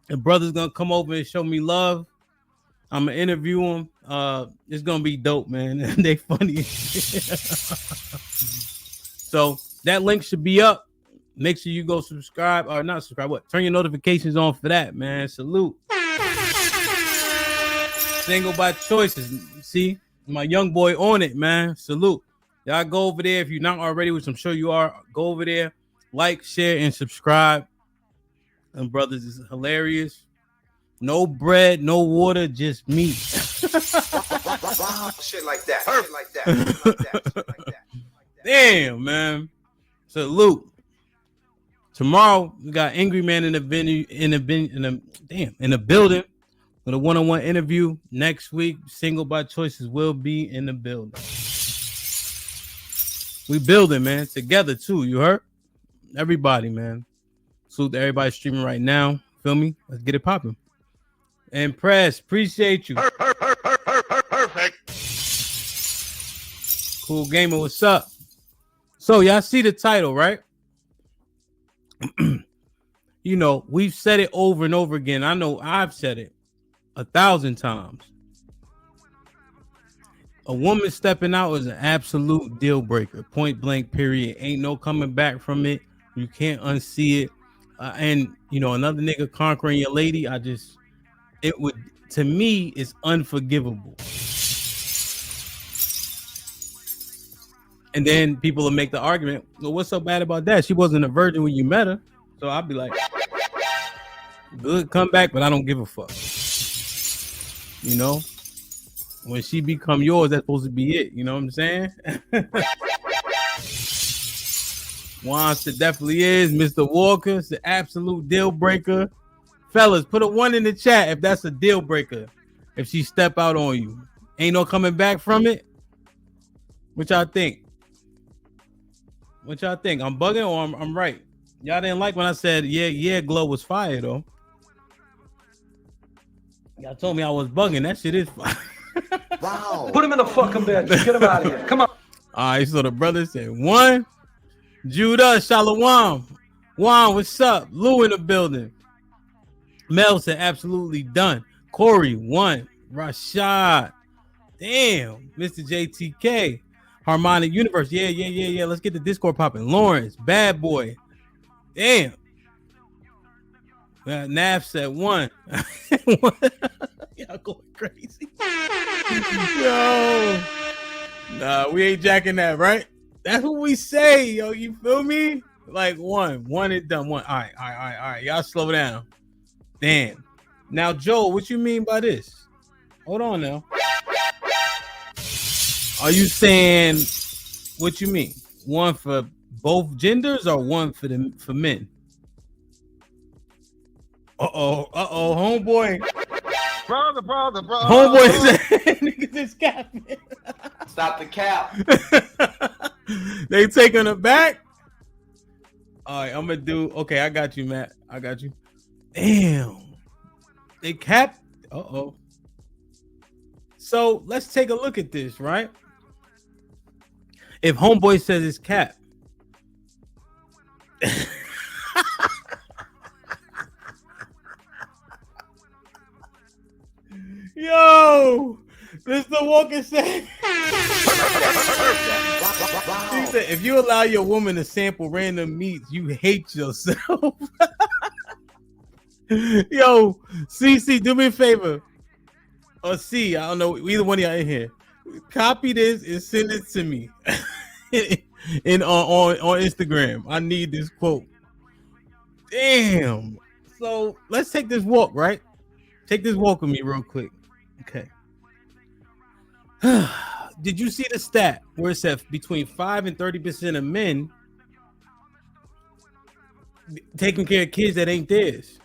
The brother's gonna come over and show me love. I'm gonna interview him. It's gonna be dope, man. They funny. So that link should be up. Make sure you go subscribe or not subscribe. What? Turn your notifications on for that, man. Salute. Single by choices. See, my young boy on it, man. Salute. Y'all go over there if you're not already, which I'm sure you are. Go over there, like, share, and subscribe. And brothers is hilarious. No bread, no water, just meat. Shit like that. Shit like that. Shit like that. Shit like that. Damn, man. Salute. Tomorrow we got Angry Man in the venue in the building with a one-on-one interview. Next week, Single by Choices will be in the building. We building, man, together too. You heard? Everybody, man. Salute to everybody streaming right now. Feel me? Let's get it popping. And Press, appreciate you. Perfect. Cool Gamer, what's up? So y'all see the title, right? You know, we've said it over and over again. I know I've said it 1,000 times. A woman stepping out is an absolute deal breaker. Point blank, period. Ain't no coming back from it. You can't unsee it. And, you know, another nigga conquering your lady, it would, to me, it's unforgivable. And then people will make the argument, well, what's so bad about that? She wasn't a virgin when you met her. So I'll be like, good comeback, but I don't give a fuck. You know? When she become yours, that's supposed to be it. You know what I'm saying? Monster definitely is. Mr. Walker, it's the absolute deal breaker. Fellas, put a 1 in the chat if that's a deal breaker. If she step out on you. Ain't no coming back from it. What y'all think? What y'all think? I'm bugging or I'm right? Y'all didn't like when I said, yeah, Glow was fire, though. Y'all told me I was bugging. That shit is fire. Wow. Put him in the fucking bed. Get him out of here. Come on. All right, so the brother said 1. Judah, Shalom. Juan, what's up? Lou in the building. Mel said absolutely done. Corey, 1. Rashad. Damn. Mr. JTK. Harmonic Universe. Yeah. Let's get the Discord popping. Lawrence, bad boy. Damn. Nav said 1. Y'all going crazy. Yo. Nah, we ain't jacking that, right? That's what we say, yo. You feel me? Like 1 and done. 1. All right. Y'all slow down. Damn. Now, Joe, what you mean by this? Hold on now. Are you saying what you mean? 1 for both genders or 1 for men? Homeboy. Brother. Homeboy said niggas is capping. Stop the cap. They taking it back. All right, I'm gonna do. Okay, I got you, Matt. I got you. Damn. They capped. So let's take a look at this, right? If homeboy says it's cap. Yo, Mr. Walker said, he said, if you allow your woman to sample random meats, you hate yourself. Yo, CC, do me a favor. Or C, I don't know, either one of y'all in here. Copy this and send it to me on Instagram. I need this quote. Damn. So let's take this walk, right? Take this walk with me real quick. Okay. Did you see the stat where it said between 5 and 30% of men taking care of kids that ain't theirs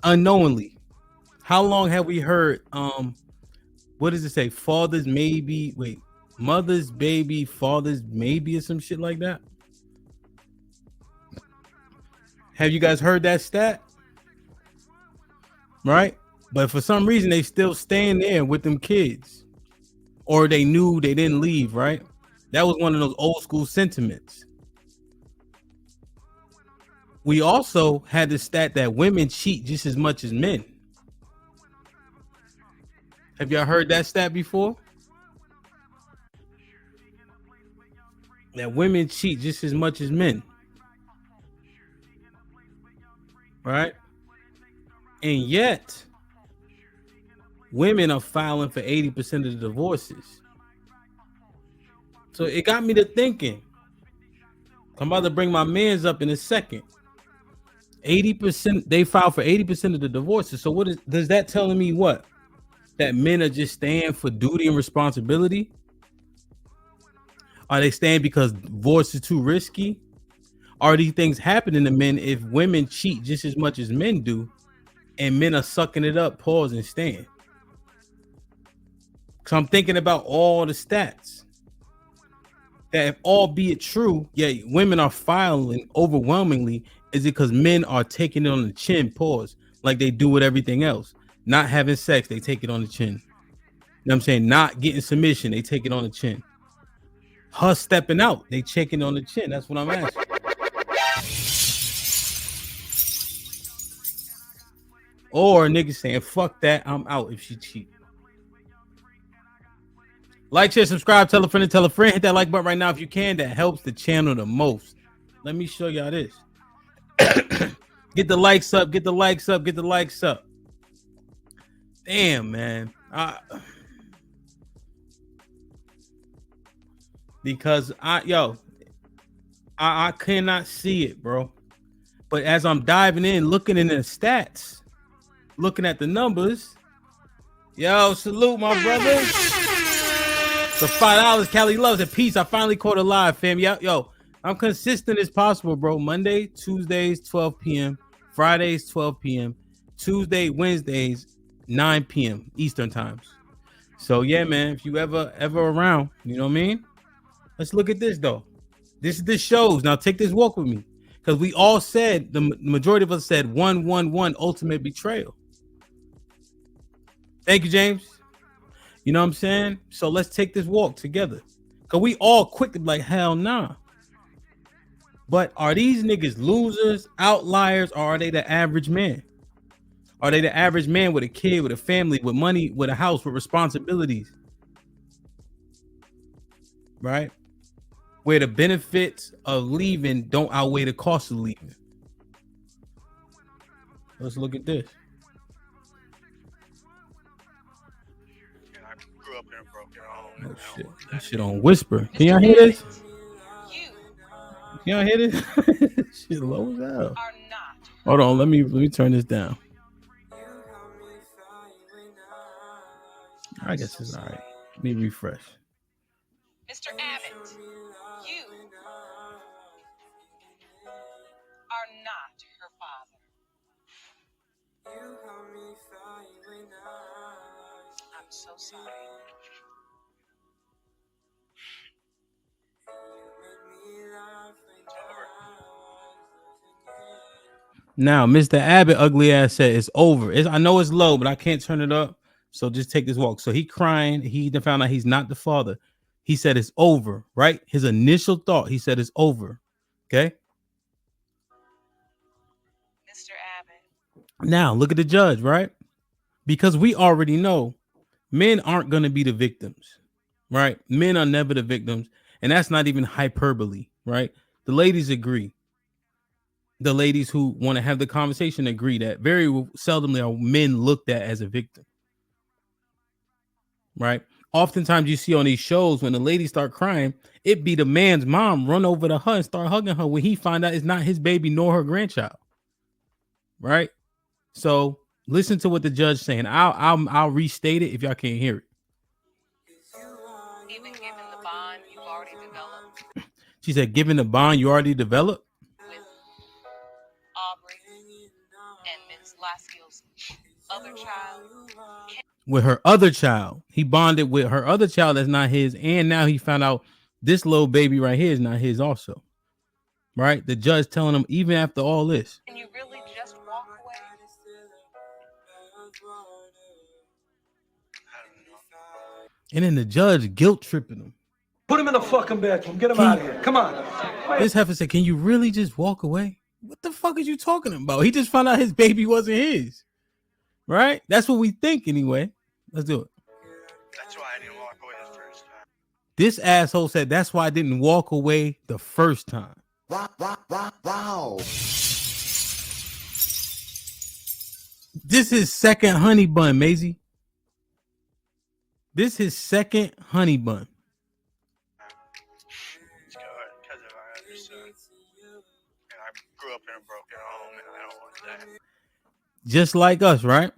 unknowingly? How long have we heard what does it say? Mother's baby, father's maybe, or some shit like that? Have you guys heard that stat? Right? But for some reason they still staying there with them kids. Or they knew they didn't leave, right? That was one of those old school sentiments. We also had the stat that women cheat just as much as men. Have y'all heard that stat before? That women cheat just as much as men. Right? And yet, women are filing for 80% of the divorces. So it got me to thinking. I'm about to bring my mans up in a second. 80%, they file for 80% of the divorces. So does that telling me what? That men are just staying for duty and responsibility? Are they staying because divorce is too risky? Are these things happening to men if women cheat just as much as men do and men are sucking it up, pause, and staying? So I'm thinking about all the stats. That if all be it true, yeah, women are filing overwhelmingly, is it because men are taking it on the chin, pause, like they do with everything else? Not having sex, they take it on the chin. You know what I'm saying? Not getting submission, they take it on the chin. Her stepping out, they checking on the chin. That's what I'm asking. Or niggas saying, fuck that, I'm out if she cheat. Like, share, subscribe, tell a friend, and tell a friend. Hit that like button right now if you can. That helps the channel the most. Let me show y'all this. Get the likes up, get the likes up, get the likes up. Damn, man. Because I cannot see it, bro. But as I'm diving in, looking in the stats, looking at the numbers, yo, salute my brother. The $5 Cali loves it. Peace. I finally caught it live, fam. Yo, I'm consistent as possible, bro. Monday, Tuesdays, 12 p.m. Fridays, 12 p.m. Tuesday, Wednesdays, 9 p.m. Eastern times. So yeah, man, if you ever around, you know what I mean? Let's look at this though. This shows. Now take this walk with me. Because we all said, the majority of us said 1-1-1 ultimate betrayal. Thank you, James. You know what I'm saying? So let's take this walk together. Because we all quick to be like, hell nah. But are these niggas losers, outliers, or are they the average man? Are they the average man with a kid, with a family, with money, with a house, with responsibilities? Right? Where the benefits of leaving don't outweigh the cost of leaving. Let's look at this. Oh shit. That shit on whisper. Can y'all hear this? Can y'all hear this? Shit low as hell. Hold on, let me turn this down. I guess it's all right. Let me refresh. Mr. Abbott, you are not her father. I'm so sorry. Now, Mr. Abbott, ugly ass said it's over. I know it's low, but I can't turn it up. So just take this walk. So he crying. He found out he's not the father. He said it's over, right? His initial thought, he said it's over. Okay. Mr. Abbott. Now look at the judge, right? Because we already know men aren't going to be the victims, right? Men are never the victims. And that's not even hyperbole, right? The ladies agree. The ladies who want to have the conversation agree that very seldomly are men looked at as a victim. Right? Oftentimes you see on these shows when the ladies start crying, it be the man's mom run over to her and start hugging her when he find out it's not his baby nor her grandchild. Right? So listen to what the judge saying. I'll restate it if y'all can't hear it. Even given the bond you've already developed. She said, given the bond you already developed. With Aubrey and Ms. Laskill's other child. With her other child. He bonded with her other child that's not his. And now he found out this little baby right here is not his also. Right? The judge telling him, even after all this. Can you really just walk away? And then the judge guilt tripping him. Put him in the fucking bedroom. Get him out of here. Come on. This heifer said, can you really just walk away? What the fuck is you talking about? He just found out his baby wasn't his. Right? That's what we think anyway. Let's do it. That's why I didn't walk away the first time. This asshole said that's why I didn't walk away the first time. Wow. This is second honey bun, Maisie. This is second honey bun. It's good because of my other son. And I grew up in a broken home, and I don't want that. Just like us, right?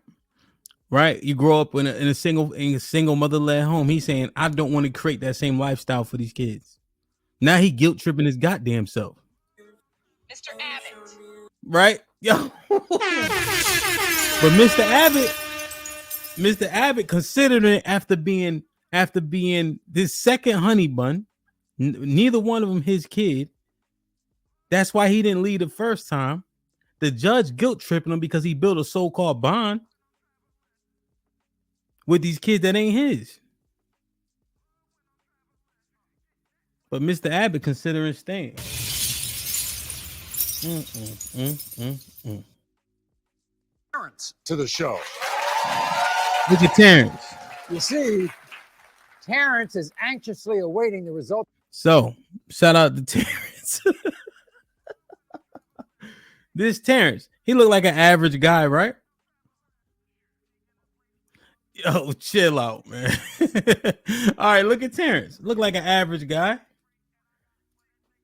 Right? You grow up in a single mother-led home. He's saying, I don't want to create that same lifestyle for these kids. Now he guilt tripping his goddamn self. Mr. Abbott. Right? Yo. But Mr. Abbott considered it after being this second honey bun, neither one of them his kid. That's why he didn't leave the first time. The judge guilt tripping him because he built a so-called bond with these kids that ain't his. But Mr. Abbott considering staying. Terrence to the show. Look at Terrence. You see, Terrence is anxiously awaiting the result. So, shout out to Terrence. This Terrence, he looked like an average guy, right? Yo, chill out, man. All right, look at Terrence. Look like an average guy.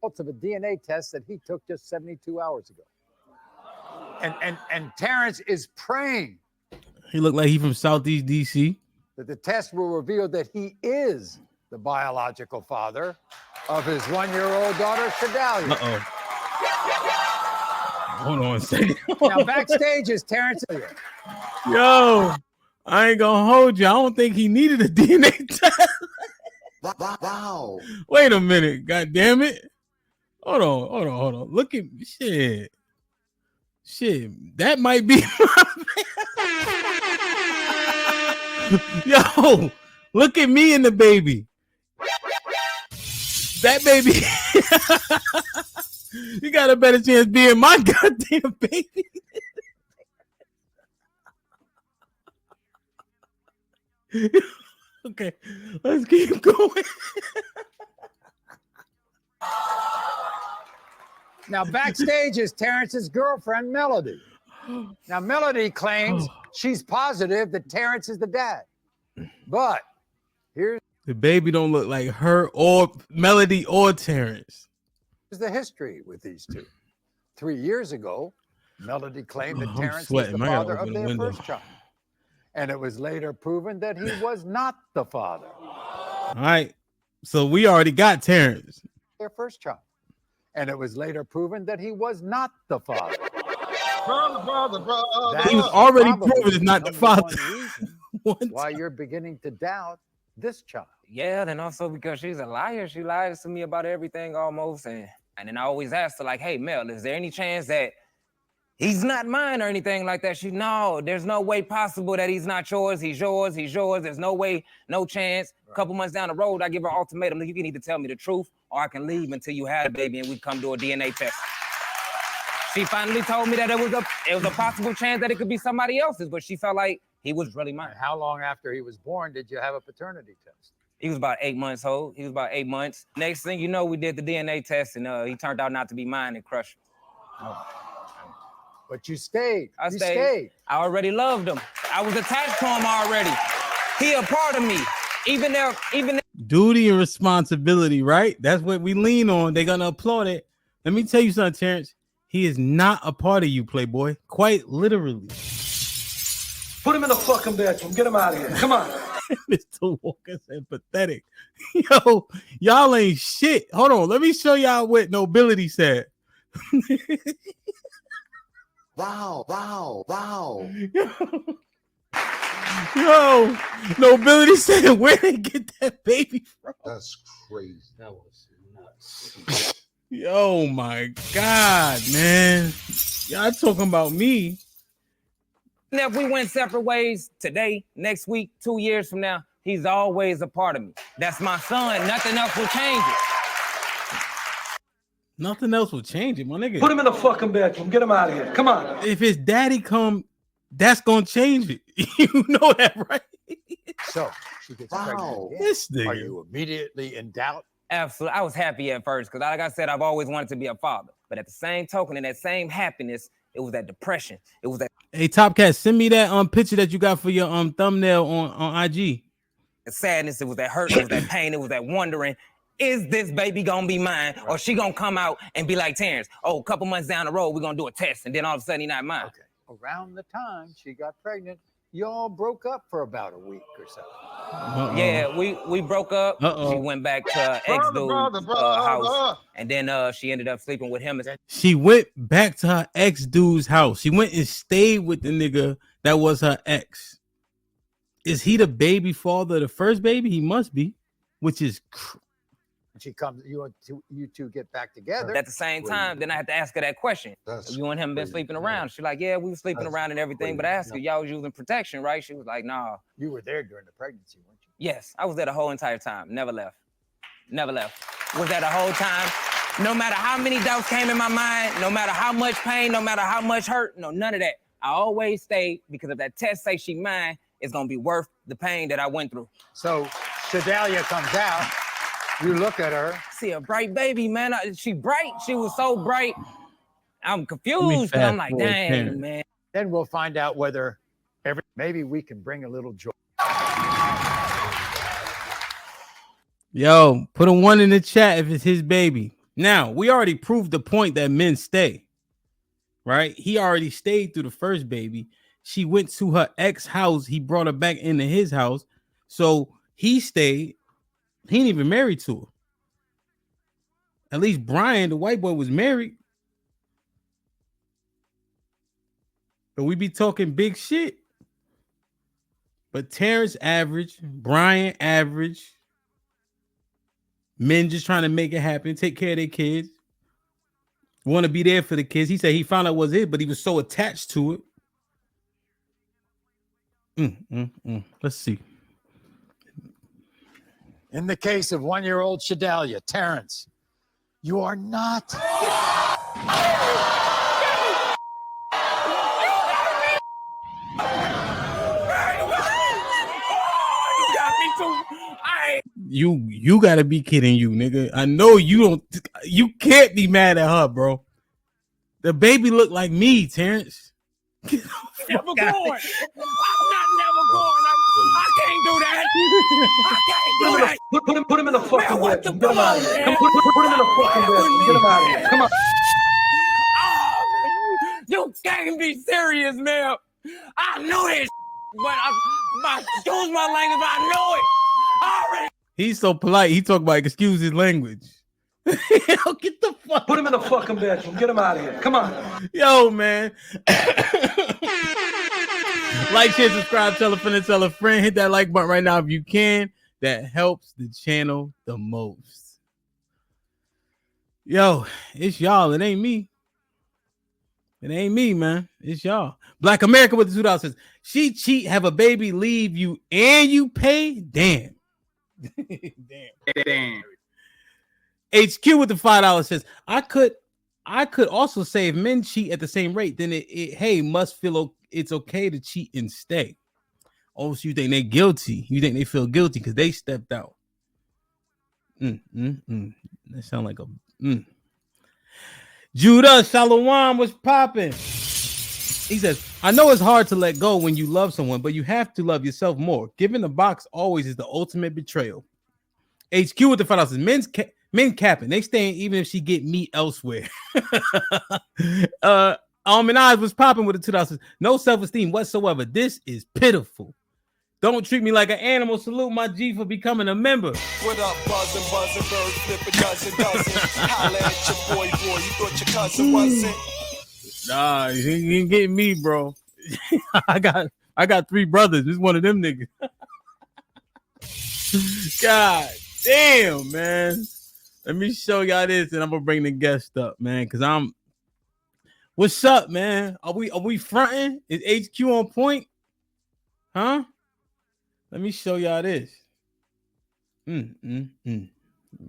Of a DNA test that he took just 72 hours ago. And Terrence is praying He looked like he from Southeast DC. that the test will reveal that he is the biological father of his 1-year-old daughter, Sedalia. Uh-oh. Hold on a second. Now, backstage is Terrence. Yo, I ain't gonna hold you. I don't think he needed a DNA test. Wow. Wait a minute. God damn it. Hold on. Look at shit. That might be Yo, look at me and the baby. That baby. You got a better chance being my goddamn baby. Okay, let's keep going. Now, backstage is Terrence's girlfriend, Melody. Now, Melody claims she's positive that Terrence is the dad. But here's The baby don't look like her or Melody or Terrence. the history with these two. 3 years ago, Melody claimed that I'm Terrence was the sweating. I gotta father of open the their window. first child. And it was later proven that he was not the father All right, so we already got Terrence. of their first child. And it was later proven that he was not the father. Brother. That He was is already probably proven it's not the number father. one reason One why you're beginning to doubt this child. Yeah, then also because she's a liar. She lies to me about everything almost. And then I always ask her, like, hey, Mel, is there any chance that he's not mine or anything like that? No, there's no way possible that he's not yours. He's yours. There's no way, no chance. A couple months down the road, I give her an ultimatum. You can either tell me the truth or I can leave until you have a baby and we come do a DNA test. She finally told me that it was a possible chance that it could be somebody else's, but she felt like he was really mine. And how long after he was born did you have a paternity test? He was about 8 months old. He was about 8 months. Next thing you know, we did the DNA test, and he turned out not to be mine and crushed me. But you stayed. I You stayed. I already loved him. I was attached to him already. He a part of me. Even there. Duty and responsibility, right? That's what we lean on. They're gonna applaud it. Let me tell you something, Terrence. He is not a part of you, Playboy. Quite literally. Put him in the fucking bedroom. Get him out of here. Come on. Mr. Walker said pathetic. Yo, y'all ain't shit. Hold on. Let me show y'all what Nobility said. Wow. Yo, Nobility said, where they get that baby from? That's crazy. That was nuts. Yo, my God, man. Y'all talking about me. And if we went separate ways today, next week, 2 years from now, he's always a part of me. That's my son. Nothing else will change it. Nothing else will change it, my nigga. Put him in the fucking bedroom. Get him out of here. Come on. If his daddy come, that's gonna change it. You know that, right? So she gets pregnant again. This Are nigga. you immediately in doubt? Absolutely. I was happy at first because, like I said, I've always wanted to be a father. But at the same token, in that same happiness, it was that depression. It was that Hey, Top Cat, send me that picture that you got for your thumbnail on IG. sadness. It was that hurt. It was that pain. It was that wondering, is this baby gonna be mine, or she gonna come out and be like Terrence? Oh, a couple months down the road, we're gonna do a test, and then all of a sudden, he's not mine. Okay. Around the time she got pregnant, y'all broke up for about a week or so. Yeah, we broke up. Uh-oh. She went back to her ex-dude's house, and then she ended up sleeping with him. She went back to her ex-dude's house. She went and stayed with the nigga that was her ex. Is he the baby father of the first baby? He must be, which is She comes, you two get back together. At the same time, then I had to ask her that question. You and him been sleeping around? She's like, yeah, we were sleeping around and everything, but I asked her, y'all was using protection, right? She was like, nah. You were there during the pregnancy, weren't you? Yes, I was there the whole entire time. Never left. Never left. Was there the whole time. No matter how many doubts came in my mind, no matter how much pain, no matter how much hurt, no, none of that. I always stayed because if that test say she mine, it's gonna be worth the pain that I went through. So Sedalia comes out. You look at her. See a bright baby, man. She bright. She was so bright. I'm confused. And I'm like, dang, man. Then we'll find out whether maybe we can bring a little joy. Yo, put a 1 in the chat if it's his baby. Now, we already proved the point that men stay, right? He already stayed through the first baby. She went to her ex house. He brought her back into his house. So he stayed. He ain't even married to her. At least Brian, the white boy, was married. But we be talking big shit. But Terrence average, Brian average. Men just trying to make it happen, take care of their kids. Want to be there for the kids. He said he found out what was it, but he was so attached to it. Let's see. In the case of 1-year-old Sedalia, Terrence, you are not. You gotta be kidding you, nigga. I know you can't be mad at her, bro. The baby look like me, Terrence. Never going. I'm not never going. I can't do that. I can't do that. Put him in the fucking bedroom. Get him out of here. Put him in the fucking bedroom. Get him out of here. Come on. Oh, you can't be serious, man. I know this, but excuse my language, but I know it. I already. He's so polite. He talk about excuse his language. Yo, get the fuck. Put him in the fucking bedroom. Get him out of here. Come on. Yo, man. Like, share, subscribe, tell a friend, and tell a friend. Hit that like button right now if you can. That helps the channel the most. Yo, it's y'all. It ain't me. It ain't me, man. It's y'all. Black America with the $2 says, she cheat, have a baby, leave you, and you pay? Damn. Damn. HQ with the $5 says, I could also say if men cheat at the same rate, then it must feel it's okay to cheat and stay. Oh, so you think they're guilty? You think they feel guilty because they stepped out? That sound like a Judah Shalom was popping. He says, I know it's hard to let go when you love someone, but you have to love yourself more. Giving the box always is the ultimate betrayal. HQ with the $5 says, men capping. They staying even if she get meat elsewhere. Eyes was popping with the $2. No self-esteem whatsoever. This is pitiful. Don't treat me like an animal. Salute my G for becoming a member. What up, buzzing, birds flip a dozen. Holla at your boy, you thought your cousin wasn't? Nah, he ain't getting me, bro. I got 3 brothers. This is one of them niggas. God damn, man. Let me show y'all this, and I'm gonna bring the guest up, man. Cause what's up, man? Are we fronting? Is HQ on point? Huh? Let me show y'all this. Let me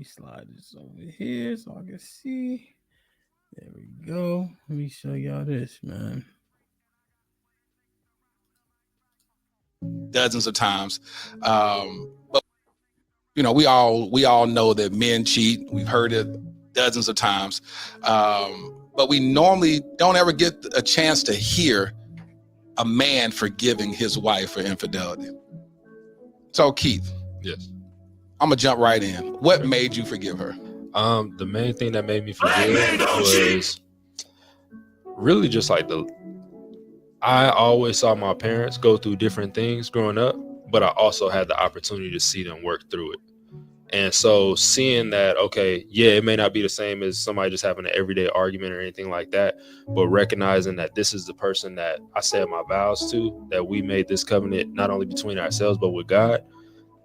slide this over here so I can see. There we go. Let me show y'all this, man. Dozens of times. But you know, we all know that men cheat. We've heard it dozens of times. But we normally don't ever get a chance to hear a man forgiving his wife for infidelity. So Keith, yes, I'm gonna jump right in. What made you forgive her? The main thing that made me forgive was really just like I always saw my parents go through different things growing up, but I also had the opportunity to see them work through it. And so seeing that, okay, yeah, it may not be the same as somebody just having an everyday argument or anything like that, but recognizing that this is the person that I said my vows to, that we made this covenant not only between ourselves, but with God.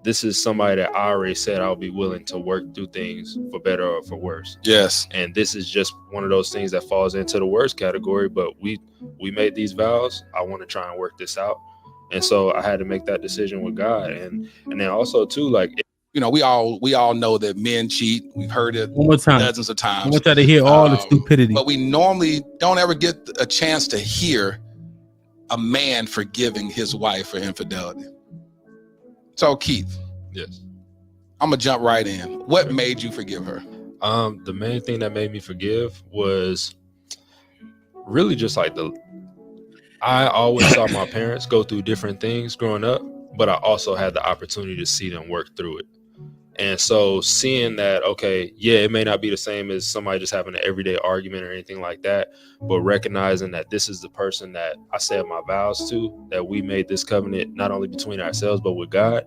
This is somebody that I already said I'll be willing to work through things for better or for worse. Yes. And this is just one of those things that falls into the worst category, but we made these vows. I want to try and work this out. And so I had to make that decision with God. And then also too, like, you know, we all know that men cheat. We've heard it one more time, dozens of times. I want y'all to hear all the stupidity. But we normally don't ever get a chance to hear a man forgiving his wife for infidelity. So Keith, yes, I'm gonna jump right in. What made you forgive her? The main thing that made me forgive was really just like I always saw my parents go through different things growing up, but I also had the opportunity to see them work through it. And so seeing that, okay, yeah, it may not be the same as somebody just having an everyday argument or anything like that, but recognizing that this is the person that I said my vows to, that we made this covenant not only between ourselves, but with God.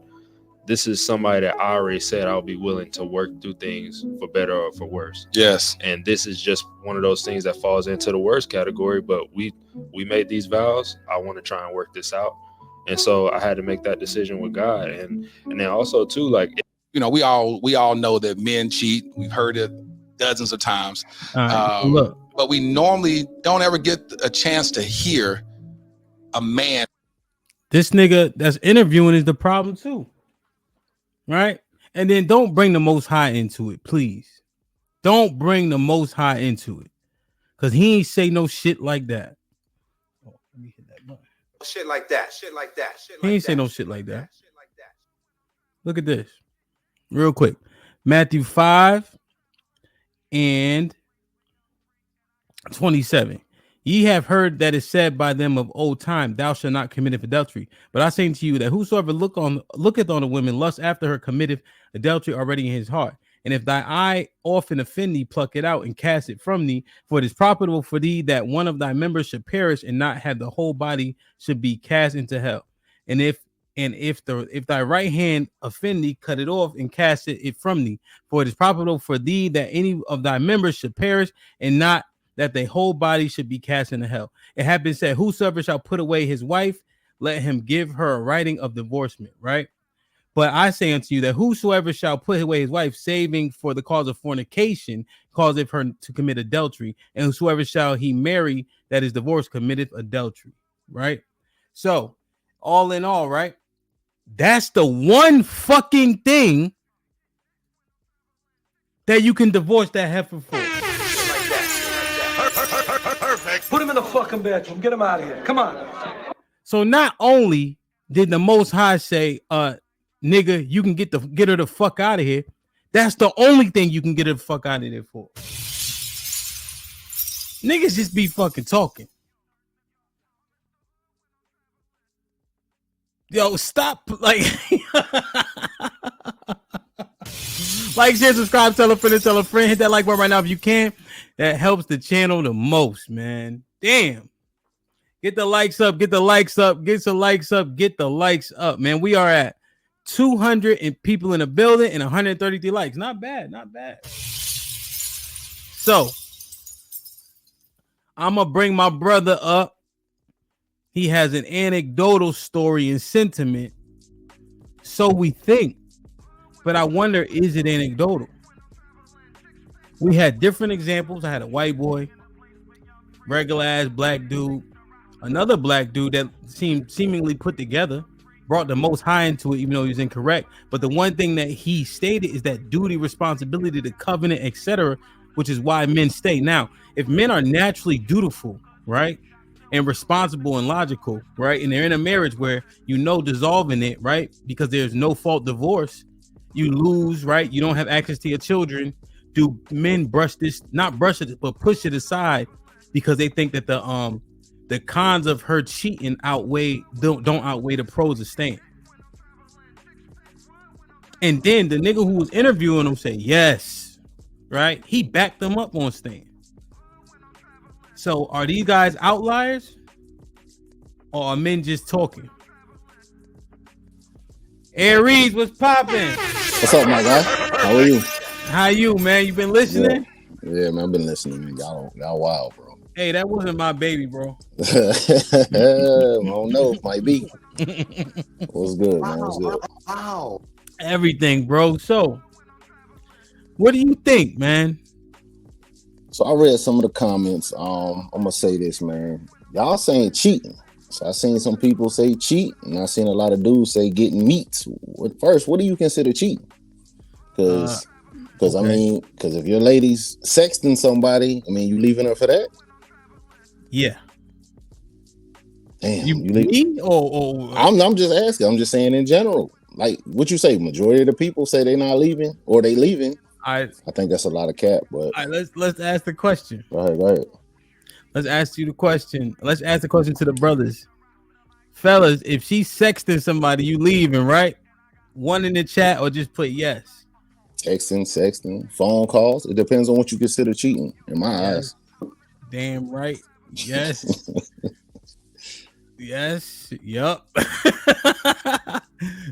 This is somebody that I already said I'll be willing to work through things for better or for worse. Yes. And this is just one of those things that falls into the worst category, but we made these vows. I want to try and work this out. And so I had to make that decision with God. And then also too, like, you know, we all know that men cheat. We've heard it dozens of times. Look, but we normally don't ever get a chance to hear a man. This nigga that's interviewing is the problem too, right? And then don't bring the Most High into it, please. Don't bring the Most High into it, because he ain't say no shit like that. Oh, let me hit that button. Shit like that. Shit like that. Shit He ain't say no shit like that. Look at this. Real quick. Matthew 5 and 27. Ye have heard that it said by them of old time, thou shalt not commit adultery. But I say unto you that whosoever looketh on a woman, lust after her, committeth adultery already in his heart. And if thy eye often offend thee, pluck it out and cast it from thee. For it is profitable for thee that one of thy members should perish, and not have the whole body should be cast into hell. And if thy right hand offend thee, cut it off and cast it from thee. For it is profitable for thee that any of thy members should perish, and not that the whole body should be cast into hell. It hath been said, whosoever shall put away his wife, let him give her a writing of divorcement, right? But I say unto you that whosoever shall put away his wife, saving for the cause of fornication, causeth her to commit adultery. And whosoever shall he marry that is divorced, committeth adultery, right? So, all in all, right? That's the one fucking thing that you can divorce that heifer for. Perfect. Put him in the fucking bedroom. Get him out of here. Come on. So not only did the Most High say, nigga, you can get her the fuck out of here. That's the only thing you can get her the fuck out of there for. Niggas just be fucking talking. Yo, stop. Like, share, subscribe, tell a friend. Hit that like button right now if you can. That helps the channel the most, man. Damn. Get the likes up, get the likes up, get the likes up, get the likes up, man. We are at 200 people in the building and 133 likes. Not bad, not bad. So, I'm going to bring my brother up. He has an anecdotal story and sentiment. So we think. But I wonder, is it anecdotal? We had different examples. I had a white boy, regular ass black dude, another black dude that seemed seemingly put together, brought the Most High into it, even though he was incorrect. But the one thing that he stated is that duty, responsibility, the covenant, etc. which is why men stay. Now, if men are naturally dutiful, right, and responsible and logical, right, and they're in a marriage where dissolving it, right, because there's no fault divorce, you lose, right, you don't have access to your children. Do men not brush it, but push it aside because they think that the cons of her cheating don't outweigh the pros of staying? And then the nigga who was interviewing him said yes, right? He backed them up on staying. So are these guys outliers, or are men just talking? Aries, what's popping? What's up, my guy? How are you? How you, man? You been listening? Yeah, man, I've been listening, man. Y'all wild, bro. Hey, that wasn't my baby, bro. I don't know. Might be. What's good, man? What's good? Wow. Everything, bro. So, what do you think, man? So I read some of the comments. I'm gonna say this, man. Y'all saying cheating. So I seen some people say cheat, and I seen a lot of dudes say getting meats. First, what do you consider cheating? Because I mean, if your lady's sexting somebody, I mean, you leaving her for that? Yeah. Damn, you leaving? I'm just asking. I'm just saying in general. Like what you say, majority of the people say they're not leaving or they leaving. I think that's a lot of cap. But all right, let's ask the question. Go ahead. Let's ask you the question. Let's ask the question to the brothers. Fellas, if she's sexting somebody, you leaving, right? One in the chat or just put yes. Sexting, phone calls. It depends on what you consider cheating in my eyes. Damn right. Yes. Yes. Yup.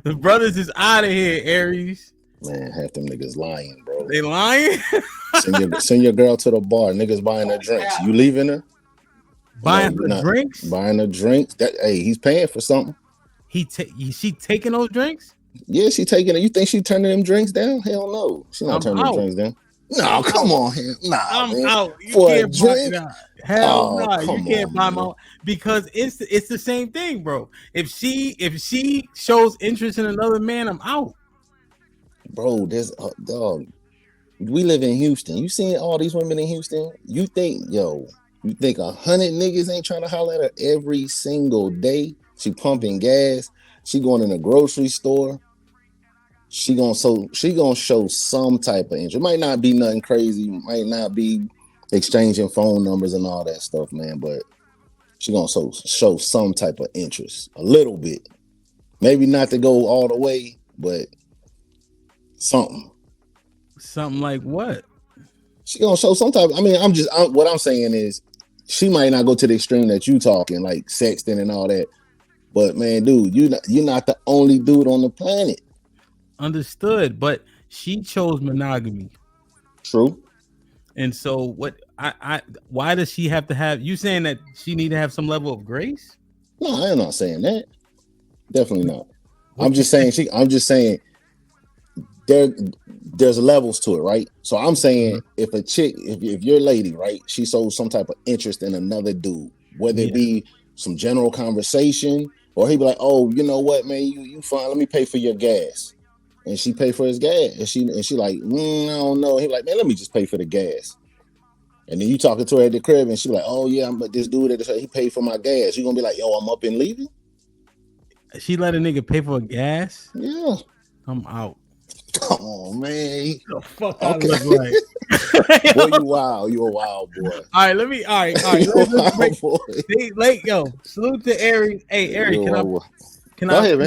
The brothers is out of here, Aries. Man, half them niggas lying, bro. They lying? Send your girl to the bar. Niggas buying her drinks. You leaving her? Buying her drinks? Buying her drinks. Hey, he's paying for something. She taking those drinks? Yeah, she taking it. You think she turning them drinks down? Hell no. She not turning them drinks down. No, come on, nah. I'm man. out. You For can't a drink? Hell no, you can't buy man. my because it's the same thing, bro. If she shows interest in another man, I'm out. Bro, there's dog. We live in Houston. You seen all these women in Houston? You think 100 niggas ain't trying to holler at her every single day? She pumping gas. She going in a grocery store. She gonna show some type of interest. It might not be nothing crazy. Might not be exchanging phone numbers and all that stuff, man. But she gonna show some type of interest, a little bit. Maybe not to go all the way, but something. Something like what? She gonna show some type. I mean, what I'm saying is, she might not go to the extreme that you talking, like sexting and all that. But man, dude, you're not the only dude on the planet. Understood, but she chose monogamy. True. And so what why does she have to have, you saying that she need to have some level of grace? No, I'm not saying that. Definitely not. I'm just saying there's levels to it, right? So I'm saying if a chick, if your lady, right, she shows some type of interest in another dude, whether it be some general conversation, or he be like, oh, you know what, man, you fine, let me pay for your gas. And she pay for his gas. And she like, I don't know. He like, man, let me just pay for the gas. And then you talking to her at the crib and she like, oh yeah, but this dude he paid for my gas. You gonna be like, yo, I'm up and leaving? She let a nigga pay for gas? Yeah. I'm out. Come on, man. The fuck I look like. Boy, you wild. You a wild boy. All right. Let's break. Yo, salute to Aries. Hey, Aries, Go ahead.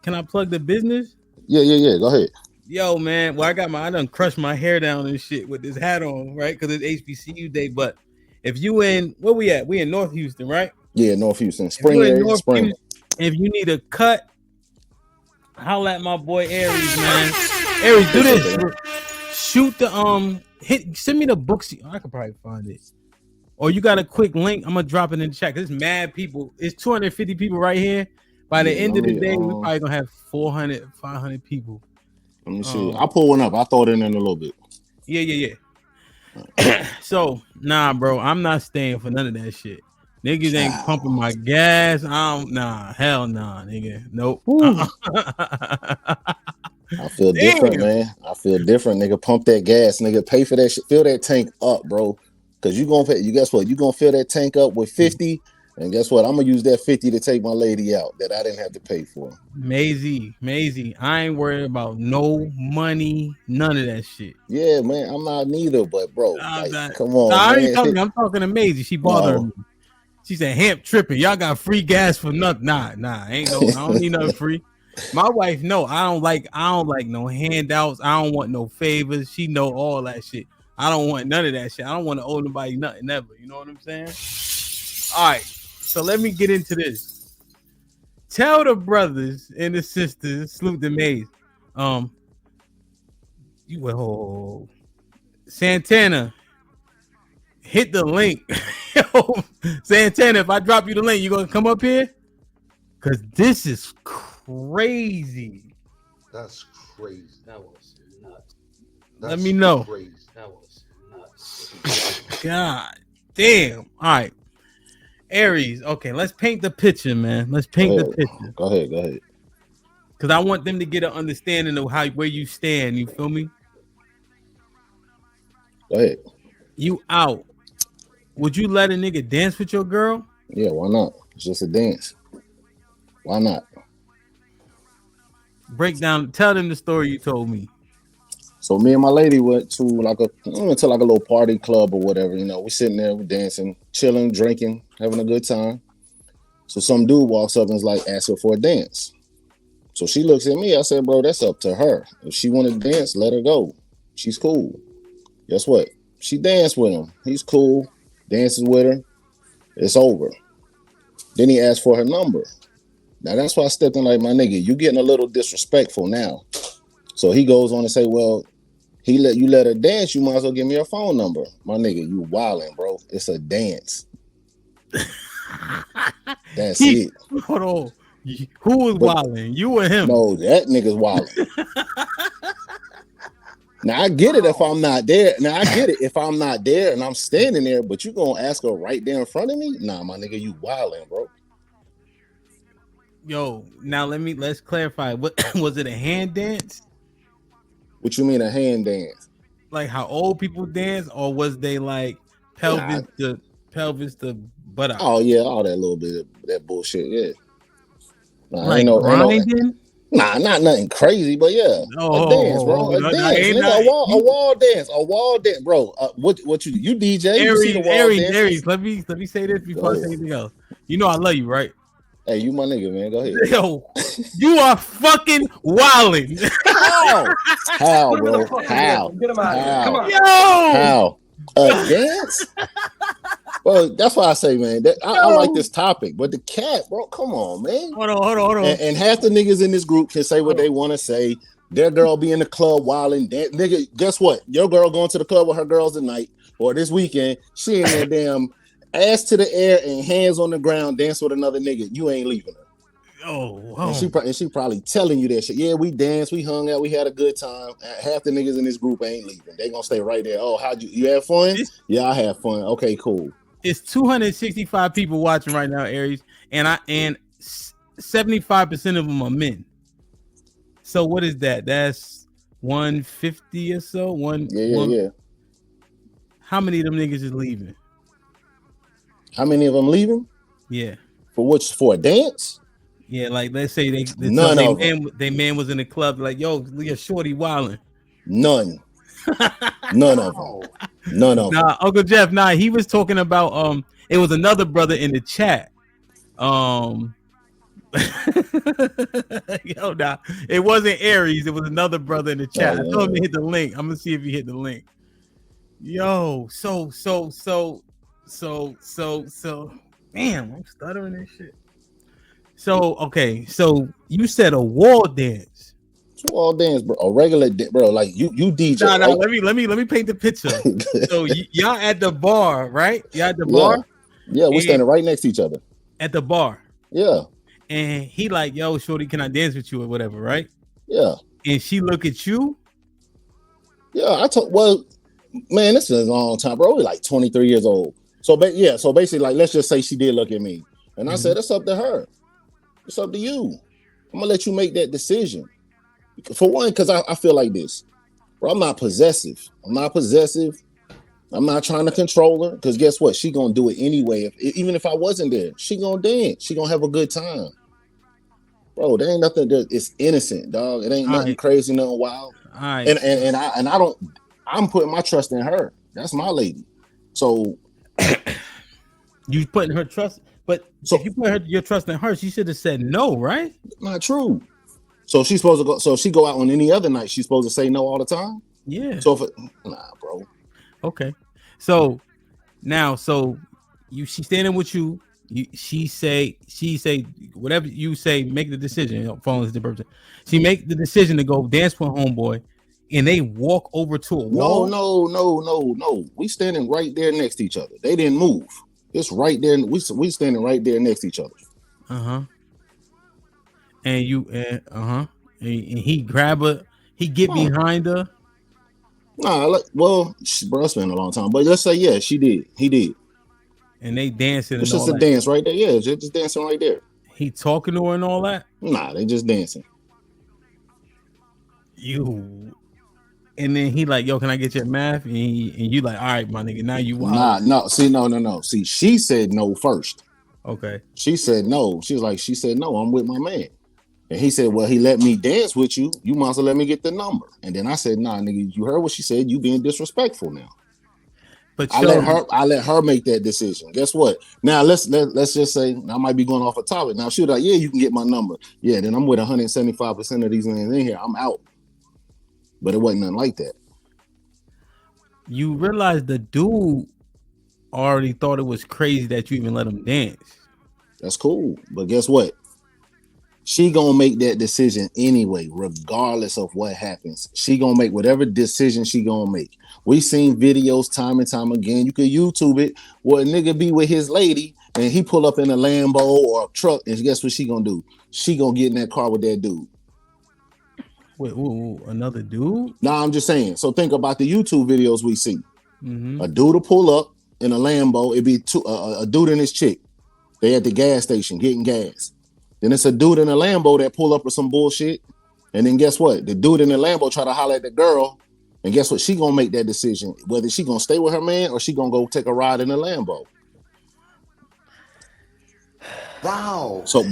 Can I plug the business? Yeah. Go ahead. Yo, man. Well, I done crushed my hair down and shit with this hat on, right? Because it's HBCU day. But if you where we at? We in North Houston, right? Yeah, North Houston. Spring area. Spring. Houston, if you need a cut, holla at my boy Aries, man. Aries, do this. Shoot the send me the books. I could probably find it. Or you got a quick link. I'm gonna drop it in the chat. Cause it's mad people. It's 250 people right here. By the end of the day, we probably gonna have 400, 500 people. Let me see. I'll pull one up. I'll throw it in a little bit. Yeah. So, nah, bro. I'm not staying for none of that shit. Niggas ain't pumping my gas. Hell nah, nigga. Nope. I feel different, man. I feel different, nigga. Pump that gas, nigga. Pay for that shit. Fill that tank up, bro. Cause you gonna pay. You guess what? You gonna fill that tank up with 50, and guess what? I'm gonna use that 50 to take my lady out that I didn't have to pay for. Maisie, I ain't worried about no money, none of that shit. Yeah, man. I'm not neither, but bro, like, come on, man. I'm talking to Maisie. She bothering me. She said, "Hamp tripping. Y'all got free gas for nothing." Nah. Ain't no. I don't need nothing free. My wife, no. I don't like no handouts. I don't want no favors. She know all that shit. I don't want none of that shit. I don't want to owe nobody nothing ever. You know what I'm saying? All right. So let me get into this. Tell the brothers and the sisters, salute the maids. Santana, hit the link. Santana, if I drop you the link, you gonna come up here? Cause this is crazy. That's crazy. That was nuts. Let me know. Crazy. That was nuts. God damn. All right. Aries. Okay, let's paint the picture, man. Let's paint the picture. Go ahead. Cause I want them to get an understanding of where you stand. You feel me? Go ahead. You out. Would you let a nigga dance with your girl? Yeah, why not? It's just a dance. Why not? Break down. Tell them the story you told me. So me and my lady went to like a little party club or whatever. You know, we sitting there, we dancing, chilling, drinking, having a good time. So some dude walks up and is like, ask her for a dance. So she looks at me. I said, bro, that's up to her. If she want to dance, let her go. She's cool. Guess what? She danced with him. He's cool. Dances with her. It's over. Then he asked for her number. Now that's why I stepped in like, my nigga, you getting a little disrespectful now. So he goes on to say, well, you let her dance, you might as well give me her phone number. My nigga, you wildin', bro. It's a dance. That's it. Hold on. Who was wildin'? You or him? No, that nigga's wildin'. Now I get it if I'm not there. If I'm not there and I'm standing there, but you gonna ask her right there in front of me? Nah, my nigga, you wildin', bro. Yo, now let's clarify. What was it, a hand dance? What you mean a hand dance? Like how old people dance, or was they like pelvis to buttock? Oh yeah, all that little bit of that bullshit, yeah. Nah, like grinding? Nah, not nothing crazy, but yeah, a dance, bro. A dance, nigga, a wall dance, bro. What you DJ? Aries. Let me say this before I say anything else. You know I love you, right? Hey, you my nigga, man. Go ahead. Yo, you are fucking wilding. How, bro? How? Get him out of here. Come on. Yo, how? A dance? Well, that's why I say, man, I like this topic, but the cat, bro, come on, man. Hold on. And half the niggas in this group can say what they want to say. Their girl be in the club wilding. Nigga, guess what? Your girl going to the club with her girls tonight or this weekend. She in there damn ass to the air and hands on the ground, dance with another nigga. You ain't leaving her. Oh. And she probably telling you that shit. Yeah, we danced, we hung out, we had a good time. Half the niggas in this group ain't leaving. They gonna stay right there. Oh, how'd you have fun? Yeah, I had fun. Okay, cool. It's 265 people watching right now, Aries, and 75% of them are men. So what is that? That's 150 or so. Yeah. How many of them niggas is leaving? How many of them leaving? Yeah. For a dance? Yeah, like let's say they man was in the club, like, yo, look at Shorty wilding. None of them. Nah, Uncle Jeff, he was talking about it was another brother in the chat. It wasn't Aries, it was another brother in the chat. I told him to hit the link. I'm gonna see if he hit the link. Yo, so damn, I'm stuttering and shit. So okay, so you said a wall dance. Wall dance, bro. A regular bro, like you DJ. No, right? let me paint the picture. So y'all at the bar, right? Y'all at the bar? Yeah, we're standing right next to each other. At the bar. Yeah. And he like, yo, shorty, can I dance with you or whatever, right? Yeah. And she look at you? Yeah, well, man, this is a long time, bro. We're like 23 years old. So basically, like, let's just say she did look at me. And I said, it's up to her. It's up to you. I'm gonna let you make that decision. For one, because I feel like this. Bro, I'm not possessive. I'm not trying to control her. Because guess what? She gonna do it anyway. Even if I wasn't there, she gonna dance. She gonna have a good time. Bro, there ain't nothing that it's innocent, dog. It ain't nothing crazy, nothing wild. All right. And I don't. I'm putting my trust in her. That's my lady. So you putting her trust, but if you put your trust in her, she should have said no, right? Not true. So she's supposed to go. So she go out on any other night. She's supposed to say no all the time. Yeah. So bro. Okay. So now, she standing with you. She say whatever you say. Make the decision. Phone is the person. She make the decision to go dance with homeboy, and they walk over to a wall. No. We standing right there next to each other. They didn't move. It's right there. We standing right there next to each other. And and he grab her. He get behind her. Nah, bro, it's been a long time. But let's say she did. He did. And they dancing. It's just a dance right there. Yeah, just dancing right there. He talking to her and all that. Nah, they just dancing. And then he like, yo, can I get your math? And you like, all right, my nigga, now you wild. No. See, she said no first. Okay. She said no. She said no, I'm with my man. And he said, well, he let me dance with you. You must have let me get the number. And then I said, nah, nigga, you heard what she said. You being disrespectful now. But I let her make that decision. Guess what? Now let's just say I might be going off a topic. Now she was like, yeah, you can get my number. Yeah, then I'm with 175% of these men in here. I'm out. But it wasn't nothing like that. You realize the dude already thought it was crazy that you even let him dance. That's cool. But guess what? She gonna make that decision anyway, regardless of what happens. She gonna make whatever decision she gonna make. We seen videos time and time again. You can YouTube it where a nigga be with his lady and he pull up in a Lambo or a truck, and guess what she gonna do? She gonna get in that car with that dude. Wait, another dude? Nah, I'm just saying. So think about the YouTube videos we see. Mm-hmm. A dude will pull up in a Lambo. It'd be a dude and his chick. They at the gas station getting gas. Then it's a dude in a Lambo that pull up with some bullshit. And then guess what? The dude in the Lambo try to holler at the girl. And guess what? She gonna make that decision. Whether she gonna stay with her man or she gonna go take a ride in a Lambo. Wow. Guess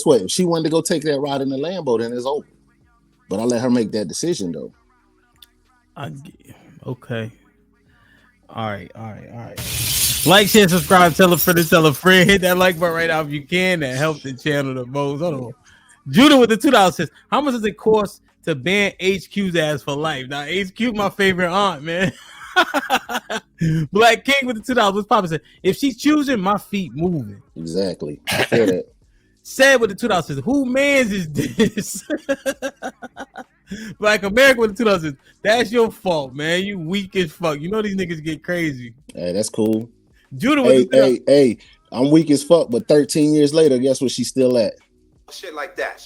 what? If she wanted to go take that ride in the Lambo, then it's over. But I let her make that decision though. Okay. All right. Like, share, subscribe, tell a friend. Hit that like button right now if you can. That helps the channel the most. Hold on. Judah with the $2 says, how much does it cost to ban HQ's ass for life? Now, HQ, my favorite aunt, man. Black King with the $2. What's Papa said? If she's choosing, my feet moving. Exactly. I feel that. Said with the $2 says, who mans is this? Black America with the $2 says, that's your fault, man. You weak as fuck. You know these niggas get crazy. Hey, that's cool. Judah with the $2. Hey, I'm weak as fuck, but 13 years later, guess where she's still at? Shit like that.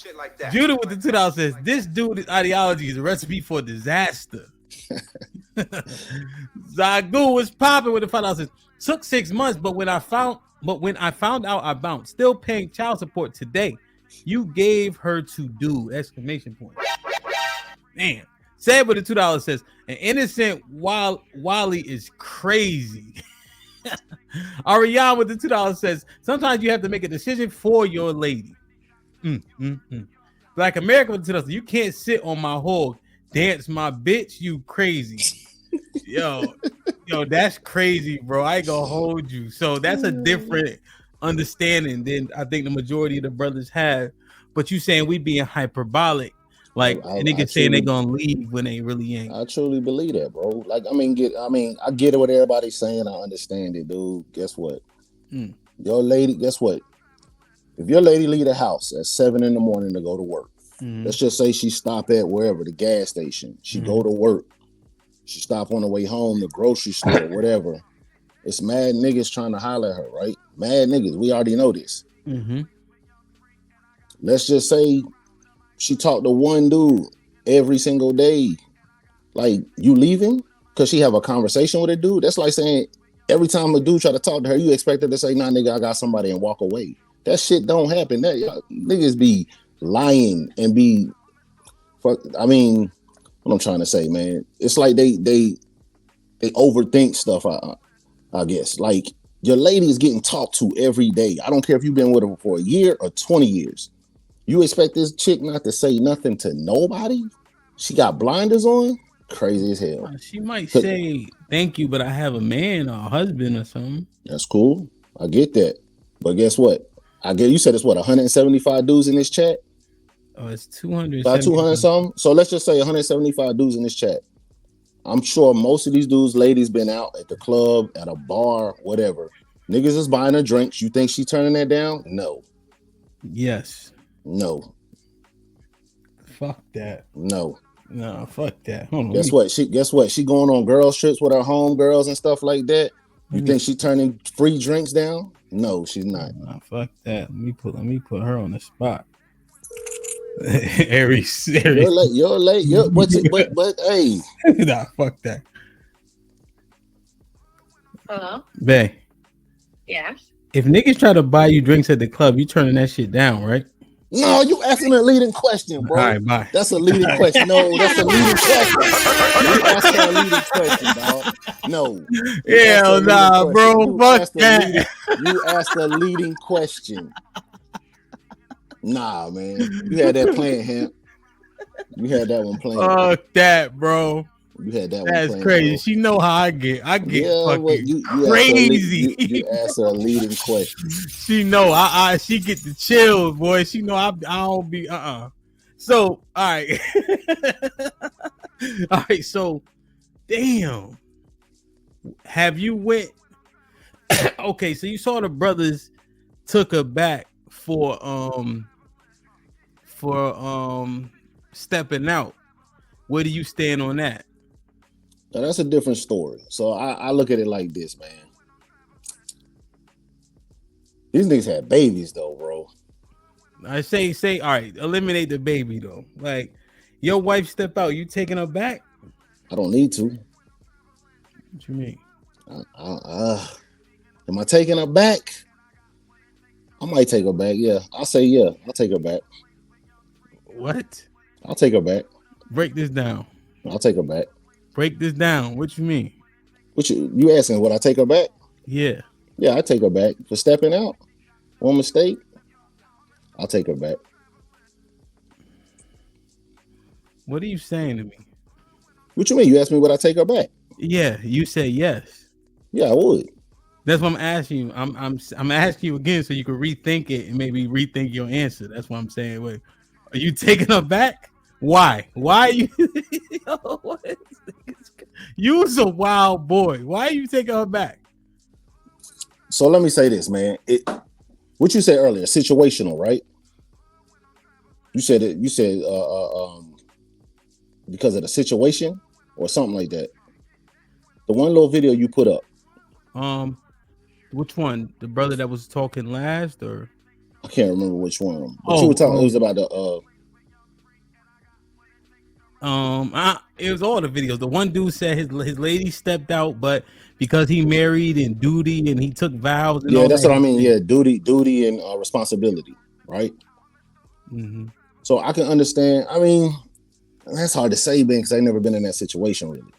Judah with the $2 says, this dude's ideology is a recipe for disaster. Zagu was popping with the $5 says, took 6 months, but when I found out I bounced. Still paying child support today. You gave her to do! Exclamation point. Man. Said with the $2 says, an innocent Wally is crazy. Ariane with the $2 says, sometimes you have to make a decision for your lady. Black America with the $2 says, you can't sit on my hog. Dance my bitch, you crazy. Yo, that's crazy, bro. I ain't gonna hold you. So that's a different understanding than I think the majority of the brothers have. But you saying we being hyperbolic, like niggas saying they gonna leave when they really ain't. I truly believe that, bro. Like, I get what everybody's saying. I understand it, dude. Guess what? Your lady, guess what? If your lady leave the house at 7 a.m. to go to work, let's just say she stop at wherever, the gas station. She go to work. She stop on the way home, the grocery store, whatever. It's mad niggas trying to holler at her, right? Mad niggas. We already know this. Let's just say she talked to one dude every single day. Like, you leaving? Because she have a conversation with a dude? That's like saying every time a dude try to talk to her, you expect her to say, nah, nigga, I got somebody and walk away. That shit don't happen. That niggas be lying and be. I mean, what I'm trying to say, man, it's like they overthink stuff. I guess like your lady is getting talked to every day. I don't care if you've been with her for a year or 20 years. You expect this chick not to say nothing to nobody? She got blinders on? Crazy as hell. She might say thank you, but I have a man or a husband or something. That's cool. I get that. But guess what? I get you said it's what 175 dudes in this chat? Oh, it's 200. About 200 something. So let's just say 175 dudes in this chat. I'm sure most of these dudes, ladies, been out at the club, at a bar, whatever. Niggas is buying her drinks. You think she turning that down? No. Yes. No. Fuck that. No. No, fuck that. Hold on. Guess what? She going on girls trips with her homegirls and stuff like that. You think she turning free drinks down? No, she's not. Nah, fuck that. Let me put her on the spot. Aries. You're late. But hey. Nah, fuck that. Hello? Bae. Yes. If niggas try to buy you drinks at the club, you turning that shit down, right? No, you asking a leading question, bro. All right, bye. That's a leading question. No, that's a leading question. You asking a leading question, dog. No. Hell nah, bro. Fuck that. You asked a leading question. Nah, man. You had that playing, Hamp. You had that one playing. Fuck that, bro. You had that one That's playing. crazy. Bro. She know how I get. Fucking you crazy. You asked her a leading question. She know she get the chills, boy. She know I don't be So all right. All right, so damn. Have you went okay, so you saw the brothers took her back for stepping out. Where do you stand on that? Now, that's a different story. So I look at it like this, man. These niggas had babies though, bro. I say, all right, eliminate the baby though. Like your wife step out, you taking her back? I don't need to. What you mean? Am I taking her back? I might take her back. Yeah, I'll say yeah. I'll take her back. What? I'll take her back. Break this down. I'll take her back. Break this down. What you mean? What you asking? Would I take her back? Yeah. Yeah, I take her back for stepping out. One mistake. I'll take her back. What are you saying to me? What you mean? You asked me would I take her back? Yeah, you said yes. Yeah, I would. That's what I'm asking you. I'm asking you again so you can rethink it and maybe rethink your answer. That's what I'm saying. Wait, are you taking her back? Why? Why are you? You's a wild boy. Why are you taking her back? So let me say this, man. What you said earlier, situational, right? You said it. You said because of the situation or something like that. The one little video you put up. Which one? The brother that was talking last, or I can't remember which one. But you were talking. It was about the. It was all the videos. The one dude said his lady stepped out, but because he married and duty and he took vows. And yeah, that's what I mean. Yeah, duty and responsibility, right? Mm-hmm. So I can understand. I mean, that's hard to say, Ben, because I've never been in that situation really.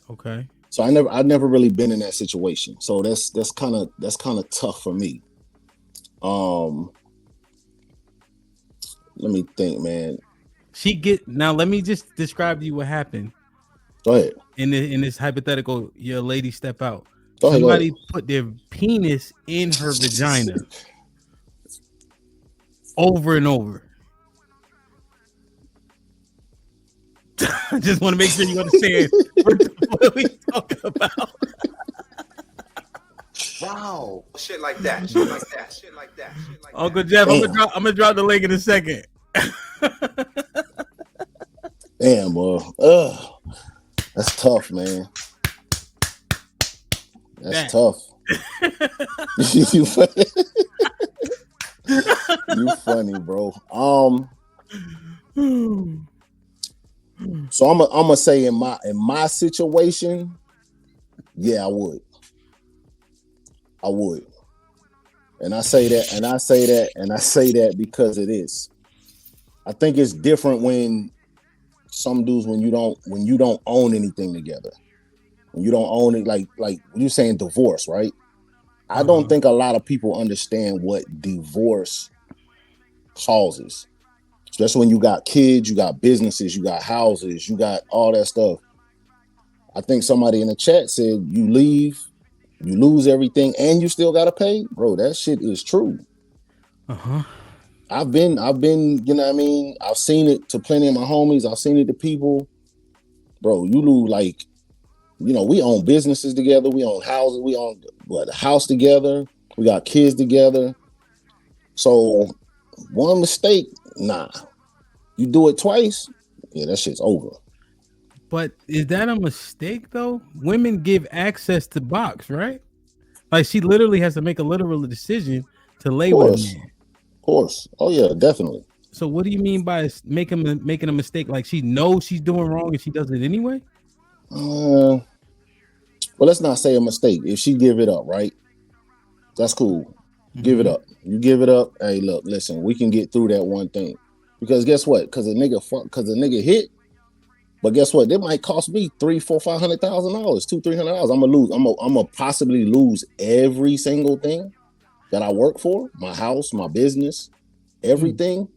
Okay. So I've never really been in that situation. So that's kind of tough for me. Let me think, man. Now let me just describe to you what happened. Go ahead. In this hypothetical, your lady step out. Somebody put their penis in her vagina over and over. I just want to make sure you understand what we talking about. Wow. Shit like that. Uncle Jeff, I'm gonna drop the link in a second. Damn, boy. That's tough, man. That's tough. You funny. You funny, bro. So I'm gonna say in my situation, yeah, I would. And I say that because it is. I think it's different when some dudes when you don't own anything together. When you don't own it, like you're saying divorce, right? I don't think a lot of people understand what divorce causes. Especially when you got kids, you got businesses, you got houses, you got all that stuff. I think somebody in the chat said you leave, you lose everything, and you still gotta pay. Bro, that shit is true. I've been, you know what I mean? I've seen it to plenty of my homies, I've seen it to people. Bro, you lose like, you know, we own businesses together, we own houses, we own a house together, we got kids together. So one mistake, nah. You do it twice, yeah, that shit's over. But is that a mistake though? Women give access to box, right? Like she literally has to make a literal decision to lay with a man. Of course. Oh yeah, definitely. So what do you mean by making a mistake? Like she knows she's doing wrong and she does it anyway? Well, let's not say a mistake. If she give it up, right? That's cool. Give it up. You give it up. Hey, look, listen, we can get through that one thing. Because guess what? Because a nigga hit. But guess what? It might cost me $300,000, $400,000, $200,000, $300. I'm gonna lose. I'm gonna possibly lose every single thing that I work for, my house, my business, everything.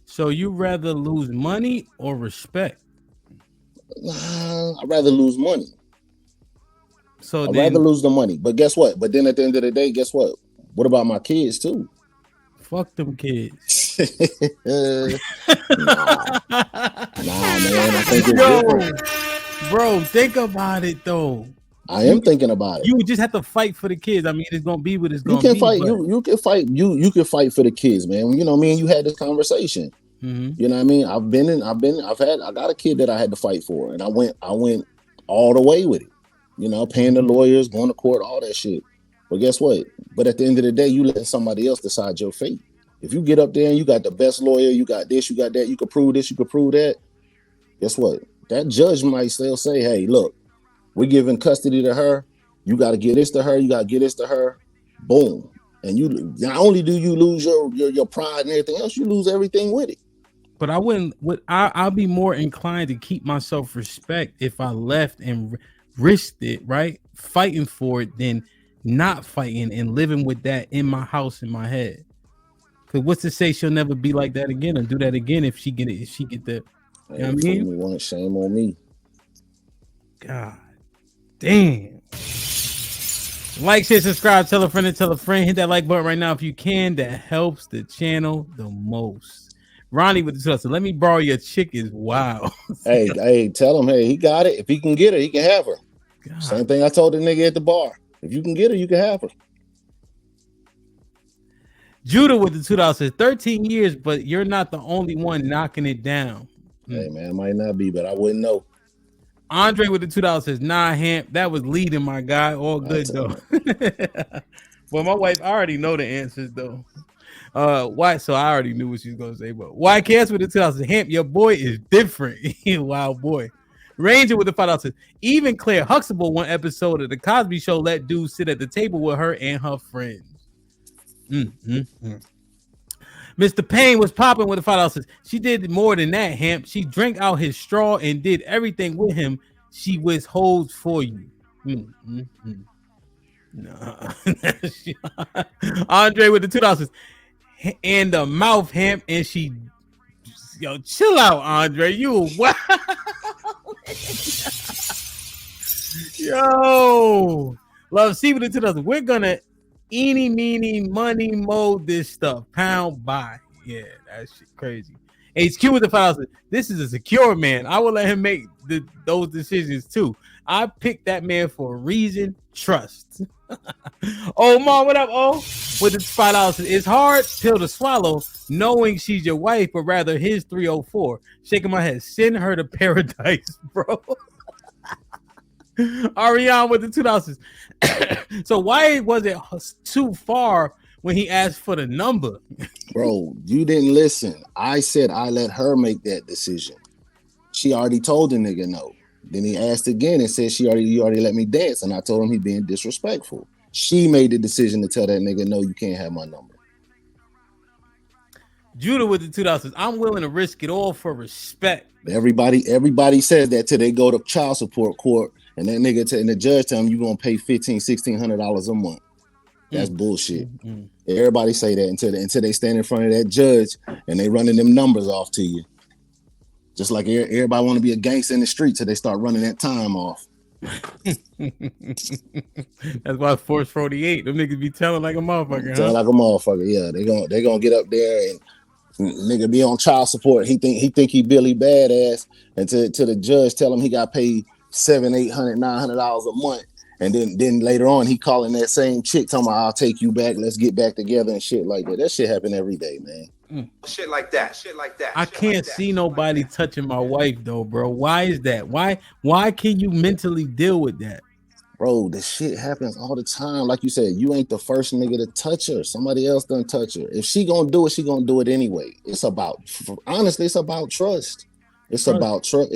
So you rather lose money or respect? Nah, I'd rather lose money. So I'd rather lose the money. But guess what? But then at the end of the day, guess what? What about my kids too? Fuck them kids. Nah, man. I think it's different. Bro, think about it though. I am thinking about it. You just have to fight for the kids. I mean, it's gonna be what it's gonna be. You can fight. You can fight for the kids, man. You know, me and you had this conversation. You know what I mean? I got a kid that I had to fight for, and I went all the way with it. You know, paying the lawyers, going to court, all that shit. But guess what? But at the end of the day, you letting somebody else decide your fate. If you get up there and you got the best lawyer, you got this, you got that, you can prove this, you can prove that. Guess what? That judge might still say, hey, look, we're giving custody to her. You got to get this to her. You got to get this to her. Boom. And you not only do you lose your pride and everything else, you lose everything with it. But I wouldn't. I'll be more inclined to keep my self-respect if I left and risked it, right? Fighting for it than not fighting and living with that in my house, in my head. Because what's to say she'll never be like that again and do that again if she get it? If she get the, you know what I mean? Shame on me. God damn. Like, share, subscribe, tell a friend and tell a friend. Hit that like button right now if you can. That helps the channel the most. Ronnie with the trust. Let me borrow your chick is wild. hey, tell him, hey, he got it. If he can get her, he can have her. God. Same thing I told the nigga at the bar. If you can get her, you can have her. Judah with the $2 says 13 years, but you're not the only one knocking it down. Hey, man, it might not be, but I wouldn't know. Andre with the $2 says, nah, Hamp, that was leading, my guy. All good, though. Well, my wife, I already know the answers, though. Why? So I already knew what she was going to say, but why cares with the $2 says, Hamp, your boy is different. Wow, boy. Ranger with the $5 says, even Claire Huxtable, one episode of The Cosby Show, let dudes sit at the table with her and her friends. Mr. Payne was popping with the $5 says, she did more than that, Hamp. She drank out his straw and did everything with him. She withholds for you. No. Andre with the $2 says, and the mouth, Hamp, and she, yo, chill out, Andre. You wow. Yo, love see with the $2. We're gonna eeny meeny money mode this stuff pound by. Yeah, that shit crazy. HQ with the $5. This is a secure man. I will let him make those decisions too. I picked that man for a reason. Trust. Oh, Mom, what up? Oh, with the $5. It's hard pill to swallow knowing she's your wife, but rather his 304. Shaking my head. Send her to paradise, bro. Ariane with the $2. So why was it too far when he asked for the number? Bro, you didn't listen. I said I let her make that decision. She already told the nigga no. Then he asked again and said you already let me dance, and I told him he being disrespectful. She made the decision to tell that nigga no, you can't have my number. Judah with the $2. I'm willing to risk it all for respect. Everybody says that till they go to child support court, and that nigga and the judge tell them you gonna pay $1,600 a month. That's bullshit. Everybody say that until they stand in front of that judge and they running them numbers off to you. Just like everybody want to be a gangster in the street till they start running that time off. That's why it's Force 48. Them niggas be telling like a motherfucker. Telling like a motherfucker. Yeah, they gonna get up there and nigga be on child support. He think he Billy Badass, and to the judge tell him he got paid $700, $800, $900 a month, and then later on he calling that same chick talking about I'll take you back, let's get back together and shit like that. That shit happen every day, man. Shit like that. I can't see nobody touching my wife though, bro. Why is that? Why can you mentally deal with that? Bro, this shit happens all the time. Like you said, you ain't the first nigga to touch her. Somebody else done touch her. If she gonna do it, she gonna do it anyway. Honestly, it's about trust. It's about trust.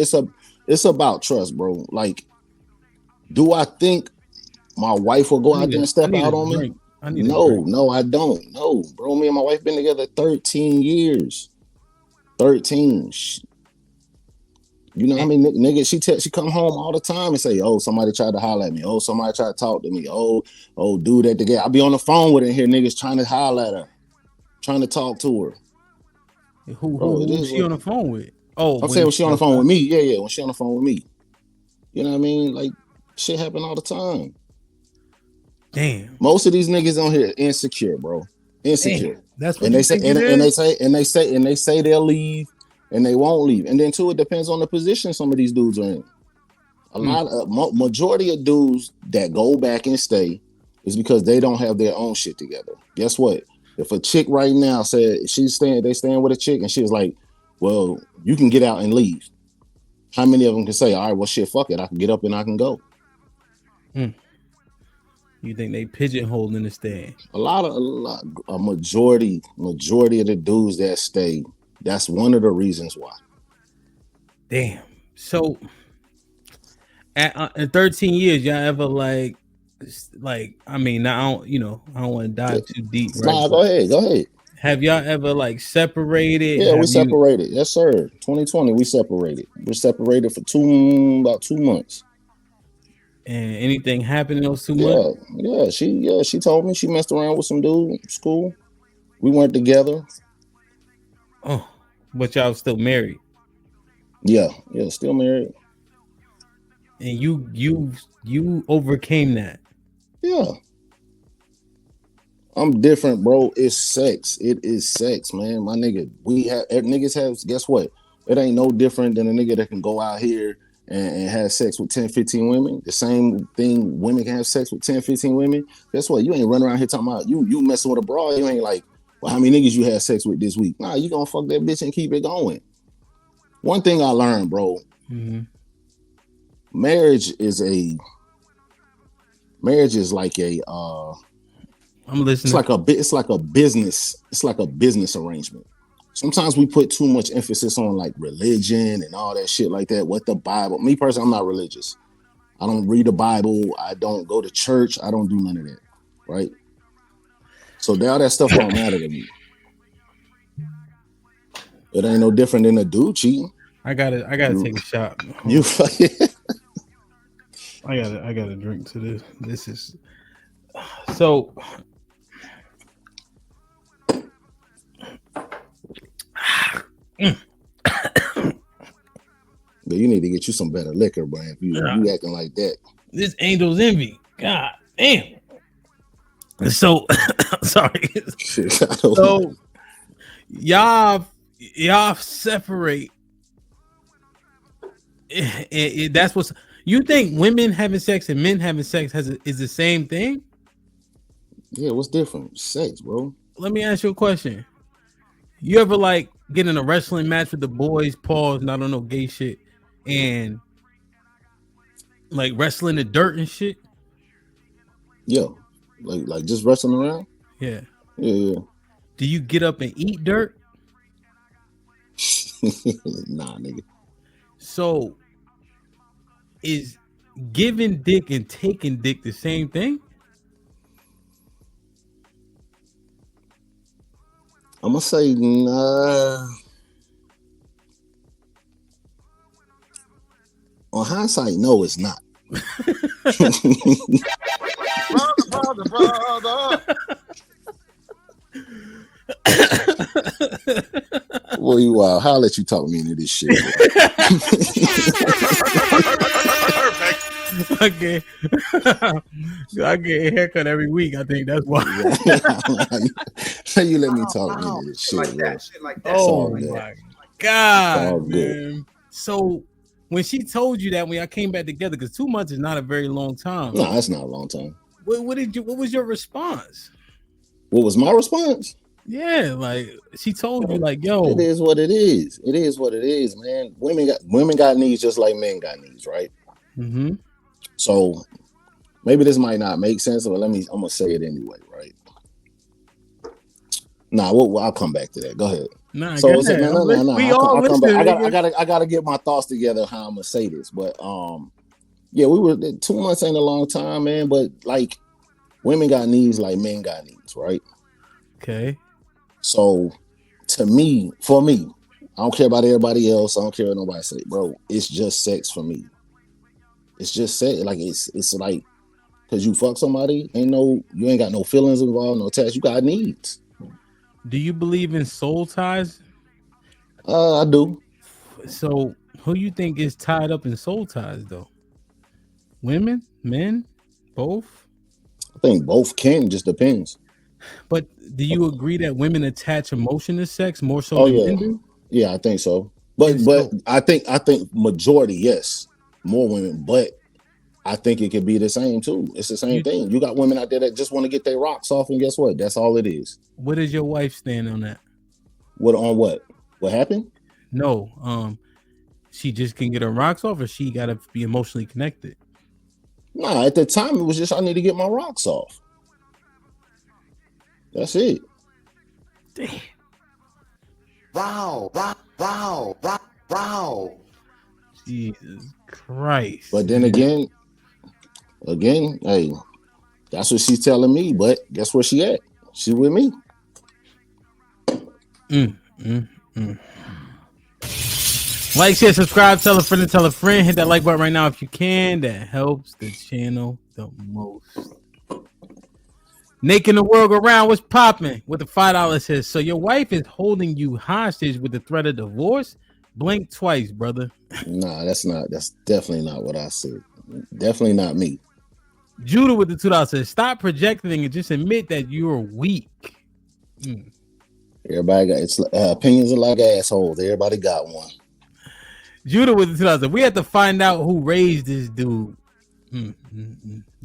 It's about trust, bro. Like, do I think my wife will go out there and step out on me? No, I don't. No, bro. Me and my wife been together 13 years. 13. You know, I mean, nigga, she come home all the time and say, "Oh, somebody tried to holler at me. Oh, somebody tried to talk to me. Oh, dude at the gate." I be on the phone with her and hear niggas trying to holler at her, trying to talk to her. Who's she on the phone with? Oh, I'm saying when she on the phone with me. Yeah, when she on the phone with me. You know what I mean? Like, shit happen all the time. Damn. Most of these niggas on here insecure, bro. Insecure. Damn. That's what and they say they'll leave. And they won't leave. And then too, it depends on the position some of these dudes are in. Majority of dudes that go back and stay is because they don't have their own shit together. Guess what? If a chick right now said they staying with a chick and she was like, well, you can get out and leave. How many of them can say, all right, well, shit, fuck it. I can get up and I can go. You think they pigeonholed in the stand? A majority of the dudes that stay, that's one of the reasons why. Damn. So, in 13 years, y'all ever like? I mean, I don't want to dive too deep. Right? Nah, go ahead. Have y'all ever like separated? Yeah, we separated. Yes, sir. 2020, we separated. We're separated for about 2 months. And anything happened in those 2 months? Yeah. She told me she messed around with some dude in school. We weren't together. Oh. But y'all still married? Yeah, still married. And you overcame that? Yeah. I'm different, bro. It's sex. It is sex, man. My nigga, niggas have, guess what? It ain't no different than a nigga that can go out here and have sex with 10, 15 women. The same thing women can have sex with 10, 15 women. Guess what? You ain't running around here talking about you messing with a broad. You ain't like, well, how many niggas you had sex with this week? Nah, you gonna fuck that bitch and keep it going. One thing I learned, bro, marriage is like a I'm listening. It's like a business arrangement. Sometimes we put too much emphasis on like religion and all that shit like that. What the Bible, me personally, I'm not religious. I don't read the Bible. I don't go to church. I don't do none of that. Right. So all that stuff don't matter to me. It ain't no different than a dude cheating. I gotta take a shot. I gotta drink to this. This is so. But you need to get you some better liquor, bro. If you acting like that. This Angel's Envy. God damn. So sorry. So y'all separate. That's what's you think women having sex and men having sex is the same thing? Yeah, what's different? Sex, bro. Let me ask you a question. You ever like get in a wrestling match with the boys, pause, not on no gay shit, and like wrestling the dirt and shit? Yeah. Like just wrestling around? Yeah. Yeah. Do you get up and eat dirt? Nah, nigga. So is giving dick and taking dick the same thing? I'm gonna say nah. On hindsight, no, it's not. brother. Well, you I'll let you talk me into this shit. Okay. I get a haircut every week. I think that's why. You let me talk me into this shit, bro. Shit like that. Oh all good. my God, all good. man. So when she told you that when y'all came back together, because 2 months is not a very long time. No, that's not a long time. What was your response? What was my response? Yeah, like she told you, like, yo, it is what it is. It is what it is, man. Women got needs just like men got needs, right? Mm-hmm. So maybe this might not make sense, but I'm gonna say it anyway, right? Nah, I'll come back to that. Go ahead. Nah, so go it's ahead. no. We all I'll come back. listening. I gotta get my thoughts together how I'm gonna say this, but yeah, we were 2 months ain't a long time, man. But like, women got needs like men got needs, right? Okay. So for me, I don't care about everybody else. I don't care what nobody say, bro. It's just sex for me. It's just sex. Like it's like because you fuck somebody, you ain't got no feelings involved, no attached. You got needs. Do you believe in soul ties? I do. So who you think is tied up in soul ties though? Women, men, both? I think both can. Just depends. But do you agree that women attach emotion to sex more so than men do? Yeah, I think so. But I think majority, yes, more women. But I think it could be the same too. It's the same thing. You got women out there that just want to get their rocks off, and guess what? That's all it is. What does your wife stand on that? What on what? What happened? No, she just can get her rocks off, or she got to be emotionally connected. Nah, at the time it was just I need to get my rocks off. That's it. Damn. Wow. Jesus Christ. But then again, hey, that's what she's telling me. But guess where she at? She with me. Like, share, subscribe, tell a friend. Hit that like button right now if you can. That helps the channel the most. Making the world go round. What's popping with the $5 says? So your wife is holding you hostage with the threat of divorce? Blink twice, brother. Nah, that's definitely not what I said. Definitely not me. Judah with the $2 says, stop projecting and just admit that you're weak. Everybody got opinions are like assholes. Everybody got one. Judah with the $2 says, we have to find out who raised this dude.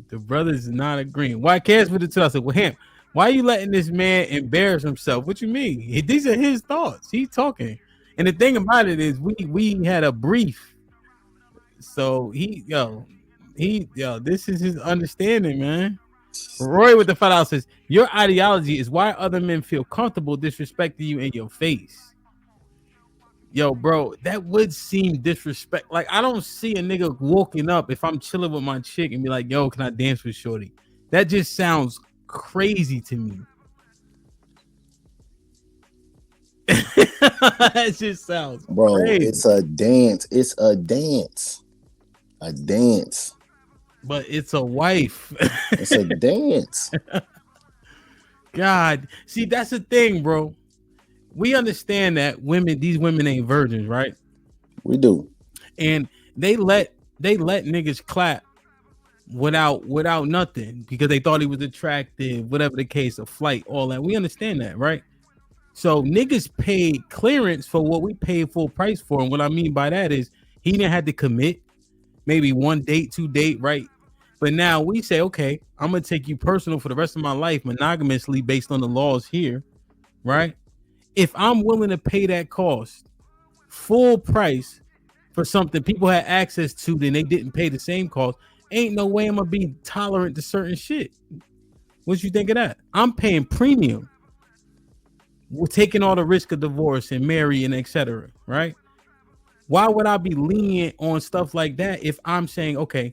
The brothers is not agreeing. Why cares with the $2 says, well, Hamp, why are you letting this man embarrass himself? What you mean? These are his thoughts. He's talking. And the thing about it is we had a brief. So this is his understanding, man. Roy with the $5 says, your ideology is why other men feel comfortable disrespecting you in your face. Yo, bro, that would seem disrespect. Like, I don't see a nigga walking up if I'm chilling with my chick and be like, yo, can I dance with shorty? That just sounds crazy to me. That just sounds crazy. It's a dance. It's a dance. A dance. But it's a wife. It's a dance. God. See, that's the thing, bro. We understand that these women ain't virgins, right? We do. And they let niggas clap without nothing because they thought he was attractive, whatever the case, a flight, all that. We understand that, right? So niggas paid clearance for what we paid full price for. And what I mean by that is he didn't have to commit maybe 1 date, 2 date, right? But now we say, okay, I'm going to take you personal for the rest of my life, monogamously based on the laws here, right? If I'm willing to pay that cost, full price for something people had access to, then they didn't pay the same cost, ain't no way I'm going to be tolerant to certain shit. What you think of that? I'm paying premium. We're taking all the risk of divorce and marrying, etc. Right? Why would I be lenient on stuff like that if I'm saying, okay,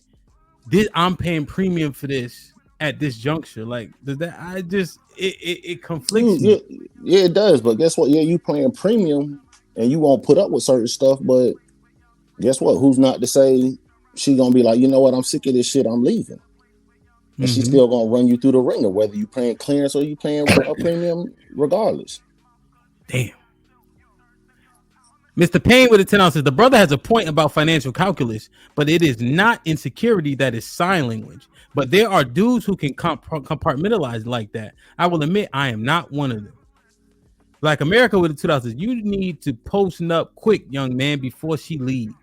I'm paying premium for this at this juncture? Like, does that? it conflicts me. Yeah, it does. But guess what? Yeah, you playing premium and you won't put up with certain stuff. But guess what? Who's not to say she gonna be like, you know what? I'm sick of this shit. I'm leaving. And she's still gonna run you through the ringer, whether you playing clearance or you playing a premium, regardless. Damn. Mr. Payne with the 10 ounces. The brother has a point about financial calculus, but it is not insecurity that is sign language. But there are dudes who can compartmentalize like that. I will admit I am not one of them. Like America with the 2 ounces. You need to post up quick, young man, before she leaves.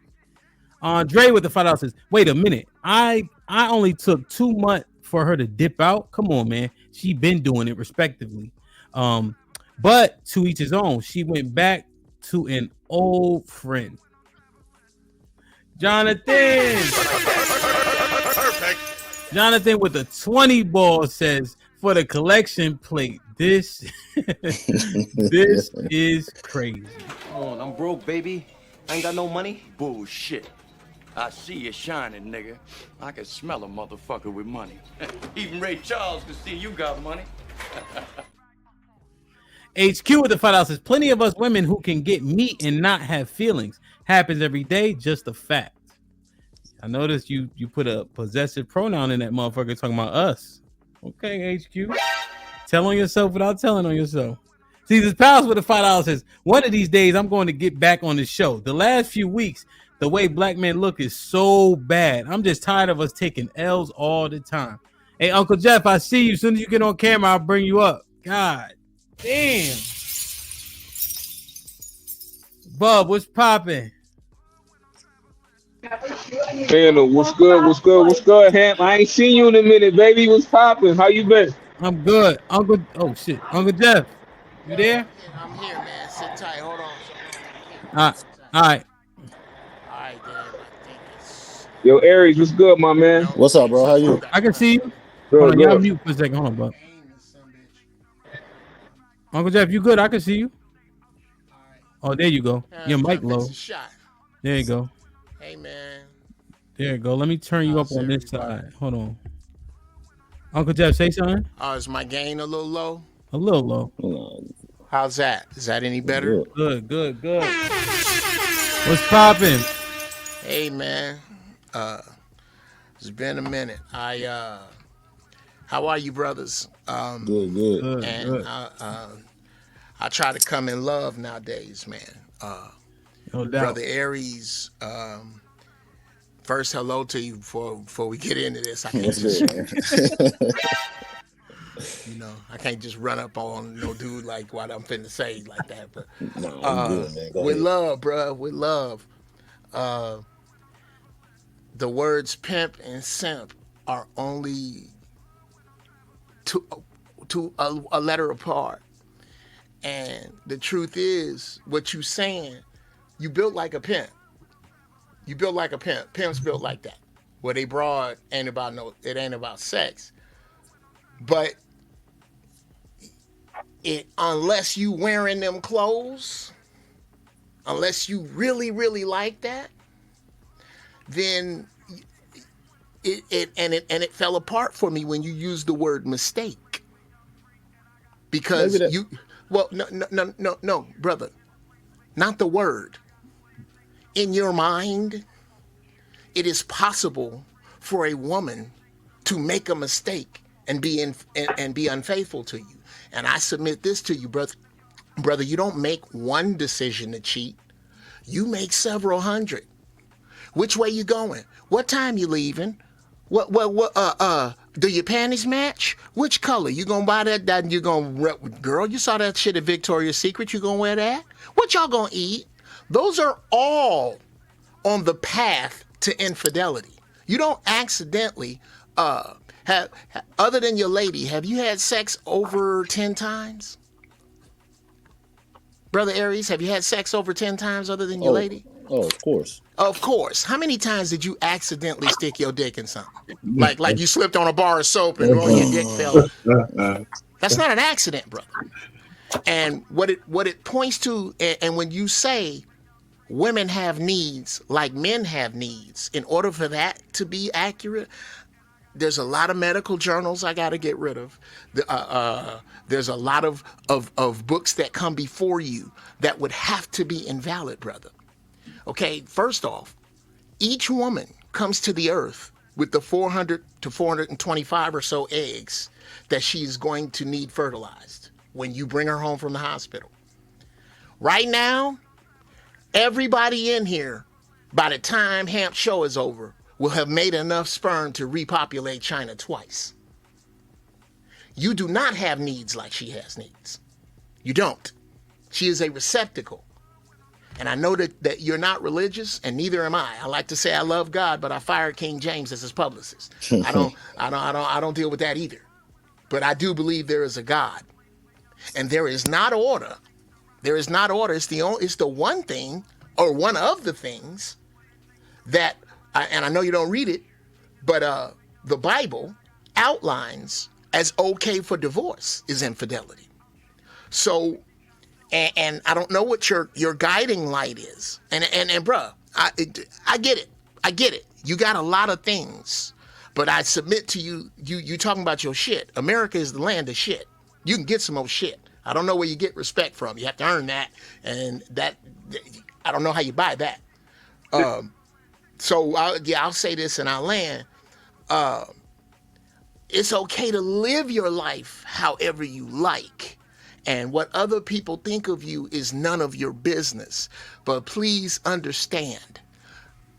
Andre with the 5 ounces. Wait a minute. I only took 2 months for her to dip out. Come on, man. She been doing it respectively. But to each his own. She went back to an old friend. Jonathan. Jonathan with the 20 ball says, for the collection plate, this is crazy. Come on, I'm broke, baby. I ain't got no money. Bullshit. I see you shining, nigga. I can smell a motherfucker with money. Even Ray Charles can see you got money. HQ with the 5 says, plenty of us women who can get meat and not have feelings. Happens every day, just a fact. I noticed you put a possessive pronoun in that motherfucker talking about us. Okay, HQ. Tell on yourself without telling on yourself. See, this Palace with the $5 says, one of these days I'm going to get back on the show. The last few weeks, the way black men look is so bad. I'm just tired of us taking L's all the time. Hey, Uncle Jeff, I see you. As soon as you get on camera, I'll bring you up. God damn. Bub, what's popping? Man, what's good, Hamp? I ain't seen you in a minute, baby. What's popping? How you been? I'm good. Uncle Jeff, you there? I'm here, man. Sit tight. Hold on. All right. All right, then. I think it's... Yo, Aries, what's good, my man? What's up, bro? How you? I can see you. Good, hold on, good. y'all mute for a second. Hold on, bud. Uncle Jeff, you good? I can see you. Oh, there you go. Your mic low. There you go. Hey, man. There you go. Let me turn you up on this side. Hold on. Uncle Jeff, say something. Is my gain a little low? A little low. How's that? Is that any better? Good. What's popping? Hey, man. It's been a minute. How are you, brothers? Good. And I try to come in love nowadays, man. No doubt. Brother Aries, first hello to you before we get into this. I can't I can't just run up on no dude like what I'm finna say like that. But good, man. with love, bro, with love. The words pimp and simp are only a letter apart. And the truth is, what you saying, you built like a pimp. You built like a pimp. Pimps built like that. Where they broad ain't about sex. But unless you wearing them clothes, unless you really, really like that, then it fell apart for me when you used the word mistake. Because no, brother, not the word. In your mind, it is possible for a woman to make a mistake and be unfaithful to you. And I submit this to you, brother. Brother, you don't make one decision to cheat. You make several hundred. Which way you going? What time you leaving? Do your panties match? Which color? You gonna buy that you gonna, girl, you saw that shit at Victoria's Secret, you gonna wear that? What y'all gonna eat? Those are all on the path to infidelity. You don't accidentally, have, other than your lady, have you had sex over 10 times? Brother Aries, have you had sex over 10 times other than your lady? Oh, of course. Of course. How many times did you accidentally stick your dick in something? Like you slipped on a bar of soap and your dick fell. That's not an accident, brother. And what it points to, and when you say women have needs like men have needs, in order for that to be accurate, there's a lot of medical journals I got to get rid of. There's a lot of books that come before you that would have to be invalid, brother. Okay, first off, each woman comes to the earth with the 400 to 425 or so eggs that she's going to need fertilized when you bring her home from the hospital. Right now, everybody in here, by the time Hamp'S show is over, will have made enough sperm to repopulate China twice. You do not have needs like she has needs. You don't. She is a receptacle. And I know that you're not religious, and neither am I. I like to say I love God, but I fired King James as his publicist. I don't deal with that either. But I do believe there is a God, and there is not order. There is not order. It's the one thing, or one of the things that, and I know you don't read it, but the Bible outlines as okay for divorce is infidelity. So. And I don't know what your guiding light is. And bruh, I get it. I get it. You got a lot of things. But I submit to you, you talking about your shit. America is the land of shit. You can get some more shit. I don't know where you get respect from. You have to earn that. And that, I don't know how you buy that. So I'll say this and I'll land. It's okay to live your life however you like. And what other people think of you is none of your business. But please understand,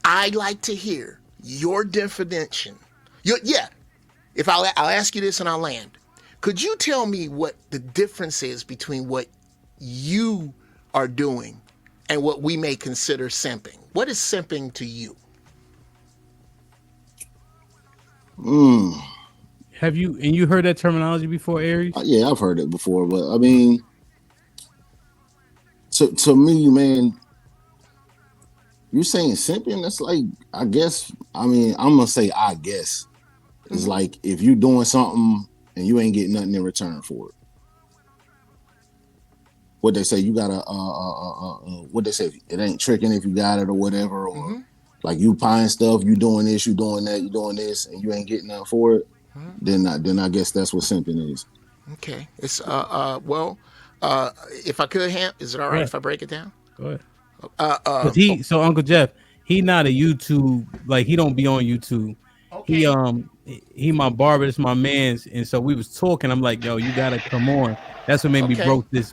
I'd like to hear your definition. If I'll ask you this and I'll land. Could you tell me what the difference is between what you are doing and what we may consider simping? What is simping to you? Have you heard that terminology before, Aries? Yeah, I've heard it before, but I mean, to me, man, you saying simping, that's like, I guess, I mean, I'm gonna say I guess. It's like if you doing something and you ain't getting nothing in return for it. What they say, you gotta what they say, it ain't tricking if you got it or whatever, or like you buying stuff, you doing this, you doing that, you doing this, and you ain't getting nothing for it. Then I guess that's what simping is. Okay. It's if I could, Hamp, is it all right if I break it down? Go ahead. So Uncle Jeff, he not a YouTube, like he don't be on YouTube. Okay. He my barber, this my man's, and so we was talking. I'm like, yo, you gotta come on. That's what made me broke this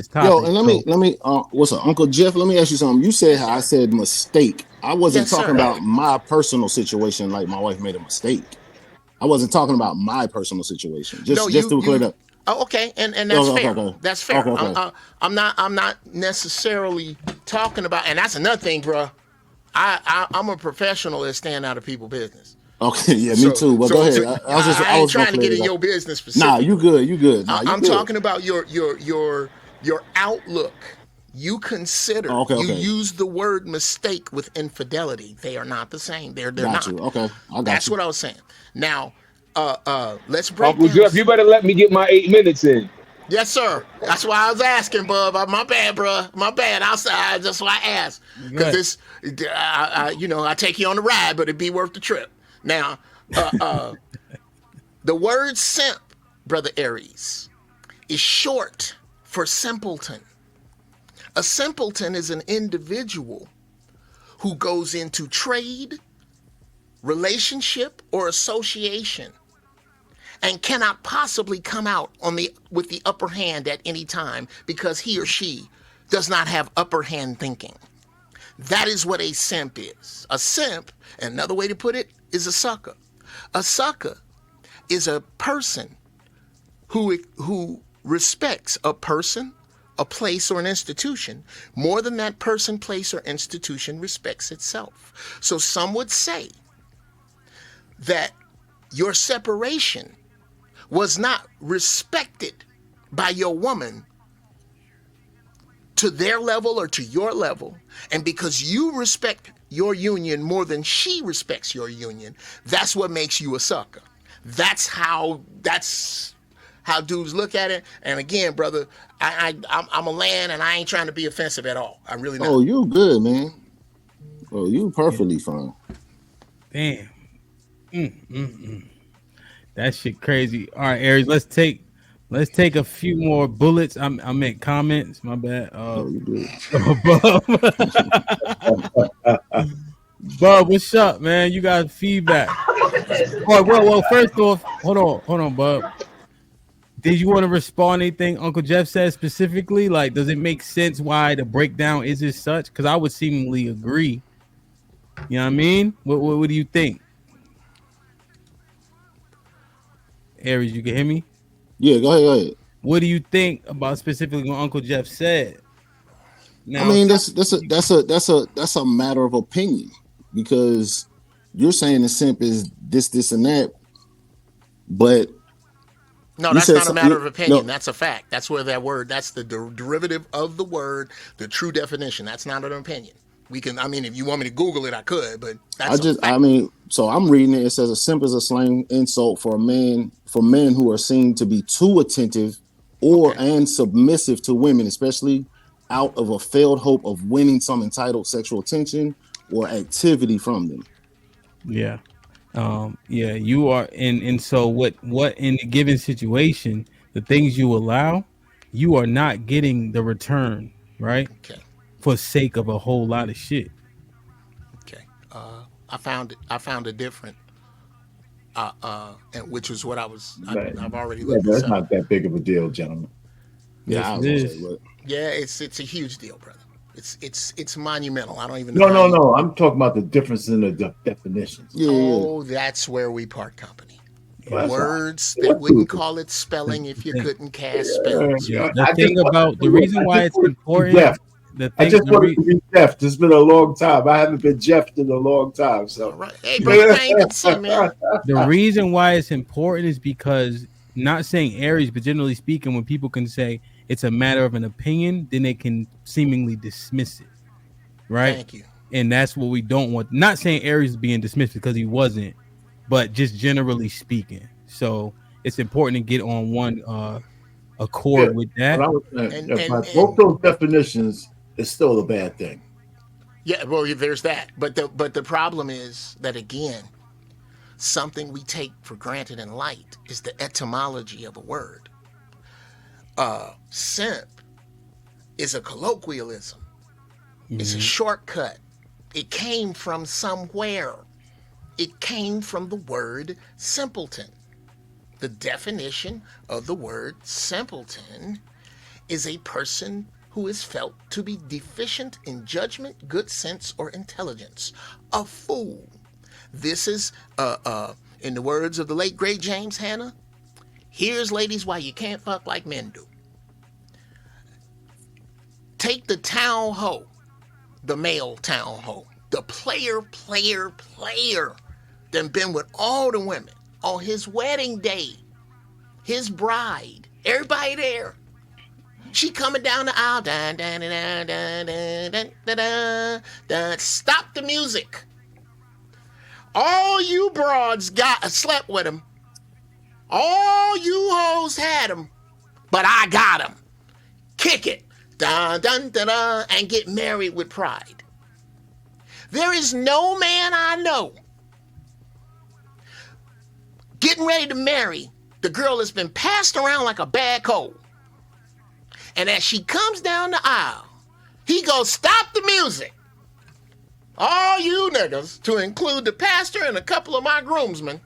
topic. Yo, and let me what's up, Uncle Jeff? Let me ask you something. You said how I said mistake. I wasn't talking about my personal situation, like my wife made a mistake. I wasn't talking about my personal situation. Just to clear it up. Oh, okay, and that's fair. Okay. That's fair. Okay. I'm not necessarily talking about, and that's another thing, bro. I'm a professional at staying out of people's business. Okay, yeah, me too. But go ahead. I was trying to get in your business specifically. Nah, you good. Nah, I'm talking about your outlook. You consider you use the word mistake with infidelity. They are not the same. They're not. Okay, I got That's you. what I was saying. Now, let's break Uncle down. Jeff, you better let me get my 8 minutes in. Yes, sir. That's why I was asking, bub. My bad, bro. My bad. Outside. That's why I asked. Because this, I take you on the ride, but it'd be worth the trip. Now, the word simp, Brother Aries, is short for simpleton. A simpleton is an individual who goes into trade, relationship, or association and cannot possibly come out with the upper hand at any time because he or she does not have upper hand thinking. That is what a simp is. A simp, another way to put it, is a sucker. A sucker is a person who respects a person, a place, or an institution more than that person, place, or institution respects itself. So some would say that your separation was not respected by your woman to their level or to your level, and because you respect your union more than she respects your union, that's what makes you a sucker. That's how dudes look at it. And again, brother, I'm a land, and I ain't trying to be offensive at all. I really not. Oh, you good, man. Oh, you perfectly fine. Damn. That shit crazy. All right, Aries, let's take a few more bullets. I meant comments. My bad. Bub. Bub, what's up, man? You got feedback. Oh, well, first off, hold on, Bub. Did you want to respond to anything Uncle Jeff said specifically? Like, does it make sense why the breakdown is as such? Because I would seemingly agree. You know what I mean? What do you think? Aries, you can hear me? Yeah, go ahead. What do you think about specifically what Uncle Jeff said? Now, I mean, that's a matter of opinion, because you're saying the simp is this, and that, but no, that's not a matter of opinion. That's a fact. That's where that word, that's the derivative of the word, the true definition. That's not an opinion. We can, I mean, if you want me to Google it, I could, but that's so I'm reading it. It says a simp is a slang insult for men who are seen to be too attentive and submissive to women, especially out of a failed hope of winning some entitled sexual attention or activity from them. Yeah. You are, and so what in a given situation, the things you allow, you are not getting the return, right? Okay. For sake of a whole lot of shit. Okay. I found a different and which was what I've already looked that's this up. not that big of a deal, gentlemen. Yeah, it is. Yeah, it's a huge deal, brother. It's monumental. I don't even know. No. I'm talking about the difference in the definitions. Oh, that's where we part company. Words that wouldn't call it spelling if you couldn't cast spells. The reason why it's important. I just wanted to be Jeff. It's been a long time. I haven't been Jeffed in a long time. So, hey, brother, I ain't good to see, man. The reason why it's important is because, not saying Aries, but generally speaking, when people can say it's a matter of an opinion, then they can seemingly dismiss it, right? Thank you. And that's what we don't want. Not saying Aries is being dismissed because he wasn't, but just generally speaking. So it's important to get on one accord with that. Both those definitions is still a bad thing. Yeah, well, there's that. But the problem is that, again, something we take for granted in light is the etymology of a word. Simp is a colloquialism. Mm-hmm. It's a shortcut. It came from somewhere. It came from the word simpleton. The definition of the word simpleton is a person who is felt to be deficient in judgment, good sense, or intelligence. A fool. This is, in the words of the late, great James Hanna, here's, ladies, why you can't fuck like men do. Take the town hoe, the male town hoe, the player, then been with all the women on his wedding day, his bride, everybody there. She coming down the aisle, dun, dun, dun, dun, dun, dun, dun, dun, dun. Stop the music. All you broads slept with him. All you hoes had him, but I got him. Kick it, dun, dun, dun, dun, and get married with pride. There is no man I know getting ready to marry the girl that's been passed around like a bad cold. And as she comes down the aisle, he goes, stop the music. All you niggas, to include the pastor and a couple of my groomsmen,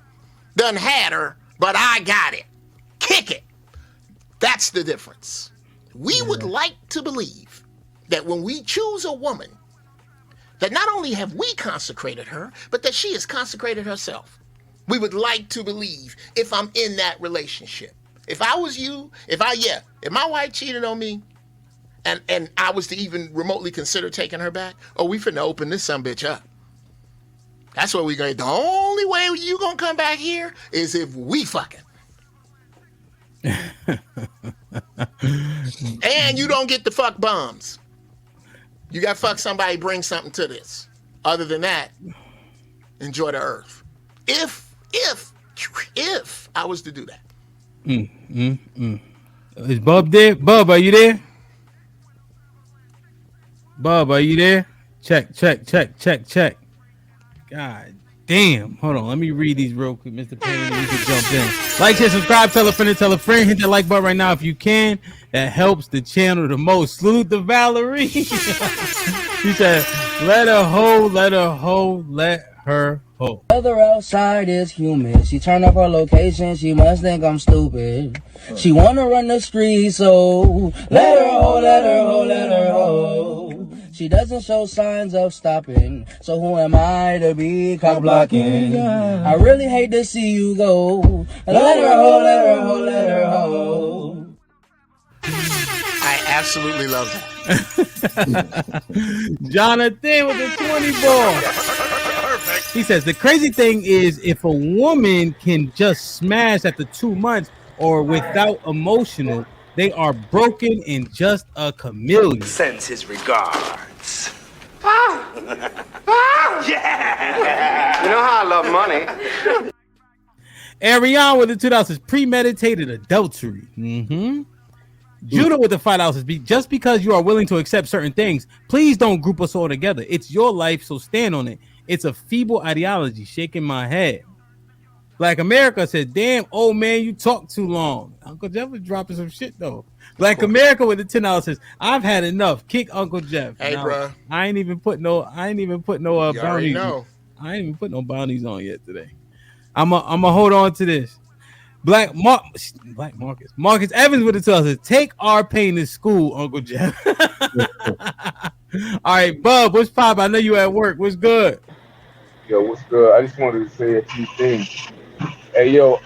done had her, but I got it. Kick it. That's the difference. We would like to believe that when we choose a woman, that not only have we consecrated her, but that she has consecrated herself. We would like to believe, if I'm in that relationship. If I was you, if my wife cheated on me and I was to even remotely consider taking her back, we finna open this sumbitch up. That's what we gonna, the only way you gonna come back here is if we fucking. And you don't get the fuck bums. You gotta fuck somebody, bring something to this. Other than that, enjoy the earth. If I was to do that. Is Bub there? Bub, are you there? Bub, are you there? Check. God Damn, hold on. Let me read these real quick, Mr. Payne. You can jump in. Like, share, subscribe, tell a friend, and tell a friend. Hit that like button right now if you can. That helps the channel the most. Salute to Valerie. She said, let her hoe, let her hoe, let her hoe. Weather outside is humid. She turned up her location. She must think I'm stupid. She wanna run the street, so let her hoe, let her hoe, let her hoe. She doesn't show signs of stopping, so who am I to be cock blocking? I really hate to see you go. Let her hoe, let her hoe, let her hoe. I absolutely love that. Jonathan with the 20 ball. He says the crazy thing is if a woman can just smash after 2 months or without emotional, they are broken and just a chameleon. Sends his regards. Yeah! You know how I love money. Ariane with the $2 premeditated adultery. Judah with the $5 just because you are willing to accept certain things, please don't group us all together. It's your life, so stand on it. It's a feeble ideology. Shaking my head. Black America said, damn, old man, you talk too long. Uncle Jeff was dropping some shit though. Black America with the $10 says, I've had enough. Kick Uncle Jeff. Hey, bro. I ain't even put no bounties. Know. I ain't even put no bounties on yet today. I'm a hold on to this. Marcus Evans with the $2 says, take our pain to school, Uncle Jeff. All right, Bub, what's pop? I know you at work. What's good? Yo, what's good? I just wanted to say a few things. Hey, yo,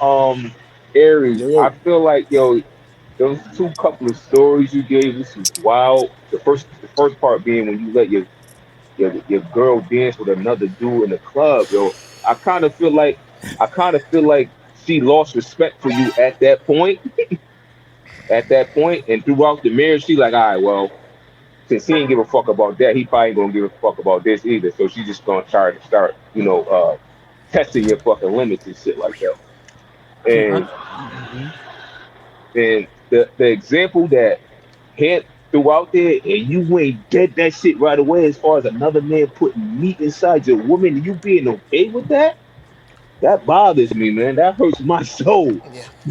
Aries, I feel like, yo, those couple of stories you gave, this was wild. The first part being when you let your girl dance with another dude in the club, yo. I kind of feel like she lost respect for you at that point. And throughout the marriage, she like, all right, well, since he ain't give a fuck about that, he probably ain't gonna give a fuck about this either. So she's just gonna try to start, testing your fucking limits and shit like that. And the example that Hemp threw out there, and you ain't dead that shit right away as far as another man putting meat inside your woman, and you being okay with that, that bothers me, man. That hurts my soul.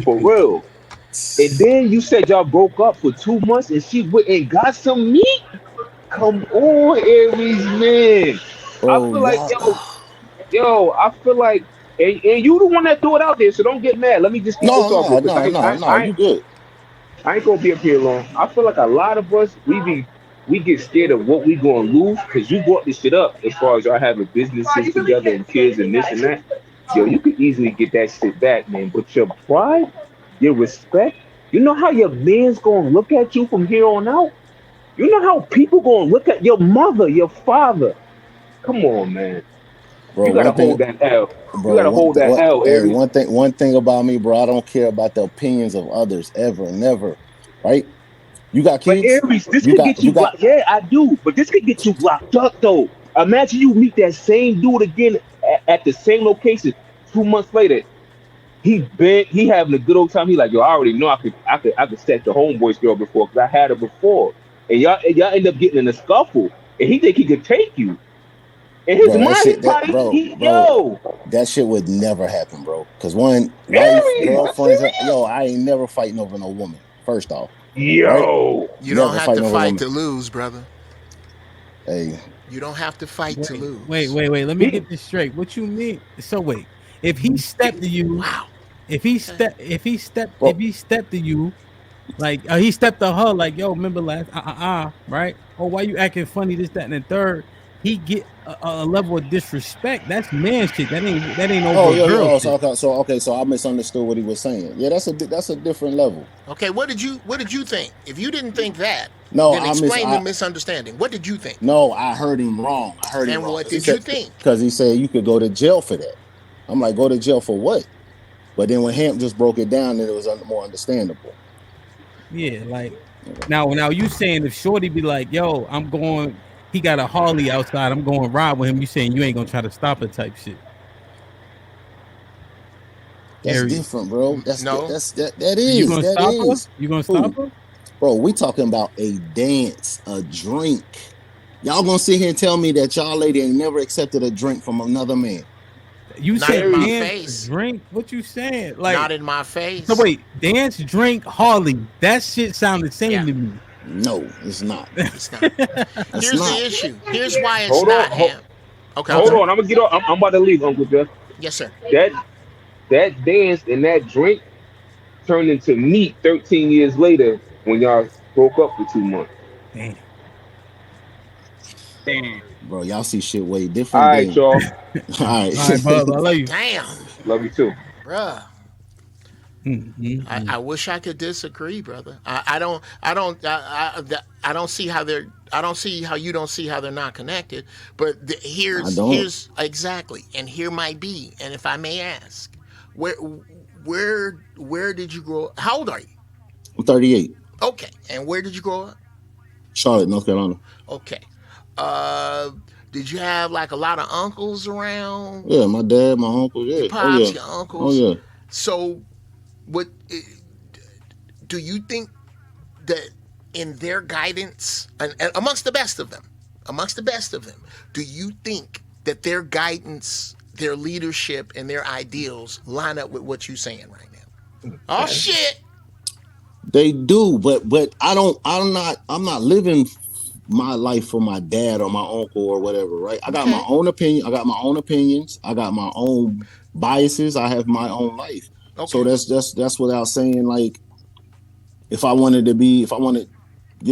For real. And then you said y'all broke up for 2 months and she went and got some meat? Come on, Aries, man. Bro, I feel like, I feel like, and you the one that threw it out there, so don't get mad. Let me just get this off real quick. You good. I ain't gonna be up here long. I feel like a lot of us, we get scared of what we gonna lose because you brought this shit up as far as y'all having businesses together and kids and this and that. Yo, you could easily get that shit back, man. But your pride, your respect, you know how your man's gonna look at you from here on out? You know how people gonna look at your mother, your father? Come on, man. Bro, you gotta hold that L. Bro, you gotta hold that L, Aries. Hey, one thing about me, bro, I don't care about the opinions of others ever, never. Right? You got kids? But Aries, this could get you blocked. Yeah, I do. But this could get you blocked up though. Imagine you meet that same dude again at the same location 2 months later. He having a good old time. He like, yo, I already know I could set the homeboy's girl before because I had her before. And y'all end up getting in a scuffle. And he think he could take you. And his mind, that shit would never happen, bro. Because wife, girlfriends, I ain't never fighting over no woman. First off, you don't have to fight to lose, brother. Hey, you don't have to fight to lose. Wait. Let me get this straight. What you mean? So wait, if he stepped to you, if he stepped to you, like he stepped to her, like, yo, remember last, right? Or why you acting funny? This, that, and the third. He get a level of disrespect. That's man shit. That ain't no girl shit. So I misunderstood what he was saying. Yeah, that's a different level. Okay, what did you think? If you didn't think that, then explain the misunderstanding. What did you think? No, I heard him wrong. And what did you think? Because he said you could go to jail for that. I'm like, go to jail for what? But then when Hamp just broke it down, then it was more understandable. Yeah, like now you saying if Shorty be like, yo, I'm going. He got a Harley outside. I'm going to ride with him. You saying you ain't gonna try to stop it type shit. That's different, bro. That You gonna is. stop her? You gonna stop her? Bro, we talking about a dance, a drink. Y'all gonna sit here and tell me that y'all lady ain't never accepted a drink from another man? You Not said in my dance, face. drink. What you saying? Like, Not in my face. so wait, dance, drink, Harley. That shit sounded the same to me. No, it's not. It's not. Here's the issue. Here's why it's Hold not, on, Ham. Okay. hold on. I'm gonna get off. I'm about to leave, Uncle Jeff. Yes, sir. That dance and that drink turned into meat 13 years later when y'all broke up for 2 months. Damn. Bro, y'all see shit way All different right, than. y'all. All right, All right, Bub. I love you. Damn, Love you too. bruh. I wish I could disagree, brother. I don't see how they're. I don't see how you don't see how they're not connected. But here's exactly, and here might be. And if I may ask, where did you grow up? How old are you? I'm 38. Okay, and where did you grow up? Charlotte, North Carolina. Okay. Did you have like a lot of uncles around? Yeah, my dad, my uncle, yeah. Your pops, your uncles. Oh yeah. So, what do you think that in their guidance, and amongst the best of them, do you think that their guidance, their leadership, and their ideals line up with what you're saying right now? Oh shit! They do, but I'm not living my life for my dad or my uncle or whatever, right? I got my own opinion. I got my own opinions. I got my own biases. I have my own life. Okay. So that's without saying, like, if I wanted, you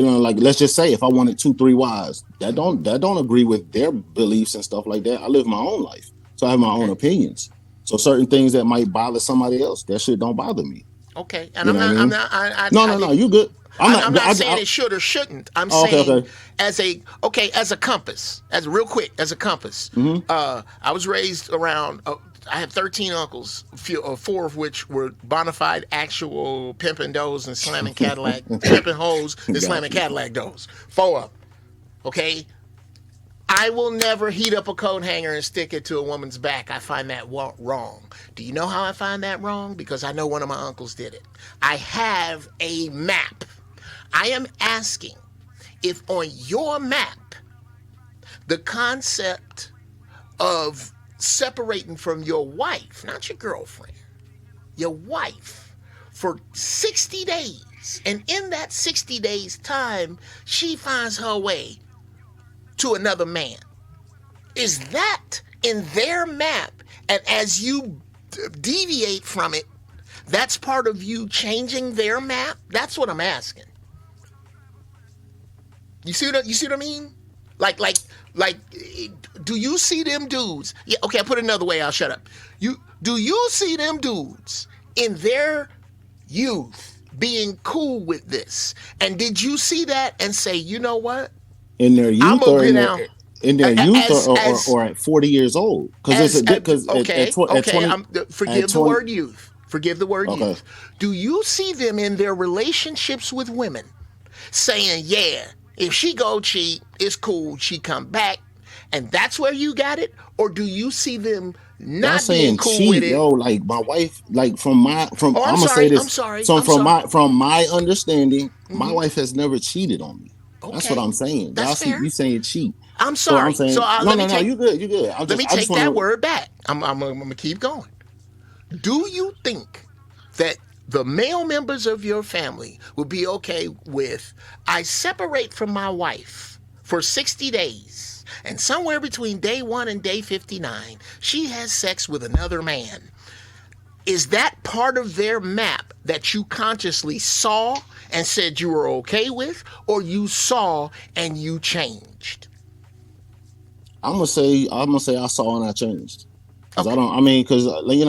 know, like, let's just say if I wanted 2-3 wives, that don't agree with their beliefs and stuff like that. I live my own life. So I have my own opinions. So certain things that might bother somebody else, that shit don't bother me. Okay, and You know what I mean? No, you good. I'm not saying it should or shouldn't. I'm saying okay. as a compass, as a compass. I was raised around. I have 13 uncles, 4 of which were bona fide actual pimping does and slamming Cadillac, pimping hoes and slamming Cadillac does. 4 of them. Okay. I will never heat up a coat hanger and stick it to a woman's back. I find that wrong. Do you know how I find that wrong? Because I know one of my uncles did it. I have a map. I am asking if on your map, the concept of separating from your wife, not your girlfriend, your wife, for 60 days, and in that 60 days time, she finds her way to another man. Is that in their map? And as you deviate from it, that's part of you changing their map? That's what I'm asking. You see what I mean? Like, do you see them dudes? Yeah, okay, I put it another way, I'll shut up. Do you see them dudes in their youth being cool with this? And did you see that and say, you know what? In their youth or at 40 years old? Because forgive the word youth. Forgive the word youth. Do you see them in their relationships with women saying, yeah, if she go cheat, it's cool, she come back, and that's where you got it? Or do you see them not being cool cheat, with it? Yo, like my wife, like from I'm gonna sorry, say this. I'm sorry. So I'm from my understanding, my wife has never cheated on me. Okay. That's what I'm saying. That's fair. You saying cheat. I'm sorry. So I'm saying, no, you good. Let me take that word back. I'm gonna keep going. Do you think that the male members of your family will be okay with, I separate from my wife for 60 days, and somewhere between day 1 and day 59, she has sex with another man? Is that part of their map that you consciously saw and said you were okay with, or you saw and you changed? I'm gonna say I saw and I changed. Cause you know what I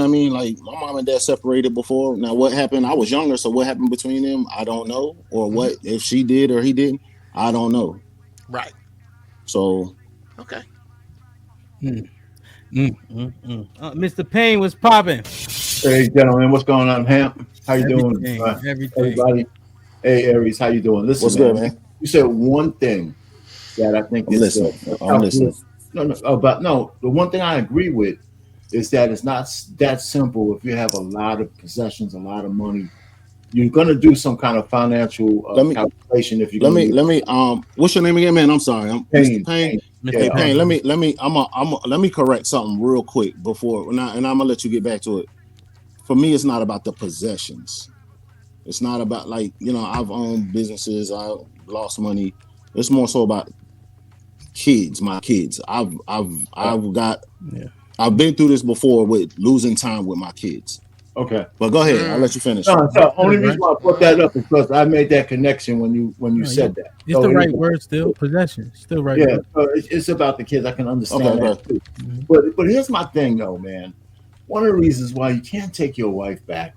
mean? Like, my mom and dad separated before. Now what happened? I was younger, so what happened between them? I don't know. Or what, if she did or he didn't, I don't know. Right. So. Okay. Mr. Payne was popping. Hey, gentlemen, what's going on, Hamp? How you doing? Everybody. Hey, Aries, how you doing? Listen, what's good, man? You said one thing that I think I'm listening. No, the one thing I agree with is that it's not that simple. If you have a lot of possessions, a lot of money, you're gonna do some kind of financial calculation. If you let me what's your name again, man? I'm sorry. I'm Mr. Payne. Hey, Payne, let me correct something real quick before, and I'm gonna let you get back to it. For me, it's not about the possessions. It's not about like I've owned businesses, I lost money. It's more so about kids, my kids. I've been through this before with losing time with my kids. Okay, but go ahead. I'll let you finish. No, so only reason why I brought that up is because I made that connection when you said that. It's So the right word still. Possession. Still right Yeah, word. so it's about the kids. I can understand Okay, that too. But here's my thing though, man. One of the reasons why you can't take your wife back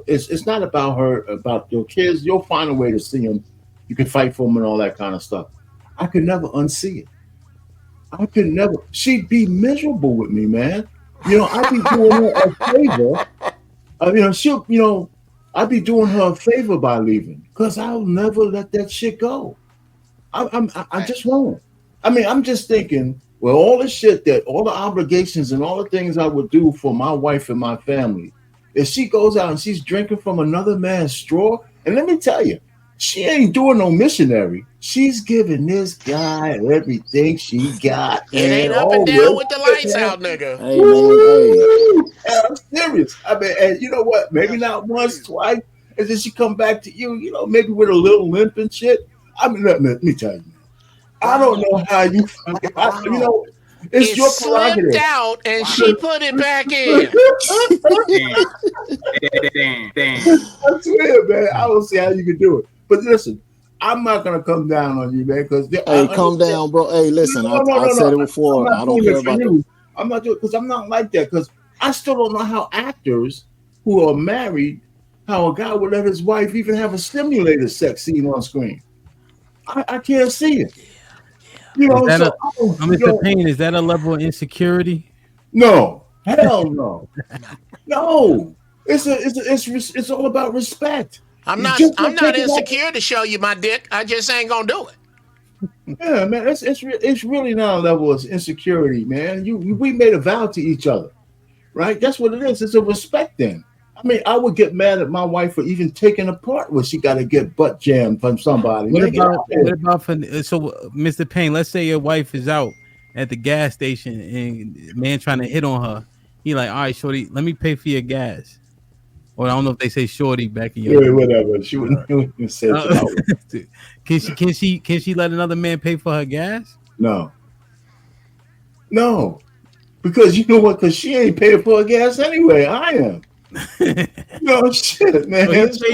it's not about her, about your kids. You'll find a way to see them. You can fight for them and all that kind of stuff. I could never unsee it. I could never. She'd be miserable with me, man. I'd be doing her a favor. I'd be doing her a favor by leaving because I'll never let that shit go. I just won't. I'm just thinking, well, all the obligations and all the things I would do for my wife and my family, if she goes out and she's drinking from another man's straw, and let me tell you, she ain't doing no missionary. She's giving this guy everything she got. It ain't up and down with the lights out, nigga. Hey, man, hey. I'm serious. And you know what? Maybe not once, twice, and then she come back to you, maybe with a little limp and shit. Let me tell you. I don't know how you. It's your prerogative. Slipped out and she put it back in. I swear, man. I don't see how you can do it. But listen, I'm not gonna come down on you, man. Because calm down, bro. Hey, listen, I said it before. I don't care about you. I'm not doing because I'm not like that. Because I still don't know how actors who are married, how a guy would let his wife even have a stimulated sex scene on screen. I can't see it. Mr. Payne, is that a level of insecurity? No, hell no, no. It's all about respect. I'm not insecure to show you my dick. I just ain't gonna do it. Yeah, man, it's really not a level of insecurity, man. We made a vow to each other, right? That's what it is. It's a respect thing. I would get mad at my wife for even taking a part where she got to get butt jammed from somebody. What about Mr. Payne? Let's say your wife is out at the gas station and man trying to hit on her. He like, all right, shorty, let me pay for your gas. Or I don't know if they say shorty back in your whatever. She wouldn't say it. Can she let another man pay for her gas? No, because you know what? Because she ain't paying for her gas anyway. I am. No shit, man. She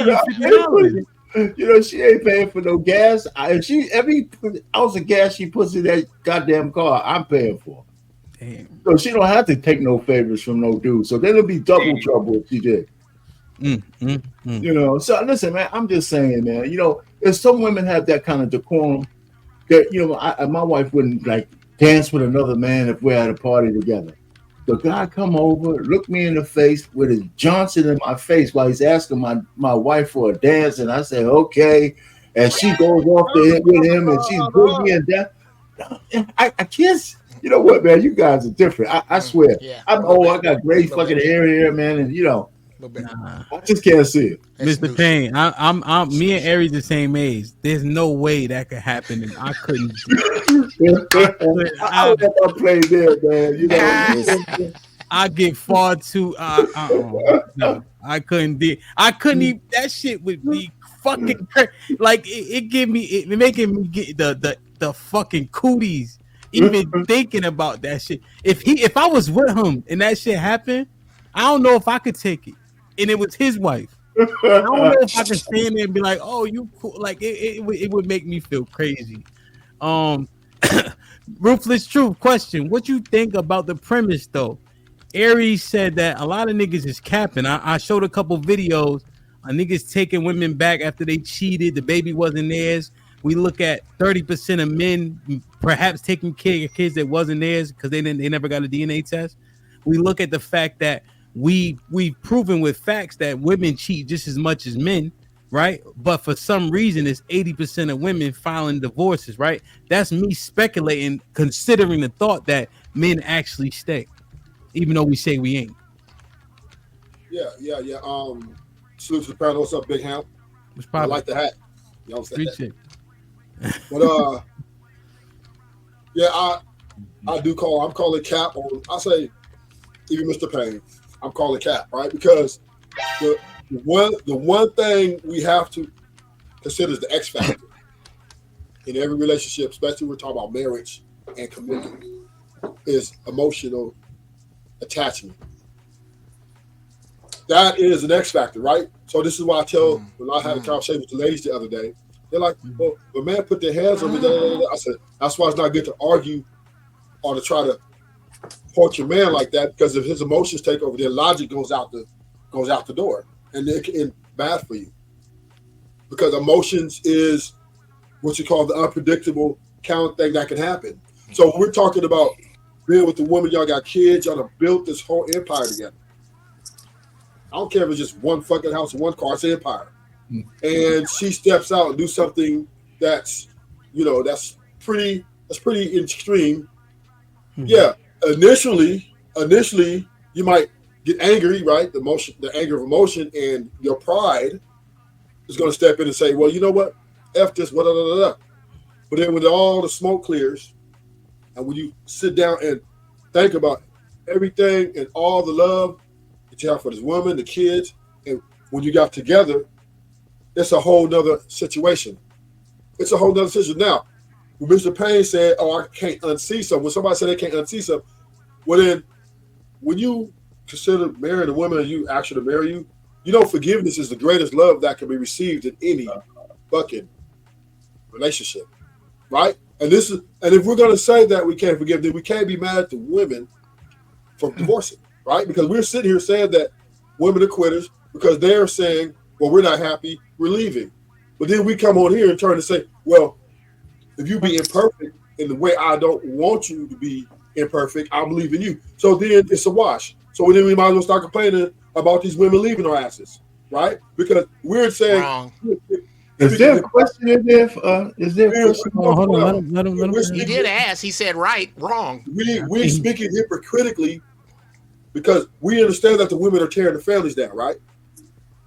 ain't paying for no gas. Every ounce of gas she puts in that goddamn car, I'm paying for. Damn. So she don't have to take no favors from no dude. So then it'll be double trouble if she did. So listen, man. I'm just saying, man. If some women have that kind of decorum, that my wife wouldn't like dance with another man if we're at a party together. The guy come over, look me in the face with his Johnson in my face while he's asking my wife for a dance, and I say okay, and she goes off with him, and she's boogie and that. I can't. You know what, man? You guys are different. I swear. Yeah, I'm old. I got gray fucking hair here, man, and I just can't see it. Mr. Payne, I'm me and Aries the same age. There's no way that could happen, and I couldn't. I don't know if I played there, man. I get far too. No, I couldn't. I couldn't even. That shit would be fucking like it give me it making me get the fucking cooties. Even thinking about that shit. If I was with him and that shit happened, I don't know if I could take it. And it was his wife. I don't know if I could stand there and be like, "Oh, you cool." Like it would make me feel crazy. Ruthless Truth question: what you think about the premise though? Aries said that a lot of niggas is capping. I showed a couple videos of niggas taking women back after they cheated. The baby wasn't theirs. We look at 30% of men perhaps taking care of kids that wasn't theirs because they never got a DNA test. We look at the fact that we've proven with facts that women cheat just as much as men, right? But for some reason, it's 80% of women filing divorces, right? That's me speculating, considering the thought that men actually stay, even though we say we ain't. Yeah. Salute to the panel. What's up, Big Hamp? I like the hat. You know what I'm saying? But Yeah, I do call. I'm calling cap on. I say even Mr. Payne. I'm calling cap, right? Because the one thing we have to consider is the X factor in every relationship, especially we're talking about marriage and commitment, is emotional attachment. That is an X factor, right? So this is why I tell when I had a conversation with the ladies the other day, they're like, "Well, the man put their hands on me." I said, "That's why it's not good to argue or to try to point your man like that, because if his emotions take over, their logic goes out the door, and it's bad for you. Because emotions is what you call the unpredictable kind of thing that can happen. So we're talking about being with the woman, y'all got kids, y'all have built this whole empire together. I don't care if it's just one fucking house and one car, it's an empire. And she steps out and do something that's, that's pretty extreme. Yeah, initially you might get angry, right? The anger of emotion, and your pride is going to step in and say, well, you know what? F this, blah, blah, blah, blah. But then when all the smoke clears, and when you sit down and think about everything and all the love that you have for this woman, the kids, and when you got together, it's a whole nother situation. It's a whole nother situation. Now, when Mr. Payne said, oh, I can't unsee something, when somebody said they can't unsee something, well then, when you consider marrying a woman and you ask her to marry you, forgiveness is the greatest love that can be received in any fucking relationship, right? And if we're going to say that we can't forgive, then we can't be mad at the women for divorcing, right? Because we're sitting here saying that women are quitters because they're saying, well, we're not happy, we're leaving. But then we come on here and turn to say, well, if you be imperfect in the way I don't want you to be imperfect, I'm leaving you. So then it's a wash. So then we might as well start complaining about these women leaving our asses, right? Because we're saying, wrong. Is there a question in there? Is there a question? Hold on, let him. He did ask. He said right, wrong. We're speaking hypocritically because we understand that the women are tearing the families down, right?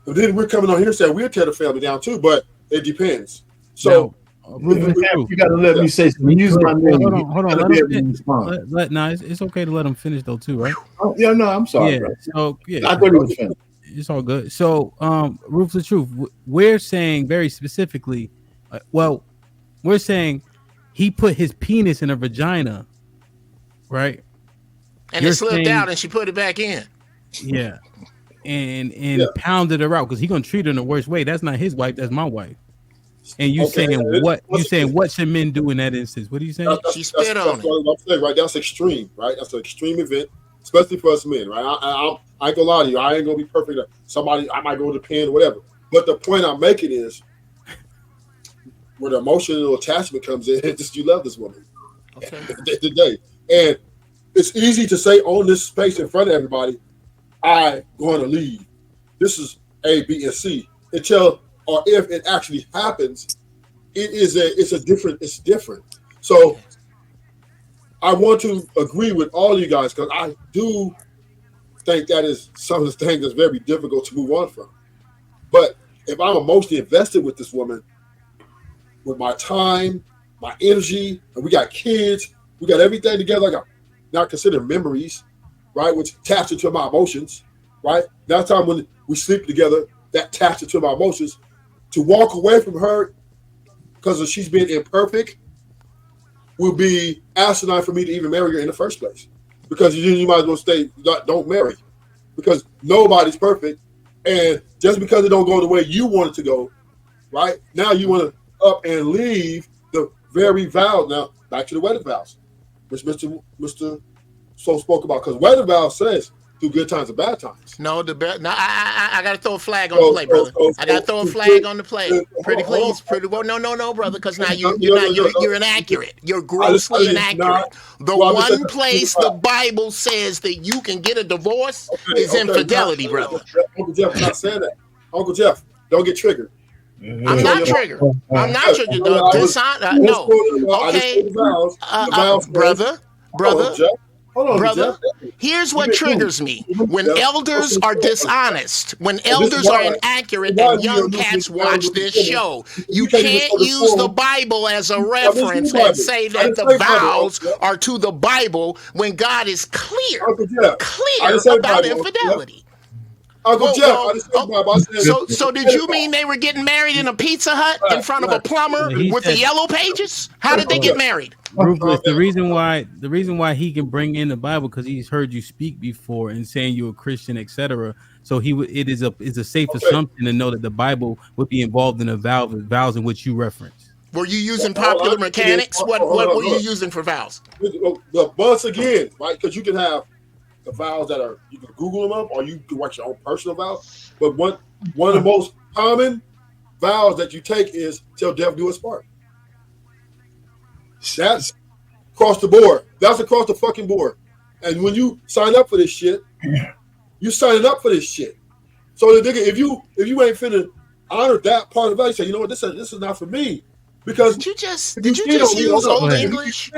But then we're coming on here saying we'll tear the family down too, but it depends. So you got to let me say something. Use my name. Hold on. Let him finish. It's okay to let him finish though too, right? Oh, yeah, no, I'm sorry. Yeah. Bro. So I thought he was finished. It's all good. So, Ruthless Truth, we're saying very specifically, we're saying he put his penis in her vagina, right? And it slipped out, and she put it back in. Yeah, and pounded her out because he's gonna treat her in the worst way. That's not his wife. That's my wife. And you saying what? You saying what should men do in that instance? What are you saying? She spit on it. What I'm saying, right? That's extreme, right? That's an extreme event, especially for us men, right? I ain't gonna lie to you. I ain't gonna be perfect. Somebody, I might go to the pen or whatever. But the point I'm making is where the emotional attachment comes in. Just you love this woman. Okay. Today, and it's easy to say on this space in front of everybody, I'm going to leave. This is A, B, and C. Until or if it actually happens, it's different. So I want to agree with all of you guys because I do think that is some of the things that's very difficult to move on from. But if I'm emotionally invested with this woman, with my time, my energy, and we got kids, we got everything together, I got not consider memories, right, which attach to my emotions, right? That time when we sleep together, that attached to my emotions. To walk away from her because she's been imperfect will be asinine for me to even marry her in the first place. Because you might as well don't marry. Because nobody's perfect. And just because it don't go the way you want it to go, right? Now you want to up and leave the very vow. Now, back to the wedding vows, which Mr. So spoke about. Because wedding vows says through good times and bad times. No, I got to throw a flag on the play, brother. I got to throw a flag on the play. Pretty please, pretty well. No, brother, because now you're inaccurate. You're grossly inaccurate. The one place the Bible says that you can get a divorce is infidelity, brother. Uncle Jeff, I'm not saying that. Uncle Jeff, don't get triggered. I'm not triggered. I'm not triggered. No. Okay, brother. Hold on, brother. Jeff. Here's what triggers me: when elders are dishonest, when elders are inaccurate, and young cats watch this show. You can't use the Bible as a reference and say that the vows are to the Bible when God is clear about infidelity. Uncle Jeff, I just said Bible. I said, So did you mean they were getting married in a Pizza Hut in front of a plumber with the yellow pages? How did they get married? Ruthless. The reason why he can bring in the Bible because he's heard you speak before and saying you're a Christian, etc. So it is a safe assumption to know that the Bible would be involved in the vows in which you reference. Were you using popular mechanics? What were you using for vows? Once again, right? Because you can have the vows that are, you can Google them up or you can write your own personal vows. But one of the most common vows that you take is till death do us part. That's across the board. That's across the fucking board. And when you sign up for this shit, you signing up for this shit. So the nigga, if you ain't finna honor that part of it, you say, you know what, this is not for me. Because did you just use Old English?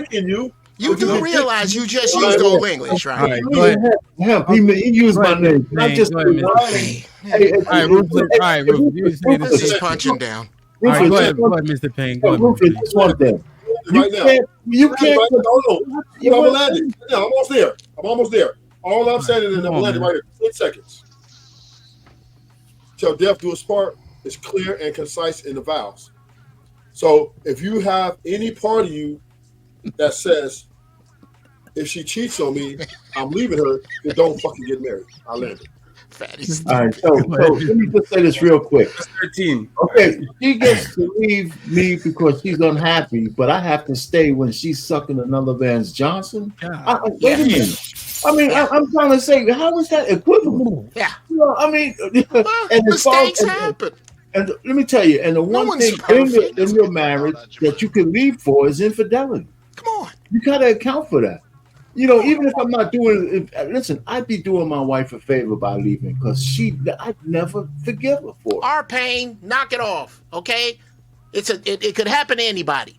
You do realize you just used Old English, right? All right, go ahead. He used my name. I just all right, Rufus, this is punching down. All right, go ahead, Mr. Payne. Go ahead, Mr. Payne. Just one thing. You can't. I'm almost there. All I'm saying is I'm landing right here. 10 seconds. Till death do us part is clear and concise in the vows. So if you have any part of you that says, if she cheats on me, I'm leaving her, then don't fucking get married. I landed. All right, so let me just say this real quick. 13. Okay, she gets to leave me because she's unhappy, but I have to stay when she's sucking another man's Johnson. Wait a minute. I mean, I'm trying to say, how is that equivalent? Yeah. You know, I mean, and mistakes happen. And let me tell you, and the one thing in your marriage that you can leave for is infidelity. Come on. You got to account for that. You know, even if I'm not doing it, listen, I'd be doing my wife a favor by leaving because I'd never forgive her for it. Our pain, knock it off, okay? It could happen to anybody.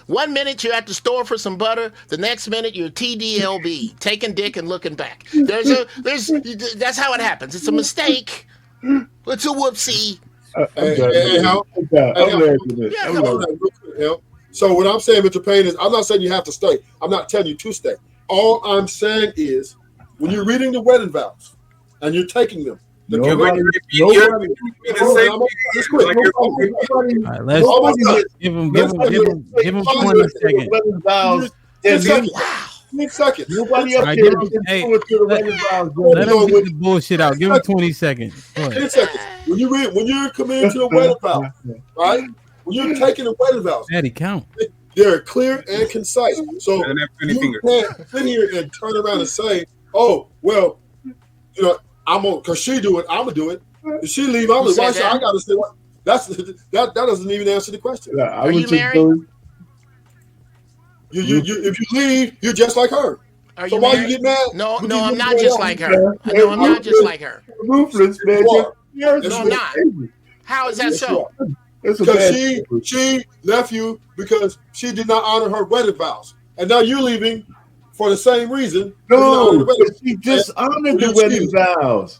One minute you're at the store for some butter, the next minute you're TDLB, taking dick and looking back. That's how it happens. It's a mistake. It's a whoopsie. So what I'm saying, Mr. Payne, is I'm not saying you have to stay. I'm not telling you to stay. All I'm saying is when you're reading the wedding vows and you're taking them, Give him 20 seconds. 10 seconds. Nobody up right, here let him get the bullshit out. Give him 20 seconds. 10 seconds. When you're committing to the wedding vows, right? When you're taking the wedding vows, Daddy, count. They're clear and concise. So you can't sit here and turn around and say, "Oh, well, you know, because she do it, I'm gonna do it. If she leave, I'm gonna. Why should I gotta say what?" That doesn't even answer the question. Are you married? If you leave, you're just like her. Are so you why married? you get mad? No, I'm not just like her. No, I'm not just like her. Ruthless, man. No, I'm not. How is that so? Because she left you because she did not honor her wedding vows, and now you're leaving for the same reason. No, she dishonored the wedding vows.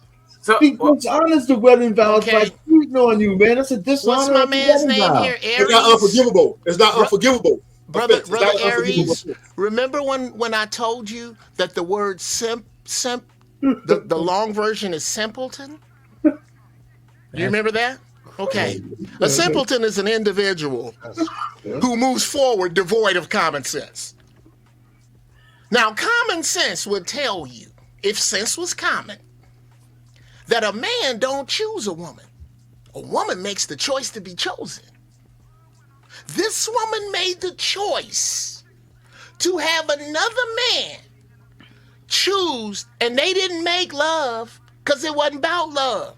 She dishonors the wedding vows by cheating on you, man. That's a dishonor. What's my man's name here? Aries. It's not unforgivable. It's not unforgivable. Brother Aries, remember when I told you that the word the long version is simpleton? Do you remember that? Okay. A simpleton is an individual who moves forward devoid of common sense. Now, common sense would tell you, if sense was common, that a man don't choose a woman. A woman makes the choice to be chosen. This woman made the choice to have another man choose, and they didn't make love because it wasn't about love.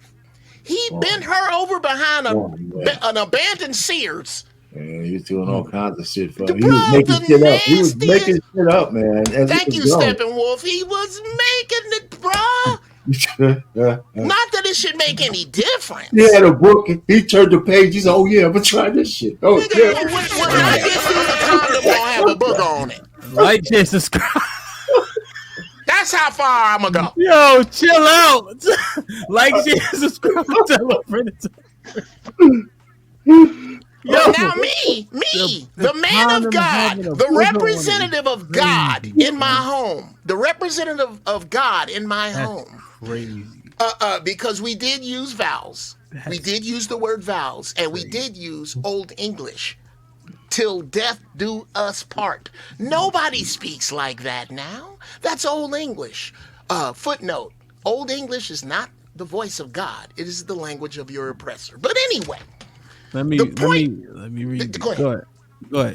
He bent her over behind an abandoned Sears. Man, you're doing all kinds of shit for him. He was making shit up. He was making shit up, man. Thank you, Steppenwolf. He was making it, bruh. Not that it should make any difference. He had a book. He turned the page. He said, "Oh yeah, I'm gonna try this shit." Oh Nigga, when I get through the condom, gonna have a book on it. Like, share, subscribe. That's how far I'm gonna go. Yo, chill out. Like, share, subscribe. Tell a friend. Yo, now the man of God, the representative of God in my home, the representative of God in my home. Crazy. Because we did use vowels. We did use the word vowels, and we did use Old English. Till death do us part. Nobody speaks like that now. That's Old English. Footnote: Old English is not the voice of God. It is the language of your oppressor. But anyway. Let me read. Go ahead.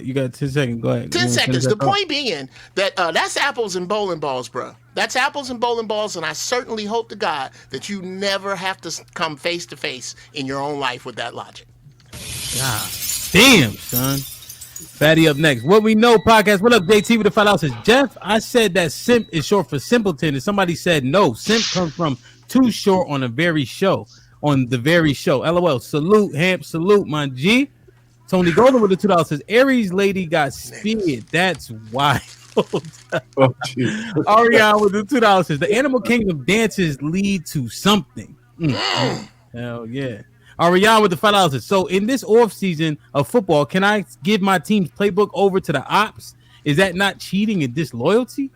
You got 10 seconds. Go ahead. 10 seconds. The point being that that's apples and bowling balls, bro. That's apples and bowling balls, and I certainly hope to God that you never have to come face to face in your own life with that logic. God damn, son. Fatty up next. What we know podcast. What up, JT with the $5 says, Jeff, I said that simp is short for simpleton, and somebody said no. Simp comes from too short on the very show. LOL. Salute, Hamp'S. Salute, my G. Tony Golden with the $2 says, Aries lady got speared. That's wild. Ariane with the $2 says, the Animal Kingdom dances lead to something. Hell yeah. Ariane with the $5 says, so in this off season of football, can I give my team's playbook over to the ops? Is that not cheating and disloyalty?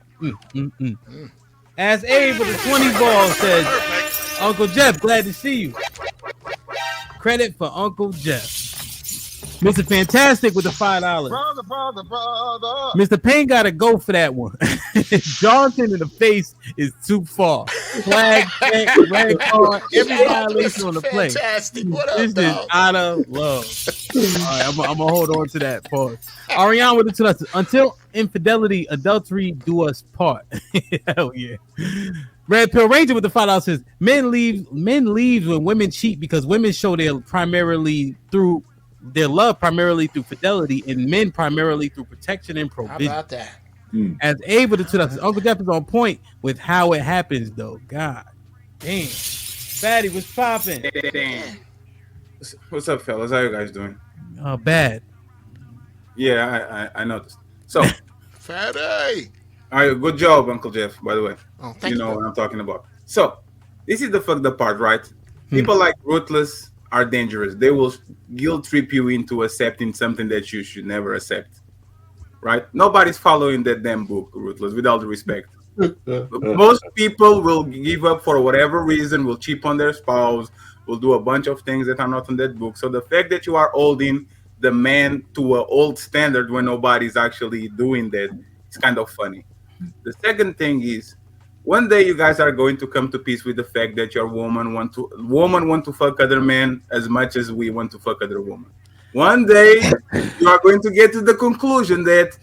As Abe with the 20 ball says, Uncle Jeff, glad to see you. Credit for Uncle Jeff. Mr. Fantastic with the $5. Brother. Mr. Payne got to go for that one. Johnson in the face is too far. Flag, red card, every violation on the play. Fantastic. What up, This dog? is out of love. All right, I'm gonna hold on to that. Pause. Ariane with the $2. Until infidelity, adultery do us part. Hell yeah. Red Pill Ranger with the $5 says, men leave when women cheat because women show their love primarily through fidelity, and men primarily through protection and provision. How about that? As Abe with the $2 says, Uncle Jeff is on point with how it happens, though. God damn. Fatty, what's popping? What's up, fellas? How you guys doing? Bad. Yeah, I noticed. So, Fatty. all right, good job, Uncle Jeff, by the way. Oh, thank you. You know what I'm talking about. So, this is the fucked up part, right? People like Ruthless are dangerous. They will guilt trip you into accepting something that you should never accept. Right? Nobody's following that damn book, Ruthless, with all the respect. Most people will give up for whatever reason, will cheat on their spouse, will do a bunch of things that are not in that book. So the fact that you are holding the man to an old standard when nobody's actually doing that, it's kind of funny. The second thing is, one day you guys are going to come to peace with the fact that your woman want to fuck other men as much as we want to fuck other women. One day you are going to get to the conclusion that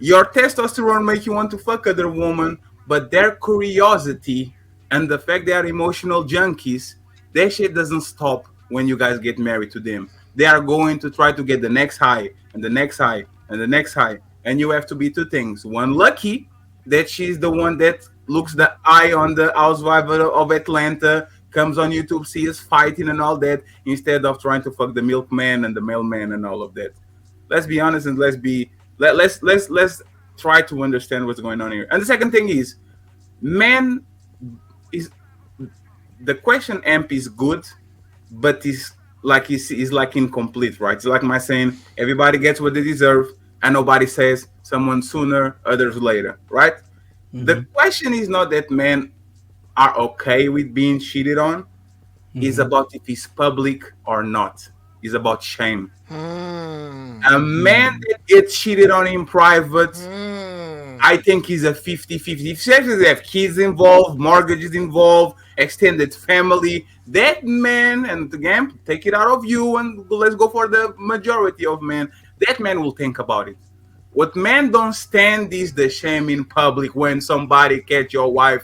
your testosterone make you want to fuck other women, but their curiosity and the fact they are emotional junkies, that shit doesn't stop when you guys get married to them. They are going to try to get the next high and the next high and the next high. And you have to be two things. One, lucky that she's the one that looks the eye on the housewife of Atlanta, comes on YouTube, sees fighting and all that, instead of trying to fuck the milkman and the mailman and all of that. Let's be honest and let's try to understand what's going on here. And the second thing is, man is the question amp is good, but is like incomplete, right? It's like my saying, everybody gets what they deserve, and nobody says someone sooner, others later, right? The question is not that men are okay with being cheated on. It's about if it's public or not. It's about shame. A man that gets cheated on in private, I think he's a 50-50. If they have kids involved, mortgages involved, extended family, that man, and again, take it out of you and let's go for the majority of men, that man will think about it. What men don't stand is the shame in public when somebody catch your wife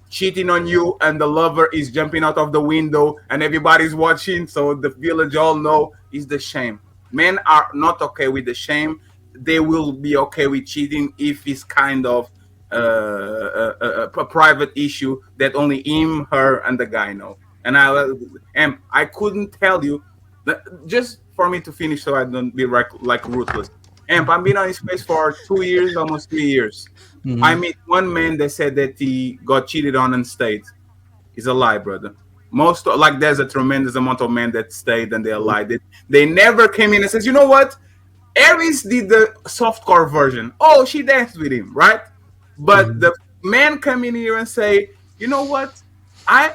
cheating on you and the lover is jumping out of the window and everybody's watching, so the village all know is the shame. Men are not okay with the shame. They will be okay with cheating if it's kind of a private issue that only him, her, and the guy know. And I couldn't tell you, just for me to finish so I don't be like ruthless. And I've been on his space for 2 years, almost 3 years. Mhm. I meet one man that said that he got cheated on and stayed. It's a lie, brother. Most like there's a tremendous amount of men that stayed and they lied. They never came in and says, you know what? Aries did the softcore version. Oh, she danced with him, right? But the man come in here and say, you know what?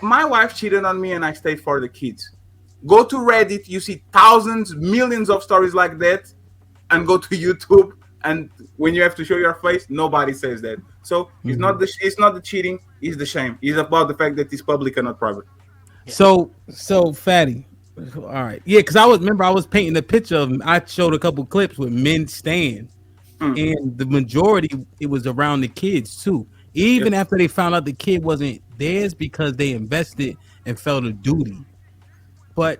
My wife cheated on me and I stayed for the kids. Go to Reddit, you see thousands, millions of stories like that, and go to YouTube. And when you have to show your face, nobody says that. So it's not the cheating, it's the shame. It's about the fact that it's public and not private. So Fatty. All right. Yeah, because I was painting a picture of I showed a couple clips with men staying. And the majority it was around the kids too. Even after they found out the kid wasn't theirs because they invested and felt a duty. But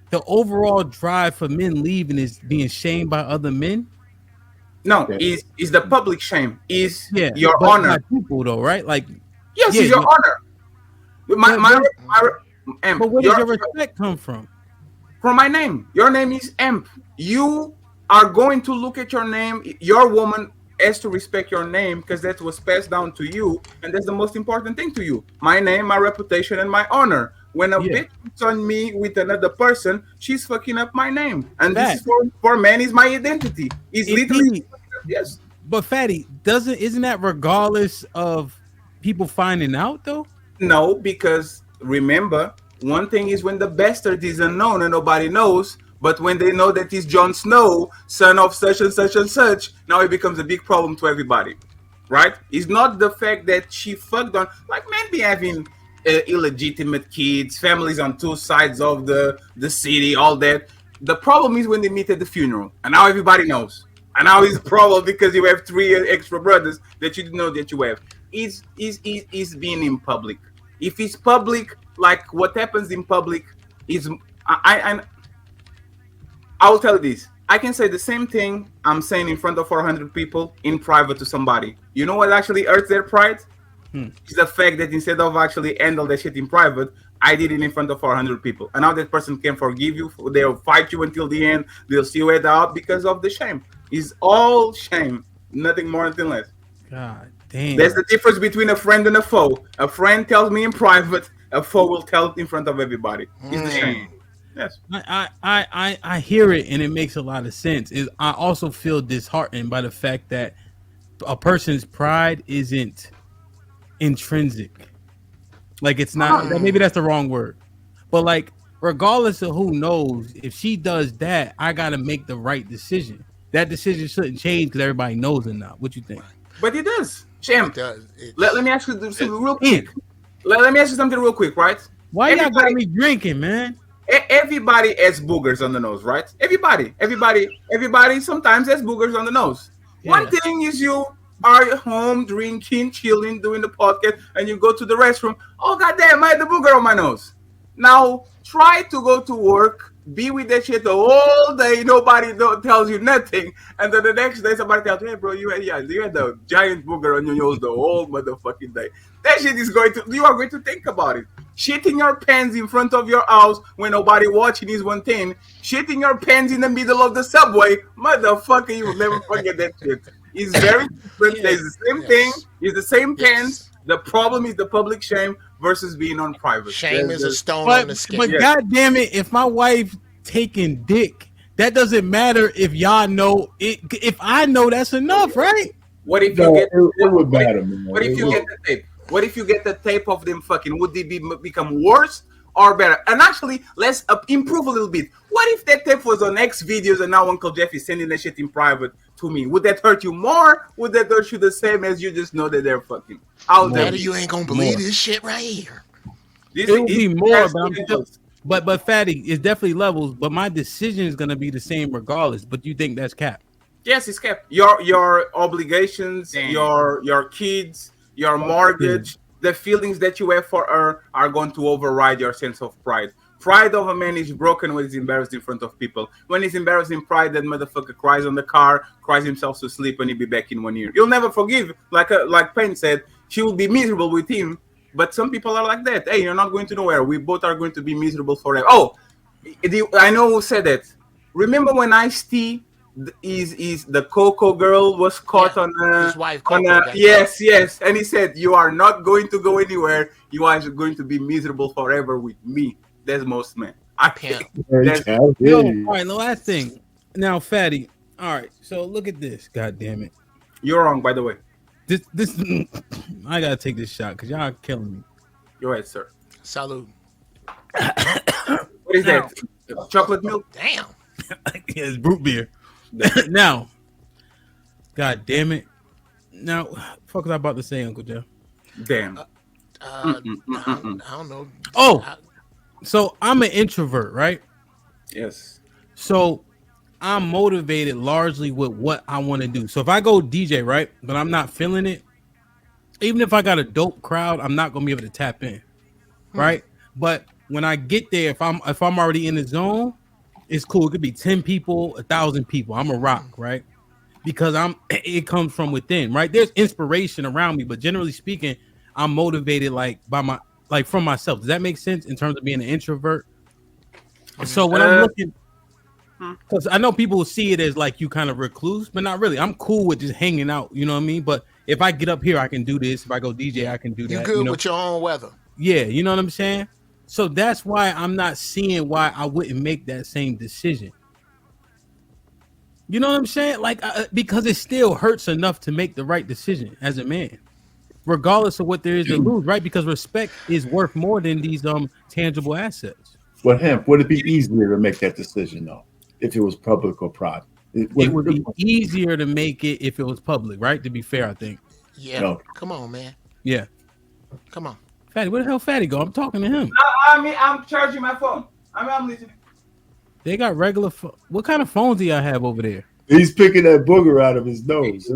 the overall drive for men leaving is being shamed by other men. No, is the public shame. Is your but honor. not people though, right? Like yes, it's your honor. But where does your respect come from? From my name. Your name is Amp. You are going to look at your name. Your woman has to respect your name because that was passed down to you, and that's the most important thing to you. My name, my reputation, and my honor. When a bitch puts on me with another person, she's fucking up my name. And this is for men is my identity. It's literally yes. But Fatty, isn't that regardless of people finding out though? No, because remember, one thing is when the bastard is unknown and nobody knows, but when they know that he's Jon Snow, son of such and such and such, now it becomes a big problem to everybody, right? It's not the fact that she fucked on, like men be having illegitimate kids, families on two sides of the city, all that. The problem is when they meet at the funeral, and now everybody knows. And now it's a problem because you have 3 extra brothers that you didn't know that you have. Is being in public. If it's public, like what happens in public is I will tell you this. I can say the same thing I'm saying in front of 400 people in private to somebody. You know what actually hurts their pride? It's the fact that instead of actually handle that shit in private, I did it in front of 400 people. And now that person can forgive you. They'll fight you until the end. They'll see you head out because of the shame. It's all shame. Nothing more, nothing less. God damn. There's the difference between a friend and a foe. A friend tells me in private. A foe will tell it in front of everybody. It's the shame. Yes. I hear it and it makes a lot of sense. I also feel disheartened by the fact that a person's pride isn't intrinsic. Like it's not maybe that's the wrong word. But like regardless of who knows, if she does that, I gotta make the right decision. That decision shouldn't change because everybody knows it now. What you think? But it does. Sham. Let me ask you something real quick. Let me ask you something real quick, right? Why y'all got me drinking, man? Everybody has boogers on the nose, right? Everybody sometimes has boogers on the nose. Yeah. One thing is you are at home drinking, chilling, doing the podcast, and you go to the restroom. Oh goddamn, I had the booger on my nose. Now try to go to work, be with that shit the whole day. Nobody tells you nothing, and then the next day somebody tells you, "Hey, bro, you had the giant booger on your nose the whole motherfucking day." That shit is you are going to think about it. Shitting your pants in front of your house when nobody watching is one thing. Shitting your pants in the middle of the subway, motherfucker, you will never forget that shit. It's very different. It's the same thing. It's the same pants. The problem is the public shame versus being on private. Shame is a stone on the skin. But God damn it, if my wife taking dick, that doesn't matter if y'all know it. If I know, that's enough, right? What if you get? It would matter, man. What if you get the tape? What if you get the tape of them fucking? Would they become worse or better? And actually, let's improve a little bit. What if that tape was on X videos and now Uncle Jeff is sending that shit in private to me? Would that hurt you more? Would that hurt you the same as you just know that they're fucking? Daddy, you ain't gonna believe this shit right here. It will be more, but Fatty, it's definitely levels. But my decision is gonna be the same regardless. But you think that's cap? Yes, it's cap. Your obligations, your kids, your mortgage, the feelings that you have for her are going to override your sense of pride. Pride of a man is broken when he's embarrassed in front of people. When he's embarrassed in pride, that motherfucker cries on the car, cries himself to sleep, and he'll be back in 1 year. You'll never forgive. Like Payne said, she will be miserable with him. But some people are like that. Hey, you're not going to nowhere. We both are going to be miserable forever. Oh, I know who said that. Remember when Ice-T Is the Coco girl was caught on his wife Coco got yes, and he said, "You are not going to go anywhere. You are going to be miserable forever with me." That's most men. I think. Yo, all right, the last thing. Now, Fatty. All right, so look at this. God damn it. You're wrong, by the way. This I gotta take this shot because y'all killing me. You're right, sir. Salud. What is that? Chocolate milk? Damn. Yeah, it's root beer. Now, God damn it. Now, fuck was I about to say, Uncle Joe? Damn. I don't know. Oh, so I'm an introvert, right? Yes. So I'm motivated largely with what I want to do. So if I go DJ, right, but I'm not feeling it, even if I got a dope crowd, I'm not gonna be able to tap in, right? But when I get there, if I'm already in the zone, it's cool. It could be 10 people, 1,000 people. I'm a rock, right? Because it comes from within, right? There's inspiration around me, but generally speaking, I'm motivated from myself. Does that make sense in terms of being an introvert? So when I'm looking, because I know people see it as like you kind of recluse, but not really. I'm cool with just hanging out, you know what I mean? But if I get up here, I can do this. If I go DJ, I can do that. You good with your own weather. Yeah, you know what I'm saying? So that's why I'm not seeing why I wouldn't make that same decision. You know what I'm saying? Like, because it still hurts enough to make the right decision as a man, regardless of what there is to lose, right? Because respect is worth more than these tangible assets. But Hemp, would it be easier to make that decision though, if it was public or private? It would be easier to make it if it was public, right? To be fair, I think. Yeah. No. Come on, man. Yeah. Come on. Fatty, where the hell Fatty go? I'm talking to him. I'm charging my phone. I'm listening. They got regular. What kind of phones do y'all have over there? He's picking that booger out of his nose.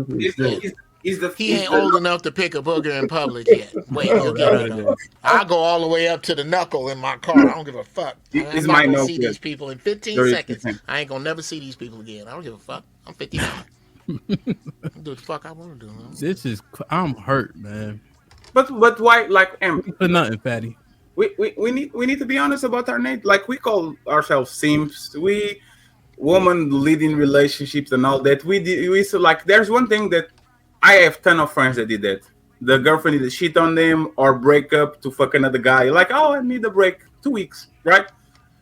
He ain't old enough to pick a booger in public yet. Wait, you'll get it. I'll go all the way up to the knuckle in my car. I don't give a fuck. I'm not gonna see these people in 15 seconds. I ain't gonna never see these people again. I don't give a fuck. I'm 59. I'll do what the fuck I want to do. I'm hurt, man. But why, like, for nothing, Fatty. We need to be honest about our name. Like, we call ourselves simps. We woman leading relationships and all that. We so like, there's one thing that I have ton of friends that did that. The girlfriend either cheat on them or break up to fuck another guy. Like, oh, I need a break, 2 weeks, right?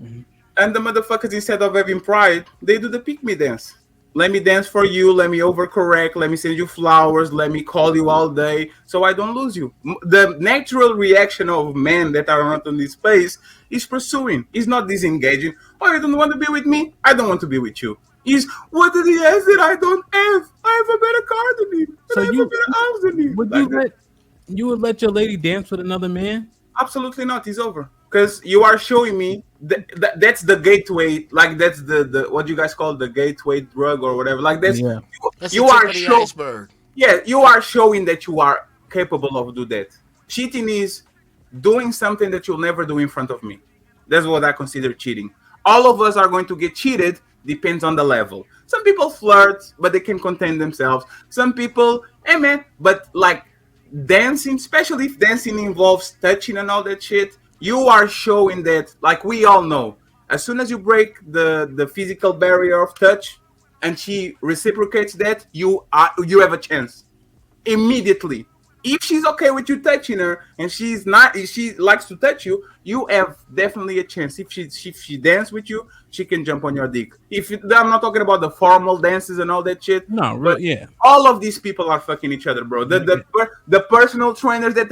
Mm-hmm. And the motherfuckers, instead of having pride, they do the pick me dance. Let me dance for you. Let me overcorrect. Let me send you flowers. Let me call you all day so I don't lose you. The natural reaction of men that are not in this space is pursuing. Is not disengaging. Oh, you don't want to be with me? I don't want to be with you. Is what did he ask that I don't have? I have a better car than him. So I have a better house than him. Would you would let your lady dance with another man? Absolutely not. It's over. Because you are showing me that's the gateway, like that's the what you guys call the gateway drug or whatever. Like that's you are showing. Yeah, you are showing that you are capable of do that. Cheating is doing something that you'll never do in front of me. That's what I consider cheating. All of us are going to get cheated. Depends on the level. Some people flirt, but they can contain themselves. Some people, hey man, but like dancing, especially if dancing involves touching and all that shit. You are showing that, like we all know, as soon as you break the physical barrier of touch and she reciprocates that, you have a chance immediately. If she's okay with you touching her and she's not, if she likes to touch you, you have definitely a chance. If she dance with you, she can jump on your dick. I'm not talking about the formal dances and all that shit. No, really, yeah. All of these people are fucking each other, bro. The personal trainers that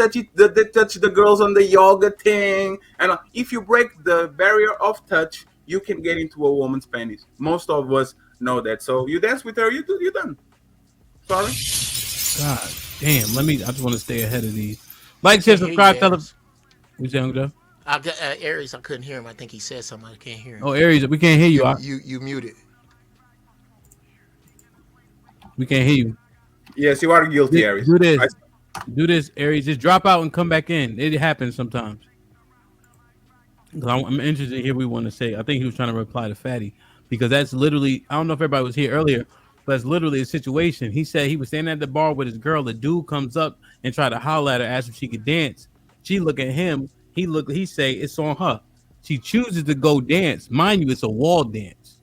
touch the girls on the yoga thing, and if you break the barrier of touch, you can get into a woman's panties. Most of us know that. So you dance with her, you're done. Sorry. God damn. I just want to stay ahead of these. Like, share, subscribe, tell us. What's young Joe? I got Aries. I couldn't hear him. I think he said something. I can't hear him. Oh, Aries, we can't hear you. You muted. We can't hear you. Yes, you are guilty, Aries. Do this, Aries. Just drop out and come back in. It happens sometimes. I'm interested to hear what we want to say. I think he was trying to reply to Fatty because that's literally, I don't know if everybody was here earlier, but it's literally a situation. He said he was standing at the bar with his girl. The dude comes up and try to holler at her, ask if she could dance. She look at him. He say it's on her. She chooses to go dance. Mind you, it's a wall dance.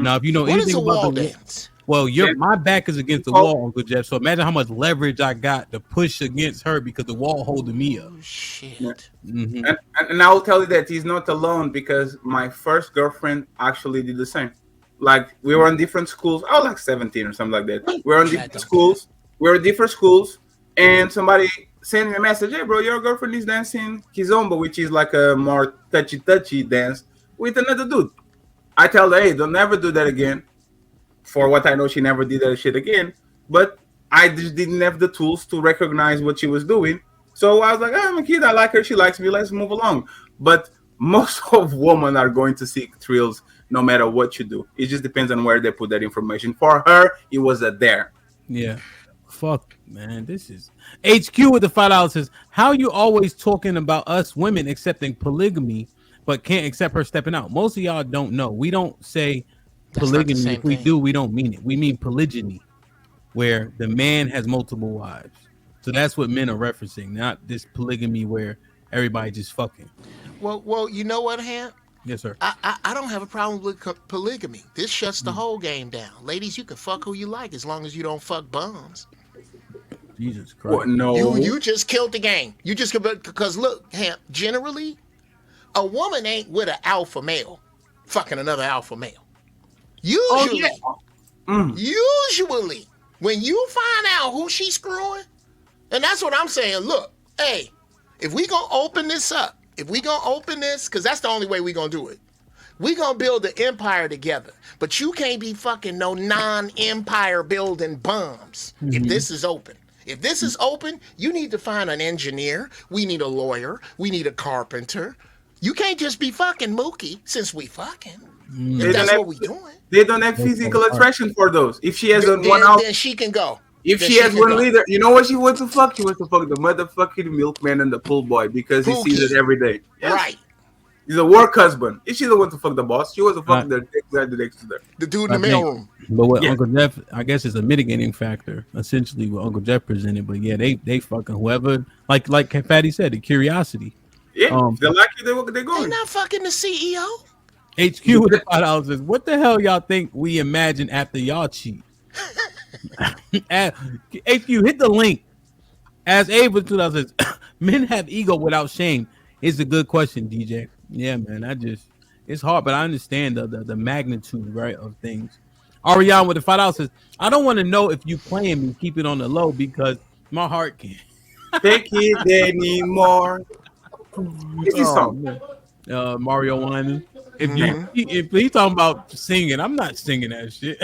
Now, if you know What is anything a about wall the dance? well, my back is against the wall, Uncle Jeff. So imagine how much leverage I got to push against her because the wall holding me up. Shit. Mm-hmm. And I will tell you that he's not alone because my first girlfriend actually did the same. Like we were in different schools. I was like 17 or something like that. We were in different schools. We were in different schools, and somebody sent me a message. Hey, bro, your girlfriend is dancing kizomba, which is like a more touchy dance with another dude. I tell her, hey, don't never do that again. For what I know, she never did that shit again. But I just didn't have the tools to recognize what she was doing. So I was like, I'm a kid. I like her. She likes me. Let's move along. But most of women are going to seek thrills no matter what you do. It just depends on where they put that information. For her, it was a dare. Yeah. Fuck, man. This is HQ with the $5 says, how you always talking about us women accepting polygamy, but can't accept her stepping out? Most of y'all don't know. We don't say polygamy. If we do, we don't mean it. We mean polygyny, where the man has multiple wives. So that's what men are referencing, not this polygamy where everybody just fucking. Well, you know what, Hamp? Yes, sir. I don't have a problem with polygamy. This shuts the whole game down. Ladies, you can fuck who you like as long as you don't fuck bums. Jesus Christ. What? No. You just killed the game. You just because look, Hamp, generally, a woman ain't with an alpha male fucking another alpha male. Usually, usually, when you find out who she's screwing, and that's what I'm saying, look, hey, if we gonna open this up, because that's the only way we gonna do it. We gonna build the empire together. But you can't be fucking no non-empire building bums if this is open. If this is open, you need to find an engineer. We need a lawyer. We need a carpenter. You can't just be fucking Mookie since we fucking. If that's what we doing. They don't have physical attraction for those. If she has one out, then she can go. If she has one leader, you know what she wants to fuck? She wants to fuck the motherfucking milkman and the pool boy because he sees it every day. Yes. Right. He's a work husband. If she don't want to fuck the boss, she wants to fuck the guy next to her. The dude in the mailroom. But what Uncle Jeff, I guess, is a mitigating factor, essentially, what Uncle Jeff presented. But yeah, they fucking whoever, like Fatty said, the curiosity. Yeah, if they like you, they go. They're not fucking the CEO. HQ with the $5 says, what the hell y'all think we imagine after y'all cheat? HQ, hit the link. As Abe with 2000 says, men have ego without shame. It's a good question, DJ. Yeah, man, it's hard, but I understand the magnitude, right, of things. Ariane with the $5 says, I don't want to know if you playing me, keep it on the low because my heart can't take it anymore. What's this song? Mario whining. If he's talking about singing, I'm not singing that shit.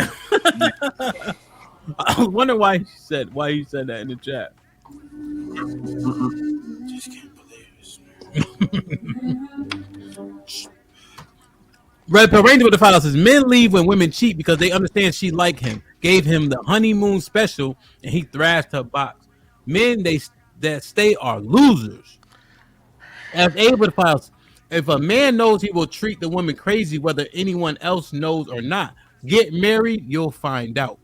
I was wondering why he said that in the chat. Just can't believe it. Red Pill Ranger with the $5 says, men leave when women cheat because they understand she like him, gave him the honeymoon special, and he thrashed her box. Men that stay are losers. As Abe with the $5, if a man knows he will treat the woman crazy, whether anyone else knows or not, get married, you'll find out.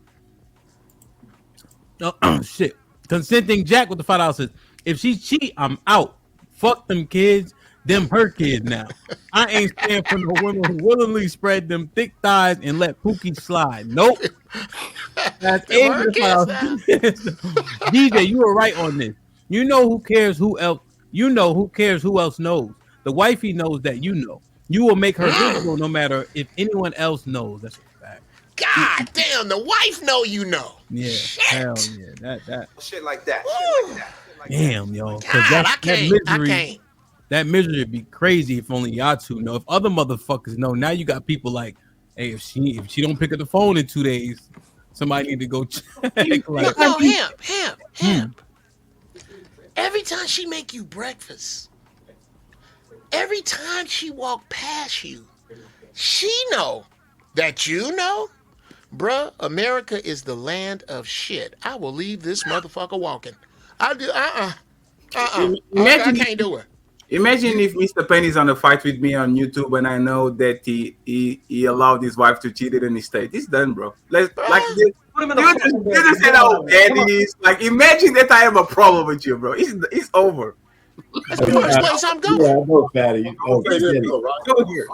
Shit. Consenting Jack with the $5 says, if she cheat, I'm out. Fuck them kids, them her kids now. I ain't stand for no women who willingly spread them thick thighs and let Pookie slide. Nope. That's DJ, you were right on this. You know who cares who else. You know who cares who else knows. The wifey knows that you know. You will make her visible no matter if anyone else knows. That's a fact. God damn, the wife know you know. Yeah, shit. Hell yeah, that shit like that. Damn, yo. God, I can't. That misery would be crazy if only y'all two know. If other motherfuckers know, now you got people like, hey, if she don't pick up the phone in 2 days, somebody need to go check. Like, no, Hamp. Every time she make you breakfast, every time she walk past you, she know that you know, bruh, America is the land of shit. I will leave this motherfucker walking. I do. I can't do it. Imagine if Mr. Penny's on a fight with me on YouTube and I know that he allowed his wife to cheat and he stayed. It's done, bro. You just said how bad it is. Like, imagine that I have a problem with you, bro. It's over. That's the first place I'm going. Yeah, I know, Fatty. Oh, Okay, forget let's it. go, right? Go here.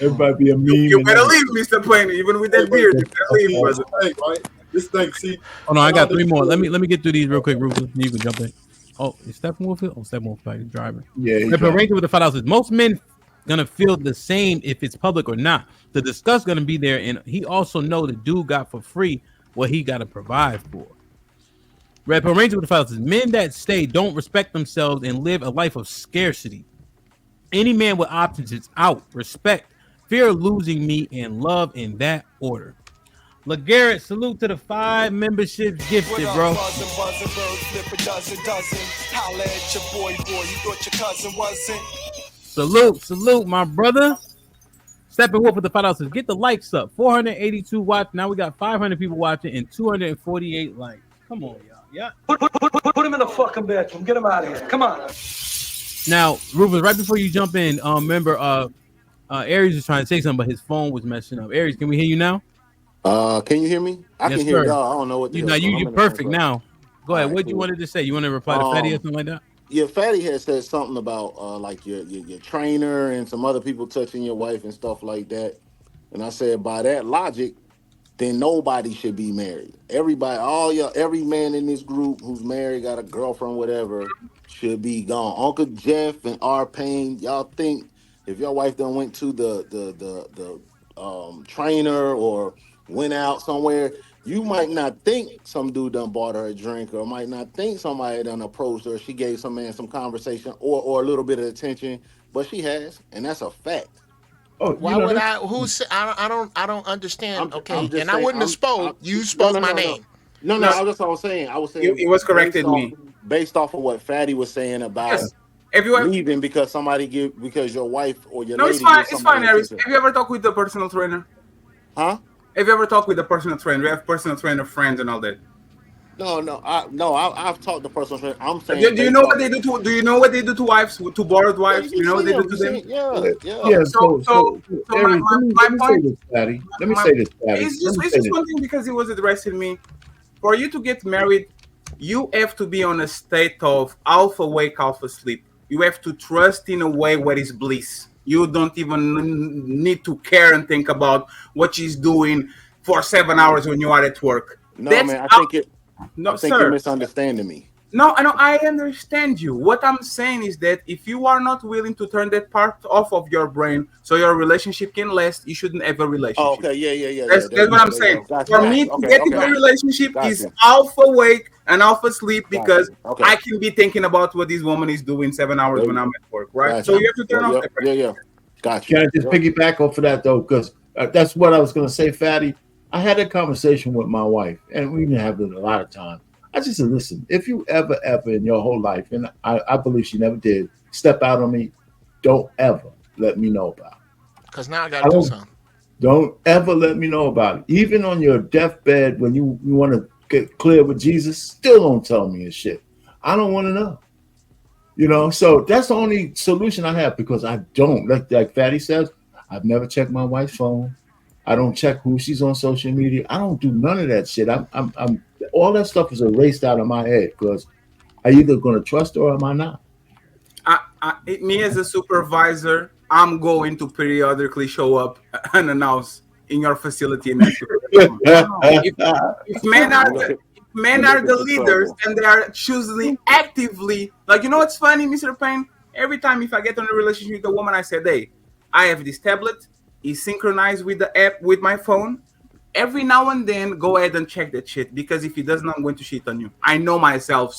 Everybody be a meme. You and better everything. leave, Mr. Payne. Even with that beard, you better leave, This brother. thing, right? This thing, see. Oh no, I a lot got of three these more. Let people- me get through these real quick, Rufus. You can jump in. Oh, is Steppenwolf here? Oh, Steppenwolf back. He's driving. Yeah, he's But driving. Ranger with the $5. Most men gonna feel the same if it's public or not. The disgust gonna be there, and he also know the dude got for free what he got to provide for. Red Pill Ranger with the $5. Men that stay don't respect themselves and live a life of scarcity. Any man with options is out. Respect, fear of losing me, and love in that order. LeGarrette, salute to the 5 memberships gifted, bro. Buzzing, birds flip a dozen. Holla at your boy. You thought your cousin wasn't. Salute, my brother. Steppenwolf with the $5. Get the likes up. 482 watch. Now we got 500 people watching and 248 likes. Come on, y'all. Yeah. Put him in the fucking bedroom. Get him out of here. Come on. Now, Rufus, right before you jump in, remember, Aries was trying to say something, but his phone was messing up. Aries, can we hear you now? Can you hear me? I Yes, can hear sir. y'all. I don't know what the hell. You're perfect now. Go ahead. All right, What you cool. wanted to say? You want to reply to Fatty or something like that? Yeah, Fatty had said something about like your trainer and some other people touching your wife and stuff like that. And I said, by that logic, then nobody should be married. Everybody, every man in this group who's married, got a girlfriend, whatever, should be gone. Uncle Jeff and R. Payne, y'all think if your wife done went to the trainer or went out somewhere, you might not think some dude done bought her a drink, or might not think somebody done approached her. She gave some man some conversation or a little bit of attention, but she has, and that's a fact. Oh, Why would I? I don't understand. Okay, and I wouldn't have spoke. You spoke my name. No, that's what I was saying. I was saying It was corrected me based off of what Fatty was saying about Yes. If you leaving because because your wife or your No, lady. it's fine. gives It's somebody fine, Aries. attention. Have you ever talked with the personal trainer? Huh? Have you ever talked with the personal trainer? We have personal trainer friends and all that. I've talked to personal trainer. I'm saying. Do you know what they do to? Do you know what they do to wives? To borrowed wives? Do you know what they do to them? Yeah. So Aries, my let me say point. this, Fatty. Let me say this, Fatty. It's just one thing because he was addressing me. For you to get married, you have to be on a state of half awake, half asleep. You have to trust in a way what is bliss. You don't even need to care and think about what she's doing for 7 hours when you are at work. No, man, I think you're misunderstanding me. No, I understand you. What I'm saying is that if you are not willing to turn that part off of your brain so your relationship can last, you shouldn't have a relationship. Oh, okay, yeah. That's what I'm saying. For me to get into a relationship is half awake and half asleep because I can be thinking about what this woman is doing 7 hours when I'm at work, right? So you have to turn off the brain. Yeah. Gotcha. Can I just piggyback off of that though? Because that's what I was going to say, Fatty. I had a conversation with my wife, and we didn't have it a lot of time. I just said, listen, if you ever in your whole life, and I believe she never did, step out on me, don't ever let me know about it. Because now I got to do something. Don't ever let me know about it. Even on your deathbed, when you want to get clear with Jesus, still don't tell me and shit. I don't want to know. So that's the only solution I have, because I don't, like Fatty says, I've never checked my wife's phone. I don't check who she's on social media. I don't do none of that shit. I'm all that stuff is erased out of my head, because I either going to trust her or am I not? Me as a supervisor, I'm going to periodically show up unannounced in your facility. If men are the leaders and they are choosing actively, like, you know what's funny, Mr. Payne? Every time if I get on a relationship with a woman, I said, hey, I have this tablet. It's synchronized with the app with my phone. Every now and then, go ahead and check that shit, because if he does not, I'm going to cheat on you. I know myself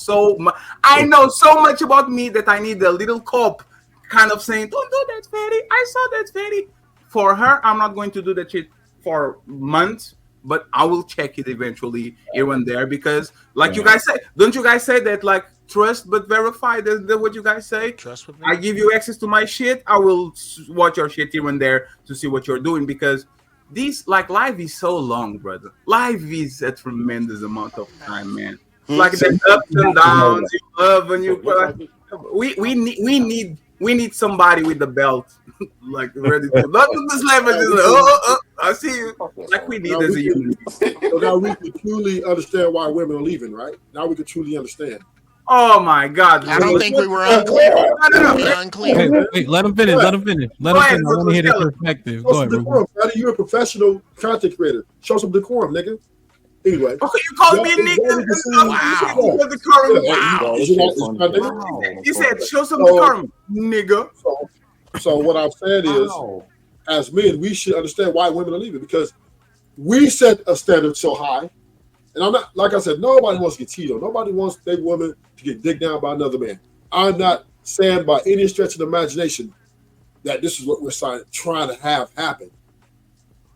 I know so much about me that I need a little cop kind of saying, don't do that, Fatty. I saw that, Fatty. For her, I'm not going to do that shit for months, but I will check it eventually here and there, because like you guys say, don't you guys say that, like, trust but verify? That's what you guys say. Trust with me. I give you access to my shit. I will watch your shit here and there to see what you're doing, because life is so long, brother. Life is a tremendous amount of time, man. Like the ups and downs, you love and you. We need somebody with the belt, like ready to not to the slap and just like, I see you. Like we need as a human. So now we can truly understand why women are leaving, right? Now we can truly understand. Oh my God! I don't think we were unclear. No. Unclear. Wait, let him finish. Let him finish. Let him finish. I want to hear their perspective. Show Go some ahead, Ruben. decorum, Fatty. You're a professional content creator. Show some decorum, nigga. Anyway. Okay, you called me a nigga. Wow. You said show some decorum, nigga. So what I'm saying is, as men, we should understand why women are leaving, because we set a standard so high. And I'm not, like I said, nobody wants to get cheated on. Nobody wants their woman to get digged down by another man. I'm not saying by any stretch of the imagination that this is what we're trying to have happen.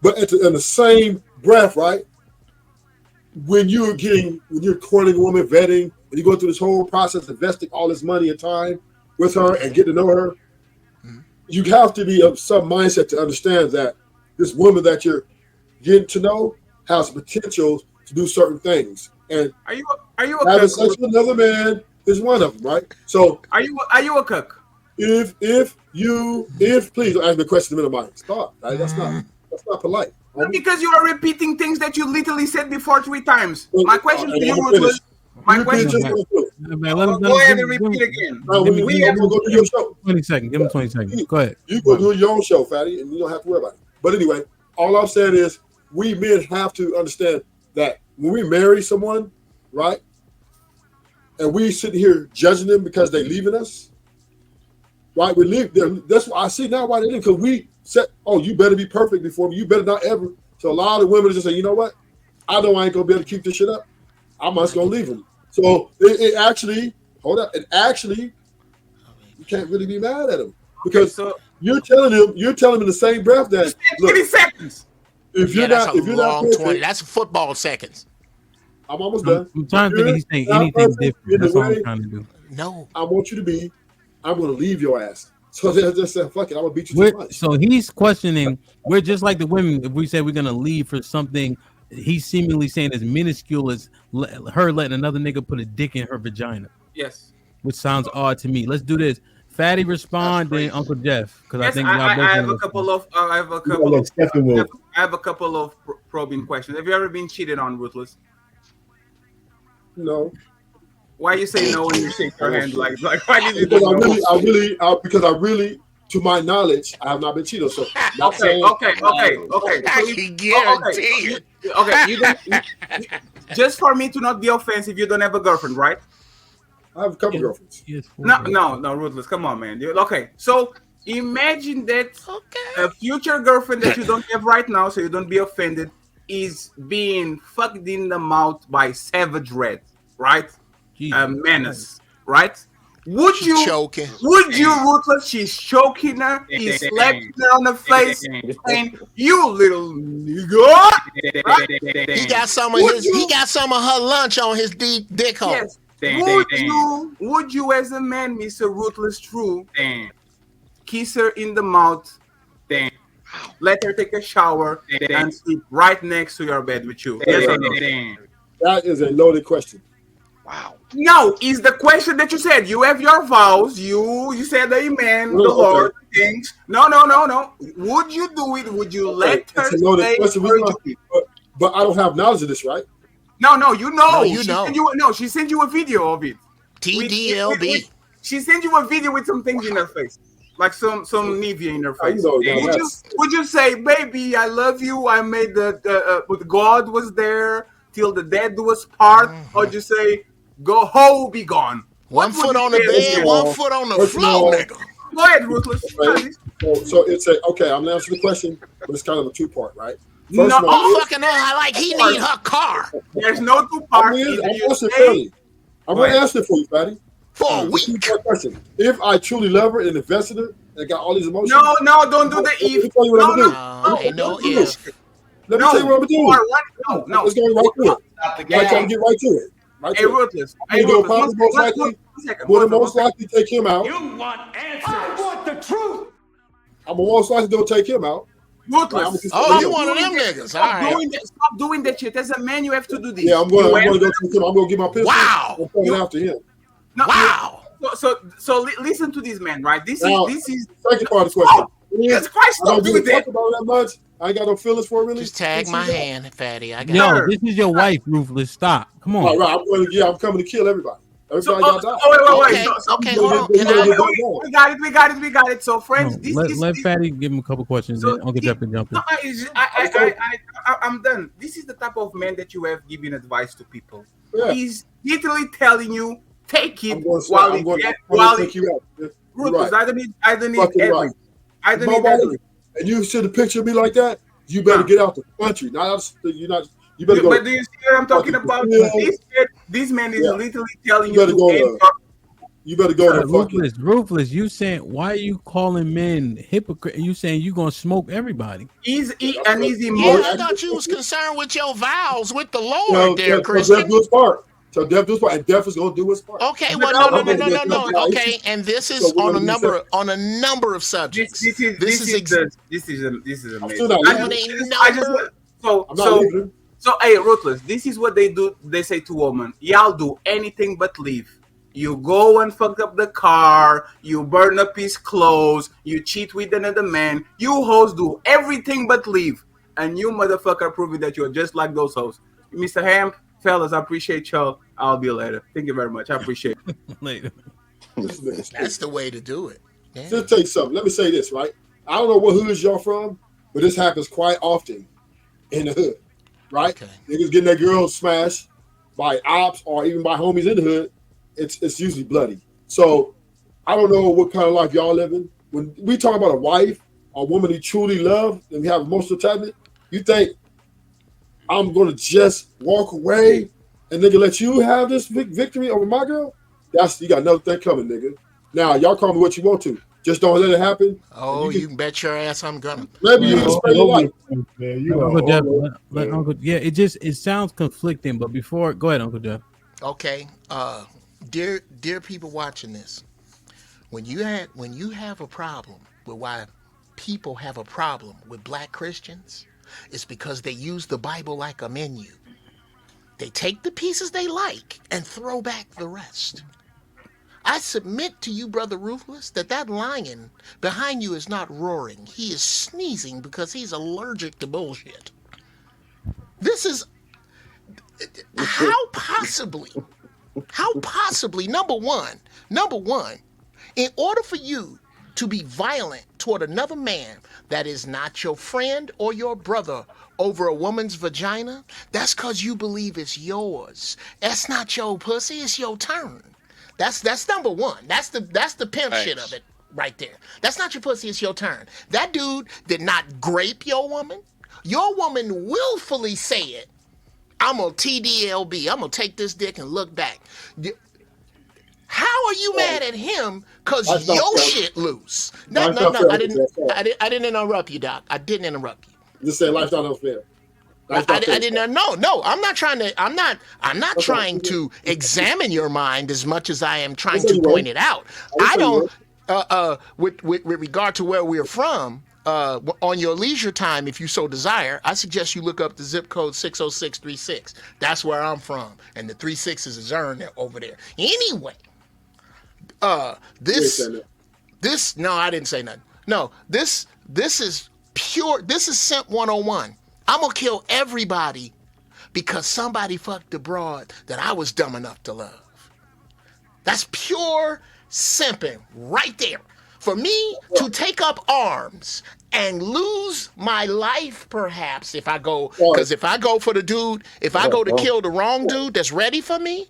But in the same breath, right? When you're courting a woman, vetting, and you go through this whole process, investing all this money and time with her and get to know her, you have to be of some mindset to understand that this woman that you're getting to know has potential to do certain things. And are you a having cook? sex with another man is one of them, right? So are you a cook? If please don't ask me a question in the middle of mine. Stop. Right? That's not polite. Because you are repeating things that you literally said before 3 times. My question to you was my question. Go ahead and repeat again. We have to go do your show. 20 seconds. Give him 20 seconds. Go ahead. You go do your own show, Fatty, and you don't have to worry about it. But anyway, all I'm saying is we men have to understand that when we marry someone, right, and we sit here judging them because they're leaving us, right? We leave them. That's what I see now why they leave, because we said, oh, you better be perfect before me. You better not ever. So a lot of women just say, you know what? I know I ain't gonna be able to keep this shit up. I'm just gonna leave them. So it actually, hold up, you can't really be mad at them because you're telling them in the same breath that 20 seconds. If you're that's not, a if you're not long perfect, 20. That's football seconds. I'm almost done. I'm trying to think if he's saying anything different. That's what I'm trying to do. No, I want you to be. I'm gonna leave your ass. So they just said, "Fuck it, I'm gonna beat you too much." So he's questioning. We're just like the women. If we say we're gonna leave for something, he's seemingly saying as minuscule as her letting another nigga put a dick in her vagina. Yes. Which sounds odd to me. Let's do this. Fatty respond, then Uncle Jeff, because I think I have a couple of probing questions. Have you ever been cheated on, Ruthless? No. Why you say no when you shake your hand? Like why did you? Because I really, to my knowledge, I have not been cheated. So okay. I can guarantee it. Okay, you don't. Just for me to not be offensive, you don't have a girlfriend, right? I have a couple girlfriends. No, Ruthless. Come on, man. Okay, so imagine that a future girlfriend that you don't have right now, so you don't be offended, is being fucked in the mouth by Savage Red, right? A menace, right? Would you choking? Would you, Ruthless? She's choking her. He's slapping her on the face, saying, "You little nigga." Right? He got some of her lunch on his dick hole. Yes. Would you, as a man, Mr. Ruthless True, kiss her in the mouth, let her take a shower, and sleep right next to your bed with you? Yes or no? That is a loaded question. Wow. No, is the question that you said. You have your vows. You said amen, the Lord things. No. Would you do it? Would you let her stay? But I don't have knowledge of this, right? No, you know. No, she sent you a video of it. TDLB. She sent you a video with some things in her face. Like some Nivea in her face. Would you say, baby, I love you. I made but God was there till the dead do us part. Or would you say, go ho, be gone? One foot on the bed, one foot on the floor, nigga. Go ahead, Ruthless. So it's okay. I'm gonna answer the question, but it's kind of a 2-part, right? First of all, fucking hell, like he need her car. There's no 2 parts. I'm gonna answer it for you, Fatty. For a week. Question. If I truly love her and invested in her and got all these emotions. No, don't do the if. Let me tell you what I'm gonna do. No if. Let me tell you what I'm gonna do. No. Let's go right to it. I'm trying to get right to it. Hey, Ruthless. Most likely take him out. You want answers. I want the truth. I'm gonna most likely go take him out. Ruthless. You one of them niggas. Stop doing that shit. As a man, you have to do this. Yeah, I'm gonna go take him. I'm gonna get my pistol. Wow. I'm going after him. No, wow. So listen to this, man. Right? This is second part of the question. Jesus Christ, stop doing that. About that much. I ain't got no feelings for it, really. Just tag my hand, Fatty. I got this is your wife, Ruthless. Stop. Come on. Right. I'm coming to kill everybody. Everybody got that. Wait. Okay, hold on. Can I? We got it. So, friends, Let Fatty give him a couple questions, then Uncle Jeff can jump in. I'm done. This is the type of man that you have giving advice to people. Yeah. He's literally telling you, take it I'm going while to take you out. Ruthless, Right. I don't need Fucking every. right. I don't My need wife, every. and you see the picture of me like that, you better get out the country. You better go. But do you see what I'm talking about? This man is literally telling you to you better go to fucking. Ruthless, you saying, why are you calling men hypocrite? You saying you gonna smoke everybody? He's Yeah, I thought you was concerned with your vows with the Lord, there, Christian. Death do his part. So Death do his part, and Death is gonna do his part. Okay, well, no. Okay, and this is on a number of subjects. This is amazing. So, hey, Ruthless, this is what they do. They say to women, y'all do anything but leave. You go and fuck up the car, you burn up his clothes, you cheat with another man, you hoes do everything but leave. And you motherfucker proving that you're just like those hoes. Mr. Hamp, fellas, I appreciate y'all. I'll be later. Thank you very much. I appreciate it. Later. That's the way to do it. Yeah. Just tell you something. Let me say this, right? I don't know what hood y'all from, but this happens quite often in the hood, right? Okay. Niggas getting their girls smashed by ops or even by homies in the hood. It's usually bloody. So I don't know what kind of life y'all living. When we talk about a wife, a woman you truly love, and we have emotional attachment, you think I'm gonna just walk away and nigga let you have this victory over my girl? You got another thing coming, nigga. Now y'all call me what you want to. Just don't let it happen. Oh, you can bet your ass I'm gonna. Maybe you can spend your life. Uncle Jeff, Uncle, it sounds conflicting, but before, go ahead, Uncle Jeff. Okay, dear people watching this, when you have a problem with why people have a problem with black Christians, it's because they use the Bible like a menu. They take the pieces they like and throw back the rest. I submit to you, Brother Ruthless, that lion behind you is not roaring. He is sneezing because he's allergic to bullshit. This is how possibly, number one, in order for you to be violent toward another man that is not your friend or your brother over a woman's vagina, that's because you believe it's yours. That's not your pussy, it's your turn. That's number one. That's the pimp shit of it right there. That's not your pussy, it's your turn. That dude did not grape your woman. Your woman willfully said, I'm gonna TDLB, I'm gonna take this dick and look back. How are you mad at him because your shit loose? No, I didn't interrupt you, Doc. I didn't interrupt you. Just say life's not unfair. I didn't. No. I'm not trying to. I'm not trying to examine your mind as much as I am trying to point it out. I don't. With regard to where we're from, on your leisure time, if you so desire, I suggest you look up the zip code 60636. That's where I'm from, and the 36 is earned over there. Anyway, this. No, I didn't say nothing. No, this is pure. This is Simp 101. I'm gonna kill everybody because somebody fucked a broad that I was dumb enough to love. That's pure simping right there. For me to take up arms and lose my life, perhaps, if I go, because if I go for the dude, if I go to kill the wrong dude that's ready for me,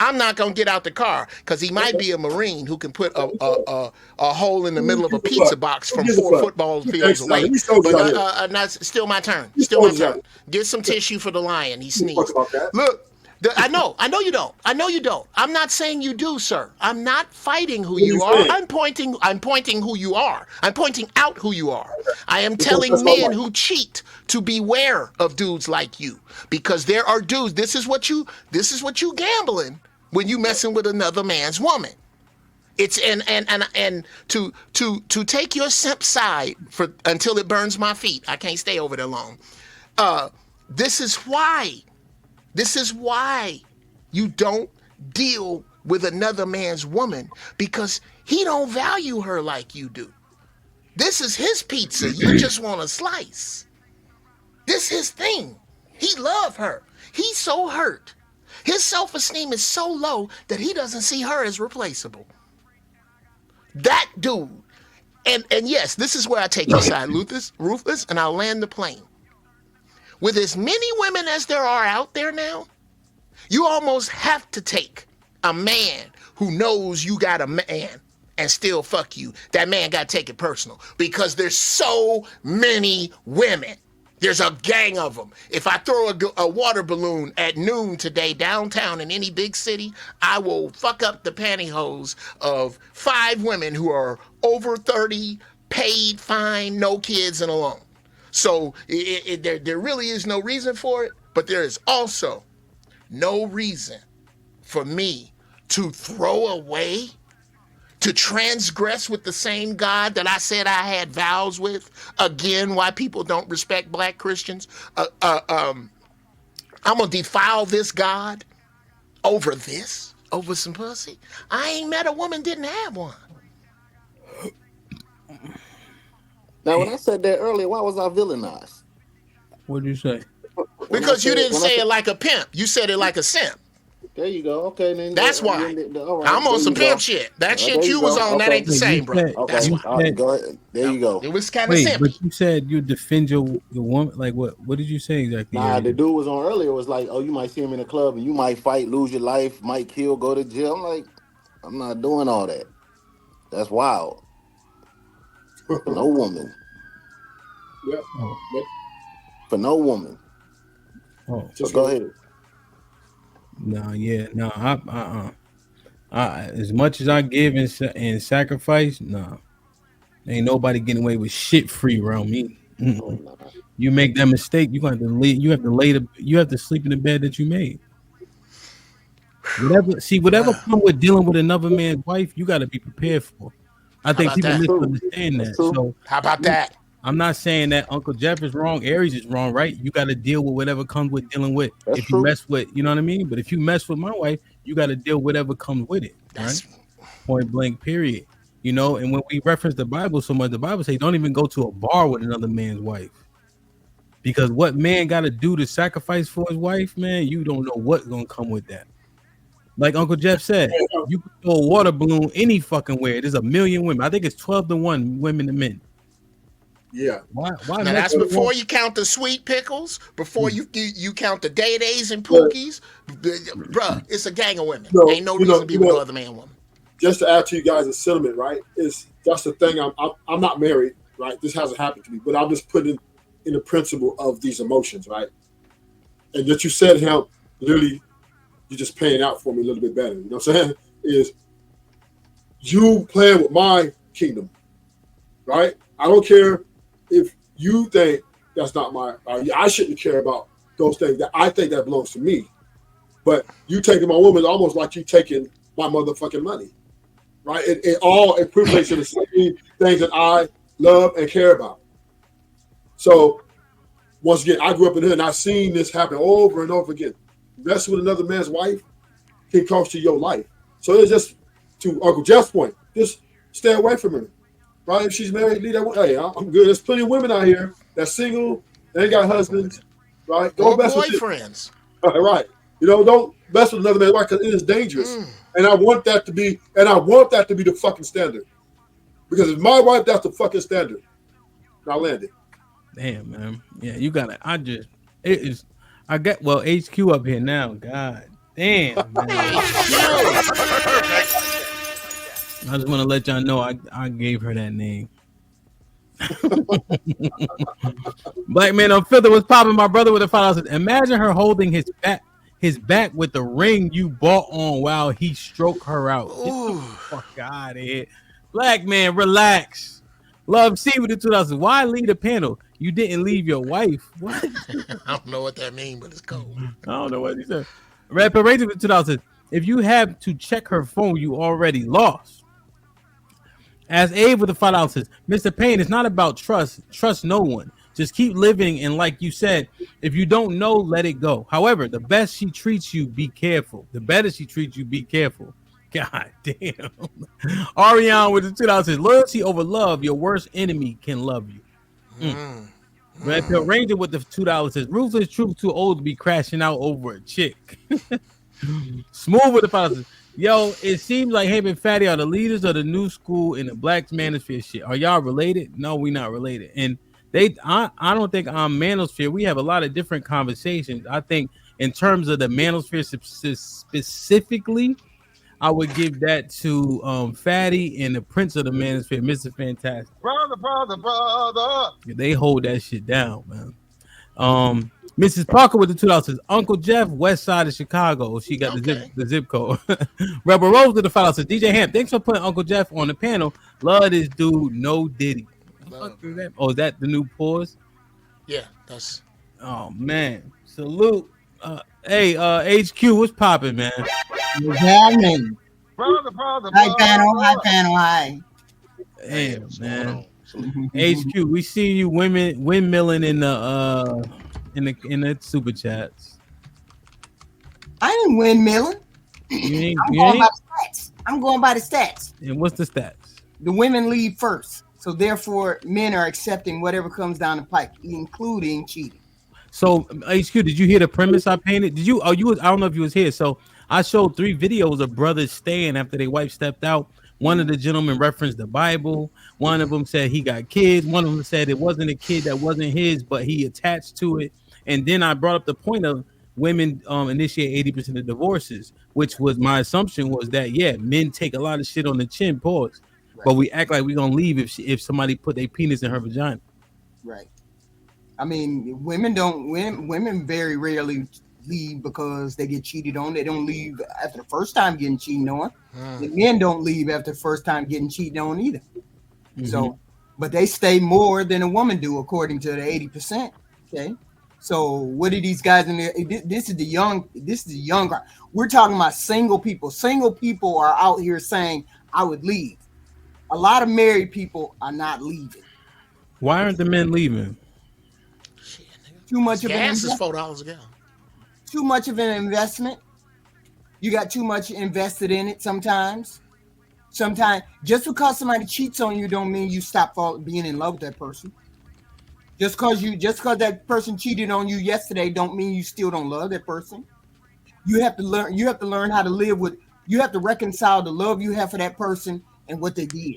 I'm not gonna get out the car because he might be a Marine who can put a hole in the middle of a pizza box from 4 football fields away. But still my turn. Still my turn. Get some tissue for the lion. He sneezed. Look, I know you don't. I'm not saying you do, sir. I'm not fighting who you are. I'm pointing who you are. I'm pointing out who you are. I am telling men who cheat to beware of dudes like you because there are dudes. This is what you gambling when you messing with another man's woman. It's and to take your simp side for until it burns my feet. I can't stay over there long. This is why you don't deal with another man's woman because he don't value her like you do. This is his pizza. You just want a slice. This is his thing. He love her. He's so hurt His self-esteem is so low that he doesn't see her as replaceable. That dude, and yes, this is where I take your side, Ruthless, and I'll land the plane. With as many women as there are out there now, you almost have to take a man who knows you got a man and still fuck you. That man got to take it personal because there's so many women. There's a gang of them. If I throw a water balloon at noon today downtown in any big city, I will fuck up the pantyhose of 5 women who are over 30, paid, fine, no kids, and alone. So there really is no reason for it, but there is also no reason for me to throw away, to transgress with the same God that I said I had vows with. Again, why people don't respect black Christians. I'm gonna defile this God over some pussy. I ain't met a woman didn't have one. Now, when I said that earlier, why was I villainized? What did you say? Because you didn't say it like a pimp. You said it like a simp. There you go. Okay, then. That's why. All right, I'm on some pimp shit. That shit you was on, that ain't the same, bro. That's why. All right, go ahead. There you go. It was kind of Wait, simple. but you said you defend your woman. Like what? What did you say exactly? Nah, the dude was on earlier was like, oh, you might see him in the club and you might fight, lose your life, might kill, go to jail. I'm like, I'm not doing all that. That's wild. For no woman. Yeah. For no woman. Oh, so go ahead. As much as I give and sacrifice, ain't nobody getting away with shit free around me. You make that mistake, you have to sleep in the bed that you made. Whatever come with dealing with another man's wife, you got to be prepared for. I think people misunderstand that. So how about that? I'm not saying that Uncle Jeff is wrong, Aries is wrong, right? You got to deal with whatever comes with dealing with. If you mess with, you know what I mean? But if you mess with my wife, you got to deal with whatever comes with it, right? Point blank, period. You know, and when we reference the Bible so much, the Bible says don't even go to a bar with another man's wife. Because what man got to do to sacrifice for his wife, man, you don't know what's going to come with that. Like Uncle Jeff said, you can throw a water balloon any fucking where. There's a million women. I think it's 12-1 women to men. Yeah. Why now that's before you count the sweet pickles, before you count the day-days and pookies. Bruh, it's a gang of women. Ain't no reason to be with no other man woman. Just to add to you guys' sentiment, right? That's the thing. I'm not married, right? This hasn't happened to me, but I'm just putting in the principle of these emotions, right? And that you said, him, literally, you're just playing out for me a little bit better. You know what I'm saying? Is you playing with my kingdom, right? I don't care if you think that's not my, I shouldn't care about those things that I think that belongs to me. But you taking my woman almost like you taking my motherfucking money, right? It privileges to the same things that I love and care about. So once again, I grew up in here and I've seen this happen over and over again. Messing with another man's wife can cost you your life. So it's just to Uncle Jeff's point, just stay away from her. Right? If she's married, leave that one. Hey, I'm good. There's plenty of women out here that's single, they ain't got husbands, right? Don't mess with boyfriends. Right. You know, don't mess with another man's wife because it is dangerous. And I want that to be the fucking standard. Because if my wife, that's the fucking standard. I land it. Damn, man. Yeah, you got it. I got HQ up here now. God damn, man. I just want to let y'all know I gave her that name. Black man on Filter was popping. My brother with a $5. Imagine her holding his back with the ring you bought on while he stroked her out. Get the fuck out of here. Black man, relax. Love C with the $2. Why leave the panel? You didn't leave your wife. What? I don't know what that means, but it's cool. I don't know what he said. Red Parade with $2. If you have to check her phone, you already lost. As Abe with the $5, Mr. Payne, it's not about trust. Trust no one. Just keep living, and like you said, if you don't know, let it go. However, the best she treats you, be careful. The better she treats you, be careful. God damn. Ariane with the $2 loyalty over love. Your worst enemy can love you. Red Pill Ranger with the $2 says ruthless truth too old to be crashing out over a chick. Smooth with the policies. Yo, it seems like him and Fatty are the leaders of the new school in the Black Manosphere shit. Are y'all related? No, we not related. And I don't think I'm Manosphere. We have a lot of different conversations. I think in terms of the Manosphere specifically, I would give that to Fatty and the Prince of the Manosphere, Mr. Fantastic. Brother. They hold that shit down, man. Mrs. Parker with the $2 says Uncle Jeff, West Side of Chicago. She got the zip code. Rebel Rose with the $5 says DJ Hamp. Thanks for putting Uncle Jeff on the panel. Love this dude, no Diddy. Oh, is that the new pause? Yeah, that's. Oh man, salute. Hey, HQ, what's popping, man? What's happening? Brother. Hi, panel. Hi. Damn, man. HQ, we see you windmilling in the super chats. I ain't windmilling. I'm going by the stats. And what's the stats? The women leave first, so therefore men are accepting whatever comes down the pike, including cheating. So HQ, did you hear the premise I painted? Did you? Oh, you was. I don't know if you was here. So I showed 3 videos of brothers staying after their wife stepped out. One of the gentlemen referenced the Bible. One of them said he got kids. One of them said it wasn't a kid that wasn't his, but he attached to it. And then I brought up the point of women initiate 80% of divorces, which was my assumption was that, yeah, men take a lot of shit on the chin, pause. Right. But we act like we're going to leave if somebody put their penis in her vagina. Right. I mean, women very rarely leave because they get cheated on. They don't leave after the first time getting cheated on. The men don't leave after the first time getting cheated on either. Mm-hmm. So, but they stay more than a woman do according to the 80%. Okay. So what are these guys in there? This is the young. We're talking about single people. Single people are out here saying, I would leave. A lot of married people are not leaving. Why aren't the men leaving? Too much of gas is $4 a gallon. Too much of an investment. You got too much invested in it sometimes. Sometimes just because somebody cheats on you don't mean you stop being in love with that person. Just because that person cheated on you yesterday don't mean you still don't love that person. You have to learn how to live with, you have to reconcile the love you have for that person and what they did.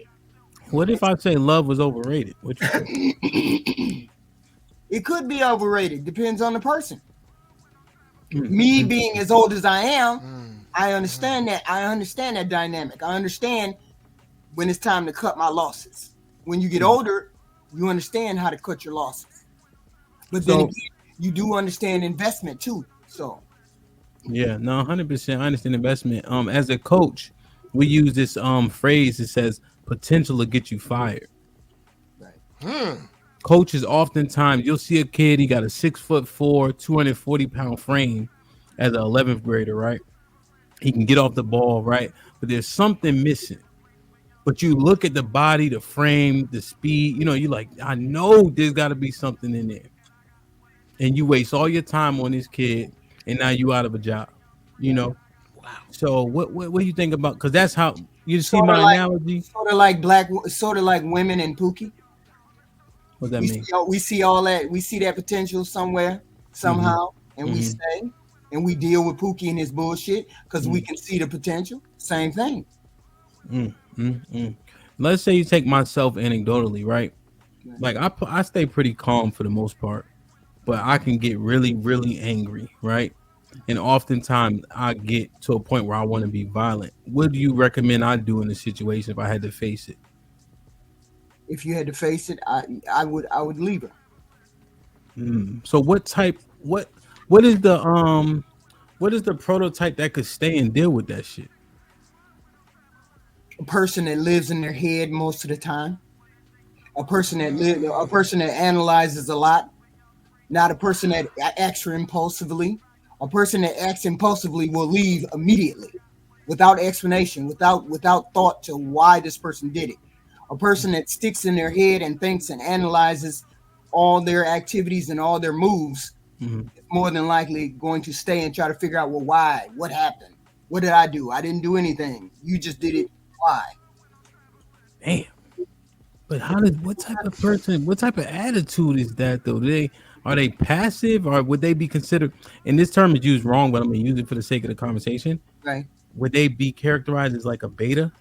What if I say love was overrated? What you think? It could be overrated. Depends on the person. Me being as old as I am, I understand that. I understand that dynamic. I understand when it's time to cut my losses. When you get older, you understand how to cut your losses. But then again, you do understand investment too. So yeah, no, 100%. I understand investment. As a coach, we use this phrase that says potential to get you fired. Right. Coaches oftentimes you'll see a kid, he got a 6'4", 240-pound frame as an 11th grader, right? He can get off the ball, right? But there's something missing. But you look at the body, the frame, the speed, you're like, I know there's got to be something in there. And you waste all your time on this kid, and now you out of a job, Wow. So what do you think about? Because that's how you see my analogy. Sort of like women and Pookie. What that mean? We see all that. We see that potential somewhere, somehow, and we stay and we deal with Pookie and his bullshit because we can see the potential. Same thing. Let's say you take myself anecdotally, right? Like I stay pretty calm for the most part, but I can get really, really angry, right? And oftentimes I get to a point where I want to be violent. What do you recommend I do in this situation if I had to face it? If you had to face it, I would leave her. So what is the prototype that could stay and deal with that shit? A person that lives in their head most of the time. A person that analyzes a lot, not a person that acts impulsively. A person that acts impulsively will leave immediately, without explanation, without thought to why this person did it. A person that sticks in their head and thinks and analyzes all their activities and all their moves is more than likely going to stay and try to figure out, well, why? What happened? What did I do? I didn't do anything. You just did it. Why? Damn. But what type of attitude is that though? are they passive, or would they be considered? And this term is used wrong, but I'm gonna use it for the sake of the conversation. Right. Would they be characterized as like a beta?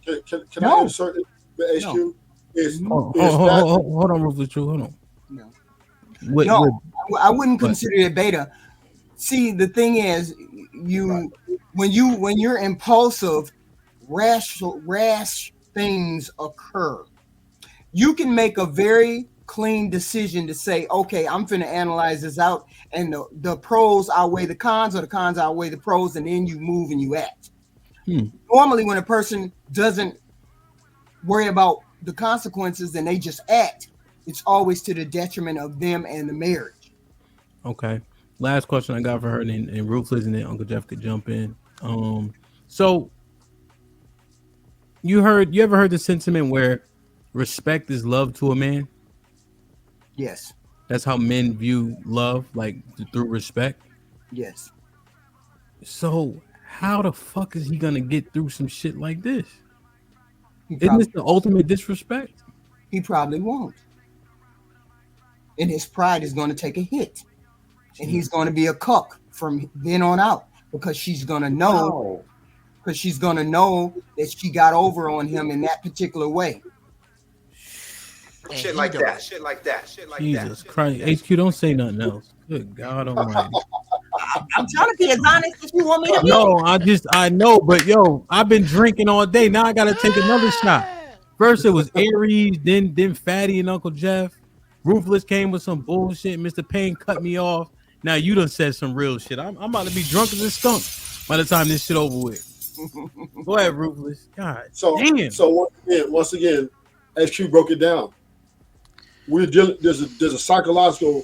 Can I insert it? The HQ is Hold on, Rufus True. Hold on. No, I wouldn't consider it beta. See, the thing is, when you're impulsive, rash things occur. You can make a very clean decision to say, okay, I'm finna analyze this out, and the pros outweigh the cons, or the cons outweigh the pros, and then you move and you act. Normally, when a person doesn't worry about the consequences and they just act, it's always to the detriment of them and the marriage. Okay. Last question I got for her, and Ruthless, and then Uncle Jeff could jump in. So you ever heard the sentiment where respect is love to a man? Yes. That's how men view love, like through respect. Yes. So how the fuck is he gonna get through some shit like this? Isn't this the ultimate disrespect? He probably won't. And his pride is going to take a hit. And he's going to be a cuck from then on out, because she's going to know, that she got over on him in that particular way. Shit like that. Jesus Christ. HQ, don't say nothing else. Good God Almighty. I'm trying to be as honest as you want me to be. No, I know, but yo, I've been drinking all day. Now I gotta take another shot. First it was Aries, then Fatty and Uncle Jeff. Ruthless came with some bullshit. Mr. Payne cut me off. Now you done said some real shit. I'm about to be drunk as a skunk by the time this shit over with. Go ahead, Ruthless. God damn. So once again, HQ broke it down. There's a psychological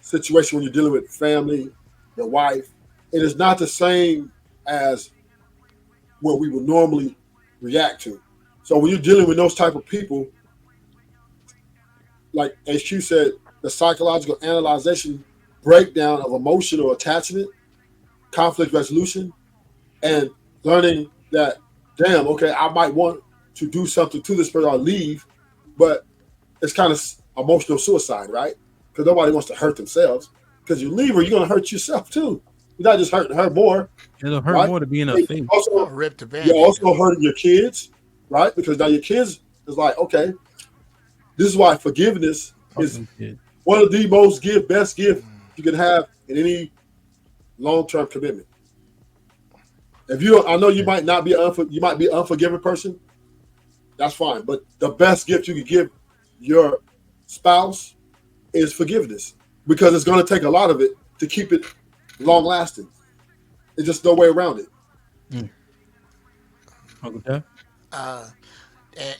situation when you're dealing with family, your wife. It is not the same as what we would normally react to. So when you're dealing with those type of people, like HQ said, the psychological analyzation, breakdown of emotional attachment, conflict resolution, and learning that, damn, okay, I might want to do something to this person or leave, but it's kind of emotional suicide, right? Because nobody wants to hurt themselves. Because you leave her, you're going to hurt yourself too. You're not just hurting her more. It'll hurt more to be in a face. Also, you're also hurting your kids, right? Because now your kids is like, okay, this is why forgiveness is one of the most best gift you can have in any long-term commitment. If you don't, I know you might not be you might be an unforgiving person. That's fine, but the best gift you can give your spouse is forgiveness, because it's going to take a lot of it to keep it long-lasting. There's just no way around it. Uncle Jeff?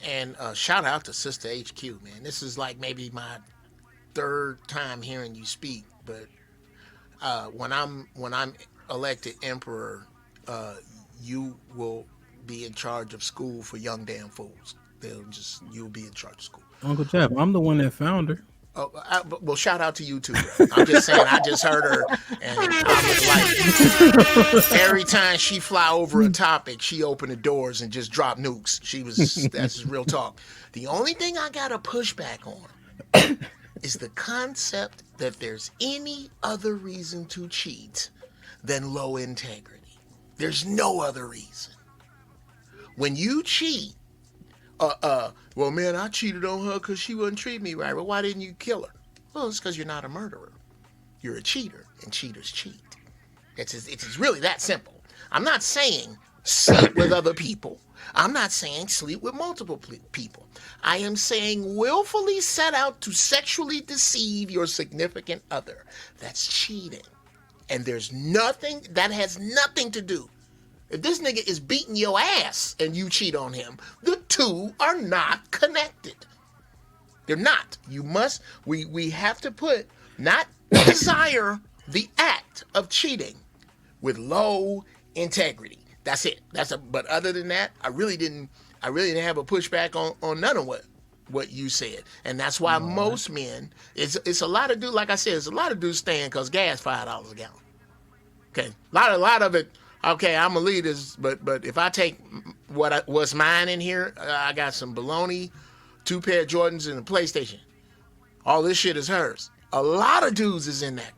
And shout out to Sister HQ, man. This is like maybe my third time hearing you speak, but when I'm elected emperor, you will be in charge of school for young damn fools. You'll be in charge of school. Uncle Jeff, I'm the one that found her. Oh, well, shout out to you too, bro. I'm just saying, I just heard her, and I was like, every time she fly over a topic, she open the doors and just drop nukes. That's real talk. The only thing I got a pushback on is the concept that there's any other reason to cheat than low integrity. There's no other reason. When you cheat, well, man, I cheated on her because she wouldn't treat me right. Well, why didn't you kill her? Well, it's because you're not a murderer. You're a cheater, and cheaters cheat. It's really that simple. I'm not saying sleep with other people. I'm not saying sleep with multiple people. I am saying willfully set out to sexually deceive your significant other. That's cheating. And there's nothing, that has nothing to do. If this nigga is beating your ass and you cheat on him, the two are not connected. They're not. We have to put, not desire the act of cheating with low integrity. That's it. But other than that, I really didn't have a pushback on none of what you said. And that's why most men, it's a lot of dudes, like I said, it's a lot of dudes staying because gas $5 a gallon. Okay. A lot of it. Okay, I'm a leader, but if I take what's mine in here, I got some baloney, 2 pair of Jordans, and a PlayStation. All this shit is hers. A lot of dudes is in that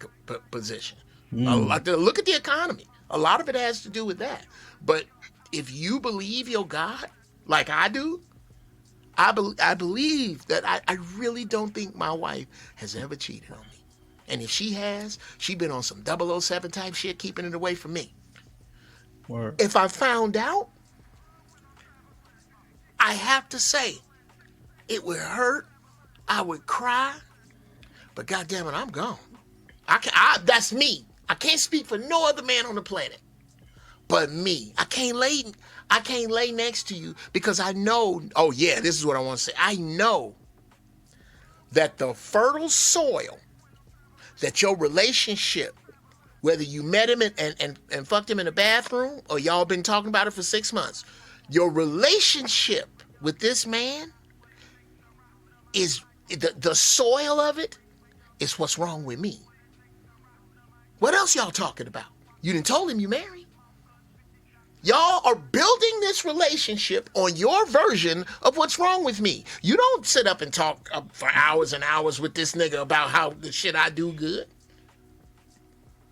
position. Look at the economy. A lot of it has to do with that. But if you believe your God, like I do, I believe that I really don't think my wife has ever cheated on me. And if she has, she been on some 007 type shit, keeping it away from me. Word. If I found out, I have to say, it would hurt. I would cry. But goddamn it, I'm gone. That's me. I can't speak for no other man on the planet but me. I can't lay next to you because I know, oh yeah, this is what I want to say. I know that the fertile soil that your relationship, whether you met him and fucked him in the bathroom or y'all been talking about it for 6 months, your relationship with this man is the soil of it is what's wrong with me. What else y'all talking about? You done told him you married. Y'all are building this relationship on your version of what's wrong with me. You don't sit up and talk for hours and hours with this nigga about how the shit I do good.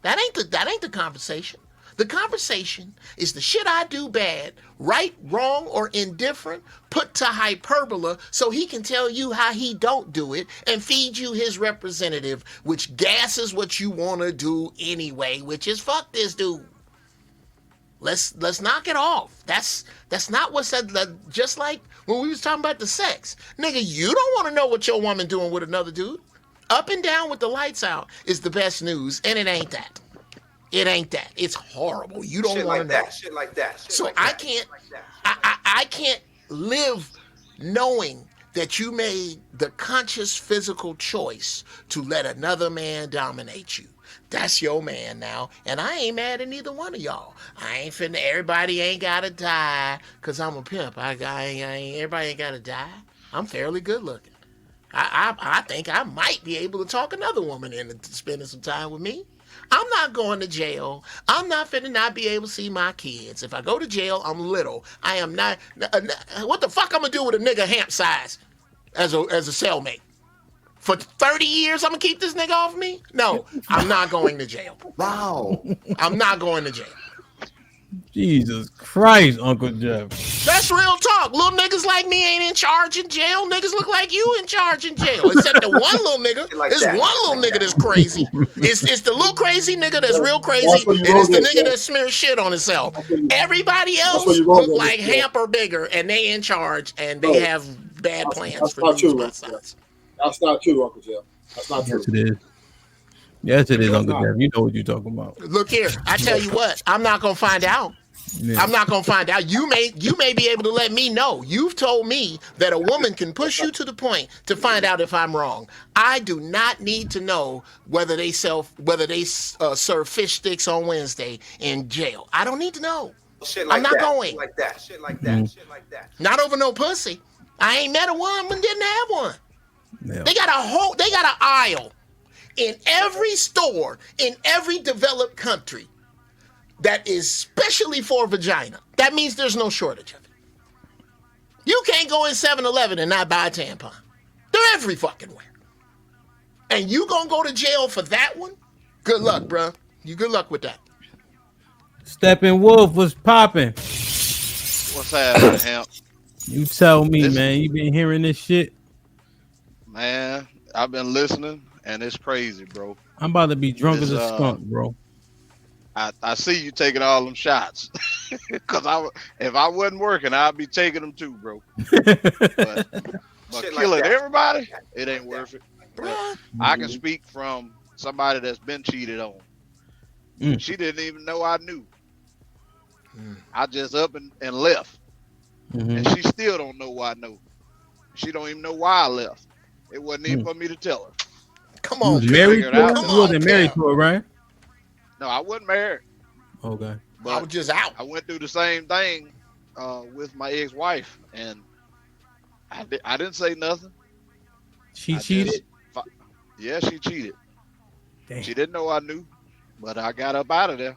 That ain't the conversation. The conversation is the shit I do bad, right, wrong, or indifferent, put to hyperbola so he can tell you how he don't do it and feed you his representative, which gasses what you want to do anyway, which is fuck this dude. Let's knock it off. That's not what's said. Just like when we was talking about the sex, nigga, you don't want to know what your woman doing with another dude. Up and down with the lights out is the best news, and it ain't that. It ain't that. It's horrible. You don't want to know. Shit like that. So I can't live knowing that you made the conscious physical choice to let another man dominate you. That's your man now, and I ain't mad at neither one of y'all. I ain't finna. Everybody ain't gotta die because I'm a pimp. Everybody ain't gotta die. I'm fairly good looking. I think I might be able to talk another woman into spending some time with me. I'm not going to jail. I'm not finna not be able to see my kids. If I go to jail, I'm little. I am not. What the fuck I'm gonna do with a nigga Hamp'S size as a cellmate? For 30 years, I'm gonna keep this nigga off me? No, I'm not going to jail. Wow. I'm not going to jail. Jesus Christ, Uncle Jeff. That's real talk. Little niggas like me ain't in charge in jail. Niggas look like you in charge in jail. Except the one little nigga. There's one little nigga that's crazy. It's the little crazy nigga that's real crazy, and it's the nigga that smears shit on himself. Everybody else look like Hamp or bigger, and they in charge, and they have bad plans for dudes my size. That's not true, Uncle Jeff. That's not true. Yes, it is. Yes, it is, Uncle Jeff. You know what you're talking about. Look here, I tell you what, I'm not gonna find out. Yeah. I'm not gonna find out. You may be able to let me know. You've told me that a woman can push you to the point to find out if I'm wrong. I do not need to know whether they serve fish sticks on Wednesday in jail. I don't need to know. I'm not going. Shit like that. Shit like that. Shit like that. Not over no pussy. I ain't met a woman, didn't have one. Yeah. They got an aisle in every store in every developed country that is specially for vagina. That means there's no shortage of it. You can't go in 7-Eleven and not buy a tampon. They're every fucking where. And you gonna go to jail for that one? Good luck, bruh. Good luck with that. Steppenwolf was popping. What's happening, Hamp? You tell me, man. You been hearing this shit? Man, I've been listening, and it's crazy, bro. I'm about to be drunk as a skunk, bro. I see you taking all them shots. Because if I wasn't working, I'd be taking them too, bro. But killing everybody, it ain't worth it. I can speak from somebody that's been cheated on. She didn't even know I knew. I just up and left. And she still don't know why I know. She don't even know why I left. It wasn't even for me to tell her. Come on, you married to her? You wasn't married to her, right? No, I wasn't married. Okay. But I was just out. I went through the same thing with my ex-wife, and I didn't say nothing. She cheated? Yeah, she cheated. Damn. She didn't know I knew, but I got up out of there.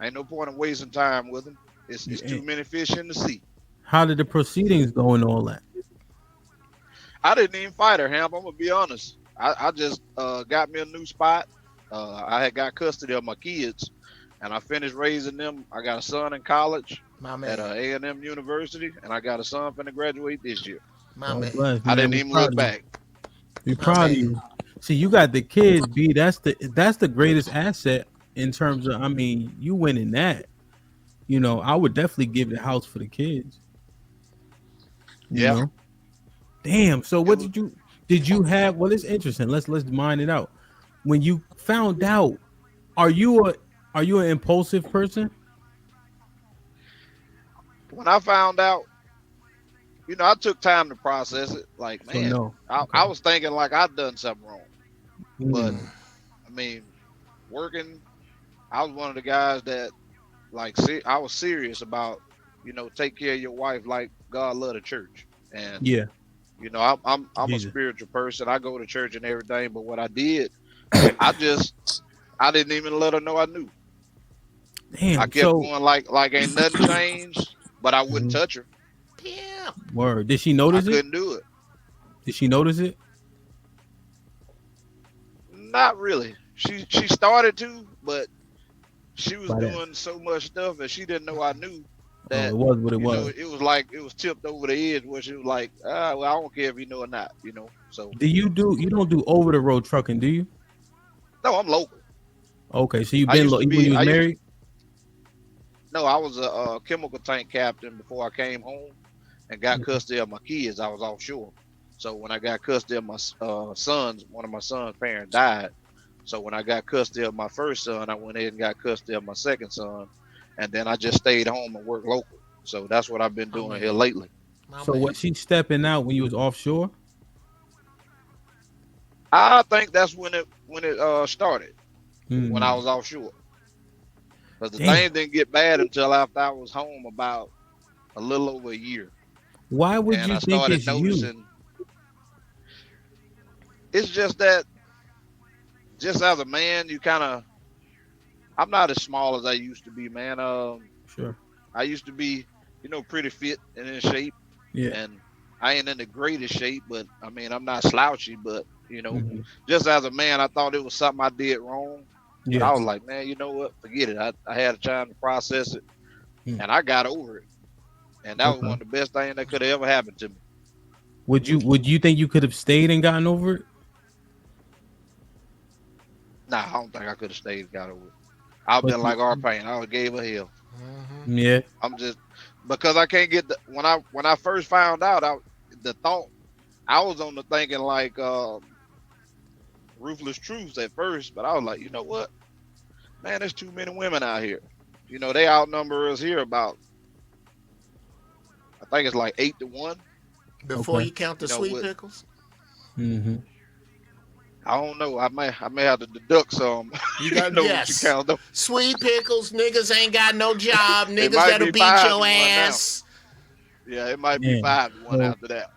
Ain't no point in wasting time with him. It's too many fish in the sea. How did the proceedings go and all that? I didn't even fight her, Hamp. I'm gonna be honest. I just got me a new spot. I had got custody of my kids, and I finished raising them. I got a son in college My at man. A&M University, and I got a son finna graduate this year. My God man. bless, I man. didn't We even proud look of you. back. We My proud of man. you. See, you got the kids, B. That's the greatest asset in terms of. I mean, you winning that. You know, I would definitely give the house for the kids. You Yeah, know, damn. So it what was. did you have? Well, it's interesting. Let's mine it out. When you found out, are you a are you an impulsive person? When I found out, I took time to process it. Like, So man, no. I Okay. was thinking like I'd done something wrong. But Mm, I mean, working, I was one of the guys that I was serious about, take care of your wife like God love the church. And yeah. I'm a Jesus. spiritual person. I go to church and everything. But what I did, I just I didn't even let her know I knew. I Damn. kept So going like ain't nothing changed, but I wouldn't Mhm. touch her. Yeah. Word. Did she I notice it? couldn't do it. Did she notice it? Not really. She started to, but she was By that. doing so much stuff that she didn't know I knew Oh, that, it was what it was. it was like it was tipped over the edge where she was like, well, I don't care if you know or not. So You don't do over the road trucking, do you? no, I'm local. Okay, so you've I been used to even when be you was I used married? no, I was a chemical tank captain before I came home and got Okay. custody of my kids. I was offshore. So when I got custody of my sons, one of my son's parents died. So when I got custody of my first son, I went ahead and got custody of my second son, and then I just stayed home and worked local. So that's what I've been My doing here man. lately. My So man. was she stepping out when you was offshore? I think that's when it started when I Mm. was offshore. Because the Damn. thing didn't get bad until after I was home about a little over a year, Why would and you I think started it's you? noticing. It's just that, just as a man, you kind of. I'm not as small as I used to be, man. Sure. I used to be, pretty fit and in shape, Yeah. and I ain't in the greatest shape, but I mean, I'm not slouchy, but Mhm. just as a man, I thought it was something I did wrong. But I Yeah. was like, man, you know what? Forget it. I had a time to process it, Mm. and I got over it. And that was one Okay. of the best things that could have ever happened to me. Would you think you could have stayed and gotten over it? Nah, I don't think I could have stayed and got over it. I've But been like our pain. I would gave her hell. yeah. I'm just because I can't get the when I first found out, the thought I was on the thinking like ruthless truths at first, but I was like, you know what, man, there's too many women out here. They outnumber us here about, I think it's like 8-1. Before Okay. you count the sweet With pickles, Mm-hmm. I don't know, I may have to deduct some. you got What you yes. count them. Sweet pickles, niggas ain't got no job. It Niggas might that'll be beat five your to one now. ass. Yeah, it might be Damn. 5-1 So after that.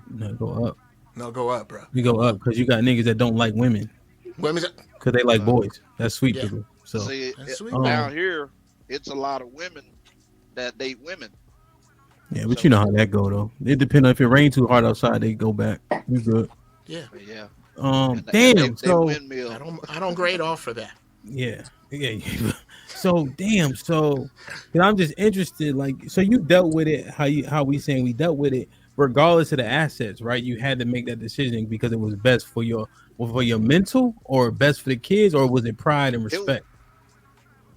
no, go up. No, go up, bro. We go up because you got niggas that don't like women Women's because they like Well, boys. That's sweet yeah. people. So see, That's sweet pickles. um down here, it's a lot of women that date women. yeah, but you know So how that go though. It depends on if it rain too hard outside, they go back. You good. Yeah. yeah, and they Damn. they So windmill. I don't grade off for that. yeah. Yeah. So damn. So 'cause I'm just interested. Like, so you dealt with it how we saying we dealt with it regardless of the assets, right? You had to make that decision because it was best for your mental or best for the kids, or was it pride and It respect?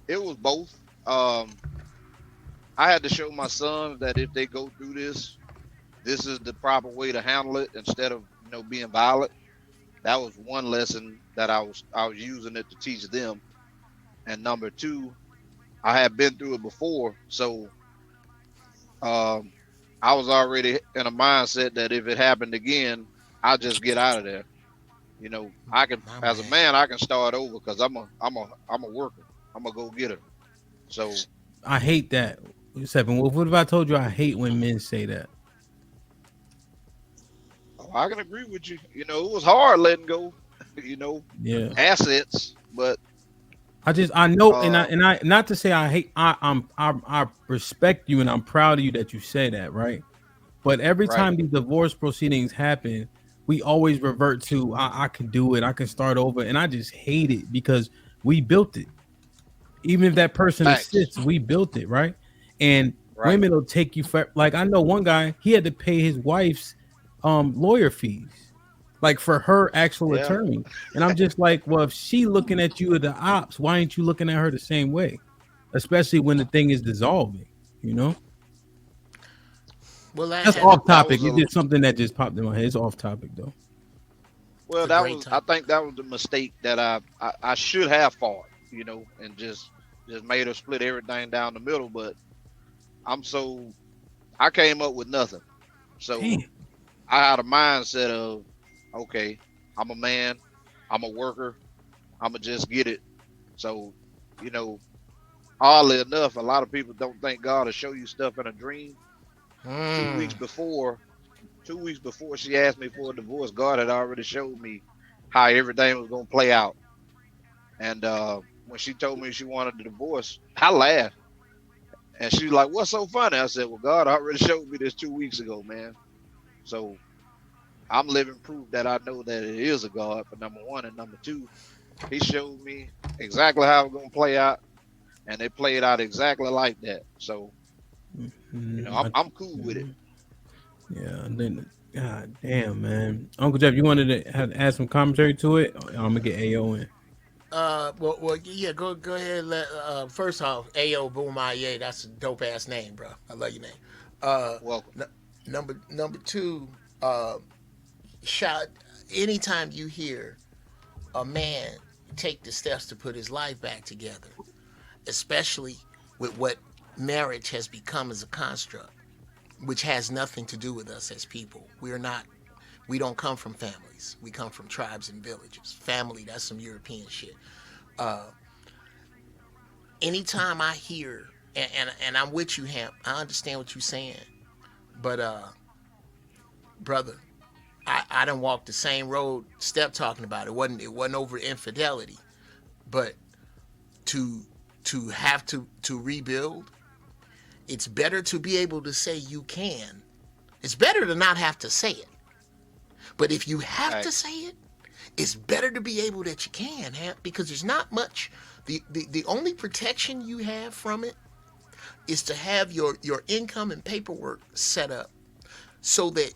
it was both. I had to show my sons that if they go through this is the proper way to handle it instead of being violent. That was one lesson that I was using it to teach them. And number two, I had been through it before, so um, I was already in a mindset that if it happened again, I'll just get out of there. I can, My as a man. man, I can start over because I'm a worker. I'm a go getter. So I hate that. Seven. What if I told you I hate when men say that? I can agree with you. It was hard letting go. You know, Yeah. assets, but I know, and I uh, and I not to say I hate. I respect you, and I'm proud of you that you say that, right? But every right. time these divorce proceedings happen, we always revert to I can do it, I can start over, and I just hate it because we built it. Even if that person Facts. assists, we built it, right? And Right. women will take you for, like, I know one guy, he had to pay his wife's lawyer fees, like for her actual Yeah. attorney. And I'm just like, well, if she looking at you at the ops, why ain't you looking at her the same way? Especially when the thing is dissolving, you know? Well, That's that off that topic. was It's a- just something that just popped in my head. It's off topic though. Well, It's a that great was. time. I think that was the mistake that I should have fought, you know, and just made her split everything down the middle. But I came up with nothing. So Damn. I had a mindset of, okay, I'm a man, I'm a worker, I'ma just get it. So, you know, oddly enough, a lot of people don't think God will show you stuff in a dream. 2 weeks before she asked me for a divorce, God had already showed me how everything was gonna play out. And when she told me she wanted the divorce, I laughed. And she was like, "What's so funny?" I said, "Well, God already showed me this 2 weeks ago, man. So I'm living proof that I know that it is a God, for number one. And number two, he showed me exactly how it's gonna play out, and they played out exactly like that. So, you know, I'm cool with it. Yeah, and then God damn, man. Uncle Jeff, you wanted to add some commentary to it? I'm gonna get AO in. Well, yeah. Go ahead. First off, Ayo Boomaye. That's a dope ass name, bro. I love your name. Welcome. Number two. Shout. Anytime you hear a man take the steps to put his life back together, especially with what marriage has become as a construct, which has nothing to do with us as people. We don't come from families. We come from tribes and villages. Family, that's some European shit. Anytime I hear, and I'm with you, Hamp, I understand what you're saying, but brother, I done walked the same road Step talking about. It wasn't over infidelity, but to have to rebuild, it's better to be able to say you can. It's better to not have to say it. But if you have to say it, it's better to be able that you can, because there's not much. The only protection you have from it is to have your income and paperwork set up so that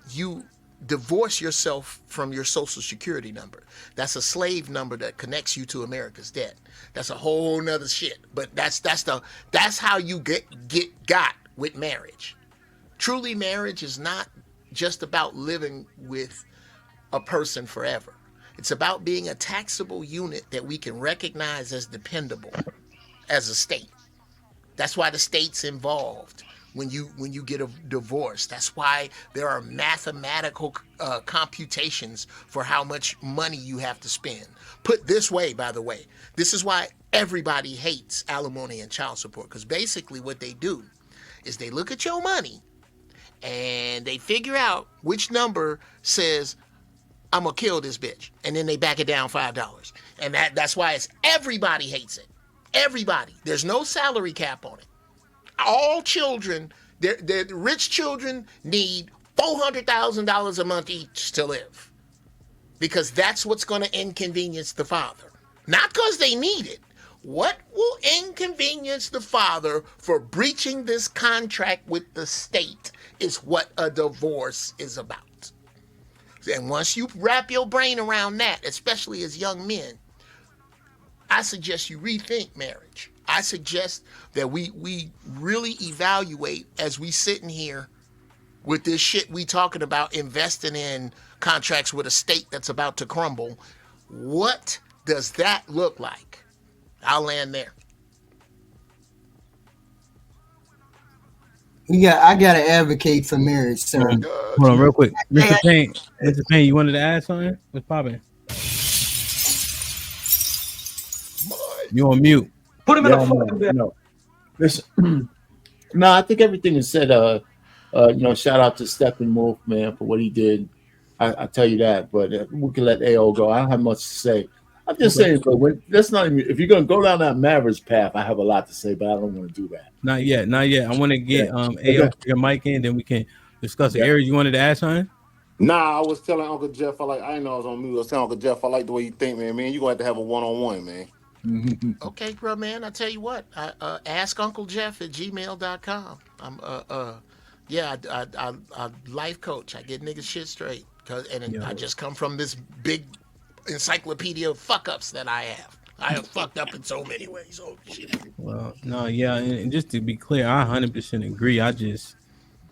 you divorce yourself from your social security number. That's a slave number that connects you to America's debt. That's a whole nother shit. But that's how you got with marriage. Truly, marriage is not just about living with a person forever. It's about being a taxable unit that we can recognize as dependable as a state. That's why the state's involved when you get a divorce. That's why there are mathematical computations for how much money you have to spend. Put this way, by the way, this is why everybody hates alimony and child support, because basically what they do is they look at your money and they figure out which number says, I'm gonna kill this bitch, and then they back it down $5. And that's why everybody hates it. Everybody. There's no salary cap on it. All children, the rich children need $400,000 a month each to live, because that's what's going to inconvenience the father. Not because they need it. What will inconvenience the father for breaching this contract with the state is what a divorce is about. And once you wrap your brain around that, especially as young men, I suggest you rethink marriage. I suggest that we really evaluate, as we sitting here with this shit we talking about, investing in contracts with a state that's about to crumble. What does that look like? I'll land there. I gotta advocate for marriage, sir. Hold on, real quick, Mr. Payne. Mr. Payne, you wanted to add something? What's popping? You on mute? Put him in a fucking bed. No, listen. No, I think everything is said. Shout out to Steppenwolf, man, for what he did. I tell you that, but we can let AO go. I don't have much to say. I'm just saying, but that's not even. If you're gonna go down that marriage path, I have a lot to say, but I don't want to do that. Not yet. I want to get AO your mic in, then we can discuss it. Eric, you wanted to add something? Nah, I was telling Uncle Jeff, I didn't know I was on mute. I was telling Uncle Jeff, I like the way you think, man. Man, you're going to have a one-on-one, man. Okay, bro, man. I tell you what. Ask Uncle Jeff at gmail.com. I'm I life coach. I get niggas shit straight. I just come from this big encyclopedia of fuck ups that I have. I have fucked up in so many ways. Oh shit. Well, no, yeah, and just to be clear, I 100% agree.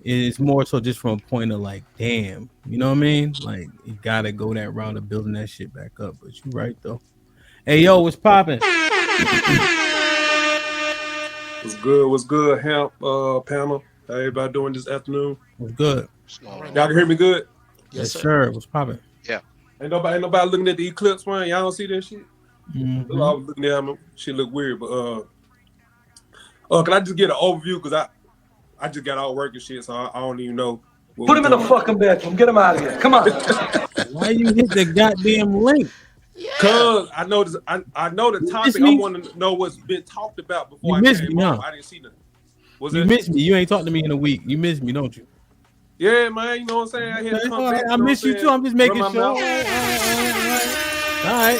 It's more so just from a point of like, damn, you know what I mean? Like, you gotta go that route of building that shit back up. But you're right though. Hey, yo, what's popping? What's good, Hamp panel? How everybody doing this afternoon? What's good? Y'all can hear me good? Yes, sir. What's popping? Yeah. Ain't nobody looking at the eclipse, man. Y'all don't see that shit? Mhm. I was looking at them. Shit look weird, but can I just get an overview? Because I just got out working shit, so I don't even know. Put him in the fucking bedroom. Get him out of here. Come on. Why you hit the goddamn link? Cause I know this, I know the topic. I want to know what's been talked about before. You missed me, on. huh? I didn't see nothing. You missed me. You ain't talked to me in a week. You missed me, don't you? Yeah, man. You know what I'm saying? I had to come back, I miss you too. I'm just making sure. All right.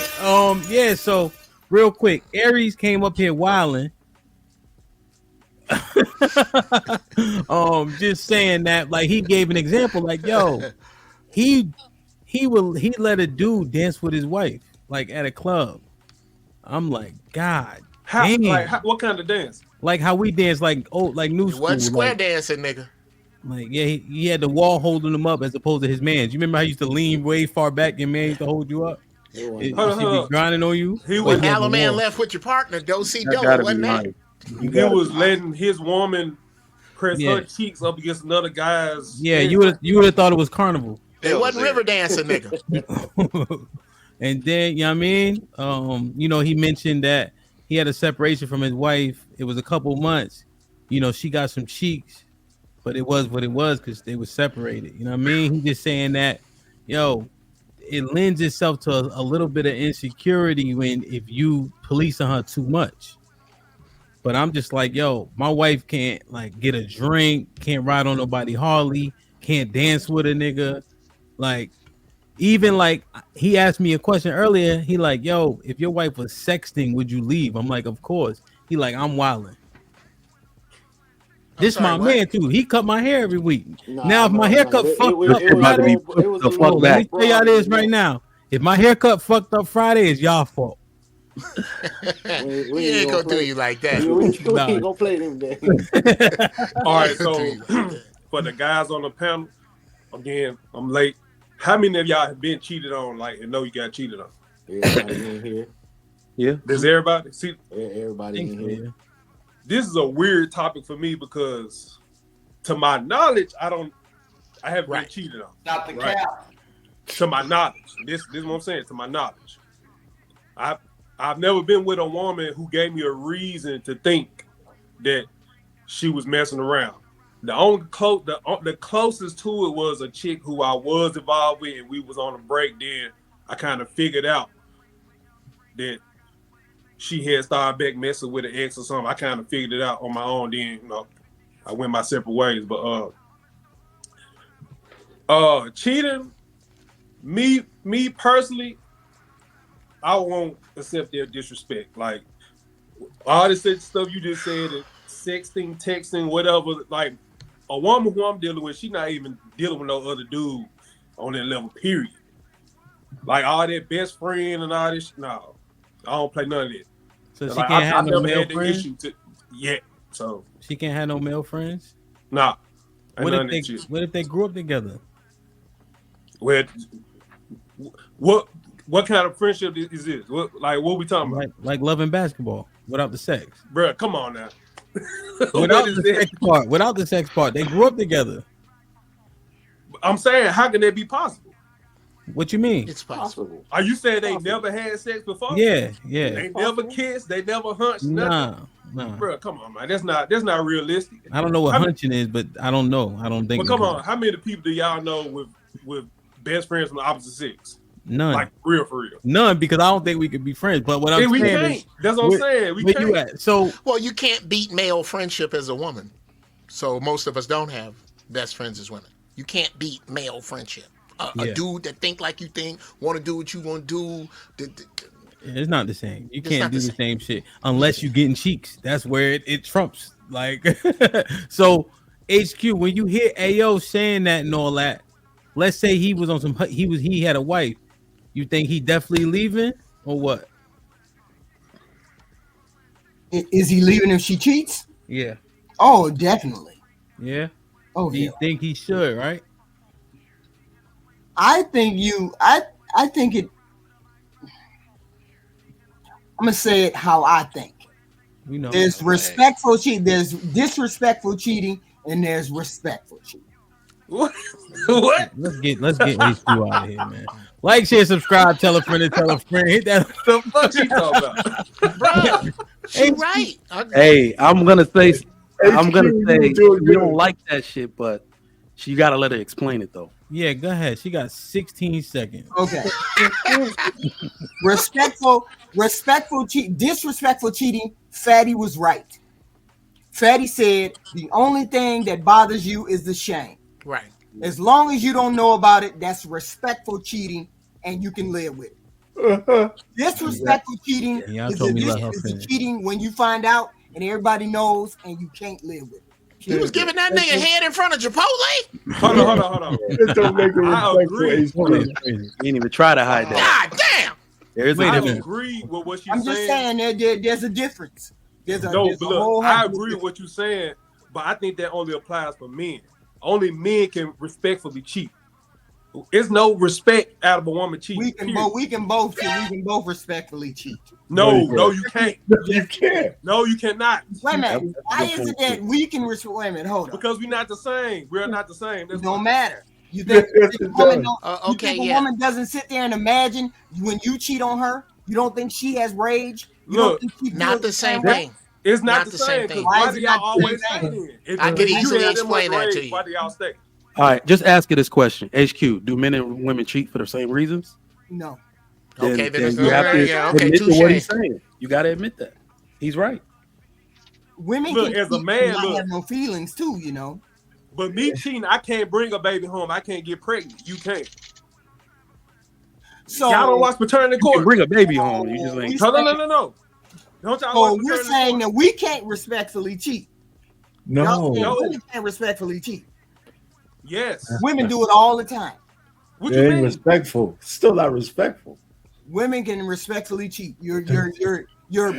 Yeah. So real quick, Aries came up here wilding. Just saying that, like, he gave an example, like, yo, he let a dude dance with his wife, like at a club. I'm like, God, damn. What kind of dance? Like how we dance, like new school. Wasn't square dancing, nigga. Like, yeah, he had the wall holding him up as opposed to his man. You remember how you used to lean way far back, your man used to hold you up? It should be grinding on you. When Allo Man left with your partner, don't see Dilla, wasn't that? He was letting his woman press her cheeks up against another guy's. Yeah, you would have thought it was carnival. It wasn't river dancing, nigga. And then, you know what I mean? He mentioned that he had a separation from his wife. It was a couple months. She got some cheeks, but it was what it was because they were separated. You know what I mean? He's just saying that, it lends itself to a little bit of insecurity if you policing her too much. But I'm just like, yo, my wife can't like get a drink, can't ride on nobody Harley, can't dance with a nigga. Like, even like he asked me a question earlier. He like, yo, if your wife was sexting, would you leave? I'm like, of course. He like, I'm wilding. This my man too. He cut my hair every week. Now if my haircut fucked up Friday, let me tell y'all this right now. If my haircut fucked up Friday, it's y'all fault. We ain't gonna do you like that. We ain't gonna play them days. All right, so for the guys on the panel, again, I'm late. How many of y'all have been cheated on, like, and know you got cheated on? Everybody in here. Yeah. Does everybody see? Everybody in here. This is a weird topic for me because, to my knowledge, I haven't been cheated on. Not the cap. To my knowledge, this is what I'm saying. To my knowledge, I've never been with a woman who gave me a reason to think that she was messing around. The only the closest to it was a chick who I was involved with, and we was on a break. Then I kind of figured out that she had started back messing with an ex or something. I kind of figured it out on my own. Then I went my separate ways. But cheating, me personally, I won't accept their disrespect. Like all this stuff you just said, sexting, texting, whatever. Like a woman who I'm dealing with, she's not even dealing with no other dude on that level. Period. Like all that best friend and all this. No, I don't play none of that. So she can't have no male friends yet. So she can't have no male friends. Nah. What if they grew up together? What kind of friendship is this? What we talking about? Like loving basketball without the sex. Bruh, come on now. Without the sex part, they grew up together. I'm saying, how can that be possible? What you mean? It's possible. Are you saying they never had sex before? Yeah. They never kissed. They never hunched. Nothing. Nah. Bro, come on, man. That's not realistic. I don't know what hunching is, but I don't know. I don't think. But come on, how many people do y'all know with best friends from the opposite sex? None. Like real for real. None, because I don't think we could be friends. But what I'm saying is, that's what I'm saying. We can't. You at? So, well, you can't beat male friendship as a woman. So most of us don't have best friends as women. You can't beat male friendship. A dude that think like you think, want to do what you want to do. It's not the same. You It's can't not do the the same shit unless you getting cheeks. That's where it trumps. Like, so HQ, when you hear AO saying that and all that, let's say he was on some, he had a wife. You think he definitely leaving or what? Is he leaving if she cheats? Yeah. Oh, definitely. Yeah. Oh, Do you think he should? Right. I think it. I'm gonna say it how I think. We know. There's respectful cheating, there's disrespectful cheating, and there's respectful cheating. What? Let's get HQ out of here, man. Like, share, subscribe, tell a friend, and tell a friend. Hit that. The fuck you talking about, bro? She right. Hey, I'm gonna say we don't like that shit, but you gotta let her explain it though. Yeah, go ahead. She got 16 seconds. Okay. Disrespectful cheating. Fatty was right. Fatty said the only thing that bothers you is the shame. Right. As long as you don't know about it, that's respectful cheating, and you can live with it. Disrespectful cheating is cheating when you find out and everybody knows and you can't live with it. You was giving that nigga head in front of Chipotle? Hold on. I agree. You didn't even try to hide that. God damn. I agree with what she's saying. I'm just saying there's a difference. I agree with what you're saying, but I think that only applies for men. Only men can respectfully cheat. It's no respect out of a woman cheating. We can both respectfully cheat. No, you can't. You can't. No, you cannot. Wait a minute. Why is it that we can respect? Wait a minute. Hold on. Because we're not the same. We're not the same. It don't matter. You think, a woman doesn't sit there and imagine when you cheat on her? You don't think she has rage? Not the same thing. It's not the same thing. Why do y'all always stay then? I could easily explain that to you. Why do y'all stay? All right, just ask you this question. HQ, do men and women cheat for the same reasons? No. Then you have to admit to what he's saying. You got to admit that. He's right. Women Look, as a man, have no feelings too, you know. But me cheating, I can't bring a baby home. I can't get pregnant. You can't. So y'all don't watch Paternity Court. You can bring a baby home. You just ain't. No. Don't y'all watch we're saying that we can't respectfully cheat. No. We can't respectfully cheat. Yes. Women do it all the time. What you mean? Respectful. Still not respectful. Women can respectfully cheat. You're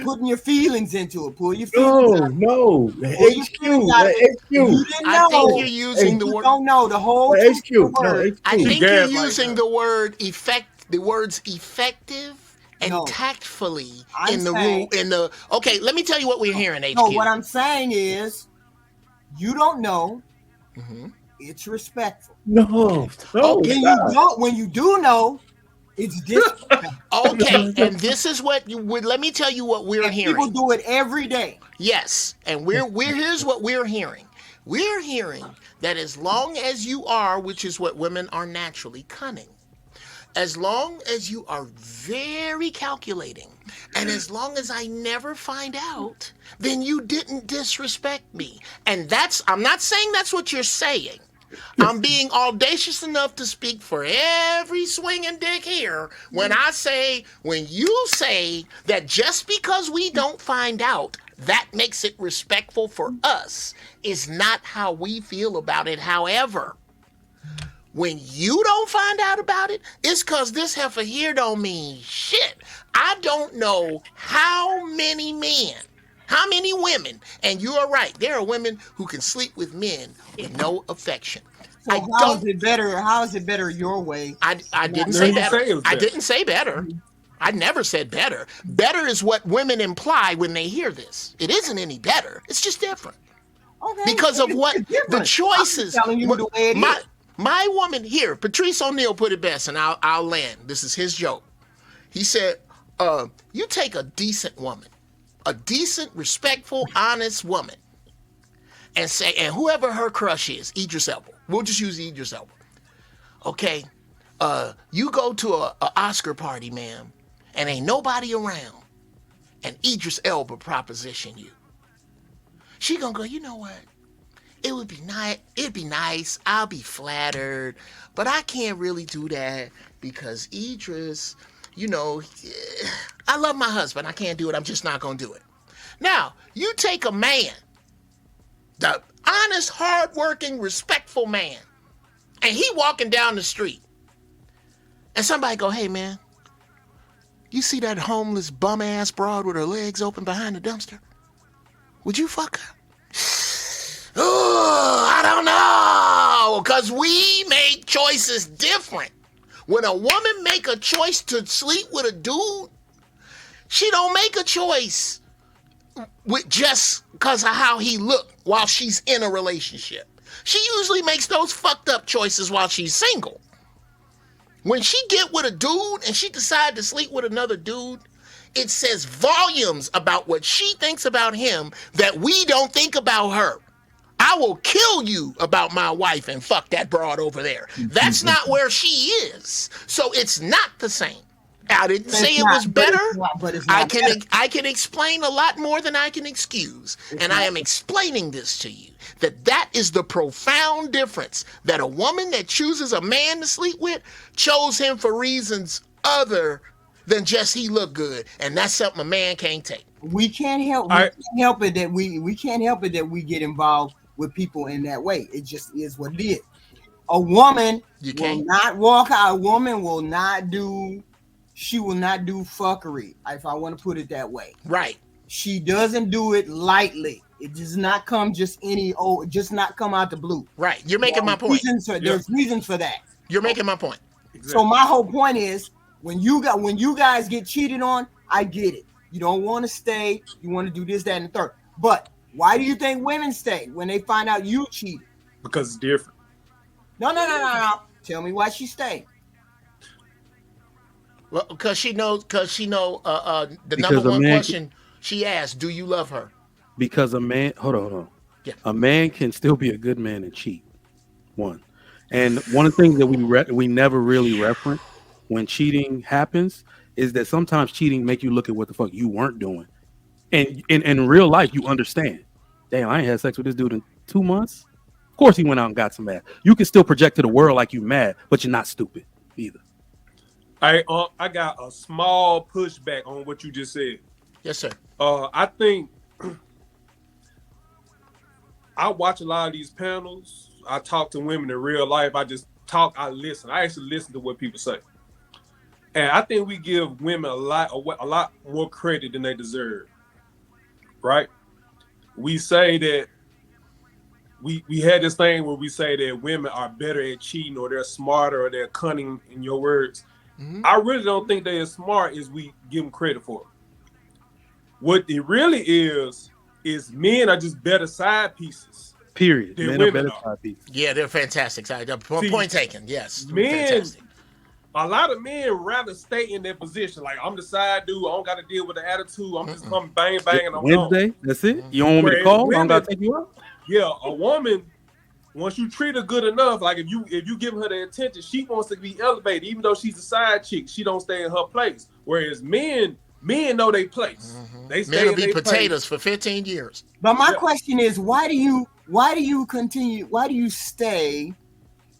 putting your feelings into it. Pull your feelings out. No. HQ. You didn't know. I think you're using the word. You don't know the whole HQ. word. I think you're using the word the words effective and tactfully okay, let me tell you what we're hearing, HQ. No, what I'm saying is you don't know. It's respectful. No. When you do know, it's disrespectful. Okay, and this is what let me tell you what we're hearing. People do it every day. Yes, and here's what we're hearing. We're hearing that as long as you are, which is what women are naturally, cunning, as long as you are very calculating, and as long as I never find out, then you didn't disrespect me. And I'm not saying that's what you're saying. I'm being audacious enough to speak for every swinging dick here when you say that just because we don't find out, that makes it respectful for us, is not how we feel about it. However, when you don't find out about it, it's because this heifer here don't mean shit. I don't know how many men, how many women, and you are right, there are women who can sleep with men with no affection. So how is it better? How is it better your way? I didn't say better. I didn't say better. I never said better. Better is what women imply when they hear this. It isn't any better. It's just different. Okay, because of what the choices. I'm telling you the way it is. My woman here, Patrice O'Neal put it best, and I'll land. This is his joke. He said, you take a decent woman, a decent, respectful, honest woman, and whoever her crush is, Idris Elba. We'll just use Idris Elba. Okay, you go to a Oscar party, ma'am, and ain't nobody around, and Idris Elba proposition you. She gonna go, you know what? it would be nice. It'd be nice. I'll be flattered, but I can't really do that because Idris, you know, I love my husband. I can't do it. I'm just not gonna do it. Now, you take a man, the honest, hardworking, respectful man, and he walking down the street, and somebody go, "Hey, man, you see that homeless bum-ass broad with her legs open behind the dumpster? Would you fuck her?" Oh, I don't know, because we make choices different. When a woman make a choice to sleep with a dude, she don't make a choice with just because of how he look while she's in a relationship. She usually makes those fucked up choices while she's single. When she get with a dude and she decide to sleep with another dude, it says volumes about what she thinks about him that we don't think about her. I will kill you about my wife and fuck that broad over there. That's not where she is. So it's not the same. I didn't say it was better. I can explain a lot more than I can excuse. And I am explaining this to you, that is the profound difference, that a woman that chooses a man to sleep with chose him for reasons other than just he look good. And that's something a man can't take. We can't help it that we get involved with people in that way. It just is what it is. A woman will not walk out. A woman will not do. She will not do fuckery, if I want to put it that way. Right. She doesn't do it lightly. It does not come just not come out the blue. Right. You're making my point. There's reasons for that. You're making my point. Exactly. So my whole point is, when you guys get cheated on, I get it. You don't want to stay. You want to do this, that, and the third. But why do you think women stay when they find out you cheated? Because it's different. No. Tell me why she stayed. Well, because she know the number one question she asked, do you love her? Because a man, hold on. Yeah. A man can still be a good man and cheat. One. And one of the things that we never really reference when cheating happens is that sometimes cheating make you look at what the fuck you weren't doing. And in real life, you understand. Damn, I ain't had sex with this dude in 2 months. Of course he went out and got some ass. You can still project to the world like you mad, but you're not stupid either. I got a small pushback on what you just said. Yes, sir. I think I watch a lot of these panels. I talk to women in real life. I listen. I actually listen to what people say. And I think we give women a lot more credit than they deserve. Right? We say that we had this thing where we say that women are better at cheating, or they're smarter, or they're cunning, in your words. Mm-hmm. I really don't think they're as smart as we give them credit for. What it really is men are just better side pieces. Period. Men are better side pieces. Yeah, they're fantastic. Point taken. Yes. Men, fantastic. A lot of men rather stay in their position. Like, I'm the side dude. I don't got to deal with the attitude. I'm just coming bang, and I'm Wednesday. gone. That's it. You don't want me to call? I don't got to take you out. Yeah, a woman, once you treat her good enough, like if you give her the attention, she wants to be elevated. Even though she's a side chick, she don't stay in her place. Whereas men know their place. Mm-hmm. They stay men will be potatoes for 15 years. But my question is, why do you continue? Why do you stay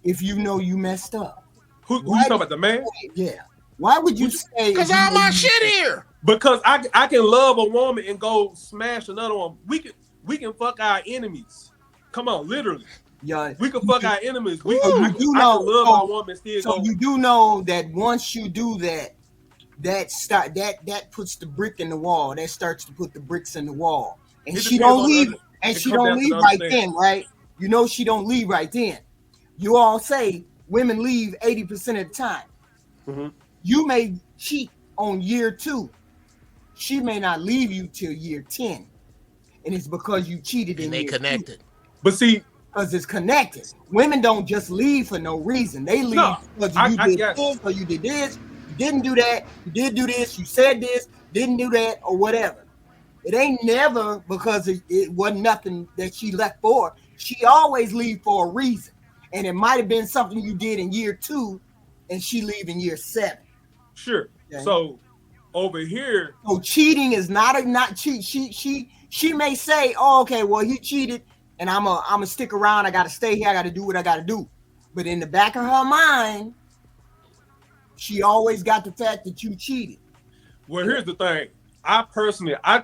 if you know you messed up? Who you talking about, the man? Yeah. Why would you stay? Because all my shit here. Because I can love a woman and go smash another one. We can fuck our enemies. Come on, literally. Yeah. We can fuck our enemies. I can love our woman still. So you do know that once you do that, that puts the brick in the wall. That starts to put the bricks in the wall. And she don't leave. And she don't leave right then, right? You know she don't leave right then. You all say women leave 80% of the time. Mm-hmm. You may cheat on year 2. She may not leave you till year 10. And it's because you cheated and they connected. 2. But see, because it's connected. Women don't just leave for no reason. They leave because you did this or you did this. You didn't do that. You did do this. You said this. Didn't do that or whatever. It ain't never because it wasn't nothing that she left for. She always leave for a reason. And it might have been something you did in year 2 and she leave in year 7. Sure. Okay. So over here. So cheating is not cheat. She may say, oh, okay, well, he cheated and I'm a stick around. I got to stay here. I got to do what I got to do. But in the back of her mind, she always got the fact that you cheated. Well, here's the thing. I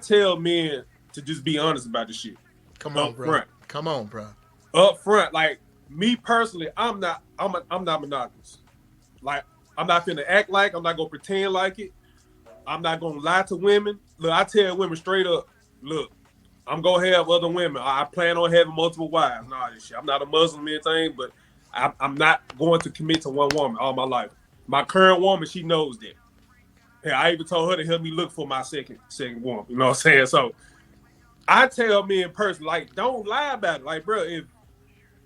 tell men to just be honest about the shit. Come on, bro. Front. Come on, bro. Up front, like me personally, I'm not monogamous. Like I'm not finna act like, I'm not gonna pretend like it. I'm not gonna lie to women. Look, I tell women straight up, look, I'm gonna have other women. I plan on having multiple wives. Nah, this shit. I'm not a Muslim or anything, but I'm not going to commit to one woman all my life. My current woman, she knows that. Hey, I even told her to help me look for my second woman. You know what I'm saying? So I tell men in person, like, don't lie about it. Like, bro, if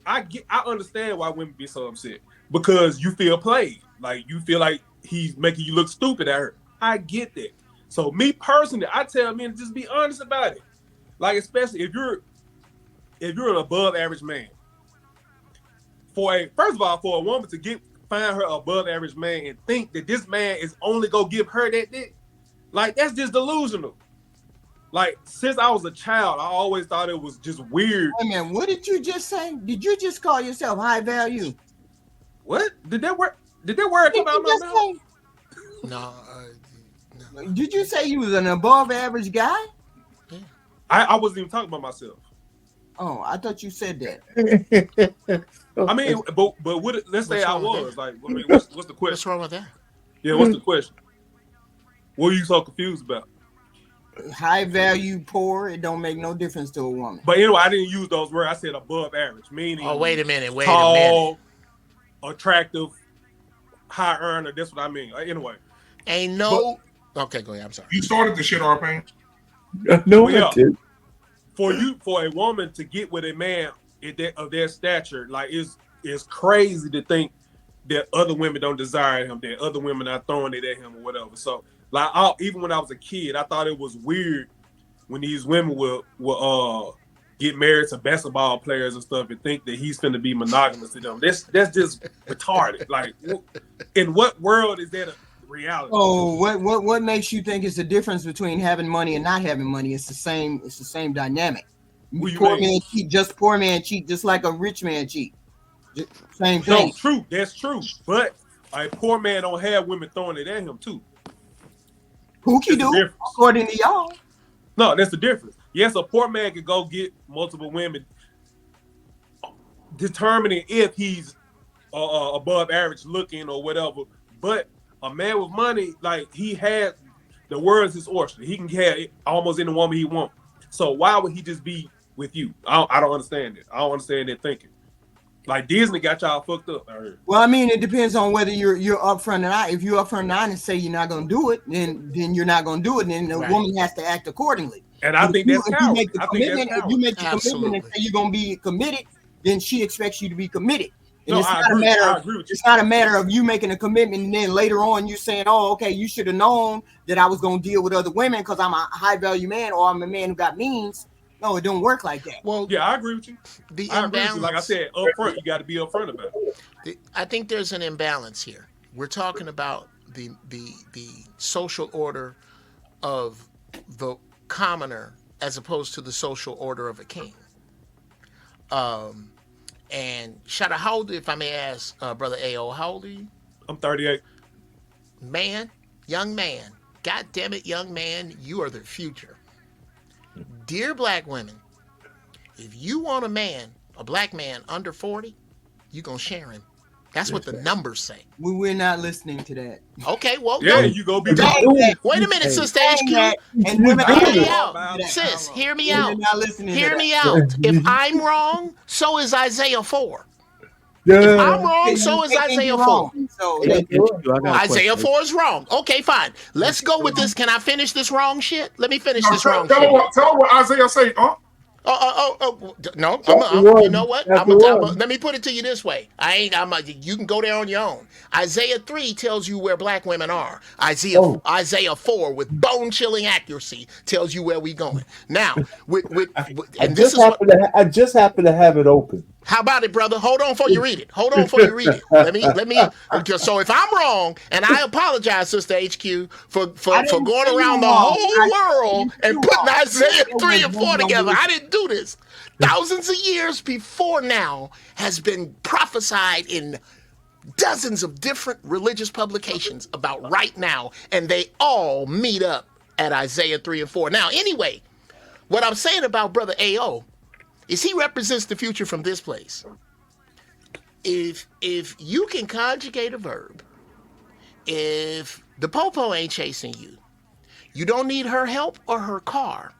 I understand why women be so upset because you feel played. Like you feel like he's making you look stupid at her. I get that. So me personally, I tell men to just be honest about it. Like especially if you're an above average man. First of all, for a woman to find her above average man and think that this man is only gonna give her that dick, like that's just delusional. Like since I was a child, I always thought it was just weird. Hey man, what did you just say? Did you just call yourself high value? What? Did that word come out of my mouth? No. Did you say you was an above average guy? Yeah. I wasn't even talking about myself. Oh, I thought you said that. I mean, but what? Let's say I was like. I mean, what's the question? What's wrong with that? Yeah, what's the question? What are you so confused about? High value, poor. It don't make no difference to a woman. But anyway, I didn't use those words. I said above average, meaning. Oh, wait a minute. Tall, attractive, high earner. That's what I mean. Anyway, ain't no. Okay, go ahead. I'm sorry. You started the shit, R-Pain. No, I did. For a woman to get with a man of their stature, like it's crazy to think that other women don't desire him, that other women are throwing it at him or whatever. So, like, even when I was a kid, I thought it was weird when these women will get married to basketball players and stuff and think that he's finna be monogamous to them. That's just retarded. Like, in what world is that a reality? Oh, what makes you think it's the difference between having money and not having money? It's the same dynamic. Poor man cheat, just like a rich man cheat. Same thing. No, true. That's true. But a poor man don't have women throwing it at him too. Pookie do, according to y'all. No, that's the difference. Yes, a poor man could go get multiple women, determining if he's above average looking or whatever. But a man with money, like he had, the world's his oyster. He can have almost any woman he wants. So why would he just be with you? I don't understand it. I don't understand that thinking. Like Disney got y'all fucked up. Well, I mean, it depends on whether you're upfront or not. If you're upfront and say you're not gonna do it, then you're not gonna do it. Then the woman has to act accordingly. And I think that's if you make the commitment and say you're gonna be committed, then she expects you to be committed. And it's not a matter of you making a commitment and then later on you saying, "Oh, okay, you should have known that I was gonna deal with other women because I'm a high value man or I'm a man who got means." No, it don't work like that. Well, yeah, I agree with you. The I agree with imbalance, you. Like I said, up front, you got to be upfront about it. I think there's an imbalance here. We're talking about the social order of the commoner as opposed to the social order of a king. And Shada, how old, if I may ask, Brother A.O., how old are you? I'm 38. Man, young man, God damn it, young man, you are the future. Dear black women, if you want a black man under 40, you're going to share him. That's what the numbers say. We're not listening to that. Okay, well, yeah, you go be. Wait a minute, Sister HQ. And women hear me out. Sis, hear me out. Hear me out. If I'm wrong, so is Isaiah 4. If I'm wrong, so is Isaiah 4. Isaiah 4 is wrong. Okay, fine. Let's go with this. Can I finish this wrong shit? Let me finish this wrong shit. Tell what Isaiah say, huh? No. You know what? Let me put it to you this way. You can go there on your own. Isaiah 3 tells you where black women are. Isaiah 4, with bone-chilling accuracy, tells you where we going. Now, I just happen to have it open. How about it, brother? Hold on before you read it. Let me. So if I'm wrong, and I apologize, Sister HQ, for going around the whole world and putting Isaiah 3 and 4 together. I didn't do this. thousands of years before now has been prophesied in dozens of different religious publications about right now, and they all meet up at Isaiah 3 and 4. Now, anyway, what I'm saying about Brother AO is he represents the future from this place. If you can conjugate a verb, if the popo ain't chasing you, you don't need her help or her car.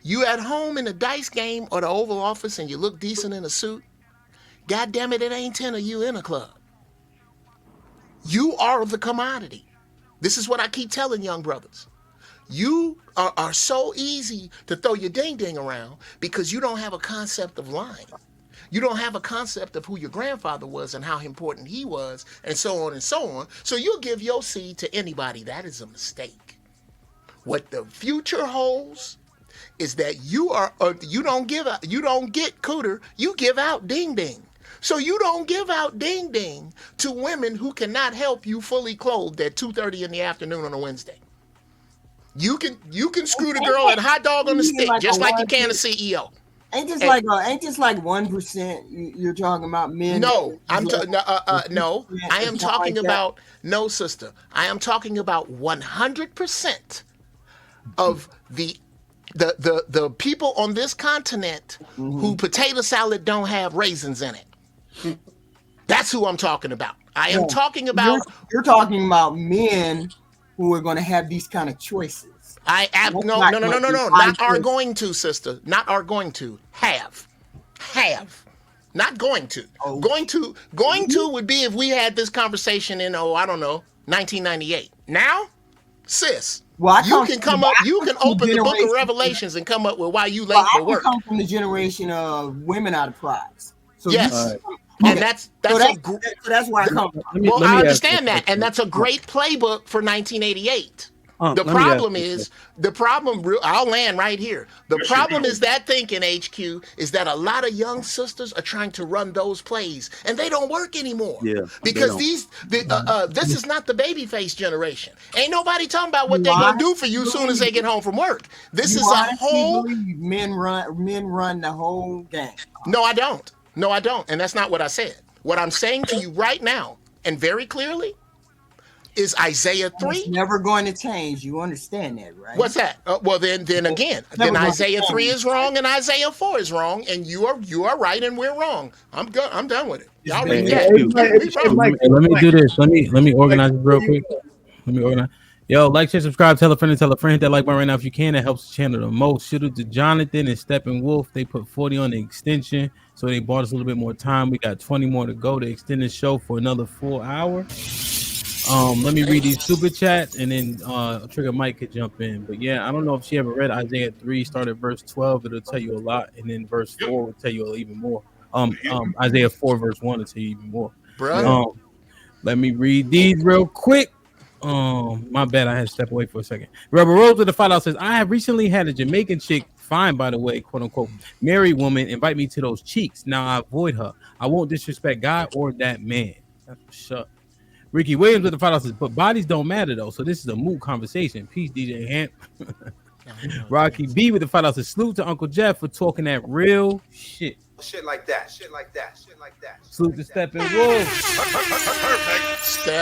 You at home in the dice game or the Oval Office and you look decent in a suit, God damn it, it ain't 10 of you in a club. You are the commodity. This is what I keep telling young brothers. You are so easy to throw your ding-ding around because you don't have a concept of lying. You don't have a concept of who your grandfather was and how important he was, and so on and so on. So you'll give your seed to anybody. That is a mistake. What the future holds is that you don't get cooter, you give out ding-ding. So you don't give out ding-ding to women who cannot help you fully clothed at 2:30 in the afternoon on a Wednesday. You can screw the girl at hot dog on the stick, just like you can a CEO. Ain't this like 1%? You're talking about men? No, no. I am talking about no, sister. I am talking about 100% of the people on this continent who potato salad don't have raisins in it. That's who I'm talking about. I am talking about. You're talking about men who are going to have these kind of choices. No. Not are going to, sister. Not are going to. Have. Not going to. Oh. Going to would be if we had this conversation in 1998. Now, sis, you can come up. You can open the book of Revelations and come up with why you late for work. I come from the generation of women out of prize. So yes. And that's where I come from. Well, I understand that, and that's a great playbook for 1988. The problem, I'll land right here. The problem is that thinking, HQ, is that a lot of young sisters are trying to run those plays, and they don't work anymore. Yeah, because this is not the babyface generation. Ain't nobody talking about what they're going to do for you as soon as they get home from work. This is a whole... Men run the whole game. No, I don't. And that's not what I said. What I'm saying to you right now, and very clearly, is Isaiah 3. It's never going to change. You understand that, right? What's that? Well, then again, Isaiah 3 is wrong and Isaiah 4 is wrong, and you are right and we're wrong. I'm done with it. Y'all read that. Let me do this. Let me organize it real quick. Let me organize. Yo, like, share, subscribe, tell a friend, hit that like button right now if you can. That helps the channel the most. Shout out to Jonathan and Steppenwolf. They put 40 on the extension, so they bought us a little bit more time. We got 20 more to go to extend the show for another full hour. Let me read these super chats, and then Trigger Mike could jump in. But yeah, I don't know if she ever read Isaiah 3, start at verse 12. It'll tell you a lot, and then verse 4 will tell you even more. Isaiah 4 verse 1 will tell you even more. Let me read these real quick. My bad, I had to step away for a second. Rebel Rose with the $5 says, I have recently had a Jamaican chick, fine by the way, quote unquote, married woman, invite me to those cheeks. Now I avoid her. I won't disrespect God or that man. That's shut. Ricky Williams with the $5 says, but bodies don't matter though. So this is a moot conversation. Peace, DJ Hamp. Rocky B with the $5 says, salute to Uncle Jeff for talking that real shit. Shit like that. Salute to Steppenwolf.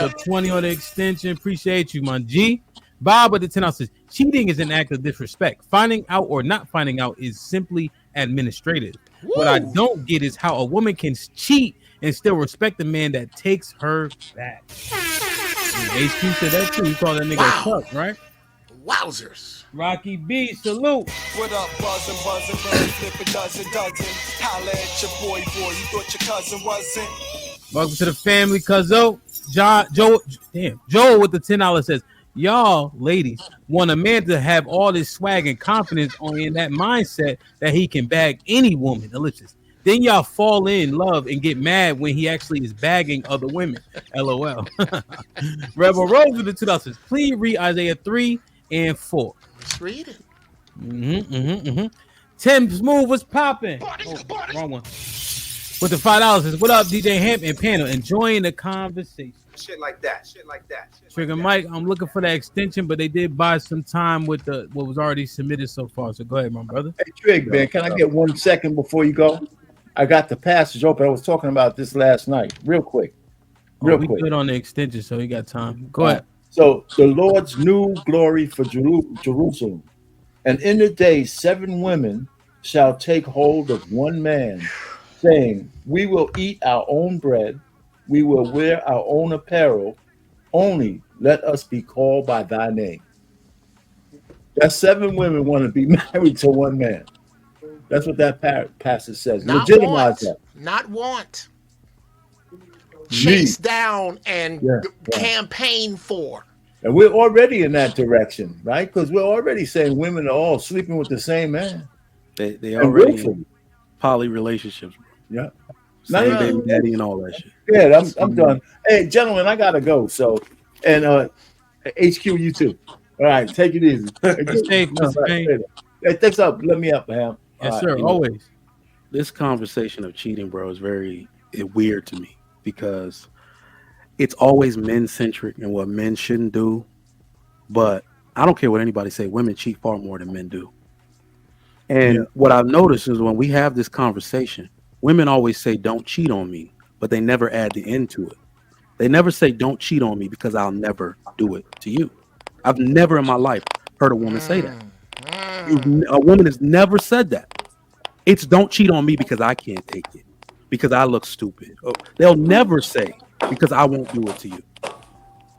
For 20 on the extension. Appreciate you, man. G. Bob with the $10 says, cheating is an act of disrespect. Finding out or not finding out is simply administrative. Woo. What I don't get is how a woman can cheat and still respect the man that takes her back. HQ said that too. You call that nigga a cuck, right? Wowzers. Rocky B, salute. What up, buzzing, flip a dozen. Holla at your boy, you thought your cousin wasn't. Welcome to the family, cuzzo. Joel with the $10 says, y'all ladies want a man to have all this swag and confidence in that mindset that he can bag any woman. Delicious. Then y'all fall in love and get mad when he actually is bagging other women. LOL. Rebel Rose with the $2. Please read Isaiah 3 and 4. Let's read it. Tim Smooth was popping. Wrong one. with the $5 is what up, DJ Hamp and Panel, enjoying the conversation. Shit like that. Trigger Mike, I'm looking for that extension, but they did buy some time with the what was already submitted so far. So go ahead, my brother. Hey, Trig, man, can I get 1 second before you go? I got the passage open. I was talking about this last night, real quick. We good on the extension, so he got time. Go ahead. So the Lord's new glory for Jerusalem. And in the day, 7 women shall take hold of one man, saying, we will eat our own bread, we will wear our own apparel, only let us be called by thy name. That 7 women want to be married to one man. That's what that passage says. Not Legitimize want, that. not want. Chase down and campaign for. And we're already in that direction, right? Because we're already saying women are all sleeping with the same man. They already in poly relationships. Yeah. Same baby daddy and all that shit. Yeah, I'm done. Hey, gentlemen, I gotta go. So, and HQ, you too. All right, take it easy. Hey, thanks up. Let me up, man. Yes, sir. Always. This conversation of cheating, bro, is very weird to me because it's always men centric and what men shouldn't do. But I don't care what anybody say. Women cheat far more than men do. And what I've noticed is when we have this conversation, women always say, don't cheat on me, but they never add the end to it. They never say, don't cheat on me because I'll never do it to you. I've never in my life heard a woman say that. A woman has never said that. It's don't cheat on me because I can't take it, because I look stupid. They'll never say, because I won't do it to you.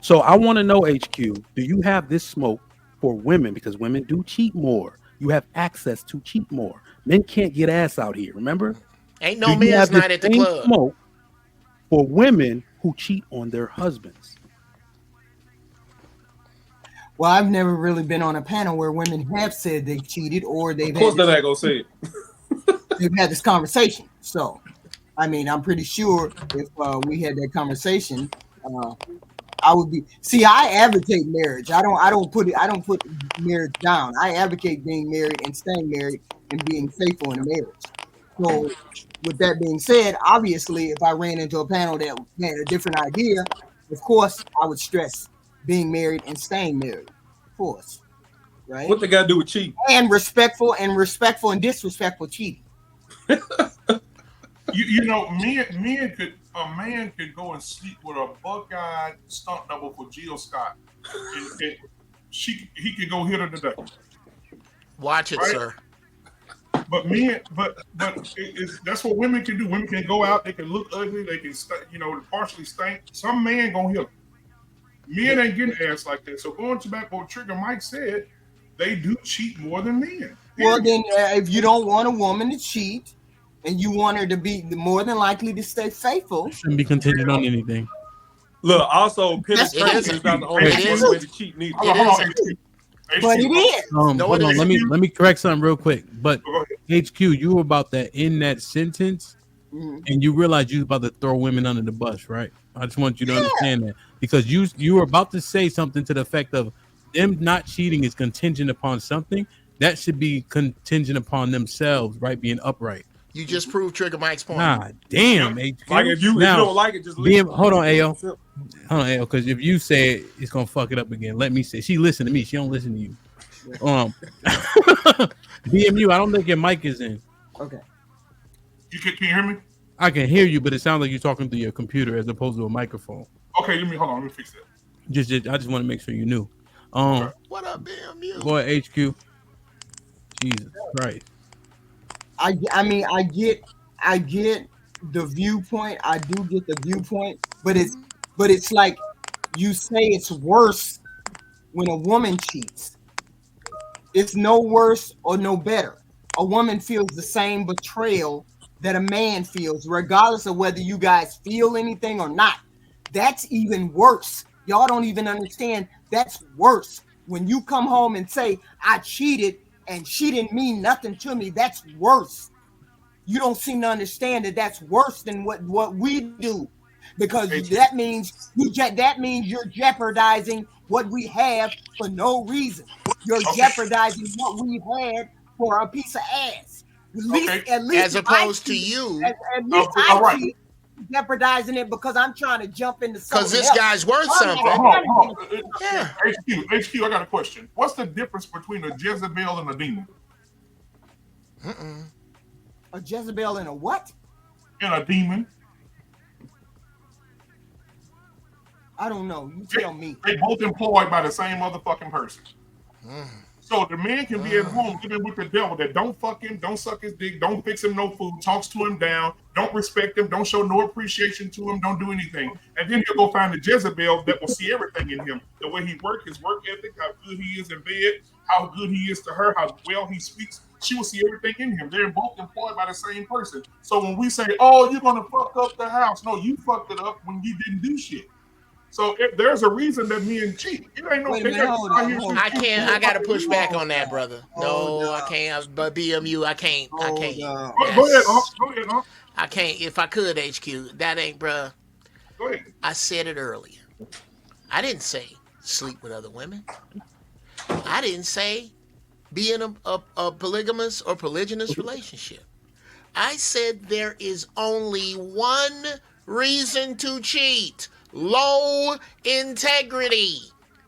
So I want to know, HQ, do you have this smoke for women? Because women do cheat more. You have access to cheat more. Men can't get ass out here, remember? Ain't no men's night at the club. Smoke for women who cheat on their husbands. Well, I've never really been on a panel where women have said they cheated or they've. Of course, they're not gonna say it. They've had this conversation. So, I mean, I'm pretty sure if we had that conversation, I would be. See, I advocate marriage. I don't put marriage down. I advocate being married and staying married and being faithful in a marriage. So, with that being said, obviously, if I ran into a panel that had a different idea, of course, I would stress being married and staying married. Of course, right? What they got to do with cheating? And respectful and disrespectful cheating. You know, a man could go and sleep with a buck-eyed stunt double for Jill Scott, and he could go hit her today. Watch it, right? Sir. But that's what women can do. Women can go out, they can look ugly, they can partially stink. Some man gonna hit them. Men ain't getting ass like that. So going to back what Trigger Mike said, they do cheat more than men. Well, then if you don't want a woman to cheat and you want her to be more than likely to stay faithful, shouldn't be contingent on anything. Look, also penetration is not the only way to cheat neither. But it is. Hold on, let me correct something real quick. But HQ, you were about that in that sentence, and you realize you was about to throw women under the bus, right? I just want you to understand that, because you were about to say something to the effect of them not cheating is contingent upon something that should be contingent upon themselves, right? Being upright. You just proved Trigger Mike's point. Nah, damn. HQ. Like if you don't like it, just leave. Hold on, AO. Hold on, AO, because if you say it, it's gonna fuck it up again. Let me say. She listen to me. She don't listen to you. BMU, I don't think your mic is in. Okay. Can you hear me? I can hear you, but it sounds like you're talking through your computer as opposed to a microphone. Okay, hold on, let me fix that. I just want to make sure you knew. What up, BMU? Boy, HQ. Jesus Christ. I mean, I get the viewpoint. I do get the viewpoint, but it's like you say it's worse when a woman cheats. It's no worse or no better. A woman feels the same betrayal that a man feels, regardless of whether you guys feel anything or not. That's even worse. Y'all don't even understand. That's worse. When you come home and say, I cheated and she didn't mean nothing to me, that's worse. You don't seem to understand that that's worse than what we do, because that means you're jeopardizing what we have for no reason. You're jeopardizing what we had for a piece of ass. At least, Okay. at least As if I opposed to cheat, you. At least all right. cheat, jeopardizing it because I'm trying to jump into something. Because this else. guy's worth I'm something. not Hold on. Yeah. HQ, I got a question. What's the difference between a Jezebel and a demon? A Jezebel and a what? And a demon? I don't know. You tell me. They both employed by the same motherfucking person. So the man can be at home living with the devil that don't fuck him, don't suck his dick, don't fix him no food, talks to him down, don't respect him, don't show no appreciation to him, don't do anything. And then he'll go find the Jezebel that will see everything in him. The way he works, his work ethic, how good he is in bed, how good he is to her, how well he speaks. She will see everything in him. They're both employed by the same person. So when we say, oh, you're going to fuck up the house. No, you fucked it up when you didn't do shit. So if there's a reason that men cheat. It ain't no. I can't. I gotta push back on that, brother. No, I can't. But BMU, I can't. I can't. Go ahead, go ahead. I can't. If I could, HQ, that ain't, bruh. Go ahead. I said it earlier. I didn't say sleep with other women. I didn't say be in a polygamous or polygynous relationship. I said there is only one reason to cheat. Low integrity.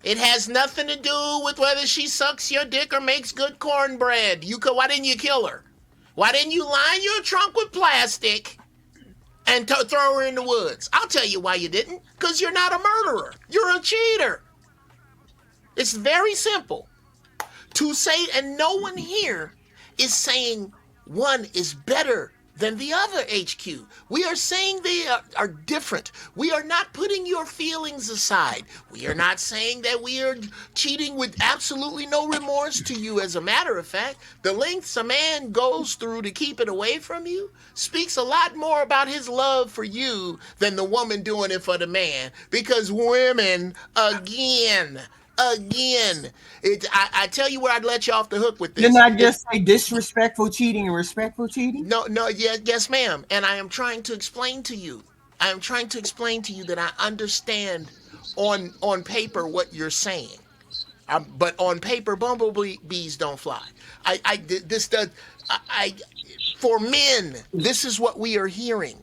It has nothing to do with whether she sucks your dick or makes good cornbread. Why didn't you kill her? Why didn't you line your trunk with plastic and throw her in the woods? I'll tell you why you didn't. Because you're not a murderer. You're a cheater. It's very simple. To say, and no one here is saying one is better than the other, HQ. We are saying they are different. We are not putting your feelings aside. We are not saying that we are cheating with absolutely no remorse to you. As a matter of fact, the lengths a man goes through to keep it away from you speaks a lot more about his love for you than the woman doing it for the man. Because women, again, I tell you where I'd let you off the hook with this. Didn't I just say disrespectful cheating and respectful cheating? No, yes, ma'am. And I am trying to explain to you. That I understand on paper what you're saying. But on paper, bumblebees don't fly. For men, this is what we are hearing.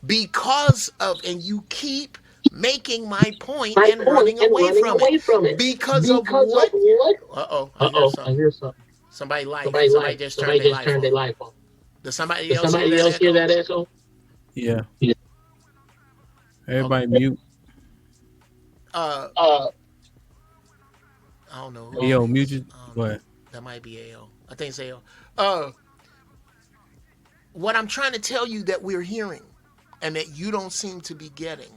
Because of, and you keep making my point and running away from it. Because of what? I hear something. Somebody just turned their life off. Does somebody else hear that echo? Yeah. Everybody mute. I don't know. Yo, mute you. Go ahead. That might be AO. I think it's AO. What I'm trying to tell you that we're hearing and that you don't seem to be getting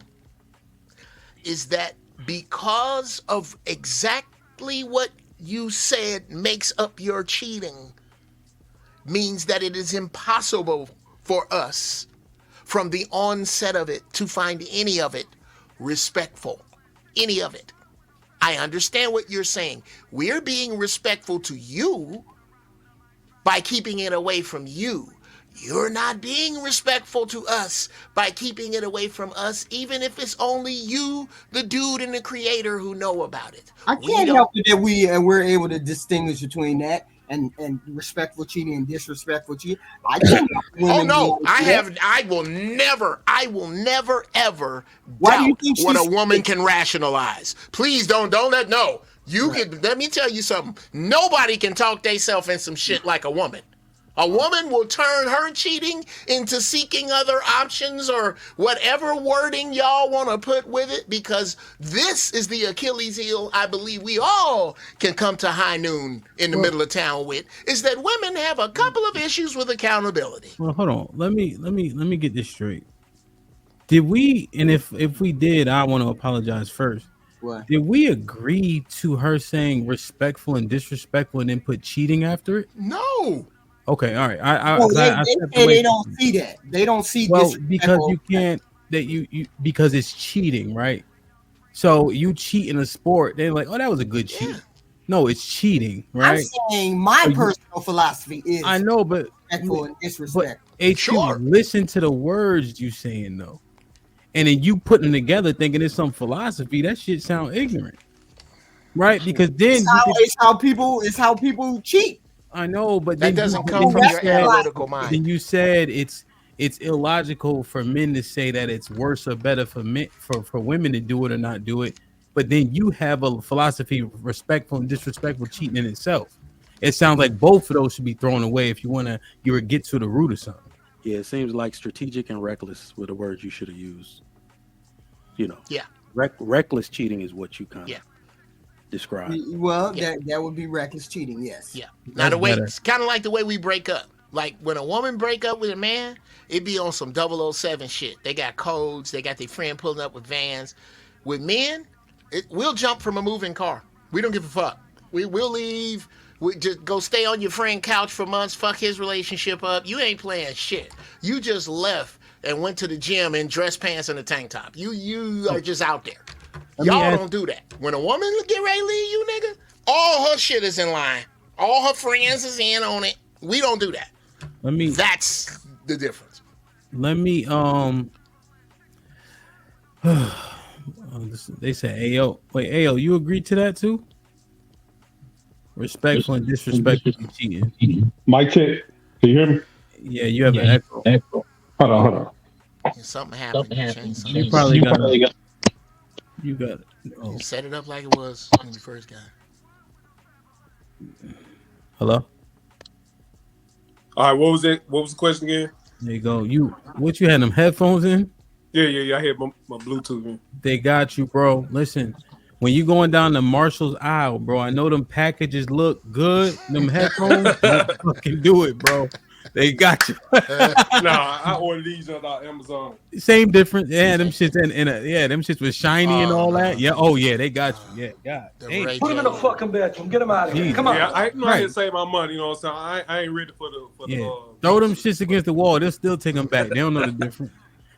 is that because of exactly what you said makes up your cheating means that it is impossible for us from the onset of it to find any of it respectful. Any of it. I understand what you're saying. We're being respectful to you by keeping it away from you. You're not being respectful to us by keeping it away from us, even if it's only you, the dude and the creator who know about it. I can't help it that we're able to distinguish between that and respectful cheating and disrespectful cheating. I can't help Oh no, I will never ever doubt what a woman can rationalize. Please don't let let me tell you something. Nobody can talk theyself in some shit like a woman. A woman will turn her cheating into seeking other options or whatever wording y'all want to put with it, because this is the Achilles heel I believe we all can come to high noon in the middle of town with, is that women have a couple of issues with accountability. Well, hold on. Let me get this straight. Did we, and if we did, I want to apologize first. What? Did we agree to her saying respectful and disrespectful and then put cheating after it? No. Okay, all right. They don't see that. They don't see this because you can't you because it's cheating, right? So you cheat in a sport, they're like, oh, that was a good cheat. No, it's cheating, right? I'm saying my personal philosophy is I know, but respectful and disrespect. But listen to the words you saying though, and then you putting them together thinking it's some philosophy. That shit sound ignorant, right? Because then it's how people cheat. I know, but That then doesn't you, come then from you your said, analytical mind. then you said it's illogical for men to say that it's worse or better for men for women to do it or not do it. But then you have a philosophy of respectful and disrespectful cheating in itself. It sounds like both of those should be thrown away if you want to get to the root of something. Yeah, it seems like strategic and reckless were the words you should have used. You know, Yeah. Reckless cheating is what you kind of Yeah. describe. Well, that would be reckless cheating. Yes. Yeah. Now the way it's kind of like the way we break up. Like when a woman break up with a man, it be on some 007 shit. They got codes. They got their friend pulling up with vans. With men, we'll jump from a moving car. We don't give a fuck. We'll leave. We just go stay on your friend couch for months. Fuck his relationship up. You ain't playing shit. You just left and went to the gym in dress pants and a tank top. You are just out there. Y'all don't do that. When a woman get ready to leave you, nigga, all her shit is in line. All her friends is in on it. We don't do that. That's the difference. Let me they said Ayo. Wait, Ayo, you agreed to that too? Respectful and disrespectful cheating. Mic check. Can you hear me? Yeah, you have an echo. Hold on. Something happened. You probably got it. You got it. You set it up like it was when you first got it. Hello? All right, what was it? What was the question again? There you go. You had them headphones in? Yeah. I had my Bluetooth in. They got you, bro. Listen, when you going down the Marshall's aisle, bro, I know them packages look good. Them headphones, don't fucking do it, bro. They got you. Nah, I ordered these on Amazon. Same difference. Yeah, them shits them shits was shiny and all that. Yeah. Oh yeah, they got you. Yeah, God. Dang. Put him in the fucking bedroom. Get him out of here. Come on. Yeah, I had to save my money. You know what I'm saying? I ain't ready for the. Throw them shits against the wall. They'll still take them back. They don't know the difference.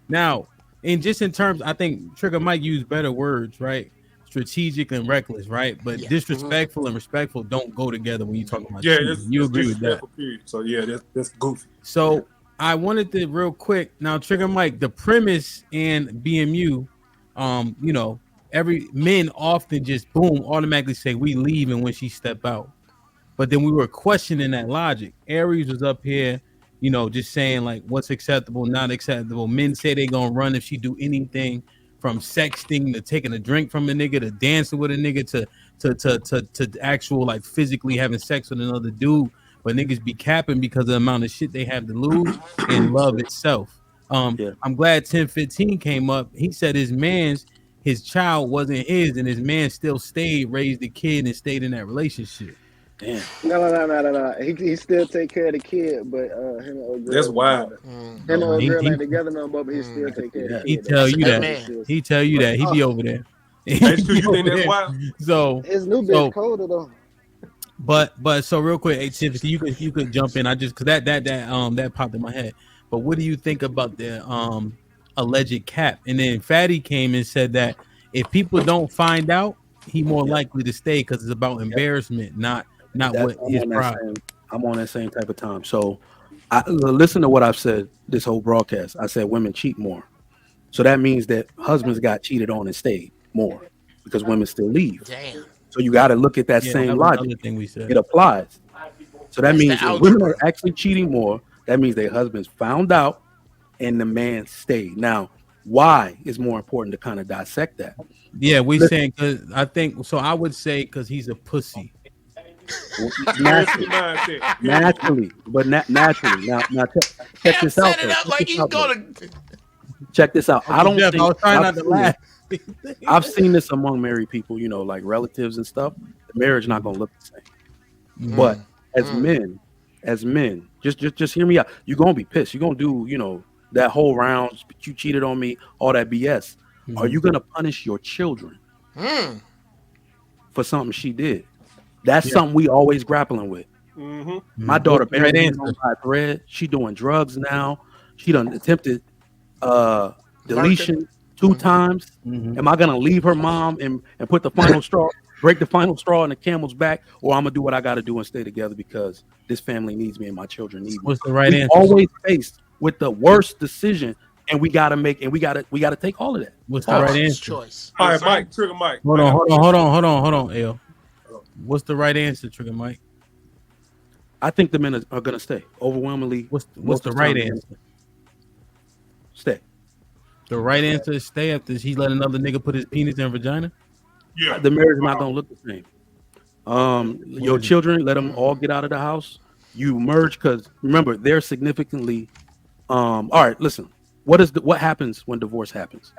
Now, in terms, I think Trigger Mike used better words, right? Strategic and reckless, right? But disrespectful and respectful don't go together when you talk about cheating. You agree with that? Period. So yeah, that's goofy. So I wanted to real quick now, Trigger Mike, the premise and BMU, every men often just automatically say we leaving when she step out. But then we were questioning that logic. Aries was up here, just saying like what's acceptable, not acceptable. Men say they gonna run if she do anything from sexting to taking a drink from a nigga to dancing with a nigga to actual like physically having sex with another dude. But niggas be capping because of the amount of shit they have to lose and love itself. I'm glad 1015 came up. He said his child wasn't his, and his man still raised the kid, and stayed in that relationship. Damn. No. He still take care of the kid, but him and old girl. That's wild. Him and old girl ain't together no more, but he still take care of the kid. He tell you that. He tell you that. He be over there. That's true. You think that's wild? So his new bitch colder though. But so real quick, hey Tiffany, you could jump in. I just because that popped in my head. But what do you think about the alleged cap? And then Fatty came and said that if people don't find out, he more likely to stay because it's about embarrassment, not what his pride. I'm on that same type of time. So listen to what I've said this whole broadcast. I said women cheat more. So that means that husbands got cheated on and stayed more because women still leave. Damn. So you got to look at that same logic. Thing we said. It applies. So that means if women are actually cheating more, that means their husbands found out and the man stayed. Now, why is more important to kind of dissect that? Yeah, saying because I think so. I would say because he's a pussy. Naturally, but naturally. Now check this out. Check this out. I don't. Jeff, I was trying not to laugh. I've seen this among married people, like relatives and stuff. The marriage not gonna look the same. But as men, just hear me out. You're gonna be pissed. You're gonna do, that whole round. You cheated on me, all that BS. Are you gonna punish your children for something she did? That's something we always grappling with. My daughter married on my bread. She doing drugs now. She done attempted deletion 2 times. Am I gonna leave her mom and put the final straw, break the final straw in the camel's back, or I'm gonna do what I gotta do and stay together because this family needs me and my children need me? What's the right answer? Always faced with the worst decision, and we gotta take all of that. What's the right answer? Choice. All right, Mike, Trigger Mike. Hold on, L. What's the right answer, Trigger Mike? I think the men are going to stay overwhelmingly. What's most the of right time, answer? Stay. The right answer is stay after she let another nigga put his penis in her vagina. Yeah, The marriage is not going to look the same. Your children, let them all get out of the house. You merge because remember they're significantly. All right, listen. What happens when divorce happens?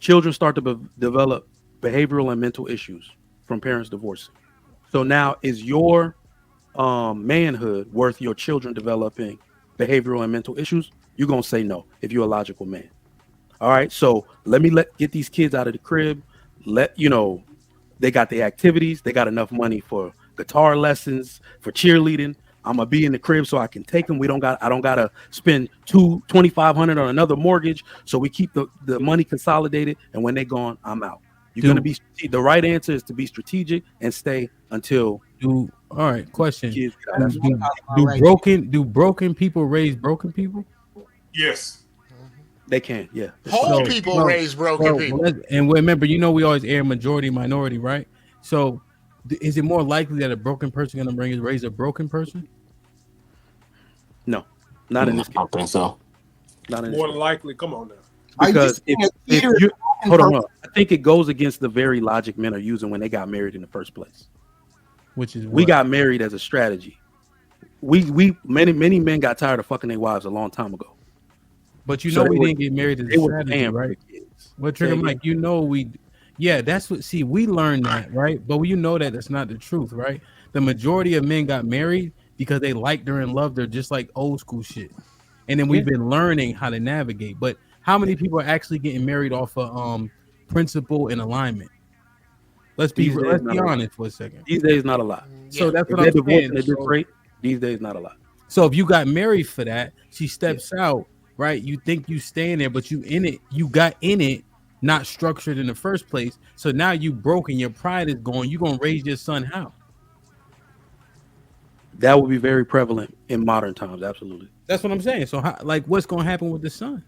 Children start to develop behavioral and mental issues from parents divorcing. So now, is your manhood worth your children developing behavioral and mental issues? You're gonna say no if you're a logical man. All right, so let me get these kids out of the crib. They got the activities. They got enough money for guitar lessons, for cheerleading. I'm gonna be in the crib so I can take them. I don't gotta spend $2,500 on another mortgage. So we keep the money consolidated, and when they're gone, I'm out. You're gonna be the right answer is to be strategic and stay until. All right, question. Kids Do broken people raise broken people? Yes. They can, yeah. Whole people raise broken people. And remember, we always air majority minority, right? So, is it more likely that a broken person going to raise a broken person? No, not in this case. I don't think so. Not in this More case. likely. Come on now. Because if you hold on, I think it goes against the very logic men are using when they got married in the first place. Which is we got married as a strategy. Many men got tired of fucking their wives a long time ago. But we didn't get married as a strategy, right? Well, Trigger Mike, that's what. See, we learned that, right? But that's not the truth, right? The majority of men got married because they liked her and loved her, just like old school shit. And then we've been learning how to navigate. But how many people are actually getting married off of principle and alignment? Let's be honest for a second. These days, not a lot. So that's what I'm saying. These days, not a lot. So if you got married for that, she steps out, right? You think you staying there, but you got in it, not structured in the first place. So now you broken. Your pride is gone. You gonna raise your son how? That would be very prevalent in modern times. Absolutely. That's what I'm saying. So what's gonna happen with the son?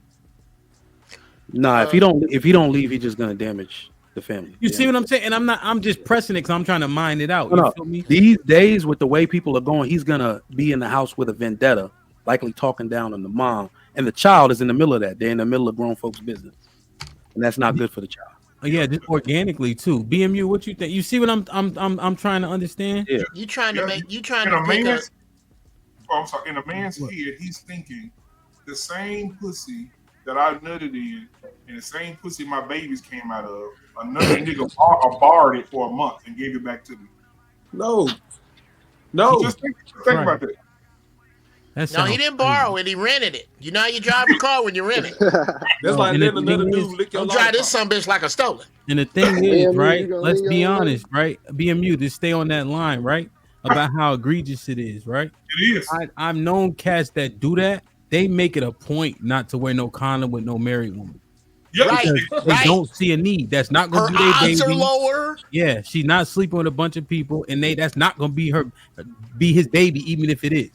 Nah, if he don't leave, he's just gonna damage the family. You see what I'm saying? And I'm just pressing it because I'm trying to mine it out. No. Feel me? These days, with the way people are going, he's gonna be in the house with a vendetta, likely talking down on the mom, and the child is in the middle of that. They're in the middle of grown folks' business, and that's not good for the child. Yeah, just organically too. BMU, what you think? You see what I'm trying to understand? Yeah. You trying to make I'm sorry. In a man's head, he's thinking the same pussy that I nutted in, and the same pussy my babies came out of. Another nigga borrowed it for a month and gave it back to me. No. Just think about that. No, he didn't borrow it. He rented it. You know how you drive a car when you rent it. That's like letting another dude lick your Don't drive this some bitch like a stolen. And the thing is, right? Let's be honest, right? BMU, to stay on that line, right? About how egregious it is, right? It is. I've known cats that do that. They make it a point not to wear no condom with no married woman. Yeah, They don't see a need. That's not going to be their baby. Odds are lower. Yeah, she's not sleeping with a bunch of people, and that's not going to be his baby, even if it is.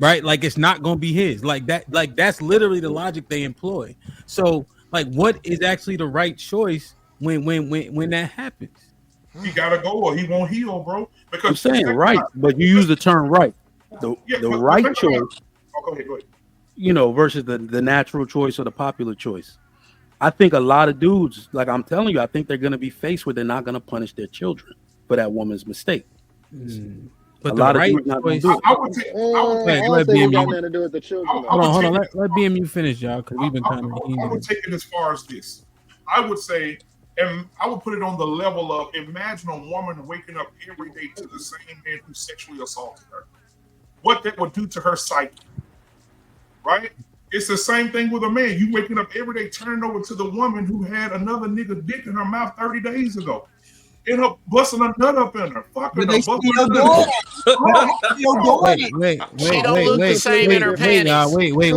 Right? Like it's not going to be his. Like that's literally the logic they employ. So, what is actually the right choice when that happens? He gotta go or he won't heal, bro. Because I'm saying right, but you use the term right. The right choice. Go ahead. Versus the natural choice or the popular choice. I think a lot of dudes, like I'm telling you, I think they're going to be faced with they're not going to punish their children for that woman's mistake. But a lot of dudes not going to do it. I don't think it got nothing to do with the children. Hold on. Let BMU finish, y'all, because we've been kind of. I would take it as far as this. I would say, and I would put it on the level of imagine a woman waking up every day to the same man who sexually assaulted her. What that would do to her psyche, right? It's the same thing with a man. You waking up every day, turning over to the woman who had another nigga dick in her mouth 30 days ago. End up busting a nut up in her. Fucking her. Busting a nut. Wait. She don't look the same in her panties. Wait. Let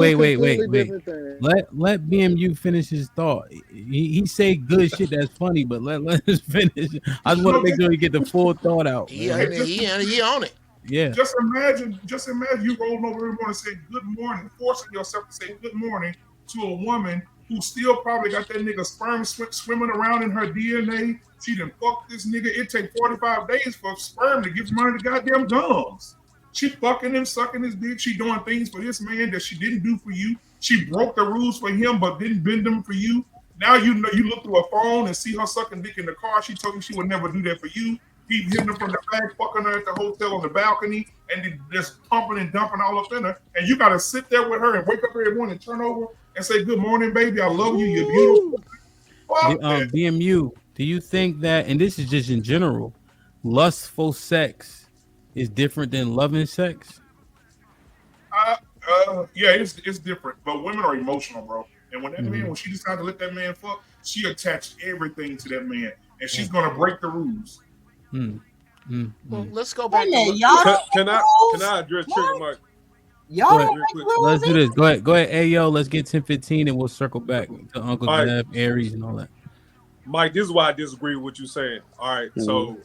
BMU finish his thought. He say good shit that's funny, but let us finish. I just want to make sure you get the full thought out. He on it. Yeah. Just imagine you rolling over every morning and saying good morning, forcing yourself to say good morning to a woman who still probably got that nigga sperm swimming around in her DNA. She done fucked this nigga. It take 45 days for sperm to get from under the goddamn gums. She fucking him, sucking his dick. She doing things for this man that she didn't do for you. She broke the rules for him, but didn't bend them for you. Now you know you look through her phone and see her sucking dick in the car. She told you she would never do that for you. He hitting her from the back, fucking her at the hotel on the balcony, and just pumping and dumping all up in her. And you gotta sit there with her and wake up every morning and turn over and say, "Good morning, baby. I love you. You're beautiful." BMU, do you think that, and this is just in general, lustful sex is different than loving sex? Yeah, it's different. But women are emotional, bro. And when that man, when she decides to let that man fuck, she attached everything to that man, and she's gonna break the rules. Well, let's go back. Can I address Trigger Mike? Y'all don't make rules. Let's do this. Go ahead. Hey, yo, let's get 10-15 and we'll circle back to Uncle Jeff, Aries, and all that. Mike, this is why I disagree with what you're saying. All right, so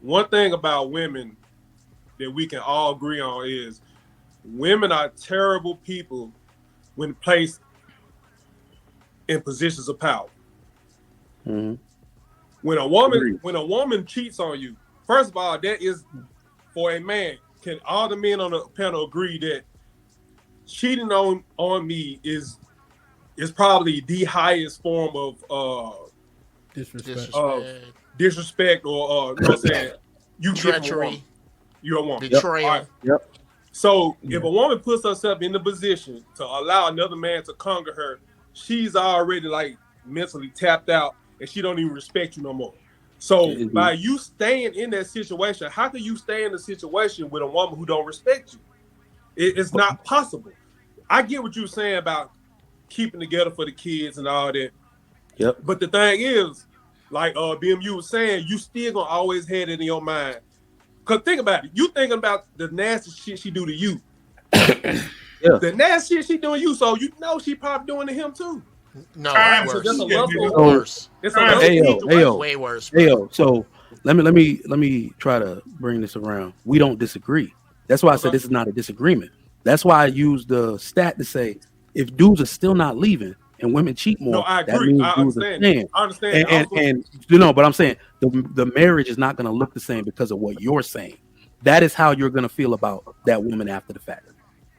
one thing about women that we can all agree on is women are terrible people when placed in positions of power. When a woman cheats on you, first of all, that is for a man. Can all the men on the panel agree that cheating on me is probably the highest form of disrespect or you know what I'm saying? You treachery, you're a woman. betrayal. Right. Yep. So if a woman puts herself in the position to allow another man to conquer her, she's already like mentally tapped out and she don't even respect you no more. So by you staying in that situation, how can you stay in a situation with a woman who don't respect you? It's not possible. I get what you're saying about keeping together for the kids and all that. Yep. But the thing is, like BMU was saying, you still gonna always have it in your mind. Cause think about it, you thinking about the nasty shit she do to you. The nasty shit she doing to you, so you know she probably doing to him too. No, So worse. that's a level Worse. It's a level way worse. So let me try to bring this around. We don't disagree. That's why I said this is not a disagreement. That's why I use the stat to say if dudes are still not leaving and women cheat more, No, I that agree. means I dudes are understand. staying. I understand. And you know, but I'm saying the marriage is not going to look the same because of what you're saying. That is how you're going to feel about that woman after the fact.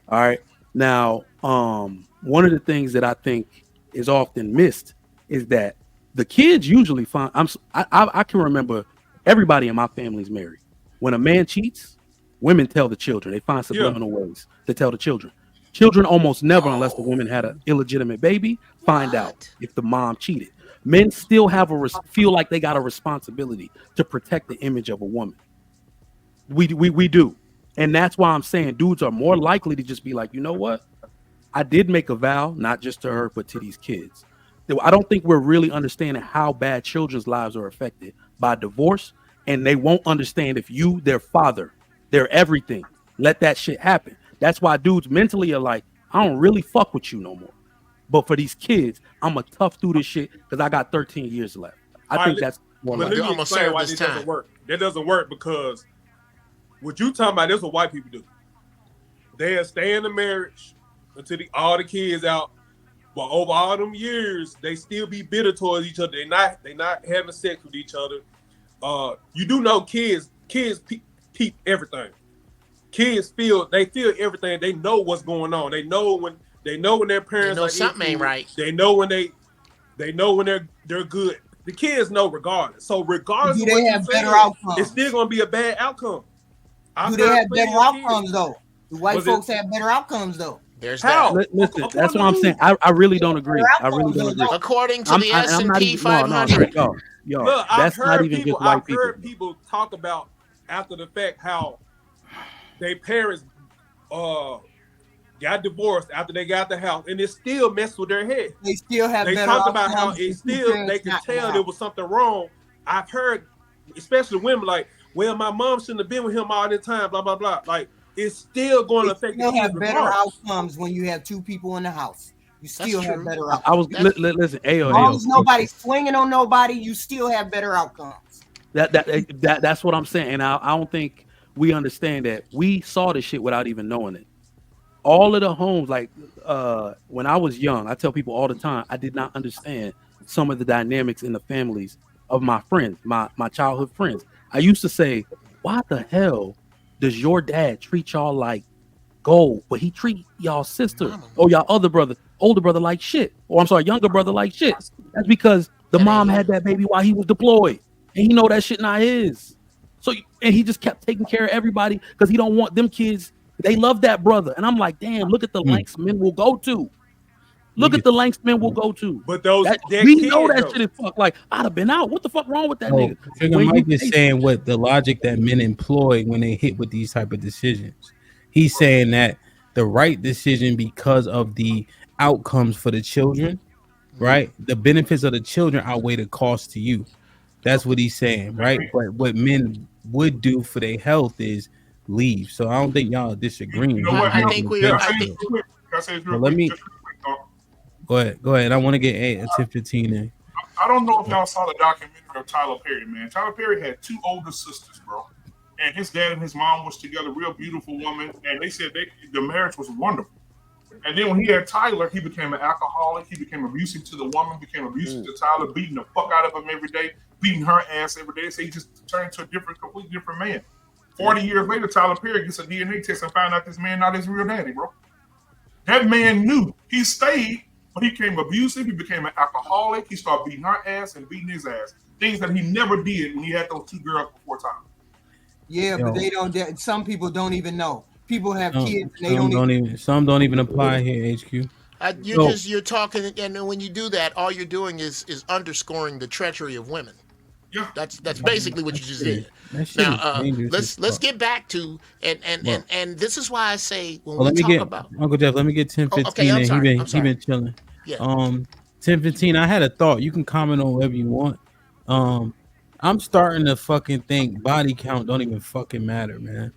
All right. Now, one of the things that I think is often missed is that the kids usually find. I can remember everybody in my family's married. When a man cheats, women tell the children. They find subliminal ways to tell the children. Children almost never, unless the woman had an illegitimate baby, find out if the mom cheated. Men still have feel like they got a responsibility to protect the image of a woman. We do. And that's why I'm saying dudes are more likely to just be like, you know what? I did make a vow, not just to her, but to these kids. I don't think we're really understanding how bad children's lives are affected by divorce. And they won't understand if you, their father, their everything, let that shit happen. That's why dudes mentally are like, I don't really fuck with you no more. But for these kids, I'm going to tough through this shit because I got 13 years left. I think that's more But like let me explain why this doesn't work. That doesn't work because what you talking about, this is what white people do. They'll stay in the marriage until all the kids out. But over all them years, they still be bitter towards each other. They not having sex with each other. You do know kids peep everything. Kids feel everything. They know what's going on. They know when their parents are something ain't right. They know when they're good. The kids know regardless. So regardless Do of they what have you better say, outcomes? it's still gonna be a bad outcome. Do they have better outcomes though? Do white folks have better outcomes though? There's that. Listen, that's what I'm saying. I really don't agree. I really don't agree. According to the I'm not S&P even, 500. Yo, Look, that's not even just white I've heard people talk about after the fact how their parents got divorced after they got the house, and it still messed with their head. They still have. They better talked about how outcomes it if still two they parents could not tell in the there was something wrong. I've heard, especially women, like, well, my mom shouldn't have been with him all the time. Blah blah blah. Like, it's still going to affect You the have kids better regardless. outcomes when you have two people in the house. You still have true. better I was outcomes. listen. As long as nobody's swinging on nobody, you still have better outcomes. That's what I'm saying, and I don't think we understand that. We saw this shit without even knowing it. All of the homes, like when I was young, I tell people all the time, I did not understand some of the dynamics in the families of my friends, my childhood friends. I used to say, why the hell does your dad treat y'all like gold, but he treat y'all sister or y'all older brother like shit? Or I'm sorry, younger brother like shit. That's because the mom had that baby while he was deployed, and he know that shit not his. So, and he just kept taking care of everybody because he don't want them kids. They love that brother, and I'm like, damn, look at the lengths men will go to. Look at the lengths men will go to. But those we know that shit is fuck. Like, I'd have been out. What the fuck wrong with that nigga? Trigger Mike is saying what the logic that men employ when they hit with these type of decisions. He's saying that the right decision because of the outcomes for the children, right? The benefits of the children outweigh the cost to you. That's what he's saying, right? But what men would do for their health is leave. So I don't think y'all are disagreeing. You know what? I think we. Can I say this real quick? Me. Just real quick, dog. Go ahead. I want to get 8 to 15 in. I don't know if y'all saw the documentary of Tyler Perry, man. Tyler Perry had 2 older sisters, bro. And his dad and his mom was together, real beautiful woman. And they said the marriage was wonderful. And then when he had Tyler, he became an alcoholic. He became abusive to the woman, became abusive to Tyler, beating the fuck out of him every day, beating her ass every day. So he just turned into a completely different man. 40 years later, Tyler Perry gets a DNA test and found out this man not his real daddy, bro. That man knew. He stayed, but he became abusive. He became an alcoholic. He started beating her ass and beating his ass. Things that he never did when he had those 2 girls before time. Yeah, but they don't. Some people don't even know. People have kids and they don't even. Some don't even apply here. HQ. You're talking, and when you do that, all you're doing is underscoring the treachery of women. Yeah, that's basically what you just did. Now, let's get back to and this is why I say when we talk about Uncle Jeff. Let me get 10, 15. Okay, I'm sorry. He been chilling. Yeah. 10, 15. I had a thought. You can comment on whatever you want. I'm starting to fucking think body count don't even fucking matter, man.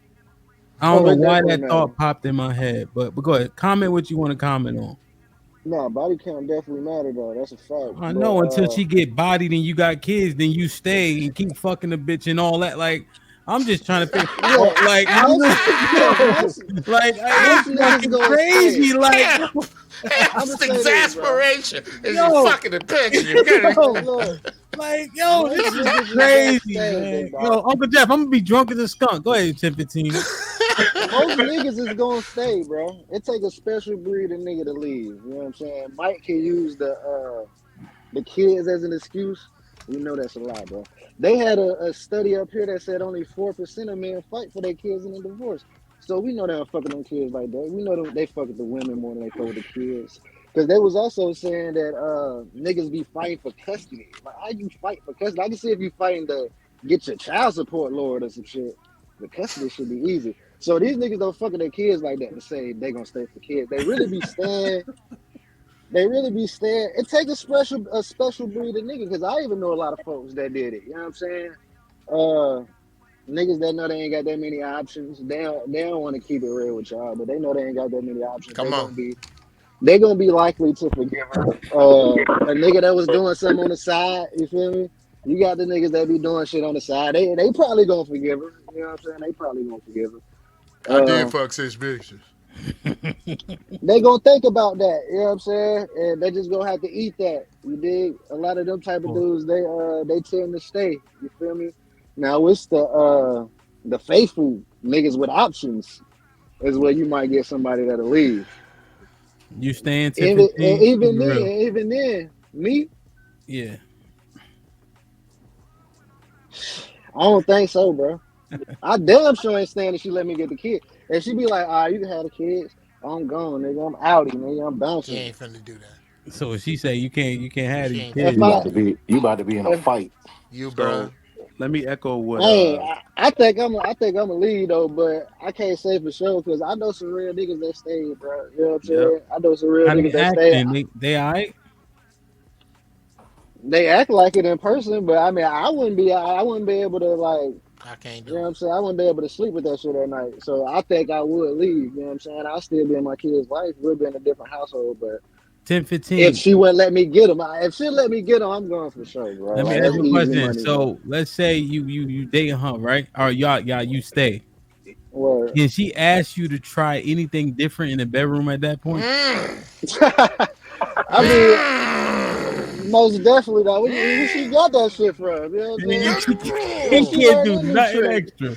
I don't know why that thought popped in my head, but go ahead. Comment what you want to comment on. No, body count definitely matter though. That's a fact. I know until she get bodied and you got kids, then you stay and keep fucking the bitch and all that. Like, I'm just trying to figure it's fucking crazy. Like, it's exasperation. Is you fucking the bitch? This is crazy, man. Yo, Uncle Jeff, I'm gonna be drunk as a skunk. Go ahead, 10, 15. Most niggas is gonna stay, bro. It take a special breed of nigga to leave. You know what I'm saying? Mike can use the kids as an excuse. We know that's a lie, bro. They had a study up here that said only 4% of men fight for their kids in a divorce. So we know they don't fucking them kids like that. We know they fuck with the women more than they fuck with the kids. Because they was also saying that niggas be fighting for custody. Like, how you fight for custody? I can see if you fighting to get your child support lowered or some shit. The custody should be easy. So these niggas don't fuck with their kids like that to say they gonna stay for kids. They really be staying. It takes a special breed of nigga, because I even know a lot of folks that did it. You know what I'm saying? Niggas that know they ain't got that many options. They don't want to keep it real with y'all, but they know they ain't got that many options. They gonna be likely to forgive her. A nigga that was doing something on the side, you feel me? You got the niggas that be doing shit on the side. They probably gonna forgive her. You know what I'm saying? They probably gonna forgive her. I did fuck 6 bitches. They gonna think about that, you know what I'm saying? And they just gonna have to eat that. You dig? A lot of them type of dudes, they tend to stay. You feel me? Now it's the faithful niggas with options is where you might get somebody that'll leave. You staying even then, me? Yeah. I don't think so, bro. I damn sure ain't staying if she let me get the kid. And she be like, you can have the kids. I'm gone, nigga. I'm outie, nigga. I'm bouncing. She ain't finna do that. So she say you can't have these kids. You about to be in a fight. You, bro. Let me echo what. I think I'm gonna leave though, but I can't say for sure because I know some real niggas that stay, bro. You know what I'm saying? I know some real niggas that stay. They alright. They act like it in person, but I mean, I wouldn't be able to like. I can't do. You know what I'm saying? I wouldn't be able to sleep with that shit at night. So I think I would leave. You know what I'm saying? I'll still be in my kid's life. We'll be in a different household, but 10, 15. If she wouldn't let me get him, I'm going for sure, bro. Let me ask you a question. So let's say you dating her, right? Or y'all you stay. Word. Can she ask you to try anything different in the bedroom at that point? I mean, most definitely though. Where she got that shit from? You know what I'm saying? You can't do nothing extra.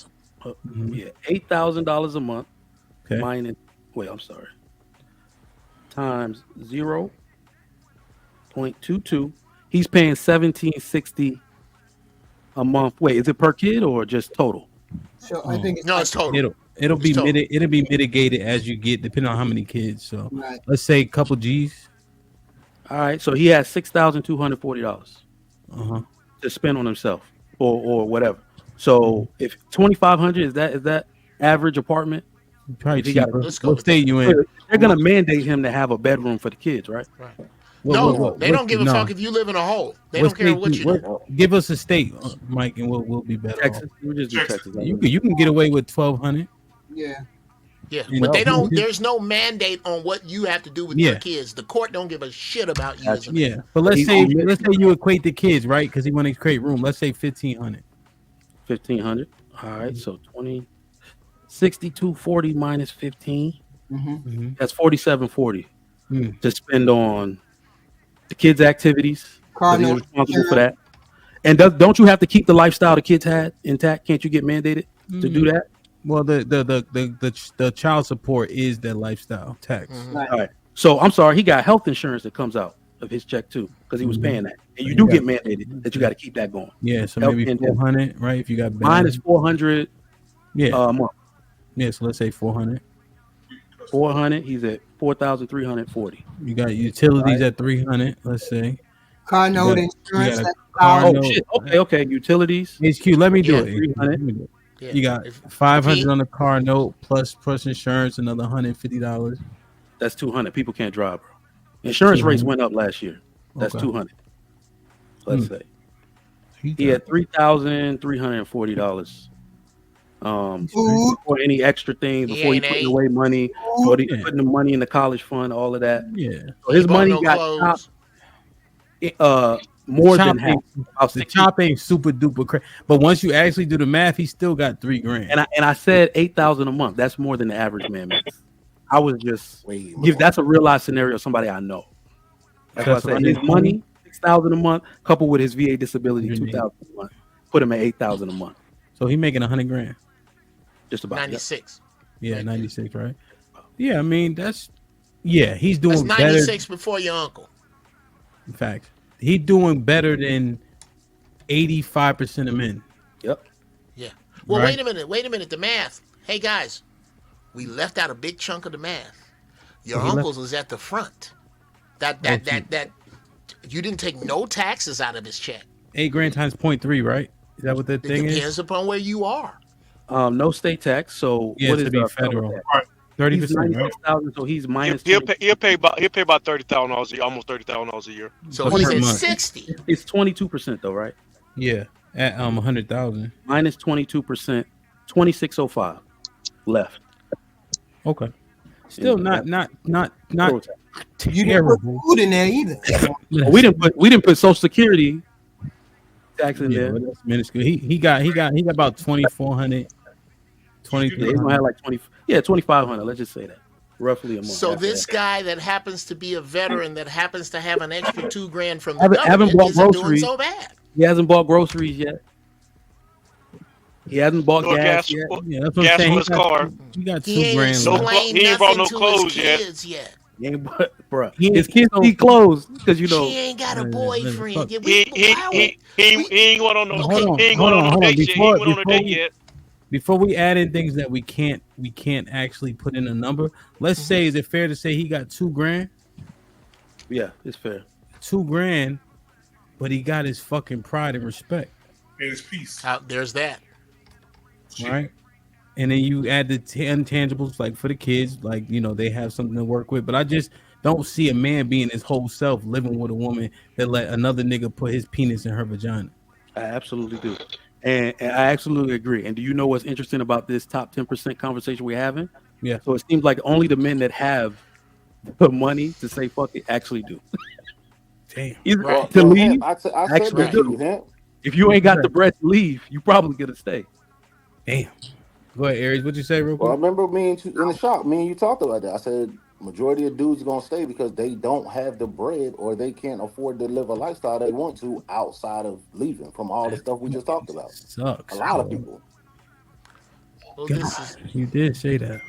Yeah, $8,000 a month Okay. minus. Wait, I'm sorry. times 0.22. He's paying $1,760 a month. Wait, is it per kid or just total? So I think it's No, it's total. It'll be It's total. it'll be mitigated as you get, depending on how many kids. So Right. let's say a couple G's. All right, so he has $6,240 Uh-huh. to spend on himself or whatever. So if 2,500 is that average apartment? Probably If he got cheaper. a- Let's go What with state you in? They're gonna mandate him to have a bedroom for the kids, right? No, they don't give a no. fuck if you live in a hole. They What don't care state what you do. Give us a state, Mike, and we'll be better. Texas. Off. We just do Texas. You can get away with 1,200. Yeah. Yeah, You but know, they don't. yeah. There's no mandate on what you have to do with Yeah. your kids. The court don't give a shit about you. As a Yeah, man. but let's say you equate the kids, right? Because he want to create room. Let's say 1,500. 1,500. All right, so 6240 minus 15. That's 4740 to spend on the kids' activities. Car He's note, responsible for that. And don't you have to keep the lifestyle the kids had intact? Can't you get mandated to do that? Well, the child support is their lifestyle tax. All right. So I'm sorry, he got health insurance that comes out of his check too, because he was paying that. And you do get mandated that you got to keep that going. Yeah, so Health maybe and 400, right? If you got mine is 400 a month. Yeah, so let's say 400. 400, he's at 4,340. You got utilities at 300, let's say. Car note You insurance. got a That's car Oh note. shit. Okay. Utilities. HQ, let me do Yeah, it. 300. Let me do it. Yeah. You got If 500 on the car note plus insurance, another $150. That's 200. People can't drive, bro. Insurance rates 200. went up last year. That's Okay. 200. Let's say He he had $3,340. Food. For any extra things He before he ain't putting ate. away money, before he putting the money in the college fund, all of that. Yeah. So his He bought money no got clothes. chopped, more Chop than half. ain't- About The 60. chop ain't super duper crazy, but once you actually do the math, he still got $3,000. And I said 8,000 a month. That's more than the average man makes. I was just Way give. more. That's a real life scenario. Somebody I know. That's why I That's said what I his mean. money 6,000 a month, coupled with his VA disability 2,000 a month, put him at 8,000 a month. So he making $100,000. Just about. 96. Yeah, 96, right? Yeah, I mean he's doing That's better. 96 before your uncle. In fact, he's doing better than 85% of men. Yep. Yeah. Well, Right. wait a minute. The math. Hey guys, we left out a big chunk of the math. Your Well, he uncle's was at the front. That you didn't take no taxes out of his check. $8,000 times 0.3, right? Is that what the It thing is? depends upon where you are. No state tax. So Yeah, what to is be the federal. tax? 30%, He's right? 96,000, so he's minus. He'll pay about $30,000 a year, almost $30,000 a year. So Per he's at month. 60. It's 22% though, right? Yeah, at 100,000. Minus 22%, 2605 left. Okay. Still Yeah, not Total tax. You didn't put terrible. food in there either. We didn't put Social Security tax in Yeah, there. but that's minuscule. He got about 2,400. Yeah, he's gonna have like 2,500. Let's just say that roughly a month. So after this that. guy that happens to be a veteran that happens to have an extra $2,000 from the Haven't government bought isn't doing groceries. so bad. He hasn't bought groceries yet. He hasn't bought No gas gas, yet. Yeah, that's what I'm gas saying. on his car. He got He ain't $2,000. No left. explained he ain't brought nothing no to clothes his yet. kids yet. He ain't bought, bruh. He- His kids so- need clothes because you know. She ain't got a Listen, boyfriend fuck. yet. He ain't went on no Hold on, he ain't hold going on, on no hold on. date yet. He ain't went on a date yet. Before we add in things that we can't actually put in a number, let's say, is it fair to say he got $2,000? Yeah, it's fair. $2,000, but he got his fucking pride and respect, And his peace. There's that. right? And then you add the intangibles, like for the kids, like they have something to work with. But I just don't see a man being his whole self living with a woman that let another nigga put his penis in her vagina. I absolutely do. And I absolutely agree. And do you know what's interesting about this top 10% conversation we're having? Yeah. So it seems like only the men that have the money to say fuck it actually do. Damn. Either Well, to well, leave, Hemp, I said actually that to you, do. Hemp. If you ain't got the bread to leave, you probably gonna stay. Damn. Go ahead, Aries. What'd you say, real Well, I quick? remember me and you in the shop. Me and you talked about that. I said majority of dudes are gonna stay because they don't have the bread or they can't afford to live a lifestyle they want to outside of leaving from all the stuff we just talked about. Sucks. A lot of bro. people. Well, God, this is you did say that.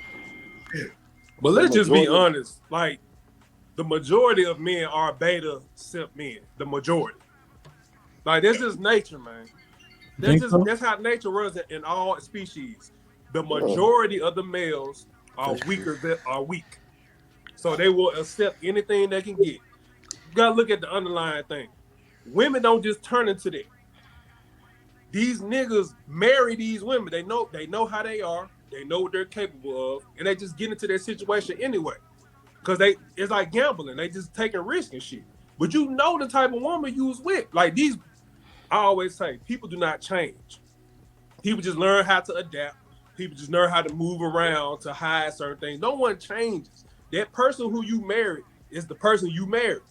But let's just be Majority- honest. Like, the majority of men are beta simp men. The majority. Like this is nature, man. That's how nature runs in all species. The majority of the males are weak. So they will accept anything they can get. You gotta look at the underlying thing. Women don't just turn into that. These niggas marry these women. They know how they are. They know what they're capable of, and they just get into that situation anyway. Cause it's like gambling. They just taking risks and shit. But you know the type of woman you was with. Like these, I always say, people do not change. People just learn how to adapt. People just learn how to move around to hide certain things. No one changes. That person who you married is the person you married.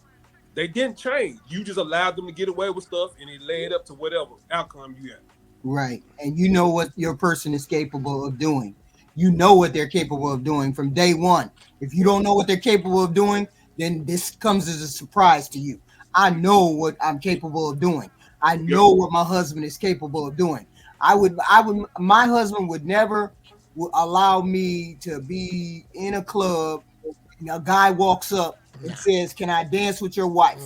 They didn't change. You just allowed them to get away with stuff, and it led up to whatever outcome you got. Right. And you know what your person is capable of doing. You know what they're capable of doing from day one. If you don't know what they're capable of doing, then this comes as a surprise to you. I know what I'm capable of doing. I know what my husband is capable of doing. My husband would never allow me to be in a club and a guy walks up and says, "Can I dance with your wife?"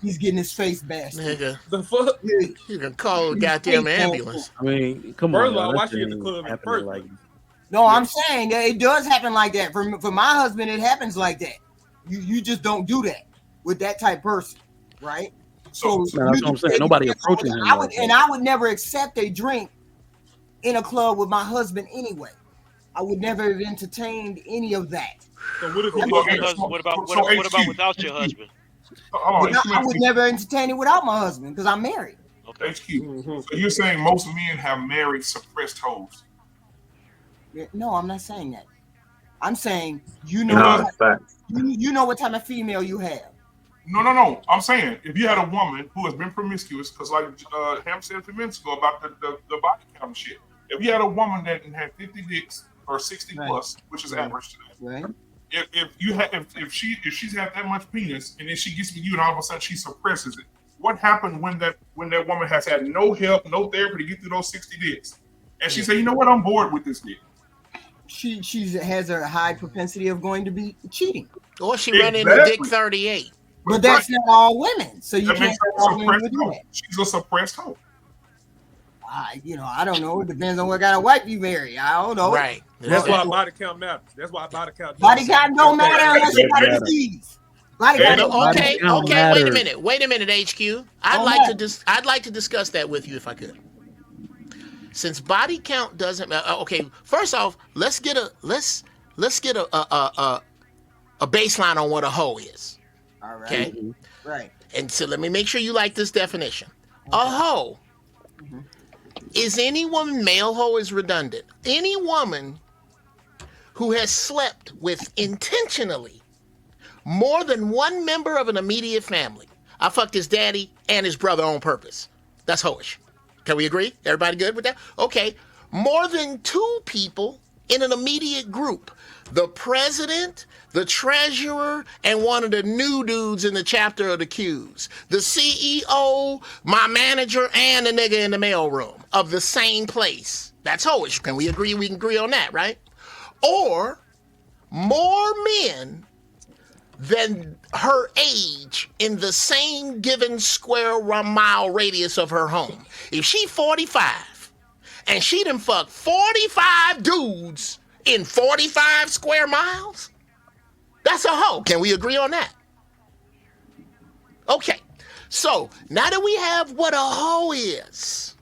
He's getting his face bashed. Nigga, the fuck? You can call a goddamn ambulance. I mean, come First on. of all, y'all, why that she in the thing club in the happening first like place? No, I'm saying that it does happen like that. For my husband, it happens like that. You just don't do that with that type of person, right? So that's what I'm saying. Nobody approaching him. I would never accept a drink in a club with my husband anyway. I would never have entertained any of that. So what if what about without your husband? I would never entertain it without my husband because I'm married. Okay. HQ. So you're saying most men have married suppressed hoes? No, I'm not saying that. I'm saying you know what type of female you have. No. I'm saying if you had a woman who has been promiscuous, because like Ham said a few minutes ago about the body count and shit. If you had a woman that had 50 dicks or 60 plus, which is average today, right? If she's had that much penis and then she gets with you and all of a sudden she suppresses it, what happened when that woman has had no help, no therapy to get through those 60 dicks, and she said, you know what, I'm bored with this dick. She has a high propensity of going to be cheating, or she ran into dick 38. But that's not all women, so you can't all women would do that. She's a suppressed hoe. I don't know. It depends on what kind of wife you marry. I don't know. Right. That's why body count matters. That's why body count. Body count don't matter unless you got a disease. Okay. Wait a minute, HQ. I'd like to discuss that with you if I could. Since body count doesn't matter. Okay. First off, let's get a baseline on what a hoe is. All right. Okay. Right. And so let me make sure you like this definition. A hoe. Is any woman, male hoe is redundant. Any woman who has slept with intentionally more than one member of an immediate family. I fucked his daddy and his brother on purpose. That's hoish. Can we agree? Everybody good with that? Okay. More than two people in an immediate group. The president, the treasurer, and one of the new dudes in the chapter of the Qs. The CEO, my manager, and the nigga in the mailroom of the same place. That's hoish. Can we agree? We can agree on that, right? Or more men than her age in the same given square mile radius of her home. If she 45 and she done fucked 45 dudes in 45 square miles, that's a hoe. Can we agree on that? Okay. So now that we have what a hoe is.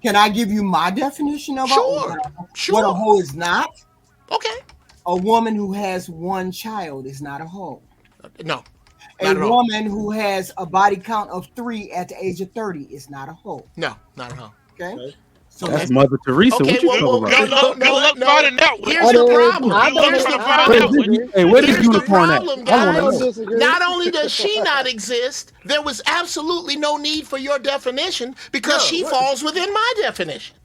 Can I give you my definition of Sure. What a hoe is not? Okay. A woman who has one child is not a hoe. No. A woman who has a body count of 3 at the age of 30 is not a hoe. No, not a hoe. Okay. So that's Mother Teresa. Okay, what you talking about? No. Here's the problem. Hey, where is unicorn at? I want to know. Not only does she not exist, there was absolutely no need for your definition because she falls within my definition.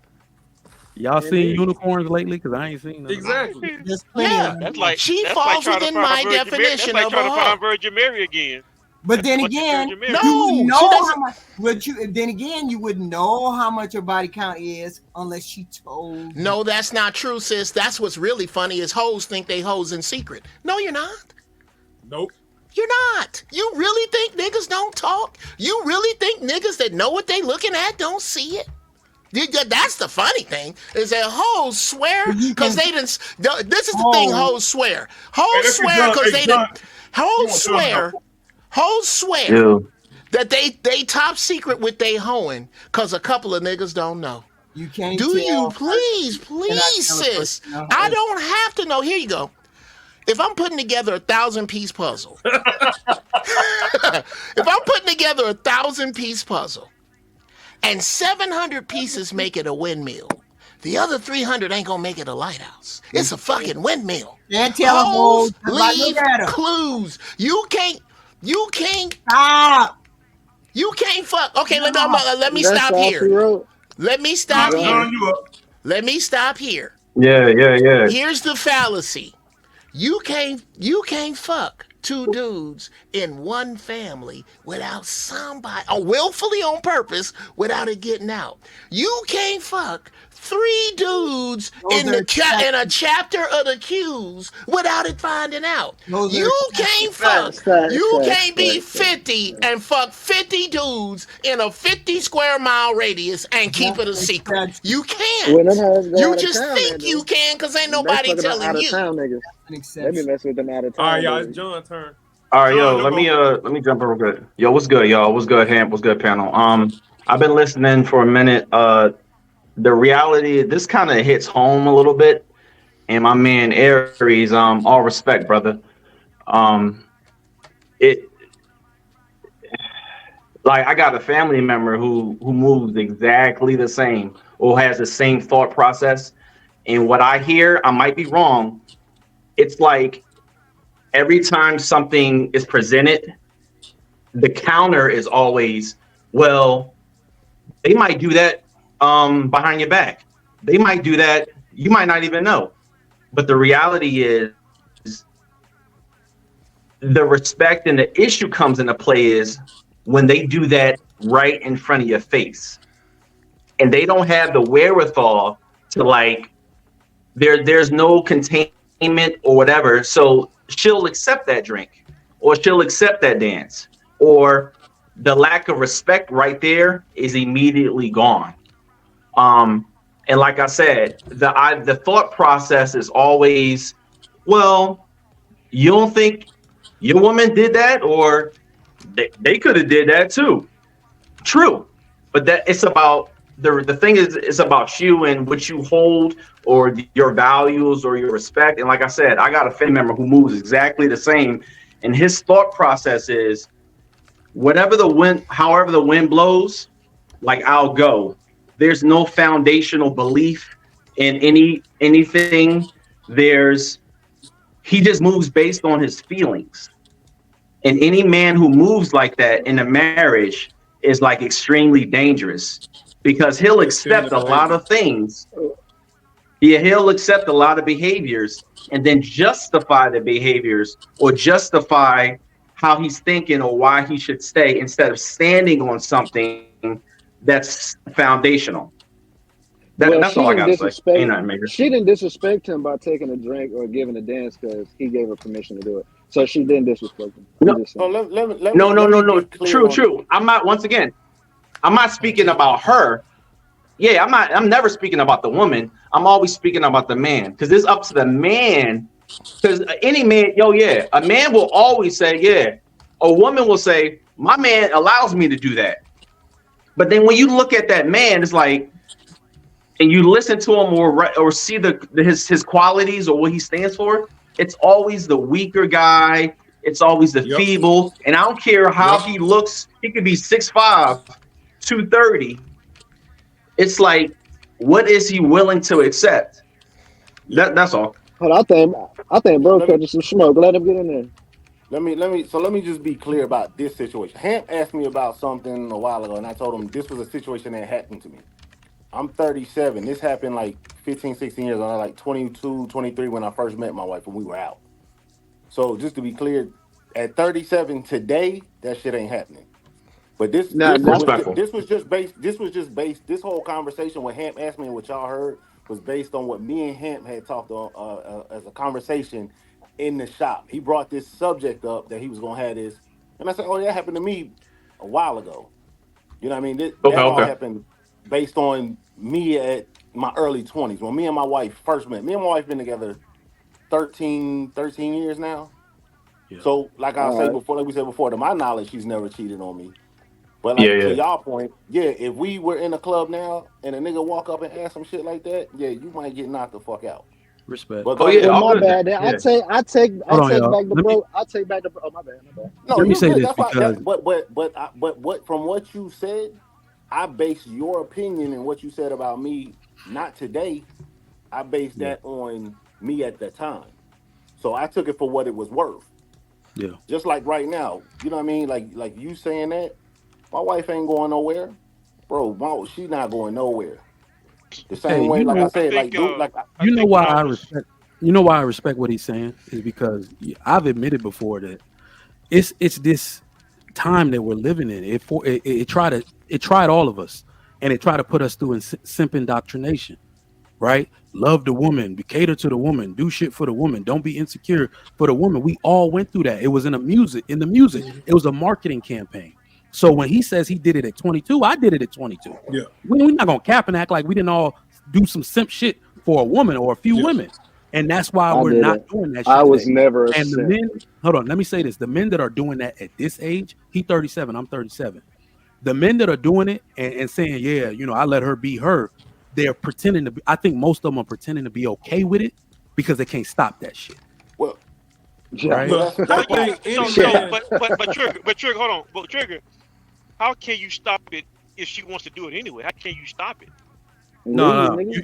Y'all seen unicorns lately? Because I ain't seen them. Exactly. Yeah, That's like she falls within my definition that's like of trying a to hoe. find Virgin Mary again. But then again, No, you know she doesn't- how much. You wouldn't know how much her body count is unless she told you. No, that's not true, sis. That's what's really funny is hoes think they hoes in secret. No, you're not. Nope. You're not. You really think niggas don't talk? You really think niggas that know what they looking at don't see it? That's the funny thing, is that hoes swear because they didn't. This is the thing hoes swear. Hoes swear because they didn't. Hoes swear Yeah. that they top secret with they hoeing because a couple of niggas don't know. You can't. Do you please, sis? I don't have to know. Here you go. If I'm putting together 1,000-piece puzzle, puzzle, and 700 pieces make it a windmill, the other 300 ain't gonna make it a lighthouse. It's a fucking windmill. Can't tell them Hoes hoes. leave clues. You can't stop. You can't fuck. Okay, let me stop here. Let me stop here. Let me stop here. Yeah. Here's the fallacy. You can't fuck two dudes in one family without somebody, or willfully on purpose, without it getting out. You can't fuck 3 dudes in a chapter of the Q's without it finding out. You can't fuck. You can't be 50 and fuck 50 dudes in a 50 square mile radius and keep it a secret. You can't. You just think you can because ain't nobody telling you. Let me mess with them out of town. All right, y'all. It's John's turn. All right, yo, let me jump in real good. Yo, what's good, y'all? What's good, Hamp? What's good, panel? I've been listening for a minute. The reality, this kind of hits home a little bit. And my man Aries, all respect, brother. It like I got a family member who moves exactly the same or has the same thought process. And what I hear, I might be wrong. It's like every time something is presented, the counter is always, well, they might do that behind your back. They might do that. You might not even know. But the reality is the respect and the issue comes into play is when they do that right in front of your face. And they don't have the wherewithal to like, there's no containment or whatever. So she'll accept that drink or she'll accept that dance, or the lack of respect right there is immediately gone. And like I said, the thought process is always, well, you don't think your woman did that, or they could have did that too. True, but that it's about the thing is it's about you and what you hold or your values or your respect. And like I said, I got a family member who moves exactly the same, and his thought process is whatever the wind, however the wind blows, like I'll go. There's no foundational belief in anything. He just moves based on his feelings. And any man who moves like that in a marriage is like extremely dangerous because he'll accept a lot of things. Yeah, he'll accept a lot of behaviors and then justify the behaviors or justify how he's thinking or why he should stay instead of standing on something that's foundational. That's all I got to say. Ain't nothing major. She didn't disrespect him by taking a drink or giving a dance because he gave her permission to do it. So she didn't disrespect him. No. True. I'm not. Once again, I'm not speaking about her. Yeah, I'm never speaking about the woman. I'm always speaking about the man because it's up to the man. Because any man, a man will always say, yeah. A woman will say, my man allows me to do that. But then when you look at that man, it's like, and you listen to him or see his qualities or what he stands for, it's always the weaker guy. It's always the feeble. And I don't care how he looks. He could be 6'5", 230. It's like, what is he willing to accept? That's all. Hold on, I think bro catching some smoke. Let him get in there. Let me just be clear about this situation. Hamp asked me about something a while ago, and I told him this was a situation that happened to me. I'm 37. This happened like 15, 16 years ago. I was like 22, 23 when I first met my wife and we were out. So just to be clear, at 37 today, that shit ain't happening. But this was just based. This whole conversation what Hamp asked me and what y'all heard was based on what me and Hamp had talked on as a conversation in the shop. He brought this subject up that he was gonna have this, and I said, "Oh, that happened to me a while ago." You know what I mean? Okay, That all okay. happened based on me at my early 20s when me and my wife first met. Me and my wife been together 13 years now. Yeah. So, like I say All right. before, like we said before, to my knowledge, she's never cheated on me. But Yeah, like to yeah. y'all point, yeah, if we were in a club now and a nigga walk up and ask some shit like that, yeah, you might get knocked the fuck out. Respect. But Oh go yeah, ahead. Well, all my good. bad. Then Yeah. I Hold on, take y'all. back the bro. I take back the. Oh, my bad. My bad. No, Let me you say good. this That's why. That, because but from what you said, I base your opinion and what you said about me not today. I based yeah, that on me at the time. So I took it for what it was worth. yeah. Just like right now, you know what I mean? Like you saying that, my wife ain't going nowhere, bro. She not going nowhere. The Hey, same way, like I said, like dude, like I you know think why when I I was respect. You know why I respect what he's saying is because I've admitted before that it's this time that we're living in. It tried all of us, and it tried to put us through in simp indoctrination. Right? Love the woman, be cater to the woman, do shit for the woman, don't be insecure for the woman. We all went through that. It was in the music. It was a marketing campaign. So when he says he did it at 22, I did it at 22. Yeah. We're not gonna cap and act like we didn't all do some simp shit for a woman or a few Yeah. women. And that's why I we're did not it. doing that I shit was today. never a And the simp. men, hold on, let me say this. The men that are doing that at this age, he 37, I'm 37. The men that are doing it and saying, yeah, I let her be her, they're pretending to be, I think most of them are pretending to be okay with it because they can't stop that shit. well, Yeah. Right? well, Well, that's I that's why. think any so Yeah. man. but trigger, hold on, but trigger, how can you stop it if she wants to do it anyway? How can you stop it? No, Leave, no, nigga.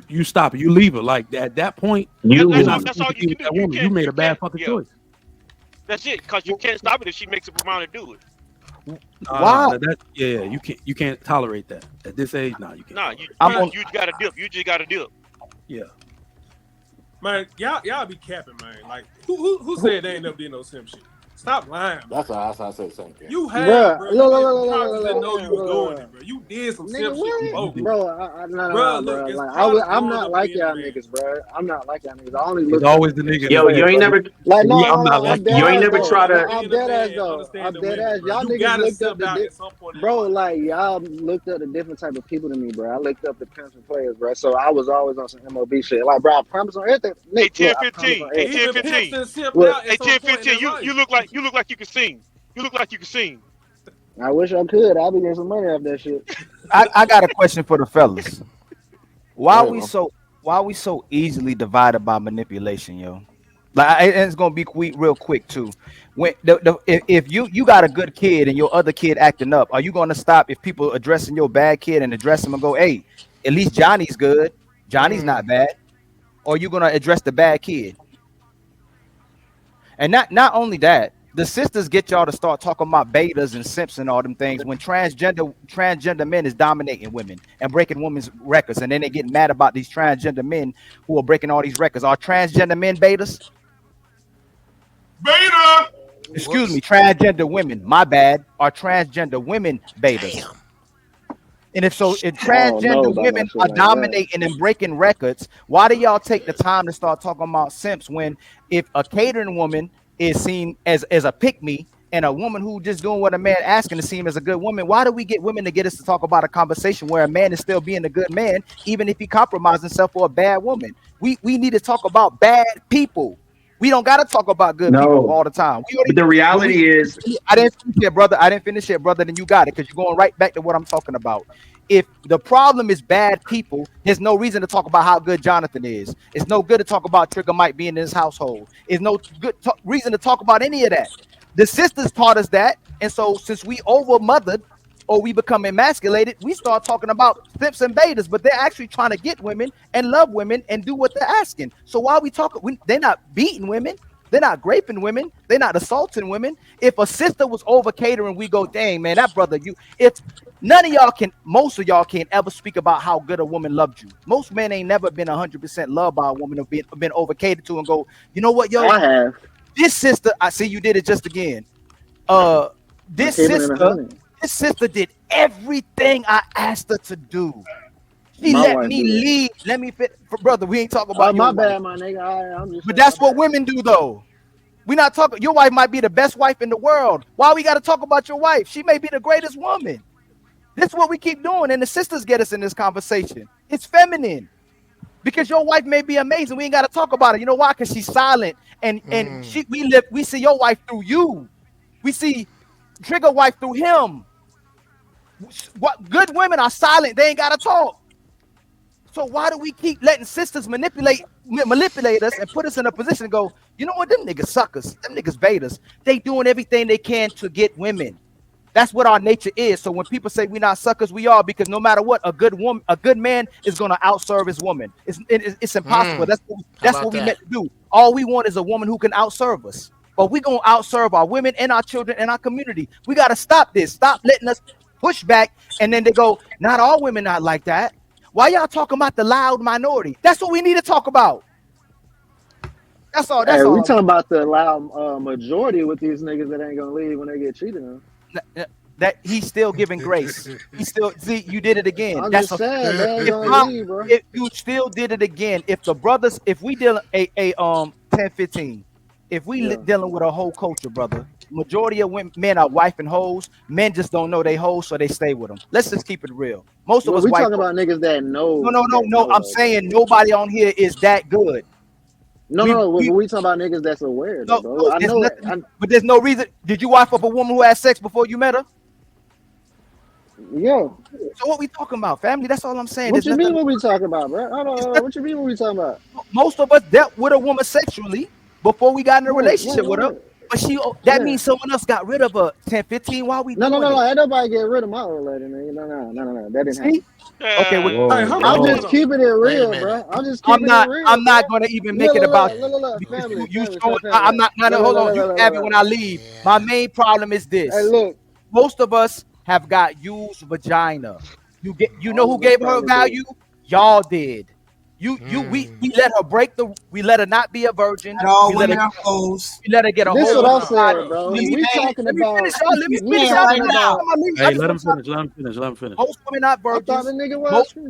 you stop it. You leave her. Like at that point, You you're That's not all. leave. That's supposed all to you be can with do. that woman. You made a bad fucking Yeah, choice. that's it. Cause you can't stop it if she makes up her mind to do it. Why? No, yeah, you can't tolerate that. At this age, no, you can't Nah, tolerate I'm Man, on. you gotta dip. You just gotta dip. it. Yeah. man, y'all be capping, man. Like who said they ain't never did no simp shit? Stop lying, man. That's why I say the same thing. You have, Bruh, bro. look, You look, just look, you look, probably look, just look, didn't look, know you was doing look. it, bro. You did some Nigga, simp shit what? You before, did. Bro, no, bro. Look, bro. it's Like, part of I'm growing not up and like being a y'all man. niggas, bro. I'm not like y'all niggas. I only It's looked up always to the pimps nigga and that Yo, say you it, players. ain't brother. never Like, no, I'm not I'm like you dead y'all. ain't ass never though. try No, to Being I'm a dead ass man, though. I'm understanding dead women, ass. bro. Y'all You niggas gotta looked up simp the out at some point in your bro. life. Like y'all looked up the different type of people to me, bro. I looked up the pimps and players, bro. So I was always on some MOB shit. Like, bro, I promise on everything. Hey, Nick, look, I promise on 10-15. Hey, everything. Even pimps 10-15. and simped Look, out Hey, at some 10 point in 15. their life. You look like you can sing. You look like you can sing. I wish I could. I'd be getting some money off that shit. I got a question for the fellas. Go Why ahead, we bro. so why we so easily divided by manipulation, yo? Like, and it's gonna be real quick too. When if you got a good kid and your other kid acting up, are you gonna stop if people addressing your bad kid and address him and go, hey, at least Johnny's good, Johnny's not bad, or you gonna address the bad kid? And not only that, the sisters get y'all to start talking about betas and simps and all them things when transgender men is dominating women and breaking women's records, and then they get mad about these transgender men who are breaking all these records. Are transgender men betas? Beta. Excuse me, transgender women. My bad. Are transgender women betas? Damn. And if so, if I don't know transgender about no women shit are like that. dominating and breaking records, why do y'all take the time to start talking about simps when if a catering woman is seen as a pick me and a woman who just doing what a man asking to seem as a good woman, why do we get women to get us to talk about a conversation where a man is still being a good man, even if he compromised himself for a bad woman? We need to talk about bad people. We don't got to talk about good people No. all the time. But the reality is I didn't finish it, brother. I didn't finish it, brother. Then you got it because you're going right back to what I'm talking about. If the problem is bad people, there's no reason to talk about how good Jonathan is. It's no good to talk about Trigger Mike being in his household. It's no good reason to talk about any of that. The sisters taught us that, and so since we over mothered or we become emasculated, we start talking about simps and betas, but they're actually trying to get women and love women and do what they're asking. So while we talk, they're not beating women. They're not raping women. They're not assaulting women. If a sister was over catering, we go, dang, man, that brother, if none of y'all can, most of y'all can't ever speak about how good a woman loved you. Most men ain't never been 100% loved by a woman or been over catered to and go, you know what, yo, I have. this sister, I see you did it just again. I'm This keeping it sister, 100. this sister did everything I asked her to do. She My let wife me do that. lead. Let me fit, brother. We ain't talking about My your wife. bad, my nigga. I'm just But saying, that's what women do, though. We not talking. Your wife might be the best wife in the world. Why we got to talk about your wife? She may be the greatest woman. This is what we keep doing, and the sisters get us in this conversation. It's feminine because your wife may be amazing. We ain't got to talk about it. You know why? Because she's silent, and we see your wife through you. We see Trigger wife through him. What good women are silent? They ain't got to talk. So why do we keep letting sisters manipulate us and put us in a position to go, you know what, them niggas suckers, them niggas betas. They doing everything they can to get women. That's what our nature is. So when people say we're not suckers, we are, because no matter what, a good man is gonna outserve his woman. It's impossible. That's what we meant to do. All we want is a woman who can outserve us. But we gonna outserve our women and our children and our community. We gotta stop this. Stop letting us push back, and then they go, not all women not like that. Why y'all talking about the loud minority? That's what we need to talk about. That's all. That's hey, all. we talking about the loud majority with these niggas that ain't gonna leave when they get cheated on. That he's still giving grace. He still you did it again. I'm That's just saying, they ain't gonna leave, bro. if you still did it again. If the brothers, if we deal a 10-15, if we dealing with a whole culture, brother, majority of men are wifing hoes. Men just don't know they hoes, so they stay with them. Let's just keep it real. Most of us we wife. talking about niggas that know. No. I'm saying nobody on here is that good. No. We talking about niggas that's aware, though, bro. I know it. But there's no reason. Did you wife up a woman who had sex before you met her? Yeah. So what we talking about, family? That's all I'm saying. What you mean what we talking about, bro? What you mean what we talking about? Most of us dealt with a woman sexually before we got in a relationship with her. But that means someone else got rid of her 10-15 while we doing No. it. Ain't nobody get rid of my old lady, nigga. No. That didn't happen. Okay, I'm just keeping it real, bro. I'm just keeping it real. I'm not gonna even make it about family. I'm not. Hold on. You have it when I leave. My main problem is this. Hey, look. Most of us have got used vagina. You know who gave her value? Y'all did. We let her we let her not be a virgin. We let her get a This whole. what I'm saying, bro. We talking about. Let me finish. Hey, let him finish. Most women not virgins.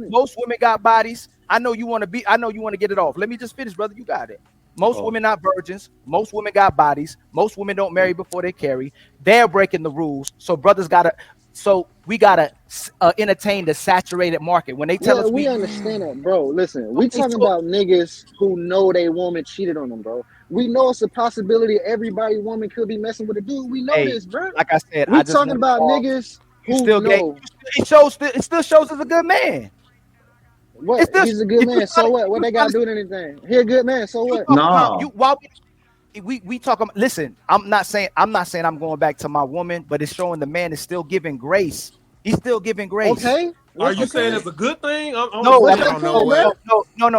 Most women got bodies. I know you want to get it off. Let me just finish, brother. You got it. Most women not virgins. Most women got bodies. Most women don't marry before they carry. They're breaking the rules. So we gotta entertain the saturated market. When they tell us we understand that, bro. Listen, we talking about niggas who know they woman cheated on them, bro. We know it's a possibility every woman could be messing with a dude. We know this, bro. Like I said, we talking about niggas who know. It still shows as a good man. What? He's a good man. So what? What they got to do with anything? He a good man. So what? No. We talking. Listen, I'm not saying I'm going back to my woman, but it's showing the man is still giving grace. He's still giving grace. Okay. Are you saying it's a good thing? No,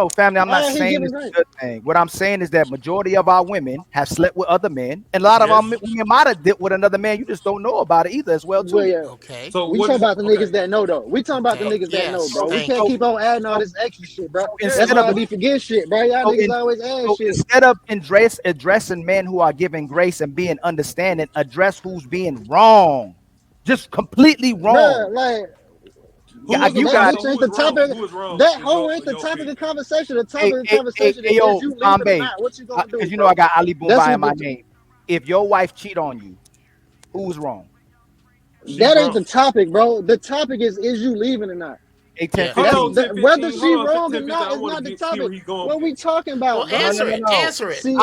family. I'm not saying it's a good thing. What I'm saying is that majority of our women have slept with other men, and a lot of our women might have dealt with another man. You just don't know about it either, as well too. Okay. So we talking about the niggas that know, though. We talking about the niggas that know, bro. We can't keep on adding all this extra shit, bro. Instead of be forget shit, bro. Y'all niggas always add shit. Instead of addressing men who are giving grace and being understanding, address who's being wrong, just completely wrong. Bruh, like. You got ain't the topic. That whole ain't the topic of conversation. The topic of conversation is you leaving or not. What you gonna do? Because you know I got Ali Boombai in my name. If your wife cheat on you, who's wrong? That ain't the topic, bro. The topic is you leaving or not? Whether she wrong or not is not the topic. What we talking about? Well, answer it. See,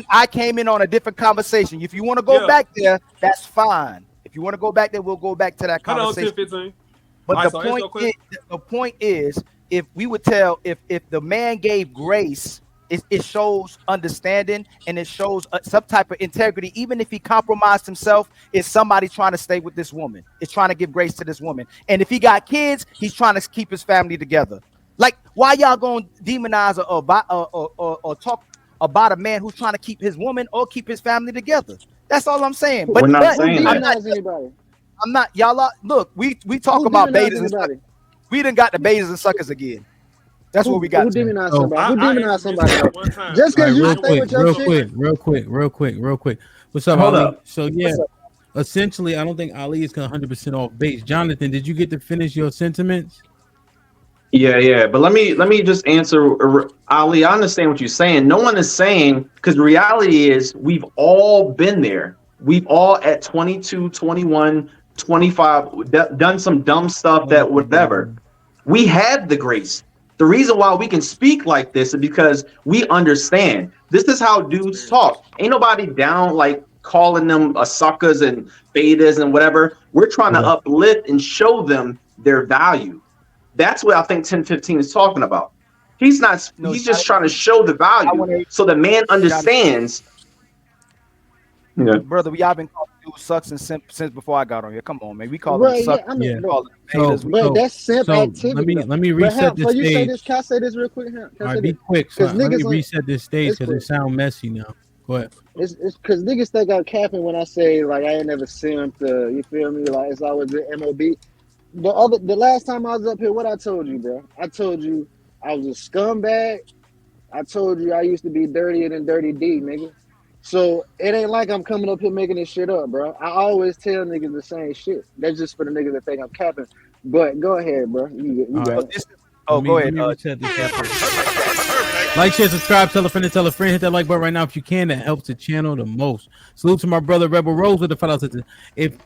I came in on a different conversation. If you want to go back there, that's fine. If you want to go back there, we'll go back to that conversation. But the point is, if we would tell, if the man gave grace, it shows understanding and it shows some type of integrity. Even if he compromised himself, it's somebody trying to stay with this woman. It's trying to give grace to this woman. And if he got kids, he's trying to keep his family together. Like, why y'all gonna demonize or talk about a man who's trying to keep his woman or keep his family together? That's all I'm saying. But we're not saying that. I'm not, y'all. Look, we talk about betas and suckers. We done got the betas and suckers again. That's what we got. Who demonized somebody? Who demonized somebody? Just because you stay with your shit. Real quick. What's up, Hold Ali? up. So yeah, essentially, I don't think Ali is 100% off base. Jonathan, did you get to finish your sentiments? Yeah. But let me just answer, Ali. I understand what you're saying. No one is saying, because the reality is we've all been there. We've all at 22, 21, 25 done some dumb stuff that whatever. We had the grace. The reason why we can speak like this is because we understand. This is how dudes talk. Ain't nobody down like calling them suckers and betas and whatever. We're trying to uplift and show them their value. That's what I think 1015 is talking about. He's not. No, He's just trying to show the value, so the man understands. Yeah. Brother, y'all been calling dudes sucks and simp since before I got on here. Come on, man. We call them Right, sucks. yeah, I mean, We call them So- betas. But that's simp so activity. let me But reset Hamp, this before you say stage. this, can I say this real quick, Hamp? Can All I right, say be this? quick. Because Son. Let me niggas, reset this stage it's because it quick. sound messy now. Go ahead. It's because niggas think I'm capping when I say like I ain't never simped. You feel me? Like it's always the MOB. The last time I was up here, what I told you, bro? I told you I was a scumbag. I told you I used to be dirtier than Dirty D, nigga. So it ain't like I'm coming up here making this shit up, bro. I always tell niggas the same shit. That's just for the niggas that think I'm capping. But go ahead, bro. You All got right. it. Go ahead. Let me reset this episode. Like, share, subscribe, tell a friend to tell a friend. Hit that like button right now if you can. That helps the channel the most. Salute to my brother Rebel Rose with the $5. If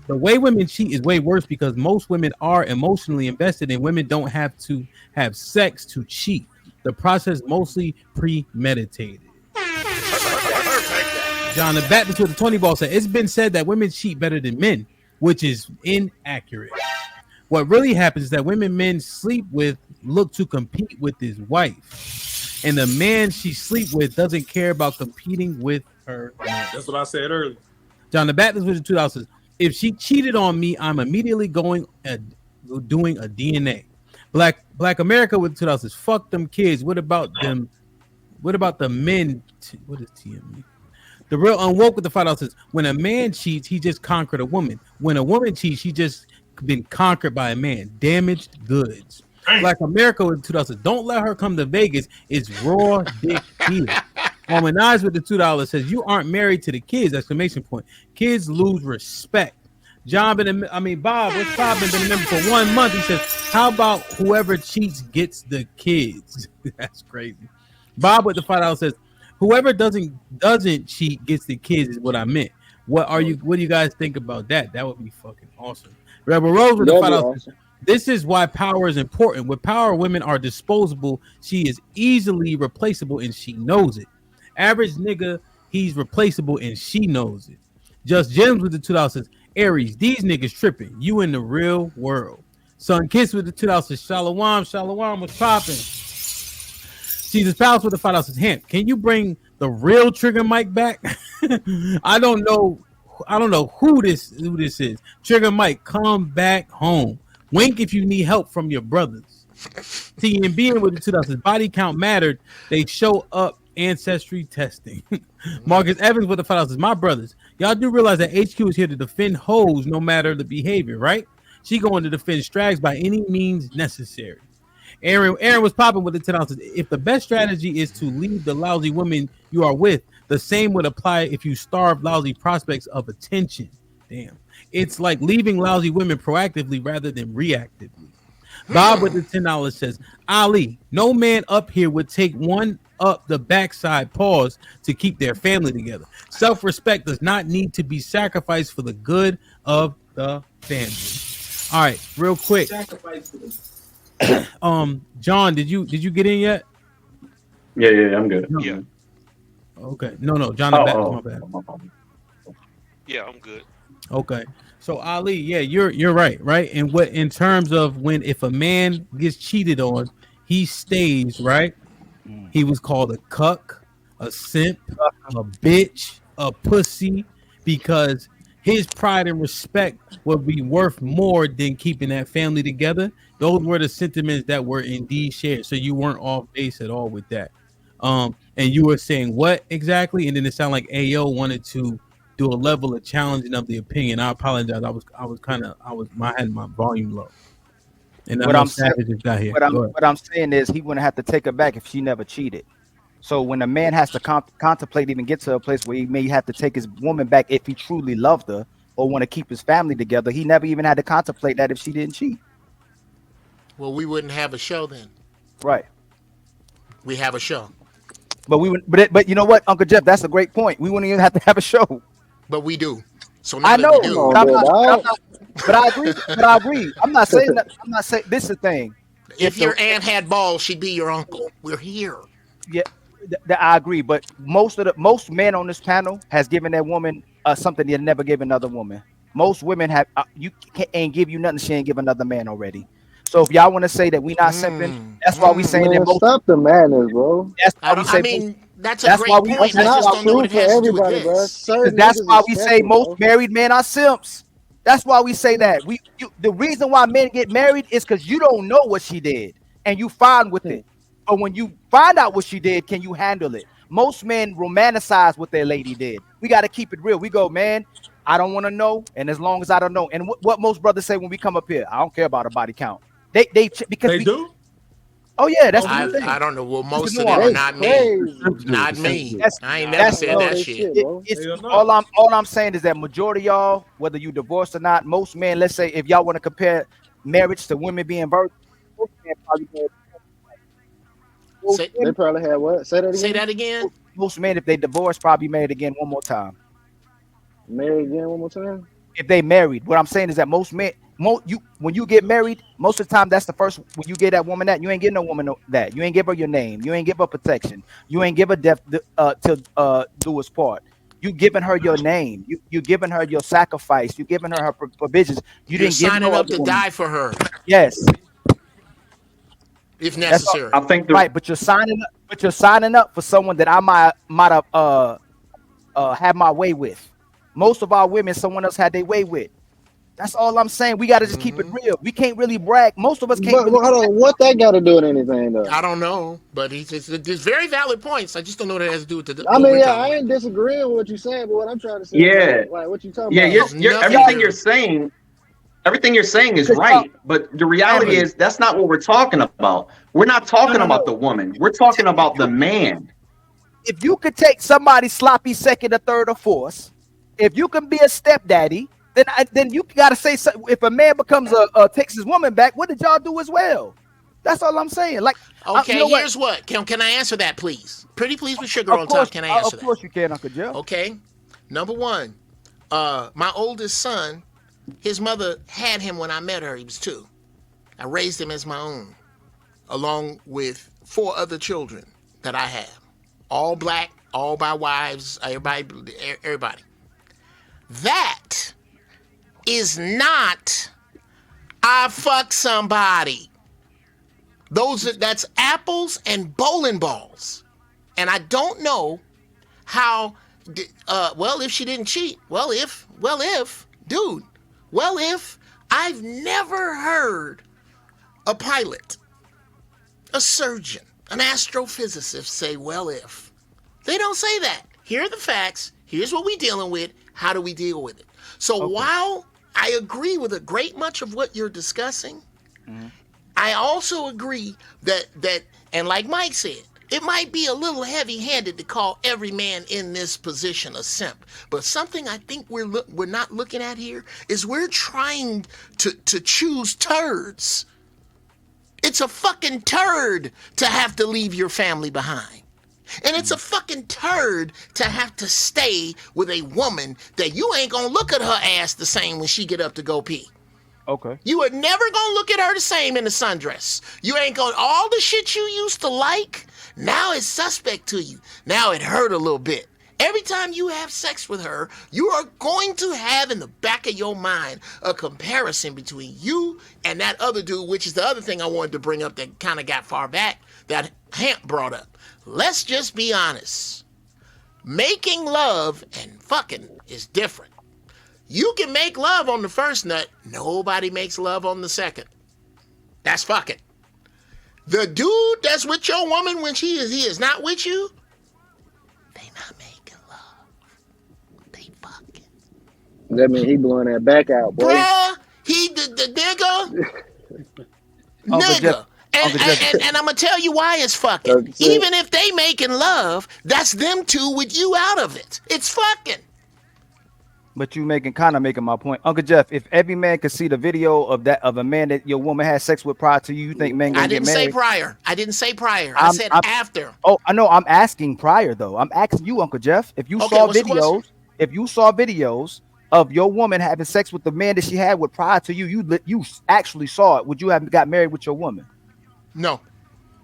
the way women cheat is way worse because most women are emotionally invested and women don't have to have sex to cheat. The process mostly premeditated. John the Baptist with the 20 ball said, it's been said that women cheat better than men, which is inaccurate. What really happens is that women men sleep with look to compete with his wife, and the man she sleep with doesn't care about competing with her man. That's what I said earlier. John the Baptist with the $2 says, if she cheated on me, I'm immediately doing a DNA. Black America with $2 says, fuck them kids. What about them? What about the men? What is TME? The real unwoke with the $5 says, when a man cheats, he just conquered a woman. When a woman cheats, she just been conquered by a man. Damaged goods. Black America with $2 don't let her come to Vegas. It's raw dick here. Harmonize with the $2 says, you aren't married to the kids! Exclamation point. Kids lose respect. Bob, what's poppin'? Been a member for 1 month. He says, how about whoever cheats gets the kids? That's crazy. Bob with the $5 says, whoever doesn't cheat gets the kids is what I meant. What do you guys think about that? That would be fucking awesome. Rebel Rose with the $5 says, this is why power is important. With power, women are disposable. She is easily replaceable and she knows it. Average nigga, he's replaceable and she knows it. Just Gems with the $2 says, Aries, these niggas tripping. You in the real world. Son Kiss with the $2 says, Shalom was popping. Jesus Palace with the $5 says, Hamp, can you bring the real Trigger Mike back? I don't know who this is. Trigger Mike, come back home. Wink if you need help from your brothers. TNB with the $2 says, body count mattered. They show up ancestry testing. Marcus Evans with the $5 says, my brothers, y'all do realize that HQ is here to defend hoes no matter the behavior, right? She going to defend Strags by any means necessary. Aaron was popping with the $10. If the best strategy is to leave the lousy women you are with, the same would apply if you starve lousy prospects of attention. Damn. It's like leaving lousy women proactively rather than reactively. Bob with the $10 says, Ali, no man up here would take one up the backside pause to keep their family together. Self-respect does not need to be sacrificed for the good of the family. All right, real quick. John, did you get in yet? Yeah, I'm good. No. Yeah. Okay. No, John the Baptist, my bad. Yeah, I'm good. Okay. So Ali, yeah, you're right? And what in terms of if a man gets cheated on, he stays, right? He was called a cuck, a simp, a bitch, a pussy, because his pride and respect would be worth more than keeping that family together. Those were the sentiments that were indeed shared. So you weren't off base at all with that. And you were saying what exactly? And then it sounded like AO wanted to do a level of challenging of the opinion. I apologize. I had my volume low. And What I'm saying, got here. what I'm saying is he wouldn't have to take her back if she never cheated. So when a man has to contemplate even get to a place where he may have to take his woman back if he truly loved her or want to keep his family together, he never even had to contemplate that if she didn't cheat. Well, we wouldn't have a show then. Right. We have a show. But we would, but you know what, Uncle Jeff, that's a great point. We wouldn't even have to have a show. But we do. So now I that know, we do, but I agree. But I agree. I'm not saying that. I'm not saying this is the thing. if your aunt had balls, she'd be your uncle. We're here. Yeah, I agree. But most men on this panel has given that woman something they'll never give another woman. Most women have ain't give you nothing she ain't give another man already. So if y'all want to say that we not simping, that's why we saying that most. Stop the madness, bro. That's why we say. That's a great point. I just don't know what it has to do with this. That's why we say most married men are simps. That's why we say that. The reason why men get married is because you don't know what she did and you fine with it. But when you find out what she did, can you handle it? Most men romanticize what their lady did. We got to keep it real. We go, man, I don't want to know. And as long as I don't know. And what most brothers say when we come up here, I don't care about a body count. Because they do. Oh yeah, that's the thing. I don't know. Well, most of them are not me. Not me. I ain't never said that shit. All I'm saying is that majority of y'all, whether you divorced or not, most men, let's say if y'all want to compare marriage to women being virgins, most men probably they probably had what? Say that again. Say that again. Most men, if they divorce, probably married again one more time. Married again one more time? If they married. What I'm saying is that most men, when you get married, most of the time that's the first when you get that woman that you ain't give no woman that. You ain't give her your name. You ain't give her protection. You ain't give her death to do his part. You giving her your name. You giving her your sacrifice. You giving her provisions. You're didn't give signing up to die for her. Yes. If necessary. I think right, but you're signing up for someone that I might have had my way with. Most of our women, someone else had their way with. That's all I'm saying. We got to just keep it real. We can't really brag. Most of us can't. But hold on, what that got to do with anything, though? I don't know, but it's very valid points. I just don't know what it has to do with the. I mean, yeah, I ain't disagreeing with what you're saying, but what I'm trying to say, is like what you talking about? Everything you're saying is right, but the reality is that's not what we're talking about. We're not talking about the woman. We're talking about the man. If you could take somebody's sloppy second or third or fourth, if you can be a stepdaddy, then you got to say something. If a man becomes takes his woman back, what did y'all do as well? That's all I'm saying. Like, okay, here's what. Can I answer that, please? Pretty please with sugar on top. Can I answer that? Of course you can, Uncle Joe. Okay. Number one, my oldest son, his mother had him when I met her. He was 2. I raised him as my own, along with 4 other children that I have, all black, all by wives, everybody. That is not I fuck somebody. That's apples and bowling balls. And I don't know how if she didn't cheat. Well if I've never heard a pilot, a surgeon, an astrophysicist say well if. They don't say that. Here are the facts. Here's what we're dealing with. How do we deal with it? So while I agree with a great much of what you're discussing, I also agree that and like Mike said, it might be a little heavy-handed to call every man in this position a simp. But something I think we're not looking at here is we're trying to choose turds. It's a fucking turd to have to leave your family behind. And it's a fucking turd to have to stay with a woman that you ain't gonna look at her ass the same when she get up to go pee. Okay. You are never gonna look at her the same in the sundress. You ain't gonna, all the shit you used to like, now it's suspect to you. Now it hurt a little bit. Every time you have sex with her, you are going to have in the back of your mind a comparison between you and that other dude, which is the other thing I wanted to bring up that kind of got far back, that Hamp brought up. Let's just be honest. Making love and fucking is different. You can make love on the first nut. Nobody makes love on the second. That's fucking. The dude that's with your woman when he is not with you, they not making love. They fucking. That mean he blowing that back out, boy. Bruh, he the nigga. Nigga. And I'm gonna tell you why it's fucking. Even if they making love, that's them two with you out of it. It's fucking. But you kind of making my point, Uncle Jeff. If every man could see the video of a man that your woman had sex with prior to you, you think men gonna I get didn't say married? prior. I didn't say prior. I said after. Oh, I know. I'm asking prior though. I'm asking you, Uncle Jeff. If you saw what's the question? videos of your woman having sex with the man that she had with prior to you, you actually saw it. Would you have got married with your woman? No.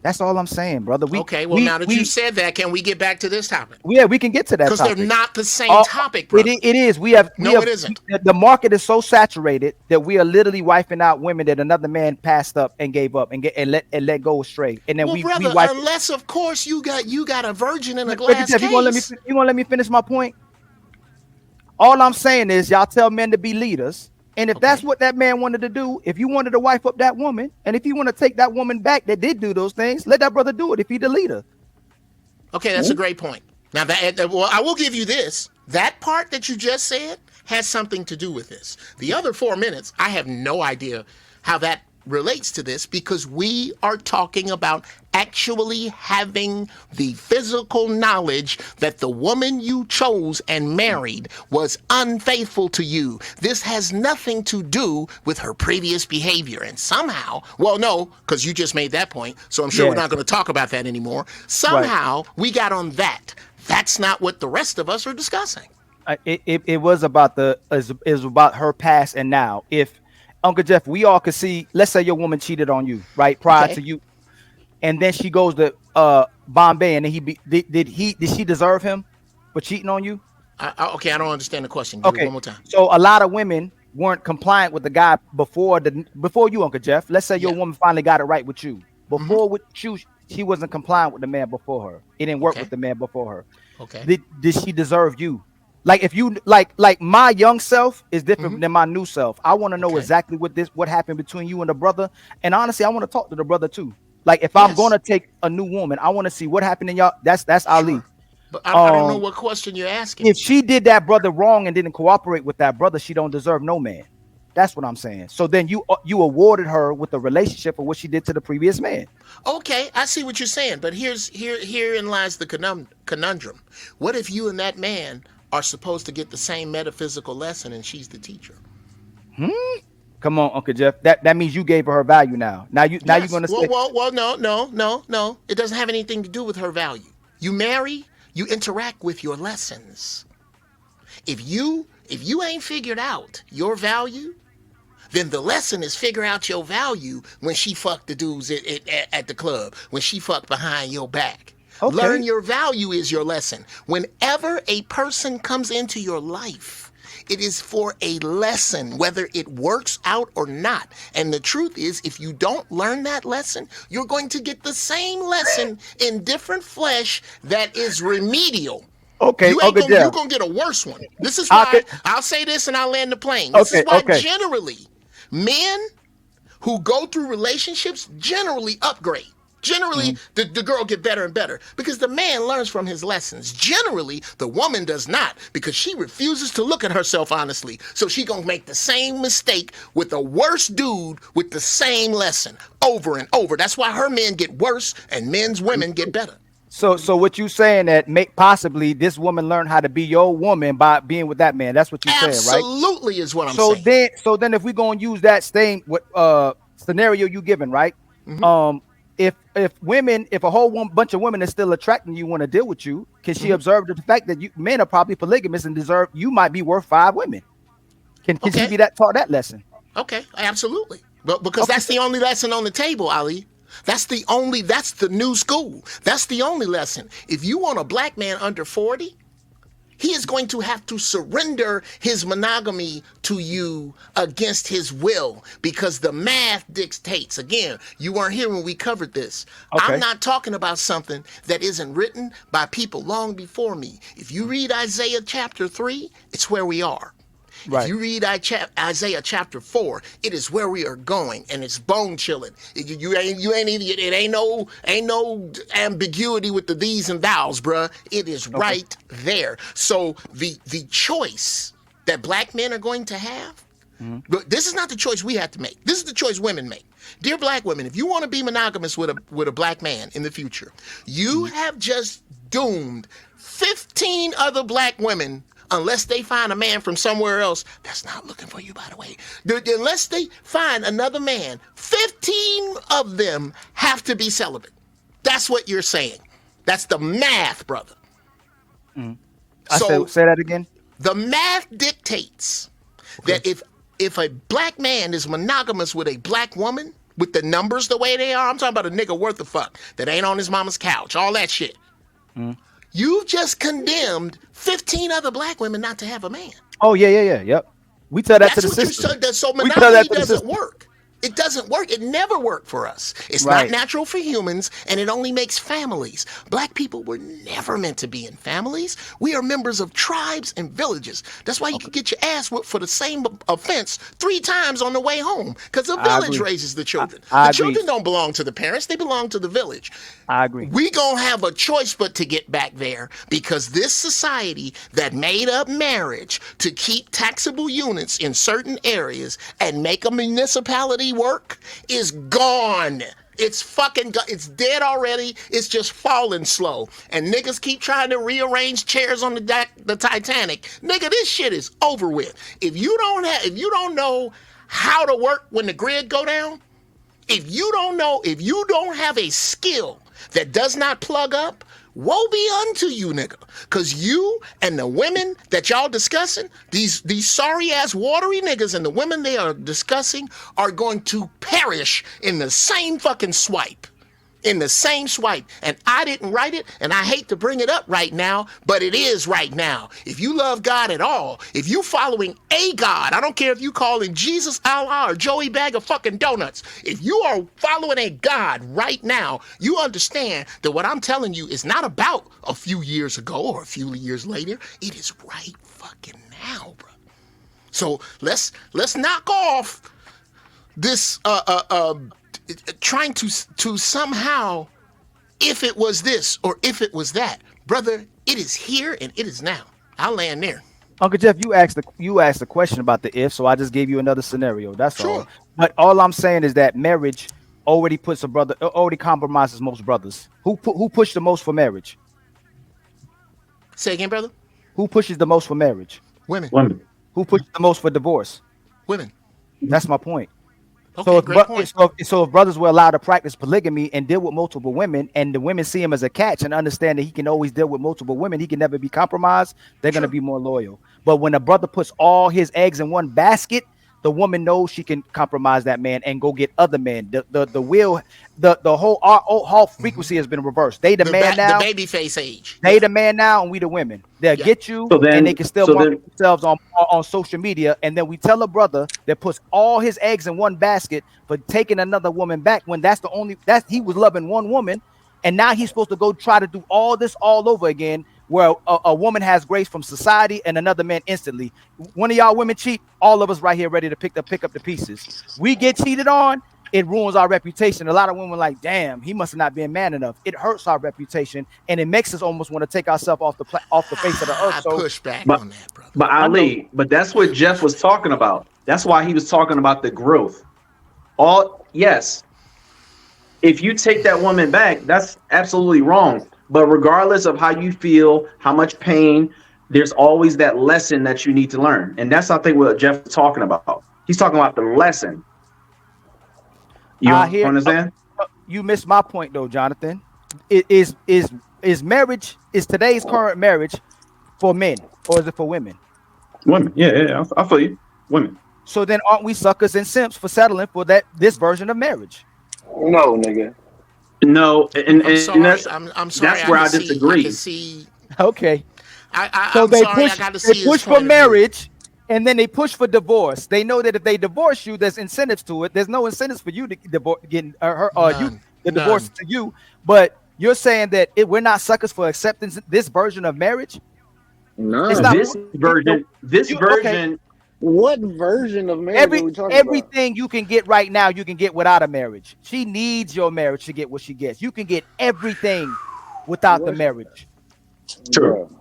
That's all I'm saying, brother. Now that you said that, can we get back to this topic? Yeah, we can get to that because topic. they're not the same topic, bro. It is. It isn't. The market is so saturated that we are literally wiping out women that another man passed up and gave up and let go astray. And then we wipe. Unless of course you got a virgin in a Look, glass Jeff, case. you gonna let me finish my point? All I'm saying is y'all tell men to be leaders. And if that's what that man wanted to do, if you wanted to wipe up that woman, and if you want to take that woman back that did do those things, let that brother do it if he the leader. Okay, that's a great point. Now I will give you this. That part that you just said has something to do with this. The other 4 minutes, I have no idea how that relates to this because we are talking about actually having the physical knowledge that the woman you chose and married was unfaithful to you. This has nothing to do with her previous behavior. And somehow, well, no, because you just made that point, so I'm sure we're not going to talk about that anymore. Somehow we got on that. That's not what the rest of us are discussing. It was about about her past and now. If Uncle Jeff, we all could see, let's say your woman cheated on you, right? Prior to you. And then she goes to Bombay and then did she deserve him for cheating on you? Okay, I don't understand the question. Give it one more time. So a lot of women weren't compliant with the guy before you, Uncle Jeff. Let's say your woman finally got it right with you. Before with you, she wasn't compliant with the man before her. It didn't work with the man before her. Okay. Did she deserve you? Like if you like my young self is different than my new self. I want to know exactly what happened between you and the brother. And honestly, I want to talk to the brother too. Like if I'm gonna take a new woman, I want to see what happened in y'all. That's Ali. But I don't know what question you're asking. If she did that brother wrong and didn't cooperate with that brother, she don't deserve no man. That's what I'm saying. So then you awarded her with the relationship for what she did to the previous man. Okay, I see what you're saying, but herein lies the conundrum. What if you and that man are supposed to get the same metaphysical lesson and she's the teacher? Come on, Uncle Jeff. That means you gave her value now. Now you're gonna say well, no. It doesn't have anything to do with her value. You marry, you interact with your lessons. If you ain't figured out your value, then the lesson is figure out your value when she fucked the dudes at the club, when she fucked behind your back. Okay. Learn your value is your lesson. Whenever a person comes into your life, it is for a lesson, whether it works out or not. And the truth is, if you don't learn that lesson, you're going to get the same lesson in different flesh that is remedial. Okay, you're gonna get a worse one. This is why I'll say this and I'll land the plane. This is why generally men who go through relationships generally upgrade. Generally, the girl get better and better because the man learns from his lessons. Generally, the woman does not because she refuses to look at herself honestly. So she gonna make the same mistake with a worse dude with the same lesson over and over. That's why her men get worse and men's women get better. So what you saying that possibly this woman learned how to be your woman by being with that man? That's what you saying, right? Absolutely is what I'm saying. So then if we gonna use that same scenario you given, right? If a whole bunch of women is still attracting you, want to deal with you, can she observe the fact that men are probably polygamous and you might be worth 5 women? Can she be taught that lesson? Okay, absolutely. But because that's the only lesson on the table, Ali. That's the new school. That's the only lesson. If you want a black man under 40, he is going to have to surrender his monogamy to you against his will because the math dictates. Again, you weren't here when we covered this. I'm not talking about something that isn't written by people long before me. If you read Isaiah chapter 3, it's where we are. Right. If you read Isaiah chapter 4, it is where we are going, and it's bone chilling. It ain't no ambiguity with the these and thous, bruh. It is right there. So the choice that black men are going to have, but this is not the choice we have to make. This is the choice women make. Dear black women, if you want to be monogamous with a black man in the future, you have just doomed 15 other black women unless they find a man from somewhere else that's not looking for you, by the way. Unless they find another man, 15 of them have to be celibate. That's what you're saying. That's the math, brother. Say that again. The math dictates that if a black man is monogamous with a black woman, with the numbers the way they are, I'm talking about a nigga worth a fuck that ain't on his mama's couch, all that shit. You've just condemned 15 other black women not to have a man. Oh yep. We tell that to the system. So monogamy doesn't work. It doesn't work. It never worked for us. It's not natural for humans, and it only makes families. Black people were never meant to be in families. We are members of tribes and villages. That's why you can get your ass whipped for the same offense 3 times on the way home, because the village raises the children. The children don't belong to the parents. They belong to the village. I agree. We gonna have a choice but to get back there, because this society that made up marriage to keep taxable units in certain areas and make a municipality work is gone. It's fucking it's dead already. It's just falling slow. And niggas keep trying to rearrange chairs on the deck, the Titanic. Nigga, this shit is over with. If you don't know how to work when the grid go down, if you don't have a skill that does not plug up, woe be unto you, nigga. Because you and the women that y'all discussing, these sorry ass watery niggas and the women they are discussing are going to perish in the same fucking swipe. In the same swipe. And I didn't write it, and I hate to bring it up right now, but it is right now. If you love God at all, if you following a God, I don't care if you calling Jesus, Allah, or Joey Bag of fucking donuts. If you are following a God right now, you understand that what I'm telling you is not about a few years ago or a few years later. It is right fucking now, bro. So let's knock off this trying to somehow, if it was this or if it was that, brother, it is here and it is now. I'll land there. Uncle Jeff, you asked the question about the if, so I just gave you another scenario. That's all. But all I'm saying is that marriage already compromises most brothers. Who pushed the most for marriage? Say again, brother. Who pushes the most for marriage? Women. Who pushes the most for divorce? Women. That's my point. Okay, so if brothers were allowed to practice polygamy and deal with multiple women, and the women see him as a catch and understand that he can always deal with multiple women, he can never be compromised, they're going to be more loyal. But when a brother puts all his eggs in one basket, the woman knows she can compromise that man and go get other men. The whole frequency has been reversed. They the man now. The baby face age. They the man now, and we the women. They'll get you, and they can still market themselves on social media. And then we tell a brother that puts all his eggs in one basket for taking another woman back when he was loving one woman, and now he's supposed to go try to do all this all over again, where a woman has grace from society and another man instantly. One of y'all women cheat, all of us right here ready to pick up the pieces. We get cheated on, it ruins our reputation. A lot of women are like, damn, he must have not been man enough. It hurts our reputation, and it makes us almost want to take ourselves off the face of the earth. So push back on that, brother. But Ali, that's what Jeff was talking about. That's why he was talking about the growth. Yes, if you take that woman back, that's absolutely wrong. But regardless of how you feel, how much pain, there's always that lesson that you need to learn. And that's, I think, what Jeff is talking about. He's talking about the lesson. You understand? You missed my point, though, Jonathan. Is today's current marriage for men, or is it for women? Women. Yeah. I feel you. Women. So then aren't we suckers and simps for settling for this version of marriage? No, nigga. No, and I'm sorry. That's where I disagree. Okay. They push for marriage, and then they push for divorce. They know that if they divorce you, there's incentives to it. There's no incentives for you to divorce to you. But you're saying that we're not suckers for accepting this version of marriage? No. It's not, this version. What version of marriage are we talking about? Everything you can get right now, you can get without a marriage. She needs your marriage to get what she gets. You can get everything without the marriage. True.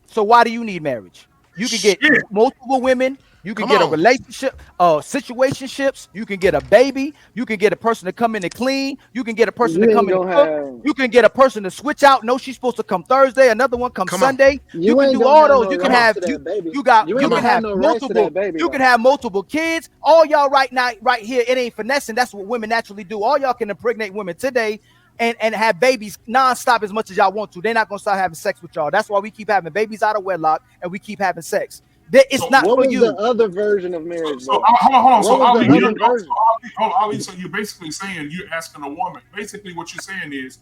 So why do you need marriage? You can get multiple women You can Come get a on. relationship, situationships. You can get a baby. You can get a person to come in and clean. You can get a person to You come ain't in and gonna cook. have. You can get a person to switch out. No, she's supposed to come Thursday. Another one come Come on. Sunday. You You can ain't do gonna all have those. no You can rights have to that baby. you You can ain't gonna have have no rights to multiple. that baby. You can though. have multiple kids. All y'all right now, right here, it ain't finessing. That's what women naturally do. All y'all can impregnate women today and have babies nonstop as much as y'all want to. They're not gonna start having sex with y'all. That's why we keep having babies out of wedlock and we keep having sex. It's So not What for was the you. other version of marriage So though? hold on. So What was the Ali, other version? Ali, so you're basically saying you're asking a woman. Basically, what you're saying is,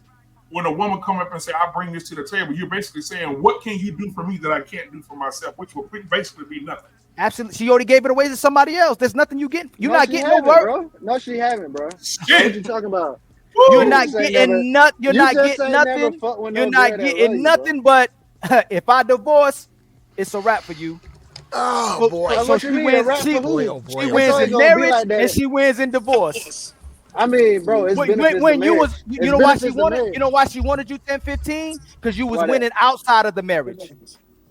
when a woman come up and say, "I bring this to the table," you're basically saying, "What can you do for me that I can't do for myself?" Which will basically be nothing. Absolutely, she already gave it away to somebody else. There's nothing you get. You're No, not she getting no haven't, work. bro. No, she haven't, bro. So what Shit. you talking about? You're You not just ain't never. getting nothing. You're You not just getting ain't never nothing. fucked with You're no girl not that love getting you, bro. nothing. But if I divorce, it's a wrap for you. Oh boy. What you She mean a wins. rap for Boy, who? oh boy, She oh It's wins boy. only in gonna be marriage like and that. she wins in divorce. I mean, bro, it's benefits to When you marriage. was, you It's know why she benefits to wanted, marriage. you know why she wanted you 10, 15? Because you was Why that? winning outside of the marriage.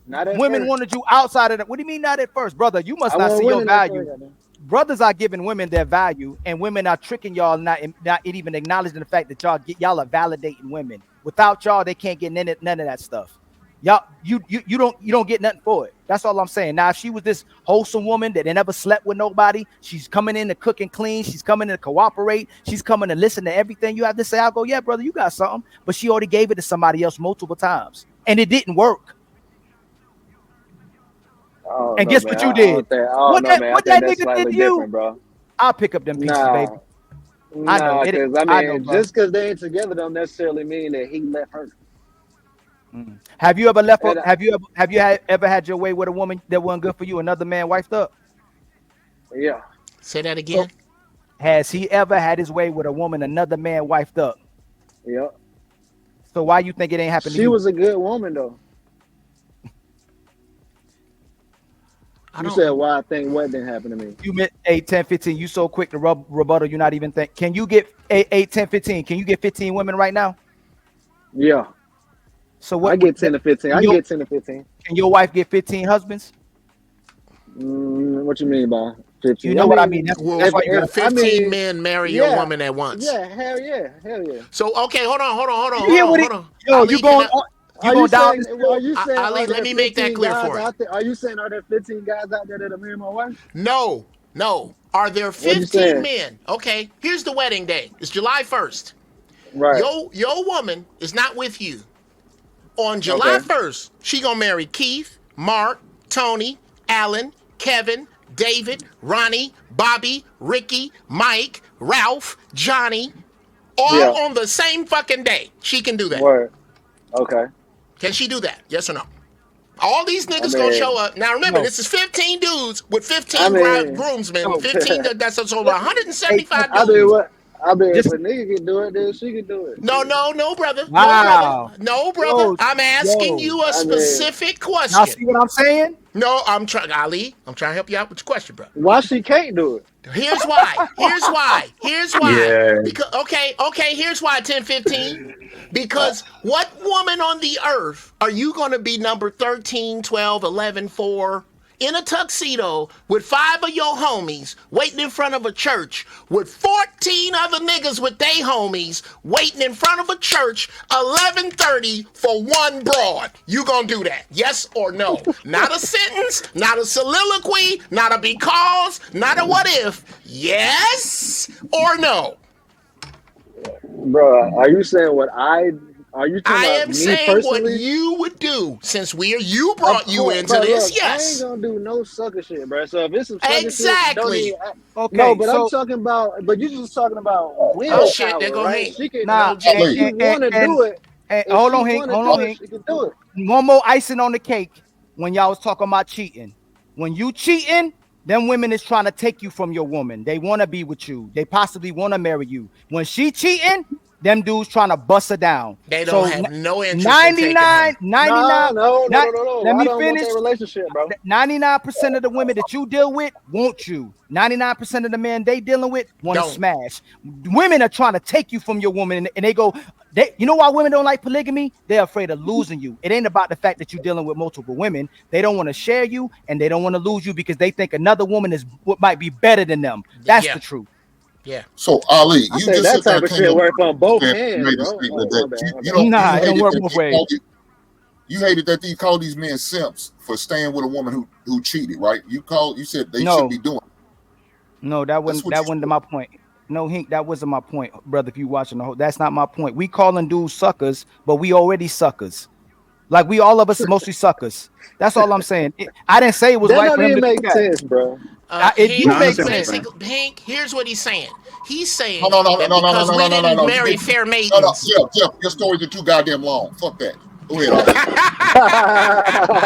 Not at Women first. wanted you outside of that. What do you mean not at first, brother? You must I not wasn't see your winning at value. first. Goddamn. Brothers are giving women their value, and women are tricking y'all, not even acknowledging the fact that y'all are validating women. Without y'all, they can't get none of that stuff. Y'all, you don't get nothing for it. That's all I'm saying. Now, if she was this wholesome woman that never slept with nobody, she's coming in to cook and clean, she's coming in to cooperate, she's coming to listen to everything you have to say. I'll go, yeah, brother, you got something. But she already gave it to somebody else multiple times, and it didn't work. Oh And no, guess man. what you did? I don't know, man. I What think that that's nigga did slightly to you? different, bro. I'll pick up them pieces, baby. I know it. Because I I know, mean, bro. just because they ain't together don't necessarily mean that he left her. Have you ever left? And Ever had your way with a woman that wasn't good for you? Another man wifed up. yeah. Say that So, again. has he ever had his way with a woman another man wifed up? Yeah. So why you think it ain't happened to She you? was a good woman though. You said why I think what didn't happen to me. You meant 8, 10, 15. You so quick to rebuttal. You're not even think. Can you get 8, 10, 15? Can you get 15 women right now? Yeah. So what? I get 10 to 15. I can get 10 to 15. Can your wife get 15 husbands? What you mean by 15? You know what I mean. That's why you Will got 15 men marry a woman at once? Yeah, hell yeah. So okay, hold You hear what on. Yo, Ali, you going down this Are you saying Ali, are let there me make that 15 clear guys for you. out there? Are you saying are there 15 guys out there that are marrying my wife? No. Are there What you 15 saying? men? Okay, here's the wedding day. It's July 1st. Right. Your woman is not with you. On July 1st, she gonna marry Keith, Mark, Tony, Alan, Kevin, David, Ronnie, Bobby, Ricky, Mike, Ralph, Johnny, all on the same fucking day. She can do that. Word. Okay. Can she do that? Yes or no? All these niggas I gonna mean, show up. Now remember, no. this is 15 dudes with 15 groomsmen. no. 15, that's over 175 I dudes. mean, what? I mean, if a nigga can do it, then she can do it. No, brother. Wow. No, brother. Yo, I'm asking you a specific question. Y'all see what I'm saying? No, I'm trying, Ali. I'm trying to help you out with your question, bro. Why she can't do it? Here's why. Yeah. Because okay, here's why 10-15. Because what woman on the earth are you going to be number 13, 12, 11, 4 in a tuxedo with 5 of your homies waiting in front of a church with 14 other niggas with they homies waiting in front of a church 11:30 for one broad? You gonna do that? Yes or no? Not a sentence, not a soliloquy, not a because, not a what if. Yes or no? Bro, are you saying what are you talking I about am me saying personally? what you would do since you brought you into bro, this. Look, Yes. I ain't gonna do no sucker shit, bro. So if it's some sucker shit, don't Exactly. even. Okay, No, but so I'm talking about. But you just talking about Oh shit, willpower, they're gonna right? hate. She can. nah. If she want to do it, if hold she on, Hank. want to Hold do on, it, Hank. she can do it. One more icing on the cake. When y'all was talking about cheating, when you cheating, them women is trying to take you from your woman. They want to be with you. They possibly want to marry you. When she cheating, them dudes trying to bust her down. They don't have no interest in taking 99, her. 99. No. Let I me don't want finish. that relationship, bro. 99% of the women that you deal with want you. 99% of the men they dealing with want to Don't. smash. Women are trying to take you from your woman, and they go, You know why women don't like polygamy? They're afraid of losing you. It ain't about the fact that you're dealing with multiple women. They don't want to share you, and they don't want to lose you because they think another woman is what might be better than them. That's the truth. Yeah. So Ali, I you say just that sit there type and of came shit up work on both and hands, made a bro. statement Oh, my that bad. you don't. Nah, You it don't hated work that both they ways. called you hated that they called these men simps for staying with a woman who cheated, right? You said they shouldn't be doing it. No, that wasn't my point. No, Hink, that wasn't my point, brother. If you watching the whole, that's not my point. We calling dudes suckers, but we already suckers. Like all of us are mostly suckers. That's all I'm saying. I didn't say it was That right don't for him even to do make that. sense, bro. It do Hank, make he's sense. basically Hank. Here's what he's saying. He's saying No. that because we didn't marry fair maidens. Jeff, your stories are too goddamn long. Fuck that. Go ahead, Ali.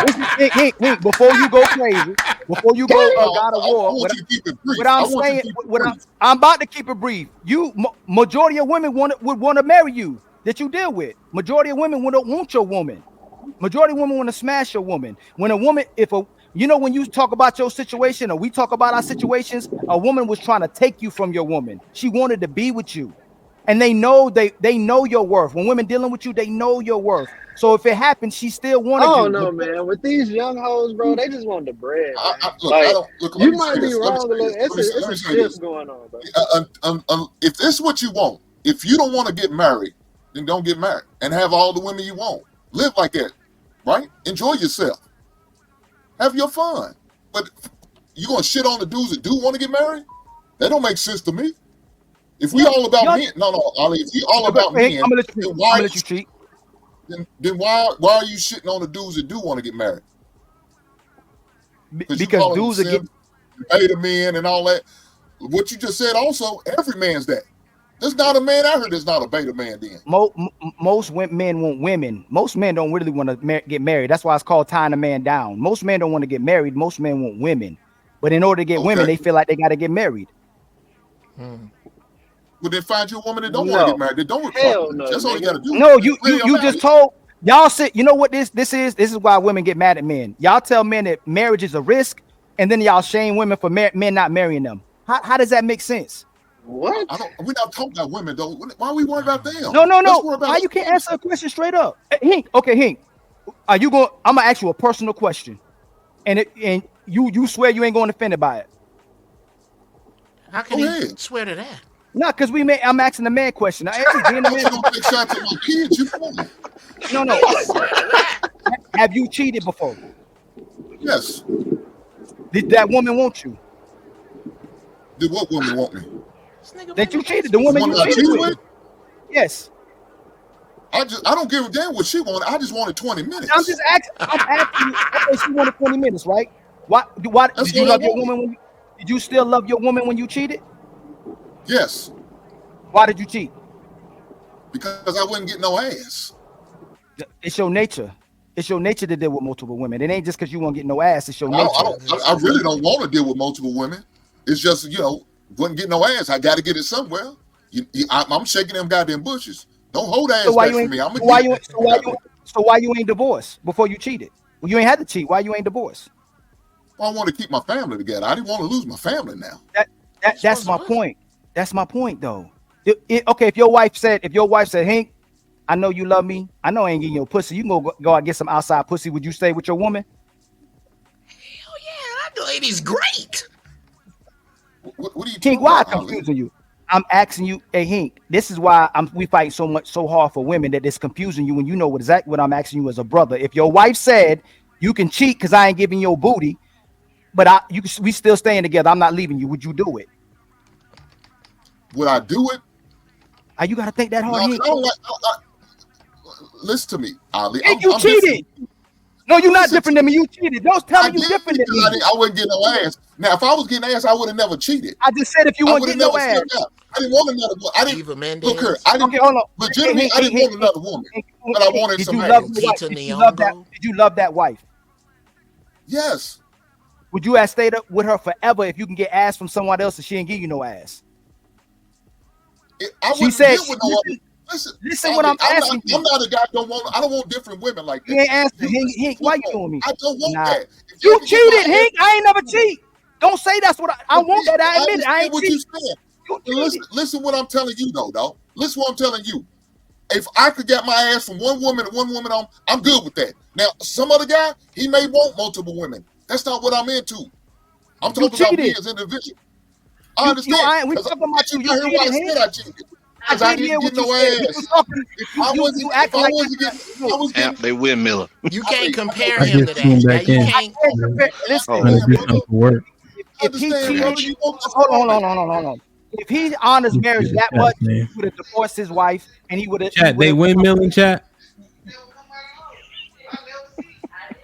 Listen, Hink, before you go crazy, before you go God of I War, want you to keep it brief. what I'm I want you saying, to keep it brief. I'm about to keep it brief. Majority of women would want to marry you that you deal with. Majority of women would want your woman. Majority of women want to smash your woman. When a woman, when you talk about your situation or we talk about our situations, a woman was trying to take you from your woman. She wanted to be with you. And they know your worth. When women dealing with you, they know your worth. So if it happens, she still wanted I you. don't know, man. With these young hoes, bro, they just want the bread, man. Look, let You me might say be this. Let me wrong. say Look, this. it's a shift going on, bro. If this is what you want, if you don't want to get married, then don't get married and have all the women you want. Live like that, right? Enjoy yourself. Have your fun. But you gonna shit on the dudes that do want to get married? That don't make sense to me. If we all about men, no, Ali. If we all about men, I'm gonna let you cheat. Then why are you shitting on the dudes that do want to get married? Because dudes are beta men and all that. What you just said also, every man's that. There's not a man out here that's not a beta man then. Most men want women. Most men don't really want to get married. That's why it's called tying a man down. Most men don't want to get married. Most men want women. But in order to get women, they feel like they got to get married. Well, then find you a woman that don't want to get married. That don't Hell no. That's all you got to do. No, you just told y'all said, you know what this is? This is why women get mad at men. Y'all tell men that marriage is a risk, and then y'all shame women for men not marrying them. How does that make sense? What? We're not talking about women though. Why are we worried about them? No. Why you can't answer a question straight up? Hink. Are you going? I'm gonna ask you a personal question, and you swear you ain't going to offended by it. How can you swear to that? No, because I'm asking the man question. No. Have you cheated before? Yes. Did that woman want you? Did what woman want me? That you cheated. The woman you cheated with? Yes. I don't give a damn what she wanted. I just wanted 20 minutes. I'm asking you. Okay, she wanted 20 minutes, right? Why did you love your woman did you still love your woman when you cheated? Yes. Why did you cheat? Because I wouldn't get no ass. It's your nature. It's your nature to deal with multiple women. It ain't just because you won't get no ass. It's your nature. I really don't want to deal with multiple women. It's just, wouldn't get no ass. I got to get it somewhere. I'm shaking them goddamn bushes. Don't hold ass back from me. So why you ain't divorced before you cheated? Well, you ain't had to cheat. Why you ain't divorced? Well, I want to keep my family together. I didn't want to lose my family now. That's my point. That's my point, though. Okay, if your wife said, Hank, I know you love me. I know I ain't getting your pussy. You can go out and get some outside pussy. Would you stay with your woman? Hell yeah, that lady's great. What are you Hank, why I'm confusing you? I'm asking you, hey Hank, this is why we fight so hard for women that it's confusing you when you know exactly what I'm asking you as a brother. If your wife said you can cheat because I ain't giving your booty, but we still staying together, I'm not leaving you, would you do it? Would I do it? You got to think that hard. Listen to me, Ali. Hank, you cheated. No, you're not different than me. You cheated. Don't tell me you different than me. I wouldn't get no ass. Now, if I was getting ass, I would have never cheated. I just said if you wouldn't get no ass. I didn't want another one. I didn't look here. I didn't. Okay, hold on. Legitimately, I didn't want another woman, but I wanted some ass. Did you love that wife? Yes. Would you have stayed up with her forever if you can get ass from someone else and she ain't give you no ass? She said. Listen, what I'm asking you. I'm not a guy. I don't want different women like that. You ain't asking, Hank. Why you doing me? I don't want that. You cheated, Hank. I ain't never cheat. Don't say that's what I want. That I admit it. I ain't what cheat. you said. Listen what I'm telling you, though. Listen what I'm telling you. If I could get my ass from one woman to one woman on, I'm good with that. Now, some other guy, he may want multiple women. That's not what I'm into. I'm talking about me as an individual. I understand. We talking about you. You hear why I said I cheated? Because I didn't get no ass. If I wasn't getting, They windmiller. You can't compare I him to just that. tuned Now, back you in. can't. Listen, Trying to do something for work. if he cheated, hold on. If he honors marriage that much, he would have divorced his wife, and he would have. Chat, they windmilling, chat.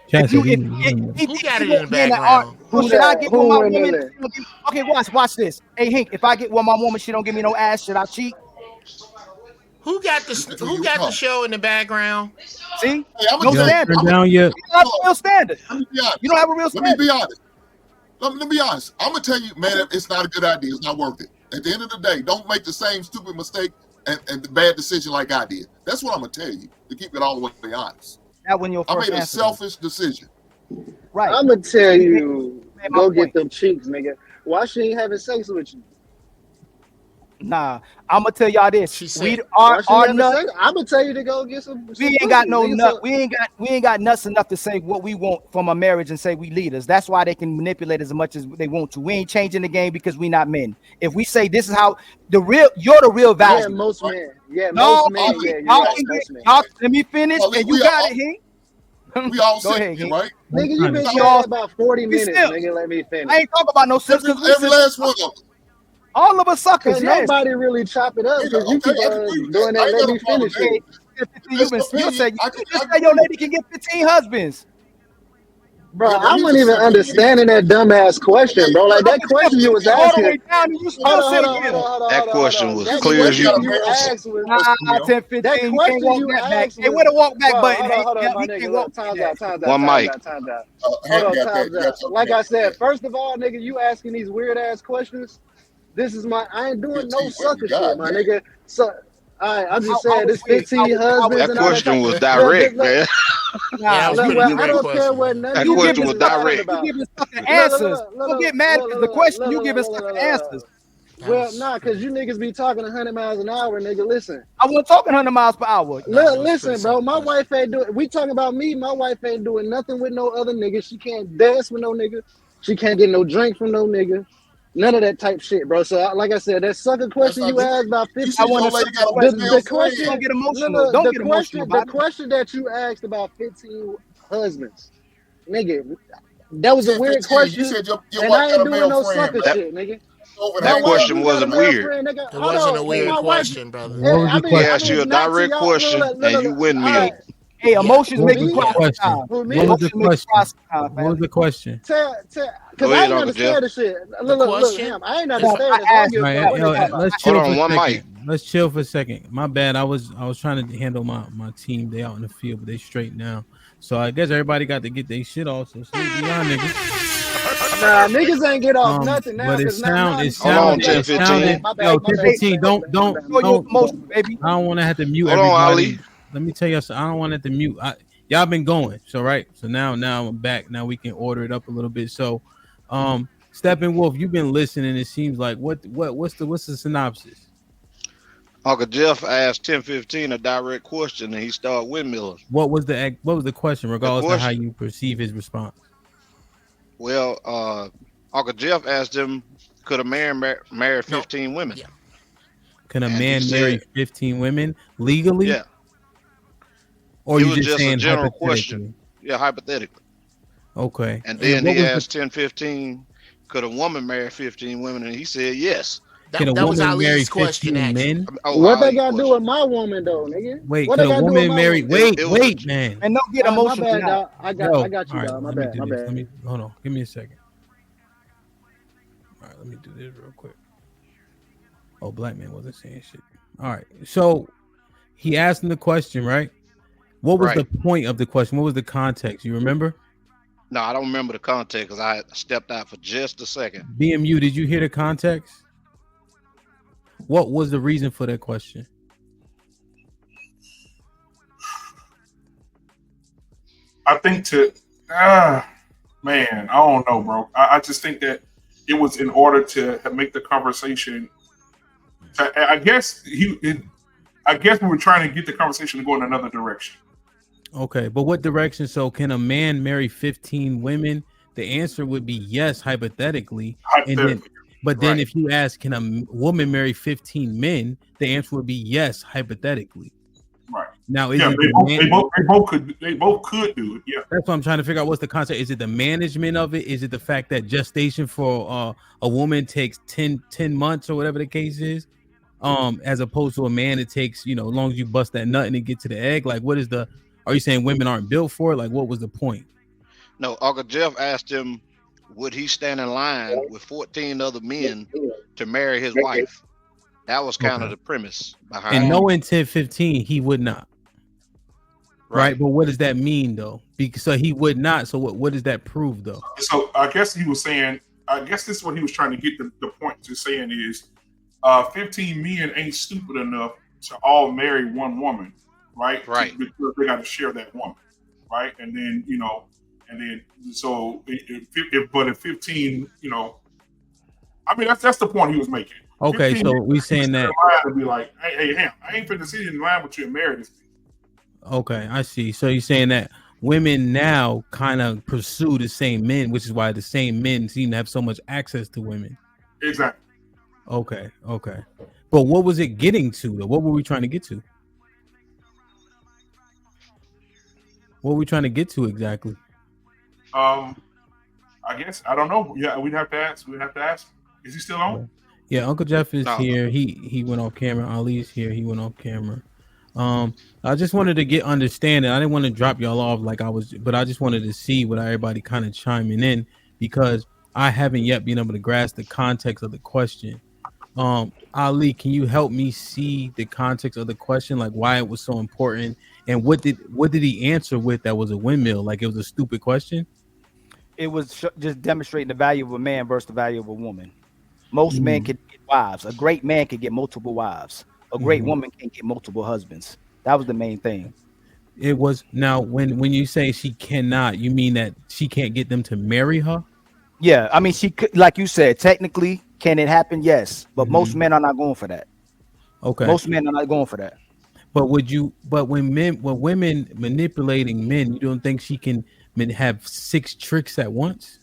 Chat said he was windmilling. Who got it in the background? Should I get with my woman? windmilling? Okay, watch this. Hey, Hank, if I get with my woman, she don't give me no ass. Should I cheat? Who got the show in the background? See, I'm no standard. Down yet? You don't have a real standard. Let me be honest. You don't have a real standard. Let me be honest. Let me be honest. I'm gonna tell you, man, it's not a good idea. It's not worth it. At the end of the day, don't make the same stupid mistake and the bad decision like I did. That's what I'm gonna tell you. To keep it all the way honest. That when your I first made a answer. selfish decision. Right. I'm gonna tell you, Made my go point. get them cheeks, nigga. Why she ain't having sex with you? Nah, I'm gonna tell y'all this. We Why she our having nut. sex? I'm gonna tell you to go get some. We ain't got no nut. We ain't got nuts enough to say what we want from a marriage and say we leaders. That's why they can manipulate as much as they want to. We ain't changing the game because we not men. If we say this is how you're the real value. Yeah, most men. Yeah, No, most men. Yeah, you're y'all right. can Most get, men. y'all, let me finish, and you got it, Hank. We all Go sick, ahead, Hank. right? Nigga, you been We saying all- that about 40 we minutes, still- nigga. Let me finish. I ain't talking about no sisters. Every last one of them. All of us suckers. Can't Yes. nobody really chop it up because you keep doing that. Let me finish it. You said your lady can get 15 husbands. Bro, I wasn't even understanding that dumbass question, bro. Like that question you was All the way asking. down, and you still say yeah. That question was That clear as you question can you get. asked was 10, 15. that You can't question walk you that back. asked Hey, was. where the walk back Bro, button? hold on, Yeah, my we nigga. can't Look, walk time's that. out, time's One out, mic. time's out. Hank Hold on, got that. time's Got out. your Like back. I said, first of all, nigga, you asking these weird ass questions. This is I ain't doing no 15 sucker women, shit, my goddamn. nigga. So, I'm just I saying, was this weird. 15 husbands That and all that. question was Look, direct, man. Yeah, that was a pretty I direct don't question. care what none That of you question niggas was is talking direct. You about. giving sucker answers. Don't get mad because the question you giving sucker answers. Well, nah, because you niggas be talking 100 miles an hour, nigga. Listen. I wasn't talking 100 miles per hour. Listen, bro. My wife ain't doing. We talking about me. My wife ain't doing nothing with no other nigga. She can't dance with no nigga. She can't get no drink from no nigga. None of that type shit, bro. So, like I said, that sucker question you asked about 50. You said your lady got a The male question. Don't get emotional. No, Don't the get question. emotional The about it. question that you asked about 15 husbands, nigga. That was a weird 15. question. You said your And wife I got ain't a doing male no friend, sucker man. shit, nigga. Over My That wife question do got a wasn't male weird. friend, nigga. It Hold wasn't a on, weird my wife. question, brother. What was the He question? asked you a Not to direct y'all. question and you windmilled. Hey, emotions What make you was the cry question? sometimes. Who, me? What was the Emotions make you cry question? sometimes, What was the question? Because Go I ahead, ain't Uncle Jeff. understand the shit. The Look, question? Ham. I ain't I understand this. I don't asked give All a fuck right, what yo, they talking about. let's Hold chill on, for a one second. mic. Let's chill for a second. My bad. I was trying to handle my team. They out in the field, but they straight now. So I guess everybody got to get their shit off. So salute to y'all niggas. Nah, niggas ain't get off nothing now But it because now sounded, Hold on, niggas. 10-15. My bad, yo, my bad, 10-15. my bad, my bad, my bad. Don't. baby. I don't want to have to mute Hold on, everybody. Ali. Let me tell you something. I don't want to mute. Y'all been going, so right. So now I'm back. Now we can order it up a little bit. So, Steppenwolf, you've been listening. It seems like what's the synopsis? Uncle Jeff asked 10-15 a direct question and he started windmilling. What was the question, regardless of how question- you perceive his response? Well, Uncle Jeff asked him, could a man marry 15 women? Yeah. Can a And man he marry said- 15 women legally? Yeah. Or It you was just just a saying general hypothetically? question. Yeah, hypothetically. Okay. And then what he was asked 10-15, could a woman marry 15 women? And he said yes. Can a That was woman marry Ali's question, 15 actually. men? Oh, What they Ali got to do question. with my woman though, nigga? Wait, What could they a got to do with woman my marry? woman? It was Wait, man. And don't get All right, my emotional bad, now. dog. I got you, all right, dog. My let me bad, do my this. bad. Let me hold on. Give me a second. All right, let me do this real quick. Oh, black man wasn't saying shit. All right, so he asked him the question, right? What was Right. the point of the question? What was the context? You remember? No, I don't remember the context because I stepped out for just a second. BMU, did you hear the context? What was the reason for that question? I think man, I don't know, bro. I just think that it was in order to make the conversation. I guess I guess we were trying to get the conversation to go in another direction. Okay, but what direction? So can a man marry 15 women? The answer would be yes, hypothetically. And then, but then if you ask, can a woman marry 15 men? The answer would be yes, hypothetically. Right. Now, is Yeah, it they both could do it. Yeah. That's what I'm trying to figure out. What's the concept? Is it the management of it? Is it the fact that gestation for a woman takes 10 months or whatever the case is? As opposed to a man, it takes, as long as you bust that nut and it get to the egg. Like, what is the? Are you saying women aren't built for it? Like, what was the point? No, Uncle Jeff asked him, would he stand in line with 14 other men to marry his wife? That was kind of the premise behind it. And knowing 10-15, he would not. Right. But what does that mean, though? Because so he would not. So what does that prove, though? So I guess he was saying, I guess this is what he was trying to get the point to saying is 15 men ain't stupid enough to all marry one woman, right? Right. Because they got to share that woman, right? And then, so if 15, I mean, that's the point he was making. Okay, so we saying that. To be like, hey, Ham, I ain't finna sit in line with you and marry this. Okay, I see. So you're saying that women now kind of pursue the same men, which is why the same men seem to have so much access to women. Exactly. Okay. But what was it getting to, though? What were we trying to get to? What were we trying to get to exactly? I guess I don't know. Yeah, we'd have to ask. Is he still on? Yeah, Uncle Jeff is here. He went off camera. Ali's here. He went off camera. I just wanted to get understanding. I didn't want to drop y'all off but I just wanted to see what everybody kind of chiming in, because I haven't yet been able to grasp the context of the question. Ali, can you help me see the context of the question, like why it was so important, and what did he answer with that was a windmill? Like it was a stupid question? It was just demonstrating the value of a man versus the value of a woman. Most men can get wives. A great man can get multiple wives. A great woman can get multiple husbands. That was the main thing. It was. Now, when you say she cannot, you mean that she can't get them to marry her? Yeah, I mean, she could, like you said, technically, can it happen? Yes, but most men are not going for that. Okay. Most men are not going for that. But when women manipulating men, you don't think she can have 6 tricks at once?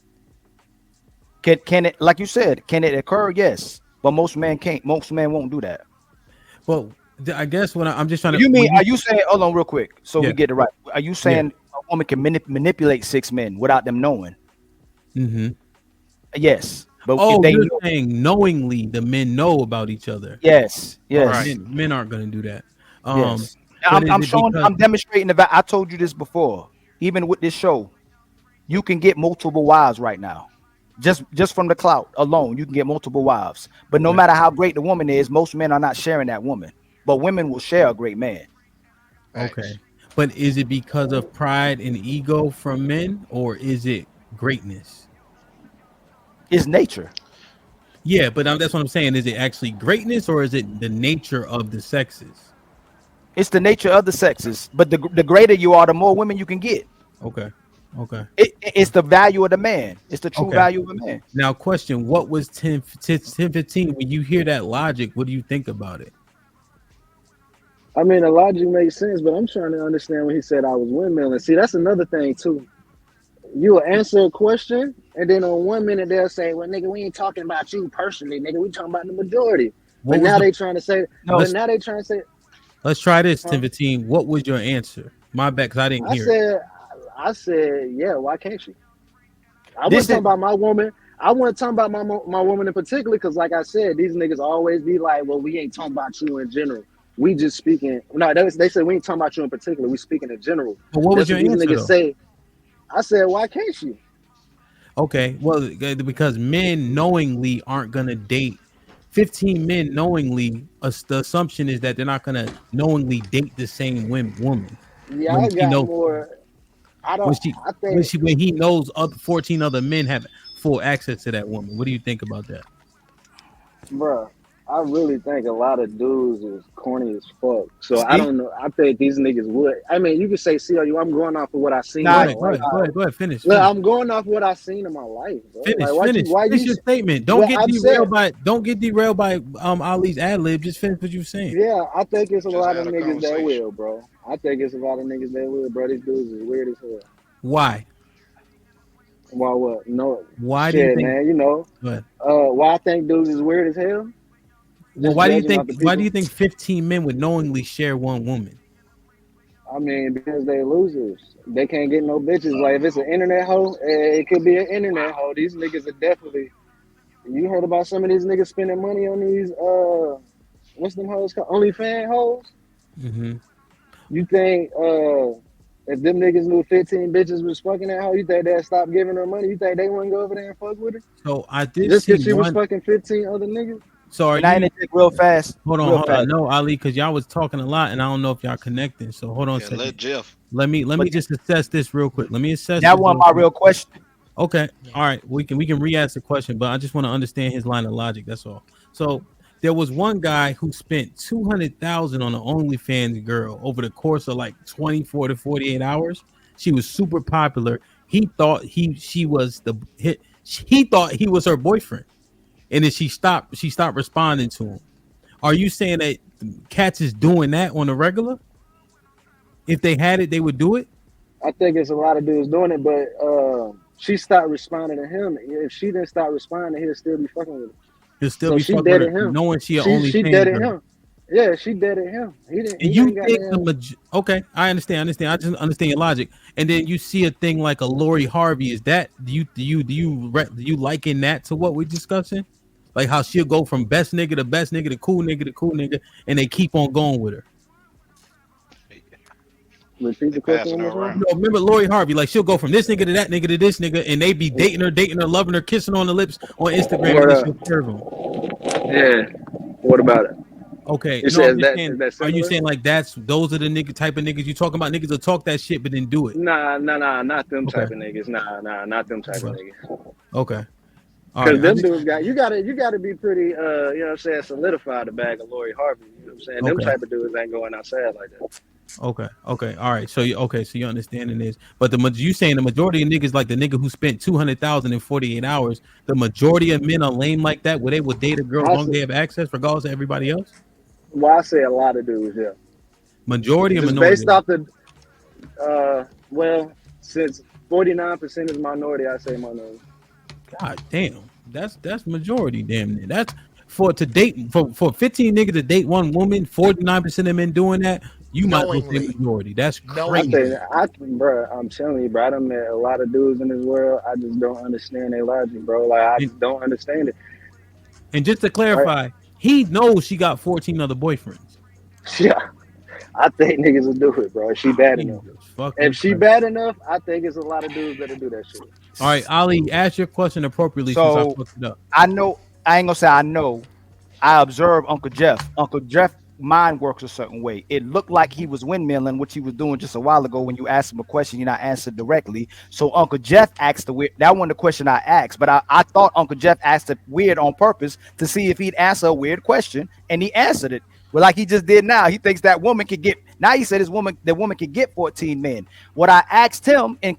Can it, like you said, can it occur? Yes, but most men can't. Most men won't do that. Well, I guess when I'm just trying to. Are you saying? Hold on, real quick, so we get it right. Are you saying a woman can manipulate 6 men without them knowing? Mm-hmm. Yes, but if you're saying knowingly, the men know about each other. Yes. Right. Men aren't going to do that. Yes. I'm demonstrating the. I told you this before. Even with this show, you can get multiple wives right now. Just from the clout alone, you can get multiple wives. But no matter how great the woman is, most men are not sharing that woman. But women will share a great man. Okay. But is it because of pride and ego from men, or is it greatness? It's nature. Yeah, but that's what I'm saying. Is it actually greatness, or is it the nature of the sexes? It's the nature of the sexes. But the greater you are, the more women you can get. Okay. It's the value of the man. It's the true value of a man. Now, question: what was 10-15? When you hear that logic, what do you think about it? I mean, the logic makes sense, but I'm trying to understand when he said I was windmilling. See, that's another thing too. You will answer a question, and then on 1 minute they'll say, "Well, nigga, we ain't talking about you personally, nigga. We talking about the majority." But now they trying to say. Let's try this, 10-15. What was your answer? My bad, because I didn't hear. I said, yeah. Why can't you? I wasn't talking about my woman. I wasn't talking about my woman in particular, because, like I said, these niggas always be like, "Well, we ain't talking about you in general. We just speaking." No, they said we ain't talking about you in particular. We speaking in general. But what was your answer? Niggas say, I said, why can't you? Okay, well, because men knowingly aren't gonna date 15 men knowingly. The assumption is that they're not gonna knowingly date the same woman. Yeah, I got more. I don't. When he knows 14 other men have full access to that woman. What do you think about that? Bruh, I really think a lot of dudes is corny as fuck. So I See? don't know. I think these niggas would. I mean, you could say CLU. I'm going off of what I seen in Go my ahead, go life. ahead, go ahead, go ahead. Finish, Look, finish, I'm going off what I seen in my life, bro. finish, Like, finish. Finish your statement. Don't Well, get I'm saying, derailed by Ali's ad lib. Just finish what you're saying. yeah, I think it's a Just lot had of a niggas that conversation. will, bro. I think it's a lot of niggas that will, bro. These dudes is weird as hell. Why? Why what? No Why do you shit, think? man. You know, Go ahead. why I think dudes is weird as hell? Well, Just why do you judging think? off the Why do people. you think 15 men would knowingly share one woman? I mean, because they losers. They can't get no bitches. Like, if it's an internet hoe, it could be an internet hoe. These niggas are definitely. You heard about some of these niggas spending money on these what's them hoes called? OnlyFans hoes? Mm-hmm. You think if them niggas knew 15 bitches was fucking that hoe, you think they'd stop giving her money? You think they wouldn't go over there and fuck with her? So I did Just see because she was one. fucking 15 other niggas? So are Can I you? interject real fast? Hold on, Real hold on. fast. No, Ali, because y'all was talking a lot, and I don't know if y'all connecting. So hold on a Yeah, second. let Jeff. Let me But just assess this real quick. Let me assess that this wasn't real my quick. real question. Okay. All right. We can re-ask the question, but I just want to understand his line of logic. That's all. So there was one guy who spent 200,000 on an OnlyFans girl over the course of like 24 to 48 hours. She was super popular. He thought she was he thought he was her boyfriend. And then she stopped responding to him. Are you saying that cats is doing that on a regular? If they had it, they would do it? I think it's a lot of dudes doing it, but she stopped responding to him. If she didn't stop responding, he'll still be fucking with her. He'll still So be she fucking with dead her, at him. knowing she an She OnlyFans dead at girl. him. Yeah, she dead at him. He And you ain't got think damn. okay, I understand. I just understand your logic. And then you see a thing like a Lori Harvey. Is that do you liken that to what we're discussing? Like how she'll go from best nigga to cool nigga, and they keep on going with her. Repeat They the question passing one her more time. around. No, remember Lori Harvey? Like she'll go from this nigga to that nigga to this nigga, and they be dating her, loving her, kissing on the lips on Instagram, and What then up? she'll curve them. Yeah. What about it? Okay, You no, said I'm just saying. is that Are you similar? saying like those are the nigga type of niggas you talking about? Niggas will talk that shit but then do it. Nah, not them Okay, type of niggas. Nah, not them type of okay, niggas. okay. All Cause right. I them just dudes you gotta be pretty you know what I'm saying, solidified the bag of Lori Harvey. You know what I'm saying? Them okay. type of dudes ain't going outside like that. Okay. Okay. All right. So your understanding is, but you saying the majority of niggas like the nigga who spent 200,000 in 48 hours. The majority of men are lame like that, where they would date a girl as I long as say, they have access, regardless of everybody else. well, I say a lot of dudes, yeah. Majority or Just minority? based off the well, since 49% is minority, I say minority. God damn, that's majority. Damn near. That's for 15 niggas to date one woman. 49% of men doing that. You might as well say Knowingly. majority. That's I crazy. think Knowingly. bro, I'm telling you, bro, I done met a lot of dudes in this world. I just don't understand their logic, bro. Like I And, just don't understand it. and just to Right? clarify, he knows she got 14 other boyfriends. Yeah. I think niggas will do it, bro. If she bad enough. Jesus fucking If she Christ. bad enough, I think it's a lot of dudes that'll do that shit. All right, Ali, ask your question appropriately since I So fucked it up. I know I ain't gonna say I know. I observed Uncle Jeff. Uncle Jeff mind works a certain way. It looked like he was windmilling, which he was doing just a while ago when you asked him a question, you're not answered directly. So Uncle Jeff asked the weird. That wasn't the question I asked, but I thought Uncle Jeff asked it weird on purpose to see if he'd answer a weird question, and he answered it. Well, like he just did now. He thinks that woman could get. Now he said the woman could get 14 men. What I asked him in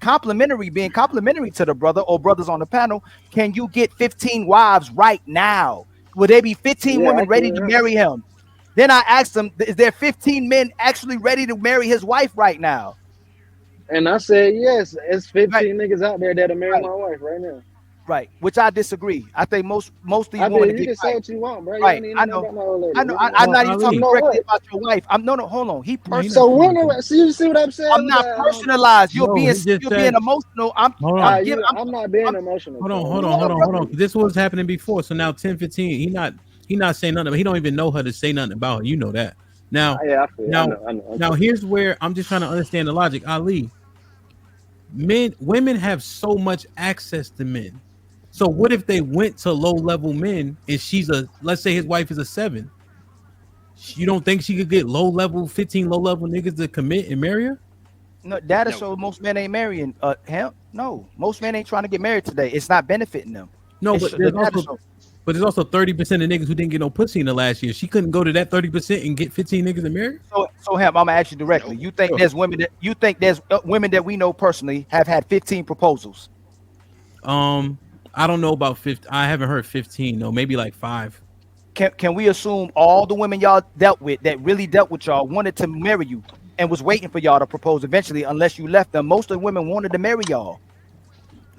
being complimentary to the brother or brothers on the panel, can you get 15 wives right now? Will there be 15 Yeah, I women ready can. to Yeah. marry him? Then I asked him, is there 15 men actually ready to marry his wife right now? And I said, yes, it's 15 Right, niggas out there that'll marry right, my wife right now. right. Which I disagree. I think most of these I women mean, you get can say right. what you want, bro. You Right. don't even I know know. about my old lady. I know. You I'm know, not even you talking know directly what? about your wife. No. Hold on. He No, So talking when about do that. see you see what I'm saying I'm with not that? personalized. You're No, being he just said, emotional. hold on. I'm not being I'm emotional, Hold on, cuz. hold You on, know, hold on, hold on. This was happening before. So now 10, 15, he not saying nothing. He don't even know her to say nothing about her. You know that. Now, yeah, I feel. now, I know. now Okay. here's where I'm just trying to understand the logic. Ali, women have so much access to men. So what if they went to low level men and let's say his wife is a 7. You don't think she could get 15 low level niggas to commit and marry her? No, data No. show most men ain't marrying him. No, most men ain't trying to get married today. It's not benefiting them. No, It's but the there's data also show. But there's also 30% of niggas who didn't get no pussy in the last year. She couldn't go to that 30% and get 15 niggas and marry. So Hemp, I'm gonna ask you directly. You think Sure. there's women that we know personally have had 15 proposals? I don't know about 50. I haven't heard 15. No, maybe like 5. Can we assume all the women y'all dealt with that really dealt with y'all wanted to marry you and was waiting for y'all to propose eventually, unless you left them? Most of the women wanted to marry y'all.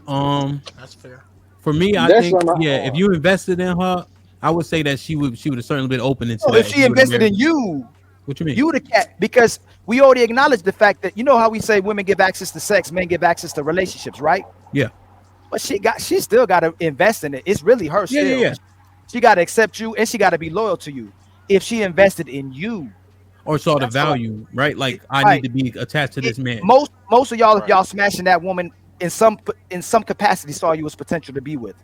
That's fair. For me, I That's think what if you invested in her, I would say that she would have certainly been open into So that. if she invested in you, what you mean? You the cat, because we already acknowledged the fact that, you know how we say women give access to sex, men give access to relationships, right? Yeah. But she still got to invest in it. It's really her still. Yeah. She got to accept you and she got to be loyal to you. If she invested in you, Or saw the That's what I- value, right? Like I Right. need to be attached to this man. most of y'all, if y'all smashing that woman in some capacity, saw you as potential to be with.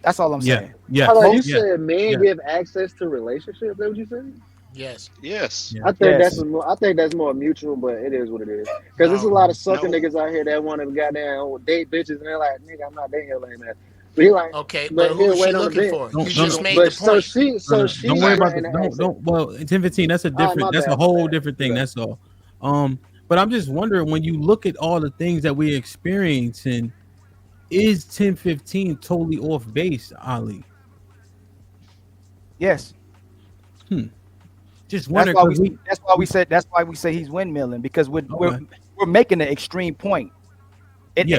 That's all I'm saying. Yeah. Hold on, you Yeah. said men Yeah. give access to relationships. Is that what you said? Yes. Yes. I think that's more mutual, but it is what it is. Because there's a lot of sucker niggas out here that want to goddamn date bitches, and they're like, nigga, I'm not dating your lame ass. But he like, Okay, but but he'll who's she wait on the looking bench. for? You just made But the point. she Don't worry about wanting the access. don't. Well, in 10-15, that's a All right, different. my That's a bad, my whole bad. different thing. Yeah. That's all. But I'm just wondering, when you look at all the things that we experiencing, is 10-15 totally off base, Ali? Yes. Just That's wondering. why we say he's windmilling, because we're making an extreme point.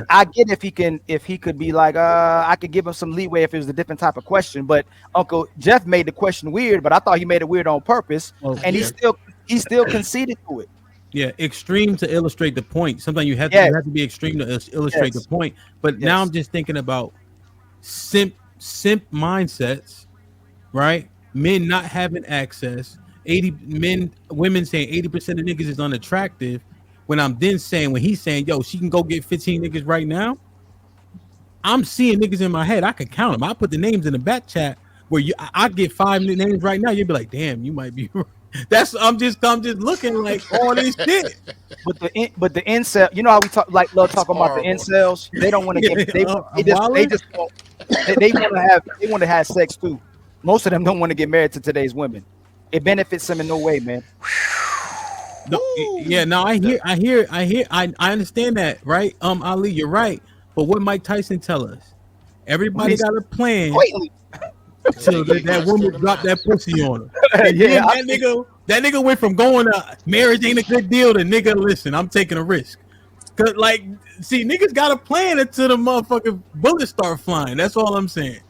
I get if he could be like, I could give him some leeway if it was a different type of question. But Uncle Jeff made the question weird, but I thought he made it weird on purpose, and he still conceded to it. Yeah, extreme to illustrate the point. Sometimes you have to be extreme to illustrate the point. But now I'm just thinking about simp mindsets, right? Men not having access. Women saying 80% of niggas is unattractive. When I'm then saying, when he's saying, yo, she can go get 15 niggas right now, I'm seeing niggas in my head. I can count them. I put the names in the back chat where I get 5 names right now. You'd be like, damn, you might be right. I'm just looking like all this shit. But the incel, you know how we love talking about the incels. They don't want to get. They want to have sex too. Most of them don't want to get married to today's women. It benefits them in no way, man. No, I understand that, right? Ali, you're right. But what Mike Tyson tell us? Everybody got a plan till that woman dropped that pussy on him. And that nigga went from going to marriage ain't a good deal to nigga, listen, I'm taking a risk. Cause niggas got a plan until the motherfucking bullets start flying. That's all I'm saying.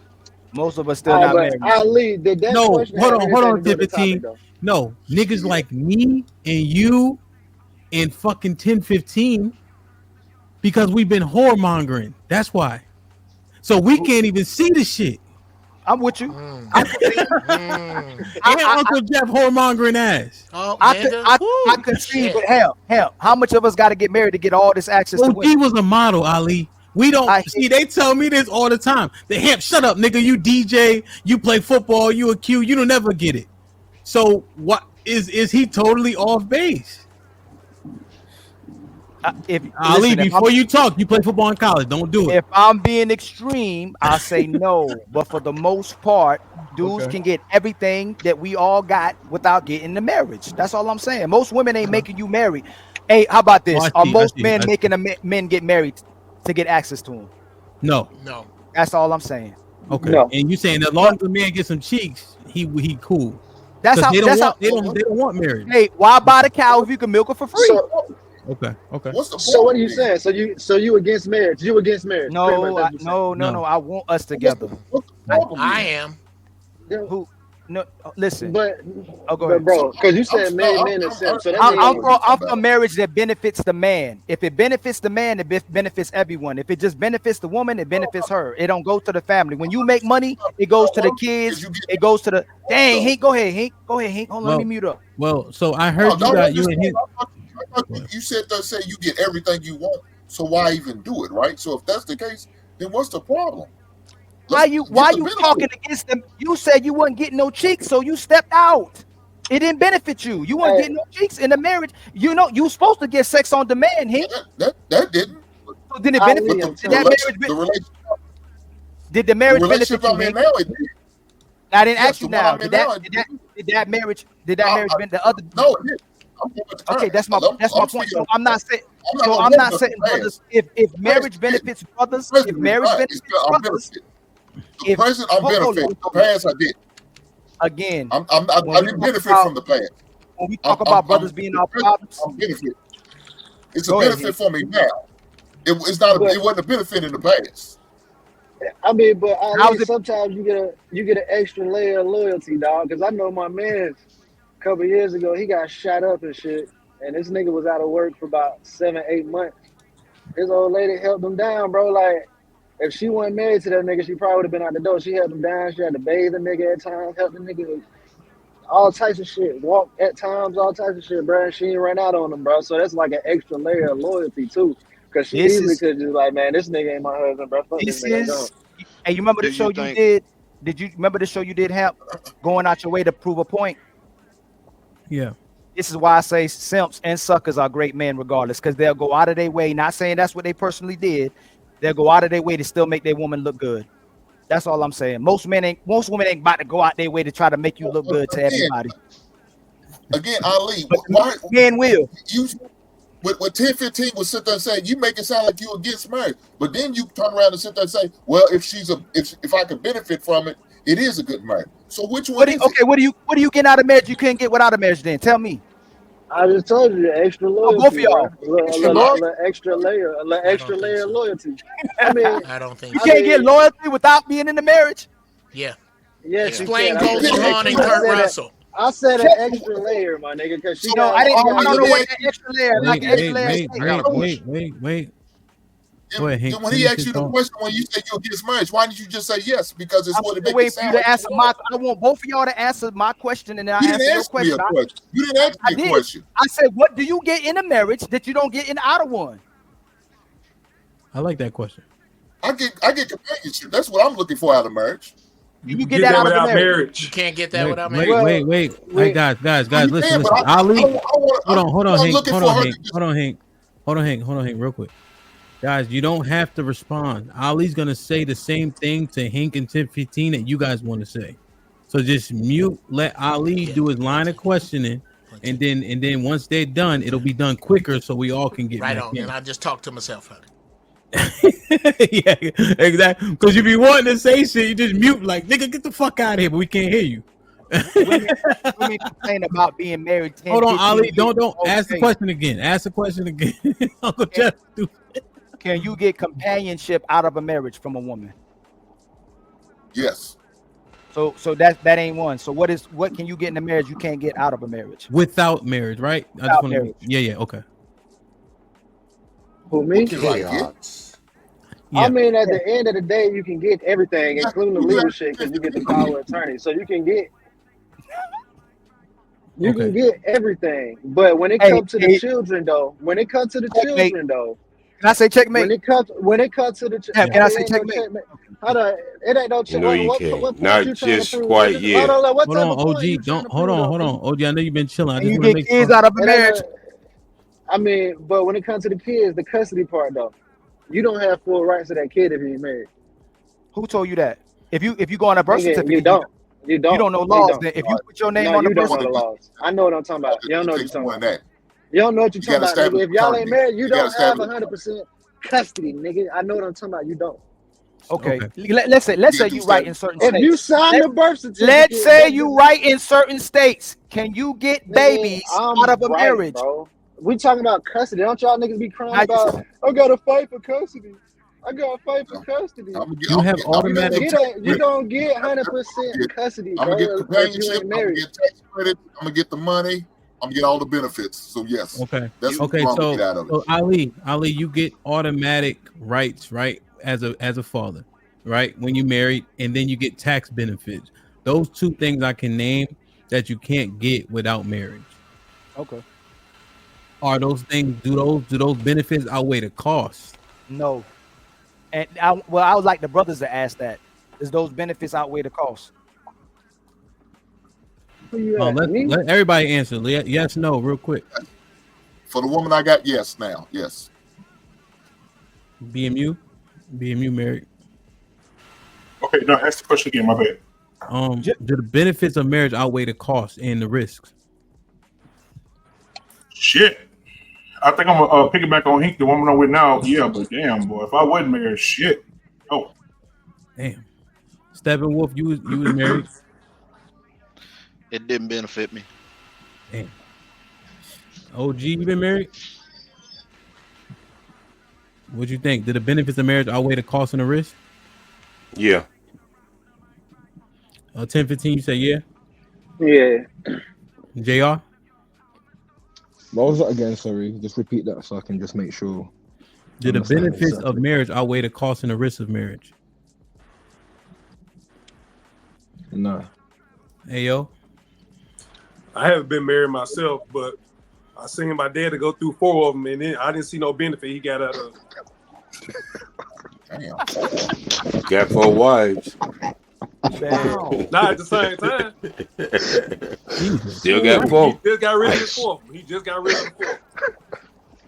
Most of us still not married. Ali, did that question hold have on, anything to do with the topic, 15. though? No, niggas like me and you and fucking 10-15 because we've been whoremongering. That's why. So we can't even see the shit. I'm with you. And Uncle Jeff whoremongering ass. I could see, but hell, how much of us got to get married to get all this access to women? He was a model, Ali. We don't see. They tell me this all the time. The Hamp, shut up, nigga. You DJ, you play football, you a Q, you don't never get it. So what is he totally off base? Ali, before you talk, you play football in college. Don't do it. If I'm being extreme, I say no. But for the most part, dudes can get everything that we all got without getting the marriage. That's all I'm saying. Most women ain't making you marry. Hey, how about this? Are most men making men get married to get access to them? No. That's all I'm saying. Okay. No. And you saying as long as the man gets some cheeks, he cool. That's how they don't want marriage. Hey, why buy the cow if you can milk her for free? Okay. So what are you saying? So you against marriage? You against marriage? No. I want us together. I am. Who? No, listen. But go ahead, bro, because you said men and simp. So I'm for marriage that benefits the man. If it benefits the man, it benefits everyone. If it just benefits the woman, it benefits her. It don't go to the family. When you make money, it goes to the kids. It goes to the. Dang, Hank, go ahead, Hank. Hold on, let me mute up. Well, so I heard you said that say you get everything you want. So why even do it, right? So if that's the case, then what's the problem? Why you talking against them? You said you wasn't getting no cheeks, so you stepped out. It didn't benefit you. You weren't getting no cheeks in the marriage. You know, you were supposed to get sex on demand, Hank. That didn't. So did it benefit? Did the marriage The benefit relationship you, I'm in Hank? now, it did. I didn't Yes, ask you the one now. I'm in Did now, that marriage been the other? no, it didn't. I'm talking about the Okay, current. that's my point. speaking So of- I'm not saying. I'm not So gonna I'm worry not about saying the brothers. past. If The marriage present, benefits brothers, present if is marriage fine. benefits I'm brothers, benefit. The present, I'm hold on, benefit. The past, I did. again, I when we didn't talk benefit about from the past. when we talk about brothers being the our present, fathers, I'm benefit. It's a go ahead, benefit Hank. for me now. It's not. But It wasn't a benefit in the past. I mean, but at How's least it? sometimes you get an extra layer of loyalty, dog. Because I know my man a couple years ago, he got shot up and shit, and this nigga was out of work for about 7, 8 months. His old lady helped him down, bro. Like, if she wasn't married to that nigga, she probably would have been out the door. She held him down. She had to bathe the nigga at times, help the nigga with all types of shit, walk at times, all types of shit, bro. And she ain't ran out on him, bro. So that's like an extra layer of loyalty too. Cause she This easily is could just like, man, this nigga ain't my husband, bro. Fuck this this nigga, I'm gone. is. Hey, you remember Do the show you you think? did? Did you remember the show you did, Hamp? Going out your way to prove a point. Yeah. This is why I say simps and suckers are great men regardless, because they'll go out of their way. Not saying that's what they personally did. They'll go out of their way to still make their woman look good. That's all I'm saying. Most women ain't about to go out their way to try to make you look good to everybody. Again, Ali, But why men will. you with 10-15 would sit there and say you make it sound like you against marriage, but then you turn around and sit there and say, well, if I could benefit from it, it is a good marriage. So which one is it? Okay, what do you get out of marriage you couldn't get without a marriage then? Tell me. I just told you, extra Oh, both of loyalty, bro. y'all. Extra A loyalty? little extra layer, a little extra layer of loyalty. I mean, I don't think You so. can't get loyalty without being in the marriage? Yeah. yes, you Explain can. Goldie Hawn and Kurt Russell. I said an extra layer, my nigga, because she No, got. I didn't. She I got don't know good- what that extra layer. Like Wait, extra wait, layer. wait, I got a wait, wait. Go ahead, Hank. When he Finish asked his you the thought. question, when you say you're against marriage, why didn't you just say yes? Because it's I'm what it still makes waiting it for you sound to like. answer my. I want both of y'all to answer my question, and then I You answer didn't your ask me a question. question. You didn't ask I me a did. question. I said, what do you get in a marriage that you don't get in out of one? I like that question. I get companionship. That's what I'm looking for out of marriage. You get that out of the marriage. You can't get that Wait, without wait, marriage. wait. Hey, guys, You listen, can, but listen. Ali, hold on, I'm Hank. looking Hold for on, her Hank. to just Hold on, Hank, real quick. Guys, you don't have to respond. Ali's gonna say the same thing to Hank and 10-15 that you guys want to say. So just mute, let Ali do his line of questioning, and then once they're done, it'll be done quicker so we all can get Right back on. in. And I just talked to myself, honey. Yeah, exactly. Because you be wanting to say shit, you just mute like nigga, get the fuck out of here, but we can't hear you. Women complain about being married 10, Hold on, 15 Ali. years. Don't ask the Okay. question again. Ask the question again. Uncle Jeff. Can you get companionship out of a marriage from a woman? Yes. So that ain't one. So what can you get in a marriage you can't get out of a marriage? Without marriage, right? I just Without want to. marriage. Yeah, okay. Who me? Chaos. I mean, at the end of the day, you can get everything, including the legal shit, because you get the power of attorney. So you can get everything. But when it comes to the children, though, Can I say checkmate? When it comes to the can I say checkmate? Hold on, it ain't no check. No, you What can't. point Not you trying to just prove? quite yet. Hold on, what Hold type on, of point OG. you trying Don't to hold prove, on, though? OG. I know you've been chilling. I And just you want to get make kids sure. out of a marriage. I mean, but when it comes to the kids, the custody part though, you don't have full rights to that kid if you're married. Who told you that? If you go on a birth Nigga, certificate, you don't. You don't. You don't know You laws. don't. Then if you put your name No, on the you birth don't know the certificate, laws. I know what I'm talking about. You don't know what you're talking about. You don't know what you're You talking gotta about, nigga. establish If y'all ain't paternity. married, you You gotta don't have establish 100% custody, nigga. I know what I'm talking about. You don't. okay. Let's say you right in certain If states. you sign the birth certificate, Let's say you right in certain states. Can you get babies I'm out of a right, marriage? bro. We talking about custody. Don't y'all niggas be crying Now you about? I gotta fight for custody. I gotta fight for custody. You have automatic. You don't get 100% custody, I'm gonna get bro, if you companionship. ain't I'm gonna married. get tax credit. I'm gonna get the money. I'm gonna get all the benefits. So yes, Okay. that's what Okay. I'm gonna So, get out of it. so Ali, you get automatic rights, right? As a father, right? When you married, and then you get tax benefits. Those two things I can name that you can't get without marriage. Okay. Are those things? Do those benefits outweigh the cost? No. And I would like the brothers to ask that. Does those benefits outweigh the cost? Let everybody answer. Yes, no, real quick. For the woman I got, yes. Now, yes. BMU married. Okay, now ask the question again. My bad. Do the benefits of marriage outweigh the costs and the risks? Shit. I think I'm gonna piggyback on Hink, the woman I'm with now. Yeah, but damn, boy, if I wasn't married, shit. Oh, damn. Steppenwolf, you was married. It didn't benefit me. Damn. OG, you been married? What'd you think? Did the benefits of marriage outweigh the cost and the risk? Yeah. 10-15, you say yeah? Yeah. JR? What was that again? Sorry, just repeat that so I can just make sure. Did the benefits of marriage outweigh the cost and the risk of marriage? No. Ayo? I haven't been married myself, but I seen my dad to go through 4 of them, and then I didn't see no benefit he got out of it. Got 4 wives. Not at the same time. Still got 4. He just got rid of the 4th. He just got rid of the 4th.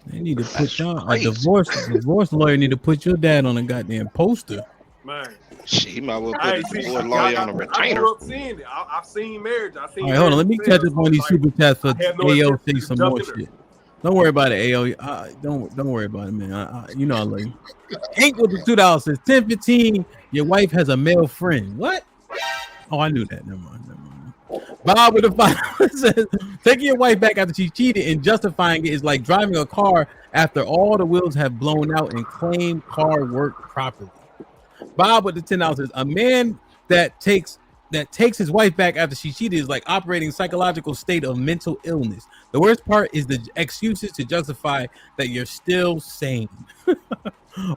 They need to put y'all a divorce lawyer need to put your dad on a goddamn poster. Man. Shit, he might well put Hey, his see, boy lawyer on a I retainer. grew up seeing it. I've seen marriage. I've seen All right, hold on. Let me catch up on these super chats for I had no AO intention say to some jump more in there. shit. Don't worry about it, AO. Don't worry about it, man. You know I love you. Ink with the $2 says 10-15. Your wife has a male friend. What? Oh, I knew that. Never mind. Bob with the $5 says taking your wife back after she cheated and justifying it is like driving a car after all the wheels have blown out and claim car worked properly. Bob with the $10 says a man that takes his wife back after she cheated is like operating psychological state of mental illness. The worst part is the excuses to justify that you're still sane.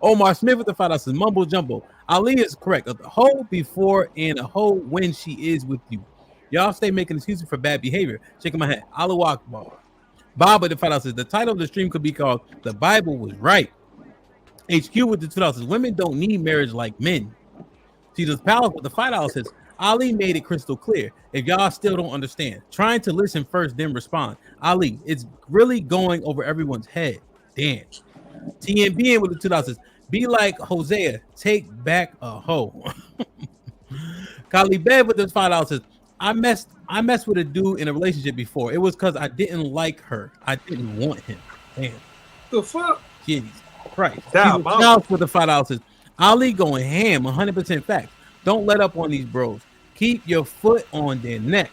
Omar Smith with the $5 says mumbo jumbo. Ali is correct. A hoe before and a hoe when she is with you. Y'all stay making excuses for bad behavior. Shaking my head. Allahu Akbar. Bob with the $5 says the title of the stream could be called "The Bible Was Right." HQ with the $2 says women don't need marriage like men. Jesus Palace with the $5 says Ali made it crystal clear. If y'all still don't understand, trying to listen first, then respond. Ali, it's really going over everyone's head. Damn. TNBN with the $2 says be like Hosea, take back a hoe. Kali Bed with the $5 says I messed with a dude in a relationship before. It was because I didn't like her. I didn't want him. Damn. The fuck? Jesus Christ. Damn, Charles with the $5 says Ali going ham, 100% facts. Don't let up on these bros. Keep your foot on their necks.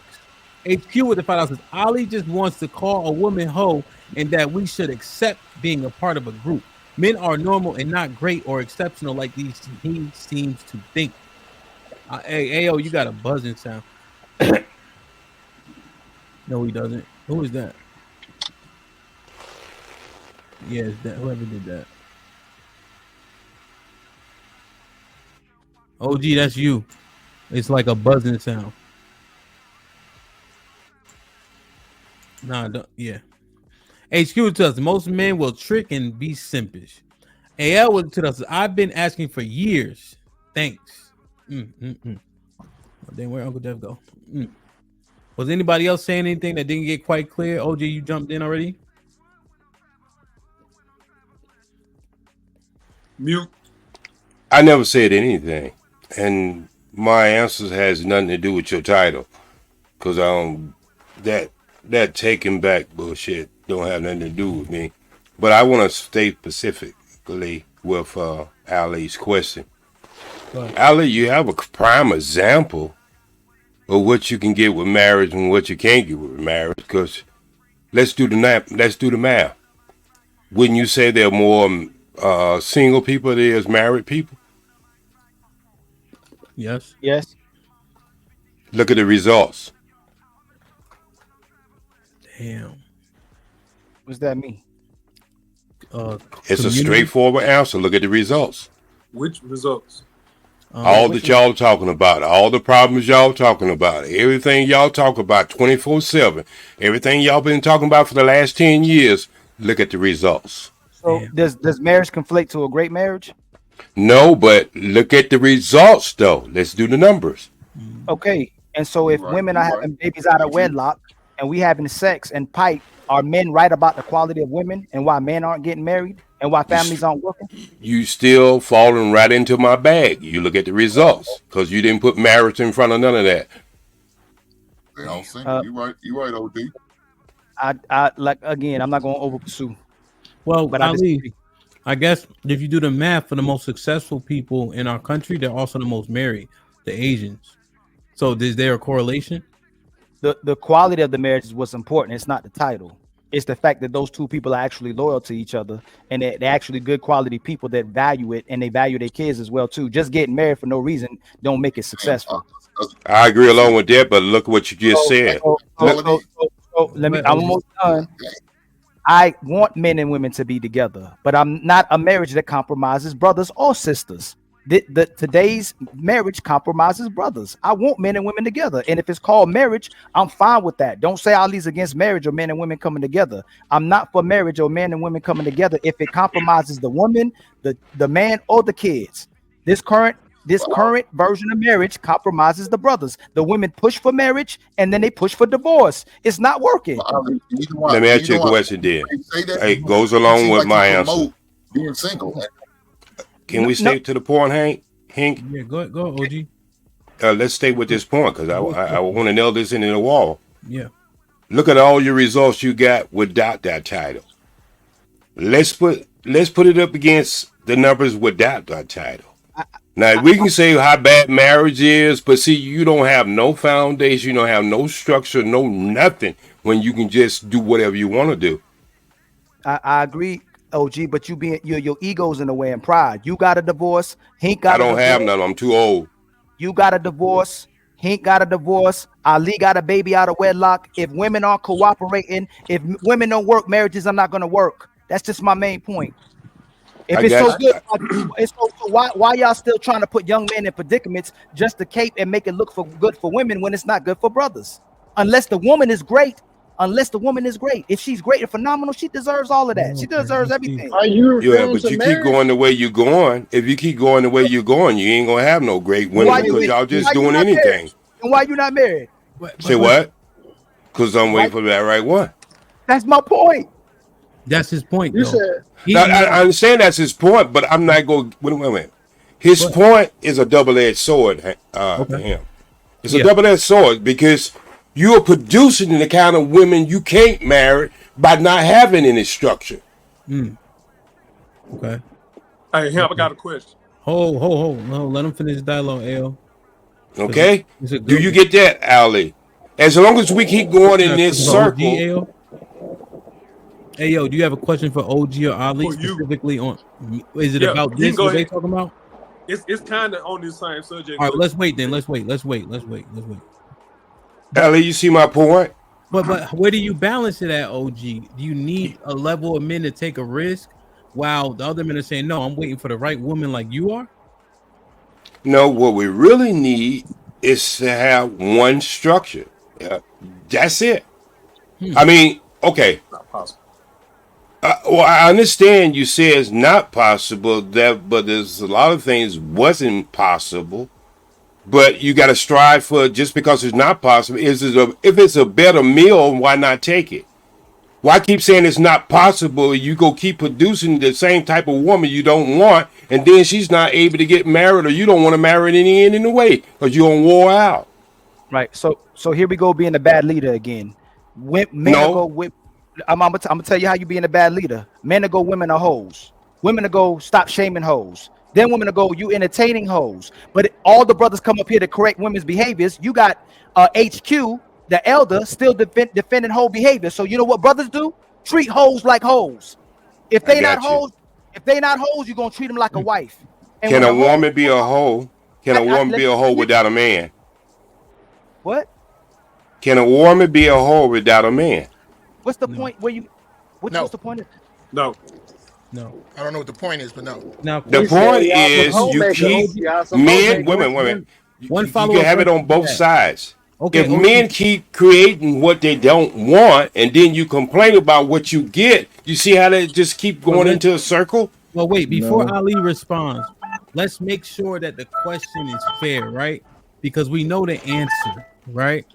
HQ with the $5 says Ali just wants to call a woman hoe and that we should accept being a part of a group. Men are normal and not great or exceptional like he seems to think. Hey, Ayo, you got a buzzing sound. No, he doesn't. Who is that? Yes, that whoever did that. OG, that's you. It's like a buzzing sound. Nah, yeah. HQ to us, most men will trick and be simpish. AL with to us, I've been asking for years. Thanks. Oh, then where Uncle Jeff go? Was anybody else saying anything that didn't get quite clear? OG, you jumped in already? Mute. I never said anything, and my answers has nothing to do with your title, because that taking back bullshit don't have nothing to do with me. But I want to stay specifically with Ali's question. Ali, you have a prime example of what you can get with marriage and what you can't get with marriage. Because let's do the math. Wouldn't you say there are more single people than there's married people? Yes. Yes. Look at the results. Damn. What's that mean? It's a straightforward answer. Look at the results. Which results? All that y'all talking about, all the problems y'all talking about, everything y'all talk about 24/7, everything y'all been talking about for the last 10 years, look at the results. So does marriage conflict to a great marriage? No, but look at the results though. Let's do the numbers. Okay. And so if women are having babies out of wedlock and we having sex and pipe, are men right about the quality of women and why men aren't getting married? and why families aren't working? You still falling right into my bag. You look at the results because you didn't put marriage in front of none of that. They all single. You right, OD. I like again. I'm not going to over pursue. Well, but Ali, I guess if you do the math for the most successful people in our country, they're also the most married, the Asians. So is there a correlation? The quality of the marriage is what's important. It's not the title. It's the fact that those two people are actually loyal to each other, and they're actually good quality people that value it, and they value their kids as well too. Just getting married for no reason don't make it successful. I agree along with that, but look what you just said. Let me. I'm almost done. I want men and women to be together, but I'm not a marriage that compromises brothers or sisters. Today's marriage compromises brothers. I want men and women together, and if it's called marriage, I'm fine with that. Don't say Ali's against marriage or men and women coming together. I'm not for marriage or men and women coming together if it compromises the woman, the man, or the kids. This current version of marriage compromises the brothers. The women push for marriage and then they push for divorce. It's not working. Let me ask you a question, then. It goes along with my answer. Being single. Can we stay to the point, Hank? Yeah, go OG. Let's stay with this point because I want to nail this into the wall. Yeah. Look at all your results you got without that title. Let's put it up against the numbers without that title. Now we can say how bad marriage is, but see, you don't have no foundation, you don't have no structure, no nothing when you can just do whatever you want to do. I agree, OG, but your ego's in the way and pride. You got a divorce. Hank got. I don't have none. I'm too old. You got a divorce. Hank got a divorce. Ali got a baby out of wedlock. If women aren't cooperating, if women don't work, marriages are not going to work. That's just my main point. If it's so good, why y'all still trying to put young men in predicaments just to cape and make it look good for women when it's not good for brothers? Unless the woman is great. If she's great and phenomenal, she deserves all of that. She deserves everything. But you keep going the way you're going. If you keep going the way you're going, you ain't gonna have no great women because y'all just doing anything. And why you not married? Say what? Because I'm waiting for that right one. That's my point. That's his point. You said I understand that's his point, but I'm not going. Wait. His point is a double-edged sword. To him, it's a double-edged sword because you are producing the kind of women you can't marry by not having any structure. Okay. Hey, Hamp, I got a question. Hold. No, let him finish the dialogue, L. Okay. Do you get that, Ali? As long as we keep going in this circle. Hey, yo, do you have a question for OG or Ali specifically on? Is it about this? What they talking about? It's kind of on this same subject. All right, let's wait then. Let's wait. Ali, you see my point? But where do you balance it at, OG? Do you need a level of men to take a risk while the other men are saying, no, I'm waiting for the right woman like you are? No, what we really need is to have one structure. That's it. I mean, okay. Not possible. Well, I understand you say it's not possible, but there's a lot of things wasn't possible. But you got to strive for just because it's not possible. If it's a better meal, why not take it? Why keep saying it's not possible? You go keep producing the same type of woman you don't want, and then she's not able to get married, or you don't want to marry in any way because you're on war out. Right. So here we go being a bad leader again. I'm gonna tell you how you being a bad leader. Men to go, women are hoes. Women to go, stop shaming hoes. Then women to go, you entertaining hoes. But all the brothers come up here to correct women's behaviors. You got HQ, the elder, still defending hoe behavior. So you know what brothers do? Treat hoes like hoes. If they not hoes, you're gonna treat them like a wife. And can a woman be a hoe? Can a woman be a hoe without a man? What? Can a woman be a hoe without a man? What's the point? What's the point? No. I don't know what the point is, but no. The point is you keep men, women. You can have it on both sides. Okay, if men keep creating what they don't want, and then you complain about what you get, you see how they just keep going into a circle? Well, wait, before Ali responds, let's make sure that the question is fair, right? Because we know the answer, right?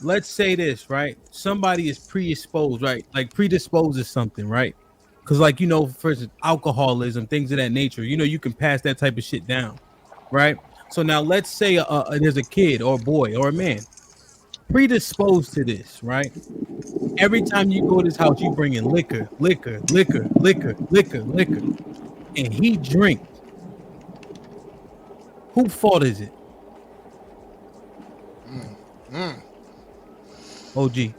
Let's say this, right? Somebody is predisposed, right? Like predisposed to something, right? Because, like, for instance, alcoholism, things of that nature, you can pass that type of shit down, right? So now let's say there's a kid or a boy or a man predisposed to this, right? Every time you go to his house, you bring in liquor, liquor, liquor, liquor, liquor, liquor, and he drink. Whose fault is it? OG.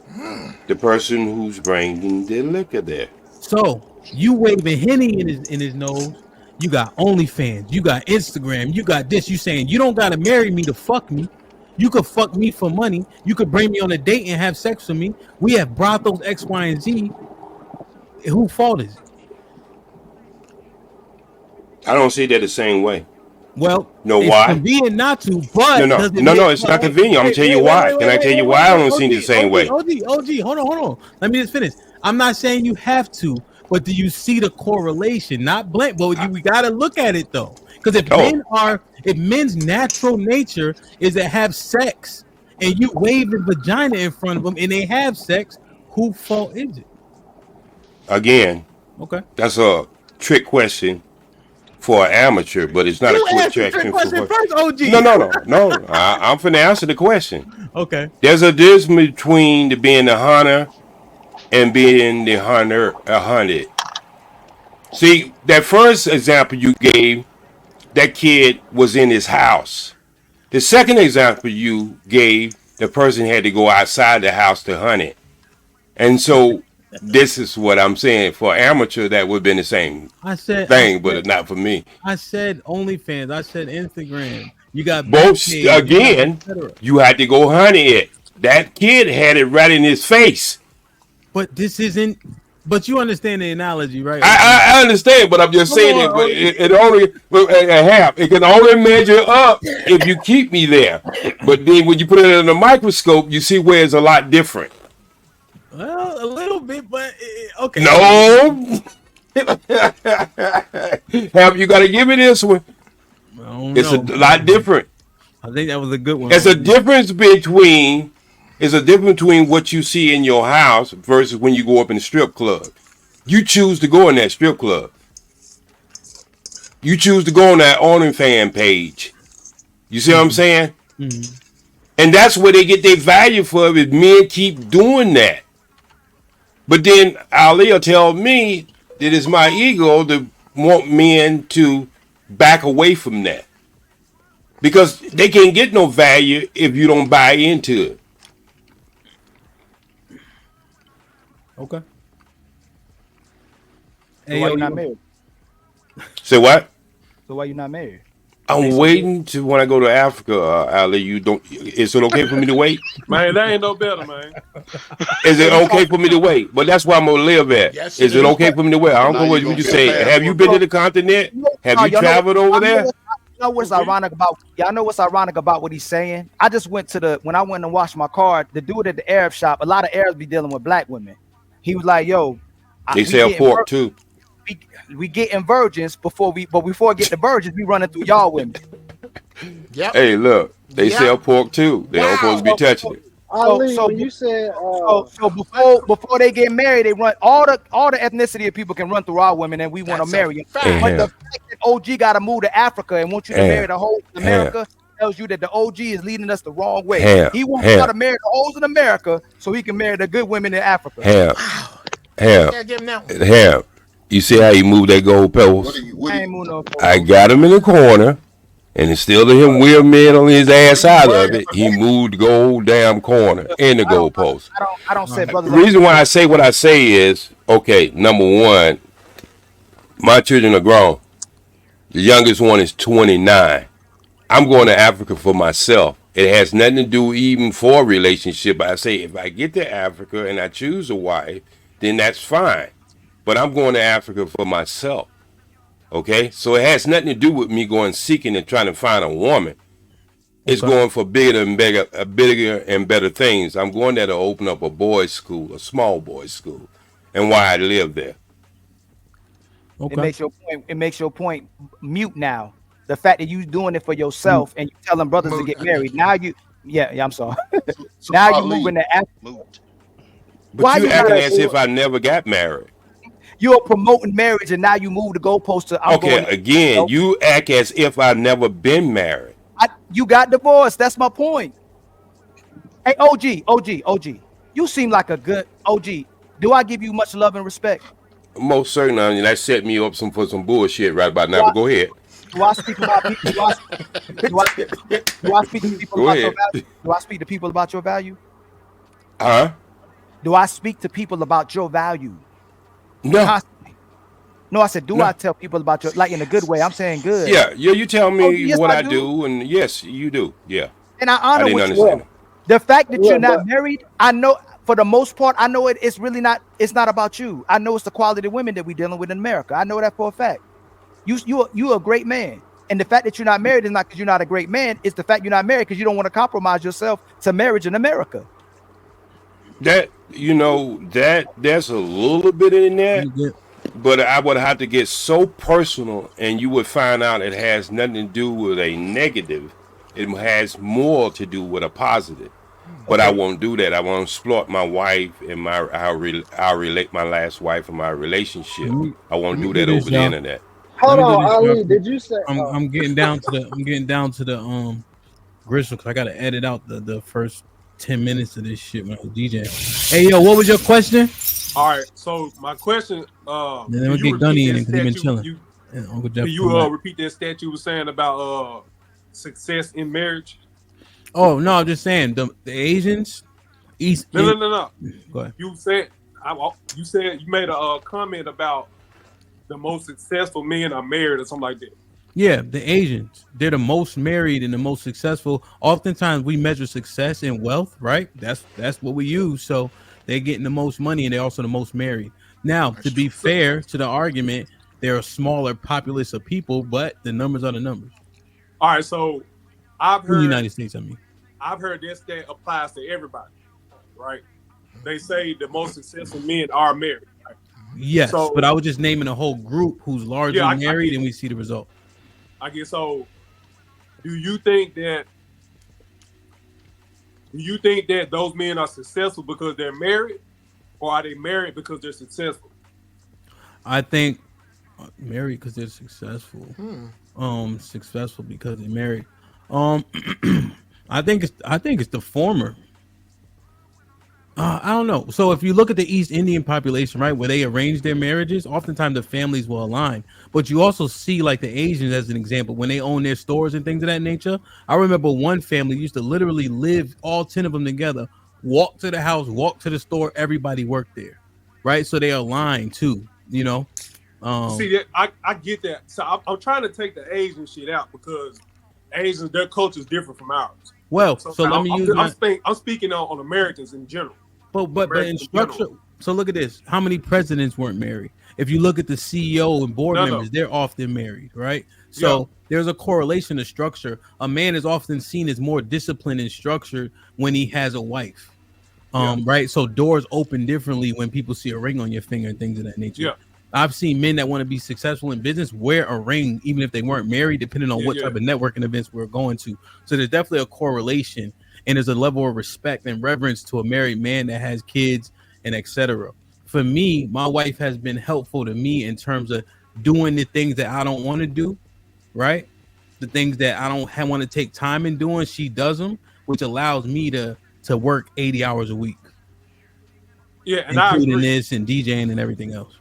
The person who's bringing the liquor there. So you waving Henny in his nose. You got OnlyFans. You got Instagram. You got this. You saying you don't gotta marry me to fuck me. You could fuck me for money. You could bring me on a date and have sex with me. We have brothels X, Y, and Z. Whose fault is it? I don't see that the same way. Well, know it's why? convenient not to, but No, it's not convenient. I'm gonna tell you why. Can I tell you why I don't see it the same way? OG, hold on. Let me just finish. I'm not saying you have to, but do you see the correlation? Not blank, but we gotta look at it though, because if men's natural nature is to have sex, and you wave the vagina in front of them, and they have sex, whose fault is it? Again, okay, that's a trick question for an amateur, but it's not a trick question for first, OG. No. I'm finna answer the question. Okay. There's a difference between being the hunter and being the hunted. See, that first example you gave, that kid was in his house. The second example you gave, the person had to go outside the house to hunt it. And so this is what I'm saying. For amateur, that would have been the same thing, but not for me. I said OnlyFans. I said Instagram. You got both again. You had to go hunt it. That kid had it right in his face. But this isn't. But you understand the analogy, right? I understand, but I'm just saying it. But it only it can only measure up if you keep me there. But then when you put it in a microscope, you see where it's a lot different. Well, a little bit, but okay. No. Have you got to give me this one? It's a lot different. I think that was a good one. It's a difference between what you see in your house versus when you go up in the strip club. You choose to go in that strip club. You choose to go on that OnlyFans page. You see what I'm saying? Mm-hmm. And that's where they get their value for it. Is men keep doing that. But then Ali will tell me that it's my ego to want men to back away from that. Because they can't get no value if you don't buy into it. Okay. So why you not married? Say what? So why you not married? I'm waiting to when I go to Africa, Ali. You don't. Is it okay for me to wait? Man, that ain't no better, man. Is it okay for me to wait? But that's where I'm gonna live at. Yes, is it okay for me to wait? I don't know what you just say. Have you been to the continent? Have you traveled over there? You know what's ironic about? Y'all know what's ironic about what he's saying? I just went to when I went and washed my car. The dude at the Arab shop. A lot of Arabs be dealing with black women. He was like, "Yo, they sell pork too. We getting virgins before we get the virgins, we running through y'all women." Yep. Hey, look, they sell pork too. They don't supposed to be touching it. Ali, So when you said so before they get married, they run all the ethnicity of people can run through our women, and we want to marry them. But the fact that OG got to move to Africa and want you to marry the whole in America tells you that the OG is leading us the wrong way. He wants y'all to marry the hoes in America so he can marry the good women in Africa. You see how he moved that goalpost? I got him in the corner, and instead of him weird man on his ass out of it, he moved the gold damn corner in the goalpost. I don't say brothers. The reason why I say what I say is, okay, number one, my children are grown. The youngest one is 29. I'm going to Africa for myself. It has nothing to do even for a relationship. I say if I get to Africa and I choose a wife, then that's fine. But I'm going to Africa for myself. Okay? So it has nothing to do with me going seeking and trying to find a woman. It's going for bigger and better things. I'm going there to open up a boys' school, a small boys' school, and why I live there. Okay. It makes your point mute now. The fact that you doing it for yourself and you telling brothers to get married. Now you, I'm sorry. Now you moving to Africa. But you acting as if I never got married. you're promoting marriage, and now you move the goalpost to I'm Okay, going. again, you act as if I've never been married. You got divorced. That's my point. Hey, OG. You seem like a good OG. Do I give you much love and respect? Most certainly, and that set me up for some bullshit right about now. Do I, But go ahead. do I speak about people? Do I speak to people Go about your ahead. value? Do I speak to people about your value? Huh? Do I speak to people about your value? No. Constantly. No, I said, do No. I tell people about your, like in a good way? I'm saying good. Yeah, you tell me yes, what I do. do, and yes, you do. Yeah. And I honor didn't what you understand do. it. The fact that Yeah, you're not but married, I know for the most part, I know it's really not, it's not about you. I know it's the quality of women that we're dealing with in America. I know that for a fact. You're a great man. And the fact that you're not married is not because you're not a great man. It's the fact you're not married because you don't want to compromise yourself to marriage in America. That there's a little bit in that, but I would have to get so personal, and you would find out it has nothing to do with a negative. It has more to do with a positive. But I won't do that. I won't exploit my wife and I'll relate my last wife and my relationship. I won't do that over the internet. Let Hold me do on, this, Ali. y'all. Did you say? I'm getting down to the gristle because I gotta edit out the first 10 minutes of this shit when I was DJing. Hey yo, what was your question? All right. So my question, And then can we'll you get Gunny repeat in that because he been stat chilling. you And Uncle Jeff can come you back. repeat that stat you were saying about success in marriage? Oh no, I'm just saying the Asians, No. Go ahead. You said you made a comment about the most successful men are married or something like that. Yeah, the Asians, they're the most married and the most successful. Oftentimes we measure success in wealth, right? That's what we use. So they're getting the most money and they're also the most married. Now, to be fair to the argument, they're a smaller populace of people, but the numbers are the numbers. All right, so I've In the heard United States, I mean. I've heard that stat applies to everybody, right? They say the most successful men are married. Right? Yes, So, but I was just naming a whole group who's largely I married, get and we see the result. I guess so. Do you think that those men are successful because they're married, or are they married because they're successful? I think married because they're successful. Successful because they're married. I think it's the former. I don't know. So if you look at the East Indian population, right, where they arrange their marriages, oftentimes the families will align. But you also see like the Asians as an example when they own their stores and things of that nature. I remember one family used to literally live all 10 of them together, walk to the house, walk to the store, everybody worked there, right? So they align too, you know. See, I get that. So I'm trying to take the Asian shit out because Asians, their culture is different from ours. Well, so let me use I'm speaking on Americans in general. But in structure, so look at this. How many presidents weren't married? If you look at the CEO and board members, they're often married, right? So there's a correlation to structure. A man is often seen as more disciplined and structured when he has a wife. Right. So doors open differently when people see a ring on your finger and things of that nature. Yeah. I've seen men that want to be successful in business wear a ring, even if they weren't married, depending on what type of networking events we're going to. So there's definitely a correlation, and there's a level of respect and reverence to a married man that has kids and etc. For me, my wife has been helpful to me in terms of doing the things that I don't want to do, right? The things that I don't want to take time in doing, she does them, which allows me to work 80 hours a week. Yeah, and including I agree. this and DJing and everything else.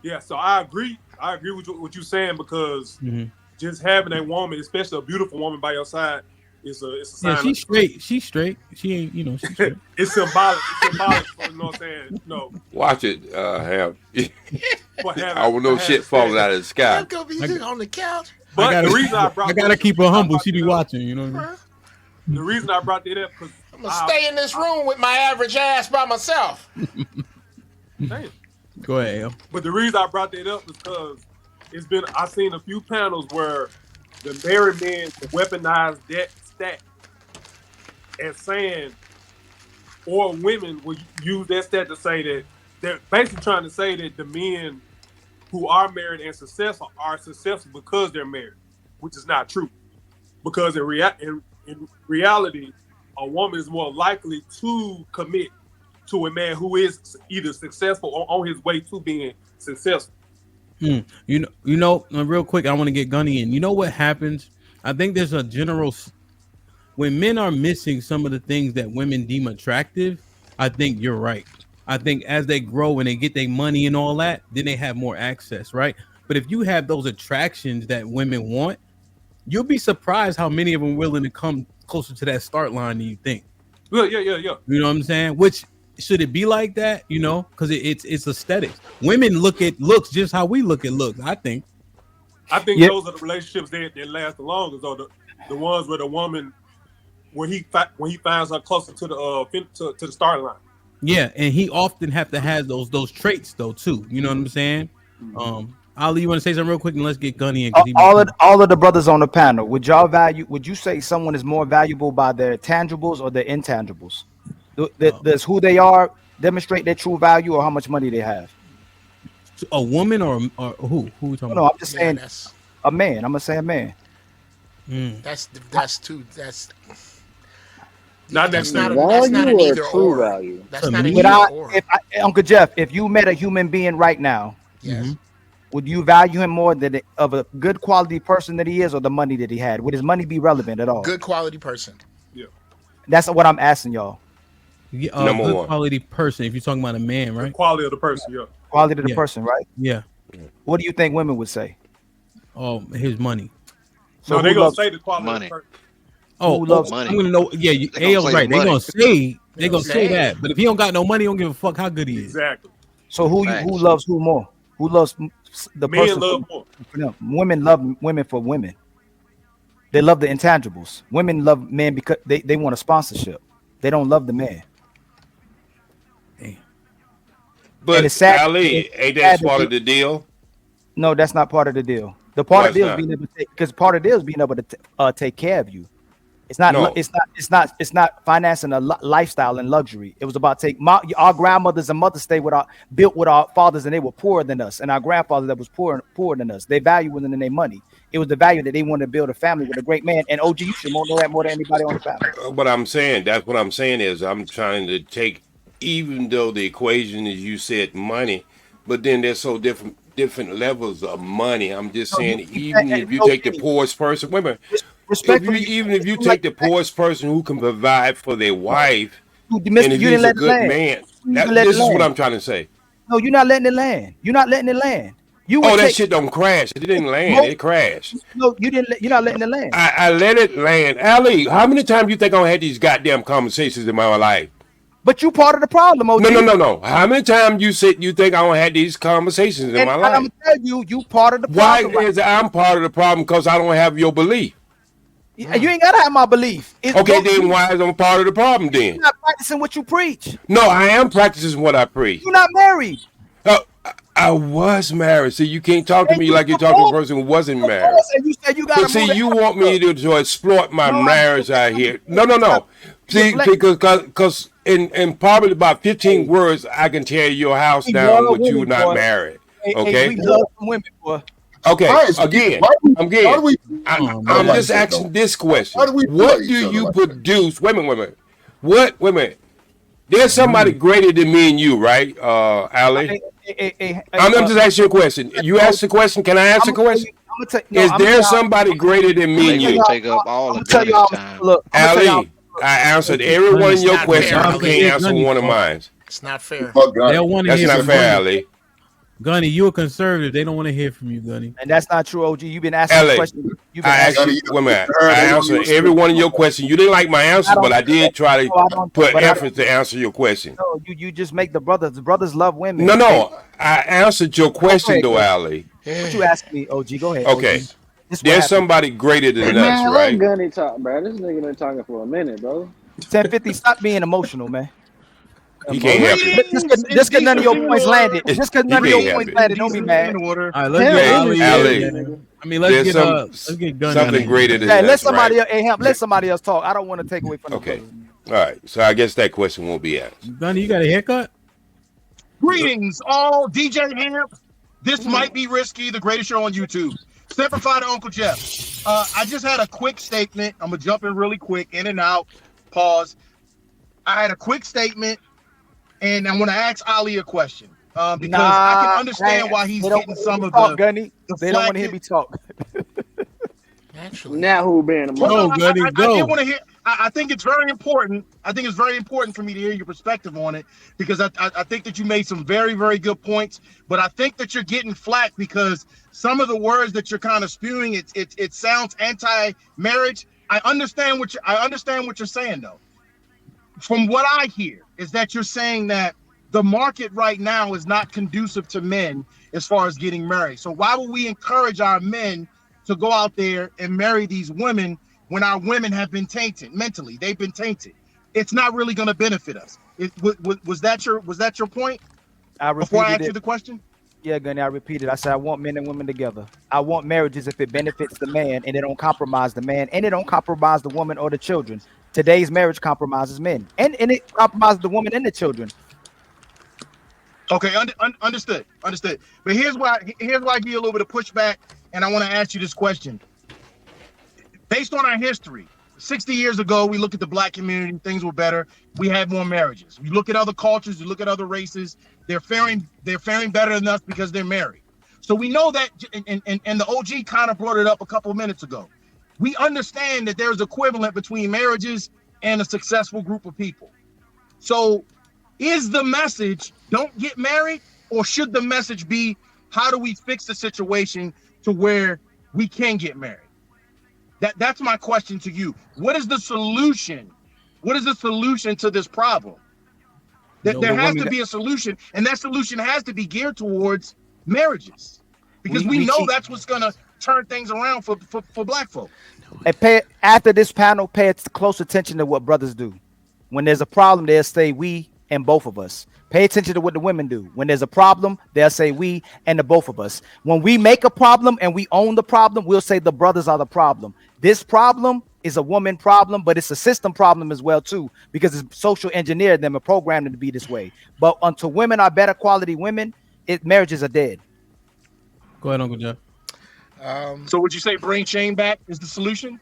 Yeah, so I agree. I agree with what you're saying because just having a woman, especially a beautiful woman by your side, is a sign. Yeah, she's straight. She's straight. She ain't, she's straight. It's symbolic. It's symbolic. For, you know what I'm saying? No. Watch it, Ham. I don't know shit falling out of the sky. I'm gonna be sitting on the couch. But the reason I gotta keep her humble. She be watching. You know what I mean? The reason I brought that up because I'm gonna stay in this room with my average ass by myself. Damn. Go ahead, Al. But the reason I brought that up is because I've seen a few panels where the married men weaponize that stat as saying, or women will use that stat to say that they're basically trying to say that the men who are married and successful are successful because they're married, which is not true. Because in reality, a woman is more likely to commit to a man who is either successful or on his way to being successful. You know, real quick, I want to get Gunny in. You know what happens? I think there's a general when men are missing some of the things that women deem attractive. I think you're right. I think as they grow and they get their money and all that, then they have more access, right? But if you have those attractions that women want, you'll be surprised how many of them are willing to come closer to that start line than you think. Yeah. You know what I'm saying? Which should it be like that? You know, because it's aesthetics. Women look at looks just how we look at looks. I think those are the relationships that last the longest, or the ones where the woman when he finds her closer to the start line. Yeah, and he often have to have those traits though too. You know what I'm saying? Ali, you want to say something real quick, and let's get Gunny in. All of the brothers on the panel, would you say someone is more valuable by their tangibles or their intangibles? Does who they are demonstrate their true value, or how much money they have? A woman or who? Who we talking No, about? I'm just saying a man. I'm gonna say a man. That's not that's necessarily. not that's not an Value or either true or. value? That's not an But either or. Uncle Jeff, if you met a human being right now, Yes. would you value him more than of a good quality person that he is, or the money that he had? Would his money be relevant at all? Good quality person. Yeah. That's what I'm asking y'all. Number good one. quality person. If you're talking about a man, right? The quality of the person. Yeah. Quality of the person, right? Yeah. What do you think women would say? Oh, his money. So they're gonna say the quality of the person. Oh, money? I'm gonna know. Yeah, AL's right. They're gonna say that. But if he don't got no money, he don't give a fuck how good he is. Exactly. So who loves who more? Who loves the Men person? love more. For them? Women love women for women. They love the intangibles. Women love men because they want a sponsorship. They don't love the man. But it's sad- Ali, it's ain't sad that part that of the deal? No, that's not part of the deal. The part Why of the deal is not? being able to because part of the deal is being able to take care of you. It's not. No. It's not financing a lifestyle and luxury. It was about our grandmothers and mothers built with our fathers, and they were poorer than us, and our grandfathers that was poorer than us. They value wasn't in their money. It was the value that they wanted to build a family with a great man. And OG, you should know that more than anybody on the family. What I'm saying is I'm trying to take, even though the equation is you said money, but then there's so different levels of money. I'm just saying, even if you take the poorest person, women, if you take the poorest person who can provide for their wife, and if he's a good man, this is what I'm trying to say. No, you're not letting it land. You're not letting it land. That shit don't crash. It didn't land. It crashed. No, you didn't. You're not letting it land. I let it land. Ali, how many times you think I had these goddamn conversations in my life? But you part of the problem, OG. No. How many times you think I don't had these conversations in my life? I'm gonna tell you part of the problem. Why is I'm part of the problem? Because I don't have your belief. You ain't gotta have my belief. Then why is I'm part of the problem then? You're not practicing what you preach. No, I am practicing what I preach. You're not married. I was married. See, you can't talk to me like you're talking to a person who wasn't married. And you said you got. But see, you want me to exploit my marriage out here. No. See, because in probably about 15 words, I can tear your house down with you not married. Okay? We love women, boy. Okay, Guys, again, I'm just asking this question. What do you produce? Wait a minute. What? There's somebody greater than me and you, right, Ali? I'm just asking you a question. You asked the question. Can I ask the question? Is there somebody greater than me and you? Take up all of time. Ali, I answered every one of your questions. You can't answer one of mine. It's not fair. That's not fair, Ali. Gunny, you're a conservative. They don't want to hear from you, Gunny. And that's not true, OG. You've been asking questions. I answered every one of your questions. You didn't like my answers, but I did try to put effort to answer your question. No, you just make the brothers. The brothers love women. No. I answered your question, though, Ali. What you asking me, OG? Go ahead. Okay. OG. There's somebody greater than us, right? Let Gunny talk, bro. This nigga been talking for a minute, bro. 1050, stop being emotional, man. He can't help it. Just because none of your points landed. Just because none of your points landed, don't be mad. All right, let's get Ali. I mean, let's get Gunny. Something greater than let us, somebody right? else. Let somebody else talk. I don't want to take away from. Okay. All right. So I guess that question won't be asked. Gunny, you got a haircut? Greetings, all. DJ Hamp. This might be risky. The greatest show on YouTube. Simplify to Uncle Jeff. I just had a quick statement. I'm gonna jump in really quick, in and out. Pause. I had a quick statement, and I want to ask Ali a question. because I can Nah, understand why he's they don't getting want to hear some me of talk, the Gunny. They don't flack. want to hear me talk. Naturally. Now who being the Well, no, most? I did want to hear. I think it's very important. I think it's very important for me to hear your perspective on it because I think that you made some very, very good points. But I think that you're getting flack because some of the words that you're kind of spewing, it sounds anti-marriage. I understand what you're saying though. From what I hear is that you're saying that the market right now is not conducive to men as far as getting married. So why would we encourage our men to go out there and marry these women when our women have been tainted mentally? They've been tainted. It's not really going to benefit us. Was that your point? I Before I repeated ask you it. the question. Yeah, Gunny, I repeated. I said I want men and women together. I want marriages if it benefits the man and it don't compromise the man and it don't compromise the woman or the children. Today's marriage compromises men and it compromises the woman and the children. Okay, understood. But here's why I give you a little bit of pushback, and I want to ask you this question. Based on our history, 60 years ago, we look at the black community, things were better. We had more marriages. We look at other cultures, we look at other races, they're faring better than us because they're married. So we know that, and the OG kind of brought it up a couple of minutes ago. We understand that there's equivalent between marriages and a successful group of people. So is the message don't get married, or should the message be how do we fix the situation to where we can get married? That's my question to you. What is the solution? What is the solution to this problem? There has to be a solution, and that solution has to be geared towards marriages, because we know that's what's gonna turn things around for black folk. And after this panel, pay close attention to what brothers do. When there's a problem, they'll say we and both of us. Pay attention to what the women do. When there's a problem, they'll say we and the both of us. When we make a problem and we own the problem, we'll say the brothers are the problem. This problem is a woman problem, but it's a system problem as well too, because it's social engineered them and programmed them to be this way. But until women are better quality women, marriages are dead. Go ahead, Uncle Jeff. So would you say bring shame back is the solution?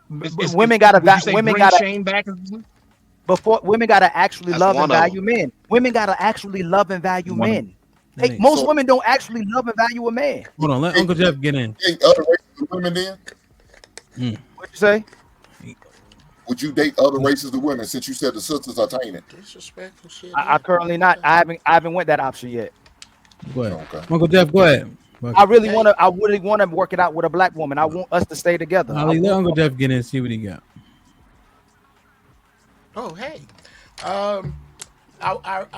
Women got to shame back. Before women gotta actually That's love and one of value men. Women gotta actually love and value men. Hey, most women don't actually love and value a man. Hold on, let Uncle Jeff get in. Date other races of women then? What'd you say? Would you date other races of women since you said the sisters are tainted? Disrespectful shit. I currently not. I haven't went that option yet. Go ahead. Okay. Uncle Jeff, go ahead. I really wanna work it out with a black woman. I want us to stay together. Let Uncle Jeff get in and see what he got. Oh, hey. I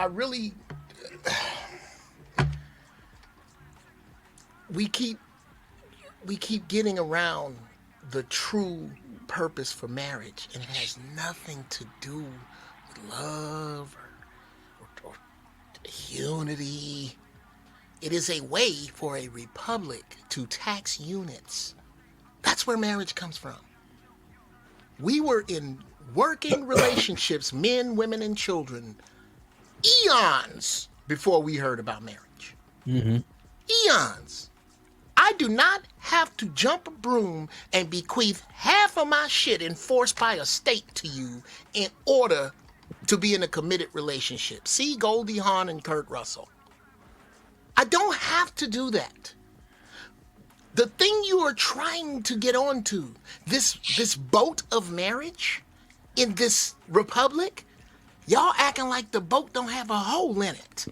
really we keep getting around the true purpose for marriage, and it has nothing to do with love or unity. It is a way for a republic to tax units. That's where marriage comes from. We were in working relationships, men, women, and children, eons before we heard about marriage. Mm-hmm. Eons. I do not have to jump a broom and bequeath half of my shit enforced by a state to you in order to be in a committed relationship. See Goldie Hawn and Kurt Russell. I don't have to do that. The thing you are trying to get onto, this boat of marriage in this republic, y'all acting like the boat don't have a hole in it.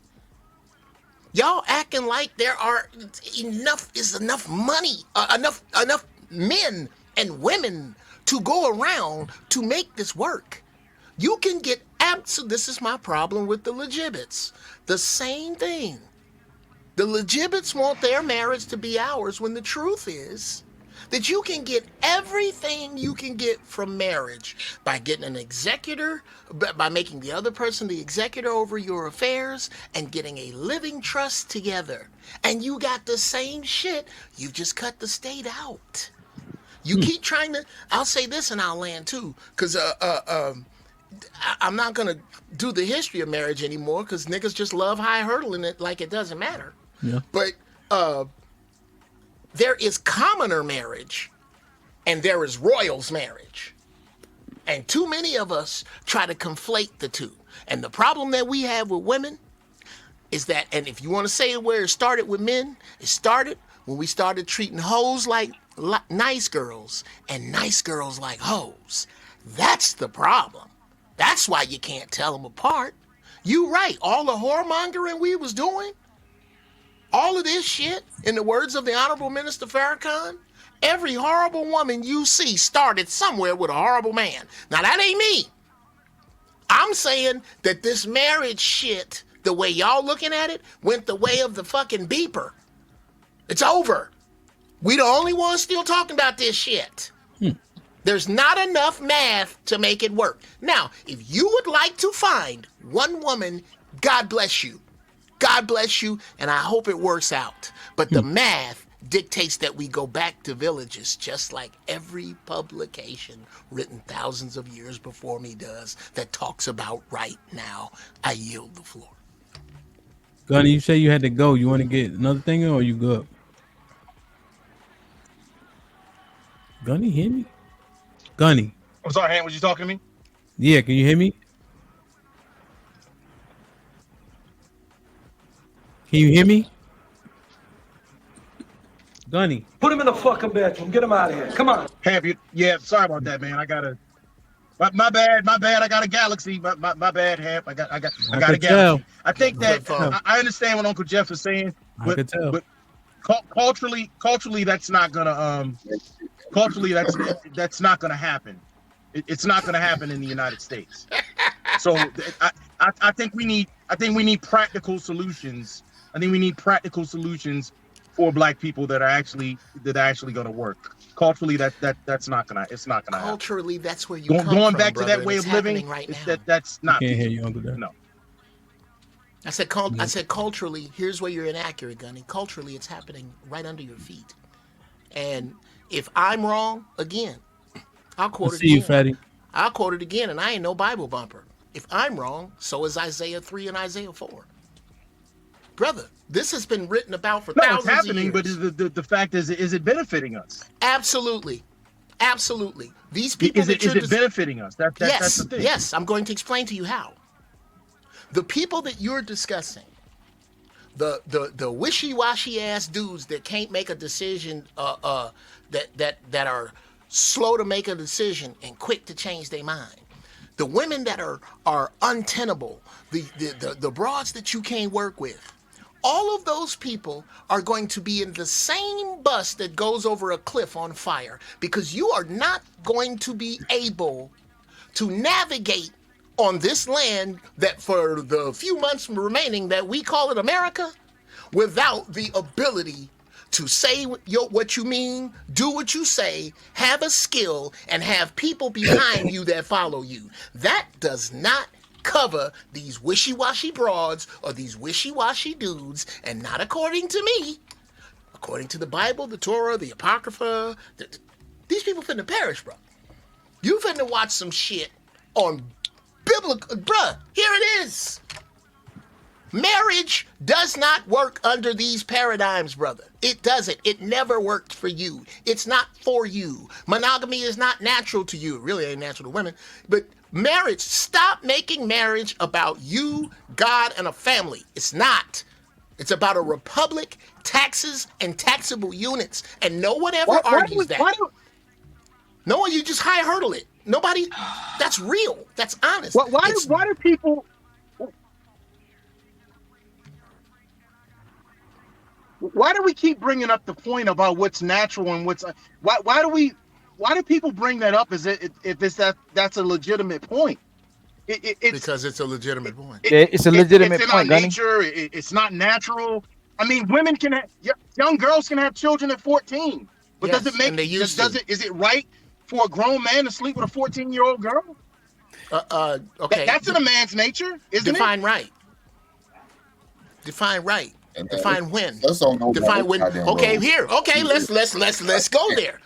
Y'all acting like there are enough money, enough men and women to go around to make this work. You can get this is my problem with the legibbets. The same thing. The legibbets want their marriage to be ours when the truth is that you can get everything you can get from marriage by getting an executor, by making the other person the executor over your affairs and getting a living trust together. And you got the same shit. You just cut the state out. You keep trying to, I'll say this and I'll land too, because I'm not going to do the history of marriage anymore because niggas just love high hurdling it like it doesn't matter. Yeah. But there is commoner marriage and there is royals marriage. And too many of us try to conflate the two. And the problem that we have with women, is that, and if you want to say where it started with men, it started when we started treating hoes like nice girls and nice girls like hoes. That's the problem. That's why you can't tell them apart. You right. All the whoremongering we was doing, all of this shit, in the words of the Honorable Minister Farrakhan, every horrible woman you see started somewhere with a horrible man. Now, that ain't me. I'm saying that this marriage shit, the way y'all looking at it, went the way of the fucking beeper. It's over. We the only ones still talking about this shit. There's not enough math to make it work. Now, if you would like to find one woman, God bless you. God bless you, and I hope it works out. But the math dictates that we go back to villages, just like every publication written thousands of years before me does that talks about right now. I yield the floor. Gunny, you say you had to go. You want to get another thing or you good? Gunny, hear me? Gunny. I'm sorry, Hank, was you talking to me? Yeah, can you hear me? Can you hear me? Gunny. Put him in the fucking bedroom. Get him out of here. Come on. Hamp, yeah, sorry about that, man. I gotta. My bad. I got a galaxy. My bad, Hamp. I got a galaxy. Tell. I think that I understand what Uncle Jeff is saying, I could tell. but culturally, that's not gonna culturally that's not gonna happen. It's not gonna happen in the United States. So I think we need practical solutions. I think we need practical solutions for Black people that are actually going to work. Culturally, it's not gonna happen. Culturally, that's where you going come back from, to that way of living. Right now. That's not. Can't hear you, Uncle Jeff. No. I said culturally, here's where you're inaccurate, Gunny. Culturally, it's happening right under your feet. And if I'm wrong, again, I'll quote it again. You, Fatty. I'll quote it again, and I ain't no Bible bumper. If I'm wrong, so is Isaiah 3 and Isaiah 4. Brother, this has been written about for thousands it's happening, of years. but the fact is it benefiting us? Absolutely. These people is it benefiting us? That's the thing. Yes, I'm going to explain to you how. The people that you're discussing, the wishy-washy ass dudes that can't make a decision, that are slow to make a decision and quick to change their mind. The women that are untenable, the broads that you can't work with. All of those people are going to be in the same bus that goes over a cliff on fire, because you are not going to be able to navigate on this land that for the few months remaining that we call it America without the ability to say what you mean, do what you say, have a skill, and have people behind you that follow you. That does not cover these wishy-washy broads or these wishy-washy dudes, and not according to me. According to the Bible, the Torah, the Apocrypha, these people finna perish, bro. You finna watch some shit on biblical, bruh, here it is. Marriage does not work under these paradigms, brother. It doesn't. It never worked for you. It's not for you. Monogamy is not natural to you. It really ain't natural to women. But marriage, stop making marriage about you, God, and a family. It's not. It's about a republic, taxes, and taxable units. And no one ever argues that. No one, you just high hurdle it. Nobody, that's real. That's honest. Why do people... Why do we keep bringing up the point about what's natural and what's why do people bring that up as that's a legitimate point? Because it's a legitimate point. It's a legitimate point, Gunny. Nature, it's not natural. I mean, women can have, young girls can have children at 14, but Yes, does it make and they used to. is it right for a grown man to sleep with a 14-year-old girl? Okay. That's in a man's nature, isn't Define it? right. Define right. Define when. Define when. Okay, here. Okay, let's go there.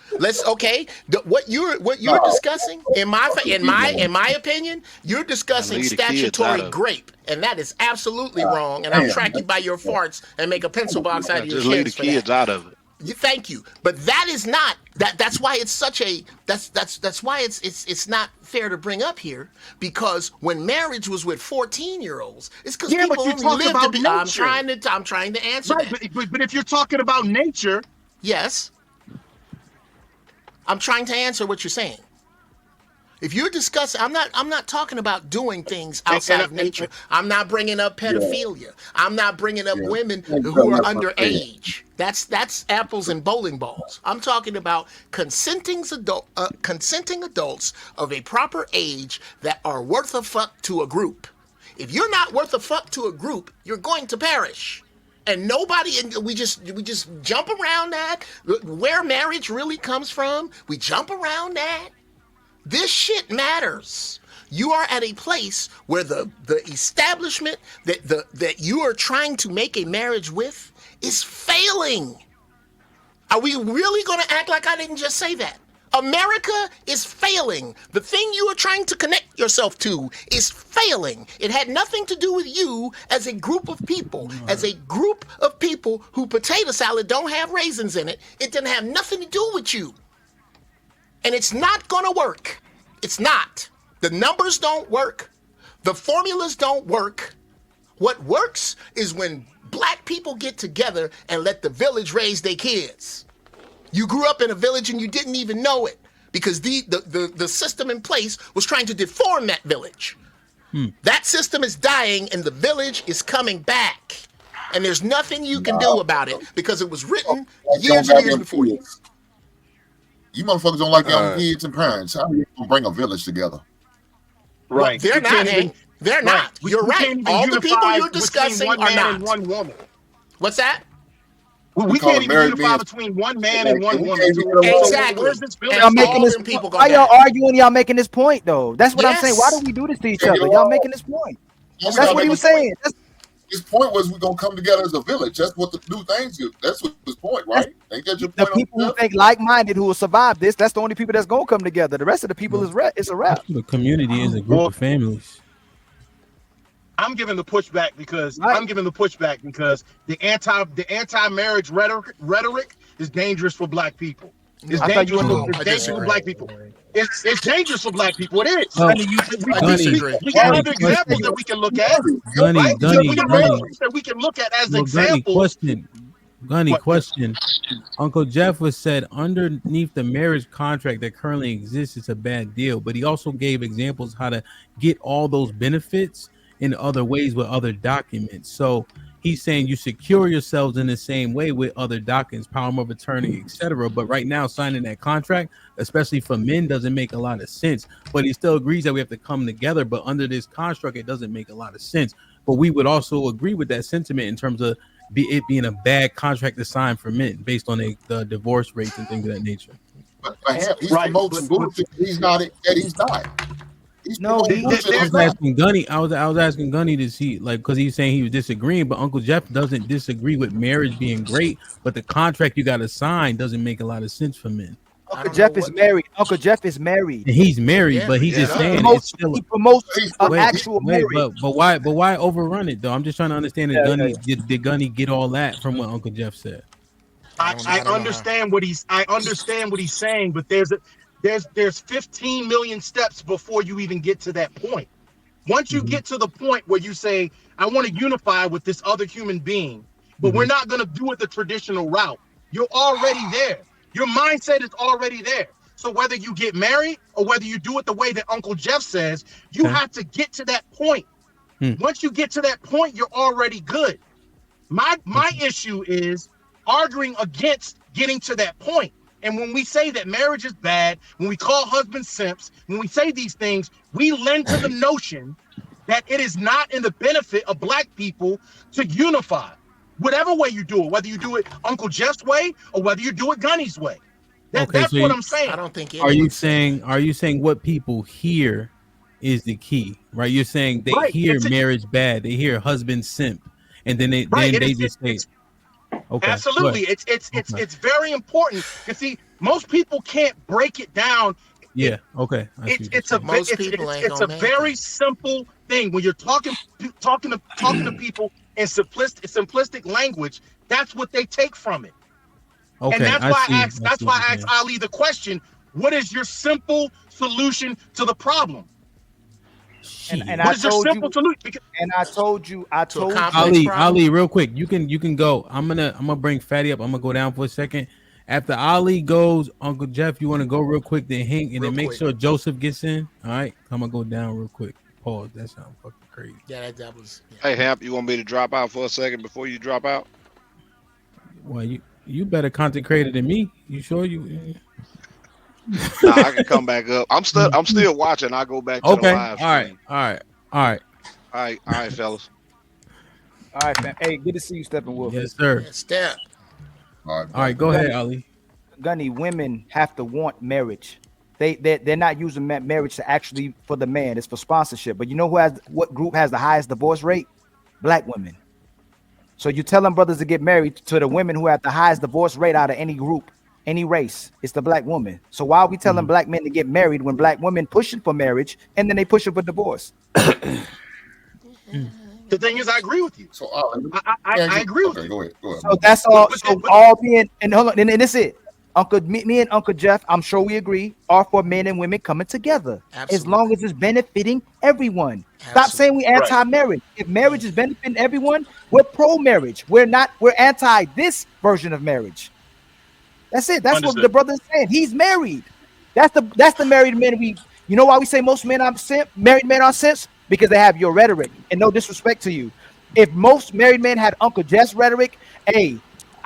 What you're discussing, in my opinion, you're discussing statutory grape, and that is absolutely wrong. And I'll track you by your farts and make a pencil box out of your just leave the kids for kids that. out of it. Thank you, but that is not that. That's why it's such a. That's why it's not fair to bring up here, because when marriage was with 14-year-olds, it's because Yeah, but people you only talk live to about be. nature. I'm trying to answer Right, that. but if you're talking about nature, yes, I'm trying to answer what you're saying. If you're discussing, I'm not talking about doing things outside of nature. I'm not bringing up pedophilia. I'm not bringing up women who are underage. That's apples and bowling balls. I'm talking about consenting adults of a proper age that are worth a fuck to a group. If you're not worth a fuck to a group, you're going to perish. And nobody, and we just jump around that. Where marriage really comes from, we jump around that. This shit matters. You are at a place where the establishment that you are trying to make a marriage with is failing. Are we really going to act like I didn't just say that? America is failing. The thing you are trying to connect yourself to is failing. It had nothing to do with you as a group of people. As a group of people who potato salad don't have raisins in it, it didn't have nothing to do with you. And it's not gonna work. It's not. The numbers don't work. The formulas don't work. What works is when black people get together and let the village raise their kids. You grew up in a village and you didn't even know it because the system in place was trying to deform that village. That system is dying and the village is coming back. And there's nothing you can do about it because it was written years and years before you. You motherfuckers don't like young kids and parents. How are you gonna bring a village together? right? They're not. They're not. You're right. All the people you're discussing one are man not. and one woman. What's that? We can't even unify between one man and one woman. Exactly. Where's this village? Y'all making this. People Why y'all arguing? Y'all making this point though? That's what I'm saying. Why do we do this to each Yeah, other? Y'all making this point. That's That's what he was saying. His point was we're gonna come together as a village. That's what the new things do. That's what his point, right? Ain't that your The point? people who think like-minded who will survive this, that's the only people that's gonna come together. The rest of the people it's a wrap. The community is a group of families. I'm giving the pushback because the anti-marriage rhetoric is dangerous for black people. It's dangerous for black people. It's dangerous for black people. It is. No, We got other examples that we can look at. Gunny, Right? Gunny, We got Gunny. other things that we can look at as Well, Gunny, examples. question. Uncle Jeff was said underneath the marriage contract that currently exists, it's a bad deal. But he also gave examples how to get all those benefits in other ways with other documents. So he's saying you secure yourselves in the same way with other documents, power of attorney, etc. But right now, signing that contract, especially for men, doesn't make a lot of sense. But he still agrees that we have to come together. But under this construct, it doesn't make a lot of sense. But we would also agree with that sentiment in terms of it being a bad contract to sign for men based on the divorce rates and things of that nature. But he's promoting bullshit. He's not. He's not. No, I was asking Gunny. I was asking Gunny to see, like, because he's saying he was disagreeing, but Uncle Jeff doesn't disagree with marriage being great, but the contract you got to sign doesn't make a lot of sense for men. Uncle Jeff is married. Uncle Jeff is married. And he's married, but he's just saying he promotes actual marriage. But why overrun it though? I'm just trying to understand. Did Gunny get all that from what Uncle Jeff said? I understand what he's saying, but there's 15 million steps before you even get to that point. Once you get to the point where you say, I want to unify with this other human being, but we're not going to do it the traditional route. You're already there. Your mindset is already there. So whether you get married or whether you do it the way that Uncle Jeff says, you have to get to that point. Once you get to that point, you're already good. My issue is arguing against getting to that point. And when we say that marriage is bad, when we call husbands simps, when we say these things, we lend to the notion that it is not in the benefit of black people to unify. Whatever way you do it, whether you do it Uncle Jeff's way or whether you do it Gunny's way. That's what I'm saying. I don't think Are you saying what people hear is the key, right? You're saying they hear marriage bad, they hear husband simp, and then they just say, okay, absolutely. It's very important. You see, most people can't break it down. Yeah. Okay. It's a very simple thing when you're talking to people in simplistic language. That's what they take from it. Okay, And that's why I asked. I That's see why what I you're asked saying. Ali the question: what is your simple solution to the problem? And What I is your told simple you, solution? Because I To a told complex you. problem. Ali, real quick, you can go. I'm gonna bring Fatty up. I'm gonna go down for a second. After Ali goes, Uncle Jeff, you want to go real quick, then Hank, and Real then make quick. sure Joseph gets in. All right, I'm gonna go down real quick. Pause. That sounds fucking crazy. Yeah, that was. Yeah. Hey, Hamp, you want me to drop out for a second before you drop out? Well, you better content creator than me. You sure you? Nah, I can come back up. I'm still watching. I'll go back to the Okay. live All right. stream. All right. All right. All right, fellas. All right, fam. Hey, good to see you, Steppenwolf. Yes, sir. Yeah, step. All All right. Go ahead, Ali. Gunny, women have to want marriage. They're not using marriage to actually for the man. It's for sponsorship. But you know what group has the highest divorce rate? Black women. So you telling brothers to get married to the women who have the highest divorce rate out of any group, any race. It's the black woman. So why are we telling black men to get married when black women pushing for marriage and then they pushing for divorce? the thing is, I agree with you. So I agree with okay, you. go ahead. Go ahead. So that's all. So all being and hold on, and this it. Me and Uncle Jeff, I'm sure we agree, are for men and women coming together. Absolutely. As long as it's benefiting everyone. Stop saying we anti-marriage. If marriage is benefiting everyone, we're pro-marriage. We're anti this version of marriage. That's it. That's what the brother's saying. He's married. That's the married men you know why we say most men are married men are simps? Because they have your rhetoric. And no disrespect to you. If most married men had Uncle Jeff's rhetoric, hey,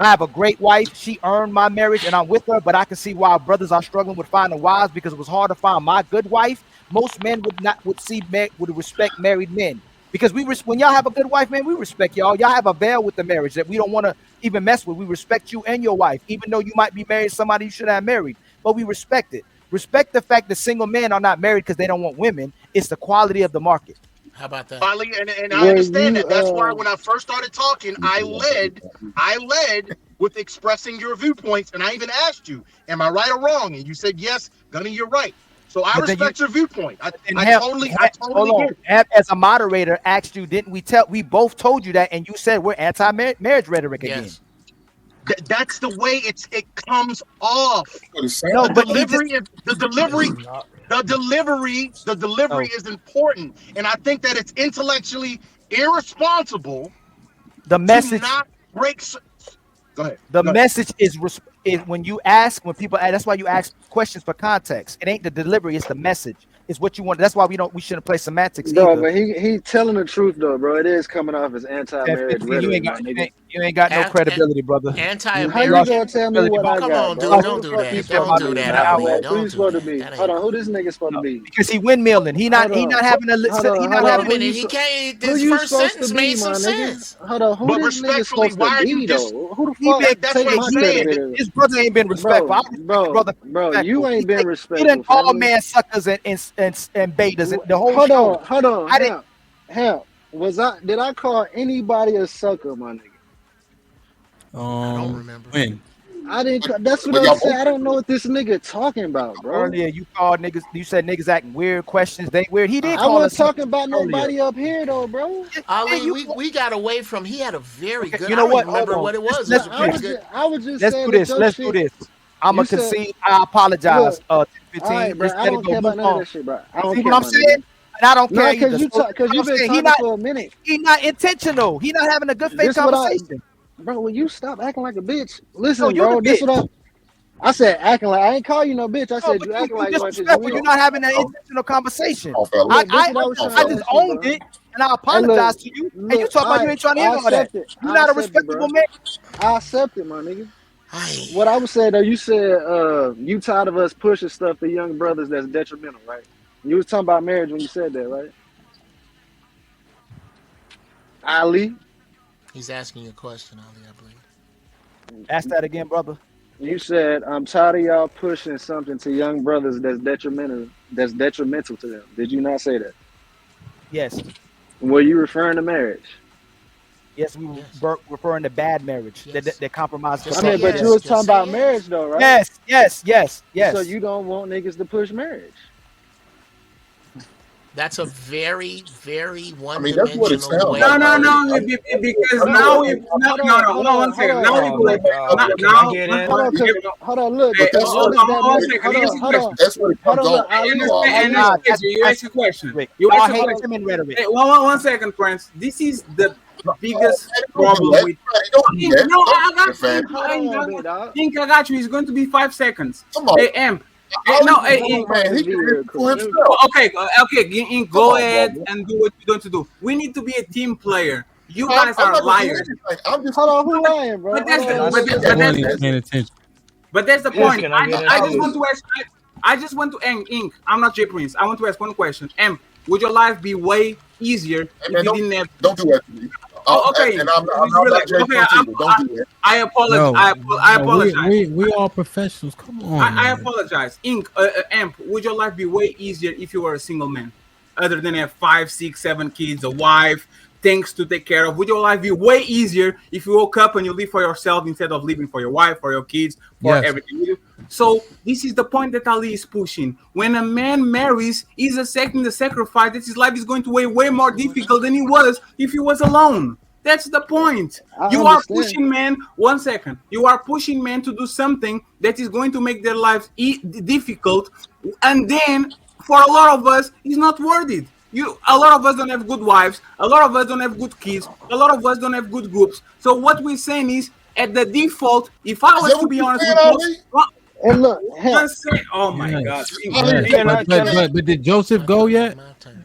I have a great wife. She earned my marriage and I'm with her, but I can see why brothers are struggling with finding wives because it was hard to find my good wife. Most men would respect married men because when y'all have a good wife, man, we respect y'all. Y'all have a veil with the marriage that we don't want to even mess with. We respect you and your wife, even though you might be married to somebody you shouldn't have married, but we respect it. Respect the fact that single men are not married because they don't want women. It's the quality of the market. How about that? Ali, and I understand that. That's why when I first started talking, I led with expressing your viewpoints, and I even asked you, "Am I right or wrong?" And you said, "Yes, Gunny, you're right." So I respect your viewpoint. I totally get it. As a moderator, asked you, didn't we we both told you that, and you said we're anti-marriage rhetoric again. That's the way it comes off. No, the delivery is important, and I think that it's intellectually irresponsible. The message to not break. Go ahead. The message is when people ask. That's why you ask questions for context. It ain't the delivery; it's the message. It's what you want. That's why we shouldn't play semantics. No, either. but he telling the truth though, bro. It is coming off as anti-marriage rhetoric, my nigga. You ain't got no credibility, brother. How you gonna tell me what I got, bro? Don't do that. Don't do that, Ali. Who you supposed to be? Hold on, who this nigga supposed to be? Because he windmilling. He not having a listen. He not having. Wait a minute. He can't. This first sentence made some sense. Hold on, who this nigga supposed to be though? Who the fuck take my credibility? His brother ain't been respectful. Bro, you ain't been respectful. He done call man suckers and betas. The whole hold show. Hold on. Hell, did I call anybody a sucker, my nigga? I don't remember. When? I didn't. That's what I'm saying. I don't know what this nigga talking about, bro. Earlier, you called niggas. You said niggas acting weird questions. They weird. He did. I wasn't talking about nobody up here though, bro. Ali, we got away from. He had a very good. You know what? Remember what it was. I was just. Let's do this. Let's do this. I'm gonna concede. I apologize. 15. Right, bro, I don't care about none of that shit, bro. I don't See care what I'm saying? And I don't care because you've been talking for a minute. He's not intentional. He's not having a good faith conversation. Bro, will you stop acting like a bitch? Listen, bro, this what I said acting like I ain't call you no bitch. I said you acting like one. You're not having an intentional conversation. I just owned it and I apologize to you. And you talk about you ain't trying to hear all that. You're not a respectable man. I accept it, my nigga. What I was saying though, you said you tired of us pushing stuff to young brothers that's detrimental, right? You was talking about marriage when you said that, right? Ali? He's asking you a question, Ali, I believe. Ask that again, brother. You said, I'm tired of y'all pushing something to young brothers that's detrimental to them. Did you not say that? Yes. Were you referring to marriage? Yes, we were referring to bad marriage that compromises. I mean, but you was talking about marriage though, right? Yes. So you don't want niggas to push marriage? That's a very, very I mean, that's what it one-dimensional sounds way. like. Because now we one second. Now we go now. Hold on, look. But that's what, One second. that's what it comes on. I You know, understand. You ask a question. You ask a question. Hey, one second, Prince. This is the biggest problem with. No, I got you. Think I got you. It's going to be 5 seconds. Hey, M. Hey, no, hey, okay, go ahead and do what you're going to do. We need to be a team player. You guys are liars. I'm just hold on, who lying, bro? But that's the point. I just want to ask. I just want to Ink. I'm not J Prince. I want to ask one question. M, would your life be way easier if you didn't have? Don't do that to me. Oh, okay. And I'm not Jay Prince either. Don't do that. I apologize. I apologize. We all professionals. Come on. I apologize. Ink, Amp, would your life be way easier if you were a single man? Other than have 5, 6, 7 kids, a wife, things to take care of. Would your life be way easier if you woke up and you live for yourself instead of living for your wife, for your kids, for everything you do? So this is the point that Ali is pushing. When a man marries, he's accepting the sacrifice that his life is going to be way more difficult than it was if he was alone. That's the point. You are pushing men. 1 second. You are pushing men to do something that is going to make their lives difficult, and then for a lot of us, it's not worth it. A lot of us don't have good wives. A lot of us don't have good kids. A lot of us don't have good groups. So what we're saying is, at the default, if I was to be honest with you, and look, oh my God! But did Joseph go yet?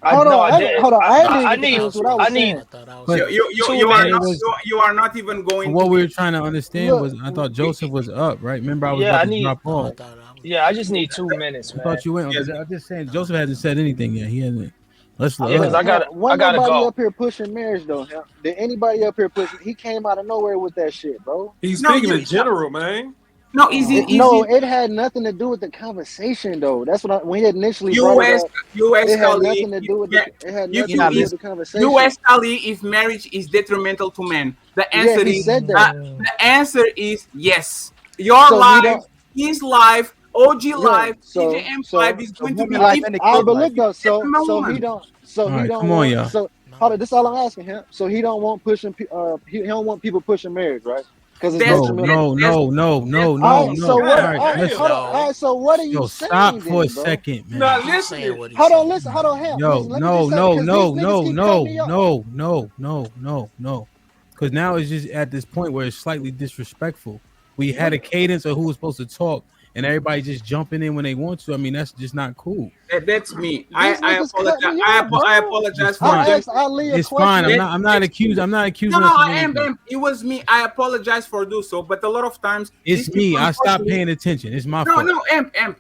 Hold on. I need. You are not even going. What we were trying to understand was, I thought Joseph was up, right? Remember, I was about to drop off. Yeah, I just need 2 minutes, man. I thought you went. I'm just saying, Joseph hasn't said anything yet. He hasn't. Because I gotta go. Up here pushing marriage though. Did anybody up here pushing? He came out of nowhere with that shit, bro. He's speaking in general, man. No, it had nothing to do with the conversation though. That's what when he initially brought it up. It had nothing to do with the conversation. You asked Ali if marriage is detrimental to men. The answer is the answer is yes. Your life, his life, OG life, DJM life is going to be difficult. But look though, so he don't. Come on, y'all. So hold on, this is all I'm asking him. So he don't want he don't want people pushing marriage, right? Because no. All right, so what are you saying? Stop for a second, man. Now listen. Hold on. No. Because now it's just at this point where it's slightly disrespectful. We had a cadence of who was supposed to talk, and everybody just jumping in when they want to. I mean, that's just not cool. That's me. I apologize. I apologize for it's fine. I'm not accused. I'm not accused. No, I am. It was me. I apologize for do so, but a lot of times it's me. I stopped paying attention. It's my fault. No,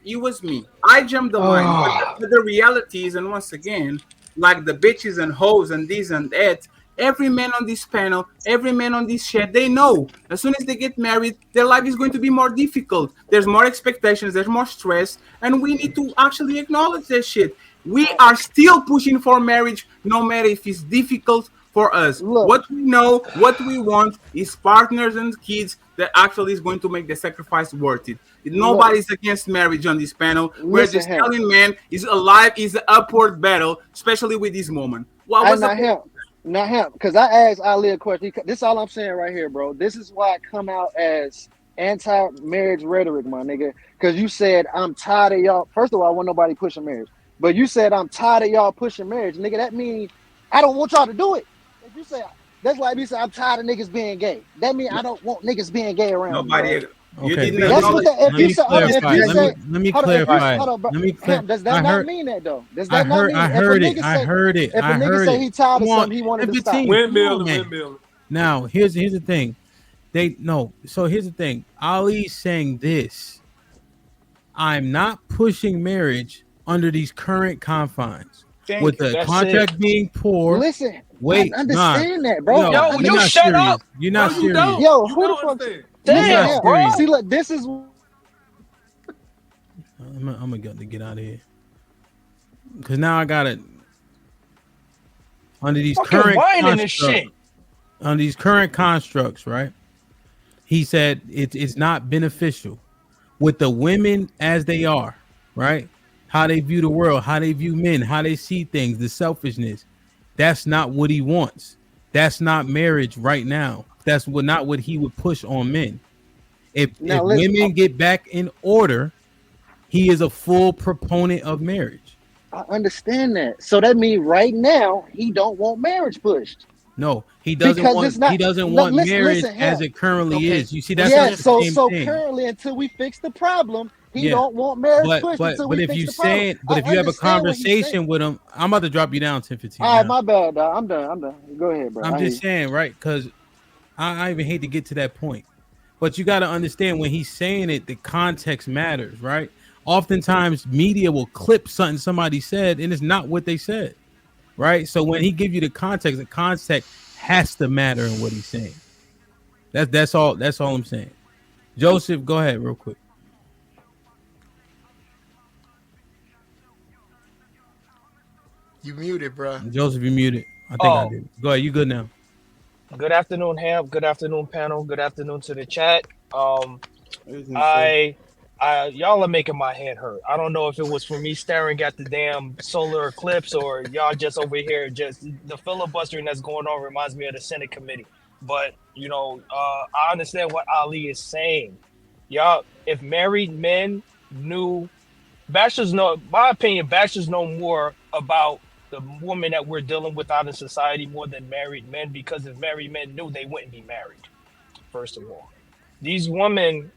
it was me. I jumped the line. But the reality is, and once again, like the bitches and hoes and this and that. Every man on this panel, every man on this chat, they know as soon as they get married, their life is going to be more difficult. There's more expectations, there's more stress, and we need to actually acknowledge that shit. We are still pushing for marriage, no matter if it's difficult for us. What we know, what we want is partners and kids that actually is going to make the sacrifice worth it. Nobody's against marriage on this panel. We're just telling men is alive, is an upward battle, especially with this moment. What was Not him, because I asked Ali a question. This is all I'm saying right here, bro. This is why I come out as anti-marriage rhetoric, my nigga. Because you said, I'm tired of y'all. First of all, I want nobody pushing marriage. But you said, I'm tired of y'all pushing marriage. Nigga, that means I don't want y'all to do it. If you say, that's like me saying, I'm tired of niggas being gay. That means I don't want niggas being gay around nobody. Me, okay, that's what let me clarify. Does that not mean that though? Does that not mean? I heard it. If a nigga say he tired of something, he wanted to stop. Windmill. Now here's the thing. So here's the thing. Ali's saying this. I'm not pushing marriage under these current confines. With the contract being poor. Listen, wait, I understand that, bro. Yo, you shut up. You're not serious. Yo, who the fuck? Damn, bro. See, look, this is. I'm gonna get out of here because now I got it under these current constructs, right? He said it's not beneficial with the women as they are, right? how they view the world, how they view men, how they see things, the selfishness. That's not what he wants. That's not marriage right now. That's not what he would push on men. If women get back in order, he is a full proponent of marriage. I understand that. So that means right now he don't want marriage pushed. No, he doesn't Because want. it's not, he doesn't no, want listen, marriage listen, as it currently is. You see, that's yeah. not the So same thing. currently, until we fix the problem, he don't want marriage pushed until we if fix you the problem. saying, but if you have a conversation with him, I'm about to drop you down 10-15. All right, my bad, dog. I'm done. Go ahead, bro. I'm just saying, right? Because I even hate to get to that point, but you got to understand when he's saying it, the context matters, right? Oftentimes, media will clip something somebody said, and it's not what they said, right? So when he give you the context has to matter in what he's saying. That's all. That's all I'm saying. Joseph, go ahead real quick. You muted, bro. Joseph, you muted. I think I did. Go ahead. You good now? Good afternoon, Hamp. Good afternoon, panel. Good afternoon to the chat. Y'all are making my head hurt. I don't know if it was for me staring at the damn solar eclipse or y'all just over here. Just the filibustering that's going on reminds me of the Senate committee. But I understand what Ali is saying. Y'all, if married men knew, my opinion, bachelors know more about the woman that we're dealing with out in society more than married men, because if married men knew, they wouldn't be married. First of all, these women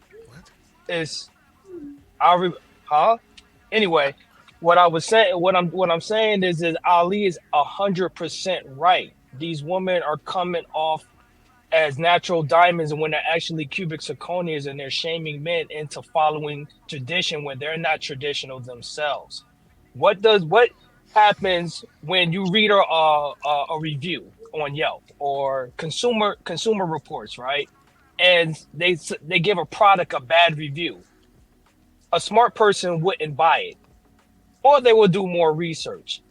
Anyway, what I'm saying is Ali is 100% right. These women are coming off as natural diamonds when they're actually cubic zirconias, and they're shaming men into following tradition when they're not traditional themselves. What happens when you read a review on Yelp or consumer reports, right? And they give a product a bad review. A smart person wouldn't buy it, or they will do more research.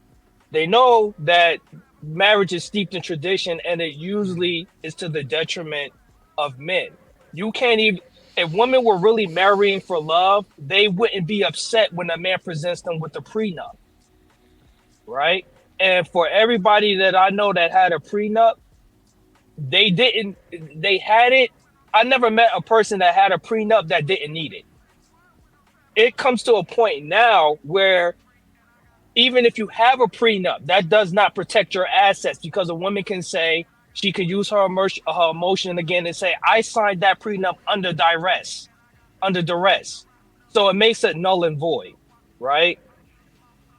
They know that marriage is steeped in tradition, and it usually is to the detriment of men. You can't even, if women were really marrying for love, they wouldn't be upset when a man presents them with a prenup, right? And for everybody that I know that had a prenup, they had it. I never met a person that had a prenup that didn't need it. It comes to a point now where even if you have a prenup, that does not protect your assets, because a woman can say, she could use her emotion again and say, I signed that prenup under duress. So it makes it null and void, right?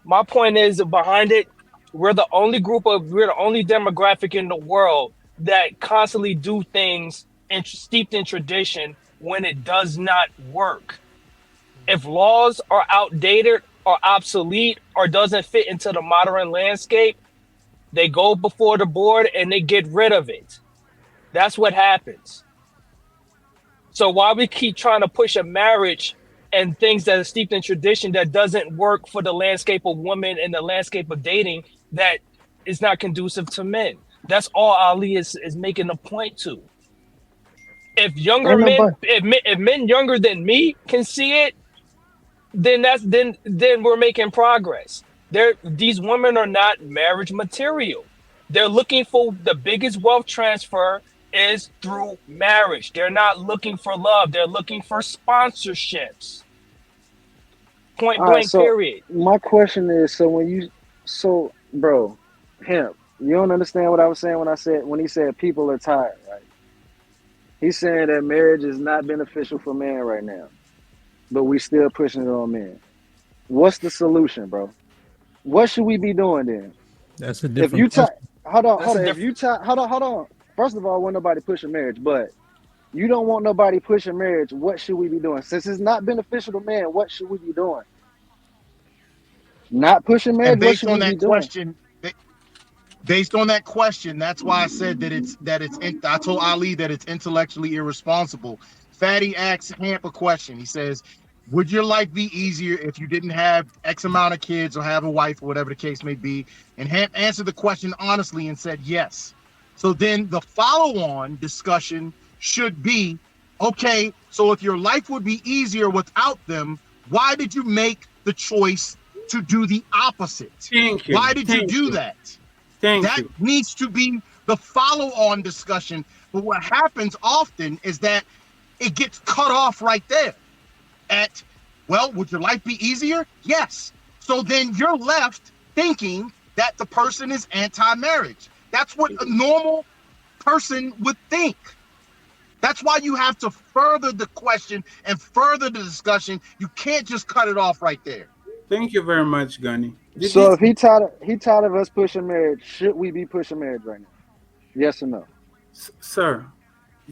My point is, behind it, we're the only demographic in the world that constantly do things steeped in tradition when it does not work. If laws are outdated or obsolete or doesn't fit into the modern landscape, they go before the board and they get rid of it. That's what happens. So while we keep trying to push a marriage and things that are steeped in tradition that doesn't work for the landscape of women and the landscape of dating, that is not conducive to men. That's all Ali is making a point to. If men younger than me can see it, then we're making progress. These women are not marriage material. They're looking for the biggest wealth transfer is through marriage. They're not looking for love. They're looking for sponsorships. Point blank, period. My question is, bro, Hemp, you don't understand what I was saying when he said people are tired, right? He's saying that marriage is not beneficial for men right now, but we still pushing it on men. What's the solution, bro? What should we be doing then? That's a different. Hold on. First of all, want nobody pushing marriage, but you don't want nobody pushing marriage. What should we be doing? Since it's not beneficial to men, what should we be doing? Not pushing marriage. And based what on should we that be question, based on that question, that's why I said I told Ali that it's intellectually irresponsible. Fatty asks Hamp a question. He says, would your life be easier if you didn't have X amount of kids or have a wife or whatever the case may be? And Hamp answered the question honestly and said yes. So then the follow-on discussion should be, okay, so if your life would be easier without them, why did you make the choice to do the opposite. Thank you. Why did you Thank do you. that? That Needs to be the follow-on discussion. But what happens often is that it gets cut off right there at, well, would your life be easier? Yes. So then you're left thinking that the person is anti-marriage. That's what a normal person would think. That's why you have to further the question and further the discussion. You can't just cut it off right there. Thank you very much, Gunny. So if he tired of us pushing marriage, should we be pushing marriage right now? Yes or no? Sir.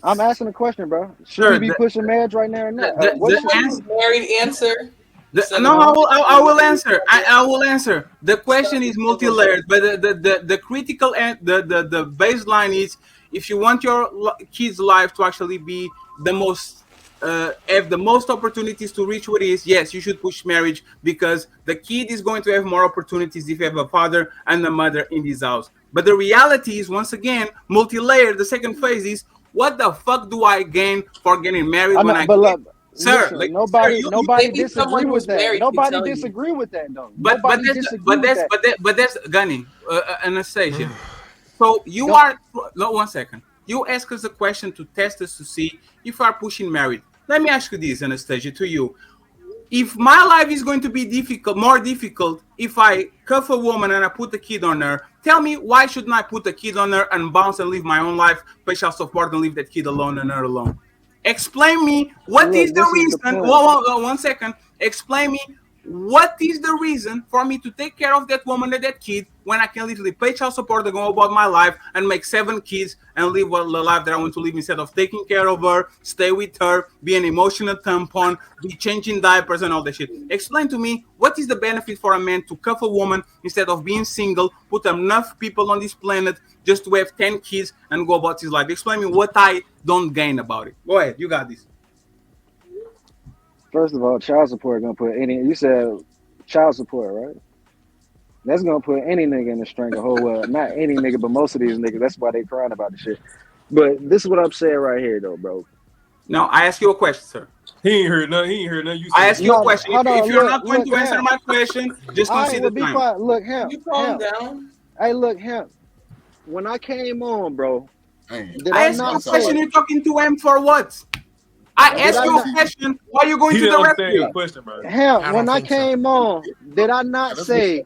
I'm asking a question, bro. Should Sir, we be pushing marriage right now or not? Married answer. No, I will answer. I will answer. The question is multi-layered, but the critical and the baseline is, if you want your kid's life to actually be the most have the most opportunities to reach what it is, yes, you should push marriage, because the kid is going to have more opportunities if you have a father and a mother in this house. But the reality is, once again, multi-layered. The second phase is, what the fuck do I gain for getting married when I get? Sir, listen, nobody disagree with that. Nobody disagree with that, though. But that's Gunny, Anastasia. So you are no 1 second. You ask us a question to test us to see if we are pushing marriage. Let me ask you this, Anastasia, to you. If my life is going to be more difficult if I cuff a woman and I put a kid on her, tell me, why shouldn't I put a kid on her and bounce and live my own life, pay child support and leave that kid alone and her alone? Explain me what is the reason. 1 second. Explain me what is the reason for me to take care of that woman and that kid when I can literally pay child support and go about my life and make 7 kids and live the life that I want to live, instead of taking care of her, stay with her, be an emotional tampon, be changing diapers and all that shit. Explain to me, what is the benefit for a man to cuff a woman instead of being single, put enough people on this planet just to have 10 kids and go about his life? Explain me what I don't gain about it. Go ahead, you got this. First of all, child support gonna put any. You said child support, right? That's gonna put any nigga in the stranglehold. Well, not any nigga, but most of these niggas. That's why they crying about the shit. But this is what I'm saying right here, though, bro. No, I ask you a question, sir. He ain't heard nothing. You I ask you a question. If you're not going to answer my question, just consider the time. Quiet. Look, Hamp. You calm down. Hey, look, Hamp. When I came on, bro, did I ask you a question? You're talking to him for what? I asked you a question. Why are you going to the referee? Hell, when I came on, did I not say?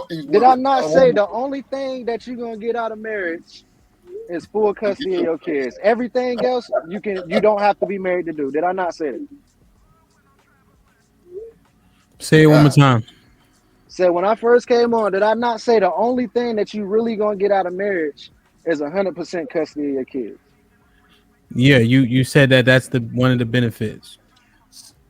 Did I not say the only thing that you're gonna get out of marriage is full custody of your kids? Everything else you don't have to be married to do. Did I not say that? Say it one more time. So when I first came on, did I not say the only thing that you really gonna get out of marriage is 100% custody of your kids? Yeah, you said that's one of the benefits.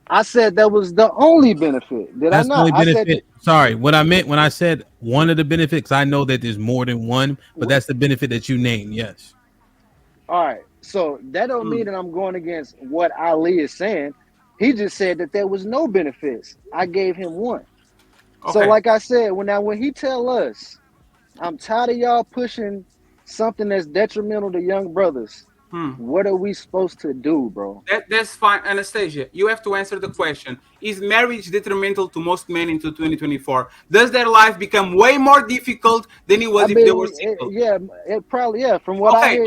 I said that was the only benefit. That's I not? The only benefit. Sorry, what I meant when I said one of the benefits, I know that there's more than one, but that's the benefit that you named. Yes. All right. So that don't mean that I'm going against what Ali is saying. He just said that there was no benefits. I gave him one. Okay. So like I said, when he tell us, I'm tired of y'all pushing something that's detrimental to young brothers. What are we supposed to do, bro? That's fine, Anastasia. You have to answer the question. Is marriage detrimental to most men into 2024? Does their life become way more difficult than it was if they were single? It probably, From what I hear,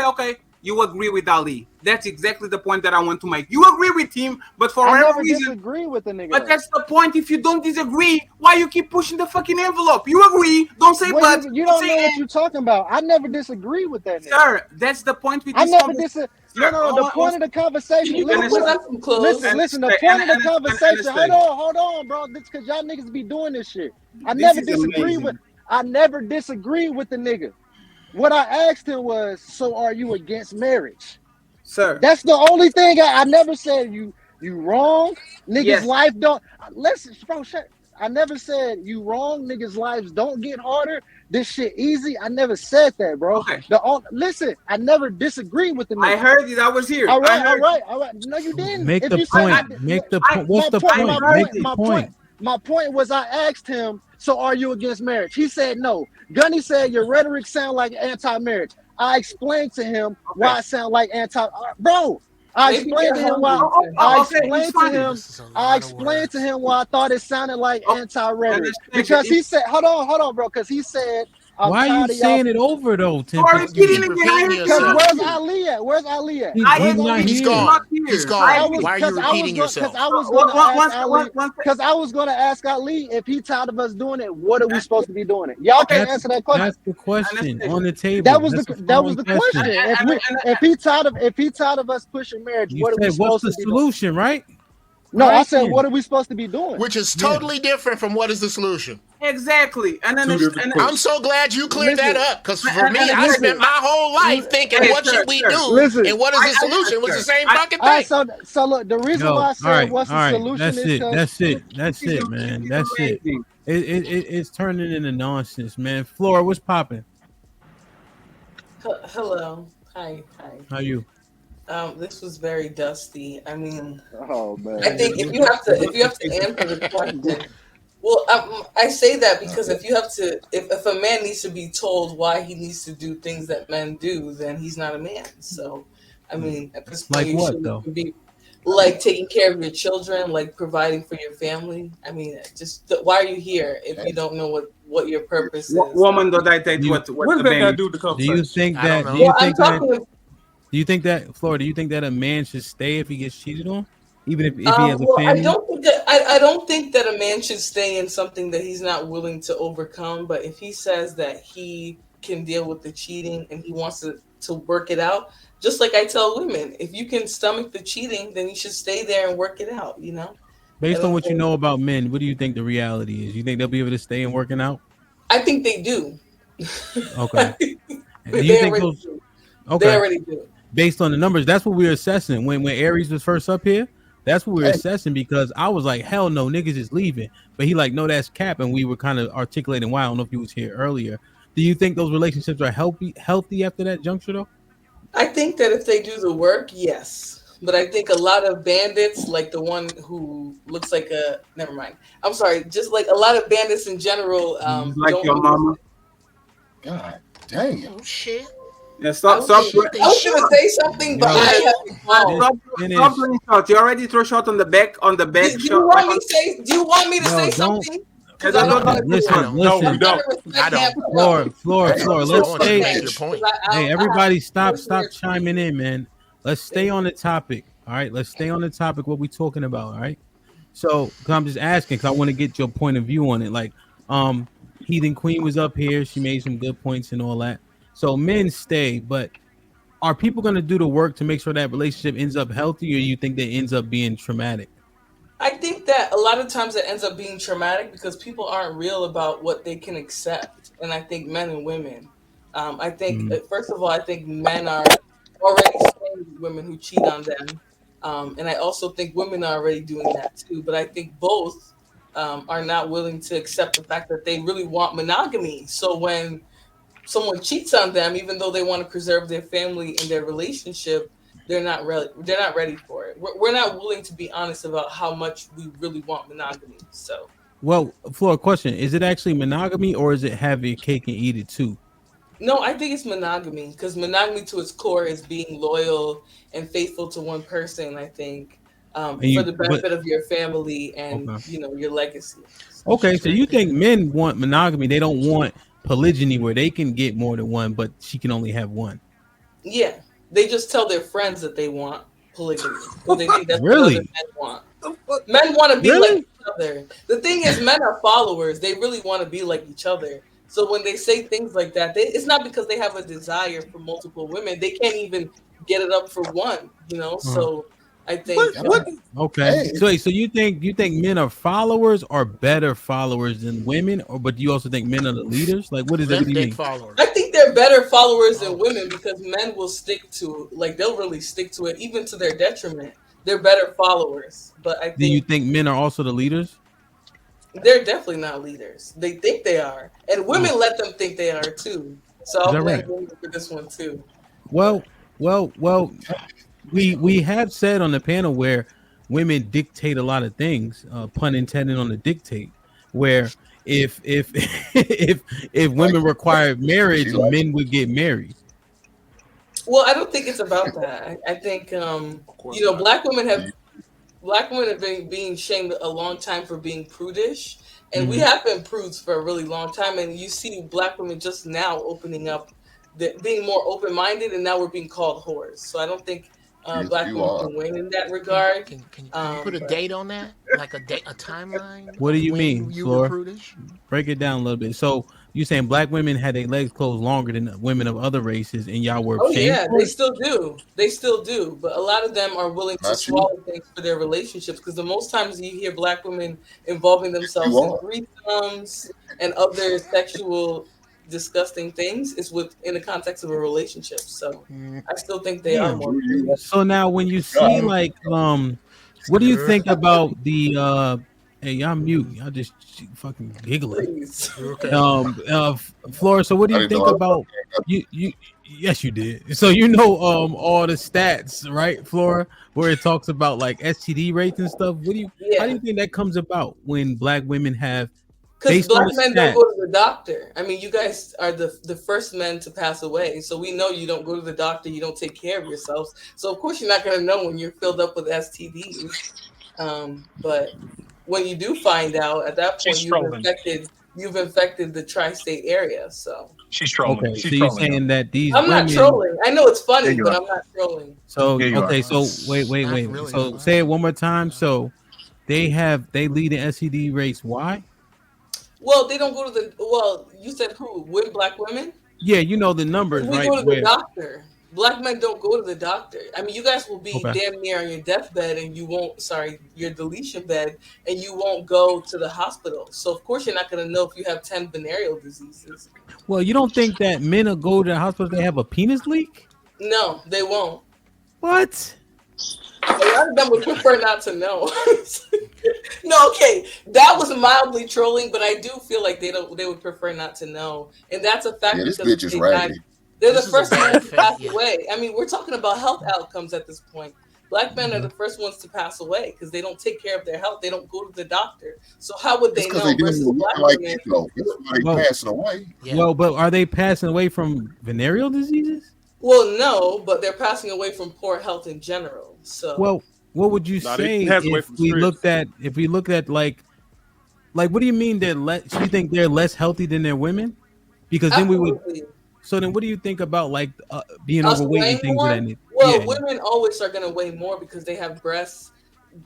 Okay. You agree with Ali. That's exactly the point that I want to make. You agree with him, but for whatever reason, disagree with the nigga. But that's the point. If you don't disagree, why you keep pushing the fucking envelope? You agree. Don't say but. You don't know what you're talking about. I never disagree with that nigga. Sir, that's the point with this. I never disagree. No, the point of the conversation. Listen, the point of the conversation. Hold on, bro. This because y'all niggas be doing this shit. I never disagree with the nigga. What I asked him was, so are you against marriage? Sir. That's the only thing I never said you wrong. Niggas' life don't listen, bro. I never said you wrong. Niggas' lives don't get harder. This shit easy. I never said that, bro. Okay. Listen, I never disagreed with the nigga. I heard it. I was here. All right. No, you didn't. Make the point. Make the point. What's the point? Make the point. My point was I asked him, so are you against marriage? He said no. Gunny said your rhetoric sound like anti-marriage. I explained to him why I sound like bro, I Maybe explained you're to him why. hungry. I Okay, explained it's to fine. him. I explained to him why I thought it sounded like anti-rhetoric because it. he said, "Hold on, bro," because he said, "I'm Why are you tired of y'all." saying it over though, You are Tempest? repeating again. I heard Because you. where's Ali at? Where's Ali at? He's Where's not Ali? He's here. gone. He's gone. Why are you repeating yourself? Because I was going to ask Ali. Because I was going to ask Ali if he tired of us doing it. What are we supposed to be doing it? Y'all can't answer that question. That's the question on the table. That was That's a that was fine the question. If he tired of us pushing marriage, You what are we said, "What's supposed the to be doing?" solution?" Right? No, All I right, said, then. what are we supposed to be doing? Which is totally different from what is the solution. Exactly. And then I'm so glad you cleared that up because for and- me, and I listen, spent my whole life thinking, Hey, what sir, should we sir. do? Listen, And what is the solution? It was the same fucking All right, thing. so look, the reason why I said what's the solution That's is it. because That's it. That's it, man. That's it. It's turning into nonsense, man. Flora, what's popping? Hello. Hi. How you? This was very dusty. I mean, oh man. I think if you have to answer the question, well, I say that because if a man needs to be told why he needs to do things that men do, then he's not a man. So, I mean, at this point, Like you what, should though? be like taking care of your children, like providing for your family. I mean, why are you here if you don't know what your purpose is? Woman, do I take what What the does that got man to do with the Do conversation? you think I don't that? know. Do you Well, I'm think that? talking. Do you think that, Flora? Do you think that a man should stay if he gets cheated on, even if he has a Well, family? I don't think that a man should stay in something that he's not willing to overcome. But if he says that he can deal with the cheating and he wants to work it out, just like I tell women, if you can stomach the cheating, then you should stay there and work it out. You know. Based I on don't what you think- know about men, what do you think the reality is? You think they'll be able to stay and working out? I think they do. Okay. Do They you think already those? do. Okay. They already do. Based on the numbers, that's what we were assessing when Aries was first up here. That's what we were assessing because I was like, hell no, niggas is leaving. But he like, no, that's cap, and we were kind of articulating why. I don't know if you was here earlier. Do you think those relationships are healthy after that juncture though? I think that if they do the work, yes. But I think a lot of bandits, like the one who looks like a never mind. I'm sorry, just like a lot of bandits in general, like don't your mama. God damn. Oh, shit. Yeah, I stop, was stop, gonna say something, but Yo, I have to call. stop doing shots. You already throw shot on the back, Do you want me to say? Do you want me to No, say don't. something? Yeah, don't- Listen. No, we don't. I don't. Floor. I Let's want you to stay. make your point. Hey, everybody, stop chiming in, man. Let's stay on the topic. All right, let's stay on the topic. What we talking about? All right. So, 'cause I'm just asking because I want to get your point of view on it. Like, Heathen Queen was up here. She made some good points and all that. So men stay, but are people going to do the work to make sure that relationship ends up healthy, or you think that ends up being traumatic? I think that a lot of times it ends up being traumatic because people aren't real about what they can accept, and I think men and women. I think first of all, I think men are already staying with women who cheat on them, and I also think women are already doing that too. But I think both are not willing to accept the fact that they really want monogamy. So when someone cheats on them, even though they want to preserve their family and their relationship, they're not ready for it. We're not willing to be honest about how much we really want monogamy. So, Well, Flora, question: is it actually monogamy, or is it have your cake and eat it too? no, I think it's monogamy because monogamy to its core is being loyal and faithful to one person. I think for the benefit of your family and your legacy. Okay, so you think men want monogamy? They don't want polygyny where they can get more than one, but she can only have one. Yeah, they just tell their friends that they want polygamy because they think that's Really? what other men want. Men want to be like each other. The thing is, men are followers. They really want to be like each other. So when they say things like that, it's not because they have a desire for multiple women. They can't even get it up for one. So I think. Okay, so you think men are followers or better followers than women, but you also think men are the leaders? Like, what is that? What do you mean? I think they're better followers than women because men will stick to they'll really stick to it even to their detriment. They're better followers, but I Do you think think men are also the leaders? they're definitely not leaders. They think they are, and women let them think they are too. So I'll that blame right? women for this one too. Well. We have said on the panel where women dictate a lot of things, pun intended on the dictate, where if if women required marriage, men would get married. Well, I don't think it's about that. I think you know, black women have been being shamed a long time for being prudish, and we have been prudes for a really long time. And you see black women just now opening up, being more open minded, and now we're being called whores. So I don't think Yes, black you women are. can win in that regard. Can you put a date on that? Like a timeline? What do of you when mean, you were Flora? prudish? Break it down a little bit. So you saying black women had their legs closed longer than women of other races, and y'all were Oh shamed yeah, for they it? still do. They still do. But a lot of them are willing to Not you. swallow things for their relationships because the most times you hear black women involving You themselves in are. threesomes and other sexual disgusting things is in the context of a relationship. So I still think they are Damn. more You prudish. So now when you see God. like what do you think about the hey, y'all mute. Y'all just fucking giggling. Please. Okay. Flora, so what do I you didn't know think I about you yes you did. So you know all the stats, right, Flora, where it talks about like STD rates and stuff. How do Yeah. you think that comes about when black women have Because based on black the men don't stat? go to the doctor. I mean, you guys are the first men to pass away. So we know you don't go to the doctor, you don't take care of yourselves. So of course you're not gonna know when you're filled up with STDs. But when you do find out, at that point She's trolling. you've infected the tri-state area. So She's trolling. Okay, She's so you're trolling though. saying that these I'm not women trolling. I know it's Yeah, funny, you but are. I'm not trolling. so Yeah, you are. okay, so wait. Not really So funny. say it one more time. So they lead in STD rates. Why? Well, they don't go to the you said who? Black women? Yeah, you know the numbers, We right? go to the Where doctor. Black men don't go to the doctor. I mean, you guys will be okay. damn near on your deathbed and you won't, your deletion bed, and you won't go to the hospital. So, of course, you're not going to know if you have 10 venereal diseases. Well, you don't think that men will go to the hospital if they have a penis leak? No, they won't. What? A lot of them would prefer not to know. No, okay, that was mildly trolling, but I do feel like they would prefer not to know, and that's a fact Yeah, this because bitch is they died. raggedy. They're the This is a first bad ones to fact. pass Yeah. away. I mean, we're talking about health outcomes at this point. Black men are the first ones to pass away because they don't take care of their health. They don't go to the doctor. So how would It's they because they know? dealing Versus with black women like women. you, though. That's why they Well, passing away. Yeah. well, but are they passing away from venereal diseases? Well, no, but they're passing away from poor health in general. So Well, what would you Nah, they say pass away if from we stress. looked at like what do you mean they're less? You think they're less healthy than their women? Because then we would. absolutely. So then, what do you think about like being Us overweight and weighing things of that more? nature? Well, Yeah. women always are going to weigh more because they have breasts,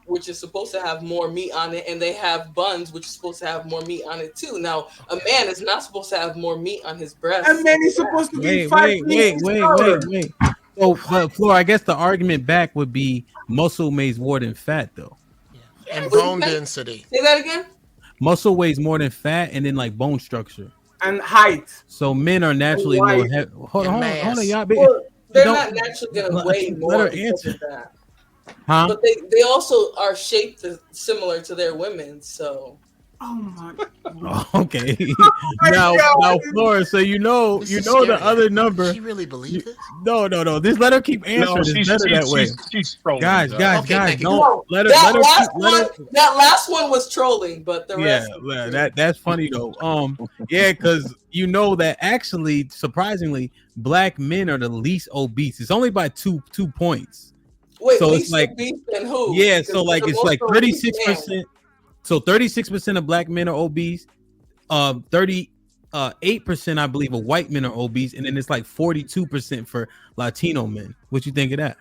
which is supposed to have more meat on it, and they have buns, which is supposed to have more meat on it too. Now, a man is not supposed to have more meat on his breasts. And then he's supposed to be Wait, 5 wait, wait, inches wait, taller. wait, wait. So, but Flora, I guess the argument back would be muscle weighs more than fat, though. And What do you bone think? density. Say that again. Muscle weighs more than fat, and then like bone structure. And height. So men are naturally Why? more heavy. Hold on, mass. y'all. Well, they're Don't not naturally going to let weigh her more because answer. of that. Huh? But they also are shaped similar to their women. So Oh my. Okay. my now, God. Flora. So you know This is the scary. other number. She really believe this? No. Just let her keep answering. No, It's better that way. she's trolling. Guys, dog. Okay, thank you. don't no, let her. that Let her. last Let her. one, that last one was trolling, but the Yeah, rest. that's funny though. Yeah, because you know that actually, surprisingly, black men are the least obese. It's only by two points. Wait, So least it's like, obese than who? yeah, Because so like the it's most like obese 36%. So 36% of black men are obese. 38%, I believe, of white men are obese, and then it's like 42% for Latino men. What you think of that?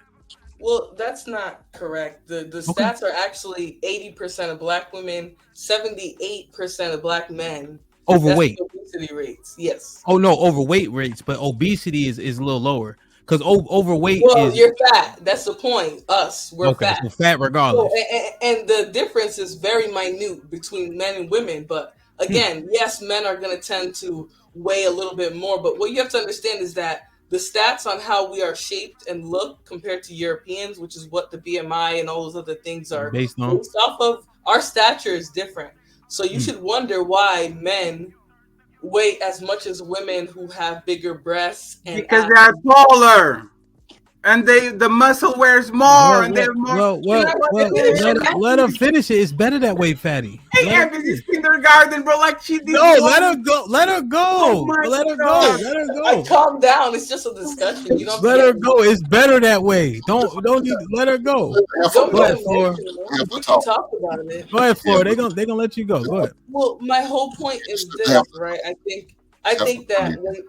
Well, that's not correct. The Okay. stats are actually 80% of black women, 78% of black men. Overweight. That's the obesity rates. Yes. Oh no, overweight rates, but obesity is a little lower because overweight Well, is you're fat. That's the point. We're okay. fat. So fat So, regardless. and the difference is very minute between men and women. But again, yes, men are going to tend to weigh a little bit more. But what you have to understand is that the stats on how we are shaped and look compared to Europeans, which is what the BMI and all those other things are Based on? based off of, our stature is different. So you should wonder why men weigh as much as women who have bigger breasts and Because abs. they are taller. and the muscle wears more, Well, and they're more. let her finish it. It's better that way, fatty. Hey, Let her Amp, is kindergarten, bro? Like she did. No, let her go. Let her go. Oh my Let her God. go. Let her I go. calm down. It's just a discussion. You don't Let get her go. It's better that way. Don't need. Let her go. Don't Go get ahead, Flora. emotional. We can talk about it. Go ahead, Flora. They gonna let you go. Go ahead. Well, my whole point is this, right? I think that when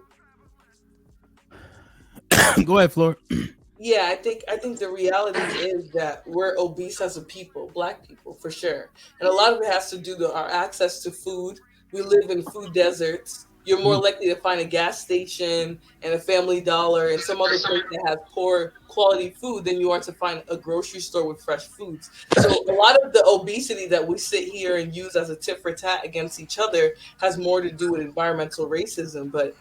Go ahead, Flora. yeah, I think the reality is that we're obese as a people, Black people for sure, and a lot of it has to do with our access to food. We live in food deserts. You're more likely to find a gas station and a Family Dollar and some other place that has poor quality food than you are to find a grocery store with fresh foods. So a lot of the obesity that we sit here and use as a tit for tat against each other has more to do with environmental racism. But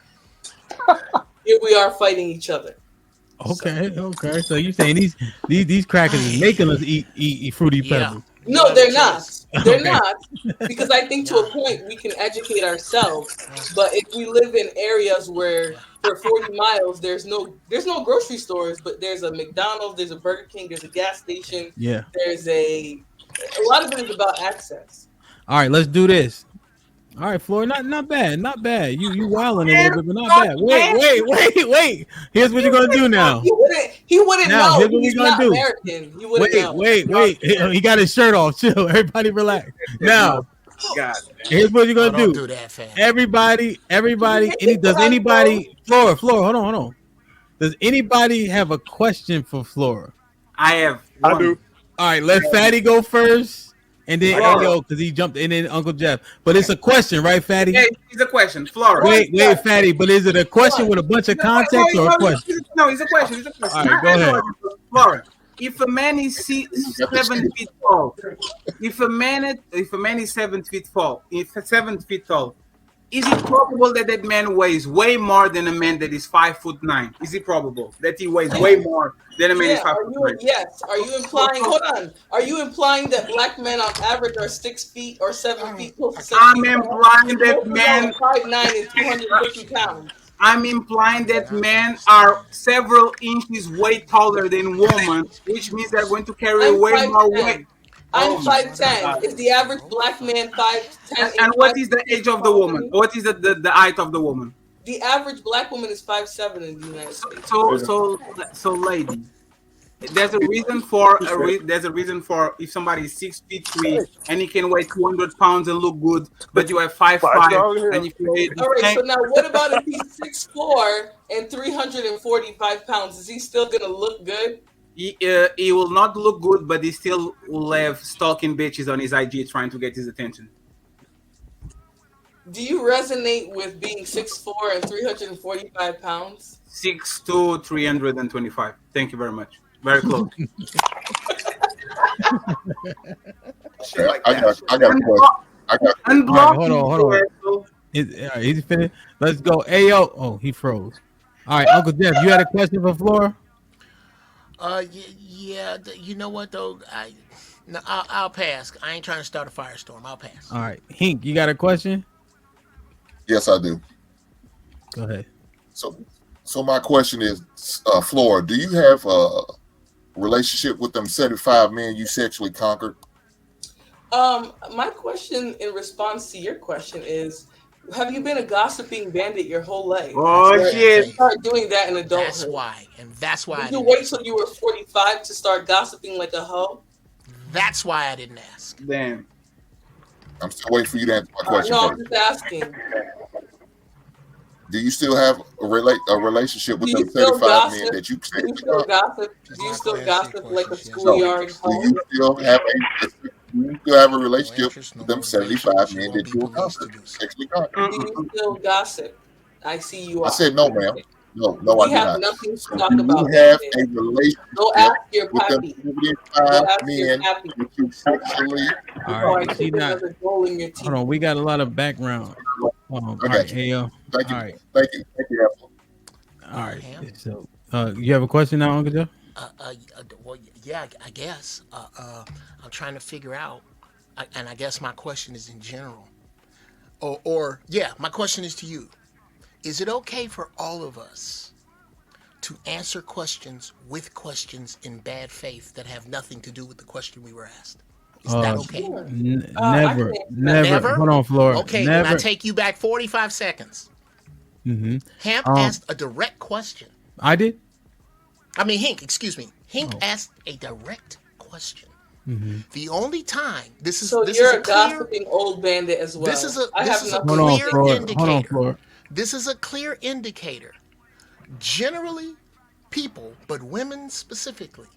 here we are fighting each other. Okay. So you saying these crackers is making us eat fruity pebbles? No, they're not. They're Okay. not, because I think to a point we can educate ourselves. But if we live in areas where for 40 miles there's no grocery stores, but there's a McDonald's, there's a Burger King, there's a gas station, Yeah. there's a lot of it is about access. All right. Let's do this. All right, Flora. Not bad. Not bad. You wilding a little bit, but not bad. Wait. Here's what you're gonna do now. He wouldn't Now, know. here's what He's we gonna not do. American. He wouldn't know. Wait. He got his shirt off. Chill. Everybody relax. Now, God. here's what you're gonna don't do. do that, fam. Everybody. Does anybody? Flora. Hold on. Does anybody have a question for Flora? I have. I do. All right, let Fatty go first, and then Flora. Ayo, because he jumped, and then Uncle Jeff. But it's a question, right, Fatty? Yeah, it's a question. Flora. Wait, Fatty. But is it a question with a bunch of context or a question? No, it's a question. All right, go ahead. Flora. If a man is 7 feet tall, if a man is 7 feet tall, is it probable that that man weighs way more than a man that is 5'9"? Is it probable that he weighs way more than a man is 5'9"? Yes. Are you implying? Hold on. Are you implying that Black men on average are 6 feet or 7 feet? I'm implying that men 5'9" and 250 pounds. I'm implying that men are several inches way taller than women, which means they're going to carry way more weight. I'm 5'10". Is the average Black man 5'10"? And what is the age of the woman? What is the height of the woman? The average Black woman is 5'7" in the United States. So, lady, there's a reason for if somebody is 6'3" and he can weigh 200 pounds and look good, but you have 5'5", and if you weigh all right. So now, what about if he's 6'4" and 345 pounds? Is he still gonna look good? He will not look good, but he still will have stalking bitches on his IG trying to get his attention. Do you resonate with being 6'4" and 345 pounds? 6'2", 325. Thank you very much. Very close. I got a question. All right, hold on. He's finished. Let's go. Ayo. Oh, he froze. All right, Uncle Jeff, you had a question for Flora? Yeah. You know what though? I'll pass. I ain't trying to start a firestorm. I'll pass. All right, Hink, you got a question? Yes, I do. Go ahead. So my question is, Flora, do you have a relationship with them 75 men you sexually conquered? My question in response to your question is, have you been a gossiping bandit your whole life? Oh shit! Start doing that in adulthood. That's why. Did you wait till you were 45 to start gossiping like a hoe? That's why I didn't ask. Damn. I'm still waiting for you to answer my question. No, I'm just asking. Do you still have a relationship with them 75 men that you Do you still gossip? Do you still gossip like a schoolyard hoe? Do you still have a relationship with them 75 men that you sexually conquered? Do you still gossip? I see you. I said no, ma'am. No, we I do have not. nothing to So talk do about. you have a relationship Go ask your with them pappy. 75 men that you sexually? All right, she's not. Hold on, we got a lot of background. All right, Ayo. Thank you. All right. Thank you. Apple. All right. So, you have a question now, Uncle Jeff? Well, yeah, I guess. I'm trying to figure out, and I guess my question is in general. My question is to you. Is it okay for all of us to answer questions with questions in bad faith that have nothing to do with the question we were asked? Is that okay? Never. Hold on, Flora. Okay, never. then I take you back 45 seconds. Mm-hmm. Hamp asked a direct question. I did? I mean, Excuse me. Hink asked a direct question. Mm-hmm. The only time this is So this you're is a gossiping old bandit as well. This is a I this have is a nothing Hold on, clear Flora. indicator. Hold on, Flora. This is a clear indicator. Generally, people, but women specifically,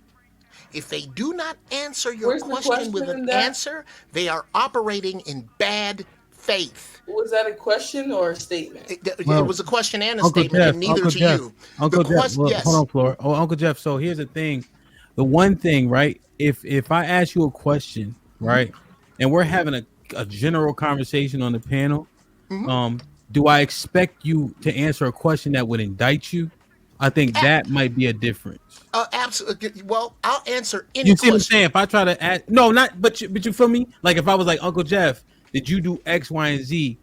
if they do not answer your Where's the question with question in an that? answer, they are operating in bad faith. Was that a question or a statement? It Well, was a question and a Uncle statement, Jeff, and neither Uncle to Jeff, you. Uncle The Jeff. question, Well, yes. hold on, Flora. Oh, Uncle Jeff. So here's the thing. The one thing, right? If I ask you a question, right, and we're having a general conversation on the panel, do I expect you to answer a question that would indict you? I think that might be a difference. Absolutely. Well, I'll answer any You see question. what I'm saying? If I try to ask, no, not, but you feel me? Like if I was like, Uncle Jeff, did you do X, Y, and Z?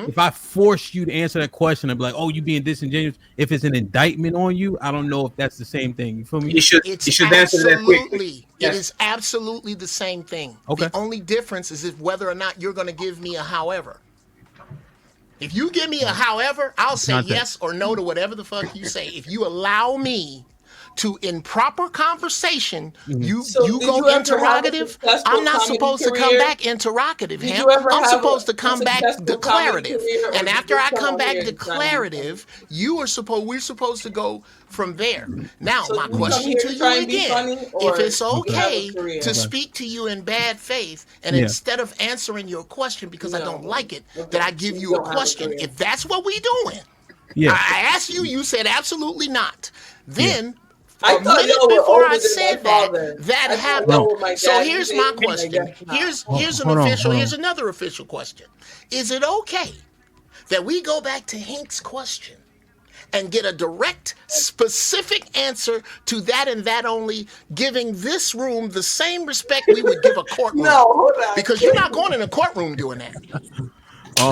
If I force you to answer that question, I'd be like, oh, you being disingenuous. If it's an indictment on you, I don't know if that's the same thing. You feel me? It's absolutely, it is absolutely the same thing. Okay. The only difference is if whether or not you're going to give me a however. If you give me a however, I'll say Context. yes or no to whatever the fuck you say. If you allow me to, in proper conversation, you did go you ever have a interrogative, successful I'm not comedy supposed to come career? back interrogative, Did Ham. you ever I'm have supposed a to come back successful comedy declarative. career, or And did after you I come come on back here and try and be declarative, we're supposed to go from there. Now, So my you come question here to to try you and be again, funny, or if it's you have a okay career? to speak to you in bad faith, and Yeah. instead of answering your question because I don't like it, Okay. that I give So you you a don't have a question, career. if that's what we doing, Yeah. I asked you, you said absolutely not. Then I a thought minute y'all were before I older than said my father. that I thought happened. y'all were my So daddy's here's my age. I question. guess not. Here's another official question. Is it okay that we go back to Hink's question and get a direct, specific answer to that and that only, giving this room the same respect we would give a courtroom? No, hold on. Because you're not going in a courtroom doing that.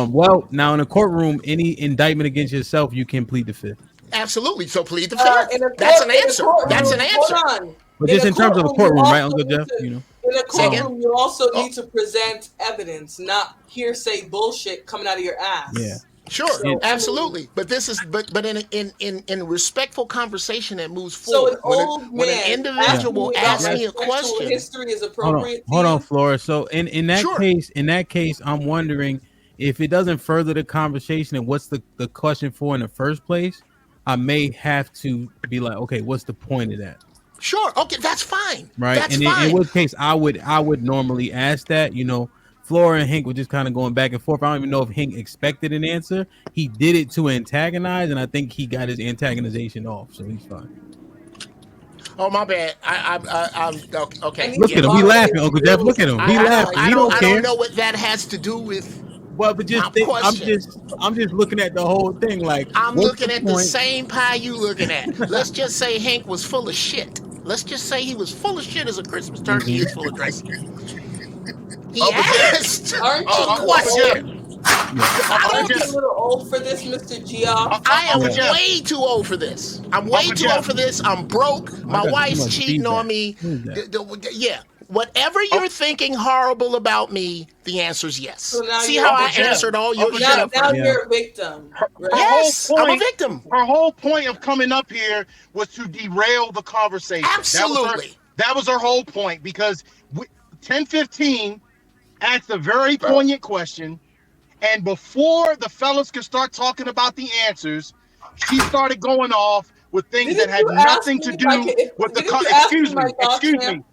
Well, now in a courtroom, any indictment against yourself, you can plead the fifth. Absolutely. So plead the fifth. In a That's an in a answer. courtroom- That's an answer. Hold on. But just in terms of a courtroom, you right, also Uncle need Jeff? to- You know. In a Say again? courtroom, you also need to present evidence, not hearsay bullshit coming out of your ass. Yeah. Sure, So- absolutely. But this is but in respectful conversation that moves So an forward. old when an man individual asking asks about me a sexual question, history is Hold appropriate. on, Flora. So in that Sure. case, I'm wondering if it doesn't further the conversation and what's the question for in the first place, I may have to be like, okay, what's the point of that? sure, okay, that's fine. Right. That's and fine. in which case I would normally ask that, you know. Flora and Hank were just kind of going back and forth. I don't even know if Hank expected an answer. He did it to antagonize, and I think he got his antagonization off, so he's fine. Oh, my bad. I'm okay. Look at him. He laughing, Uncle Jeff. Look at him. He laughing. He don't I care. don't know what that has to do with. Well, but just my think, question. I'm just looking at the whole thing. Like I'm what's looking at the point? same pie you looking at. Let's just say Hank was full of shit. Let's just say he was full of shit as a Christmas turkey is full of dressing. He asked Aren't you a question. Aren't you a little old for this, Mr. Geoff? I am way too old for this. I'm way too old for this. I'm broke. My got too wife's much cheating on me. Yeah. Whatever you're thinking horrible about me, the answer's yes. So now See you're- how I Uncle Jeff. answered all your shit Now, up now front? you're a victim. Right? Yes, Her whole I'm a victim. Her whole point of coming up here was to derail the conversation. Absolutely. That was her whole point, because 1015 asked a very poignant question, and before the fellas could start talking about the answers, she started going off with things Didn't that had you ask nothing to me do if I could- with the didn't you ask excuse me me, my thoughts, excuse ma'am? me.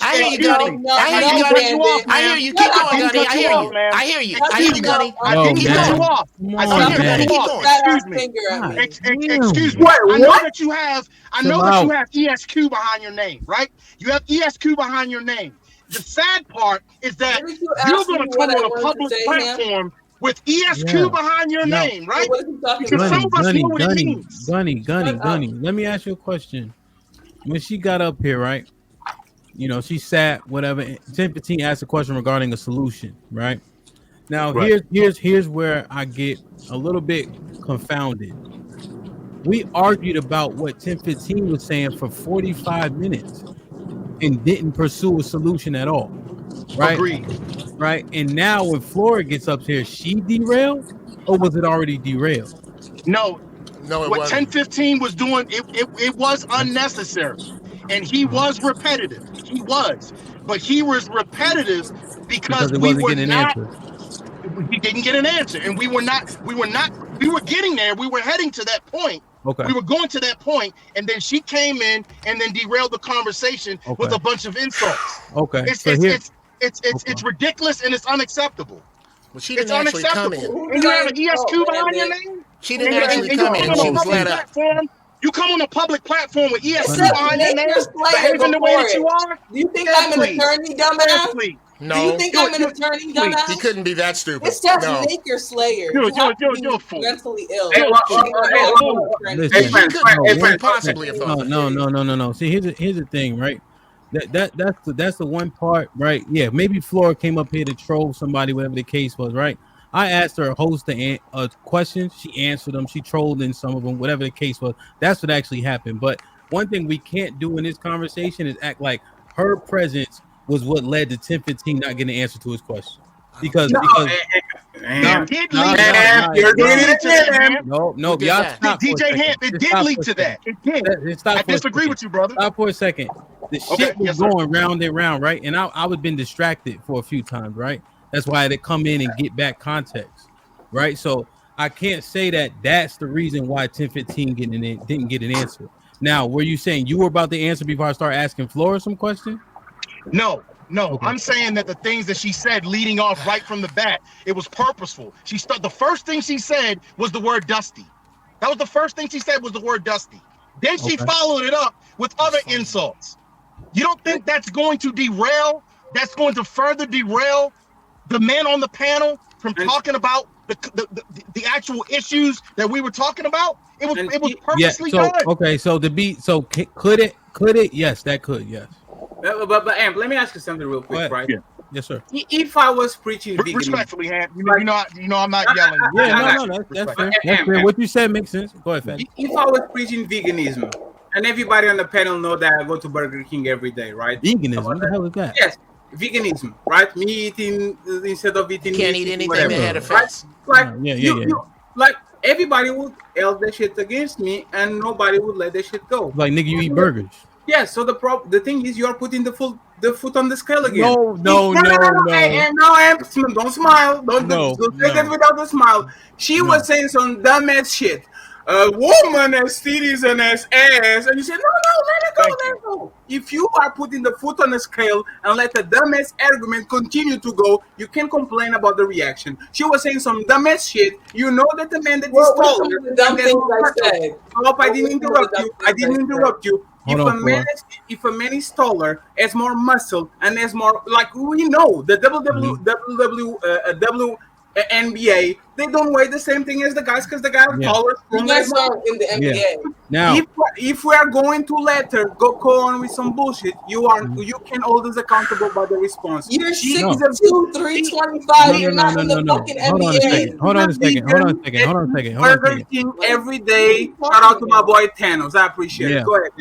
I hear you, Excuse Gunny. me. I hear you, didn't Gunny. cut you off, I hear ma'am. you. Keep going, didn't Gunny. cut I you hear off, you. ma'am. I hear you. That's I hear you, enough. Gunny. I Oh, didn't Keep cut man. you going. off. Come I on, didn't Keep cut going. you Keep off. going. Excuse me. Finger at me. Excuse me. I know that you have ESQ behind your name, right? You have ESQ behind your name. The sad part is that Didn't you you're ask going me to come what I on a wanted to public say, Ham? platform with ESQ Yeah. behind your No. name, right? What is he talking Because some about? of us know what it means. Gunny. Shut up. Let me ask you a question. When she got up here, right? You know, she sat, whatever. 1015 asked a question regarding a solution, right? Now, Right. here's where I get a little bit confounded. We argued about what 1015 was saying for 45 minutes and didn't pursue a solution at all. Right? Agreed. Right. And now when Flora gets up here, she derailed, or was it already derailed? No, No, it what wasn't. 1015 was doing, it was unnecessary. And he was repetitive. He was. But he was repetitive because it we wasn't were getting an not, answer. he didn't get an answer. And we were getting there. We were heading to that point. Okay. We were going to that point, and then she came in and then derailed the conversation with a bunch of insults. Okay. It's ridiculous and it's unacceptable. Well, she didn't It's actually come unacceptable. in. And you have an ESQ behind your name? She didn't actually come in. She was let up. You come on a public platform with ESQ Except behind your make name, your slayer behaving the way before that you it. are? Do you think I'm an attorney, dumbass? No. Do you think I'm an attorney, dumbass? He couldn't be that stupid. It says No. make your slayer. You're a fool. Mentally ill. No. See, here's the thing, right? That's the one part, right? Yeah, maybe Flora came up here to troll somebody, whatever the case was, right? I asked her a host of questions. She answered them. She trolled in some of them, whatever the case was. That's what actually happened. But one thing we can't do in this conversation is act like her presence was what led to 1015 not getting an answer to his question. Because you're doing it again. No, y'all stop. DJ Hamp, it did lead to that. It did. I disagree with you, brother. Stop for a second. The shit was going round and round, right? And I was been distracted for a few times, right? That's why I had to come in and get back context, right? So I can't say that that's the reason why 1015 didn't get an answer. Now, were you saying you were about to answer before I start asking Flora some question? No. I'm saying that the things that she said leading off right from the bat, it was purposeful. The first thing she said was the word dusty. That was the first thing she said was the word dusty. Then she followed it up with other insults. You don't think that's going to derail? That's going to further derail the men on the panel from talking about the actual issues that we were talking about? It was purposely done. Okay, so could it? Yes, that could, yes. But Amp, let me ask you something real quick, right? Yeah. Yes, sir. If I was preaching veganism, respectfully, Hamp, you know, I'm not yelling. That's fair. That's fair. What you said makes sense. Go ahead, Fat. If I was preaching veganism, and everybody on the panel know that I go to Burger King every day, right? Veganism? What the hell is that? Yes, veganism, right? Me eating instead of eating. Can't meat, eat anything whatever, that had a right? face. Like You, like everybody would else that shit against me, and nobody would let that shit go. Like nigga, you eat burgers. Yeah, so the thing is, you are putting the foot on the scale again. No. And no, don't smile. Don't take it without the smile. She was saying some dumbass shit. A woman has titties and has ass, and you say, no, let it go. If you are putting the foot on the scale and let the dumbass argument continue to go, you can complain about the reaction. She was saying some dumbass shit. You know that the man that is taller. The dumb things I said. I didn't interrupt you. If a man is taller, has more muscle, and has more, like we know, the NBA, they don't weigh the same thing as the guys because the guys are taller. You guys are in the NBA. Yeah. Now, if we are going to let her go on with some bullshit, you can hold us accountable by the response. You're 6'2", 325. You're not in the fucking NBA. Hold on a second. Burger King every day. Shout out to my boy Thanos. I appreciate it. Go ahead.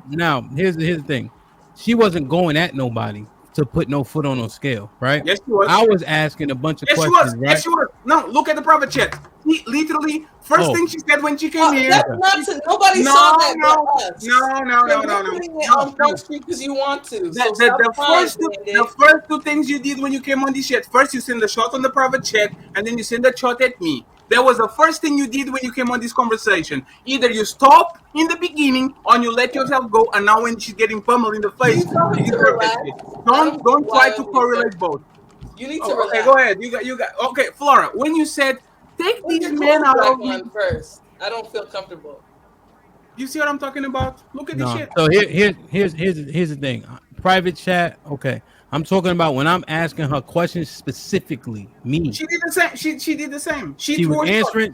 Now, here's the thing. She wasn't going at nobody to put no foot on no scale, right? Yes, she was. I was asking a bunch of questions, right? Yes, she was. No, look at the private chat. Literally, first thing she said when she came here. Nobody saw that but us. No. You're putting it on Front Street because you want to. The first two things you did when you came on this chat. First, you send the shot on the private chat, and then you send the shot at me. That was the first thing you did when you came on this conversation. Either you stop in the beginning, or you let yourself go, and now when she's getting pummeled in the face, don't try to correlate both. You need to relax. Okay, go ahead. You got. Okay, Flora. When you said take these men out of me first, I don't feel comfortable. You see what I'm talking about? Look at this shit. So here's the thing. Private chat. Okay. I'm talking about when I'm asking her questions specifically. Me. She did the same. She did the same. She was answering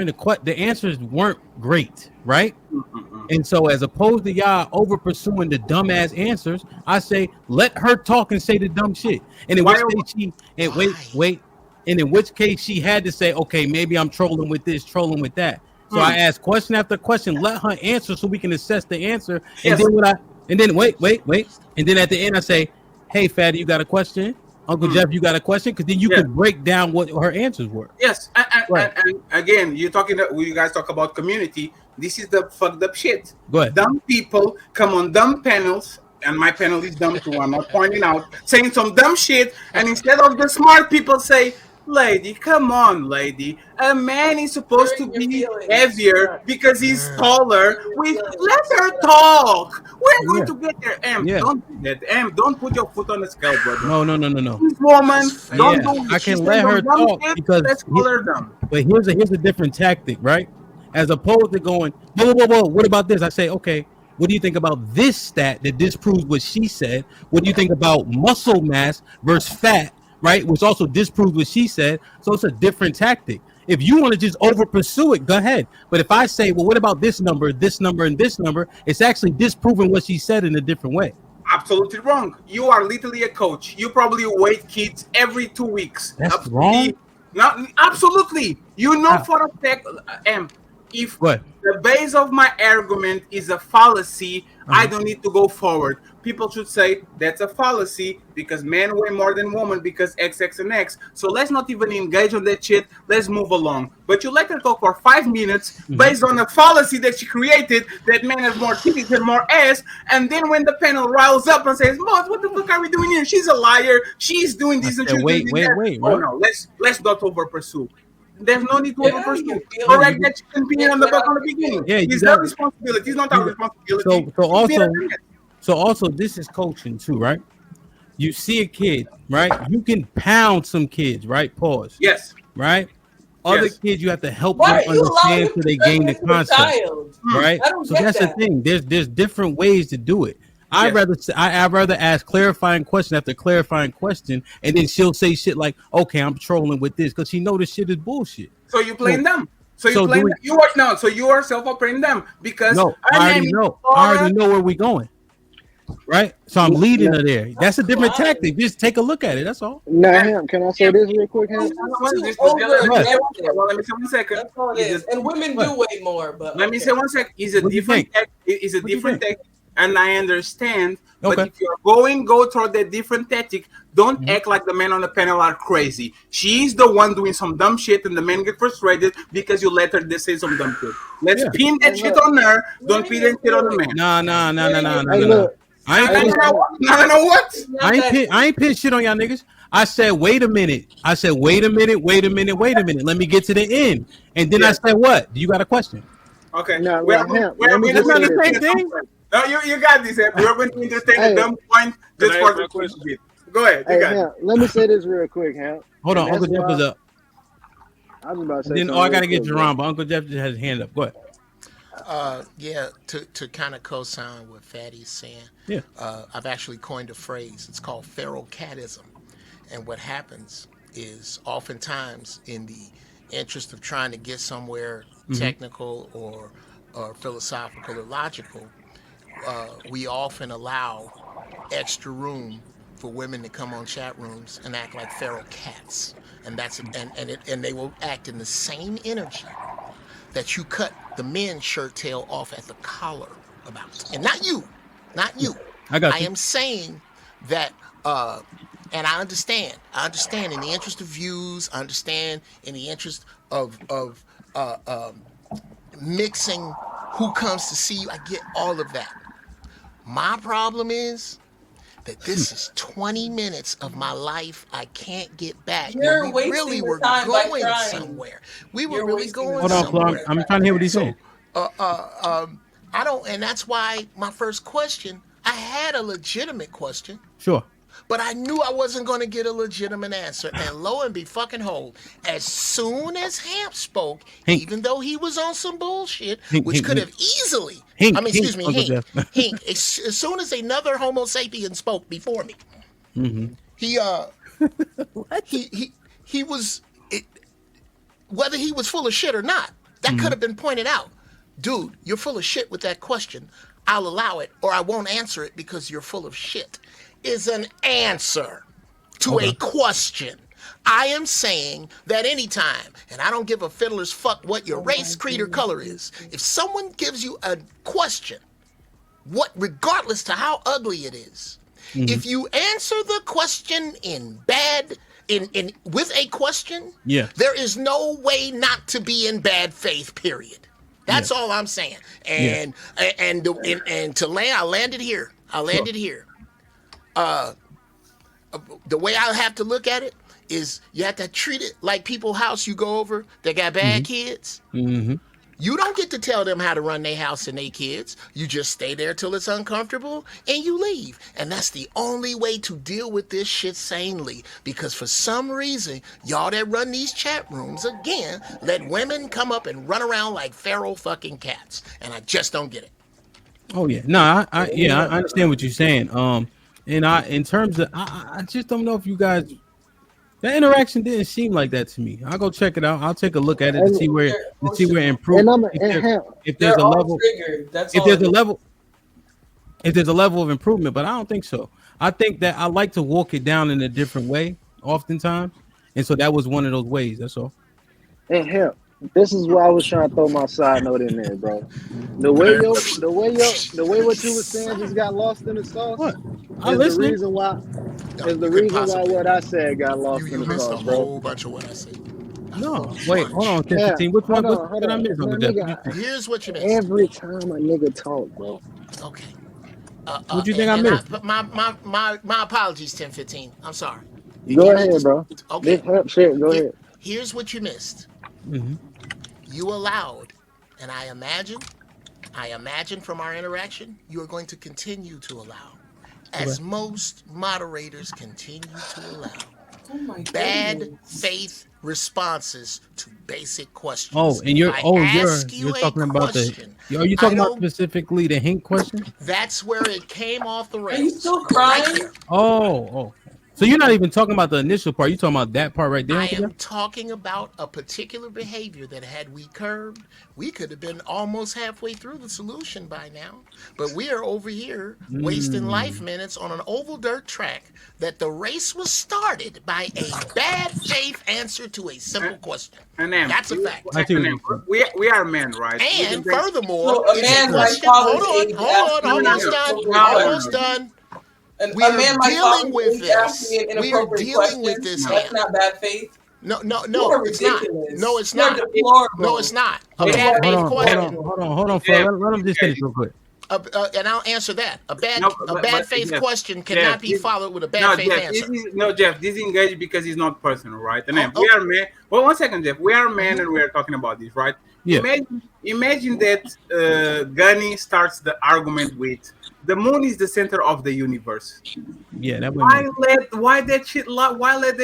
the answers weren't great, right? Mm-hmm. And so as opposed to y'all over pursuing the dumbass answers, I say let her talk and say the dumb shit. And in which case she had to say, okay, maybe I'm trolling with this, trolling with that. So I ask question after question, let her answer so we can assess the answer. Yes. And then wait. And then at the end I say, hey, Fatty, you got a question? Uncle Jeff, you got a question? Because then you could break down what her answers were. Yes, and again, you guys talk about community. This is the fucked up shit. Go ahead. Dumb people come on dumb panels, and my panel is dumb too. I'm not pointing out, saying some dumb shit, and instead of the smart people say, "Lady, come on, lady. A man is supposed to be heavier because he's taller. Let her talk. We're going to get there. Don't do that. Don't put your foot on the scale, brother. No. This woman, don't do it. I She's can let her dumb talk shit, because let's call her dumb. But here's a different tactic, right? As opposed to going, whoa, what about this? I say, okay, what do you think about this stat that disproves what she said? What do you think about muscle mass versus fat, right? Which also disproves what she said. So it's a different tactic. If you want to just over pursue it, go ahead. But if I say, well, what about this number, and this number, it's actually disproving what she said in a different way. Absolutely wrong. You are literally a coach. You probably weight kids every 2 weeks. That's wrong. Absolutely. You know for a fact, if the base of my argument is a fallacy, I don't need to go forward. People should say that's a fallacy because men weigh more than women because X, X, and X. So let's not even engage on that shit. Let's move along. But you let her talk for 5 minutes based on a fallacy that she created that men have more titties and more ass. And then when the panel riles up and says, "Boss, what the fuck are we doing here? She's a liar. She's doing this and she's doing that." Oh no, let's not over pursue. There's no need to over pursue. Correct that chicken being on the buck on the beginning. Yeah, it's their responsibility. It's not our responsibility. So also this is coaching too, right? You see a kid, right? You can pound some kids, right? Pause. Yes. Right? Other kids you have to help Why them are you allowing understand him so to they turn gain the into a concept. child? Right? I don't So get that's that. the thing. There's different ways to do it. I'd rather ask clarifying question after clarifying question, and then she'll say shit like, "Okay, I'm trolling with this," because she know this shit is bullshit. So you playing them. So you so playing. do You are no. So you are self-playing them because No, I already know where we going. Right? So I'm leading her there. That's a different tactic. Just take a look at it. That's all. Now, Hamp, can I say this real quick, Hamp? Let me say 1 second. That's all it is. And women do weigh more, but Let me say 1 second. It's a different. It's a different tactic, and I understand. But if you're go toward that different tactic. Don't act like the men on the panel are crazy. She's the one doing some dumb shit, and the men get frustrated because you let her say some dumb shit. Let's pin that shit on her. Don't pin that shit on the man. No. I ain't pin shit on y'all niggas. I said, wait a minute. Wait a minute. Let me get to the end. And then I said, what? Do you got a question? Okay. No, we're Hamp, going let to me do just say the this. same thing. No, you got this. We're going to entertain the dumb point just for the question. Go ahead. You got Hamp, let me say this real quick, Hamp. Hold on. Uncle Jeff is up. I was about to say Then, something I got to real get quick, Jerron, but Uncle Jeff just has his hand up. Go ahead. To kind of co-sign what Fatty's saying. Yeah. I've actually coined a phrase. It's called feral catism. And what happens is oftentimes in the interest of trying to get somewhere technical or philosophical or logical, we often allow extra room for women to come on chat rooms and act like feral cats. And and they will act in the same energy that you cut the men's shirt tail off at the collar about. And not you. I got I you. am saying that, and I understand in the interest of views, I understand in the interest of mixing who comes to see you. I get all of that. My problem is that this is 20 minutes of my life I can't get back. You're we wasting really the were time by going trying. somewhere. We were You're really wasting going the Hold on, somewhere. Flo. I'm trying to hear what he's saying. I don't, and that's why my first question, I had a legitimate question, Sure. but I knew I wasn't going to get a legitimate answer. And lo and behold, as soon as Hamp spoke, even though he was on some bullshit, which could have easily, Hink, as soon as another Homo sapien spoke before me, he was, whether he was full of shit or not, that could have been pointed out. Dude, you're full of shit with that question. I'll allow it, or I won't answer it because you're full of shit. Is an answer to a question. I am saying that anytime, and I don't give a fiddler's fuck what your race, creed, or color is, if someone gives you a question, regardless to how ugly it is, if you answer the question with a question, there is no way not to be in bad faith, period. That's all I'm saying. And to land, I landed here. The way I have to look at it is you have to treat it like people's house you go over that got bad kids. You don't get to tell them how to run their house and their kids. You just stay there till it's uncomfortable and you leave. And that's the only way to deal with this shit sanely. Because for some reason, y'all that run these chat rooms, again, let women come up and run around like feral fucking cats. And I just don't get it. Oh yeah, no, I understand what you're saying. And in terms of, I just don't know if you guys, that interaction didn't seem like that to me. I'll go check it out. I'll take a look at it to see where improvement. If there's a level, if there's a level of improvement, but I don't think so. I think that I like to walk it down in a different way, oftentimes, and so that was one of those ways. That's all. And Hemp, this is why I was trying to throw my side note in there, bro. The way what you were saying just got lost in the sauce. What? Is the reason why what I said got lost in the sauce, bro. A whole bunch of what I said. No, wait, hold on, 15. Which one did I miss? Here's what you missed. Every time a nigga talk, bro. Okay. What do you think I missed? My apologies, 10-15. I'm sorry. Go ahead, bro. Okay. Go ahead. Here's what you missed. You allowed, and I imagine from our interaction, you are going to continue to allow, as most moderators continue to allow, bad faith responses to basic questions. Oh, and you're talking about are you talking about specifically the Hink question? That's where it came off the rails. Are you still crying? Oh. So you're not even talking about the initial part. You're talking about that part right there. I am talking about a particular behavior that had we curbed, we could have been almost halfway through the solution by now. But we are over here wasting life minutes on an oval dirt track that the race was started by a bad faith answer to a simple question. And that's a fact. We are men, right? And furthermore, a man almost done. We are dealing with this. We are dealing with this. That's not bad faith. No, it's not. No, it's not. No, it's not. Hold on, Fred. Let him just finish real quick. And I'll answer that. A bad faith question cannot be followed with a bad faith answer. Jeff, disengage because it's not personal, right? And then we are men. Well, 1 second, Jeff. We are men and we are talking about this, right? Yeah. Imagine that Gunny starts the argument with, the moon is the center of the universe. Yeah, that why let that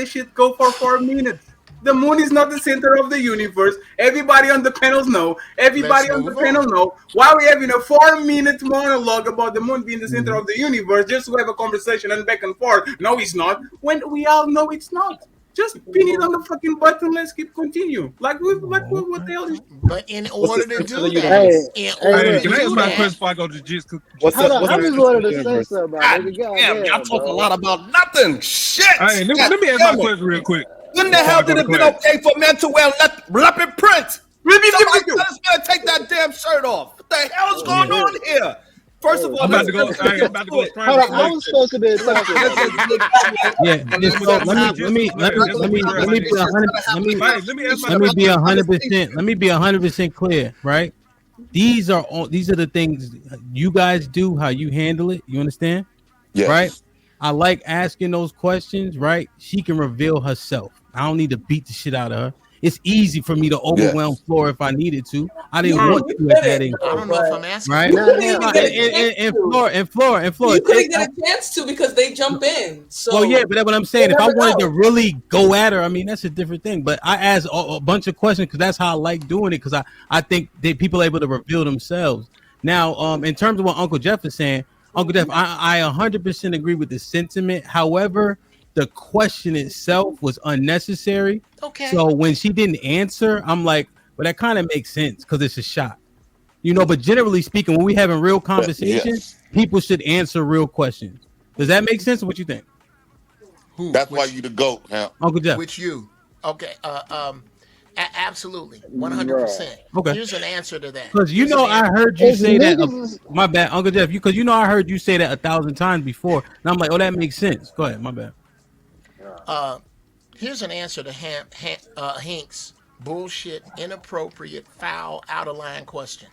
shit go for 4 minutes? The moon is not the center of the universe. Everybody on the panels know. Everybody on the panel know. Why are we having a 4-minute monologue about the moon being the center of the universe just to have a conversation and back and forth? No, it's not. When we all know it's not. Just pin it on the fucking button. Let's continue. What the hell is? But in order to do that, can I ask my question before I go to Jits? I just wanted to say something about it. Y'all talk a lot about nothing. Shit. Let me ask my question real quick. When the hell did it been okay for men to wear leopard print? Somebody's gonna take that damn shirt off. What the hell is going on here? First of all, I'm about to go. I was supposed to be talking. Let me be 100% clear, right? These are the things you guys do, how you handle it. You understand? Yes. Right? I like asking those questions, right? She can reveal herself. I don't need to beat the shit out of her. It's easy for me to overwhelm Floor if I needed to. I didn't want to at that age. I don't know if I'm asking. Right? And Floor. You couldn't get a chance to because they jump in. So well, yeah, but that's what I'm saying. If I wanted to really go at her, I mean, that's a different thing. But I asked a bunch of questions because that's how I like doing it, because I think that people are able to reveal themselves. Now, in terms of what Uncle Jeff is saying, Uncle Jeff, I 100% agree with the sentiment. However, the question itself was unnecessary. Okay. So when she didn't answer, I'm like, well, that kind of makes sense because it's a shot. You know, but generally speaking, when we having real conversations, people should answer real questions. Does that make sense? What you think? Who? That's why you the GOAT, Hamp. Uncle Jeff. Which you? Okay. Absolutely, 100%. Okay. Here's an answer to that. Because you know, I heard you say that. My bad, Uncle Jeff. Because you know, I heard you say that 1,000 times before, and I'm like, oh, that makes sense. Go ahead, my bad. Here's an answer to Hank's bullshit, inappropriate, foul, out of line question.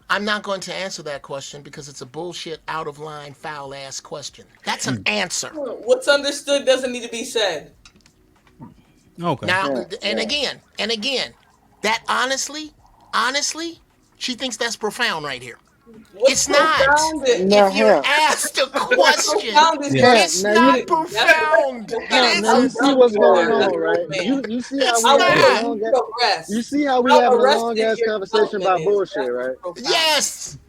I'm not going to answer that question because it's a bullshit, out of line, foul ass question. That's an answer. What's understood doesn't need to be said. Okay. Now, and again, that honestly, she thinks that's profound right here. It's not. If you're asked a question, it's not profound. Now you see what's going on, right? You see how we have a long ass. You see how we have a long ass conversation about bullshit, right? Yes.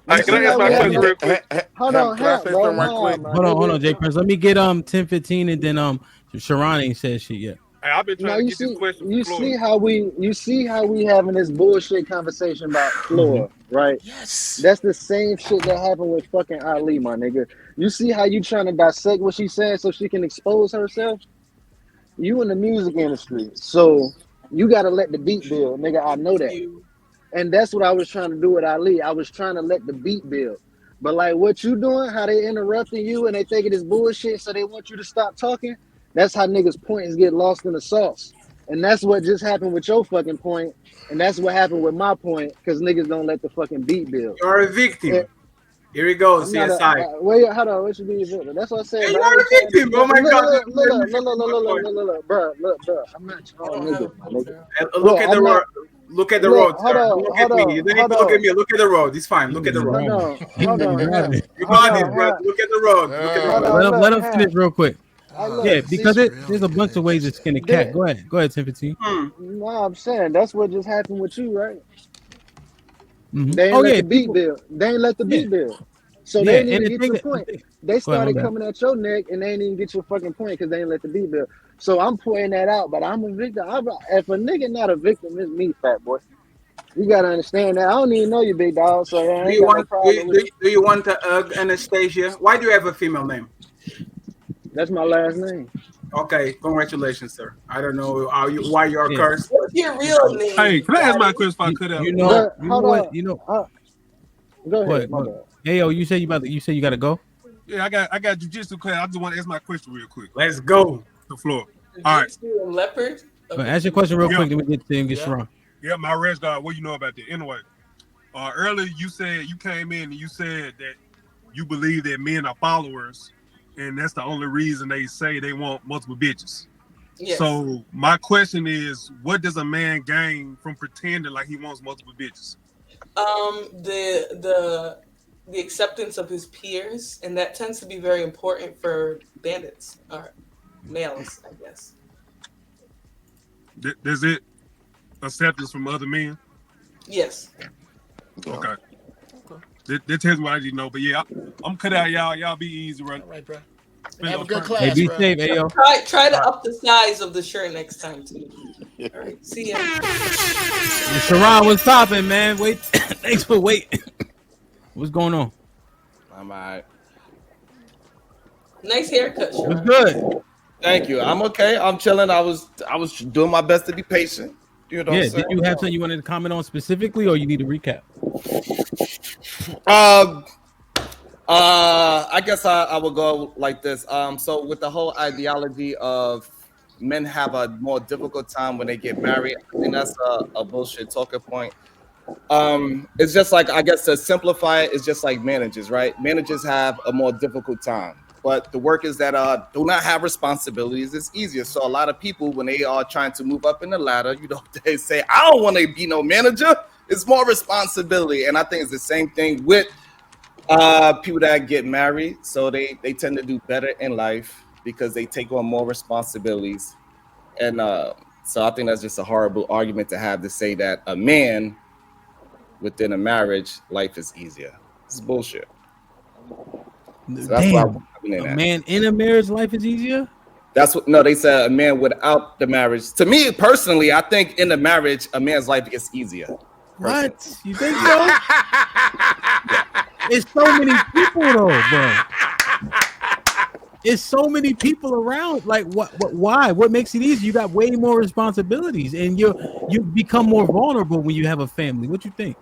Hey, can I ask my question real quick? Hold on, Hold on, Jay Prince. Let me get 10-15 and then Sharon ain't said shit yet. Hey, I've been trying to get this question. You see how we having this bullshit conversation about Flora, right? Yes. That's the same shit that happened with fucking Ali, my nigga. You see how you trying to dissect what she's saying so she can expose herself? You in the music industry, so you gotta let the beat build, nigga. I know that. And that's what I was trying to do with Ali. I was trying to let the beat build. But like what you doing, how they interrupting you and they thinking it's bullshit, so they want you to stop talking. That's how niggas' points get lost in the sauce. And that's what just happened with your fucking point. And that's what happened with my point, because niggas don't let the fucking beat build. You're a victim. Here we go, CSI. Wait, hold on. What you be a victim? That's what I said. Hey, you're a victim. Oh my God. Look, bro. I'm not your nigga. Look at the road. Look at the road. Hold on. Look at me. You don't need to look at me. Look at the road. It's fine. Look at the road. Hold on. You got this, bro. Look at the road. Look at the road. Let him finish real quick. Yeah, because there's a bunch of ways to skin a cat. Go ahead, 10-15. No, I'm saying that's what just happened with you, right? Mm-hmm. They ain't let the beat build. They ain't let the beat build. So they didn't even get your point. They started coming at your neck and they didn't even get your fucking point because they ain't let the beat build. So I'm pointing that out, but I'm a victim. If a nigga not a victim, it's me, fat boy. You gotta understand that. I don't even know you, big dog. So do you want to hug Anastasia? Why do you have a female name? That's my last name. Okay, congratulations, sir. I don't know why you are cursed. What's your real name? Hey, can I ask my question if I could have? Go ahead. My bad. Hey, yo, you say you gotta go? Yeah, I got jujitsu class. I just want to ask my question real quick. Let's go. The floor. All right. Leopard. Okay. Ask your question real quick. Then we get to him. Get Sharon. Yeah, my res dog. What you know about that? Anyway, earlier you said you came in and you said that you believe that men are followers, and that's the only reason they say they want multiple bitches. Yes. So my question is, what does a man gain from pretending like he wants multiple bitches? The acceptance of his peers, and that tends to be very important for bandits or males, I guess. Does it acceptance from other men? Yes. Okay. That tells me what I need to know. But yeah, I'm cut out, y'all. Y'all be easy, right? All right, bro. Have a good class, hey, be bro. safe, hey, yo. Try to up the size of the shirt next time too. All right, see ya. Sharon, what's popping, man? Wait, thanks for waiting. What's going on? I'm all right. Nice haircut, Sharon. What's good? Thank you. I'm okay. I'm chilling. I was doing my best to be patient. You know what I'm saying? Did you have something you wanted to comment on specifically, or you need a recap? I guess I will go like this. So with the whole ideology of men have a more difficult time when they get married, I think that's a bullshit talking point. It's just like, I guess to simplify it, it's just like managers, right? Managers have a more difficult time, but the workers that do not have responsibilities, it's easier. So a lot of people, when they are trying to move up in the ladder, they say, I don't want to be no manager. It's more responsibility. And I think it's the same thing with people that get married. So they tend to do better in life because they take on more responsibilities. And so I think that's just a horrible argument to have, to say that a man within a marriage, life is easier. It's bullshit. So that's why a man in a marriage, life is easier? That's what, no, they said a man without the marriage. To me, personally, I think in the marriage, a man's life gets easier. What? You think so? It's so many people though, bro. it's so many people around. Like, why? What makes it easy? You got way more responsibilities, and you become more vulnerable when you have a family. What you think?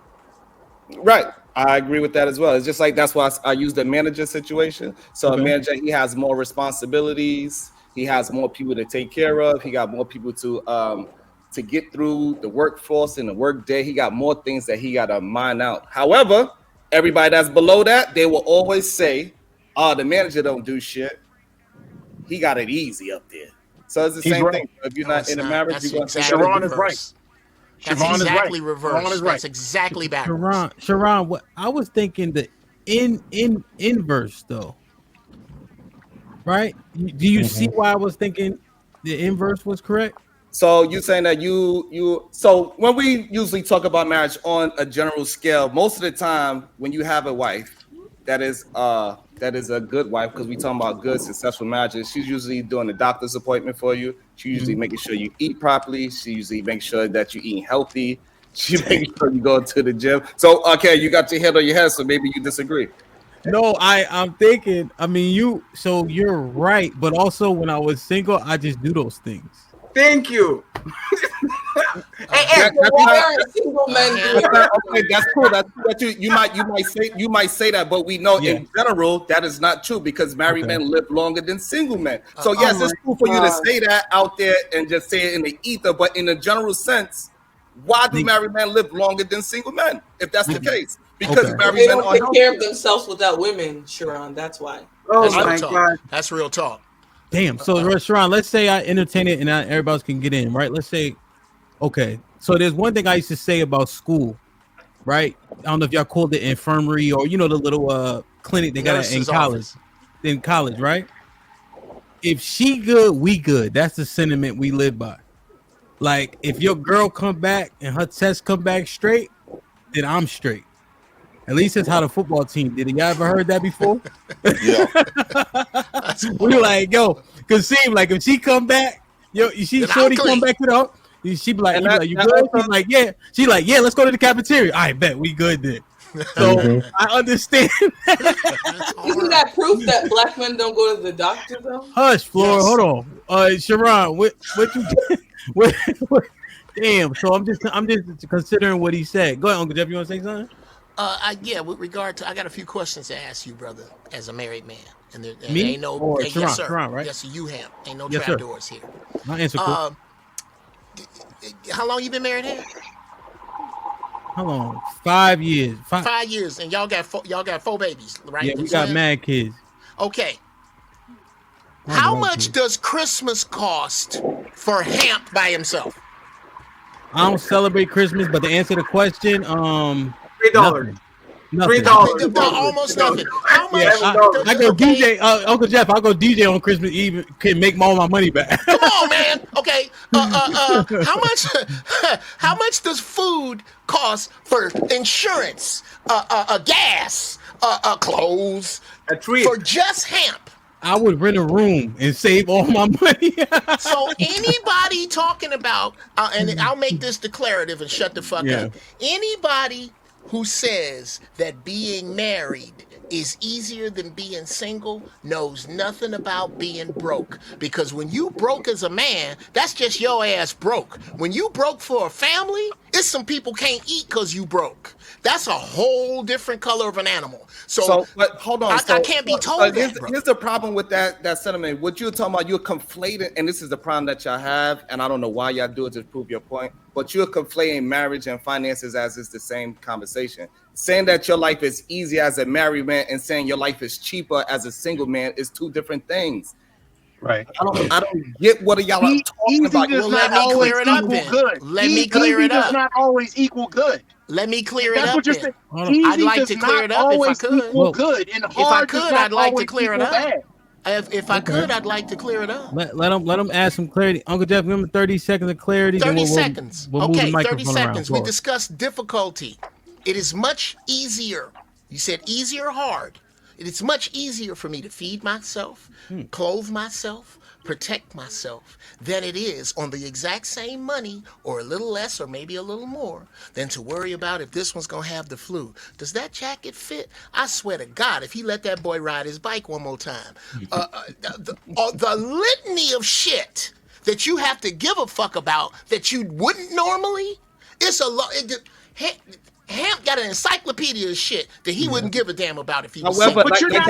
Right. I agree with that as well. It's just like that's why I use the manager situation. So a manager, he has more responsibilities. He has more people to take care of. He got more people to get through the workforce and the work day. He got more things that he got to mine out. However, everybody that's below that, they will always say, "Oh, the manager don't do shit. He got it easy up there." So it's the He's same right. thing. If you're not in a marriage, That's you're going to exactly Sharon is right. reverse. That's Siobhan is exactly right. reverse. Siobhan is right. That's exactly backwards. Sharon, what I was thinking the inverse though, right? Do you see why I was thinking the inverse was correct? So you're saying that so when we usually talk about marriage on a general scale, most of the time when you have a wife that is a good wife, because we talking about good successful marriages, she's usually doing a doctor's appointment for you. She usually making sure you eat properly. She usually makes sure that you eat healthy. She makes sure you go to the gym. So okay, you got your head on your head, so maybe you disagree. No, I'm thinking. I mean, you're right, but also when I was single, I just do those things. Thank you. Why are single men doing that? Okay, that's cool. That's what you might say that, but we know in general that is not true because married men live longer than single men. So yes, it's cool for you to say that out there and just say it in the ether, but in a general sense, why do married men live longer than single men? If that's the case, because married They men don't are take healthy. care of themselves without women, Sharon. That's why. That's real talk. That's real talk. Damn. So, Sharon, let's say I entertain it and everybody else can get in, right? Let's say, okay. So there's one thing I used to say about school, right? I don't know if y'all called it infirmary or the little clinic they got in college. In college, right? If she good, we good. That's the sentiment we live by. Like if your girl come back and her test come back straight, then I'm straight. At least that's how the football team did it. Y'all ever heard that before? Yeah. We like, yo, cause seem like if she come back, shorty come back to the she be like, you good? She's like, yeah. She like, yeah, let's go to the cafeteria. I bet we good then. So I understand. Isn't that proof that black men don't go to the doctor though? Hush, Flora. Hold on. Sharon, what you what, damn. So I'm just considering what he said. Go ahead, Uncle Jeff. You want to say something? Yeah, with regard to, I got a few questions to ask you, brother, as a married man. And there Me? ain't no, Or yes, Sharon, sir. Sharon, right? Yes, you have. Ain't no Yes, trapdoors here. My answer cool. How long you been married here? How long? 5 years. 5 years, and y'all got four babies, right? Yeah, we got mad kids. Okay. How much does Christmas cost for Hamp by himself? I don't celebrate Christmas, but to answer the question, $3. Nothing. Almost nothing. How much? I go DJ, Uncle Jeff. I'll go DJ on Christmas Eve. Can make all my money back. Come on, man. Okay. How much does food cost for insurance, gas, clothes, for just Hamp? I would rent a room and save all my money. So anybody talking about, and I'll make this declarative and shut the fuck up. Anybody who says that being married is easier than being single knows nothing about being broke. Because when you broke as a man, that's just your ass broke. When you broke for a family, it's some people can't eat because you broke. That's a whole different color of an animal. But hold on. I can't be told that. Here's the problem with that sentiment. What you're talking about, you're conflating, and this is the problem that y'all have, and I don't know why y'all do it to prove your point, but you're conflating marriage and finances as it's the same conversation. Saying that your life is easy as a married man and saying your life is cheaper as a single man is two different things. Right. I don't get what y'all are talking about. Does not always equal good. Let me clear it up. Does not always equal good. Let me clear it That's up. what you're then. saying. I'd like to clear it up if I could. Equal good. And If I could, I'd like to clear it up. Bad. If I could, I'd like to clear it up. Let him add some clarity. Uncle Jeff, give him 30 seconds of clarity. 30 seconds. We'll Okay, move the 30 seconds. We around. discussed difficulty. It is much easier. You said easy or hard. It is much easier for me to feed myself, clothe myself, protect myself than it is on the exact same money or a little less or maybe a little more than to worry about if this one's going to have the flu. Does that jacket fit? I swear to God, if he let that boy ride his bike one more time, the litany of shit that you have to give a fuck about that you wouldn't normally, it's a lot. Hamp got an encyclopedia of shit that he wouldn't give a damn about if he was sick. But you're not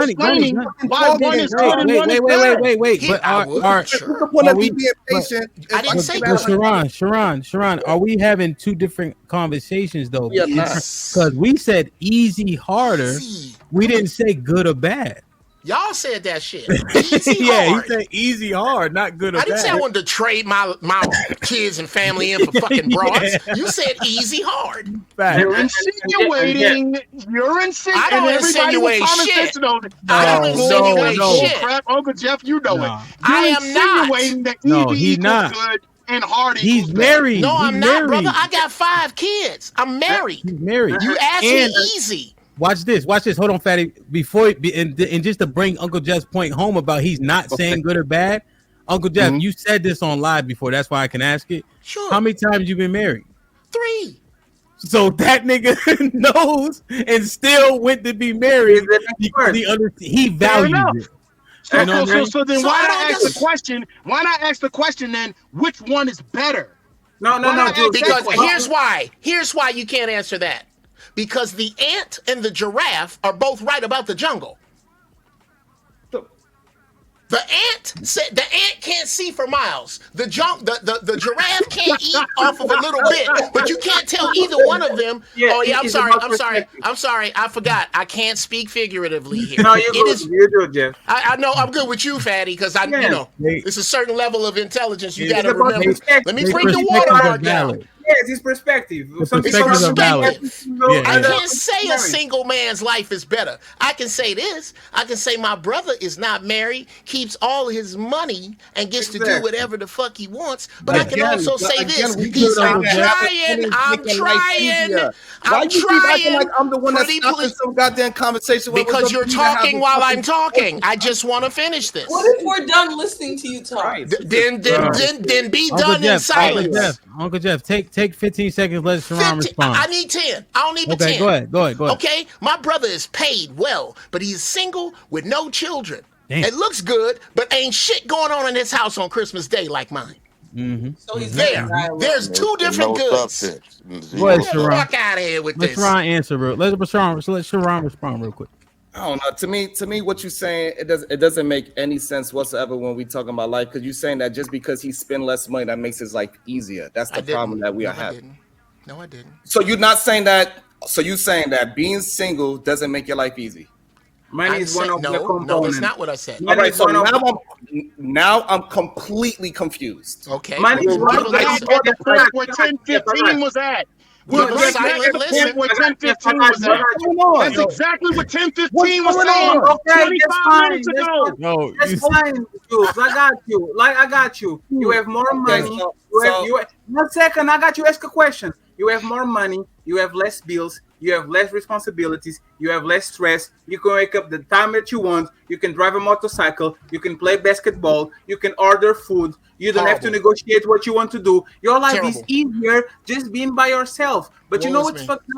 explaining why one is good and one is bad. Wait. But I didn't say Sharon, are we having two different conversations though? We are not. Because we said easy harder. We didn't say good or bad. Y'all said that shit. Easy Yeah, hard. he said easy hard, not good or I bad. didn't say I wanted to trade my kids and family in for fucking broads. You said easy hard. You're insinuating. You're insinuating. I don't insinuate shit. I don't insinuate shit. Crap, Uncle Jeff, you know it. I am not. Insinuating that he's not. good and hard He's equals married. No, He's I'm not, married. brother. I got 5 kids. I'm married. He's married. You asked me easy. Watch this. Hold on, Fatty. And just to bring Uncle Jeff's point home about he's not saying good or bad. Uncle Jeff, you said this on live before. That's why I can ask it. Sure. How many times you been married? 3. So that nigga knows and still went to be married because he values it. So then why not ask the question? Why not ask the question then? Which one is better? No. Because here's why you can't answer that. Because the ant and the giraffe are both right about the jungle. The ant can't see for miles. The giraffe can't eat off of a little bit, but you can't tell either one of them. I'm sorry. I forgot. I can't speak figuratively here. No, you're good, Jeff. I know I'm good with you, Fatty, because it's a certain level of intelligence you got to remember. Let me bring the watermark down. Yes, his perspective. I can't say a single man's life is better. I can say this. I can say my brother is not married, keeps all his money, and gets to do whatever the fuck he wants. But I can also say this. I'm trying. Like I'm the one that's stopping some goddamn conversation. Because you're talking while I'm talking. I just want to finish this. What if we're done listening to you talk? Then be done in silence. Uncle Jeff, take 15 seconds. Let Sharon respond. I need 10. I don't need but 10. Okay, go ahead. Okay, my brother is paid well, but he's single with no children. Damn. It looks good, but ain't shit going on in his house on Christmas Day like mine. Mm-hmm. So he's there. There's 2 different goods. Go ahead, Sharon. Fuck out of here with Let this. Sharon answer let Sharon respond real quick. I don't know. To me, what you're saying, it doesn't make any sense whatsoever when we talking about life, because you're saying that just because he spend less money, that makes his life easier. That's the problem that we are having. No, I didn't. So you're not saying that. So you're saying that being single doesn't make your life easy. Money is one of the components. No, that's not what I said. All right, so now I'm completely confused. Okay. Money is one of the point where 10-15 was at. Where 10-15 was at. That's exactly what 10-15 was saying. Okay, 25 minutes ago. No, that's fine, Jules. I got you. You have more money. One second, I got you. Ask a question. You have more money. You have less bills. You have less responsibilities. You have less stress. You can wake up the time that you want. You can drive a motorcycle. You can play basketball. You can order food. You don't have to negotiate what you want to do. Your life is easier just being by yourself. But you know what's fucked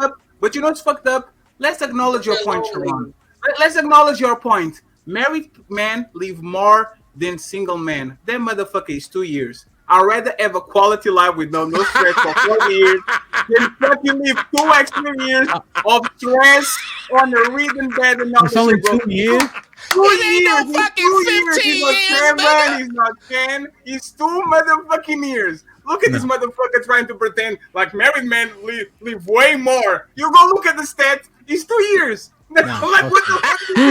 up? Let's acknowledge your point, Sharon. Let's acknowledge your point. Married men live more than single men. That motherfucker is 2 years. I'd rather have a quality life with no stress for 4 years than fucking live 2 extra years of stress on the reading bed and not. It's only 2 years. 2 years. No fucking 15 years. He's not 10. He's 2 motherfucking years. Look at this motherfucker trying to pretend like married men live way more. You go look at the stats. He's 2 years. Like what the fuck? 2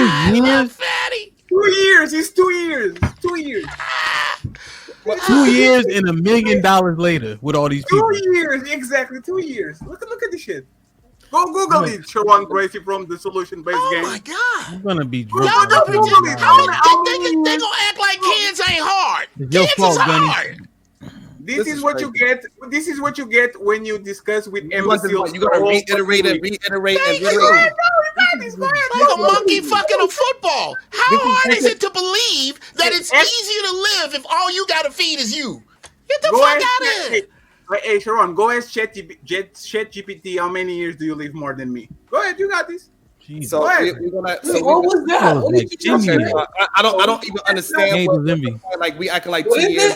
years. 2 years. He's 2 years. 2 years. 2 years and $1 million later with all these people. 2 years, exactly 2 years. Look at this shit. Go Google it, Sharon Gracie from the Solution Based Game. Oh my God! I'm gonna be drunk. Y'all don't pretend. They gonna act like kids ain't hard. It's your fault, Gunny. This is what you get. This is what you get when you discuss with imbeciles. You gotta reiterate. this. Like a monkey fucking a football. How hard is it to believe that it's easier to live if all you gotta feed is you? Get the fuck out of here. Hey, Sharon, go ask ChatGPT. How many years do you live more than me? Go ahead, you got this. So we're gonna. What was that? What did you just say? I don't even understand. Like we acting like 2 years.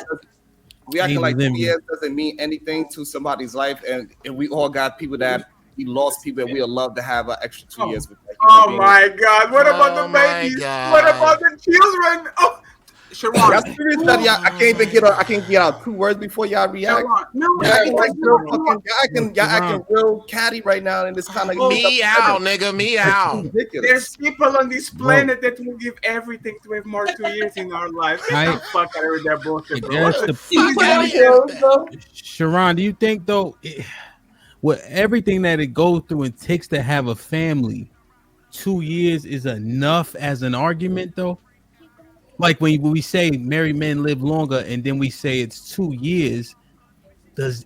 We acting like 2 years doesn't mean anything to somebody's life, and we all got people that we lost people that we would love to have an extra 2 years with. Oh my God! What about the babies? What about the children? Oh, Sharon, that's the reason that I can't get out 2 words before y'all react. No, y'all acting real catty right now, and it's kind of meow, nigga, meow. There's people on this planet that will give everything to have more 2 years in our life. Get the fuck out of that bullshit, bro. Sharon, do you think though, with everything that it goes through and takes to have a family, 2 years is enough as an argument though? Like when we say married men live longer, and then we say it's 2 years,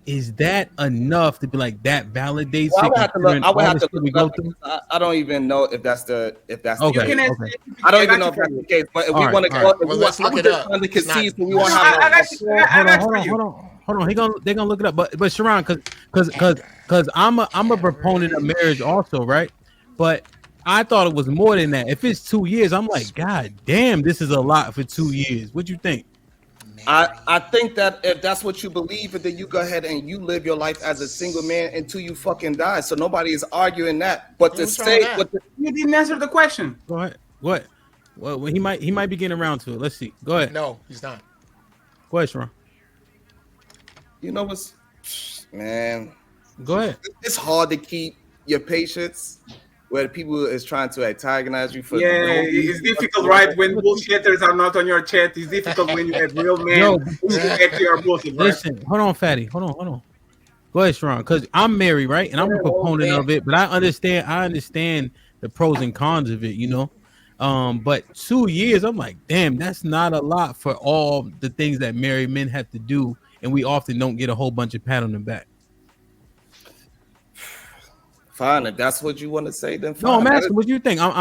is that enough to be like that validates it? I would have to look up. I don't even know if that's the okay. I don't even know if that's the case. But if we want to go, let's look it up. Hold on. They're gonna look it up. But Sharon, because I'm a proponent of marriage also, right? But I thought it was more than that. If it's 2 years, I'm like, God damn, this is a lot for 2 years. What you think? I think that if that's what you believe, then you go ahead and you live your life as a single man until you fucking die. So nobody is arguing that. But to say, you didn't answer the question. Go ahead. Well, he might be getting around to it. Let's see. Go ahead. No, he's not. Go ahead, Sharon. You know what's, man? Go ahead. It's hard to keep your patience where people is trying to antagonize you for. Yeah, it's difficult, right? When bullshitters are not on your chat, it's difficult when you have real men who get your bullshit. Right? Listen, hold on, Fatty. Hold on. Go ahead, Sharon, because I'm married, right? And I'm a proponent of it, but I understand the pros and cons of it, you know. But 2 years, I'm like, damn, that's not a lot for all the things that married men have to do, and we often don't get a whole bunch of pat on the back. Fine, if that's what you want to say, then fine. No, I'm asking, what do you think? If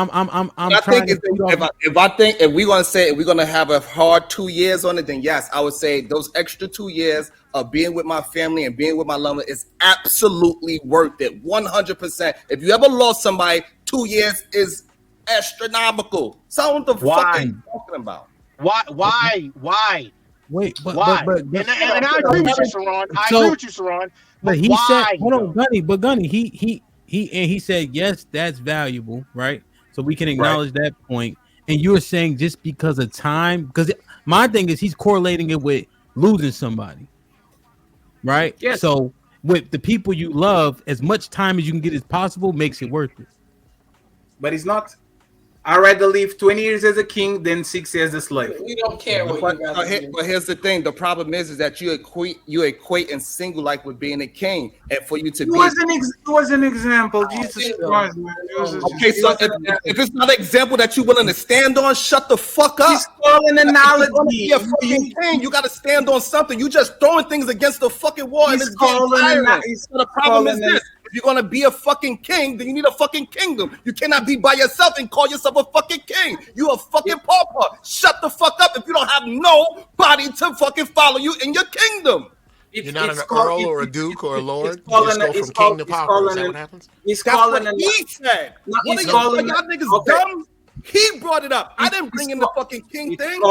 we're gonna have a hard 2 years on it, then yes, I would say those extra 2 years of being with my family and being with my lover is absolutely worth it, 100%. If you ever lost somebody, 2 years is astronomical. So what the fuck are you talking about? Why? Wait, but and I agree with you, Sharon. I agree with you, Sharon. But he said, hold on, Gunny. He said, yes, that's valuable, right? So we can acknowledge that point. And you were saying just because of time, because my thing is he's correlating it with losing somebody, right? Yes. So with the people you love, as much time as you can get as possible makes it worth it. But it's not. I'd rather live 20 years as a king than 6 years as a slave. We don't care what you guys do. But here's the thing: the problem is that you equate in single life with being a king, and for you to be. It was an example. Jesus Christ, man. Okay, so if it's not an example that you're willing to stand on, shut the fuck up. He's calling an analogy. Be a fucking king. You got to stand on something. You just throwing things against the fucking wall, and it's getting tiring. So the problem is this. If you're gonna be a fucking king, then you need a fucking kingdom. You cannot be by yourself and call yourself a fucking king. You a fucking pauper. Shut the fuck up if you don't have nobody to fucking follow you in your kingdom. You're not an earl or a duke or a lord. You just go from king to pauper. Is that what happens? That's what he said. What are y'all niggas dumb? He brought it up. I didn't bring in the fucking king thing.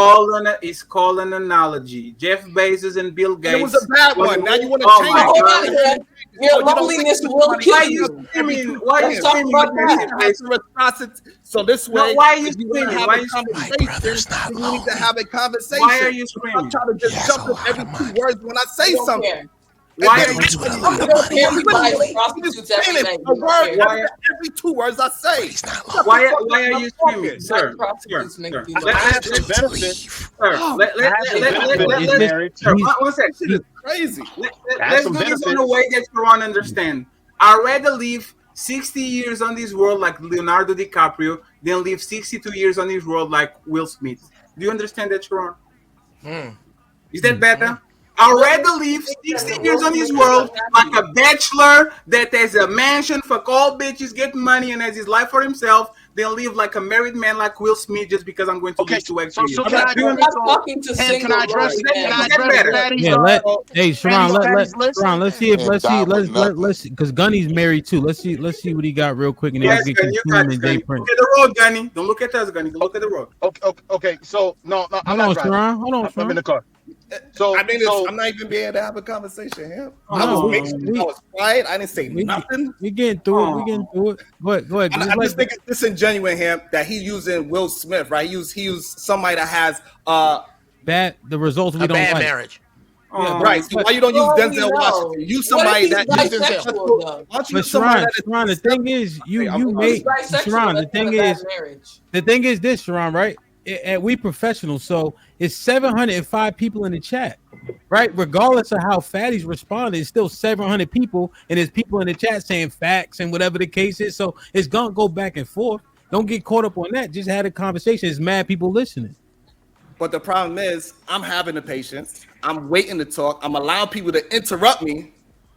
It's called an analogy. Jeff Bezos and Bill Gates. It was a bad one. Now you want to change it. Your loneliness will kill you. Why are you screaming? So this way, why are you screaming? Why are you screaming? You need to have a conversation. Why are you screaming? I'm trying to just jump in every 2 words when I say something. Why are you every 2 words I say? Why are you screaming, sir? One second. Crazy. Let's do this in a way that Sharon understands. I'd rather live 60 years on this world like Leonardo DiCaprio than live 62 years on this world like Will Smith. Do you understand that, Sharon? Is that better? I'd rather live 60 years on this world like a bachelor that has a mansion, fuck all bitches, get money, and has his life for himself than live like a married man like Will Smith just because I'm going to live 2 extra years. So can I address Fatty's Hey, Sharon, let's see because Gunny's married too. Let's see what he got real quick, and then Yes, we'll get Gunny, you got Consume it, and Gunny. Jay Prince. Look at the road, Gunny. Don't look at us, Gunny. Look at the road. Okay. So no, I'm Hold on, not driving. Sharon. Hold on, I'm Sharon. in the car. So I mean, I'm not even being able to have a conversation here. I No, was patient. I was quiet. I didn't say nothing. We getting through it. We getting through it. Go ahead. I just think it's disingenuous him that he using Will Smith, right? He used somebody that has the results we a don't bad like. marriage. Yeah, right. So why you don't use Denzel Washington? Use somebody that uses bisexual, though? Why don't you But use somebody Sharon, that is the thing is, you made bisexual, Sharon. that's not a bad marriage. The thing is this, Sharon, right? We professionals, so it's 705 people in the chat, right? Regardless of how Fatty's responded, it's still 700 people, and there's people in the chat saying facts and whatever the case is. So it's gonna go back and forth. Don't get caught up on that. Just had a conversation. It's mad people listening. But the problem is, I'm having the patience. I'm waiting to talk. I'm allowing people to interrupt me,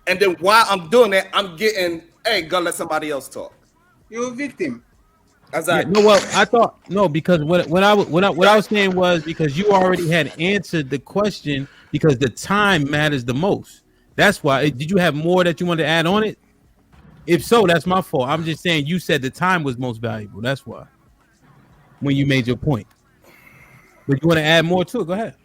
and then while I'm doing that, I'm getting, hey, go let somebody else talk. You're a victim. Exactly. No, well, I thought no, because what I was saying was because you already had answered the question because the time matters the most. That's why. Did you have more that you wanted to add on it? If so, that's my fault. I'm just saying you said the time was most valuable. That's why. When you made your point. But you want to add more to it? Go ahead.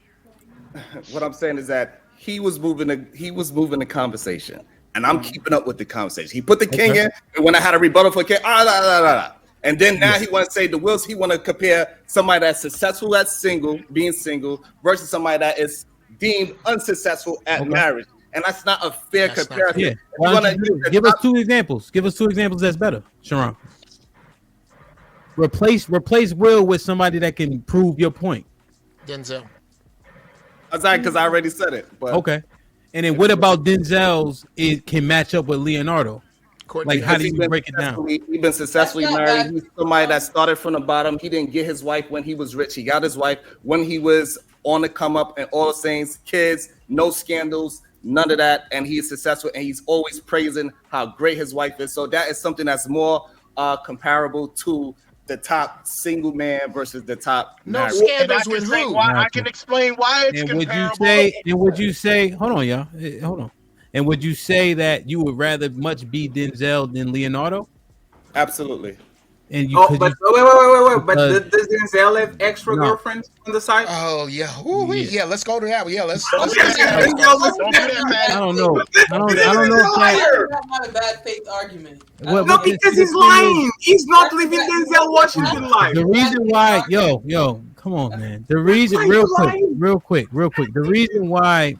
What I'm saying is that he was moving the conversation, and I'm keeping up with the conversation. He put the king in, and when I had a rebuttal for king, and then now he want to say the Wills. He want to compare somebody that's successful at being single, versus somebody that is deemed unsuccessful at marriage, and that's not a fair comparison. Yeah. Give us 2 examples. Give us 2 examples that's better, Sharon. Replace Will with somebody that can prove your point. Denzel. Because I already said it. But okay. And then what about Denzel's? It can match up with Leonardo. Like, how do you break it down? He's been successfully married. He's somebody that started from the bottom. He didn't get his wife when he was rich. He got his wife when he was on the come up and all the things. Kids, no scandals, none of that. And he's successful. And he's always praising how great his wife is. So that is something that's more comparable to the top single man versus the top married. Scandals with who? I can explain why it's comparable. Would you say? Hold on, y'all. Hold on. And would you say that you would rather much be Denzel than Leonardo? Absolutely. And you, wait. But does Denzel have extra girlfriends on the side? Oh yeah. Yeah. Let's go to that. Yeah, let's. I don't know. I don't know. That's not a bad faith argument. No, because he's lying. He's not living Denzel Washington life. The reason why, yo, come on, man. The reason, real quick. The reason why.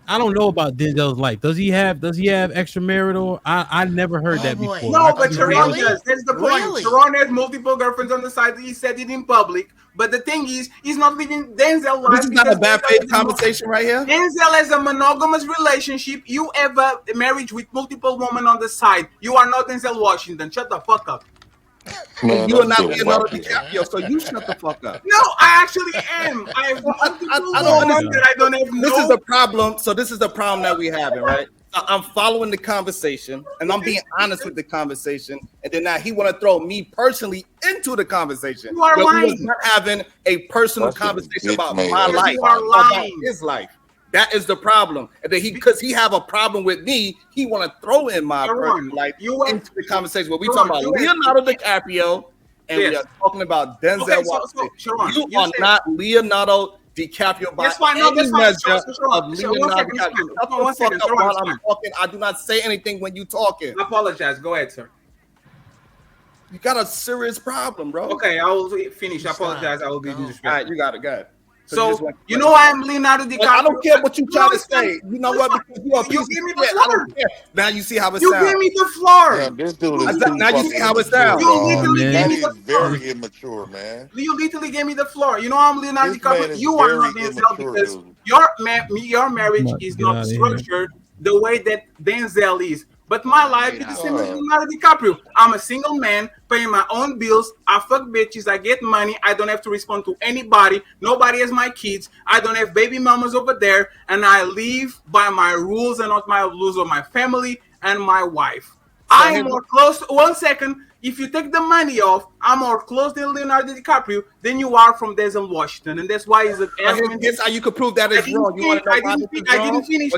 I don't know about Denzel's life. Does he have extramarital? I never heard that before. No, but Sharon does. That's the point. Sharon has multiple girlfriends on the side. He said it in public. But the thing is, he's not living Denzel life. This is not a bad faith conversation right here. Denzel has a monogamous relationship. You have a marriage with multiple women on the side. You are not Denzel Washington. Shut the fuck up. Man, you are not Leonardo DiCaprio, so you shut the fuck up. No, I actually am. I have multiple women that I don't have. This is the problem. So this is the problem that we have, right? I'm following the conversation, and I'm being honest with the conversation, and then now he want to throw me personally into the conversation. You are lying. He was not having a personal conversation about my life, you are lying. about his life. That is the problem. And then because he have a problem with me, he want to throw in my personal life into the conversation. When we talk about Leonardo DiCaprio and we are talking about Denzel Washington, you are not Leonardo DiCaprio by any measure of Leonardo DiCaprio. I do not say anything when you talking. I apologize. Go ahead, sir. You got a serious problem, bro. Okay, I will finish. I apologize. I will be disrespectful. All right, you got it. Go ahead. So you know why I'm Leonardo DiCaprio? I don't care what you try to say. You know what? Because you give me the floor. I don't care. Now you see how it sounds. You give me the floor. Man, this dude is now you see how it sounds. You literally gave me the floor. Very immature, man. You literally gave me the floor. You know I'm Leonardo DiCaprio. You are not Denzel because your marriage is not structured the way that Denzel is. But my life is the same as Leonardo DiCaprio. I'm a single man paying my own bills. I fuck bitches. I get money. I don't have to respond to anybody. Nobody has my kids. I don't have baby mamas over there. And I live by my rules and not my rules of my family and my wife. I am more close. 1 second. If you take the money off, I'm more close to Leonardo DiCaprio than you are from Denzel Washington, and that's why he's an. Here's how you could prove that is wrong. You want to know why this is wrong? I didn't finish.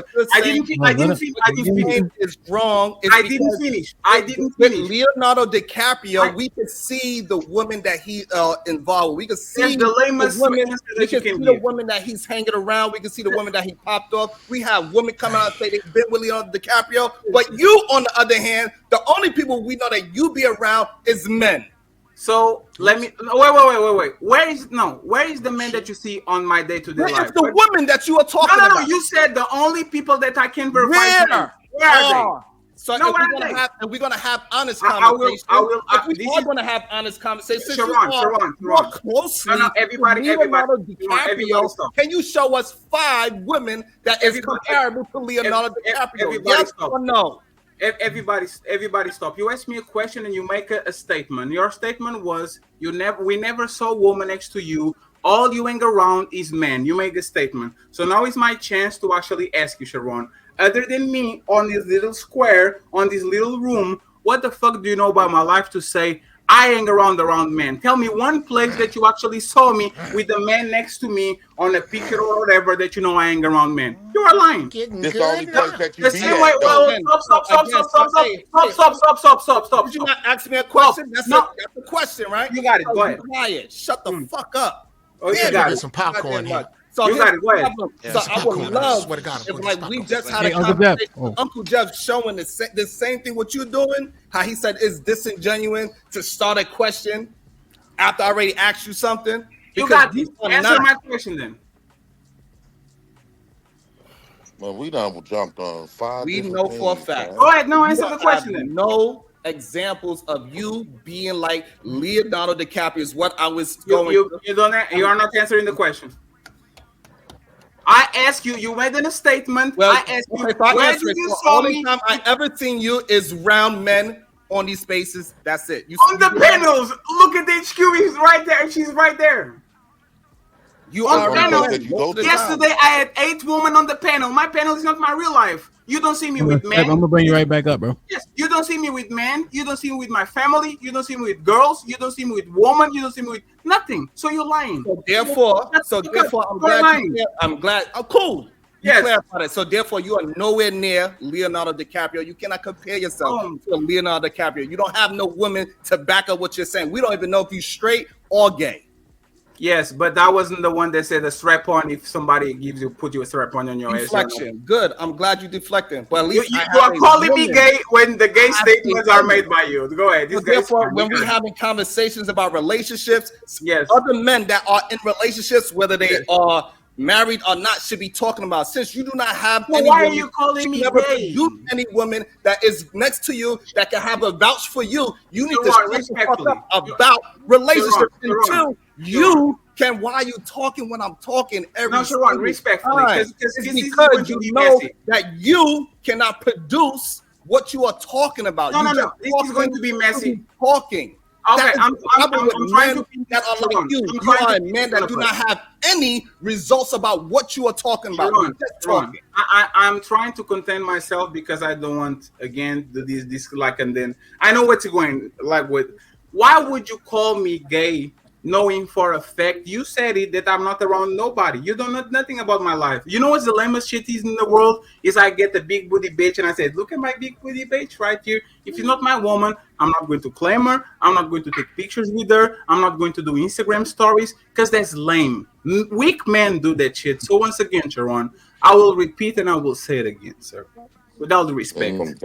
I didn't finish. Is wrong. I didn't finish. I didn't finish. With Leonardo DiCaprio, we could see the woman that he involved with. We could see the lamest woman. We can see the woman that he's hanging around. We can see the woman that he popped off. We have women coming out and say they've been with Leonardo DiCaprio. But you, on the other hand, the only people we know that you be around is men. So let me wait. Where is the man that you see on my day-to-day life? It's the woman that you are talking about. No. You said the only people that I can verify. Where are they? So if we're gonna have honest conversations, if we are gonna have honest conversations, Sharon. closely, everybody, stop. Can you show us 5 women that is comparable to Leonardo DiCaprio? Yes or no? Everybody stop. You asked me a question and you make a statement. Your statement was we never saw a woman next to you. All you hang around is men. You make a statement. So now is my chance to actually ask you, Sharon. Other than me on this little square, on this little room, what the fuck do you know about my life to say I hang around men? Tell me one place that you actually saw me with the man next to me on a picture or whatever that you know I hang around men. You are lying. This the only place that you the same way. Stop. Did you not ask me a question? That's a question, right? You got it. Go ahead. Quiet. Shut the fuck up. Oh, you got it. Some popcorn here. So you got it. Go ahead. So I would love if like we just had a conversation with Uncle Jeff showing the same thing what you're doing, how he said it's disingenuous to start a question after I already asked you something. You got it. Answer my question then. Well, we done jumped on 5. We know for a fact. Go ahead. No, answer the question then. No examples of you being like Leonardo DiCaprio is what I was going. You are not answering the question. I ask you. You made a statement. Well, I ask you. Where did you saw me? The only time I ever seen you is round men on these spaces. That's it. You on the panels. Look at the HQ. He's right there. She's right there. You on are panel. Yesterday I had 8 women on the panel. My panel is not my real life. You don't see me with men. I'm gonna bring you right back up, bro. Yes, you don't see me with men. You don't see me with my family. You don't see me with girls. You don't see me with women. You don't see me with nothing. So you're lying. So therefore, I'm glad. Oh, cool. Yes. Clarify that. So therefore, you are nowhere near Leonardo DiCaprio. You cannot compare yourself to Leonardo DiCaprio. You don't have no woman to back up what you're saying. We don't even know if you're straight or gay. Yes, but that wasn't the one that said a strap on. If somebody put you a strap on your deflection. Good. I'm glad you're deflecting. But at least you are calling me gay when the gay statements are made by you. Go ahead. Therefore, when we're having conversations about relationships, other men that are in relationships, whether they are married or not, should be talking about. Since you do not have any why woman, are you calling me gay? Any woman that is next to you that can have a vouch for you, you need to shut the fuck up about relationships until you can. Why are you talking when I'm talking every Sharon, respectfully, because you know that you cannot produce what you are talking about. No. This is going to be messy. Talking. Okay, I'm trying to that are like you. You are a man that do not have any results about what you are talking about. I'm trying to contain myself because I don't want again this like and then I know what's going like with. Why would you call me gay? Knowing for a fact, you said it, that I'm not around nobody. You don't know nothing about my life. You know what's the lamest shit is in the world? Is I get the big booty bitch and I said, look at my big booty bitch right here. If you're not my woman, I'm not going to claim her. I'm not going to take pictures with her. I'm not going to do Instagram stories because that's lame. Weak men do that shit. So once again, Sharon, I will repeat and I will say it again, sir. With all due respect.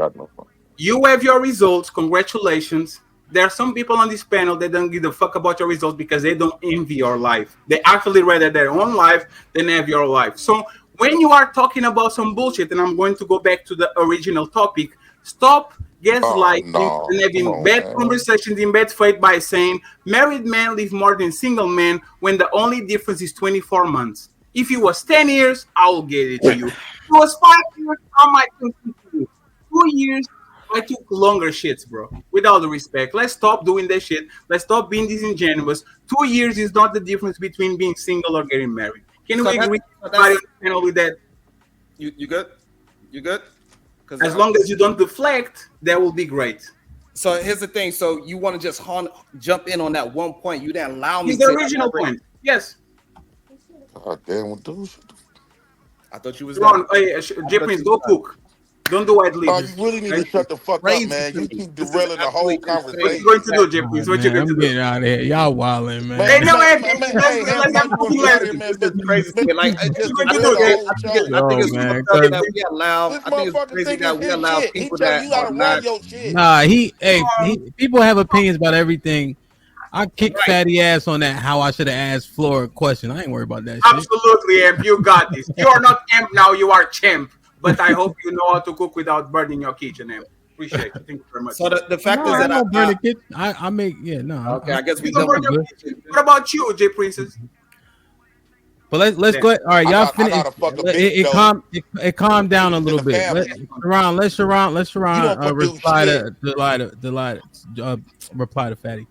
You have your results. Congratulations. There are some people on this panel that don't give a fuck about your results because they don't envy your life. They actually rather their own life than have your life. So when you are talking about some bullshit, and I'm going to go back to the original topic, stop gaslighting and having bad conversations in bad faith by saying married men live more than single men when the only difference is 24 months. If it was 10 years, I will get it to you. If it was 5 years, I might consider you. 2 years, I took longer shits, bro. With all the respect, let's stop doing that shit. Let's stop being disingenuous. 2 years is not the difference between being single or getting married. Can we agree with that? You good? You good? As long as you don't deflect, that will be great. So here's the thing. So you want to just jump in on that one point? You didn't allow me. It's the original point. Yes. God damn, what do? I thought you was wrong. Hey, J-Prince, go cook. Don't do white No, leaders. you really need to shut the fuck up, man. You keep derailing the whole conversation. What you going to do, J-Prince? What you going to do? Getting out of here. Y'all wilding, man. Hey, no, man. It's crazy. Like, I think it's man, that we allow. I think it's crazy that we allow people that are not. Nah, people have opinions about everything. I kicked fatty ass on that. How I should have asked Flora a question. I ain't worried about that shit. Absolutely, Amp. You got this. You are not Amp now. You are Champ. But I hope you know how to cook without burning your kitchen, Amp. Appreciate it. Thank you very much. So the fact is that I make Okay, I guess we don't burn your kitchen. What about you, J Princess? But let's go ahead. All right, y'all finish. It calmed down a little bit. Let Sharon reply to Fatty.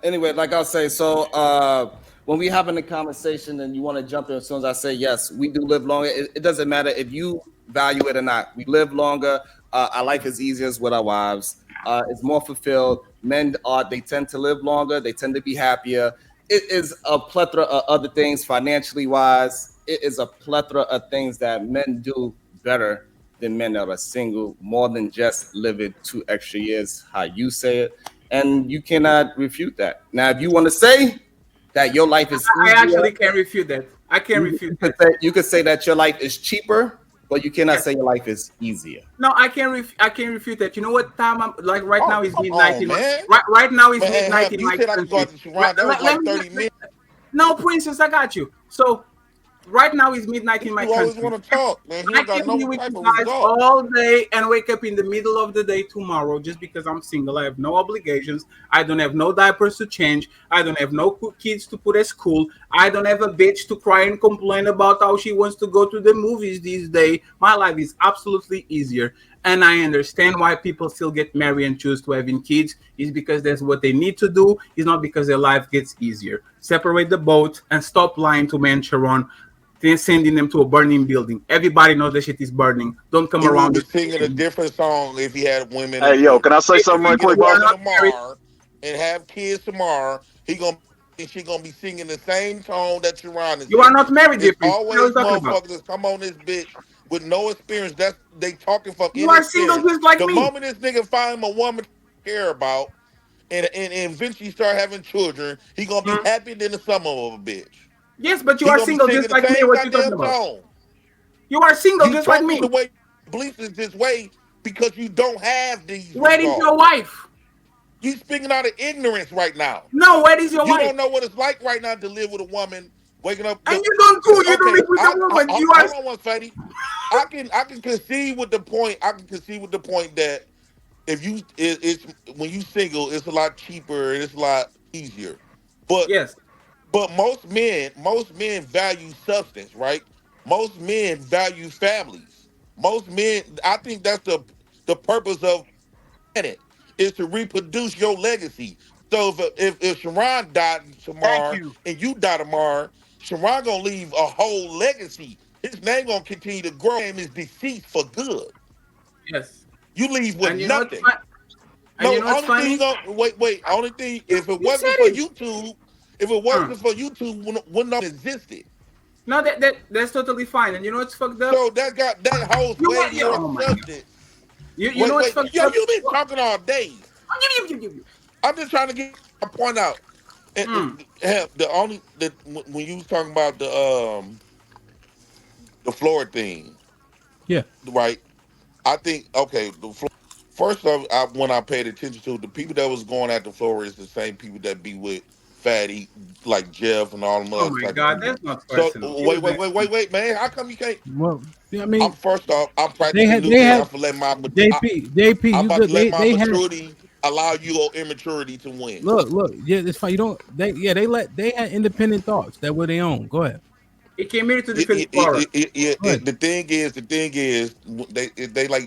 Anyway, like I'll say, so when we having a conversation and you want to jump in as soon as I say yes, we do live longer. It doesn't matter if you value it or not. We live longer. Our life is easier with our wives. It's more fulfilled. Men they tend to live longer. They tend to be happier. It is a plethora of other things financially wise. It is a plethora of things that men do better than men that are single, more than just living 2 extra years, how you say it. And you cannot refute that. Now, if you want to say that your life is easier, I actually can't refute that. I can't refute that. You could say that your life is cheaper, but you cannot say your life is easier. No, I can't refute that. You know what time I'm like right now is midnight. Right now is midnight in my country. No, Princess, I got you. So right now is midnight in my country. You always want to talk, man. I can be with you guys all day and wake up in the middle of the day tomorrow just because I'm single. I have no obligations. I don't have no diapers to change. I don't have no kids to put at school. I don't have a bitch to cry and complain about how she wants to go to the movies these days. My life is absolutely easier. And I understand why people still get married and choose to having kids. It's because that's what they need to do. It's not because their life gets easier. Separate the boat and stop lying to men, Sharon. Then sending them to a burning building. Everybody knows that shit is burning. Don't come around. He would be singing a different song if he had women. Hey, yo, can I say something right quick, bro? Tomorrow and have kids tomorrow. She gonna be singing the same tone that Sharon is. You are not married, different. Always motherfuckers that come on this bitch with no experience. That's they talking for. You are single just like me. The me. moment this nigga find him a woman to care about, and eventually start having children, he gonna be happy than the summer of a bitch. Yes, but you are single just like me. What you talking about? You are single just like me. The way bleaches this way because you don't have these. Where is your wife? You speaking out of ignorance right now. No, where is your wife? You don't know what it's like right now to live with a woman waking up. And you don't do. You don't live with a woman. You are. Hold on one, Fatty. I can concede with the point. I can concede with the point that if you it's when you single, it's a lot cheaper and it's a lot easier. But yes. But most men value substance, right? Most men value families. Most men, I think that's the purpose of it is to reproduce your legacy. So if Sharon died tomorrow and you die tomorrow, Sharon gonna leave a whole legacy. His name gonna continue to grow and his deceased for good. Yes. You leave with nothing. No, only thing wait. Only thing if it wasn't for YouTube. If it wasn't for YouTube, wouldn't have existed. No, that's totally fine. And you know what's fucked up? So that whole way more substance. You know what's fucked up? You've been talking all day. I'm just trying to get my point out. And when you was talking about the floor thing, yeah, right. I think first off, when I paid attention to the people that was going at the floor is the same people that be with Fatty, like Jeff and all them. Oh my God, that's not personal. So wait, man. How come you can't? Well, I mean, first off, I'm practicing. I'm to let my JP. I'm about to let my maturity allow your immaturity to win. Look. Yeah, it's fine. You don't. They had independent thoughts that were their own. Go ahead. He came here to defend Florida. The thing is,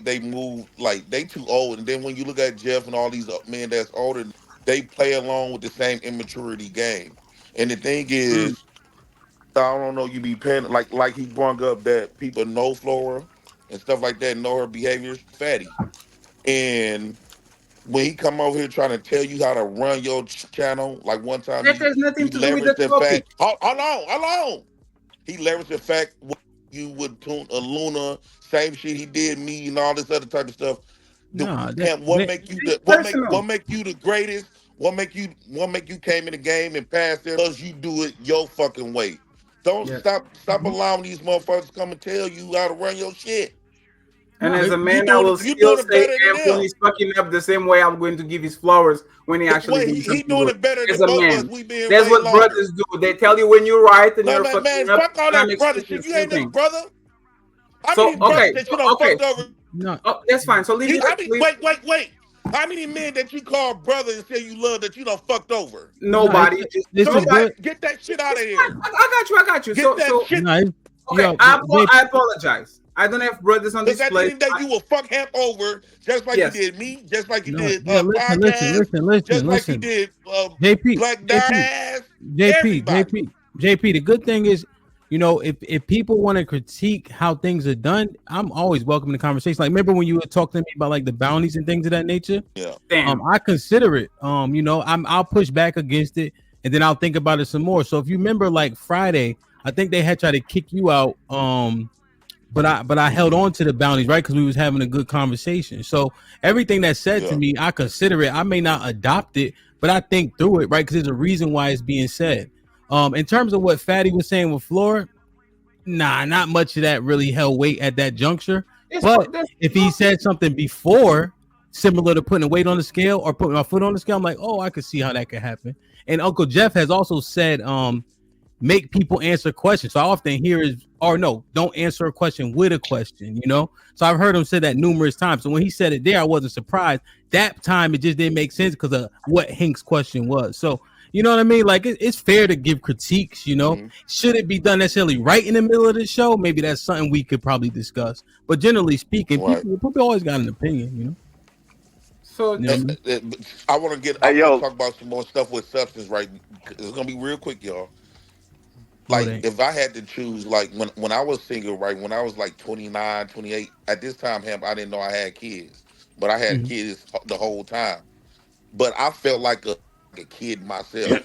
they move like they too old, and then when you look at Jeff and all these men that's older, they play along with the same immaturity game. And the thing is, I don't know, you be paying like he brought up that people know Flora and stuff like that, know her behaviors, fatty, and when he come over here trying to tell you how to run your channel, like one time That has he nothing to do with the leveraged the topic. fact. Hold on. He leveraged the fact you would tune a Luna, same shit he did me and all this other type of stuff. What make you the greatest? What make you came in the game and passed there? Because you do it your fucking way. Don't stop allowing these motherfuckers to come and tell you how to run your shit. And as a man, I will still say when he's fucking up the same way I'm going to give his flowers when he actually doing something doing good. it better As than a both man. of us. We being That's way what longer. brothers do. They tell you when you're right and you're fucking man, up. fuck all that brother shit. You ain't no brother. How many brothers that you don't fucked over? No. Oh, that's fine. So leave Wait. How many men that you call brother and say you love that you don't fucked over? Nobody. Get that shit out of here. I got you. Get that shit. Okay, I apologize. I don't have brothers on this place. place. At the end of the day, you will fuck Hamp over just like you did me, just like you did Listen, just like you did JP, Black Diaz, JP. The good thing is, you know, if people want to critique how things are done, I'm always welcome to conversation. Like, remember when you would talk to me about like the bounties and things of that nature? Yeah. I consider it. You know, I'll push back against it and then I'll think about it some more. So if you remember, like Friday, I think they had tried to kick you out. But I held on to the bounties, right? Because we was having a good conversation. So everything that's said to me, I consider it. I may not adopt it, but I think through it, right? Because there's a reason why it's being said. In terms of what Fatty was saying with Flora, not much of that really held weight at that juncture. But if he said something before, similar to putting a weight on the scale or putting my foot on the scale, I'm like, oh, I could see how that could happen. And Uncle Jeff has also said, make people answer questions. So I often hear don't answer a question with a question, you know? So I've heard him say that numerous times. So when he said it there, I wasn't surprised. That time, it just didn't make sense because of what Hank's question was. So, you know what I mean? Like, it's fair to give critiques, you know? Should it be done necessarily right in the middle of the show? Maybe that's something we could probably discuss. But generally speaking, people always got an opinion, you know? So I want to talk about some more stuff with substance, right? It's going to be real quick, y'all. Like, if I had to choose, like, when I was single, right, when I was like 29, 28, at this time, I didn't know I had kids, but I had kids the whole time. But I felt like a kid myself.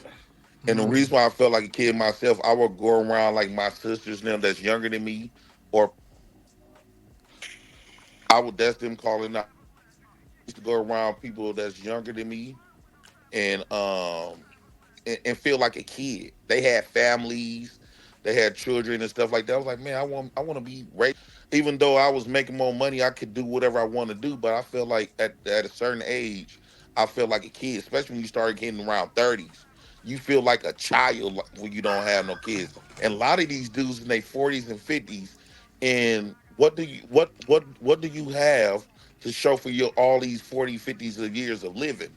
And the reason why I felt like a kid myself, I would go around like my sisters and them that's younger than me, or that's them calling out. I used to go around people that's younger than me and feel like a kid. They had families, they had children and stuff like that. I was like, man, I want to be raised. Even though I was making more money, I could do whatever I want to do. But I feel like at a certain age, I feel like a kid, especially when you start getting around 30s. You feel like a child when you don't have no kids. And a lot of these dudes in their 40s and 50s, and what do you have to show for your all these 40, 50s of years of living?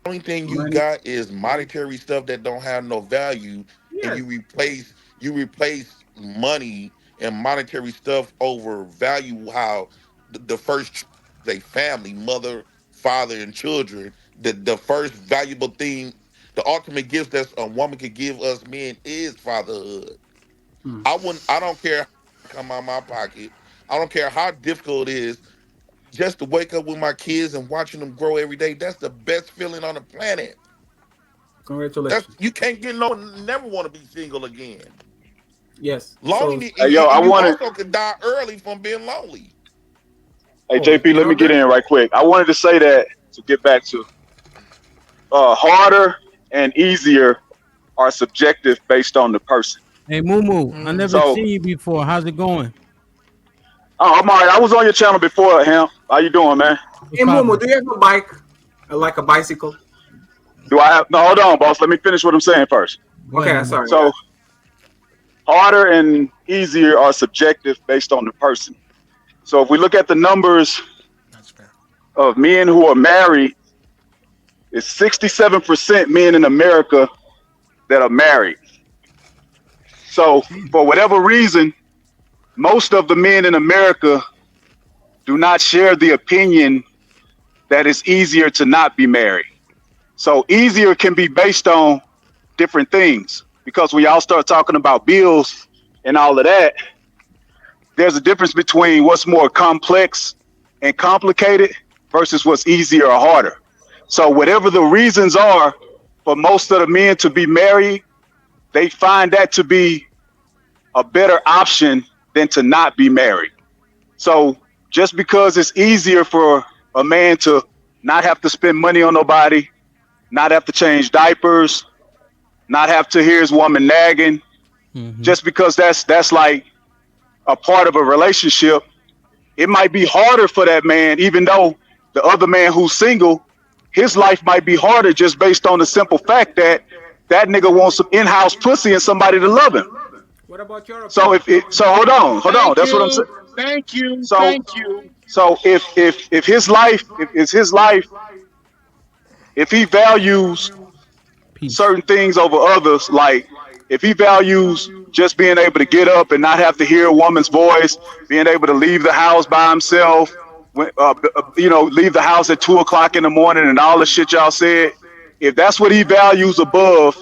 Only thing you got is monetary stuff that don't have no value, and you replace money and monetary stuff over value. How the first they family, mother, father, and children. The first valuable thing, the ultimate gift that a woman could give us men is fatherhood. I don't care how much come out of my pocket. I don't care how difficult it is. Just to wake up with my kids and watching them grow every day, that's the best feeling on the planet. Congratulations. You can't never want to be single again. Yes. Lonely. Hey, you I wanted. also could die early from being lonely. Hey, JP, let me get in right quick. I wanted to say that to get back to harder and easier are subjective based on the person. Hey, Moo, I never seen you before. How's it going? Oh, I'm all right. I was on your channel before, Ham. How you doing, man? Hey, Momo, do you have a bike? Like a bicycle? Do I have? No, hold on, boss. Let me finish what I'm saying first. Okay, sorry. So, harder and easier are subjective based on the person. So, if we look at the numbers of men who are married, it's 67% men in America that are married. So for whatever reason, most of the men in America do not share the opinion that it's easier to not be married. So easier can be based on different things, because when y'all start talking about bills and all of that, there's a difference between what's more complex and complicated versus what's easier or harder. So whatever the reasons are for most of the men to be married, they find that to be a better option than to not be married. So just because it's easier for a man to not have to spend money on nobody, not have to change diapers, not have to hear his woman nagging, just because that's like a part of a relationship, it might be harder for that man, even though the other man who's single, his life might be harder just based on the simple fact that that nigga wants some in-house pussy and somebody to love him. What about your So hold on, that's what I'm saying. Thank you. So if his life, if he values certain things over others, like if he values just being able to get up and not have to hear a woman's voice, being able to leave the house by himself, leave the house at 2 o'clock in the morning and all the shit y'all said, if that's what he values above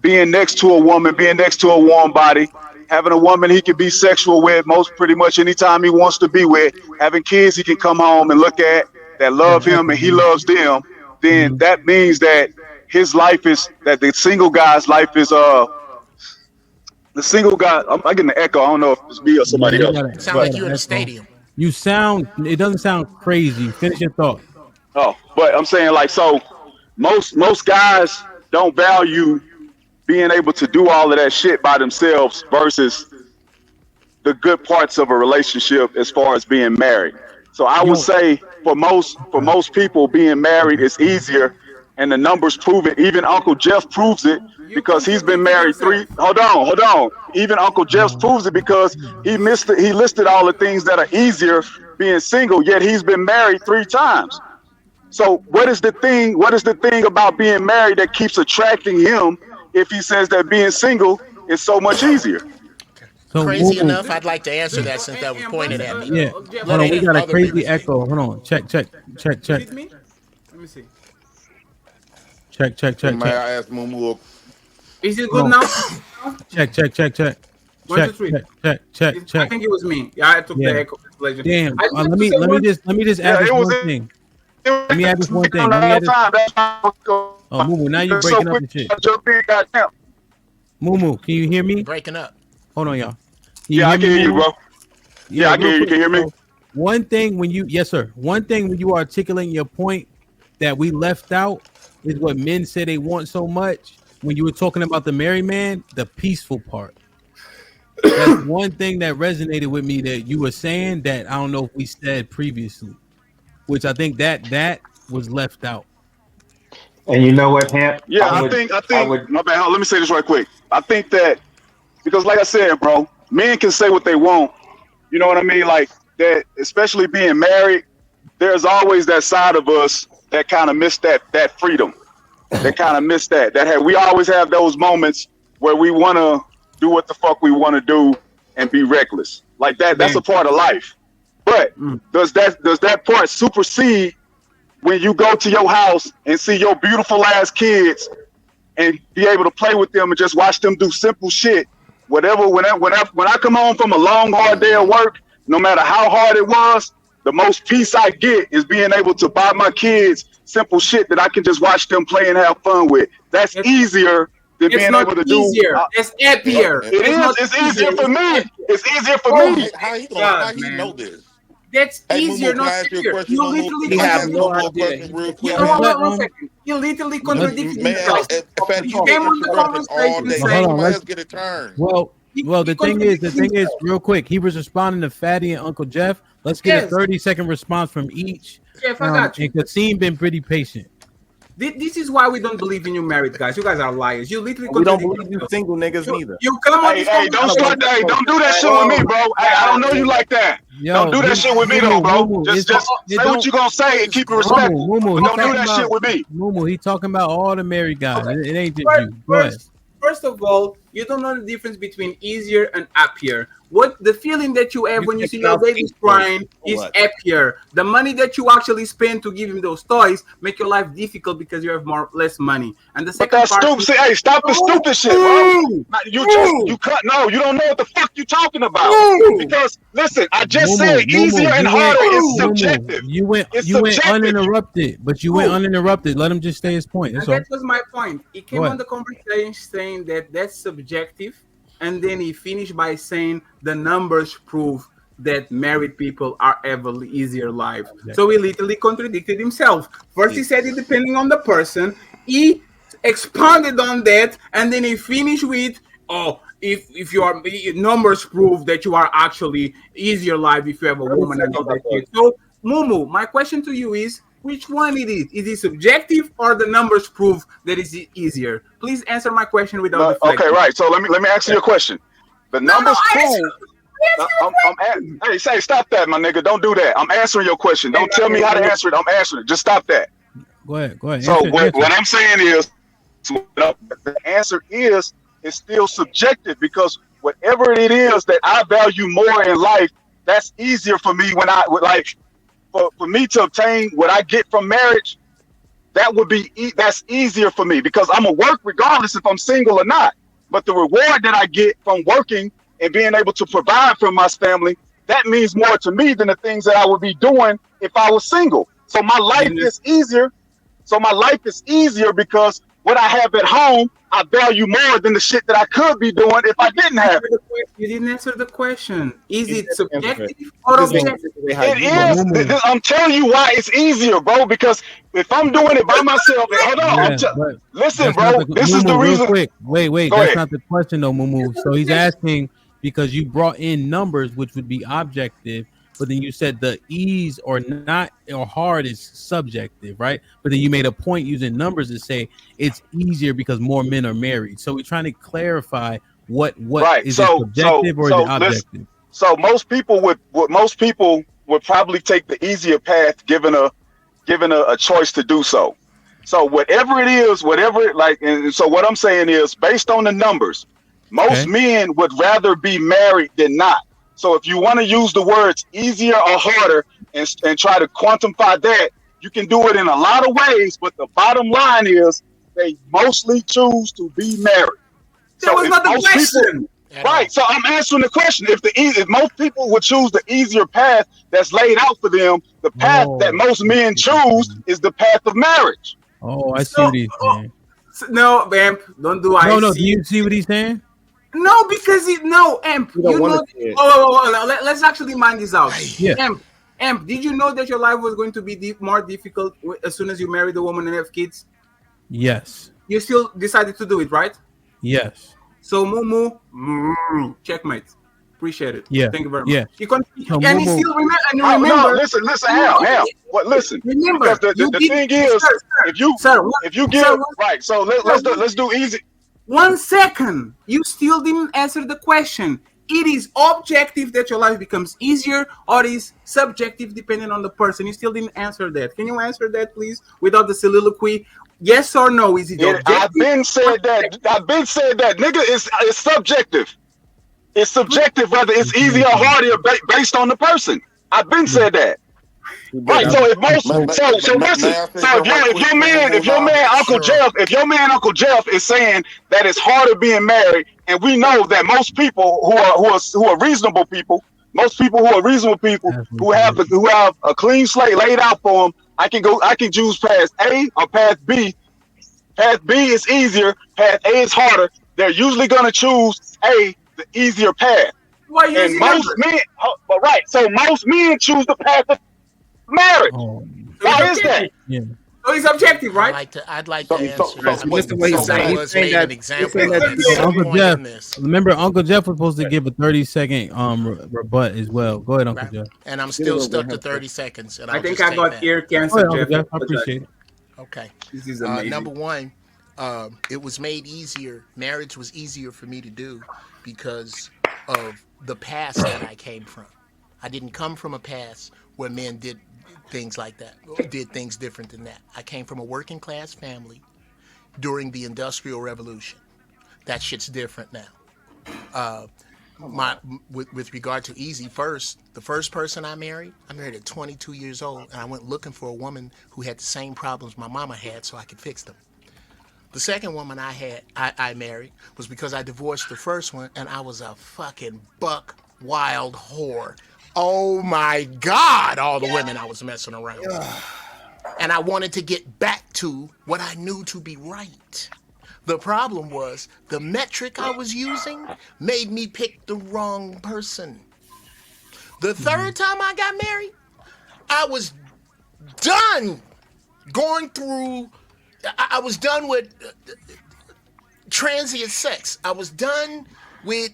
being next to a woman, being next to a warm body, having a woman he can be sexual with pretty much anytime he wants to be with, having kids he can come home and look at that love him and he loves them, then that means that his life is, that the single guy's life is the single guy. I'm getting an echo. I don't know if it's me or somebody else. Sound like you're in a stadium. It doesn't sound crazy. Finish your thought. Oh, but I'm saying, like, so most guys don't value being able to do all of that shit by themselves versus the good parts of a relationship as far as being married. So I would say for most people, being married is easier, and the numbers prove it. Even Uncle Jeff proves it because he's been married Hold on. Even Uncle Jeff proves it because he listed all the things that are easier being single, yet he's been married 3 times. So what is the thing about being married that keeps attracting him if he says that being single is so much easier? So Crazy enough, I'd like to answer that since that was pointed at me. Yeah. Hold on, we got a crazy echo. Hold on. Check. Let me see. Check. May I ask Mumu? Is it good now? Check. 1, 2, 3. Check. I think it was me. Yeah, I took the echo. Damn. Let me just add this one thing. Let me add this one thing. Oh, Mumu, now you're breaking up and shit. Mumu, can you hear me? Breaking up. Hold on, y'all. I can hear you, bro. Yeah, I can hear you. Can you hear me? One thing when you articulating your point that we left out is what men say they want so much. When you were talking about the married man, the peaceful part. That's one thing that resonated with me that you were saying that I don't know if we said previously, which I think that was left out. And you know what, Hamp? Yeah, I think. My bad. Let me say this right quick. I think that because, like I said, bro, men can say what they want. You know what I mean? Like that, especially being married. There's always that side of us that kind of miss that freedom. That kind of miss that. We always have those moments where we want to do what the fuck we want to do and be reckless. Like that. That's a part of life. But does that part supersede when you go to your house and see your beautiful ass kids and be able to play with them and just watch them do simple shit? Whatever. When I come home from a long, hard day of work, no matter how hard it was, the most peace I get is being able to buy my kids simple shit that I can just watch them play and have fun with. That's easier than being able to do. It's happier. It's easier for me. It's easier for me. How you know this? That's Hey, easier, Mumu, not can I ask you a easier. question, You Mumu? literally Can I ask contradict one more yourself. question real quick? One second. You literally contradict yourself. You came on the conversation and Somebody else get a turn. Well, the thing is, real quick, he was responding to Fatty and Uncle Jeff. Let's get a 30-second response from each. Jeff, I got you. And Kasim been pretty patient. This is why we don't believe in you married guys. You guys are liars. You literally we don't believe you single niggas neither. You come on. Hey, don't start that. Hey, don't do that shit with me, bro. Hey, I don't know you like that. Don't do that shit with me, though, bro. Just say what you gonna say and keep it respectful. But don't do that shit with me. Mumu, he talking about all the married guys. It ain't just you. Go ahead. First of all, you don't know the difference between easier and happier. What the feeling that you have when you see your baby crying is happier. The money that you actually spend to give him those toys make your life difficult because you have less money. And the But second that's part stupid. is, See, hey, stop the stupid shit, bro. You cut. No, you don't know what the fuck you talking about. Because listen, I just said easier and harder is subjective. You went It's you went subjective. uninterrupted, but you went uninterrupted. Let him just say his point. That's and all. that was my point. He came Go on ahead. the conversation saying that that's subjective, and then he finished by saying the numbers prove that married people are ever easier life. So he literally contradicted himself. First, he said it depending on the person. He expanded on that, and then he finished with, "Oh, if your numbers prove that you are actually easier life if you have a woman and all that shit." So, Mumu, my question to you is, which one it is? Is it subjective or the numbers prove that it's easier? Please answer my question without No, okay, deflecting. right. So let me answer your question. The numbers prove. Hey, say stop that, my nigga. Don't do that. I'm answering your question. Don't tell me how to answer it. I'm answering it. Just stop that. Go ahead. Go ahead. So Answer, what I'm saying is, the answer is it's still subjective because whatever it is that I value more in life, that's easier for me when I would like for me to obtain what I get from marriage. That would be that's easier for me because I'm gonna work regardless if I'm single or not. But the reward that I get from working and being able to provide for my family, that means more to me than the things that I would be doing if I was single. So my life is easier. So my life is easier because what I have at home, I value more than the shit that I could be doing if I didn't have it. You didn't answer the question. Is it subjective or objective? It is. I'm telling you why it's easier, bro. Because if I'm doing it by myself, hold on. Yeah, but Listen, that's bro. not the This is the Mumu, real reason. quick. Wait. Go That's ahead. not the question though, Mumu. So he's asking because you brought in numbers, which would be objective, but then you said the ease or not or hard is subjective, right? But then you made a point using numbers to say it's easier because more men are married. So we're trying to clarify what Right. is it subjective or is it objective? So most people would probably take the easier path given a choice to do so. So whatever it is, and so what I'm saying is based on the numbers, most men would rather be married than not. So if you want to use the words easier or harder and try to quantify that, you can do it in a lot of ways, but the bottom line is they mostly choose to be married. That was not the question. Right. So I'm answering the question. If most people would choose the easier path that's laid out for them, the path that most men choose is the path of marriage. Oh, I see what he's saying. No, Amp, don't do I No, see. do you see what he's saying? No, because Amp, You don't you wanna know. see it. Let's actually mind this out. Yeah. Amp, did you know that your life was going to be more difficult as soon as you married a woman and have kids? Yes. You still decided to do it, right? Yes. So Mumu, checkmate. Appreciate it. Yeah. Thank you very much. Yeah. You can, So and he Mumu- still remember. And No, remember. listen, Hal. What? Listen. Remember, Because the thing is, if you give right, so let's do easy. 1 second. You still didn't answer the question. It is objective that your life becomes easier, or is subjective depending on the person. You still didn't answer that. Can you answer that, please, without the soliloquy? Yes or no? Is it objective? I've been said that. Nigga, it's subjective. It's subjective whether it's easy or harder based on the person. I've been said that. Right. So if your man Uncle Jeff is saying that it's harder being married, and we know that most people who are reasonable people, who have a clean slate laid out for them, I can choose path A or path B. Path B is easier, path A is harder. They're usually gonna choose A, the easier path. Why and most men, so most men choose the path of marriage. Why is that? Yeah. So it's objective, right? I'd like to answer. Listen to what he's saying. He's saying that. Uncle Jeff. Remember, Uncle Jeff was supposed to give a 30-second rebut as well. Go ahead, Uncle Jeff. And I'm still stuck to 30 seconds. And I think I got ear cancer, Jeff. I appreciate it. Okay. This is amazing. Number one, it was made easier. Marriage was easier for me to do because of the past that I came from. I didn't come from a past where men did things like that, did things different than that. I came from a working class family during the Industrial Revolution. That shit's different now. With regard to easy, the first person I married at 22 years old, and I went looking for a woman who had the same problems my mama had so I could fix them. The second woman I married was because I divorced the first one, and I was a fucking buck wild whore. Oh my God, all the women I was messing around with. And I wanted to get back to what I knew to be right. The problem was the metric I was using made me pick the wrong person. The third time I got married, I was done going through, I was done with transient sex. I was done with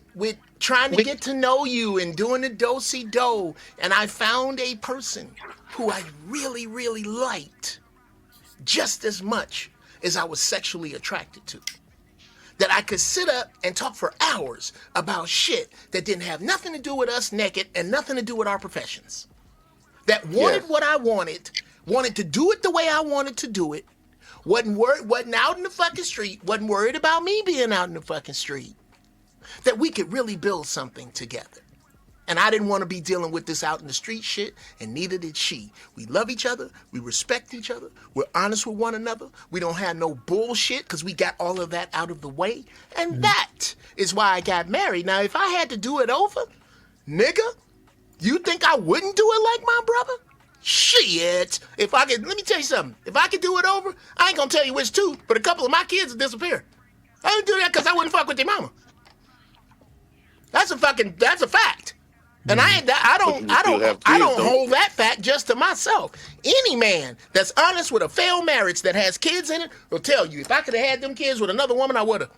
trying to get to know you and doing the do-si-do. And I found a person who I really, really liked just as much as I was sexually attracted to. That I could sit up and talk for hours about shit that didn't have nothing to do with us naked and nothing to do with our professions. That wanted what I wanted to do it the way I wanted to do it, wasn't out in the fucking street, wasn't worried about me being out in the fucking street. That we could really build something together. And I didn't want to be dealing with this out in the street shit, and neither did she. We love each other. We respect each other. We're honest with one another. We don't have no bullshit because we got all of that out of the way. And that is why I got married. Now, if I had to do it over, nigga, you think I wouldn't do it like my brother? Shit. Let me tell you something. If I could do it over, I ain't going to tell you which two, but a couple of my kids would disappear. I didn't do that because I wouldn't fuck with their mama. That's a fact. And I don't hold that fact just to myself. Any man that's honest with a failed marriage that has kids in it will tell you, if I could have had them kids with another woman, I would have.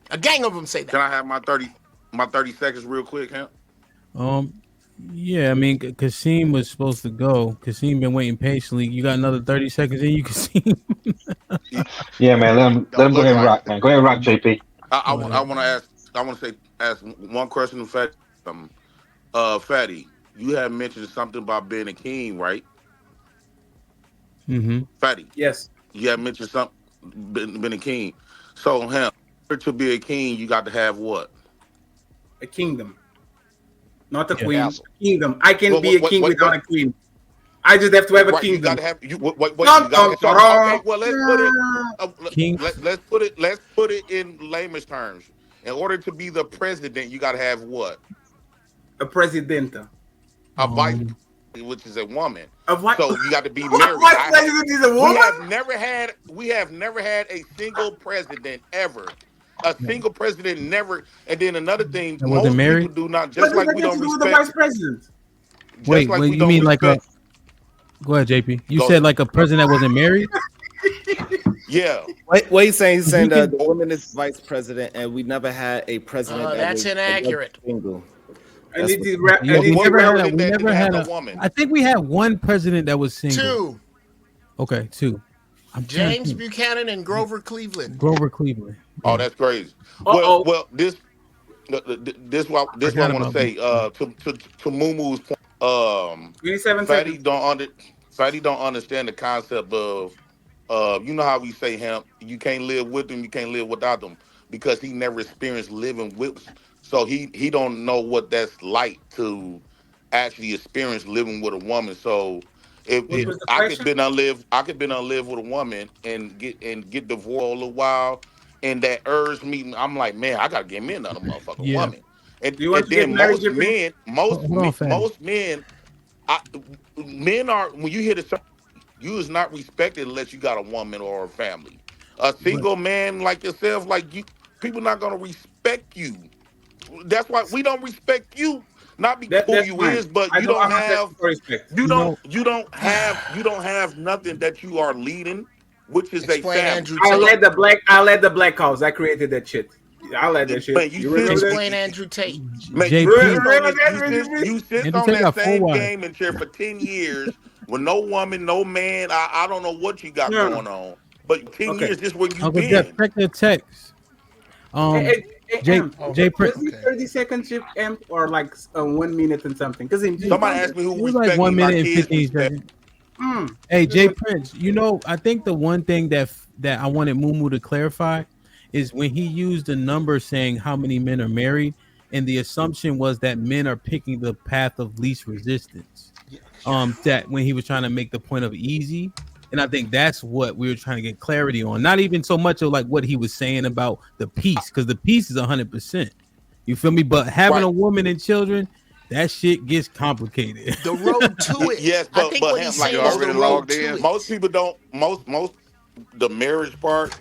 A gang of them say that. Can I have my 30 seconds real quick, Hamp? Yeah, I mean, Kasim was supposed to go. Kasim been waiting patiently. You got another 30 seconds in you, Kasim. Yeah, man. Let him go ahead and rock, man. Go ahead and rock, JP. I want to ask one question to Fatty. Fatty, you had mentioned something about being a king, right? Mm-hmm. Fatty. Yes. You had mentioned something, been a king. So, Hamp, to be a king, you got to have what? A kingdom. Not a queen. A kingdom. I can be a king without a queen. I just have to have a kingdom. You got to have. Okay, well, let's put it in layman's terms. In order to be the president, you got to have what? A presidenta. A vice, which is a woman. So you got to be What married. vice president is a woman? We have never had a single president ever. A single president never. And then another thing, most people do not. Just like we don't respect the vice president. Wait, you mean like a? Go ahead, JP. You said like a president that wasn't married. Yeah. What he's saying? He's saying that the woman is vice president, and we never had a president. That's inaccurate. I think we had one president that was single. Two. Okay, two. James Buchanan and Grover Cleveland. Oh, that's crazy. Well, this what I want to say. To Mumu's point. 27 Fatty don't understand the concept of you know how we say, Hamp, you can't live with them, you can't live without them, because he never experienced living with. So he don't know what that's like to actually experience living with a woman. So I could been live with a woman and get divorced a little while, and that urge me. I'm like, man, I gotta get me another motherfucking woman. And then most men are, when you hit a certain, you is not respected unless you got a woman or a family. A single man like yourself, like you, people not gonna respect you. That's why we don't respect you. Not because who you is, but you don't have nothing that you are leading, which is a family. I led the black cause. I created that shit. I led that shit. Explain Andrew Tate. You sit on that same gaming chair for 10 years with no woman, no man. I don't know what you got going on, but 10 years, this is where you been. Jeff, check the text. Jay Prince. 30 seconds, Amp, or like 1 minute and something. Because somebody asked me who was like 1 minute and 15 seconds. Hey, Jay Prince, I think the one thing that I wanted Mumu to clarify is when he used a number saying how many men are married, and the assumption was that men are picking the path of least resistance. That when he was trying to make the point of easy, and I think that's what we were trying to get clarity on. Not even so much of like what he was saying about the peace, because the peace is 100%. You feel me? But having a woman and children, that shit gets complicated. The road to it. Yes, I but think but what him, he's like saying is the road to it. most people don't most the marriage part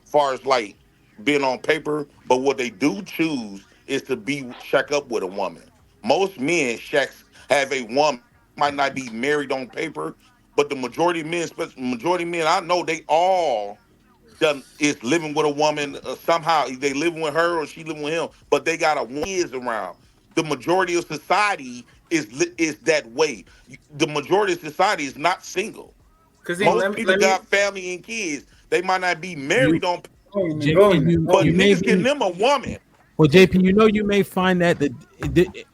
far as like being on paper, but what they do choose is to be shack up with a woman. Most men have a woman, might not be married on paper, but the majority of men, especially majority of men I know, they all done is living with a woman somehow. They living with her or she living with him, but they got a kids around. The majority of society is that way. The majority of society is not single. Because Most let people me got family and kids. They might not be you married on, JP, but you may niggas getting be. them a woman. Well, JP, you may find that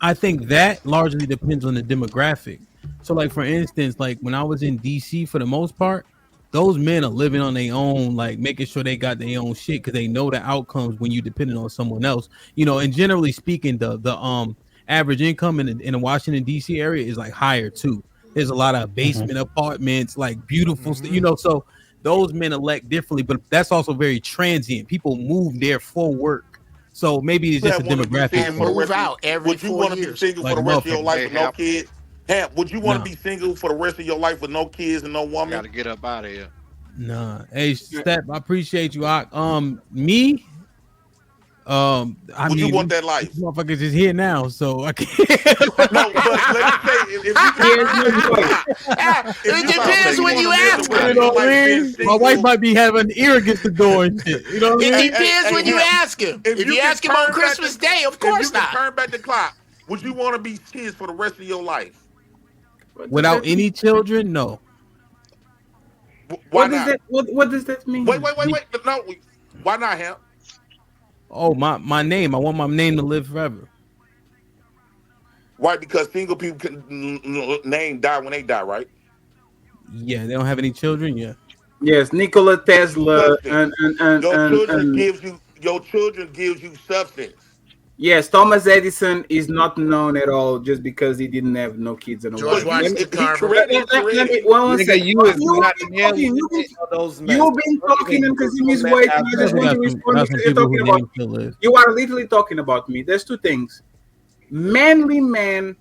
I think that largely depends on the demographic. So, like for instance, like when I was in DC, for the most part, those men are living on their own, like making sure they got their own shit because they know the outcomes when you depending on someone else. And generally speaking, the average income in the Washington DC area is like higher too. There's a lot of basement apartments, like beautiful, so those men elect differently, but that's also very transient. People move there for work. So maybe it's just a Want to be demographic single And for the thing. move rest of? out every Would you 4 want to be years. single for Like the rest of your motherfuckers. life with no kids? Ham, would you want to Nah, be single for the rest of your life with no kids and no woman? Got to get up out of here. nah. Hey, Step, I appreciate you. Me, I Would you mean, want that these life? motherfuckers is here now, so I can't. No, but let me say, if you can turn back the clock, if It you can depends you when want you to live ask the rest You of him. know your what life I being mean? My wife single, might be having an ear against the door and shit. You know what I It mean? depends when you Ham, ask him. If you can ask him on turn back Christmas Day, of if course you can not. turn back the clock, would you want to be kids for the rest of your life? what does Without that mean? any children, no. Why not? What does that Wait, mean? wait, wait, wait. No, why not, Ham? Oh, my name. I want my name to live forever. Why? Because single people can name die when they die, right? Yeah, they don't have any children. Yeah. Yes, Nikola Gives you Tesla and substance. and and and, and Your children gives you substance. yes, Thomas Edison is not known at all just because he didn't have no kids and a George wife. Washington He Carver. Let me created. one Nigga, second. you is You've not been near talking. those men. You've been talking, and Kazim is waiting. I just Definitely want to respond got some because you're people talking who about name still me. live. You are literally talking about me. There's two things. Manly men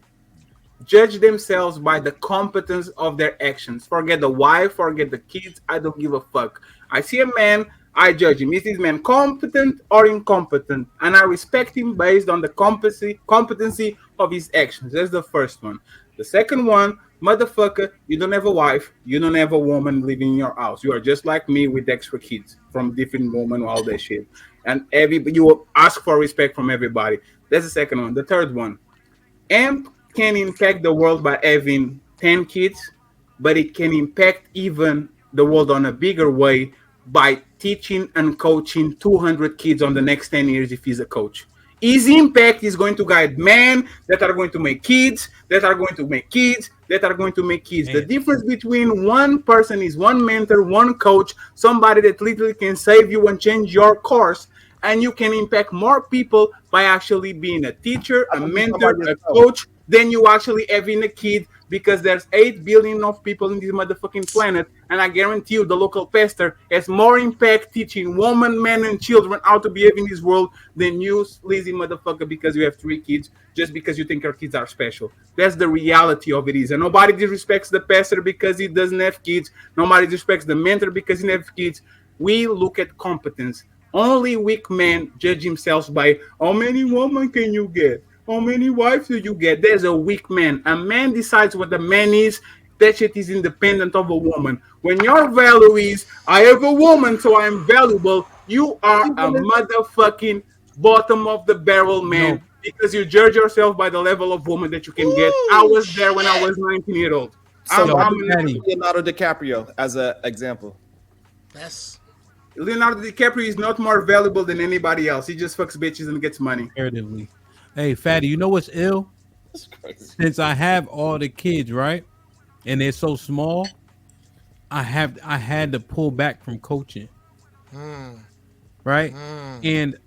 judge themselves by the competence of their actions. Forget the wife, forget the kids. I don't give a fuck. I see a man, I judge him. Is this man competent or incompetent? And I respect him based on the competency of his actions. That's the first one. The second one, motherfucker, you don't have a wife, you don't have a woman living in your house. You are just like me with extra kids from different women, all that shit. And you will ask for respect from everybody. That's the second one. The third one, AMP can impact the world by having 10 kids, but it can impact even the world on a bigger way by teaching and coaching 200 kids on the next 10 years if he's a coach. His impact is going to guide men that are going to make kids, that are going to make kids, that are going to make kids. The difference between one person is one mentor, one coach, somebody that literally can save you and change your course, and you can impact more people by actually being a teacher, a mentor, a coach, than you actually having a kid, because there's 8 billion of people in this motherfucking planet, and I guarantee you the local pastor has more impact teaching women, men, and children how to behave in this world than you, lazy motherfucker, because you have 3 kids, just because you think your kids are special. That's the reality of it is. And nobody disrespects the pastor because he doesn't have kids. Nobody disrespects the mentor because he doesn't have kids. We look at competence. Only weak men judge themselves by how many women can you get? How many wives do you get? There's a weak man. A man decides what a man is. That shit is independent of a woman. When your value is, I have a woman, so I'm valuable, you are a motherfucking bottom of the barrel man, because you judge yourself by the level of woman that you can get. I was there when I was 19 years old. So Leonardo DiCaprio as an example. That's Leonardo DiCaprio is not more valuable than anybody else. He just fucks bitches and gets money. Comparatively. Hey, Fatty, you know what's ill? That's crazy. Since I have all the kids, right, and they're so small, I had to pull back from coaching. right? And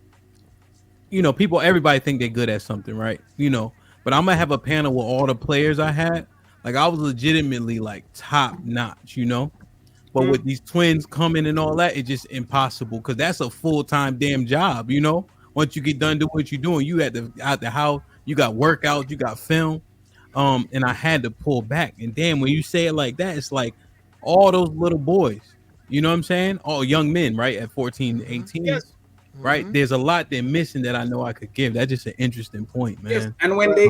everybody think they're good at something, right? But I'm gonna have a panel with all the players I had. Like I was legitimately like top notch, But with these twins coming and all that, it's just impossible because that's a full-time damn job, Once you get done doing what you're doing, you at the house, you got workouts, you got film. And I had to pull back. And damn, when you say it like that, it's like all those little boys, you know what I'm saying? All young men, right? At 14, 18. Yes. Right. There's a lot they're missing that I know I could give. That's just an interesting point, man. Yes. And when they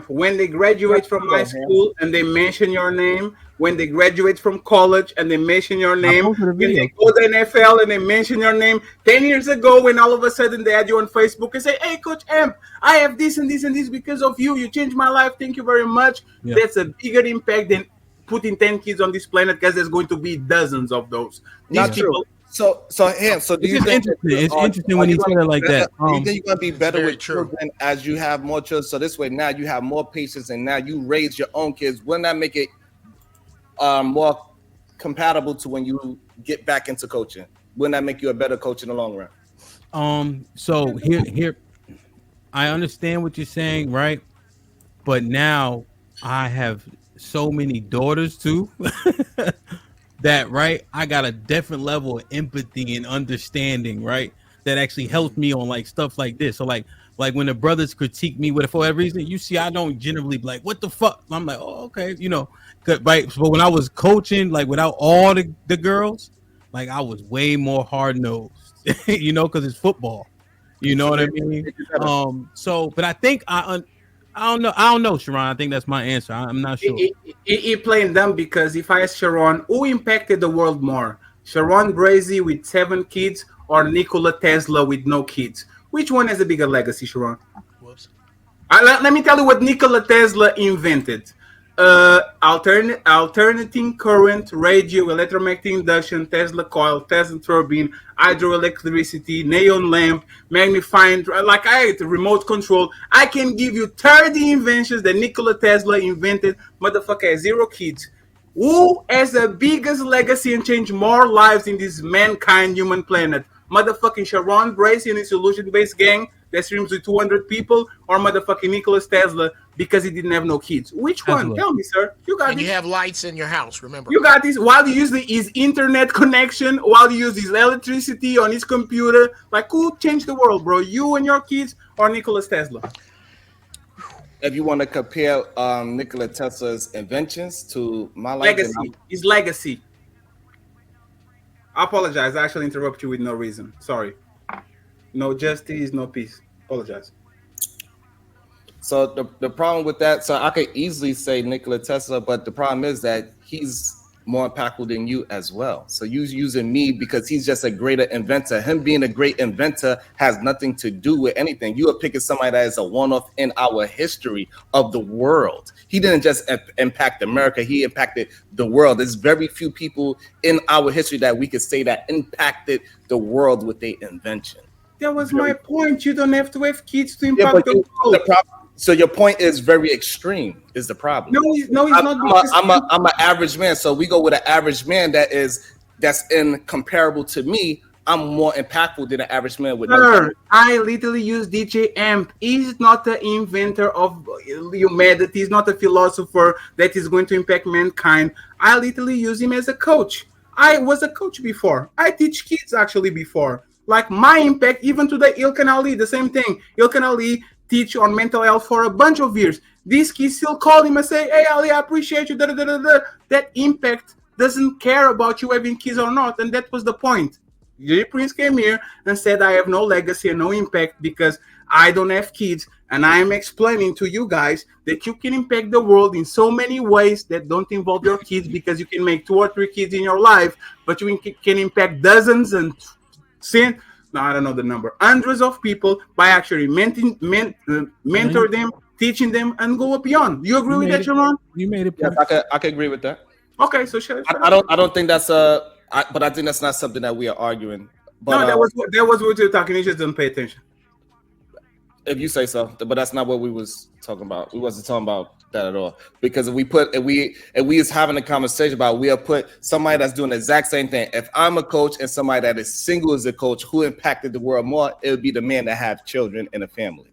when they graduate from high school and they mention your name, when they graduate from college and they mention your name, when they go to the NFL and they mention your name, 10 years ago when all of a sudden they add you on Facebook and say, hey, Coach Amp, I have this and this and this because of you. You changed my life. Thank you very much. Yeah. That's a bigger impact than putting 10 kids on this planet because there's going to be dozens of those. Not true. So do you think it's interesting when you say it like that? You think you're gonna be better with children as you have more children? So this way, now you have more patience, and now you raise your own kids. Wouldn't that make it more compatible to when you get back into coaching? Wouldn't that make you a better coach in the long run? So here, I understand what you're saying, right? But now I have so many daughters too. That right, I got a different level of empathy and understanding, right? That actually helps me on like stuff like this. So like when the brothers critique me for whatever reason, you see, I don't generally be like, what the fuck? I'm like, oh, okay, right. But when I was coaching, like without all the girls, like I was way more hard nosed, because it's football. You know what I mean? But I think I don't know, Sharon. I think that's my answer. I'm not sure. It playing them because if I ask Sharon, who impacted the world more? Sharon Brazy with 7 kids or Nikola Tesla with no kids? Which one has a bigger legacy, Sharon? Whoops. Let me tell you what Nikola Tesla invented. Alternating current, radio, electromagnetic induction, Tesla coil, Tesla turbine, hydroelectricity, neon lamp, magnifying, remote control. I can give you 30 inventions that Nikola Tesla invented. Motherfucker has 0 kids. Who has the biggest legacy and changed more lives in this mankind human planet? Motherfucking Sharon Bracy and his solution-based gang that streams with 200 people, or motherfucking Nikola Tesla because he didn't have no kids? Which one? Tell me, sir. You got and this. You have lights in your house, remember. You got this while you use his internet connection, while you use his electricity on his computer. Like, who changed the world, bro? You and your kids or Nikola Tesla? If you want to compare Nikola Tesla's inventions to my legacy, his legacy. I apologize. I actually interrupt you with no reason. Sorry. No justice, no peace. Apologize. So the problem with that, so I could easily say Nikola Tesla, but the problem is that he's more impactful than you as well. So you using me because he's just a greater inventor. Him being a great inventor has nothing to do with anything. You are picking somebody that is a one-off in our history of the world. He didn't just impact America, he impacted the world. There's very few people in our history that we could say that impacted the world with their invention. That was my point. You don't have to have kids to impact the world. So your point is very extreme. Is the problem? No, he's not. I'm an average man. So we go with an average man that's incomparable to me. I'm more impactful than an average man with. Sir, I literally use DJ Amp. He's not the inventor of humanity. He's not a philosopher that is going to impact mankind. I literally use him as a coach. I was a coach before. I teach kids actually before. Like my impact, even today, Ilkan Ali, the same thing. Ilkan Ali teach on mental health for a bunch of years. These kids still call him and say, hey, Ali, I appreciate you. That impact doesn't care about you having kids or not. And that was the point. Jerry Prince came here and said, I have no legacy and no impact because I don't have kids. And I am explaining to you guys that you can impact the world in so many ways that don't involve your kids because you can make 2 or 3 kids in your life, but you can impact dozens and I don't know the number, hundreds of people by actually mentor them, teaching them, and go beyond. You agree with that, Sharon? You made it. Yes, I can agree with that. Okay, so I don't think that's but I think that's not something that we are arguing. But, no, that was what you were talking. You just didn't pay attention. If you say so, but that's not what we was talking about. We wasn't talking about that at all. Because if we is having a conversation about, we have put somebody that's doing the exact same thing. If I'm a coach and somebody that is single as a coach, who impacted the world more, it would be the man that have children and a family.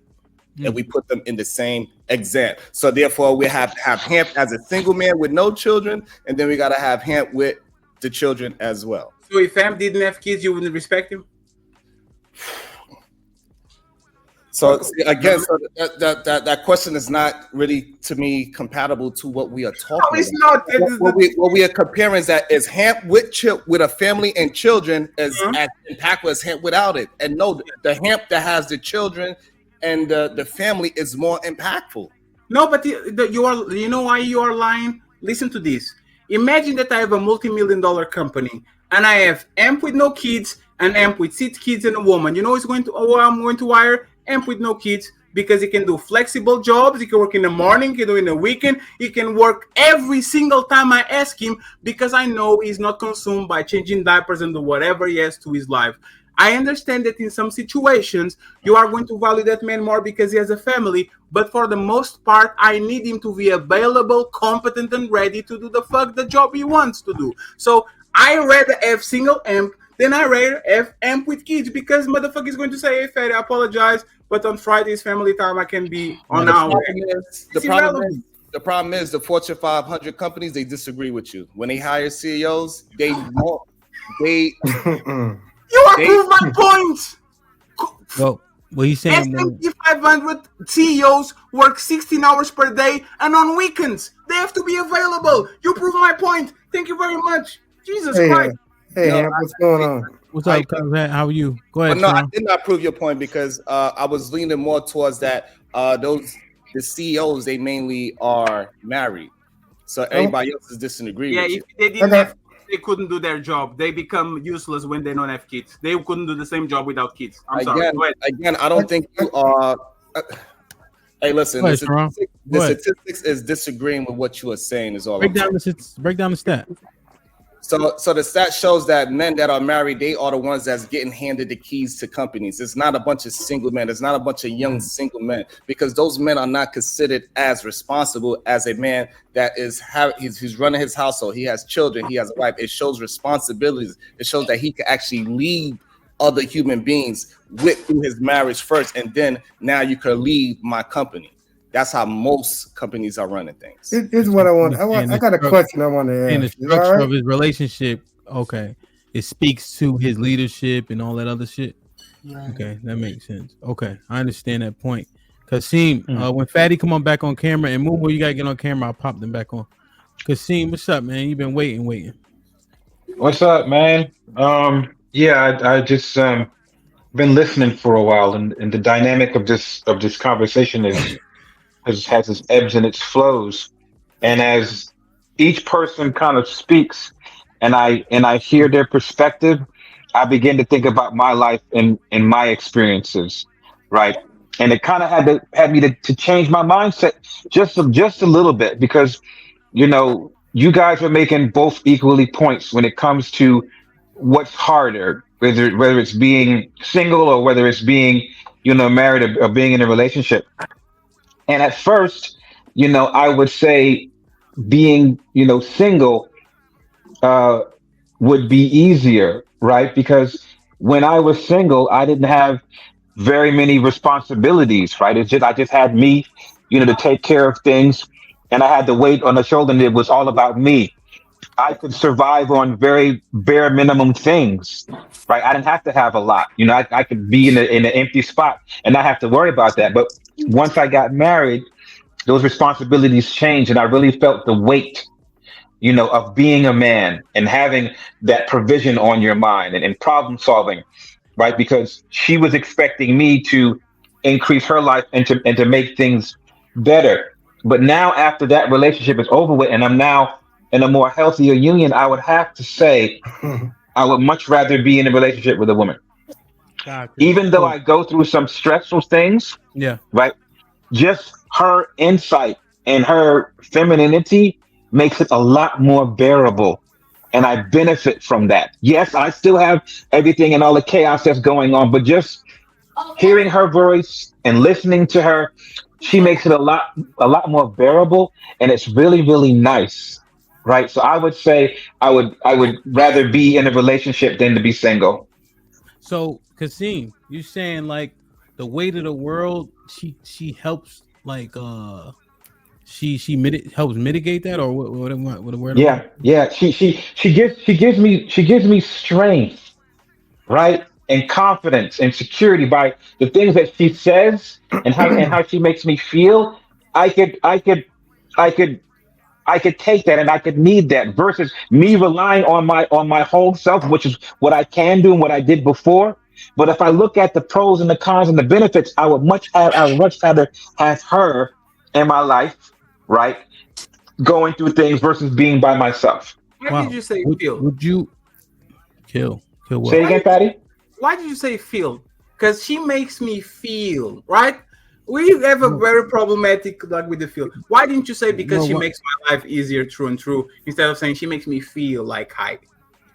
And we put them in the same exam. So therefore, we have Hamp as a single man with no children, and then we gotta have Hamp with the children as well. So if Hamp didn't have kids, you wouldn't respect him? So again, so that question is not really, to me, compatible to what we are talking about. It's not. What we are comparing is that is Hamp with a family and children as impactful as Hamp without it. And no, the Hamp that has the children and the family is more impactful. No, but you know why you are lying? Listen to this. Imagine that I have a multi-million-dollar company and I have Amp with no kids and Amp with 6 kids and a woman. You know I'm going to hire Amp with no kids, because he can do flexible jobs. He can work in the morning, he can do in the weekend. He can work every single time I ask him, because I know he's not consumed by changing diapers and do whatever he has to his life. I understand that in some situations you are going to value that man more because he has a family, but for the most part, I need him to be available, competent, and ready to do the job he wants to do. So I rather have single Amp than I rather have Amp with kids, because motherfucker is going to say, "Hey, Fatty, I apologize, but on Friday's family time I can be on our." The problem is the Fortune 500 companies, they disagree with you. When they hire CEOs, You approve my point. Well, what he's saying, S&P 500 CEOs work 16 hours per day, and on weekends they have to be available. You prove my point. Thank you very much. Jesus Christ. What's going on? What's up, how are you? Go ahead. No, I did not prove your point, because I was leaning more towards that. The CEOs, they mainly are married, so everybody else is disagreeing. Yeah, with if you. they didn't have, they couldn't do their job. They become useless when they don't have kids. They couldn't do the same job without kids. I'm sorry. Go ahead. Again, I don't think you are. Hey, listen. The statistics is disagreeing with what you are saying. Is all. Break down the stat. So the stat shows that men that are married, they are the ones that's getting handed the keys to companies. It's not a bunch of single men. It's not a bunch of young single men, because those men are not considered as responsible as a man that he's running his household. He has children. He has a wife. It shows responsibilities. It shows that he can actually lead other human beings through his marriage first, and then now you can lead my company. That's how most companies are running things. Here's what I want. I got a question I want to ask. And the structure of his relationship, okay, it speaks to his leadership and all that other shit. Right. Okay, that makes sense. Okay, I understand that point. Kasim, when Fatty come on back on camera, and Moo, you gotta get on camera, I'll pop them back on. Kasim, what's up, man? You've been waiting. What's up, man? I just been listening for a while, and the dynamic of this conversation has its ebbs and its flows, and as each person kind of speaks, and I hear their perspective, I begin to think about my life and my experiences, right? And it kind of had me to change my mindset just a little bit, because you guys are making both equally points when it comes to what's harder, whether it's being single or whether it's being married or being in a relationship. And at first, I would say being, single would be easier, right? Because when I was single, I didn't have very many responsibilities, right? I just had me, to take care of things, and I had the weight on the shoulder, and it was all about me. I could survive on very bare minimum things, right? I didn't have to have a lot. I could be in an empty spot and not have to worry about that. But once I got married, those responsibilities changed, and I really felt the weight, of being a man and having that provision on your mind and problem solving, right? Because she was expecting me to increase her life and to make things better. But now, after that relationship is over with, and I'm now in a more healthier union, I would have to say I would much rather be in a relationship with a woman. Even though I go through some stressful things, right? Just her insight and her femininity makes it a lot more bearable, and I benefit from that. Yes, I still have everything and all the chaos that's going on, but just hearing her voice and listening to her she makes it a lot more bearable, and it's really, really nice, right? So I would say I would rather be in a relationship than to be single. So, Kasim, you saying like the weight of the world, she helps like helps mitigate that, or what word am I? Yeah, yeah. She gives me strength, right? And confidence and security by the things that she says and how she makes me feel. I could I could I could I could take that and I could need that versus me relying on my whole self, which is what I can do and what I did before. But if I look at the pros and the cons and the benefits, I would much rather have her in my life, right? Going through things versus being by myself. Why did you say feel? Would you kill what? Say again, Patty? Why did you say feel? Because she makes me feel, right? We have a very problematic like with the feel. Why didn't you say because she makes my life easier, true and true, instead of saying she makes me feel like hype?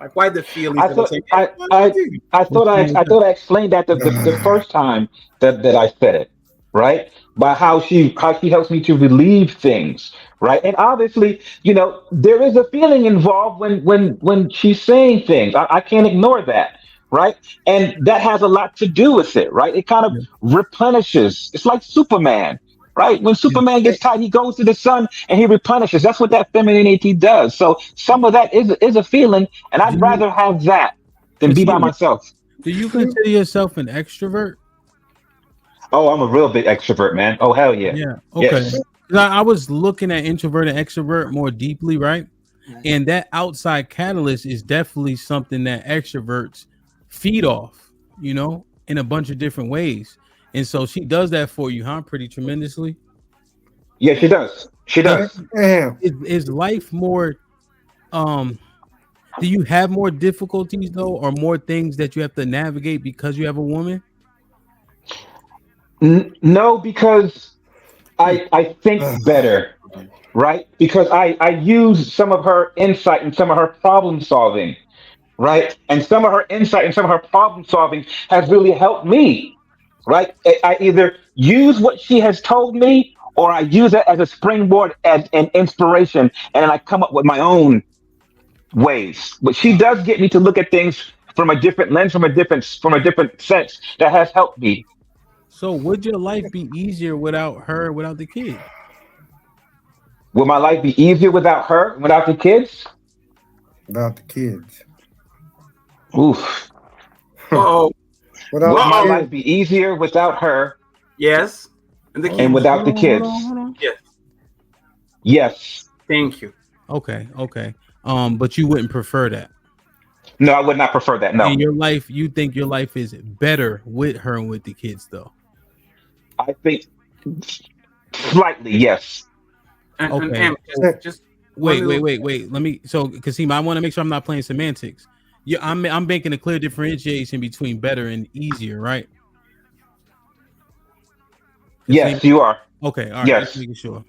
Like why the feeling? I thought I explained that the first time that I said it, right? By how she helps me to relieve things, right? And obviously, there is a feeling involved when she's saying things. I can't ignore that, right? And that has a lot to do with it, right? It kind of replenishes. It's like Superman, right? When Superman gets tired, he goes to the sun and he replenishes. That's what that femininity does. So some of that is a feeling, and I'd rather have that than be by myself. Do you consider yourself an extrovert? Oh, I'm a real big extrovert, man. Oh, hell yeah. Yeah. Okay. Yes. I was looking at introvert and extrovert more deeply, right? And that outside catalyst is definitely something that extroverts feed off, in a bunch of different ways. And so she does that for you, huh? Pretty tremendously. Yeah, she does. She does. Is life more do you have more difficulties though, or more things that you have to navigate because you have a woman? No, because I think better, right? Because I use some of her insight and some of her problem solving, right? And some of her insight and some of her problem solving has really helped me, right? I either use what she has told me or I use it as a springboard as an inspiration, and then I come up with my own ways. But she does get me to look at things from a different lens, from a different sense that has helped me. So would your life be easier without her, without the kid? Will my life be easier without her, without the kids? Without the kids. Oof. Oh. Will my life be easier without her? Yes. And the kids. And without the kids? Hold on. Yes. Yes. Thank you. Okay. But you wouldn't prefer that? No, I would not prefer that. No. And you think your life is better with her and with the kids, though? I think slightly, yes. Okay. Just wait. Let me. So, Kasim, I want to make sure I'm not playing semantics. Yeah, I'm making a clear differentiation between better and easier, right? Yes, you are. Okay. All right. Yes. Just making sure.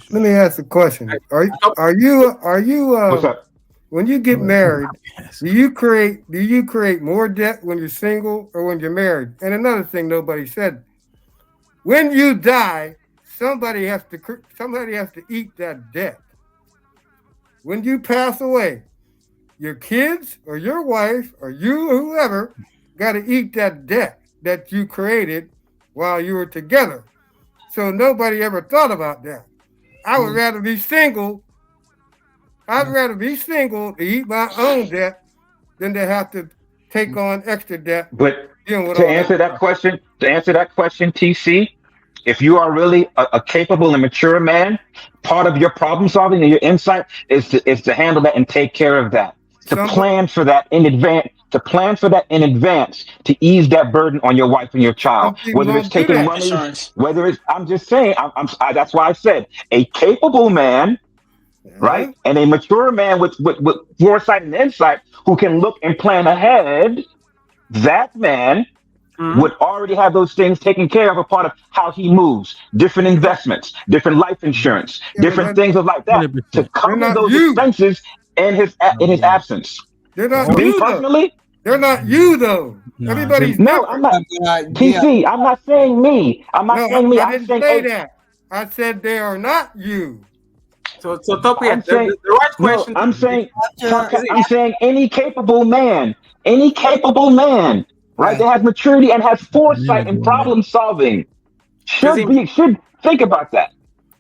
Let me ask a question. Are you What's up? When you get married, do you create more debt when you're single or when you're married? And another thing nobody said, when you die, somebody has to eat that debt. When you pass away, your kids or your wife or you or whoever got to eat that debt that you created while you were together. So nobody ever thought about that. I would rather be single. I'd rather be single to eat my own debt than to have to take on extra debt. But to answer that question, TC, if you are really a capable and mature man, part of your problem solving and your insight is to handle that and take care of that. To plan for that in advance. To ease that burden on your wife and your child. Whether it's taking money, I'm just saying. That's why I said a capable man. Right, and a mature man with foresight and insight who can look and plan ahead, that man would already have those things taken care of, a part of how he moves, different investments, different life insurance, different things of like that to cover those expenses in his absence. They're not Me you, personally. They're not you though. Everybody's no. I'm not. TC, I'm not saying me. I'm not saying me. I didn't say that. I said they are not you. So Topia, I'm saying, the right no, question. I'm saying, I'm saying any capable man, right, that has maturity and has foresight and problem solving should think about that.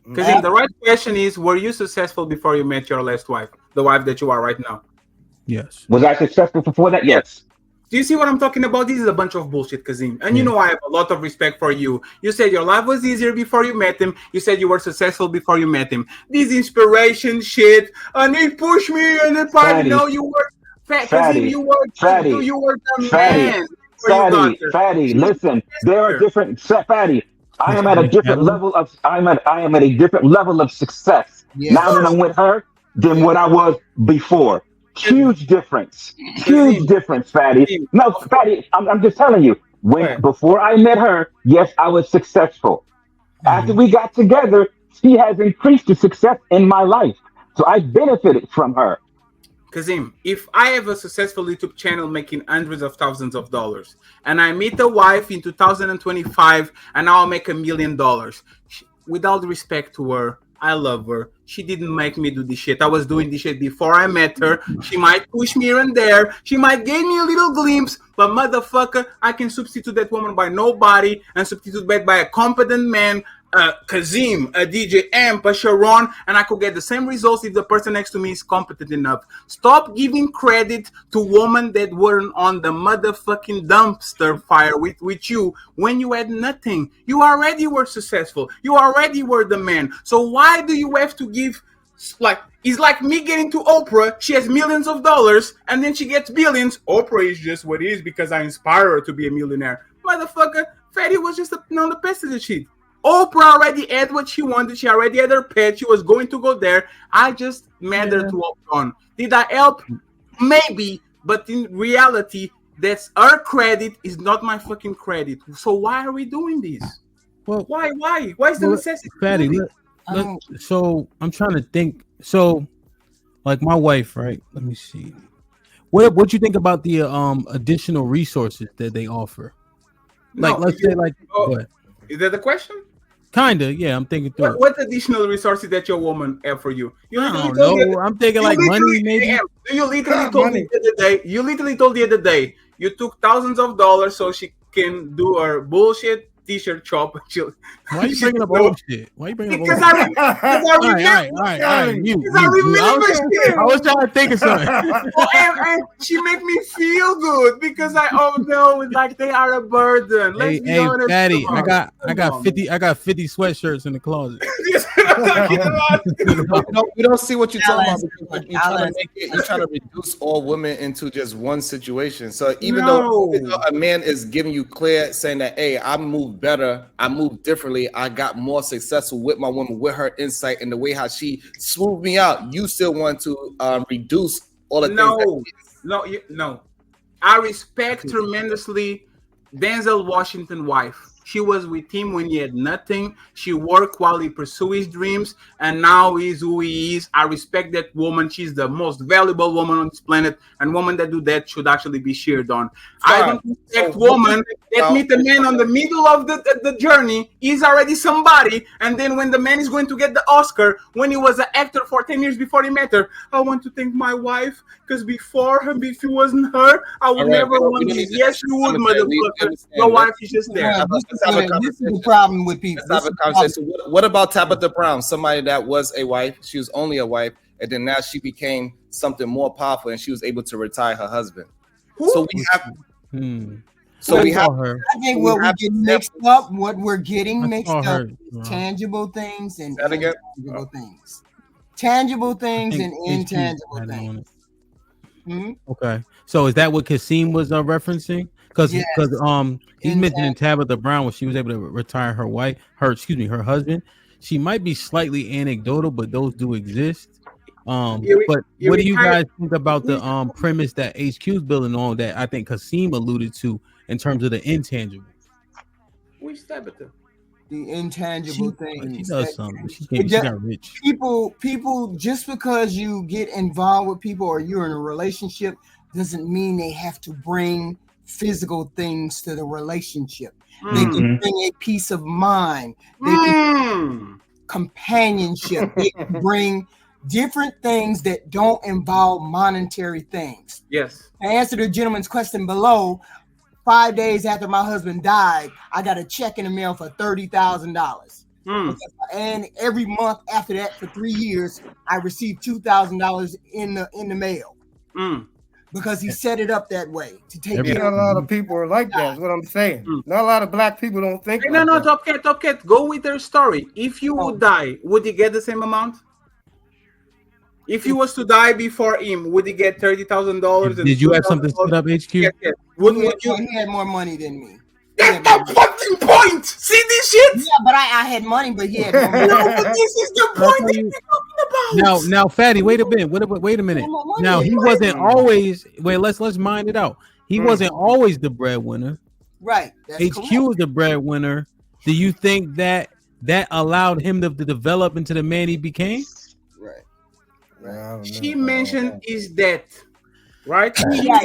Because the right question is, were you successful before you met your last wife, the wife that you are right now? Yes. Was I successful before that? Yes. Do you see what I'm talking about? This is a bunch of bullshit, Kazim. And you know I have a lot of respect for you. You said your life was easier before you met him. You said you were successful before you met him. This inspiration shit. And he pushed me in the party. No, you were fat, Kazim. You were the man before you got there. Fatty. Listen, there are different. Fatty, I am at a different level of. I am at a different level of success now that I'm with her than what I was before. Huge difference. Huge difference, Fatty. No, Fatty, I'm just telling you. Before I met her, yes, I was successful. After we got together, she has increased the success in my life. So I benefited from her. Kazim, if I have a successful YouTube channel making hundreds of thousands of dollars, and I meet a wife in 2025, and now I'll make $1 million, with all the respect to her, I love her. She didn't make me do this shit. I was doing this shit before I met her. She might push me here and there. She might give me a little glimpse, but motherfucker, I can substitute that woman by nobody and substitute that by a competent man, Kazim, a DJ Amp, a Sharon, and I could get the same results if the person next to me is competent enough. Stop giving credit to women that weren't on the motherfucking dumpster fire with you when you had nothing. You already were successful. You already were the man. So why do you have to give, like, it's like me getting to Oprah. She has millions of dollars and then she gets billions. Oprah is just what it is because I inspire her to be a millionaire. Motherfucker, Fatty was just on the passenger seat. Oprah already had what she wanted. She already had her pet. She was going to go there. I just met her to walk on. Did I help? Maybe, but in reality, that's her credit. Is not my fucking credit. So why are we doing this? Well, why is the necessity? Fatty, so I'm trying to think. So, like my wife, right? Let me see. What you think about the additional resources that they offer? Like, let's say, like, what? Is that the question? Kinda, yeah. I'm thinking through. What additional resources that your woman have for you? I don't know. I'm thinking like money, maybe. You literally told me the other day. You literally told the other day. You took thousands of dollars so she can do her bullshit t-shirt shop. Why are you bringing up old shit? Why are you bringing up old shit? I was trying to think of something. and she make me feel good because like they are a burden. Let's be honest. Fatty, I got 50 sweatshirts in the closet. We don't see what you're talking about. You're trying to reduce all women into just one situation. So even though a man is giving you clear saying that, hey, I moved better, I moved differently, I got more successful with my woman, with her insight and the way how she smoothed me out, you still want to reduce all the things. No. I respect tremendously Denzel Washington's wife. She was with him when he had nothing. She worked while he pursued his dreams, and now he's who he is. I respect that woman. She's the most valuable woman on this planet, and women that do that should actually be cheered on. I don't respect women that meet a man on the middle of the journey. He's already somebody, and then when the man is going to get the Oscar, when he was an actor for 10 years before he met her, I want to thank my wife, because before her, if it wasn't her, I would never want this. Yes, you would, motherfucker. Your wife is just there. This is the problem with people. Let's have a conversation. What about Tabitha Brown? Somebody that was a wife, she was only a wife, and then now she became something more powerful, and she was able to retire her husband. So we have. So we have her. I think what we get mixed up, what we're getting mixed up, is tangible things and intangible things. Tangible things and intangible things. Okay, so is that what Kasim was referencing? Because he's mentioning Tabitha Brown when she was able to retire her husband. She might be slightly anecdotal, but those do exist. But what do you guys think about the premise that HQ's building on that I think Kasim alluded to in terms of the intangible? Which Tabitha? The intangible things. She does something. She got rich. People, just because you get involved with people or you're in a relationship doesn't mean they have to bring physical things to the relationship. Mm. They can bring a peace of mind. They can companionship. They can bring different things that don't involve monetary things. Yes. To answer the gentleman's question below, 5 days after my husband died, I got a check in the mail for $30,000. And every month after that, for 3 years, I received $2,000 in the mail. Because he set it up that way to take care Not of a lot of people are like that. Is what I'm saying. Not a lot of black people don't think. No, no, Top Cat. Go with their story. If you would die, would you get the same amount? If you was to die before him, would he get $30,000? Did you have something set up, HQ? Yes. He had more money than me. That's the fucking point. See this shit? Yeah, but I had money, but he had more money. No, but this is the point that you're talking about. Now, Fatty, wait a minute. Wait a minute. Now he wasn't always. Wait, let's mind it out. He wasn't always the breadwinner. Right. HQ was the breadwinner. Do you think that allowed him to develop into the man he became? Right. She mentioned his debt, right? Yeah,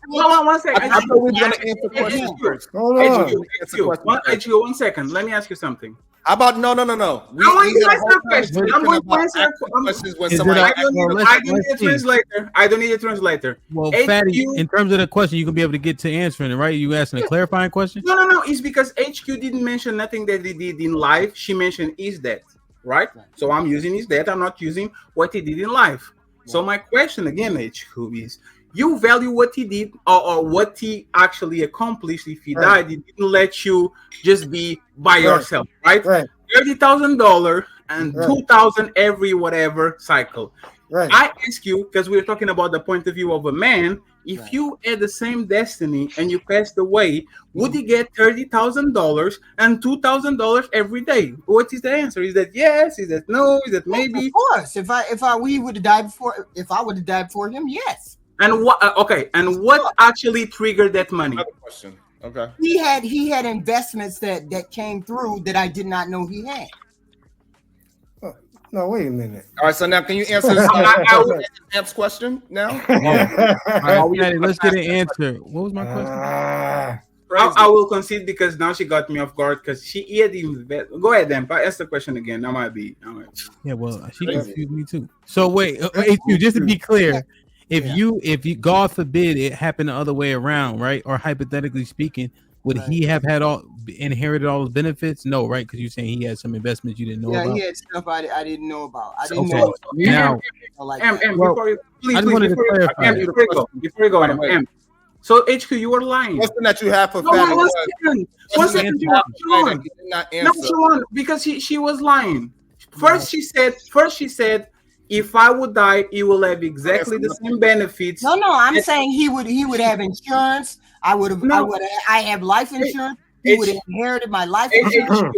Hold on 1 second. I thought we were going to answer questions first. HQ, 1 second. Let me ask you something. How about no? I want you to answer a question. I'm going to answer questions when I somebody. don't need a translator. Well, Fatty, in terms of the question, you can be able to get to answering it, right? You asking a clarifying question? No. It's because HQ didn't mention nothing that he did in life. She mentioned his debt, right? So I'm using his debt. I'm not using what he did in life. So my question again, HQ, is you value what he did or what he actually accomplished. If he died, he didn't let you just be by yourself, right? $30,000 and $2,000 every whatever cycle. I ask you, because we're talking about the point of view of a man, if you had the same destiny and you passed away, would you get $30,000 and $2,000 every day? What is the answer? Is that yes? Is that no? Is that maybe? Of course. If we would have died before, if I would have died for him, yes. And what? And what actually triggered that money? Another question. Okay. He had investments that came through that I did not know he had. No, wait a minute. All right, so now can you answer Hamp'S question now? Let's get an answer. What was my question? I will concede because now she got me off guard because she had invest. Go ahead, then. Ask the question again. That might be. Yeah, well, she confused me too. So wait, just to be clear, if you God forbid it happened the other way around, right? Or hypothetically speaking, would he have inherited all the benefits? No, right? Because you're saying he had some investments you didn't know about. Yeah, he had stuff I didn't know about. I didn't know. Now, before you go, so HQ, you were lying. Question that you have for Fatty. One second, Sean. No, Sean, because she was lying. First she said, if I would die, he will have exactly the same benefits. No, I'm saying he would have insurance. I have life insurance. He would have inherited my life insurance.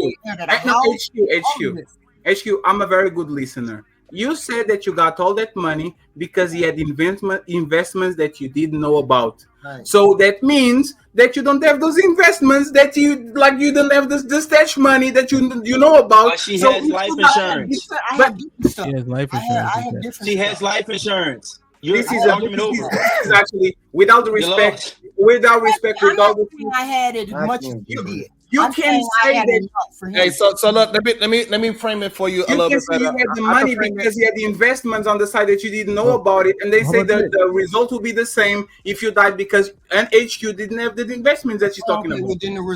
HQ, I'm a very good listener. You said that you got all that money because he had investments that you didn't know about. Right. So that means that you don't have those investments that you don't have the stash money that you know about. But she has life insurance. She has life insurance. She has life insurance. This is actually without respect. With all the things I had as much as you did. You can say that. Hey, so look, let me frame it for you a little bit better. You had the money because you had the investments on the side that you didn't know about it, and they say that the result will be the same if you died because HQ didn't have the investments that she's talking about.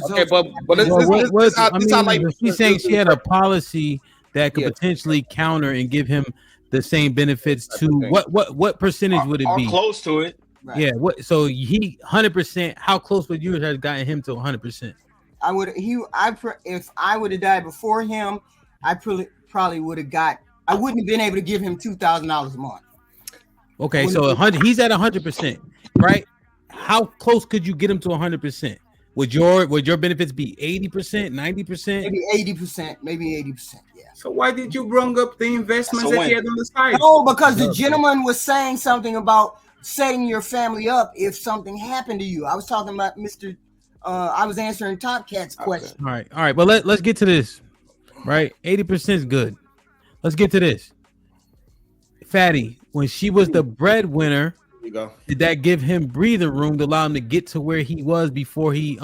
Okay, but she's saying she had a policy that could potentially counter and give him the same benefits to what percentage would it be? Close to it. Right. Yeah. So he 100%. How close would you have gotten him to 100%? If I would have died before him, I probably would have got. I wouldn't have been able to give him $2,000 a month. Okay, so 100. He's at 100%, right? How close could you get him to 100%? Would your benefits be 80%, 90%? Maybe 80%, maybe 80%. Yeah. So why did you bring up the investments that he had on the side? No, because the gentleman was saying something about setting your family up if something happened to you. I was talking about Mr. I was answering Top Cat's question. All right. Well, let's get to this. Right, 80% is good. Let's get to this. Fatty, when she was the breadwinner, You go. Did that give him breathing room to allow him to get to where he was before he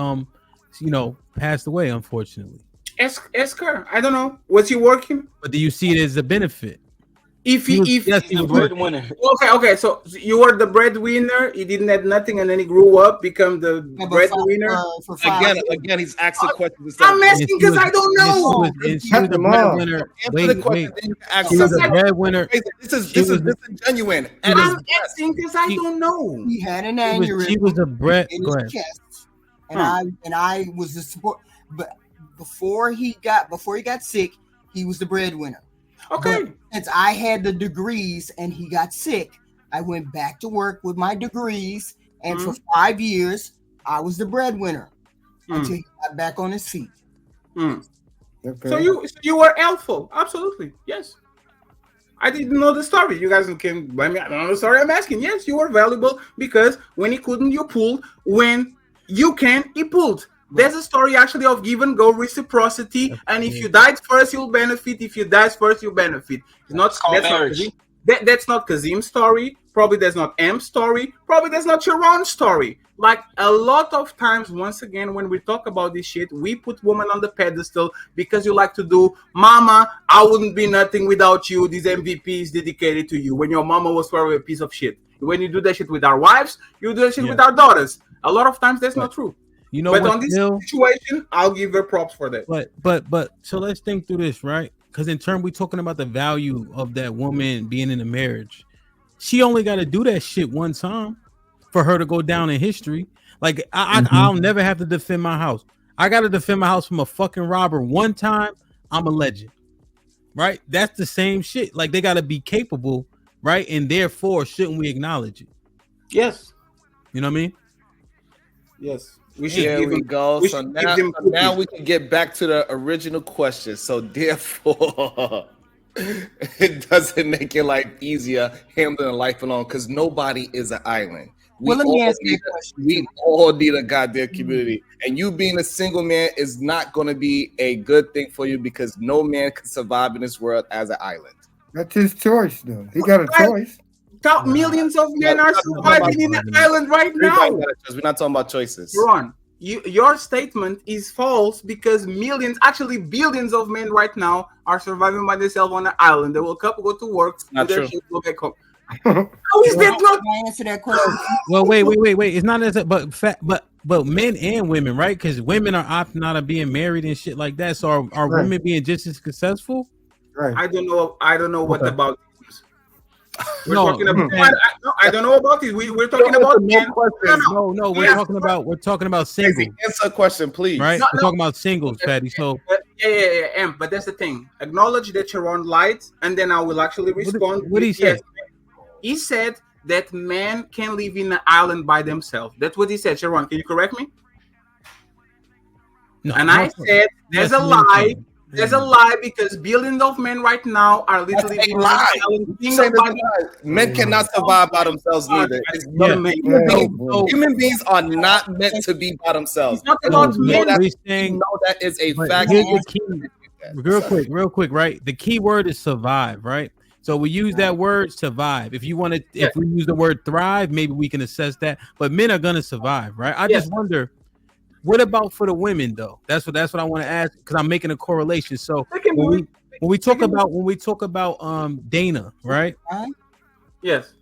passed away, unfortunately? Ask her. I don't know. Was he working? But do you see it as a benefit? If he was breadwinner. Okay. So you were the breadwinner. He didn't have nothing, and then he grew up, become the breadwinner. Again, he's asking questions. I'm asking because I don't know. She was the breadwinner. She was a breadwinner. This is disingenuine. I'm asking because I don't know. He had an aneurysm. She was a bread in his chest, and I was the support. But before he got sick, he was the breadwinner. Okay. But since I had the degrees and he got sick, I went back to work with my degrees, and for 5 years I was the breadwinner until he got back on his feet. Okay. So you were helpful, absolutely, yes. I didn't know the story. You guys can blame me. I don't know the story. I'm asking. Yes, you were valuable because when he couldn't, you pulled. When you can, he pulled. There's a story actually of give and go reciprocity, and if you died first, you'll benefit. If you died first, you'll benefit. That's not Kazim's story. Probably that's not M's story. Probably that's not Sharon's story. Like a lot of times, once again, when we talk about this shit, we put women on the pedestal because you like to do, mama, I wouldn't be nothing without you. This MVP is dedicated to you. When your mama was probably a piece of shit. When you do that shit with our wives, you do that shit with our daughters. A lot of times that's not true. You know, but on this situation, I'll give her props for that. But so let's think through this, right? Because in turn, we're talking about the value of that woman being in a marriage. She only got to do that shit one time for her to go down in history. Like I'll never have to defend my house. I got to defend my house from a fucking robber one time. I'm a legend, right? That's the same shit. Like they got to be capable, right? And therefore, shouldn't we acknowledge it? Yes. You know what I mean? Yes. There we go. So now we can get back to the original question. So therefore, it doesn't make your life easier handling life alone because nobody is an island. Let me ask you a question. We all need a goddamn community. And you being a single man is not going to be a good thing for you because no man can survive in this world as an island. That's his choice, though. He got a choice. Millions of men are surviving in the island right now. We're not talking about choices. Ron, your statement is false because millions, actually billions of men right now are surviving by themselves on the island. They will go to work, not do their true. shit, go back home. How is that not? I answer that question. Well, wait. It's not as but men and women, right? Because women are opting out of being married and shit like that. So are women being just as successful? Right. I don't know what about. We're No, talking about. I don't know about this. We're talking about men. No. We're talking about singles. Answer a question, please. Right? We're talking about singles, Patty. So yeah. But that's the thing. Acknowledge that Sharon lied, and then I will actually respond. What did he say? He said that men can live in an island by themselves. That's what he said. Sharon, can you correct me? No, and I said there's a lie. There's a lie because billions of men right now are literally living in an island. Men cannot survive by themselves neither. Human beings are not meant to be by themselves. It's not about men. That is a fact. Here's the key. Real quick, right? The key word is survive, right? So we use that word survive. If you want to, if we use the word thrive, maybe we can assess that. But men are gonna survive, right? I just wonder, what about for the women though? That's what I want to ask because I'm making a correlation. So when we talk about Dana, right? Yes.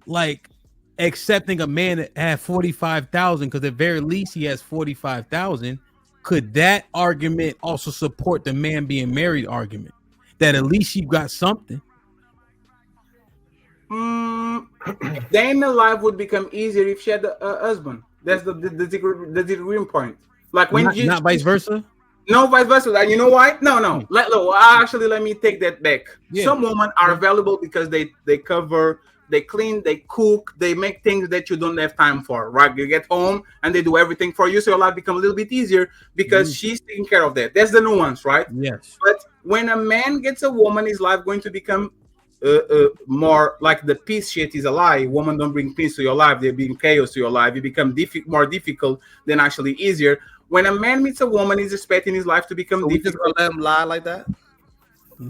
Like accepting a man that had 45,000 because at very least he has 45,000. Could that argument also support the man being married argument? That at least you got something. Dana life would become easier if she had a husband. That's the degree point. Like when not vice versa. No, vice versa. Like, you know why? No. Let me take that back. Yeah. Some women are available because they cover, they clean, they cook, they make things that you don't have time for. Right? You get home and they do everything for you, so your life becomes a little bit easier because she's taking care of that. That's the nuance, right? Yes. But when a man gets a woman, his life going to become more like the peace shit is a lie. Women don't bring peace to your life; they bring chaos to your life. It becomes more difficult than actually easier. When a man meets a woman, he's expecting his life to become difficult. We just gonna let him lie like that?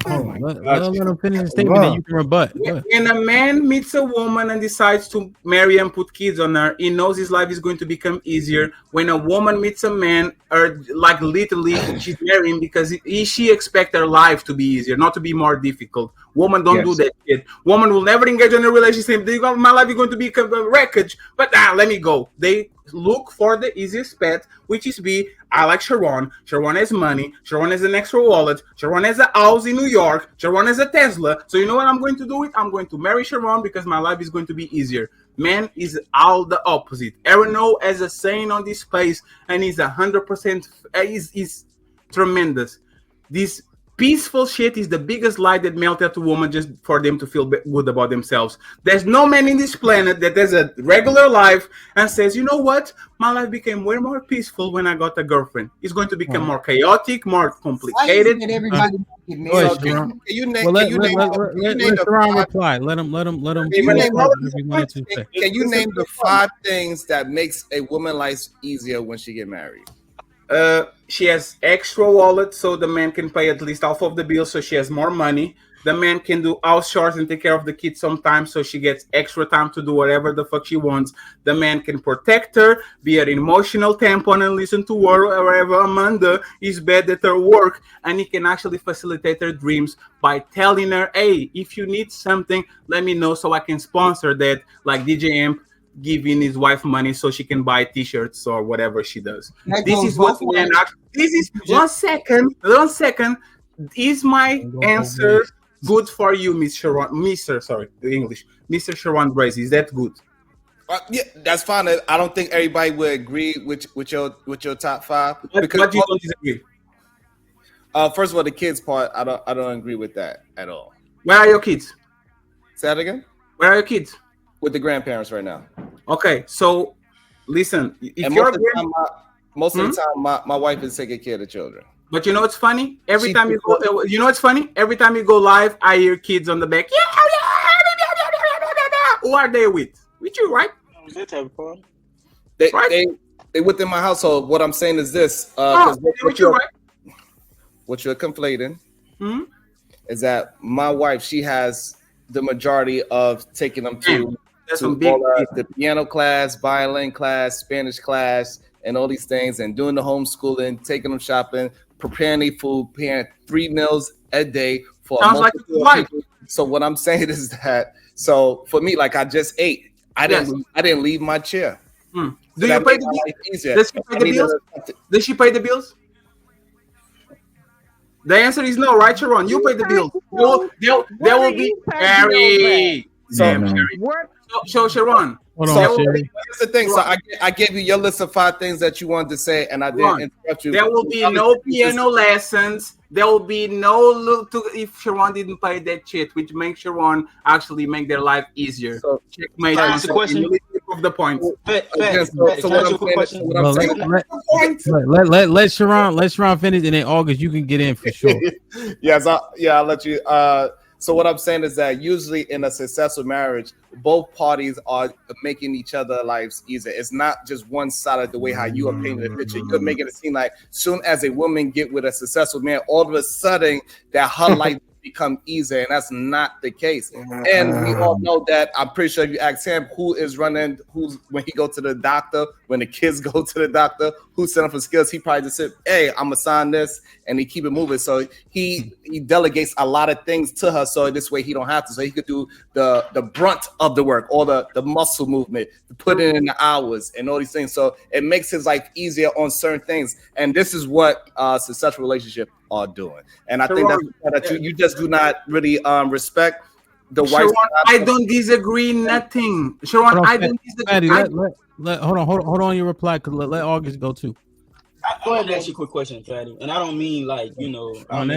Hold on. Let him finish the statement, then you can rebut. When a man meets a woman and decides to marry and put kids on her, he knows his life is going to become easier. When a woman meets a man, or like literally she's marrying because she expects her life to be easier, not to be more difficult. Woman don't do that shit. Woman will never engage in a relationship. My life is going to be a wreckage, but let me go. They look for the easiest path, which is I like Sharon. Sharon has money. Sharon has an extra wallet. Sharon has a house in New York. Sharon has a Tesla. So you know what I'm going to do? I'm going to marry Sharon because my life is going to be easier. Man is all the opposite. Erano has a saying on this place, and he's 100%. He's tremendous. This peaceful shit is the biggest lie that melted to women just for them to feel good about themselves. There's no man in this planet that has a regular life and says, you know what? My life became way more peaceful when I got a girlfriend. It's going to become more chaotic, more complicated. Let everybody get married. Let Sharon reply. Let him. Can you name the 5 things that makes a woman life easier when she get married? She has extra wallet, so the man can pay at least half of the bill, so she has more money. The man can do house chores and take care of the kids sometimes, so she gets extra time to do whatever the fuck she wants. The man can protect her, be an emotional tampon, and listen to her wherever Amanda is bad at her work, and he can actually facilitate her dreams by telling her, hey, if you need something, let me know so I can sponsor that, like DJ Amp giving his wife money so she can buy t-shirts or whatever she does. This is what men are. This is 1 second. Is my answer good for you, Miss Sharon? Mr. Sharon Brazy? Is that good? Yeah, that's fine. I don't think everybody would agree with your top 5. Because what you don't disagree? First of all, the kids part, I don't agree with that at all. Where are your kids? Say that again. Where are your kids? With the grandparents right now. Okay, so listen. If most of the time, my wife is taking care of the children. But you know what's funny? Every time you go live, I hear kids on the back. Who are they with? With you, right? They within my household. What I'm saying is this: what you're conflating is that my wife, she has the majority of taking them to the piano class, violin class, Spanish class, and all these things, and doing the homeschooling, taking them shopping, preparing their food, preparing 3 meals a day for multiple people. So what I'm saying is that, so for me, like I just ate, I didn't leave my chair. Do you pay the bills? Does she pay the bills? Does she pay the bills? The answer is no, right, Sharon? You pay the bills. There will be Harry. So Sharon. Here's the thing. So I gave you your list of 5 things that you wanted to say, and I didn't interrupt you. There will be no piano lessons. There will be no look to if Sharon didn't pay that shit, which makes Sharon actually make their life easier. So checkmate. That's the question. Prove the point. Let Sharon finish, and then August you can get in for sure. Yes, I'll let you. So what I'm saying is that usually in a successful marriage, both parties are making each other lives easier. It's not just one side of the way how you are painting the picture. You're making it seem like soon as a woman get with a successful man, all of a sudden that her life become easier, and that's not the case. And we all know that. I'm pretty sure if you ask him who's when he go to the doctor, when the kids go to the doctor, who's setting up for skills, he probably just said, hey, I'm gonna sign this, and he keep it moving. So he delegates a lot of things to her, so this way he don't have to. So he could do the brunt of the work, or the muscle movement, put in the hours and all these things. So it makes his life easier on certain things. And this is what successful relationship are doing. And I think that's that you just do not really respect the wife. I don't disagree. Nothing. Sharon, I don't disagree. Hold on your reply, because let August go too. Go ahead and ask you a quick question, Fatty. And I don't mean like, I'm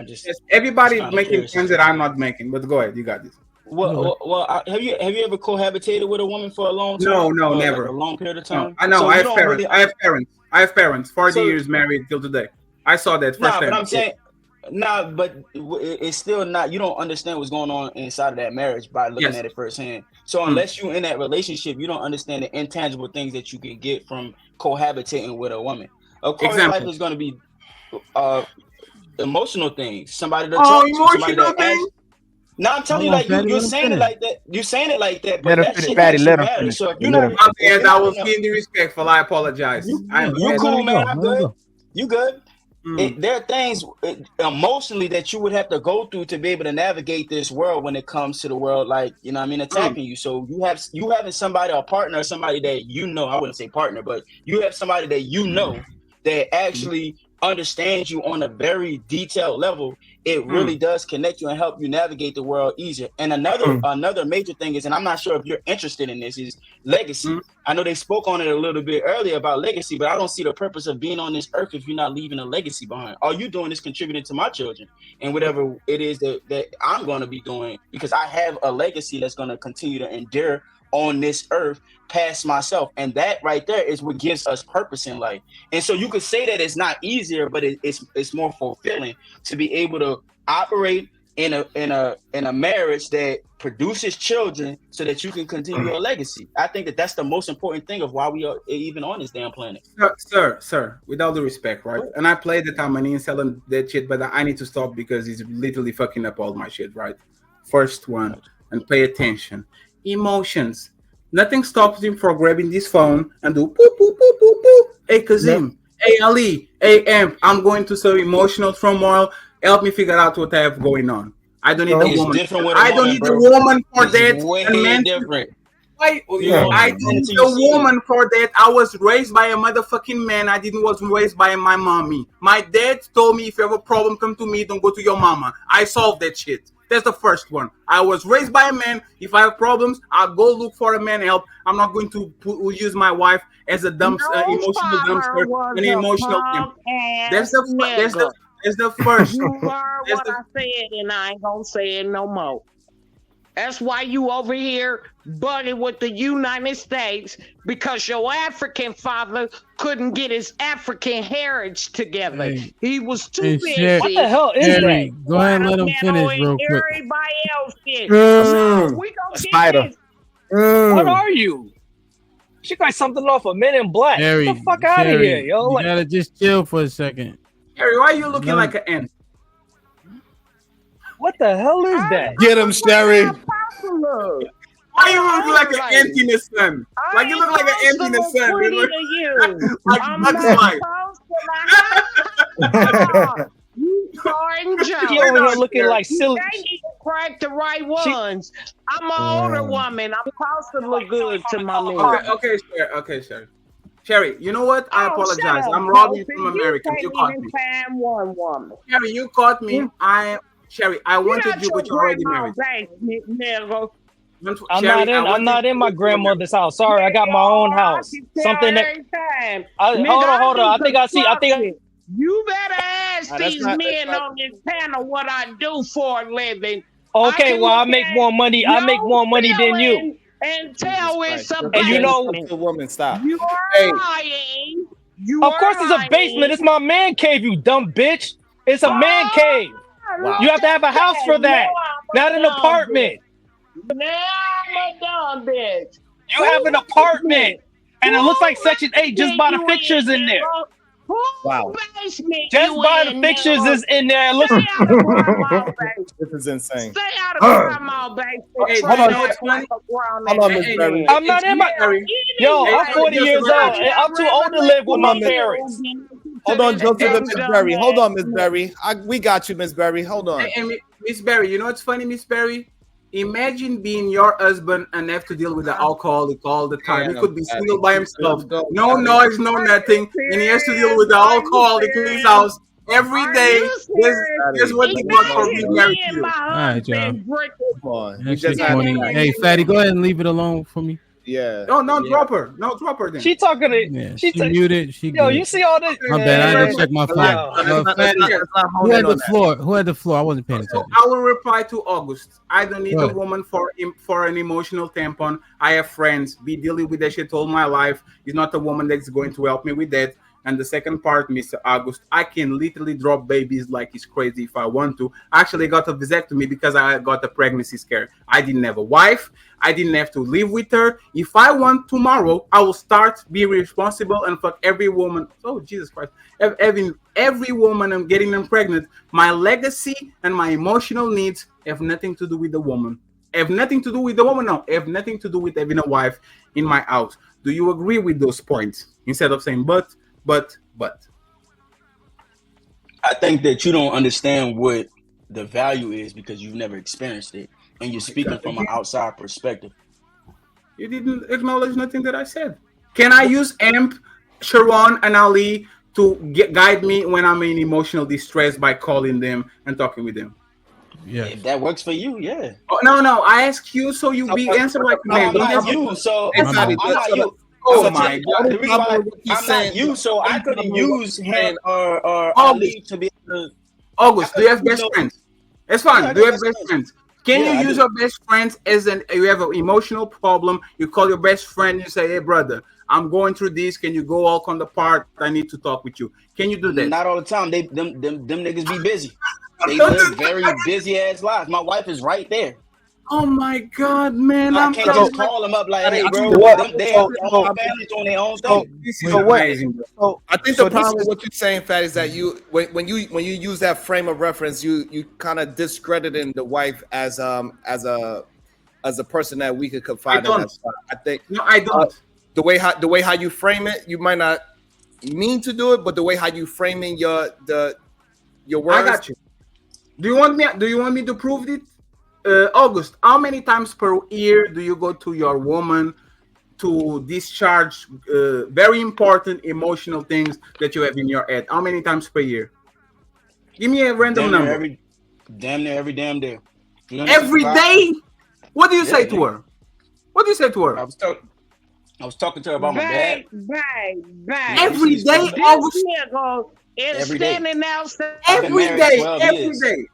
just everybody making things that I'm not making, but go ahead, you got this. Well, have you ever cohabitated with a woman for a long time? No, never. Like a long period of time. I know. So I have parents. 40 years married till today. I saw that first time. But I'm saying, but it's still not. You don't understand what's going on inside of that marriage by looking at it firsthand. So unless you're in that relationship, you don't understand the intangible things that you can get from cohabitating with a woman. Of course, life is going to be emotional things. Somebody to Oh, talk to. Somebody emotional that asks. thing. No, I'm telling you, Hold on, like Fatty, you're let him saying it finish. like that. You're saying it like that, but Let him that finish, shit Fatty. actually Let him matters. finish. So if you're Let not, him. My if bad, you're I not was in a, being disrespectful. I apologize. I am you Fatty, let cool, him man. go. I'm Let him good. go. You good. There are things emotionally that you would have to go through to be able to navigate this world when it comes to the world, like you know, what I mean, attacking you. So you having somebody, a partner, or somebody that you know. I wouldn't say partner, but you have somebody that you know that actually understands you on a very detailed level. It really does connect you and help you navigate the world easier. And another major thing is, and I'm not sure if you're interested in this, is legacy. I know they spoke on it a little bit earlier about legacy, but I don't see the purpose of being on this earth if you're not leaving a legacy behind. All you doing is contributing to my children and whatever it is that I'm going to be doing, because I have a legacy that's going to continue to endure on this earth past myself. And that right there is what gives us purpose in life. And so you could say that it's not easier, but it's more fulfilling to be able to operate in a marriage that produces children so that you can continue your legacy. I think that that's the most important thing of why we are even on this damn planet. Sir, with all due respect, right? And I play the Tamanine selling that shit, but I need to stop because he's literally fucking up all my shit, right? First one, and pay attention. Emotions. Nothing stops him from grabbing this phone and do boop, boop, boop, boop, boop. Hey, Kazim. Hey, Ali. Hey, Amp. I'm going to some emotional turmoil. Help me figure out what I have going on. I don't need a It's woman. different with a I don't woman, need bro. a woman for It's that. way And man, different. I You gonna don't understand need until a you see it. woman for that. I was raised by a motherfucking man. I didn't was raised by my mommy. My dad told me if you have a problem, come to me. Don't go to your mama. I solved that shit. That's the first one. I was raised by a man. If I have problems, I'll go look for a man help. I'm not going to use my wife as a emotional dumpster, an emotional temper. That's the first. You heard what I said, and I ain't gonna say it no more. That's why you over here budding with the United States, because your African father couldn't get his African heritage together. Hey, He was too hey, busy. shit. What the hell is Harry, that? go ahead and let him finish real quick. Everybody else did. No, we gonna get this. What are you? She got something off of Men in Black. Harry, Get the fuck out of here, yo. you Like, gotta just chill for a second. Harry, why are you looking like an ant? what the hell is that? Get him, Sherry. Why you look like an ant in the sun? Like you look like an ant in the sun. Pretty You look to you. like I'm Bugs not Life. supposed to. You starting She Jones. over here looking like silly. You can't even crack the right ones. I'm an older woman. I'm supposed to look good to my man. Okay, sir. Sherry, you know what? I apologize. Shut up, I'm robbing you Sophie. from America. You You can't caught even me. find one woman. Sherry, you caught me. Sherry, I wanted you, but you're already married. Nigga. I'm Sherry, not in my grandmother's house. Sorry, I got my own house. Something that. Hold on. I think. You better ask Nah, that's these not- men on this panel what I do for a living. Okay, well, I make more money. I make more money than you. And tell it's a And you know, The woman, stop. you are lying. You of course, are it's a basement. lying. It's my man cave, you dumb bitch. It's a man cave. Wow. You have to have a house for that, not an apartment. Now I'm a dumb bitch. You have an apartment, and it looks like Section 8 just by the fixtures in there. Wow. Just by the fixtures is in there. It looks. This is insane. Stay out of grandma basement. Hey, hold on, Miss Berry. I'm not in my. Yo, I'm 40 years old. I'm too old to live with my parents. Hold on, Joseph and Miss Berry. Hold on, Miss Berry. We got you, Miss Berry. Hold on. Hey, Miss Berry, you know what's funny, Miss Berry? Imagine being your husband and have to deal with the alcoholic all the time. He could be single by himself, no noise, no nothing, and he has to deal with the alcoholic in his house every day. Here's what he got for being married to you. All right, y'all. Come on. That shit funny. Hey, Fatty, go ahead and leave it alone for me. Yeah. No, drop her. No, drop her then. She talking to. Yeah, she muted. She Yo, good. you see all this? My bad. I didn't check my phone. Fatty, who had the floor? Who had the floor? I wasn't paying So attention. I will reply to August. I don't need Go a ahead. woman for an emotional tampon. I have friends. Be dealing with that shit all my life. You're not a woman that's going to help me with that. And the second part, Mr. August, I can literally drop babies like it's crazy if I want to. I actually got a vasectomy because I got a pregnancy scare. I didn't have a wife. I didn't have to live with her. If I want tomorrow, I will start be responsible and fuck every woman. Oh, Jesus Christ. Every woman I'm getting them pregnant. My legacy and my emotional needs have nothing to do with the woman. Have nothing to do with the woman. No, have nothing to do with having a wife in my house. Do you agree with those points? Instead of saying but. I think that you don't understand what the value is because you've never experienced it, and you're speaking from an outside perspective. You didn't acknowledge nothing that I said. Can I use Amp, Sharon, and Ali to guide me when I'm in emotional distress by calling them and talking with them? Yeah, if that works for you, yeah. Oh, no. I ask you, so you be answer like a man. I'm not you, so I'm not you. Oh my God! The reason why I'm not you, so I couldn't use him or Ali to be able to. August, do you have best friends? It's fine. Yeah, do you have best friends? Can you use your best friends as you have an emotional problem? You call your best friend. You say, "Hey, brother, I'm going through this. Can you go walk on the park? I need to talk with you." Can you do that? Not all the time. Them niggas be busy. They live very busy ass lives. My wife is right there. Oh my God, man! I can't just call them up like, "Hey, bro, they have their own families doing their own thing." So I think the problem with what you're saying, Fat, is that you when you use that frame of reference, you kind of discrediting the wife as a person that we could confide in. I think no, I don't. The way how you frame it, you might not mean to do it, but the way how you framing your words. I got you. Do you want me to prove it? August, how many times per year do you go to your woman to discharge very important emotional things that you have in your head? How many times per year? Give me a random number. Damn near every damn day. Every day? What do you say to her? What do you say to her? I was talking to her about my dad. Every day, August. Every day. Every day.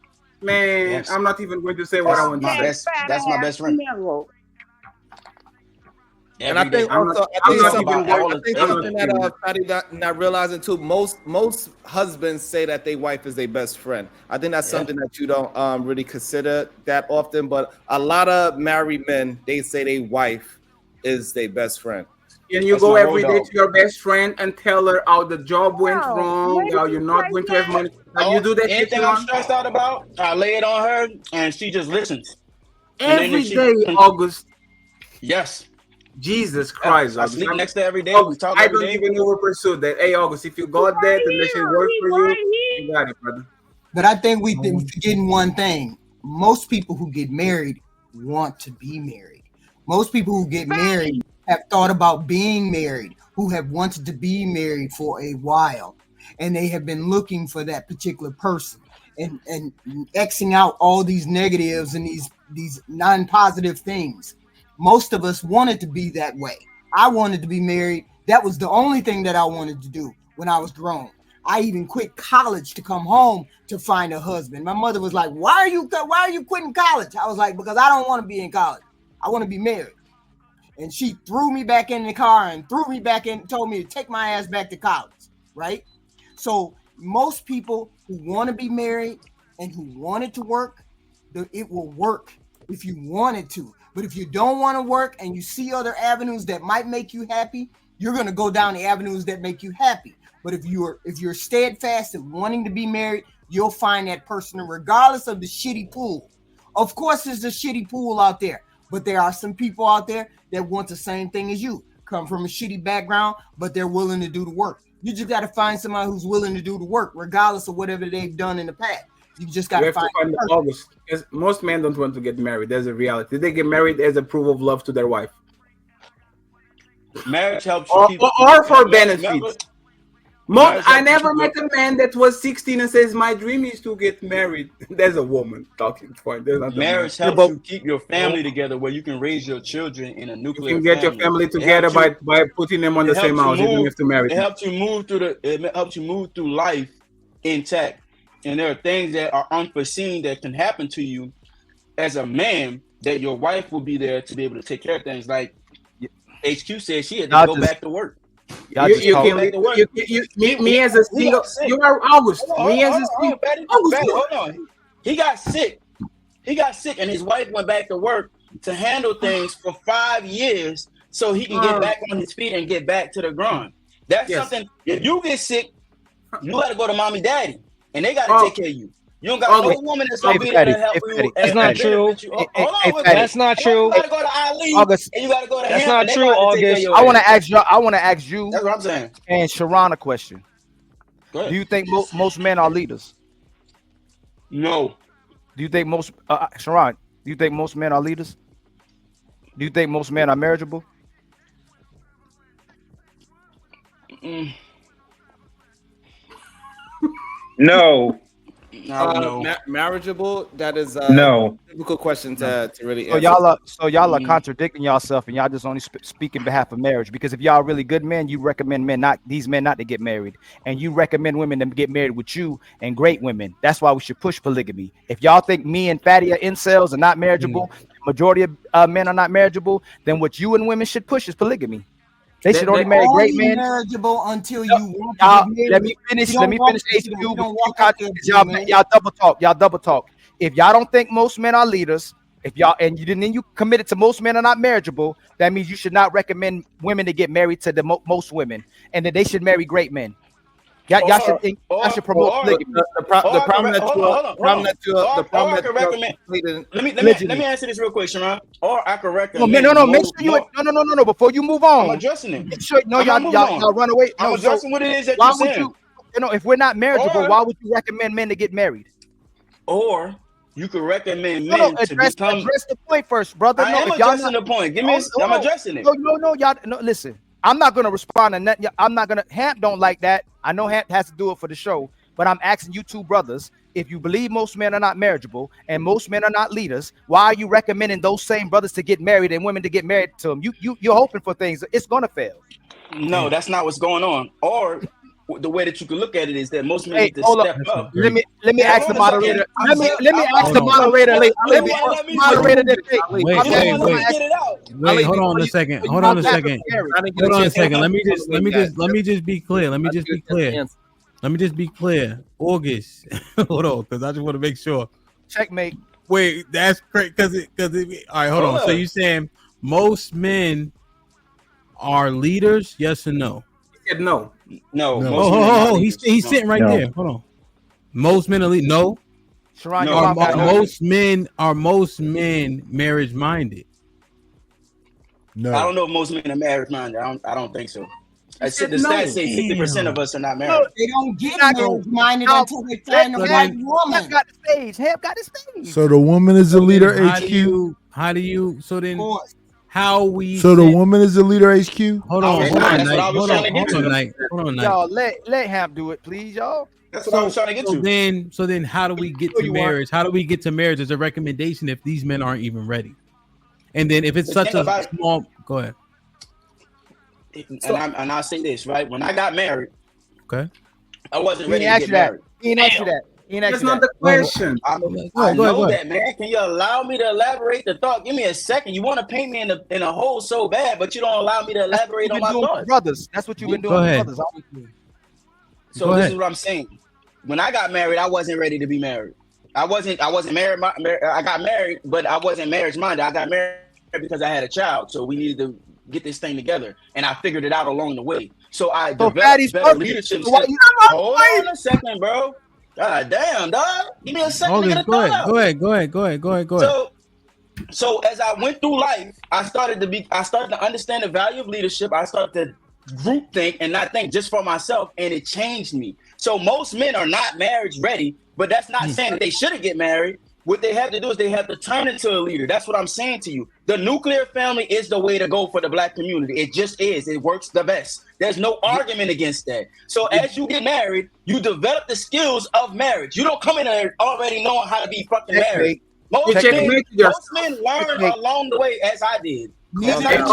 Man, yes. I'm not even going to say what I want to say. That's my best friend. And I think also, something that Patty not realizing too. Most husbands say that their wife is their best friend. I think that's something that you don't really consider that often. But a lot of married men, they say their wife is their best friend. Can you go every day to your best friend and tell her how the job went wrong, how you're not going to have money? Can you do that? Anything I'm stressed out about, I lay it on her, and she just listens. Every day, August. Yes. Jesus Christ. I sleep next to her every day. August, we talk I every don't day. even over pursue that. Hey, August, if you got that and that shit work for you, you got it, brother. But I think we've been forgetting one thing. Most people who get married want to be married. Most people who get married have thought about being married, who have wanted to be married for a while, and they have been looking for that particular person and Xing out all these negatives and these non-positive things. Most of us wanted to be that way. I wanted to be married. That was the only thing that I wanted to do when I was grown. I even quit college to come home to find a husband. My mother was like, why are you quitting college? I was like, because I don't want to be in college. I want to be married. And she threw me back in the car and threw me back in, told me to take my ass back to college, right? So most people who want to be married and who want it to work, it will work if you want it to. But if you don't want to work and you see other avenues that might make you happy, you're going to go down the avenues that make you happy. But if you're steadfast in wanting to be married, you'll find that person regardless of the shitty pool. Of course, there's a shitty pool out there. But there are some people out there that want the same thing as you, come from a shitty background, but they're willing to do the work. You just got to find somebody who's willing to do the work, regardless of whatever they've done in the past. You just got to find August. Most men don't want to get married. There's a reality. They get married as a proof of love to their wife. Marriage helps or for benefits. I never met a man that was 16 and says, my dream is to get married. There's a woman talking point. Marriage helps you keep your family together where you can raise your children in a nuclear family. You can get your family together by putting them on the same house. You don't have to marry them. It helps you move through life intact. And there are things that are unforeseen that can happen to you as a man that your wife will be there to be able to take care of things. Like HQ said, she had to go back to work. Y'all You, just you talk. can me as a single. You are August. Me as a single. Betty, hold on. He got sick. And his wife went back to work to handle things for 5 years so he can get back on his feet and get back to the grind. That's something. If you get sick, you got to go to mommy, daddy, and they got to take care of you. You don't got no woman that's gonna be there to help you. That's not true. That's not true. You gotta go to Ali, August. and you gotta go to That's him. not true, August. I want to ask you. I want to ask you. That's what I'm saying. And Sharon a question. Do you think most men are leaders? No. Do you think most Sharon? Do you think most men are leaders? Do you think most men are marriageable? No. Marriageable. That is No. a difficult question to really So answer. y'all are contradicting yourself, and y'all just only speak in behalf of marriage. Because if y'all are really good men, you recommend these men not to get married, and you recommend women to get married with you and great women. That's why we should push polygamy. If y'all think me and Fatty are incels and not marriageable, majority of men are not marriageable, then what you and women should push is polygamy. They should only marry great men. Marriageable until you want to get married. Let me finish. Y'all Y'all double talk. Y'all double talk. If y'all don't think most men are leaders, if y'all and you didn't, you committed to most men are not marriageable. That means you should not recommend women to get married to the most women, and that they should marry great men. Y'all should promote polygamy. Let me answer this real quick, Sharon. Or I could recommend. No. Make sure you no. Before you move on, I'm addressing it. Make sure y'all run away. I'm addressing what it is that why you're would saying. if we're not marriageable, why would you recommend men to get married? Or you could recommend men to become. Address the point first, brother. I am addressing the point. I'm addressing it. No. Listen, I'm not gonna respond to that. I'm not gonna. Hamp don't like that. I know Hamp has to do it for the show, but I'm asking you two brothers. If you believe most men are not marriageable and most men are not leaders, why are you recommending those same brothers to get married and women to get married to them? You're hoping for things. It's gonna fail. No, that's not what's going on. Or the way that you can look at it is that most men need to step up. Let me ask the moderator. Let me ask the moderator. Wait, hold on a second. Let me just be clear. August. Hold on, because I just want to make sure. Checkmate. Wait, that's great. All right, hold on. So you saying most men are leaders? Yes or no? He said no. No. He's sitting right there. Hold on. Most men are leaders. No. Sharon, are most men marriage minded? No. I don't know if most men are marriage minded. I don't think so. The stats say 50% of us are not married. No, they don't get marriage minded until they find the right woman. Hamp got the stage. So the woman is the leader HQ. How we? So the woman is the leader HQ. Hold on, Nate. Y'all let Hamp do it, please, y'all. That's what I was trying to get to. So then, how do we get to marriage? How do we get to marriage as a recommendation if these men aren't even ready? And then if it's such a small, go ahead. And I'll say this, right? When I got married, okay, I wasn't ready to get married. He didn't ask you that. That's not the question. I know that, man. Can you allow me to elaborate the thought? Give me a second. You want to paint me in a hole so bad, but you don't allow me to elaborate on my thoughts. Brothers, that's what you've been doing. Brothers. So this is what I'm saying. When I got married, I wasn't ready to be married. I wasn't married. I got married, but I wasn't marriage minded. I got married because I had a child, so we needed to get this thing together, and I figured it out along the way. So I developed better leadership. Hold on a second, bro. God damn, dog. Give me a second to get a thought out. Go ahead. So as I went through life, I started to understand the value of leadership. I started to group think and not think just for myself, and it changed me. So most men are not marriage ready, but that's not saying that they shouldn't get married. What they have to do is they have to turn into a leader. That's what I'm saying to you. The nuclear family is the way to go for the black community. It just is. It works the best. There's no argument against that. So as you get married, you develop the skills of marriage. You don't come in there already knowing how to be fucking married. Most men learn along the way, as I did. Relax,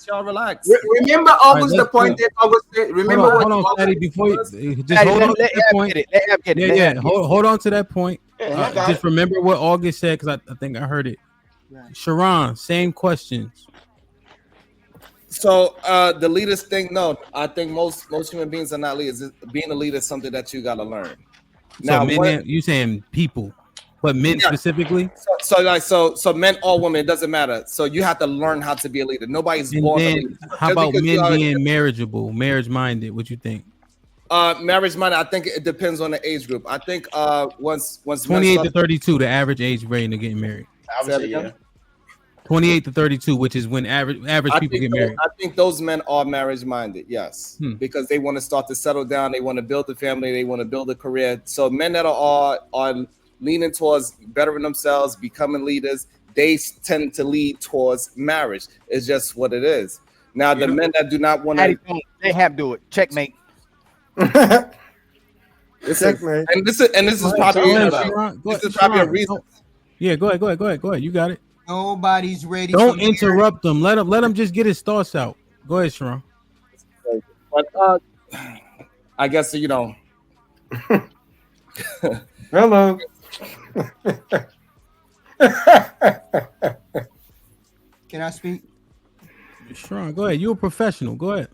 y'all relax. Remember August the point that August said. Remember hold on, Fatty, before you just hold on to that point. Hold on to that point. Just remember what August said, because I think I heard it. Sharon, same questions. So the leaders thing, no, I think most human beings are not leaders. Being a leader is something that you got to learn. So Now, men, you saying people, but men specifically? So men or women, it doesn't matter. So you have to learn how to be a leader. Nobody's And born a then leader. how about men being marriageable, marriage minded? What you think? Marriage minded, I think it depends on the age group. I think once 28 to 32, the average age range of getting married. I would say yeah. 28 to 32, which is when average people get married. I think those men are marriage minded, yes, because they want to start to settle down. They want to build a family. They want to build a career. So men that are leaning towards bettering themselves, becoming leaders, they tend to lead towards marriage. It's just what it is. Now, the men that do not want to, they have do it. Checkmate. This is probably a reason. Yeah, go ahead. You got it. Nobody's ready. Don't interrupt them. Let him just get his thoughts out. Go ahead, Sharon. But I guess Hello. Can I speak? Sharon, go ahead. You're a professional. Go ahead.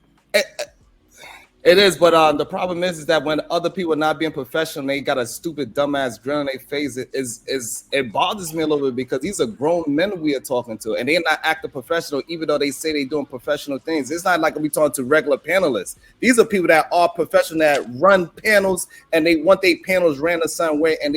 It is, but the problem is that when other people are not being professional, they got a stupid dumbass grin on their face. It bothers me a little bit because these are grown men we are talking to, and they're not acting professional, even though they say they're doing professional things. It's not like we talking to regular panelists. These are people that are professional, that run panels, and they want their panels ran a certain way, and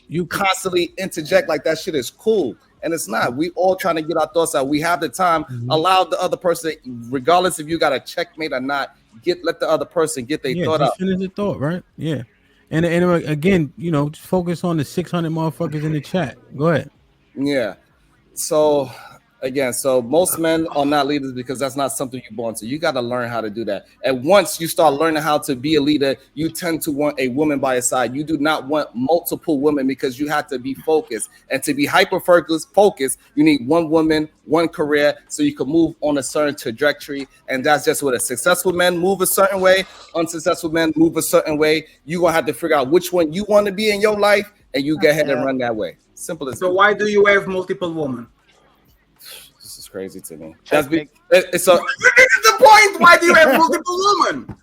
you constantly interject like that shit is cool. And it's not. We all trying to get our thoughts out. We have the time. Allow the other person, regardless if you got a checkmate or not, let the other person get their thought out. Finish the thought, right? Yeah. And again, just focus on the 600 motherfuckers in the chat. Go ahead. Yeah. So again, most men are not leaders because that's not something you're born to. You got to learn how to do that. And once you start learning how to be a leader, you tend to want a woman by your side. You do not want multiple women because you have to be focused. And to be hyper focused, you need one woman, one career, so you can move on a certain trajectory. And that's just what a successful man move a certain way, unsuccessful men move a certain way. You're going to have to figure out which one you want to be in your life, and you go ahead and run that way. Simple as so. Why do you have multiple women? Crazy to me. So this is the point. Why do you have multiple women?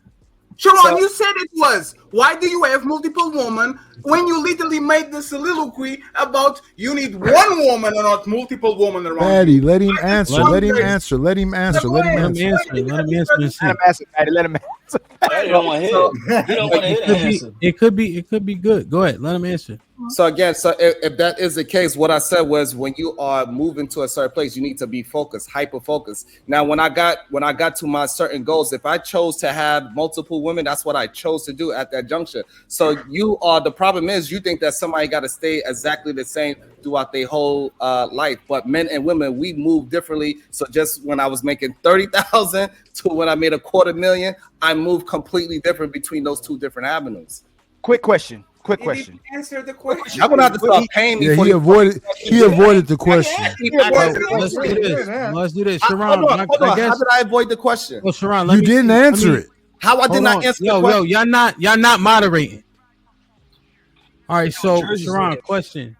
Sharon, you said it was. Why do you have multiple women when you literally made the soliloquy about you need one woman and not multiple women around? Patty, you? let him answer. Let him answer. Let him answer. Let him answer. Patty. Let him answer. I don't want to hear. You don't want to hear the answer. It could be good. Go ahead. Let him answer. So again, if that is the case, what I said was when you are moving to a certain place, you need to be focused, hyper focused. Now, when I got to my certain goals, if I chose to have multiple women, that's what I chose to do at that juncture. So the problem is you think that somebody got to stay exactly the same throughout their whole life. But men and women, we move differently. So just when I was making 30,000 to when I made $250,000, I moved completely different between those two different avenues. Quick question. Answer the question. I'm gonna have to start paying me. Yeah, he avoided the question. Let's do this. Sharon, hold on. How did I avoid the question? Well, Sharon, You didn't answer it. How I did not answer the question? Y'all not moderating. All right, so Sharon, question.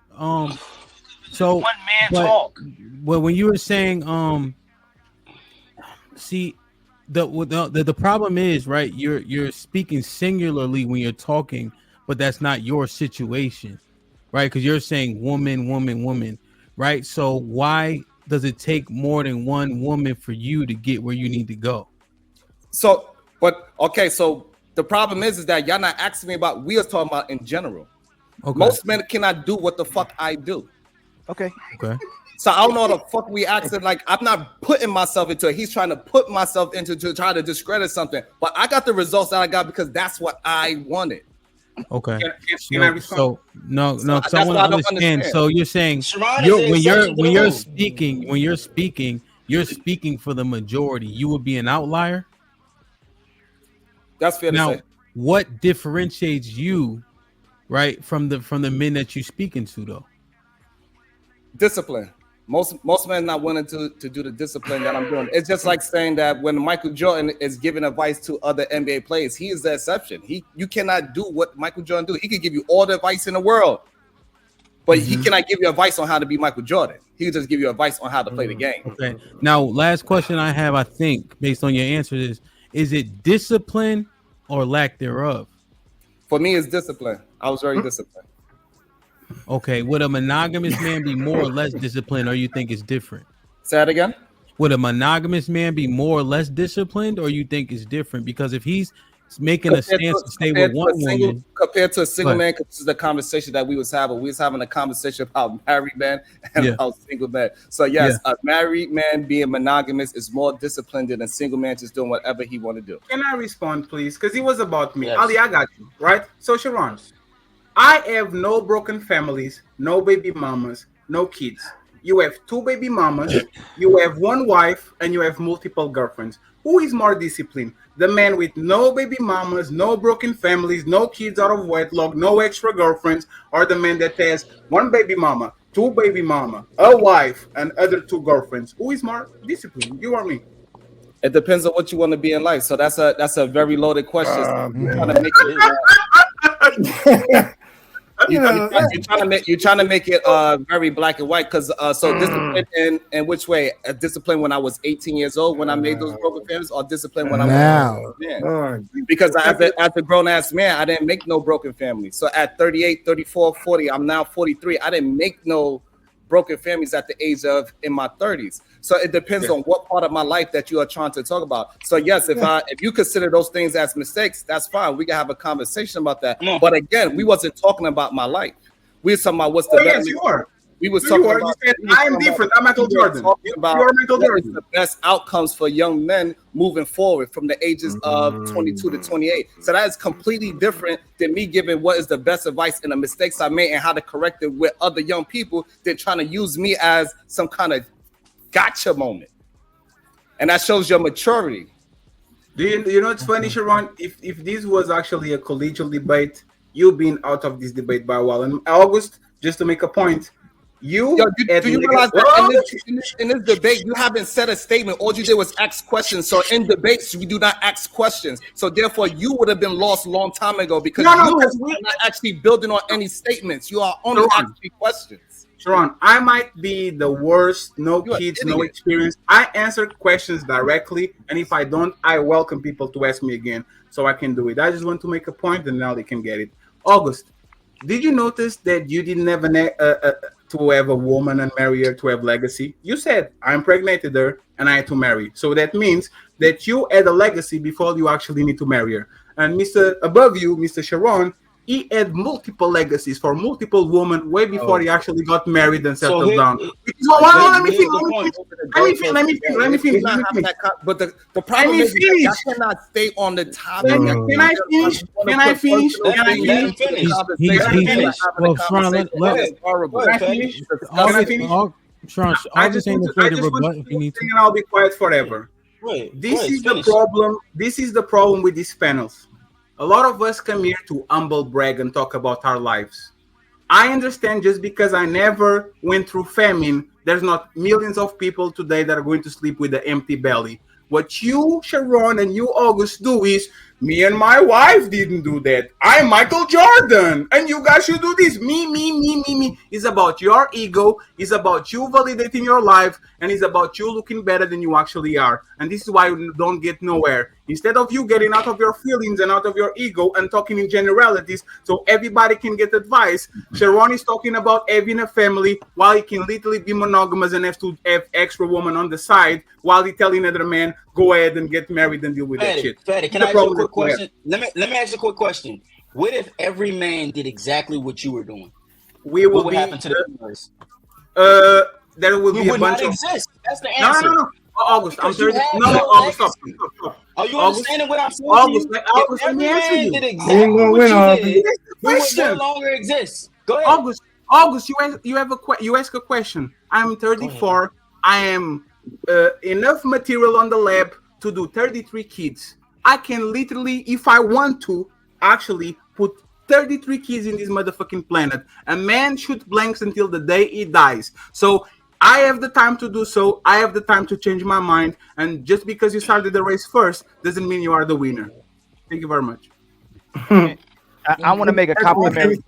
So one man talk. Well, when you were saying, see, the problem is, right? You're speaking singularly when you're talking, but that's not your situation, right? Because you're saying woman, right? So why does it take more than one woman for you to get where you need to go? So the problem is that y'all not asking me about. We are talking about in general. Okay. Most men cannot do what the fuck I do. Okay. So I don't know what the fuck we asking. Like, I'm not putting myself into it. He's trying to put myself into to try to discredit something. But I got the results that I got because that's what I wanted. Okay. Can I respond? So no. So I want to understand. So you're saying when you're speaking, you're speaking for the majority. You would be an outlier. That's fair to say. What differentiates you, right, from the men that you're speaking to, though? Discipline. Most men not willing to do the discipline that I'm doing. It's just like saying that when Michael Jordan is giving advice to other NBA players, he is the exception. You cannot do what Michael Jordan do. He could give you all the advice in the world. But he cannot give you advice on how to be Michael Jordan. He can just give you advice on how to play the game. Okay. Now, last question I have, I think, based on your answers, is it discipline or lack thereof? For me, it's discipline. I was very disciplined. Okay. Would a monogamous man be more or less disciplined, or you think it's different? Say that again? Would a monogamous man be more or less disciplined, or you think it's different? Because if he's making a stance to stay with one woman compared to a single man, because this is the conversation that we was having. We was having a conversation about married men and about single men. So yes, a married man being monogamous is more disciplined than a single man just doing whatever he want to do. Can I respond, please? Because it was about me. Ali, I got you, right? So Sharon, I have no broken families, no baby mamas, no kids. You have 2 baby mamas, you have 1 wife, and you have multiple girlfriends. Who is more disciplined? The man with no baby mamas, no broken families, no kids out of wedlock, no extra girlfriends, or the man that has 1 baby mama, 2 baby mama, a wife, and other 2 girlfriends? Who is more disciplined? You or me? It depends on what you want to be in life. So that's a very loaded question. You're trying to make it very black and white, because so discipline in which way? Discipline when I was 18 years old when I made those broken families, or discipline when I was man? Because as a grown ass man, I didn't make no broken families. So at 38, 34, 40, I'm now 43. I didn't make no broken families at the age of in my 30s. So it depends on what part of my life that you are trying to talk about. So yes, if you consider those things as mistakes, that's fine. We can have a conversation about that. But again, we wasn't talking about my life. We were talking about what's the best. Yes, you are. We was talking about. You said, I am different. I'm Michael Jordan. You are Michael Jordan. The best outcomes for young men moving forward from the ages of 22 to 28. So that is completely different than me giving what is the best advice and the mistakes I made and how to correct it with other young people than trying to use me as some kind of gotcha moment. And that shows your maturity. Do you know it's funny, Sharon? If this was actually a collegial debate, you've been out of this debate by a while. And August, just to make a point, do you realize that in this debate, you haven't said a statement. All you did was ask questions. So in debates, we do not ask questions. So therefore, you would have been lost a long time ago because you are not actually building on any statements. You are only asking questions. Sharon, I might be the worst, no kids, no experience. I answer questions directly, and if I don't, I welcome people to ask me again so I can do it. I just want to make a point, and now they can get it. August, did you notice that you didn't have to have a woman and marry her to have legacy? You said, I impregnated her and I had to marry. So that means that you had a legacy before you actually need to marry her. And Mr. above you, Mr. Sharon, he had multiple legacies for multiple women way before he actually got married and settled down. Let me finish. But the problem is that I cannot stay on the topic. Can I finish? I just want to finish, and I'll be quiet forever. This is the problem. This is the problem with these panels. A lot of us come here to humble brag and talk about our lives. I understand just because I never went through famine, there's not millions of people today that are going to sleep with an empty belly. What you, Sharon, and you, August, do is, me and my wife didn't do that. I'm Michael Jordan, and you guys should do this. Me. It's about your ego. It's about you validating your life, and it's about you looking better than you actually are. And this is why you don't get nowhere. Instead of you getting out of your feelings and out of your ego and talking in generalities so everybody can get advice, Sharon is talking about having a family while he can literally be monogamous and have to have extra woman on the side while he telling other man, go ahead and get married and deal with that shit. Fatty, can I ask you a quick question? Let me ask you a quick question. What if every man did exactly what you were doing? What would happen to the universe? There would be a bunch of exist. That's the answer. No. August, I'm 30. No, August, stop. Are you understanding what I'm saying? August, let me answer you. Did exactly what you did, we would no longer exist. Go ahead. August, you ask a question. I'm 34. I am enough material on the lab to do 33 kids. I can literally, if I want to, actually put 33 kids in this motherfucking planet. A man shoots blanks until the day he dies. So I have the time to do so. I have the time to change my mind. And just because you started the race first doesn't mean you are the winner. Thank you very much. I want to make a complimentary.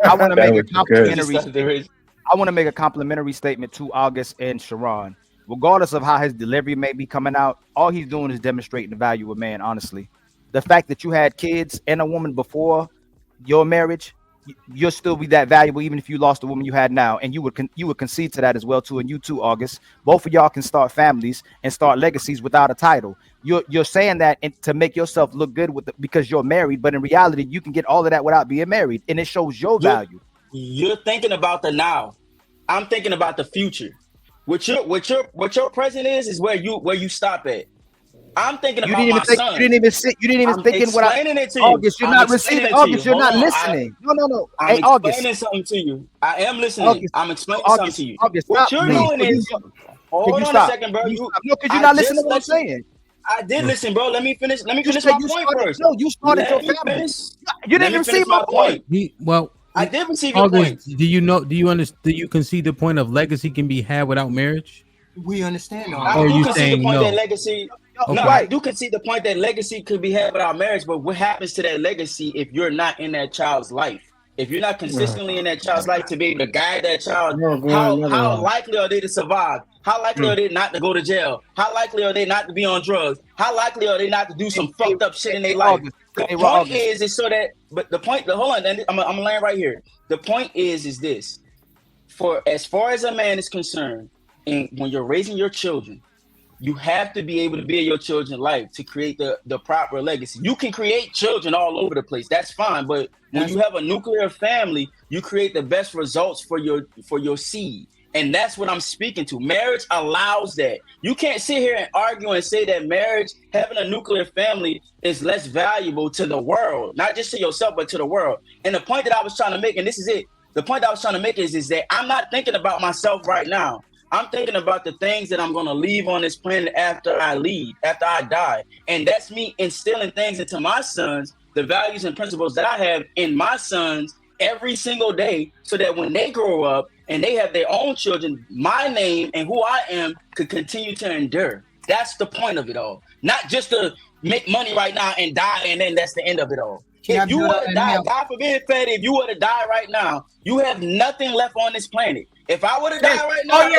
I want to make a complimentary statement to August and Sharon. Regardless of how his delivery may be coming out, all he's doing is demonstrating the value of man, honestly. The fact that you had kids and a woman before your marriage, you'll still be that valuable even if you lost the woman you had now, and you would concede to that as well too. And you too, August. Both of y'all can start families and start legacies without a title. You're saying that to make yourself look good because you're married, but in reality, you can get all of that without being married, and it shows your value. You're thinking about the now. I'm thinking about the future. What your present is where you stop at. I'm thinking about my son. You didn't even think in what explaining it to you. August, you're not receiving. August, you're not listening. No. I'm Hey, August. explaining something to you. I am listening. August, I'm explaining August, something to you. August, What stop, you're please. doing is hold on a second, bro. No, because you're not listening to what I'm saying. I did listen, bro. Let me finish my point first. No, you started your family. You didn't receive my point. I did receive your point. Do you understand? Do you concede the point of legacy can be had without marriage? We understand all I Or do you concede saying the point no? that legacy. Okay. No, I do concede the point that legacy could be had without marriage. But what happens to that legacy if you're not in that child's life? If you're not consistently in that child's life to be able to guide that child, how likely are they to survive? How likely are they not to go to jail? How likely are they not to be on drugs? How likely are they not to do some fucked up shit in their life? The point is so that, but the point, hold on, I'm gonna land right here. The point is this: for as far as a man is concerned, and when you're raising your children, you have to be able to build your children's life to create the proper legacy. You can create children all over the place. That's fine. But when you have a nuclear family, you create the best results for your seed. And that's what I'm speaking to. Marriage allows that. You can't sit here and argue and say that marriage, having a nuclear family, is less valuable to the world, not just to yourself, but to the world. And the point that I was trying to make, and this is it, the point that I was trying to make is that I'm not thinking about myself right now. I'm thinking about the things that I'm going to leave on this planet after I leave, after I die. And that's me instilling things into my sons, the values and principles that I have in my sons every single day, so that when they grow up and they have their own children, my name and who I am could continue to endure. That's the point of it all. Not just to make money right now and die, and then that's the end of it all. If you were to die, God forbid, Fed, if you were to die right now, you have nothing left on this planet. If I were to die right now, I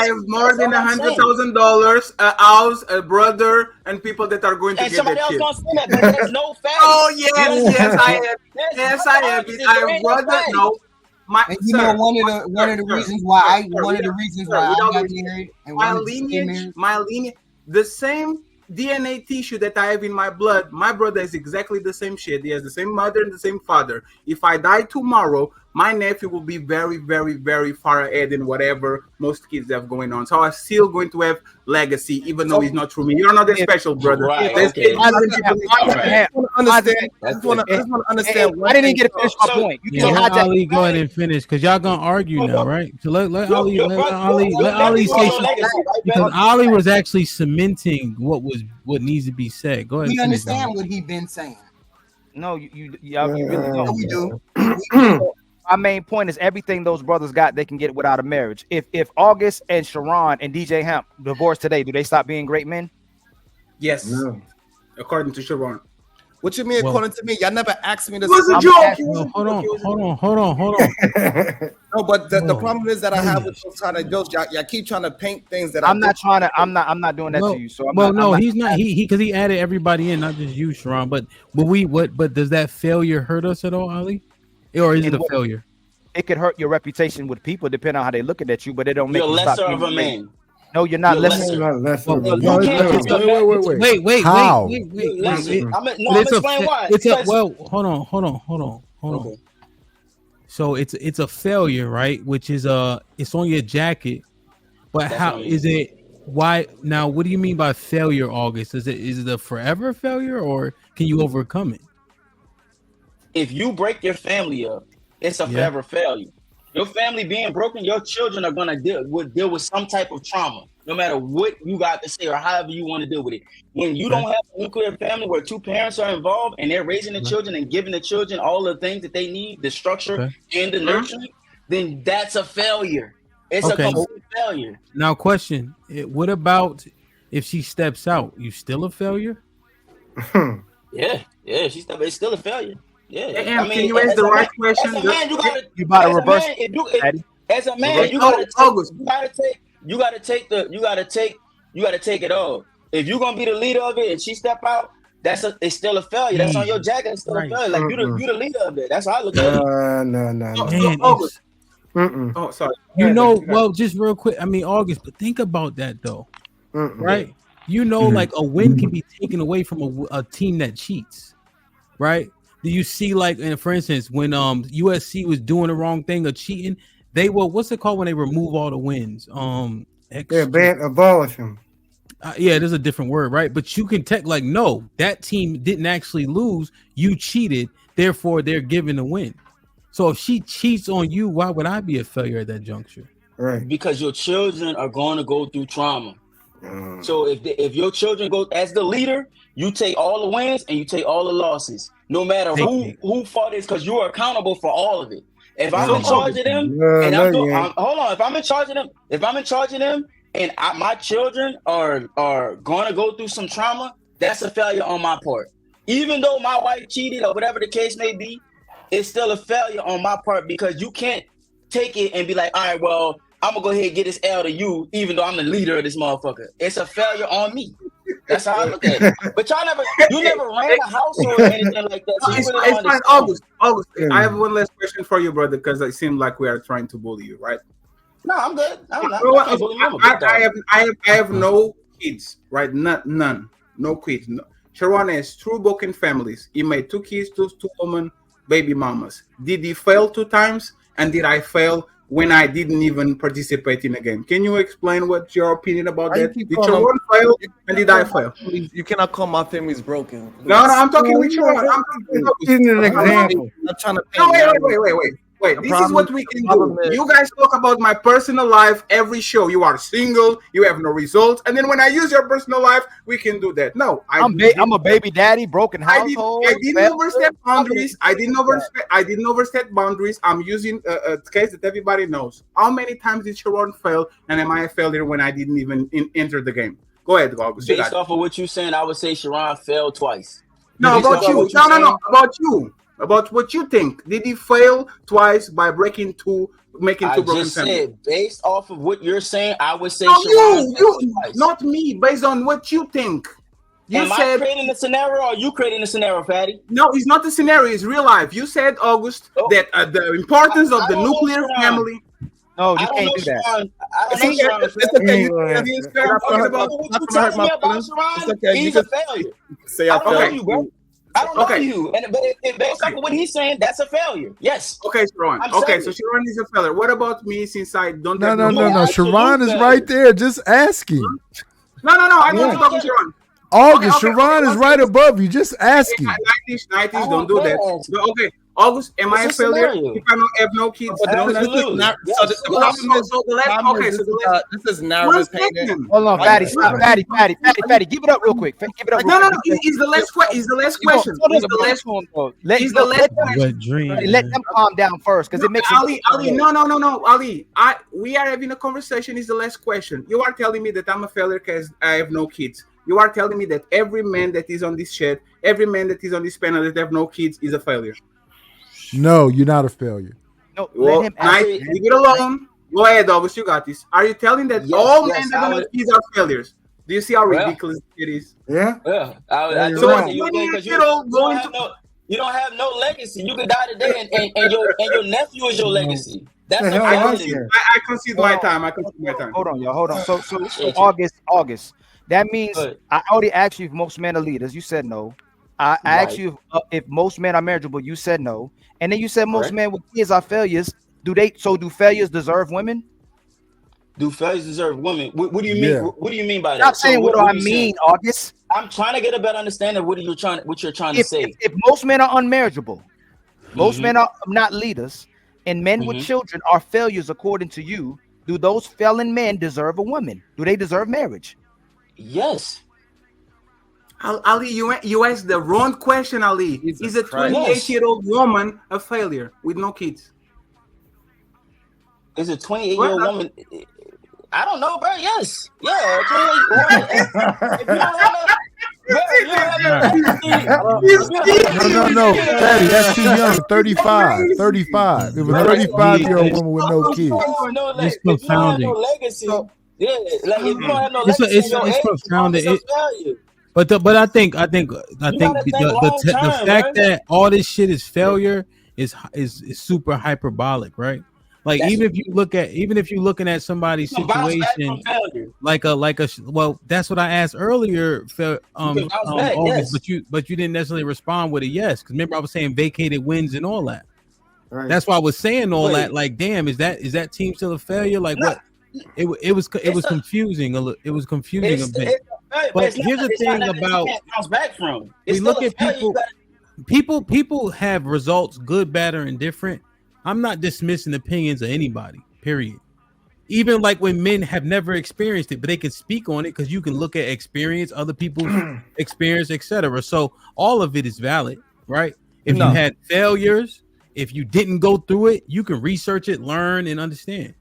have more than $100,000, a house, a brother, and people that are going to get that shit. Gonna say that, but there's no fact. Oh yes, I have. Yes, I have. I have brother. No, and you know one of the reasons why I got married and my lineage, the same DNA tissue that I have in my blood, my brother is exactly the same shit. He has the same mother and the same father. If I die tomorrow, my nephew will be very, very, very far ahead in whatever most kids have going on. So I'm still going to have legacy, even though he's not through me. You're not that special, brother. Right, okay. I just want to understand. I didn't even get to finish my point. You can't let Ali go ahead and finish, because y'all gonna argue now, right? So let Ali say something, because Ali was actually cementing what needs to be said. Go ahead. We understand what he's been saying. No, you really don't. We do. My main point is everything those brothers got, they can get without a marriage. If August and Sharon and DJ Hamp divorce today, do they stop being great men? Yes, according to Sharon. What you mean, according to me? Y'all never asked me this. It was a joke. Hold on. No, but the problem is that I have with those kind of jokes. Y'all keep trying to paint things that I'm not doing that to you. So he's not. He because he added everybody in, not just you, Sharon. But does that failure hurt us at all, Ali? Or is it a failure? It could hurt your reputation with people, depending on how they looking at you, but it don't make you're you lesser stop of a man. No, you're not lesser. Wait. How? I'm explaining why. Hold on. So it's a failure, right? Which is it's on your jacket, but how is it? Why now? What do you mean by failure, August? Is it a forever failure, or can you overcome it? If you break your family up, it's a forever failure. Your family being broken, your children are gonna deal with some type of trauma, no matter what you got to say or however you want to deal with it. When you don't have a nuclear family where two parents are involved and they're raising the children and giving the children all the things that they need, the structure and the nurturing, then that's a failure. It's a complete failure. Now, question: what about if she steps out? You still a failure? Yeah, it's still a failure. Hey, I mean, can you ask the right question? As a man, you gotta. You about to as a reverse. man, as a man, you gotta take it all. If you're gonna be the leader of it and she step out, it's still a failure. That's on your jacket. It's still a failure. Like you the leader of it. That's how I look at it. No. Man, August. Mm-mm. Oh, sorry. you know, well, just real quick. I mean, August, but think about that though, right? You know, like a win can be taken away from a team that cheats, right? Do you see, like, and for instance, when USC was doing the wrong thing or cheating, they will, what's it called when they remove all the wins? Abolish them. Yeah, there's a different word, right? But you can like, no, that team didn't actually lose. You cheated, therefore they're given a win. So if she cheats on you, why would I be a failure at that juncture? Right. Because your children are going to go through trauma. So if your children go as the leader, you take all the wins and you take all the losses, no matter who fault it is, because you are accountable for all of it. If I'm in charge of them, hold on. If I'm in charge of them, and my children are going to go through some trauma, that's a failure on my part. Even though my wife cheated or whatever the case may be, it's still a failure on my part, because you can't take it and be like, all right, well, I'm gonna go ahead and get this L to you, even though I'm the leader of this motherfucker. It's a failure on me. That's how I look at it. But you never ran a household or anything like that. So It's really fine. August, I have one last question for you, brother, because it seems like we are trying to bully you, right? No, I'm good. I'm not. I have no kids, right? None. No kids. No. Sharon has 2 broken families. He made 2 kids, two women, baby mamas. Did he fail 2 times? And did I fail when I didn't even participate in a game? Can you explain what your opinion about that? Did Sharon fail and did I fail? You cannot call my family's broken. No, I'm talking with Sharon. I'm trying to. No, wait. This is what we can do. You guys talk about my personal life every show. You are single. You have no results. And then when I use your personal life, we can do that. No, I'm a baby daddy, broken household. I didn't overstep boundaries. I didn't overstep boundaries. I'm using a case that everybody knows. How many times did Sharon fail? And am I a failure when I didn't even enter the game? Go ahead, August. Based off of what you're saying, I would say Sharon failed twice. No, about you. No, about you. About what you think. Did he fail twice by making 2 broken families? I just said, based off of what you're saying, I would say Sharon failed twice. Not me, based on what you think. Am I creating a scenario or are you creating a scenario, Fatty? No, it's not a scenario, it's real life. You said, August, that the importance of the nuclear family. No, you can't do that. He's a failure. Say I failed you, bro. I don't know you, but based off of what he's saying, that's a failure. Yes. Okay, Sharon. Okay, so Sharon is a failure. What about me? Since I don't. No. Sharon is right there. Just asking. No. I don't talk to Sharon. August, Sharon is right above you. Just asking. 90s, don't do that. Okay. August, am I a failure if I don't have no kids? This is narrative painting. Hold on, Fatty, stop, Fatty. Give it up real quick. Give it up. No. He's the last question. He's the last question. Let them calm down first, because it makes Ali. No. Ali, we are having a conversation. Is the last question. You are telling me that I'm a failure because I have no kids. You are telling me that every man that is on this chat, every man that is on this panel that have no kids is a failure. No, you're not a failure. No, let him leave it alone. Go ahead, August. You got this. Are you telling that all men that have no kids are failures? Do you see how ridiculous it is? Yeah. So you don't have no legacy. You could die today, and your nephew is your legacy. That's I concede my time. Hold on, y'all. Hold on. So August. That means I already asked you if most men are leaders. You said no. I asked you if most men are marriageable. You said no. And then you said most men with kids are failures. Do failures deserve women? Do failures deserve women? What do you mean? Yeah. What do you mean by that? Stop saying what do I mean, August. I'm trying to get a better understanding of what you're trying to say. If most men are unmarriageable, most men are not leaders, and men with children are failures according to you, do those failing men deserve a woman? Do they deserve marriage? Yes. Ali, you asked the wrong question, Ali. Is a 28-year-old woman a failure with no kids? Is a 28-year-old woman? I don't know, bro. Yes. Yeah. If you don't have No. Fatty, that's too young. 35. 35. If a 35-year-old woman with no kids. It's If you don't have no confounding. legacy, yeah, like if you don't have no It's legacy in your it's age, confounding. it's a failure. But I think gotta think the long-term, fact man. that all this shit is failure is super hyperbolic, right? Like even if you're looking at somebody's You can bounce back situation from failure. well, that's what I asked earlier, can bounce back, August, yes. but you didn't necessarily respond with a yes, because remember I was saying vacated wins and all that. Right. That's why I was saying all Wait. that. Like, damn, is that team still a failure? Like, what? It was confusing. It was confusing a bit. But here's the thing about bounce back from. we look at people have results, good, bad, or indifferent. I'm not dismissing opinions of anybody, period. Even like when men have never experienced it, but they can speak on it because you can look at experience, other people's experience, etc. So all of it is valid, right? If you had failures, if you didn't go through it, you can research it, learn, and understand.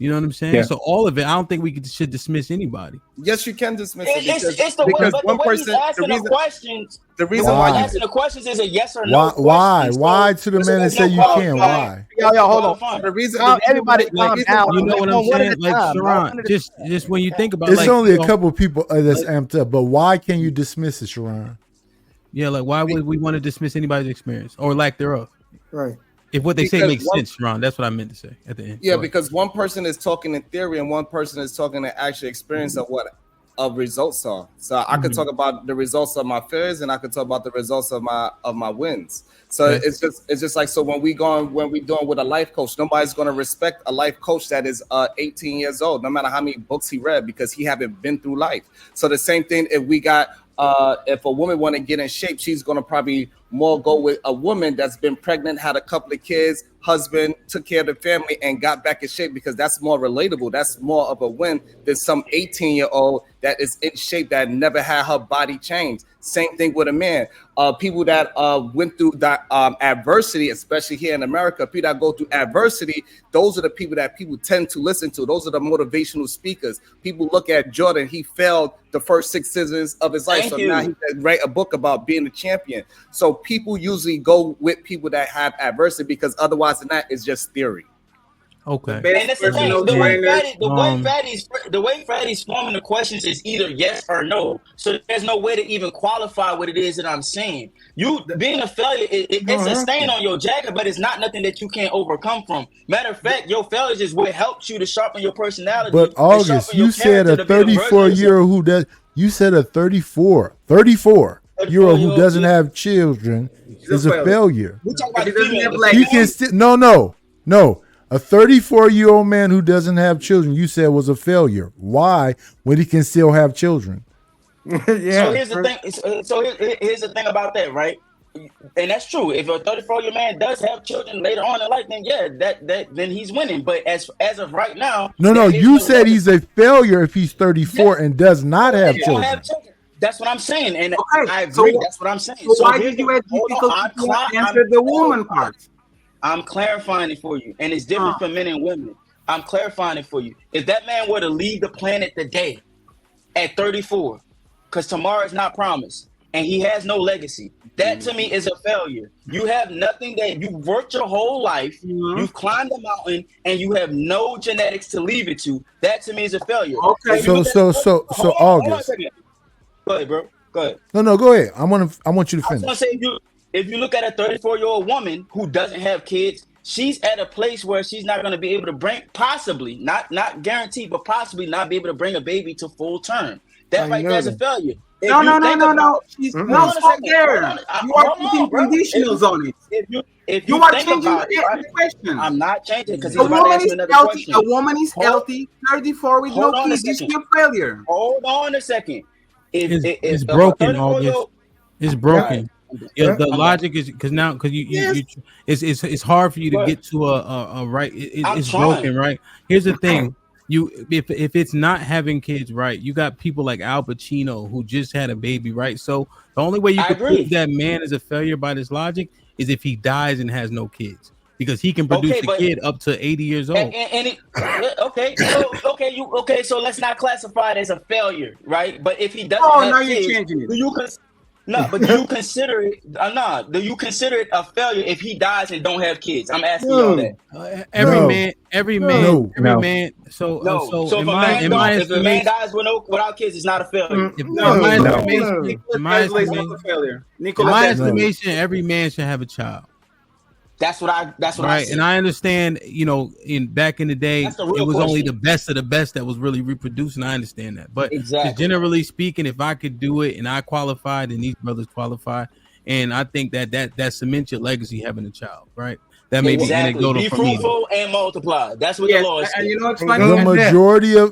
You know what I'm saying? Yeah. So all of it, I don't think should dismiss anybody. Yes, you can dismiss it It's the way, but the way he's asking the questions. The reason why why asking the questions is a yes or no. Why to the man and say you can? Why? Y'all, hold on. The reason everybody calm down. You know what I'm saying? Like Sharon, just when you think about It's like, only a know, couple people that's amped up, but why can you dismiss it, Sharon? Yeah, like why would we want to dismiss anybody's experience or lack thereof? Right. If what they say Because makes sense, Sharon, that's what I meant to say at the end. Yeah, Go ahead. because one person is talking in theory and one person is talking the actual experience of what results are. So I could talk about the results of my failures and I could talk about the results of my wins. So it's just like, so when we doing with a life coach, nobody's going to respect a life coach that is 18 years old, no matter how many books he read, because he haven't been through life. So the same thing if we got if a woman want to get in shape, she's going to probably more go with a woman that's been pregnant, had a couple of kids, husband, took care of the family, and got back in shape, because that's more relatable. That's more of a win than some 18-year-old that is in shape that never had her body change. Same thing with a man. People that went through that adversity, especially here in America, people that go through adversity, those are the people that people tend to listen to. Those are the motivational speakers. People look at Jordan. He failed the first 6 seasons of his life. Now he can write a book about being a champion. So people usually go with people that have adversity, because otherwise than that, it's just theory. Okay. And that's the thing. The way Fatty's forming the questions is either yes or no. So there's no way to even qualify what it is that I'm saying. You being a failure, it's a stain on your jacket, but it's not nothing that you can't overcome from. Matter of fact, your failures is what helps you to sharpen your personality. But August, you said a 34-year-old who does. You said a 34-year-old who doesn't have children is a failure. We talk about You can still no. A 34-year-old man who doesn't have children, you said was a failure. Why, when he can still have children? So here's the thing. So here's the thing about that, right? And that's true. If a 34-year man does have children later on in life, then yeah, then he's winning. But as of right now, No, you said he's a failure if he's 34 and does not have children. That's what I'm saying, and I agree. So, that's what I'm saying. So why did you answer the woman part? I'm clarifying it for you, and it's different for men and women. I'm clarifying it for you. If that man were to leave the planet today at 34, because tomorrow is not promised, and he has no legacy, that to me is a failure. You have nothing that you worked your whole life, you've climbed the mountain, and you have no genetics to leave it to. That to me is a failure. Okay. So August. Go ahead, bro. Go ahead. No, go ahead. I want you to finish. I was gonna say, if you look at a 34-year-old woman who doesn't have kids, she's at a place where she's not going to be able to bring, possibly, not guaranteed, but possibly not be able to bring a baby to full term. That right there is a failure. No. She's no stop there. You are putting conditionals on it. If you are changing the question. I'm not changing because a woman is healthy. A woman is healthy, 34 with no kids. Is she a failure? Hold on a second. It's broken, August. It's broken. Yeah, the logic is because it's hard for you to get to a right. It's broken, right? Here's the thing: if it's not having kids, right? You got people like Al Pacino who just had a baby, right? So the only way you can prove that man is a failure by this logic is if he dies and has no kids. because he can produce a kid up to 80 years old. So let's not classify it as a failure, right? But if he doesn't have now kids, you're changing it. do you consider it? Do you consider it a failure if he dies and don't have kids? I'm asking y'all that. Every man. So if a man dies without kids, it's not a failure. In my estimation, every man should have a child. That's what I right. And I understand, back in the day, it was only the best of the best that was really reproducing. I understand that, but generally speaking, if I could do it and I qualified, then these brothers qualify, and I think that cements your legacy having a child, right? That may be anecdotal be for me. Fruitful and multiply. That's what the Lord said. And it's funny.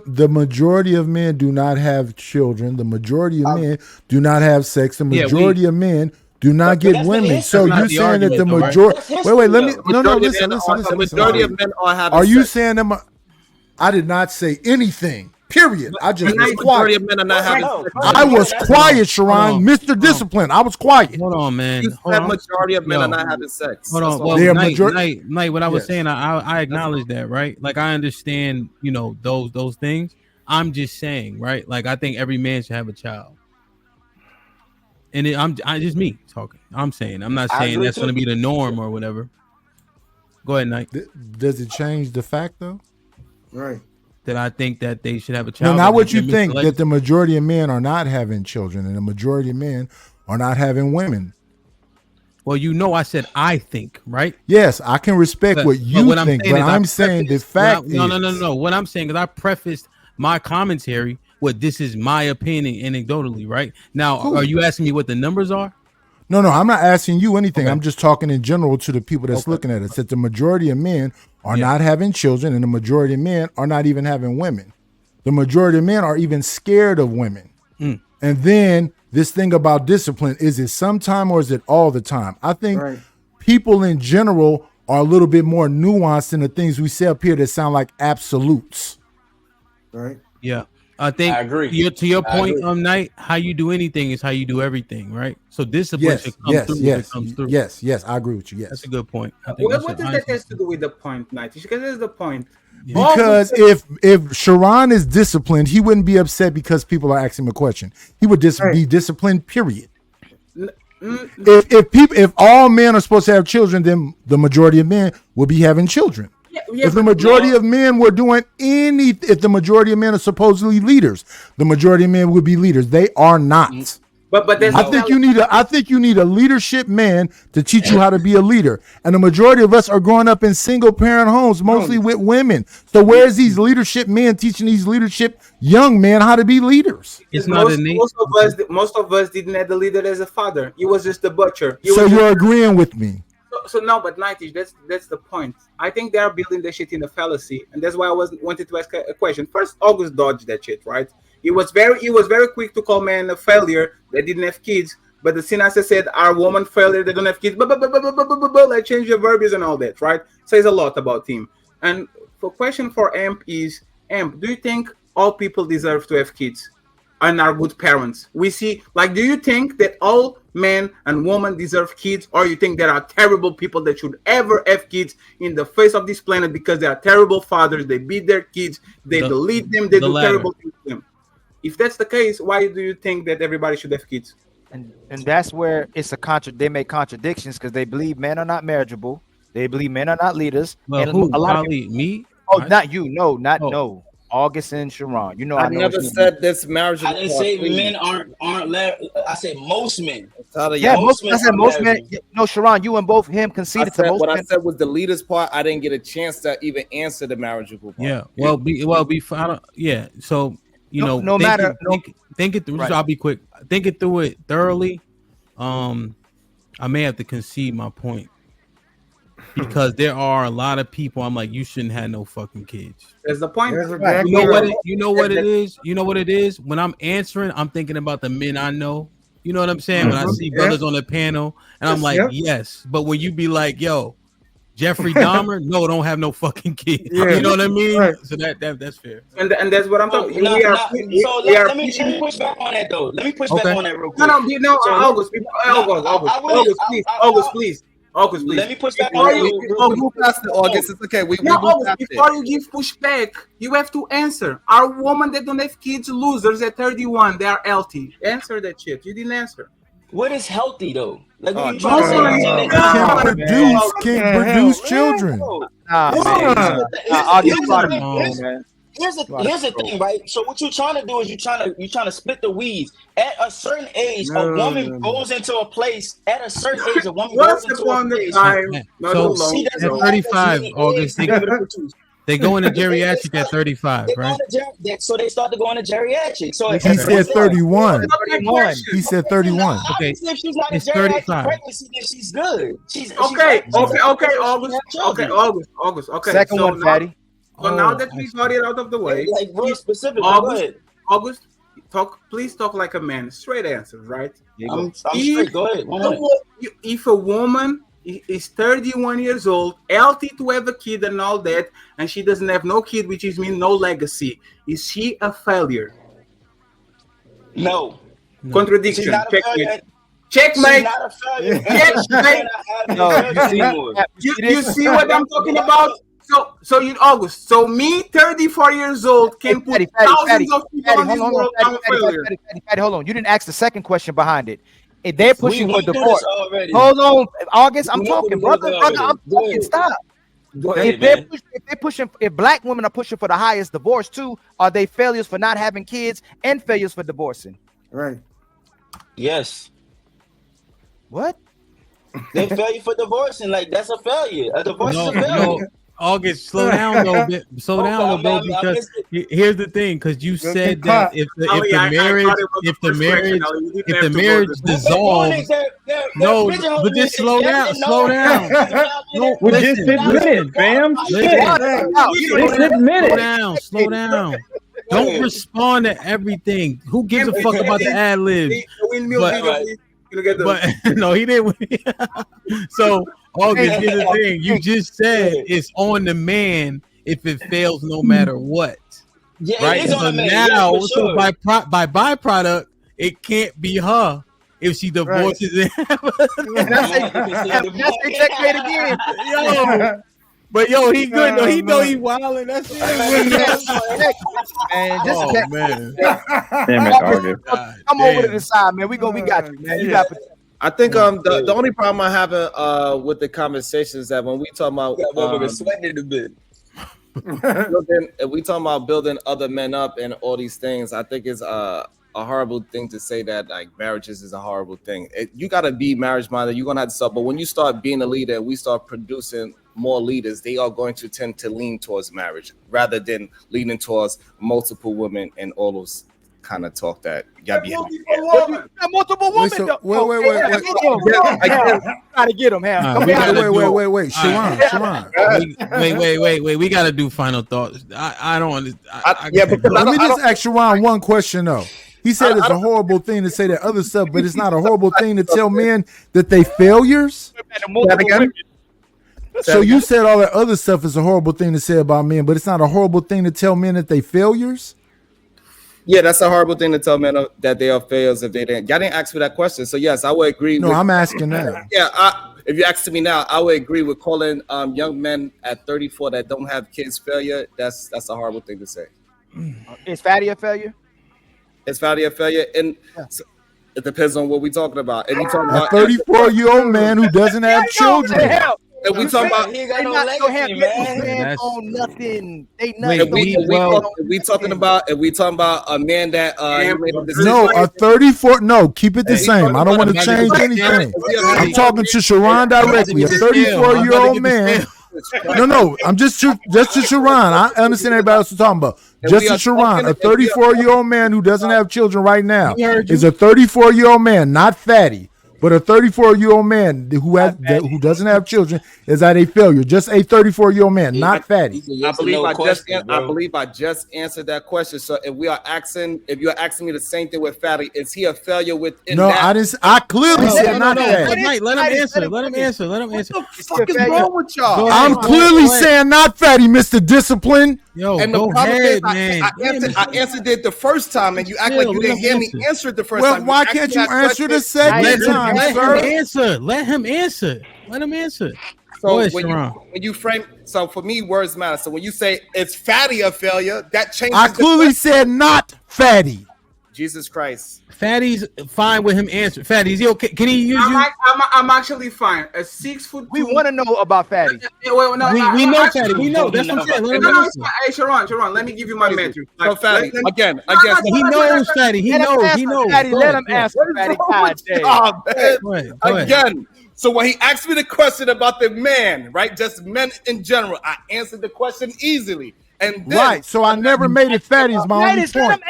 The majority of men do not have children. The majority of men do not have sex. The majority of men do not get women. So you're saying that the majority? Wait. Let me. Listen. The majority of men are having. Are you saying them? I did not say anything. Period. I just was quiet. Men are not having. I was quiet, Sharon. Mr. Discipline. I was quiet. Hold on, man. Majority of men are not having sex. Hold on. Well, Knight, what I was saying, I acknowledge that, right? Like I understand, those things. I'm just saying, right? Like I think every man should have a child. And I'm just me talking. I'm saying. I'm not saying that's going to be the norm or whatever. Go ahead, Knight. Does it change the fact though? Right. That I think that they should have a child. No, not what you think. That the majority of men are not having children, and the majority of men are not having women. Well, I said I think, right? Yes, I can respect what you think, but I'm saying the fact is. No. What I'm saying is I prefaced my commentary with this is my opinion anecdotally, right? Now, Are you asking me what the numbers are? No, I'm not asking you anything. Okay. I'm just talking in general to the people that's looking at it. That the majority of men are not having children, and the majority of men are not even having women. The majority of men are even scared of women. And then this thing about discipline, is it sometime or is it all the time? I think people in general are a little bit more nuanced than the things we say up here that sound like absolutes. Right? Yeah. I think I agree. To your point, Knight, how you do anything is how you do everything, right? So discipline should come through. Yes, it comes through. Yes, I agree with you. Yes, that's a good point. What does that have to do with the point, Knight? Because this is the point. Because if Sharon is disciplined, he wouldn't be upset because people are asking him a question. He would be disciplined. Period. If all men are supposed to have children, then the majority of men will be having children. If the majority of men were doing if the majority of men are supposedly leaders, the majority of men would be leaders. They are not. But I think you need a leadership man to teach you how to be a leader. And the majority of us are growing up in single parent homes, mostly with women. So where's these leadership men teaching these leadership young men how to be leaders? It's not innate. Most of us didn't have the leader as a father. He was just the butcher. So you're agreeing with me? So no, but 90, that's the point. I think they are building the shit in a fallacy, and that's why I wanted to ask a question. First, August dodged that shit, right? He was very quick to call men a failure that didn't have kids, but the Sinasa said our woman failure they don't have kids. Like change your verbiage and all that, right? Says a lot about him. And the question for Amp is, Amp, do you think all people deserve to have kids and are good parents? We see, do you think that all men and women deserve kids, or you think there are terrible people that should ever have kids in the face of this planet because they are terrible fathers, they beat their kids, they delete them, they do terrible things to them? If that's the case, why do you think that everybody should have kids? And that's where it's they make contradictions because they believe men are not marriageable, they believe men are not leaders. Well, and who? A lot of people, me? Oh, not you. No. August and Sharon. I never said this marriage. I didn't say men aren't. I said most men. Most men. No, Sharon, you and both him conceded to most men. I said was the leaders part. I didn't get a chance to even answer the marriageable part. Yeah. Yeah. So think it through. Right. So I'll be quick. Think it through it thoroughly. I may have to concede my point. Because there are a lot of people I'm like, you shouldn't have no fucking kids. That's the point. You know what it is? When I'm answering, I'm thinking about the men I know. You know what I'm saying? When I see brothers on the panel, and I'm like, yes. But when you be like, yo, Jeffrey Dahmer, no, don't have no fucking kids. You know what I mean? Right. So that's fair. And that's what I'm talking about. Let me push back on that though. Let me push back on that real quick. August, please. August, please. Let me push back We on you. move past it, August. It's okay. We No, move August, past it. before you give pushback, you have to answer. Are women that don't have kids losers at 31? They are healthy. Answer that shit. You didn't answer. What is healthy though? Like, what are you no, trying to say? no, Can't produce children. Here's the thing, right? So what you're trying to do is you're trying to split the weeds. At a certain age, a woman goes into a place. At a certain age, a woman goes into a place. So at 35, August, they go into geriatric at 35, right? So they start to go into geriatric. So He said 31. He said 31. Okay, if she's not it's a geriatric 35. pregnancy, then she's good. Okay, August. Okay. Second one, Patty. So now that we got it out of the way, like real specific. Go ahead. August, please talk like a man. Straight answers, right? I'm straight. Go ahead. If a woman is 31 years old, healthy to have a kid and all that, and she doesn't have no kid, which is mean no legacy, is she a failure? No. Contradiction. She's not a failure. Checkmate. She's not a failure. You see what I'm talking about? So you August. So me, 34 years old, can put thousands of people on this world. I'm a failure. Patty, hold on. You didn't ask the second question behind it. If they're pushing for do divorce, this already. hold on, August. I'm We talking, do this brother. already. I'm Go talking. ahead. Stop. Go ahead, If they're man. pushing, if black women are pushing for the highest divorce too, are they failures for not having kids and failures for divorcing? Right. Yes. What? They failure for divorcing. Like, that's a failure. A divorce is a failure. August, slow down a little bit. Slow down a little bit, because here's the thing. Because you said that if the marriage dissolves, no, but just slow down. No, we just admitted, fam. Slow down. Don't respond to everything. Who gives a fuck about the ad libs? But no, he didn't. So August, here's the thing. You just said it's on the man if it fails, no matter what. Yeah, right. it is So on the man. now, Yeah, for so sure. by byproduct, it can't be her if she divorces him. That's a checkmate again. Yo. But yo, he good though. He know he wilding. That's it. Man, just man. Damn it, August. Come over to the side, man. We got you, man. You got. I think the only problem I have with the conversation is that when we talk about sweating a bit. if we talk about building other men up and all these things, I think it's a horrible thing to say that like marriages is a horrible thing. You got to be marriage minded. You're gonna have to start. But when you start being a leader, we start producing more leaders. They are going to tend to lean towards marriage rather than leaning towards multiple women and all those kind of talk that y'all be having. Multiple women. Wait. Gotta get them. Wait. Sharon. Wait. We gotta do final thoughts. I don't understand. Let me just ask Sharon one question though. He said it's a horrible thing to say that other stuff, but it's not a horrible thing to tell men that they failures. So you said all that other stuff is a horrible thing to say about men, but it's not a horrible thing to tell men that they failures? Yeah, that's a horrible thing to tell men that they are failures if they didn't. Y'all didn't ask me that question, so yes, I would agree. No, I'm asking that. Yeah, if you ask me now, I would agree with calling young men at 34 that don't have kids failure. That's a horrible thing to say. Is fatty a failure? Is fatty a failure? And it depends on what we're talking about. If we talking A about 34-year-old man who doesn't have children. If we talking about, He ain't got no legacy, man. On nothing. They if we talking about a man that no, a 34. No, keep it the same. I don't want to change anything. I'm talking to Sharon directly. A 34-year-old man. No. I'm just to Sharon. I understand everybody else is talking about. Just to Sharon, a 34-year-old man who doesn't have children right now is a 34-year-old man, not fatty. But a 34-year-old man who doesn't have children is at a failure. Just a 34-year-old man, not fatty. I believe I just answered that question. So if you're asking me the same thing with fatty, is he a failure within? No, I didn't. I clearly said not fatty. Let him answer. Let him answer. What the fuck is wrong with y'all? I'm clearly saying not fatty, Mr. Discipline. Yo, and the go problem ahead, is, man. I answered it the first time, and you act like you didn't hear me answer it the first time. Why can't you answer the second time, sir? Let him answer. Let him answer. So Go ahead, when Sharon. you frame, so for me, words matter. So when you say it's fatty a failure, that changes. I clearly said not fatty. Jesus Christ. Fatty's fine with him answering. Fatty, is he okay? Can he use you? I'm actually fine. A 6 foot. We want to know about Fatty. We know Fatty. We know. That's what I'm saying. Let him answer. Hey, Sharon, let me give you my metric. So Fatty, again, He knows Fatty. He knows. He knows. Fatty, let him answer. Fatty, Again. So when he asked me the question about the man, right, just men in general, I answered the question easily. And then, Right, so I never made it fatty is my only point.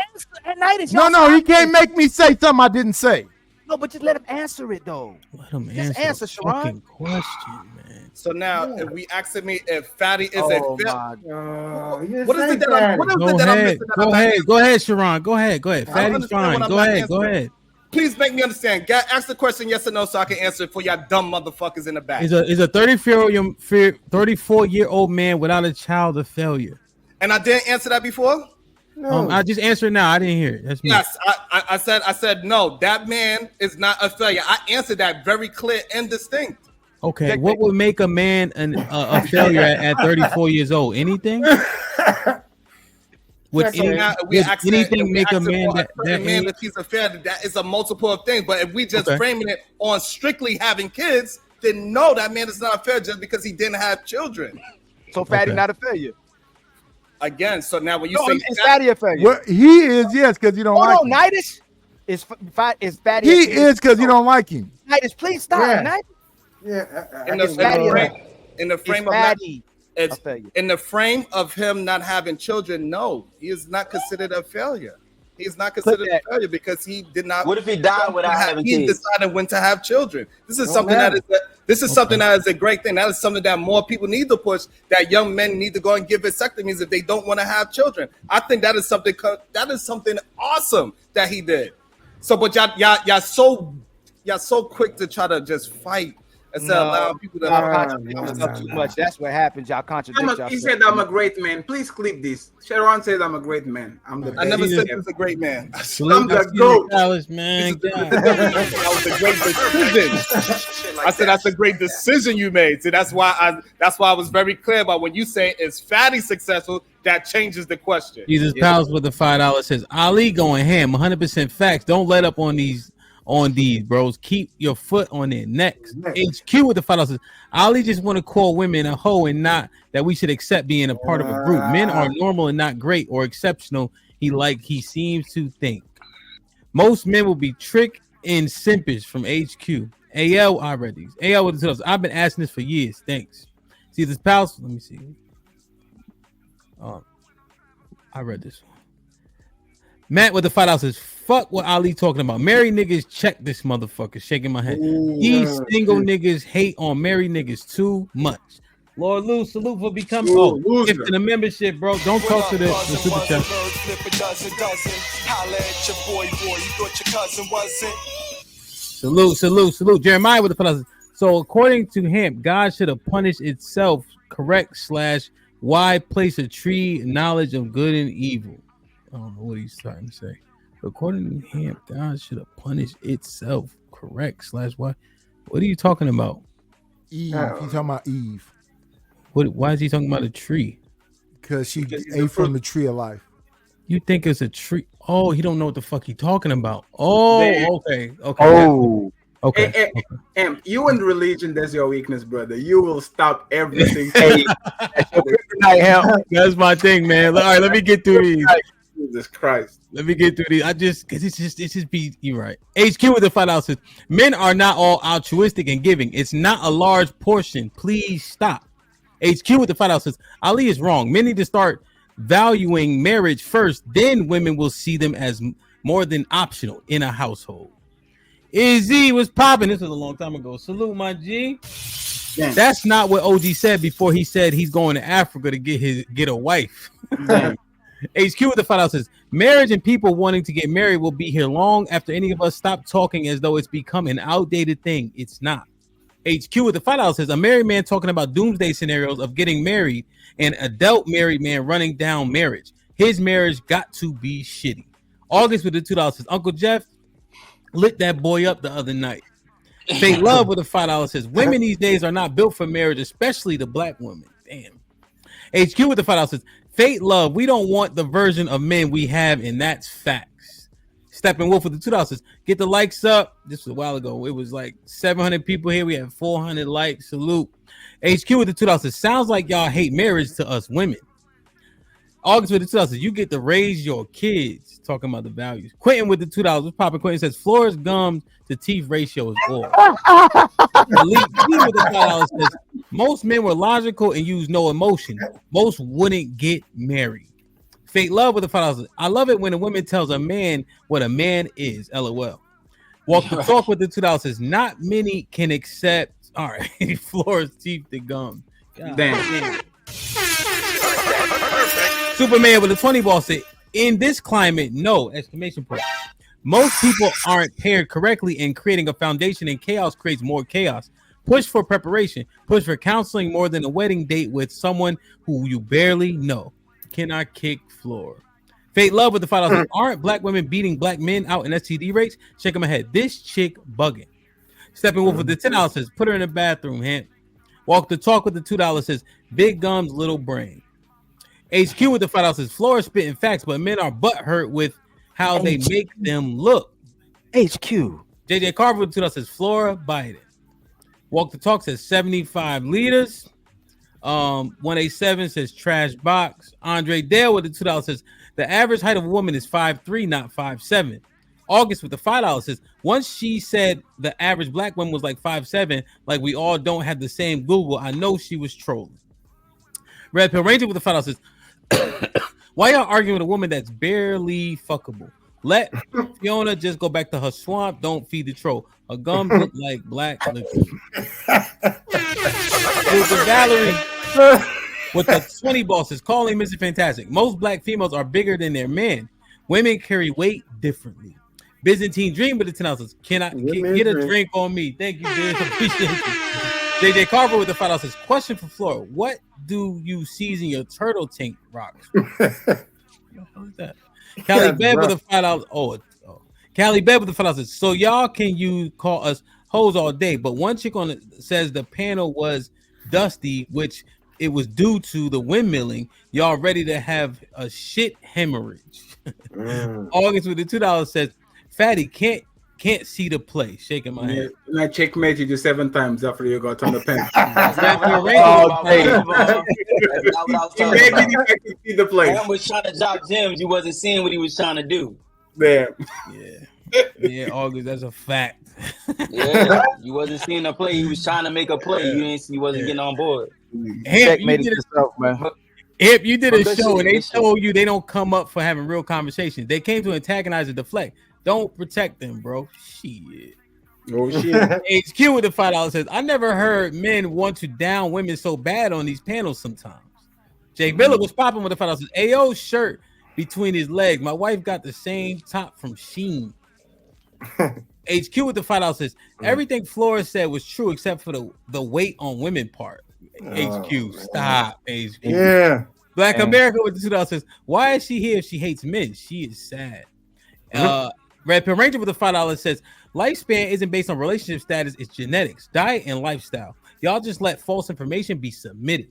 No, he can't make me say something I didn't say. No, but just let him answer it though. Let him just answer, Sharon. Question, man. So now, if we ask me if fatty is Oh, a what is it that I'm? What is it that I'm missing? Go ahead, Sharon. Go ahead. I don't Fatty's understand fine. what I'm Go not ahead. Go answering. ahead. Please make me understand. Ask the question yes or no so I can answer it for y'all dumb motherfuckers in the back. Is a 34-year-old man without a child a failure? And I didn't answer that before? No. I just answered now. I didn't hear it. That's me. Yes, I said no. That man is not a failure. I answered that very clear and distinct. Okay, what would make a man a failure at 34 years old? Anything? Would anything make a man that if he's a failure? That is a multiple of things. But if we just framing it on strictly having kids, then no, that man is not a failure just because he didn't have children. So Fatty not a failure. Again, so now when you No, say is Fatty a failure? Well, he is, yes, because you don't like him. Nidus is Fatty. He is because you don't like him. Nidus, please stop. Yeah. Nidus. in the frame of him not having children, no, he is not considered a failure. He is not considered a failure because he did not. What if he died without having he kids? decided when to have children. This is something that is a great thing. That is something that more people need to push. That young men need to go and give vasectomies if they don't want to have children. I think that is something awesome that he did. So, but y'all so quick to try to just fight instead of allowing people to contradict yourself too much. That's what happens. Y'all contradict yourself. He said I'm a great man. Please clip this. Sharon said I'm a great man. I'm the best. I never said he was a great man. I'm the GOAT. Man, that was a great decision. I said that's a great decision you made. So that's why I was very clear about when you say is Fatty successful, that changes the question. Jesus Pals with the $5 says Ali going ham. 100% facts. Don't let up on these bros. Keep your foot on their necks. HQ with the $5 says Ali just want to call women a hoe and not that we should accept being a part of a group. Men are normal and not great or exceptional. He seems to think. Most men will be tricked and simpish from HQ. AL, I read these. AL with the $2. I've been asking this for years. Thanks. See this Pals. Let me see. I read this one. Matt with the $5 says, fuck what Ali talking about. Married niggas check this motherfucker. Shaking my head. These single niggas hate on married niggas too much. Lord Lou, salute for becoming gift in the membership, bro. Don't talk to the super chat. Salute. Jeremiah with the $5. So according to him, God should have punished itself. Correct / why place a tree knowledge of good and evil? I don't know what he's trying to say. According to him, God should have punished itself. Correct / why? What are you talking about? Eve. He's talking about Eve. Why is he talking about a tree? Because she ate from the tree of life. You think it's a tree? Oh, he don't know what the fuck he talking about. Oh, okay. Oh. Okay. Amp, you and religion, that's your weakness, brother. You will stop everything. That's my thing, man. All right, let me get through these. Jesus Christ. Let me get through these. Because it's just be you're right. HQ with the $5 says, men are not all altruistic and giving. It's not a large portion. Please stop. HQ with the $5 says, Ali is wrong. Men need to start valuing marriage first. Then women will see them as more than optional in a household. Izzy was popping. This was a long time ago. Salute, my G. Damn. That's not what OG said before he said he's going to Africa to get a wife. HQ with the $5 says, marriage and people wanting to get married will be here long after any of us stop talking as though it's become an outdated thing. It's not. HQ with the $5 says a married man talking about doomsday scenarios of getting married and adult married man running down marriage. His marriage got to be shitty. August with the $2 says Uncle Jeff lit that boy up the other night. Fake Love with the $5 says women these days are not built for marriage, especially the black woman. Damn. HQ with the $5 says Fate Love, we don't want the version of men we have, and that's facts. Steppenwolf with the $2 says get the likes up. This was a while ago. It was like 700 people here. We have 400 likes. Salute. HQ with the $2 says sounds like y'all hate marriage to us women. August with the $2 says you get to raise your kids. Talking about the values. Quentin with the $2. What's popping? Quentin says floors, gums to teeth ratio is off. Elite T with the $5 says most men were logical and use no emotion. Most wouldn't get married. Fake Love with the $5 says I love it when a woman tells a man what a man is. LOL. Walk the Talk with the $2 says not many can accept. All right, floors, teeth, and gums. Damn. Superman with the 20 ball said in this climate, no! Exclamation point. Most people aren't paired correctly, and creating a foundation in chaos creates more chaos. Push for preparation. Push for counseling more than a wedding date with someone who you barely know. Cannot kick floor. Fate Love with the $5. Aren't black women beating black men out in STD rates? Shake them ahead. This chick bugging. Steppenwolf with the $10 says put her in the bathroom. Hamp. Walk the Talk with the $2 says big gums, little brain. HQ with the $5 says floor spitting facts, but men are butthurt with how they make them look. HQ. JJ Carver with the $2 says Flora Biden. Walk the Talk says 75 liters. 187 says trash box. Andre Dale with the $2 says the average height of a woman is 5'3", not 5'7". August with the $5 says once she said the average black woman was like 5'7", like we all don't have the same Google. I know she was trolling. Red Pill Ranger with the $5 says why y'all arguing with a woman that's barely fuckable? Let Fiona just go back to her swamp. Don't feed the troll. Her gums look like black liquid. Valerie with the 20 bosses calling Mr. Fantastic. Most black females are bigger than their men. Women carry weight differently. Byzantine Dream with the 10 ounces. Can I get a drink on me? Thank you, Biz. Appreciate you. JJ Carver with the $5 says question for Flora. What do you season your turtle tank rocks? What the hell is that? Callie Bed with the $5. Callie Bed with the $5 says so y'all can you call us hoes all day, but one chick on it says the panel was dusty, which it was due to the windmilling. Y'all ready to have a shit hemorrhage. August with the $2 says Fatty can't see the play. Shaking my head. And I checkmate you 7 times after you got on the pen. Maybe you can see the play. Man was trying to drop gems. You wasn't seeing what he was trying to do. Damn. Yeah, August. That's a fact. Yeah, you wasn't seeing the play. He was trying to make a play. You didn't see. You wasn't getting on board. Hip, you did a show and they told you they don't come up for having real conversations. They came to antagonize and deflect. Don't protect them, bro. Shit. Oh shit. HQ with the $5 says, I never heard men want to down women so bad on these panels sometimes. Jake Miller was popping with the $5 says, AO's shirt between his legs. My wife got the same top from Sheen. HQ with the $5 says, everything Flora said was true except for the weight on women part. HQ, stop. HQ. Yeah. Black America with the $2 says, why is she here if she hates men? She is sad. Red Pill Ranger with the $5 says, lifespan isn't based on relationship status, it's genetics, diet, and lifestyle. Y'all just let false information be submitted.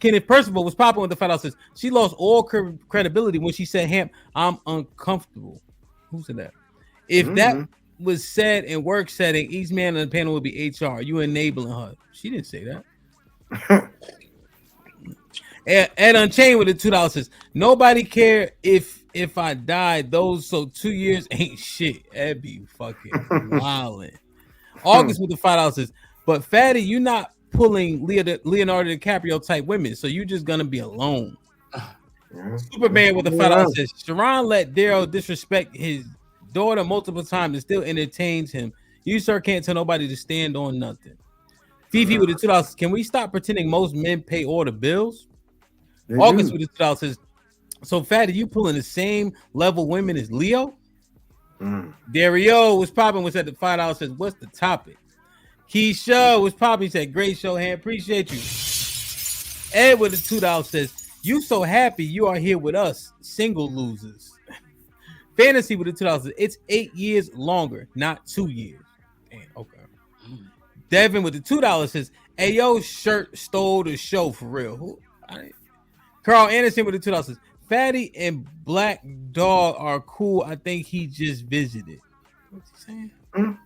Kenneth Percival was popping with the $5 says, she lost all credibility when she said, Hamp, I'm uncomfortable. Who said that? If that was said in work setting, each man on the panel would be HR. You enabling her. She didn't say that. Ed Unchained with the $2 says, nobody care if I died, those so 2 years ain't shit. That'd be fucking wildin'. August with the $5 says, but Fatty, you not pulling Leonardo DiCaprio type women, so you just gonna be alone. Superman with the $5 says, Sharon let Daryl disrespect his daughter multiple times and still entertains him. You sir can't tell nobody to stand on nothing. Fifi with the $2 says, can we stop pretending most men pay all the bills? August with the $2 says, so Fatty, you pulling the same level women as Leo? Dario was popping, was at the $5 says, what's the topic? Keisha was popping. Said, great show, hand. Appreciate you. Ed with the $2 says, you so happy you are here with us, single losers. Fantasy with the $2 says, it's 8 years longer, not 2 years. Damn, okay. Devin with the $2 says, hey, yo, shirt stole the show for real. Who? Carl Anderson with the $2 says, Fatty and Black Dog are cool. I think he just visited. What's he saying?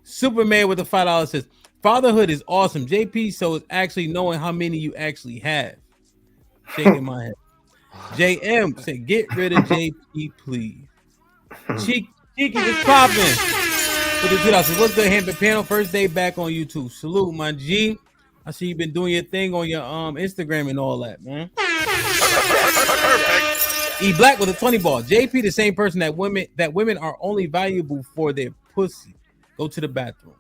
Superman with the $5 says, fatherhood is awesome. JP, so it's actually knowing how many you actually have. Shaking my head. JM said, get rid of JP, please. Cheeky is popping. With the $2 says, what's good, Hampton Panel? First day back on YouTube. Salute, my G. I see you've been doing your thing on your Instagram and all that, man. E Black with a 20 ball. JP, the same person that women are only valuable for their pussy. Go to the bathroom.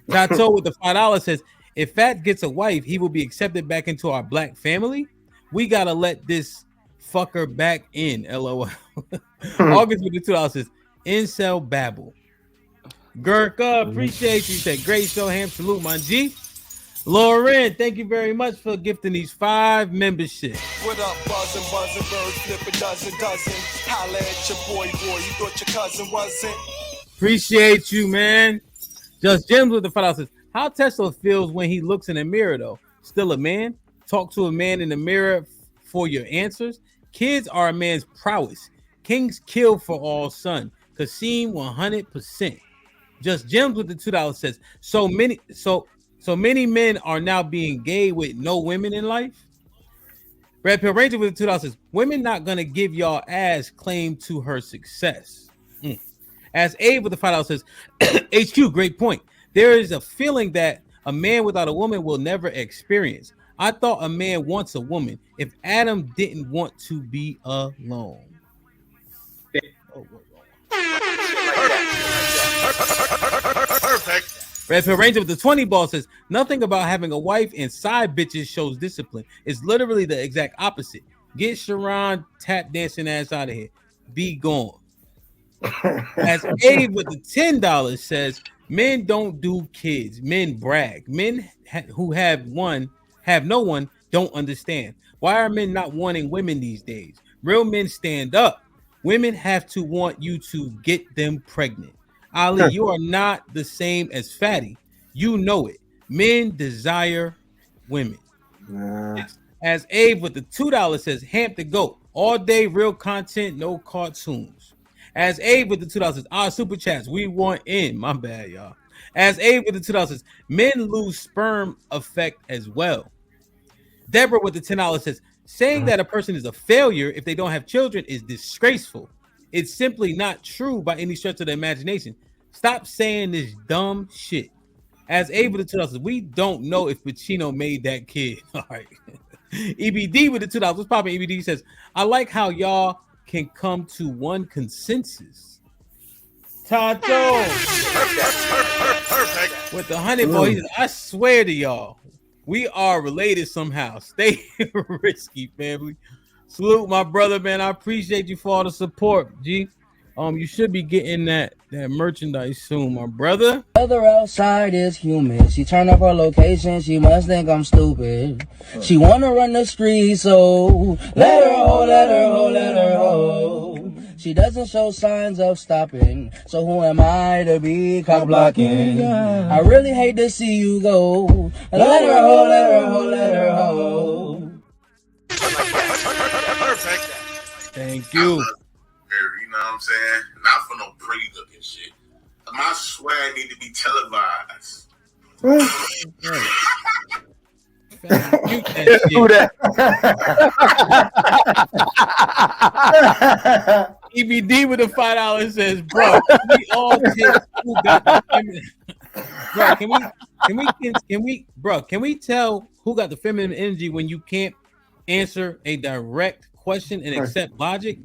Tato with the $5 says, if Fat gets a wife, he will be accepted back into our black family. We gotta let this fucker back in. LOL. August with the $2 says, incel babble. Gurka, appreciate you. Said, great show, Ham. Salute, my G. Lauren, thank you very much for gifting these 5 memberships. What up, buzzing, bird, flip a dozen. Holla at your boy, you thought your cousin wasn't. Appreciate you, man. Just Gems with the $5 says, how Tesla feels when he looks in the mirror, though. Still a man? Talk to a man in the mirror for your answers. Kids are a man's prowess. Kings kill for all son. Kasim 100%. Just Gems with the $2 says, so many men are now being gay with no women in life. Red Pill Ranger with the $2 says, women not gonna give y'all ass claim to her success. As Abe with the $5 says, HQ, great point. There is a feeling that a man without a woman will never experience. I thought a man wants a woman. If Adam didn't want to be alone. Perfect. Red Pill Ranger with the 20 ball says, nothing about having a wife and side bitches shows discipline. It's literally the exact opposite. Get Sharon tap dancing ass out of here. Be gone. As Abe with the $10 says, men don't do kids. Men brag. Men who have no one don't understand. Why are men not wanting women these days? Real men stand up. Women have to want you to get them pregnant. Ali, you are not the same as Fatty. You know it. Men desire women. As Abe with the $2 says, Hamp the GOAT. All day real content, no cartoons. As Abe with the $2 says, our super chats, we want in. My bad, y'all. As Abe with the $2 says, men lose sperm effect as well. Deborah with the $10 says, saying that a person is a failure if they don't have children is disgraceful. It's simply not true by any stretch of the imagination. Stop saying this dumb shit. As Abe with the $2 says, we don't know if Pacino made that kid. All right. EBD with the $2. What's popping? EBD says, I like how y'all can come to one consensus. Tato perfect. With the 100 ball, he says, I swear to y'all, we are related somehow. Stay risky, family. Salute, my brother, man. I appreciate you for all the support, G. You should be getting that merchandise soon, my brother. Weather outside is humid. She turn up her location. She must think I'm stupid. She wanna run the street, so let her ho, let her ho, let her ho. She doesn't show signs of stopping, so who am I to be cock blocking? I really hate to see you go. Let her ho, let her ho, let her ho. Perfect. Thank you. You know what I'm saying? Not for no pretty looking shit. My swag need to be televised. Who that? EBD with the $5 says, bro, we all take who got the feminine. Bro, can we tell who got the feminine energy when you can't answer a direct question and accept logic?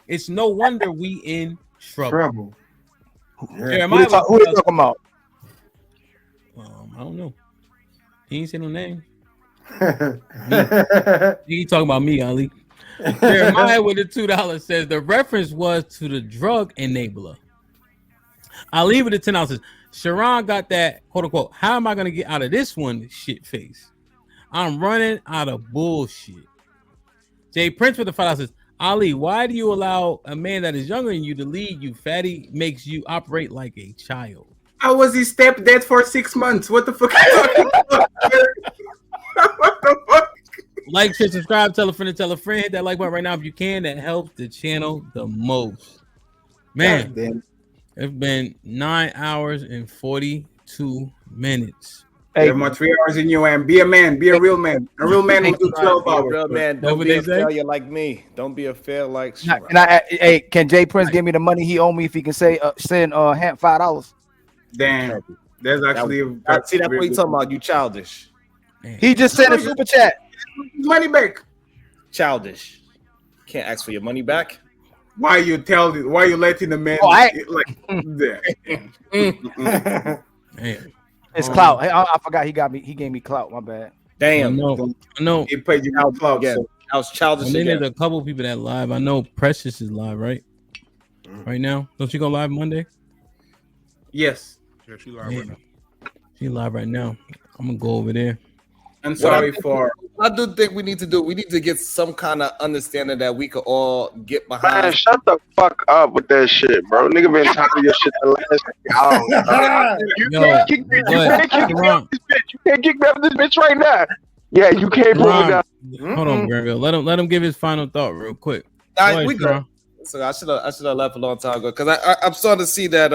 It's no wonder we in trouble. Yeah. Who they talking about? I don't know. He ain't say no name. He talking about me, Ali. Jeremiah with the $2 says the reference was to the drug enabler. Ali with the $10 says Sharon got that quote unquote. How am I gonna get out of this one? Shit face. I'm running out of bullshit. Jay Prince with the $5 says, Ali, why do you allow a man that is younger than you to lead you? Fatty makes you operate like a child. I was his stepdad for 6 months. What the fuck are you talking about? What the fuck? Like, share, subscribe, tell a friend, and tell a friend. Hit that like button right now if you can. That helps the channel the most. Man, it's been 9 hours and 42 minutes. Hey, more 3 hours in you, and be a man, be a real man. A real man will do 12 hours. Real man, don't be a failure like me. Don't be a fail like. Can Jay Prince give me the money he owe me if he can send Hamp $5? Damn, that's actually see that's what you talking about. You childish. He just sent a super chat. Money back. Childish. Can't ask for your money back. Why you letting the man It's clout. I forgot he gave me clout. My bad. Damn. I know. He paid you out clout again. I was childish. And then there's a couple people that live. I know Precious is live, right? Right now. Don't she go live Monday? Yes. Yeah, she live right now. She live right now. I'm gonna go over there. I'm sorry for. I do think we need to get some kind of understanding that we could all get behind. Man, shut the fuck up with that shit, bro. Nigga been tired of your shit the last hour. You can't kick me. You can't kick me out this bitch. You can't kick me out this bitch right now. Yeah, you can't pull me down. Hold on, Granville. Let him give his final thought real quick. All right, we go. So I should have left a long time ago because I'm starting to see that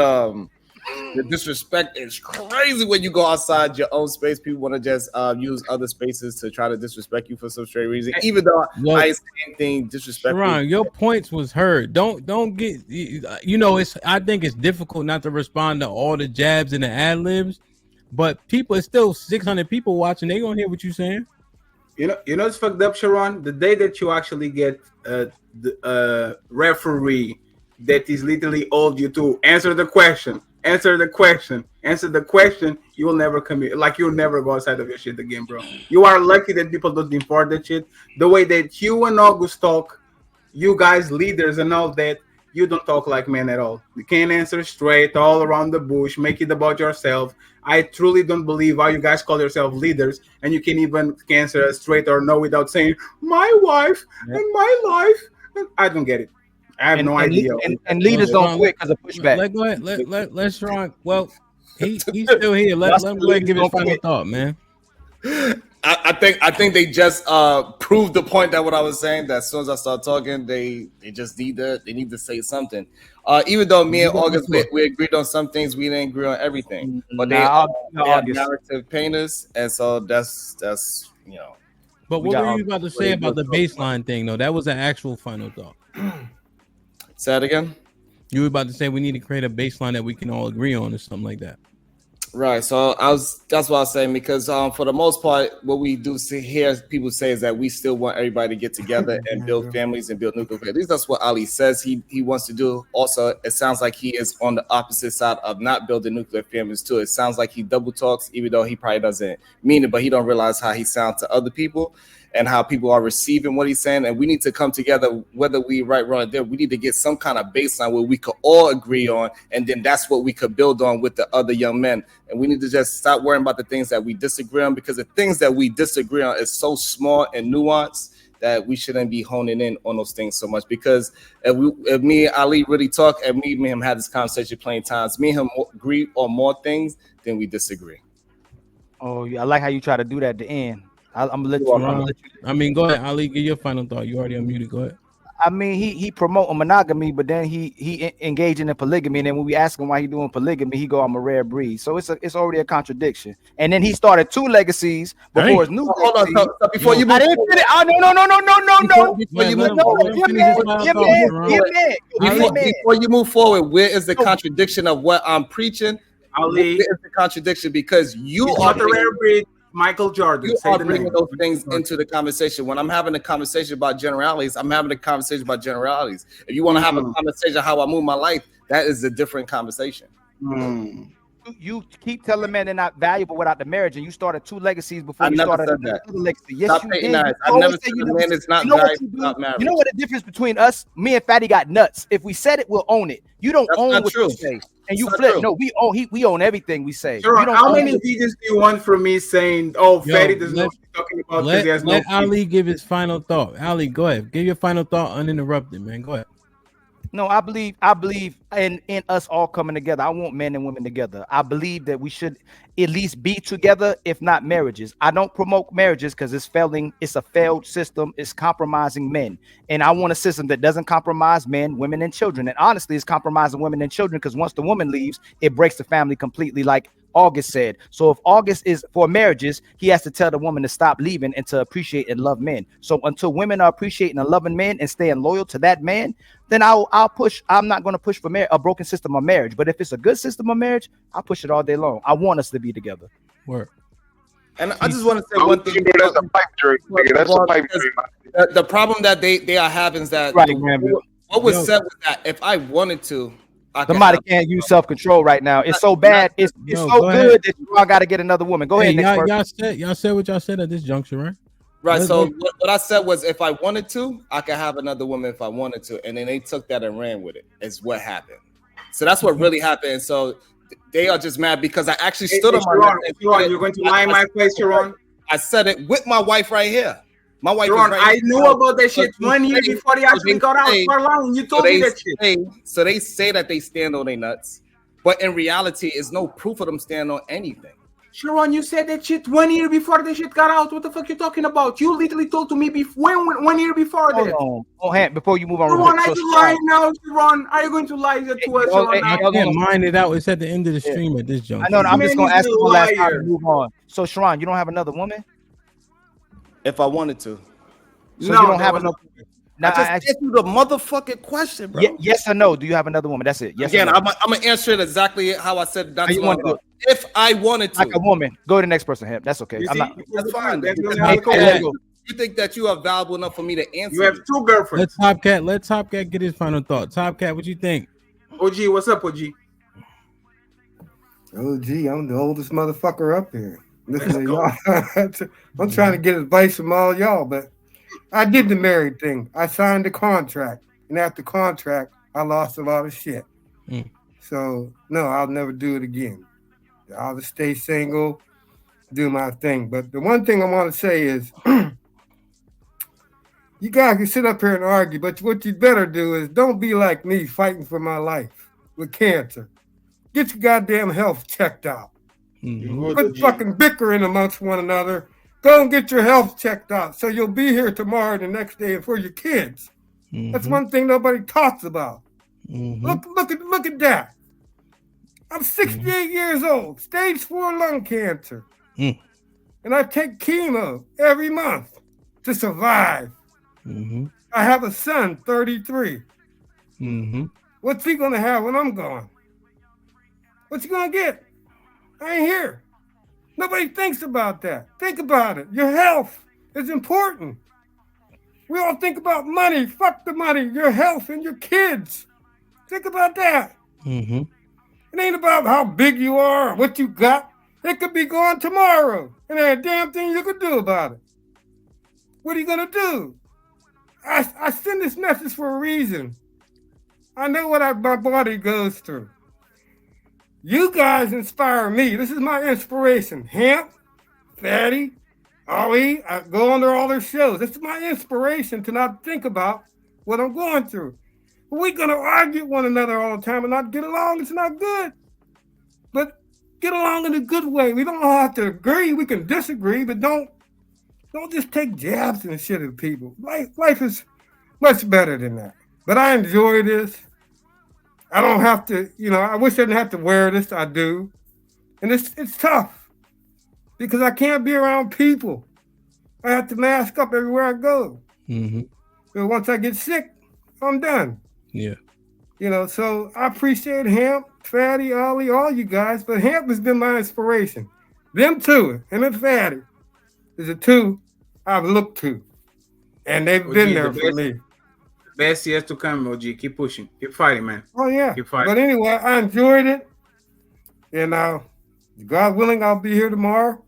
the disrespect is crazy when you go outside your own space. People want to just use other spaces to try to disrespect you for some straight reason, even though I ain't saying anything disrespectful. Sharon, your points was heard. Don't get it's. I think it's difficult not to respond to all the jabs and the ad libs, but people, it's still 600 people watching. They gonna hear what you're saying. You know it's fucked up, Sharon. The day that you actually get the referee that is literally owed you to answer the question, you will never come here. Like, you'll never go outside of your shit again, bro. You are lucky that people don't import that shit. The way that you and August talk, you guys leaders and all that, you don't talk like men at all. You can't answer straight, all around the bush, make it about yourself. I truly don't believe how you guys call yourself leaders and you can even answer straight or no without saying my wife and my life. I don't get it. I have no idea. And leaders don't quit because of pushback. Let's Sharon. Well, he's still here. Let him go ahead and give his final thought, man. I think they just proved the point that what I was saying, that as soon as I start talking, they just need to say something. Even though me and August we agreed on some things, we didn't agree on everything. But they are narrative painters, and so that's But what were you about to say about the baseline thing, though? That was an actual final thought. Say that again. You were about to say we need to create a baseline that we can all agree on, or something like that. Right. So that's what I was saying, because for the most part, what we do hear people say is that we still want everybody to get together and build families and build nuclear family. At least that's what Ali says he wants to do. Also, it sounds like he is on the opposite side of not building nuclear families too. It sounds like he double talks, even though he probably doesn't mean it, but he don't realize how he sounds to other people and how people are receiving what he's saying. And we need to come together, whether we right, wrong, there. We need to get some kind of baseline where we could all agree on, and then that's what we could build on with the other young men. And we need to just stop worrying about the things that we disagree on, because the things that we disagree on is so small and nuanced that we shouldn't be honing in on those things so much. Because if me and Ali really talk, and me and him had this conversation plenty of times, me and him agree on more things than we disagree. Oh, yeah, I like how you try to do that at the end. I'm gonna let you. I mean, go ahead, Ali. Give your final thought. You already unmuted. Go ahead. I mean, he promoting monogamy, but then he engaging in polygamy. And then when we ask him why he doing polygamy, he go, "I'm a rare breed." So it's already a contradiction. And then he started 2 legacies before his new. Hold on, so before you move. I didn't finish. Oh, no. Before you move forward, where is the contradiction of what I'm preaching? Ali, where is the contradiction? Because you it's are not the rare breed. Michael Jordan. You are bringing those things into the conversation. When I'm having a conversation about generalities, I'm having a conversation about generalities. If you want to have a conversation how I move my life, that is a different conversation. You keep telling men they're not valuable without the marriage, and you started 2 legacies before you never started said that. another legacy. Yes, Stop you hating did. eyes. I've never said a man is not valuable without marriage. You know what the difference between us? Me and Fatty got nuts. If we said it, we'll own it. You don't own what you say. and you flip. No, we own everything we say. Sure, You don't how own many it. videos do you want from me saying, "Oh, Fatty doesn't know what he's talking about because he has no"? Let Ali give his final thought. Ali, go ahead. Give your final thought uninterrupted, man. Go ahead. No, I believe in us all coming together. I want men and women together. I believe that we should at least be together, if not marriages. I don't promote marriages because it's failing. It's a failed system. It's compromising men. And I want a system that doesn't compromise men, women, and children. And honestly, it's compromising women and children because once the woman leaves, it breaks the family completely, like August said. So if August is for marriages, he has to tell the woman to stop leaving and to appreciate and love men. So until women are appreciating and loving men and staying loyal to that man, then I'll push. I'm not going to push for a broken system of marriage. But if it's a good system of marriage, I'll push it all day long. I want us to be together. Word. And I just want to say one thing. That's a pipe dream, nigga. That's a pipe dream. The problem that they are having is that Right, what was said was that if I wanted to, somebody can't use self-control right now. It's so bad. It's so good that you all got to get another woman. Go ahead. Y'all said what y'all said at this juncture, right? Right. So what I said was, if I wanted to, I could have another woman if I wanted to, and then they took that and ran with it. Is what happened. So that's what really happened. So they are just mad because I actually stood on my. Sharon, you're going to lie in my place, Sharon. I said it with my wife right here. My wife. Sharon, I knew about that shit 1 year before they actually got out. For long, you told me that shit. So they say that they stand on their nuts, but in reality, it's no proof of them standing on anything. Sharon, you said that shit 1 year before the shit got out. What the fuck you talking about? You literally told to me before 1 year before that. Hold on, before you move on. Sharon, are you lying now, Sharon? Are you going to lie to us, Sharon? I can't mind it out. It's at the end of the stream at this juncture. I know. I'm just going to ask you one last time to move on. So, Sharon, you don't have another woman? If I wanted to. So you don't have another woman? I just asked you the motherfucking question, bro. Yes or no? Do you have another woman? That's it. Yes. Again, or no? I'm gonna answer it exactly how I said not too long ago. If I wanted to, like a woman, go to the next person. Him. That's okay. You I'm see, not. that's fine. You think that you are valuable enough for me to answer? You have two girlfriends. Let Top Cat get his final thought. Top Cat, what you think? OG, what's up, OG? OG, I'm the oldest motherfucker up here. Listen to y'all. I'm trying to get advice from all y'all, but I did the married thing. I signed the contract, and after contract, I lost a lot of shit. So no, I'll never do it again. I'll just stay single, do my thing. But the one thing I want to say is, you guys can sit up here and argue, but what you better do is don't be like me fighting for my life with cancer. Get your goddamn health checked out. Quit fucking bickering amongst one another. Go and get your health checked out so you'll be here tomorrow and the next day and for your kids. That's one thing nobody talks about. Look at that. I'm 68 years old, stage 4 lung cancer. And I take chemo every month to survive. I have a son, 33. What's he gonna have when I'm gone? What's he gonna get? I ain't here. Nobody thinks about that. Think about it. Your health is important. We all think about money. Fuck the money. Your health and your kids. Think about that. It ain't about how big you are or what you got. It could be gone tomorrow. And there ain't a damn thing you could do about it. What are you going to do? I send this message for a reason. I know what my body goes through. You guys inspire me. This is my inspiration. Hamp, Fatty, Ali, I go on all their shows. This is my inspiration to not think about what I'm going through. We're going to argue one another all the time and not get along. It's not good. But get along in a good way. We don't all have to agree. We can disagree, but don't just take jabs and shit at people. Life is much better than that. But I enjoy this. I don't have to, I wish I didn't have to wear this. I do. And it's tough because I can't be around people. I have to mask up everywhere I go. So once I get sick, I'm done. Yeah. So I appreciate Hamp, Fatty, Ollie, all you guys, but Hamp has been my inspiration. Them two, him and Fatty, is the two I've looked to. And they've been there for me. Best years to come, OG. Keep pushing. Keep fighting, man. Oh, yeah. Keep fighting. But anyway, I enjoyed it. And God willing, I'll be here tomorrow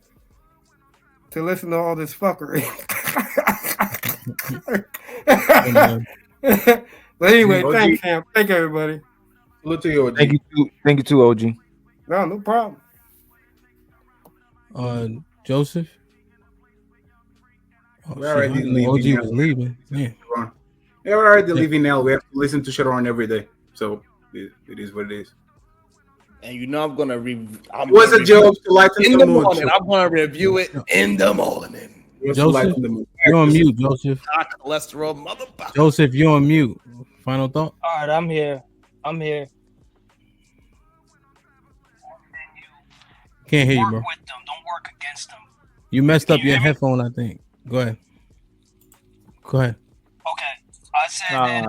to listen to all this fuckery. But anyway, thanks, Sam. Thank everybody. Salute to you, OG. Thank you too, OG. No problem. Joseph. Oh, We're already leaving. OG was leaving. Man. We're already leaving now. We have to listen to Sharon every day. So it is what it is. And you know I'm gonna It was a joke to lighten in the the mood. morning. I'm gonna review it in the morning. Joseph, you're on mute, Joseph. Cholesterol, motherfucker. Joseph, you're on mute. Final thought? All right, I'm here. Can't hear you, bro. With them, don't work against them. You messed up your headphone, I think. Go ahead. Okay, I said that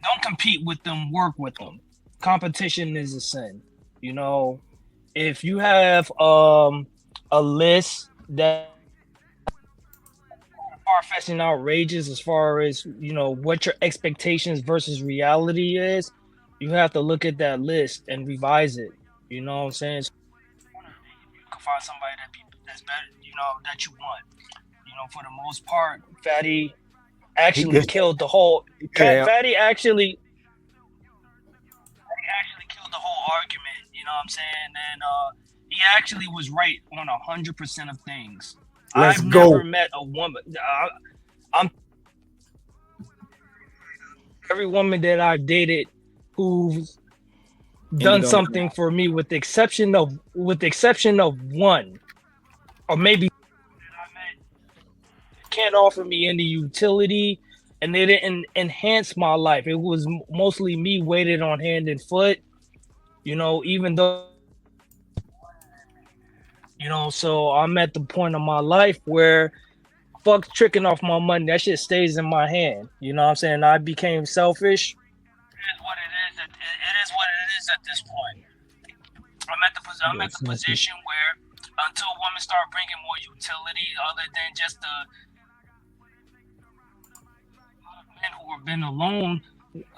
don't compete with them, work with them. Competition is a sin. You know, if you have a list that far-fetched and outrageous as far as, you know, what your expectations versus reality is, you have to look at that list and revise it. You know what I'm saying? So you can find somebody that's better, you know, that you want. You know, for the most part, Fatty actually killed the whole. Fatty actually killed the whole argument. You know what I'm saying? And he actually was right on 100% of things. I've never met a woman. Every woman that I've dated who's done something for me, with the exception of one, or maybe can't offer me any utility, and they didn't enhance my life. It was mostly me waited on hand and foot, you know, even though, you know, so I'm at the point of my life where fuck tricking off my money, that shit stays in my hand. You know what I'm saying? I became selfish. It is what it is at this point. I'm at the position where until women start bringing more utility other than just the men who have been alone,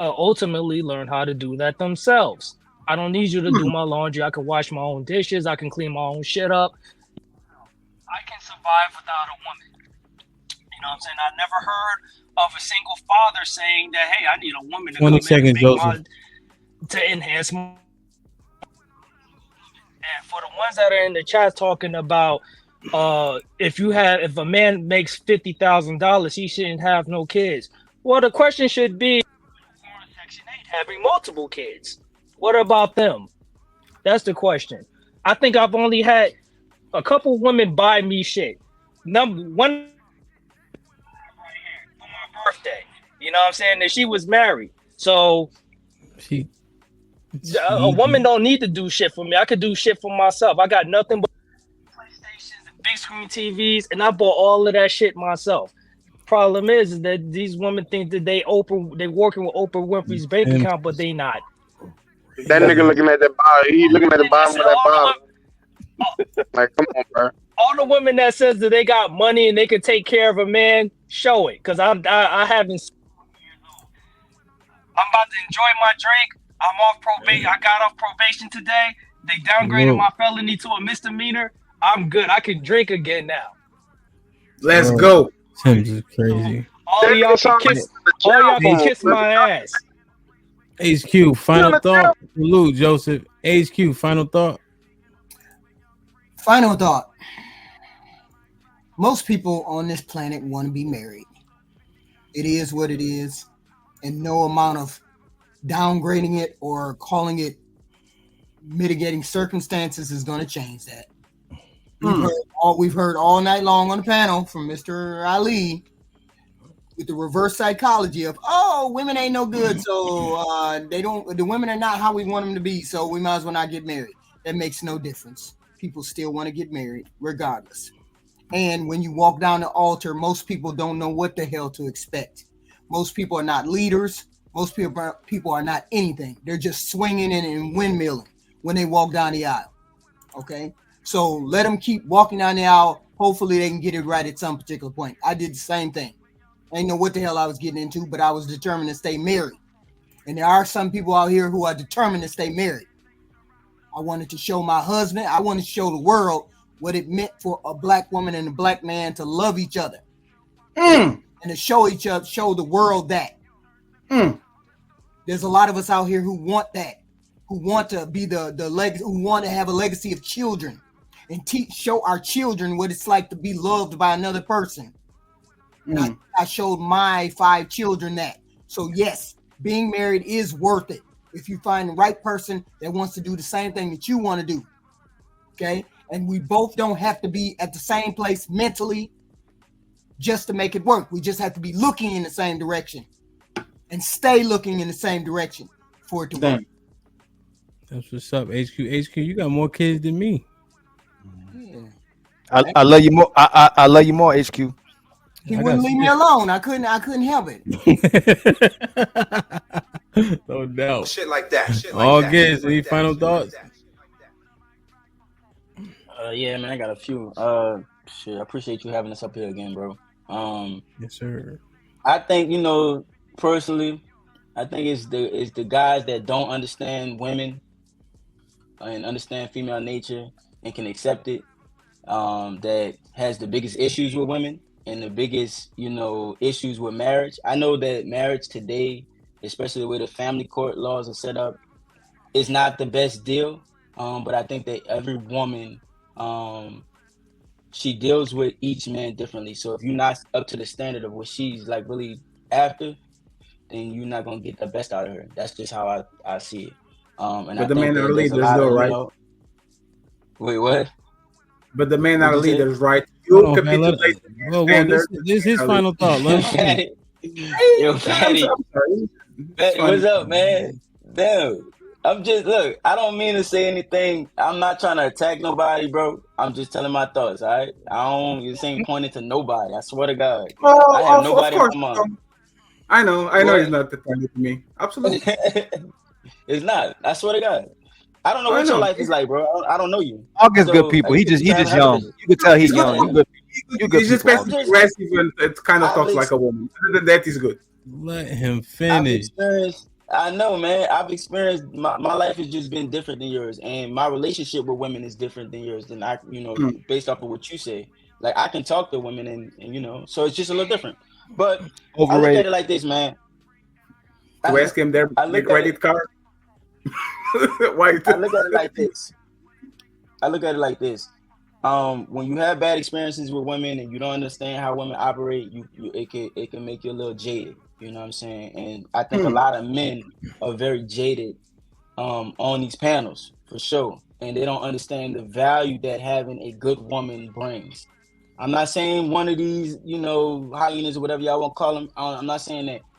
ultimately learn how to do that themselves. I don't need you to do my laundry. I can wash my own dishes. I can clean my own shit up. I can survive without a woman. You know what I'm saying? I never heard of a single father saying that, hey, I need a woman to 20 seconds, to enhance my. And for the ones that are in the chat talking about if a man makes $50,000, he shouldn't have no kids. Well, the question should be Section 8 having multiple kids. What about them? That's the question. I think I've only had a couple women buy me shit. Number one right here for my birthday. You know what I'm saying? That she was married. So a woman don't need to do shit for me. I could do shit for myself. I got nothing but PlayStations and big screen TVs, and I bought all of that shit myself. Problem is that these women think that they working with Oprah Winfrey's bank account, but they not. That nigga looking at that bottom. He looking at the bottom of that bottom. Like, come on, bro. All the women that says that they got money and they can take care of a man, show it. Cause I haven't. I'm about to enjoy my drink. I'm off probation. I got off probation today. They downgraded my felony to a misdemeanor. I'm good. I can drink again now. Let's go. Tim's is crazy. All y'all can kiss my ass. HQ, final thought. Salute, Joseph. HQ, final thought. Final thought. Most people on this planet want to be married. It is what it is, and no amount of downgrading it or calling it mitigating circumstances is going to change that. We've heard all night long on the panel from Mr. Ali with the reverse psychology of, oh, women ain't no good, so the women are not how we want them to be, so we might as well not get married. That makes no difference. People still want to get married regardless. And when you walk down the altar, most people don't know what the hell to expect. Most people are not leaders. Most people are not anything. They're just swinging and windmilling when they walk down the aisle. Okay? So let them keep walking down the aisle. Hopefully they can get it right at some particular point. I did the same thing. I didn't know what the hell I was getting into, but I was determined to stay married. And there are some people out here who are determined to stay married. I wanted to show my husband, I wanted to show the world what it meant for a black woman and a black man to love each other. And to show the world that. There's a lot of us out here who want that, who want to be the legacy, who want to have a legacy of children and show our children what it's like to be loved by another person. And I showed my 5 children that. So yes, being married is worth it if you find the right person that wants to do the same thing that you want to do. Okay, and we both don't have to be at the same place mentally just to make it work. We just have to be looking in the same direction and stay looking in the same direction for it to work. That's what's up, HQ. HQ, you got more kids than me. I love you more. I love you more, HQ. He wouldn't leave me alone. I couldn't help it. No doubt. Shit like that. All good. Any final thoughts? Yeah, man, I got a few. Shit, I appreciate you having us up here again, bro. Yes, sir. I think, personally, I think it's the guys that don't understand women and understand female nature and can accept it, that has the biggest issues with women and the biggest, issues with marriage. I know that marriage today, especially the way the family court laws are set up, is not the best deal. But I think that every woman, she deals with each man differently. So if you're not up to the standard of what she's like really after, then you're not gonna get the best out of her. That's just how I see it. And But I the think men that are there's a leaders, lot though, of, right? Wait, what? But the men are What'd you say? leaders, right? Hold You on, man, capitulate. Whoa, this is his final thought. Let him finish. Yo, Fatty. What's up, man? Damn. Look, I don't mean to say anything. I'm not trying to attack nobody, bro. I'm just telling my thoughts, all right? This ain't pointing to nobody. I swear to God. I have nobody of course. on my mind. I know What? it's not the time to me. Absolutely. It's not. I swear to God. I don't know what your life is like, bro. I don't know you. August good people. He just young. You can tell he's young. You good. You good He's just people. basically aggressive and it kind of talks like a woman. Other than that, he's good. Let him finish. I know, man. I've experienced my life has just been different than yours, and my relationship with women is different than yours. Than based off of what you say. Like I can talk to women, and so it's just a little different. But I look at it like this, man. To ask him their credit card. Why? I look at it like this. When you have bad experiences with women and you don't understand how women operate, it can make you a little jaded. You know what I'm saying? And I think a lot of men are very jaded on these panels for sure, and they don't understand the value that having a good woman brings. I'm not saying one of these, hyenas or whatever y'all want to call them. I'm not saying that,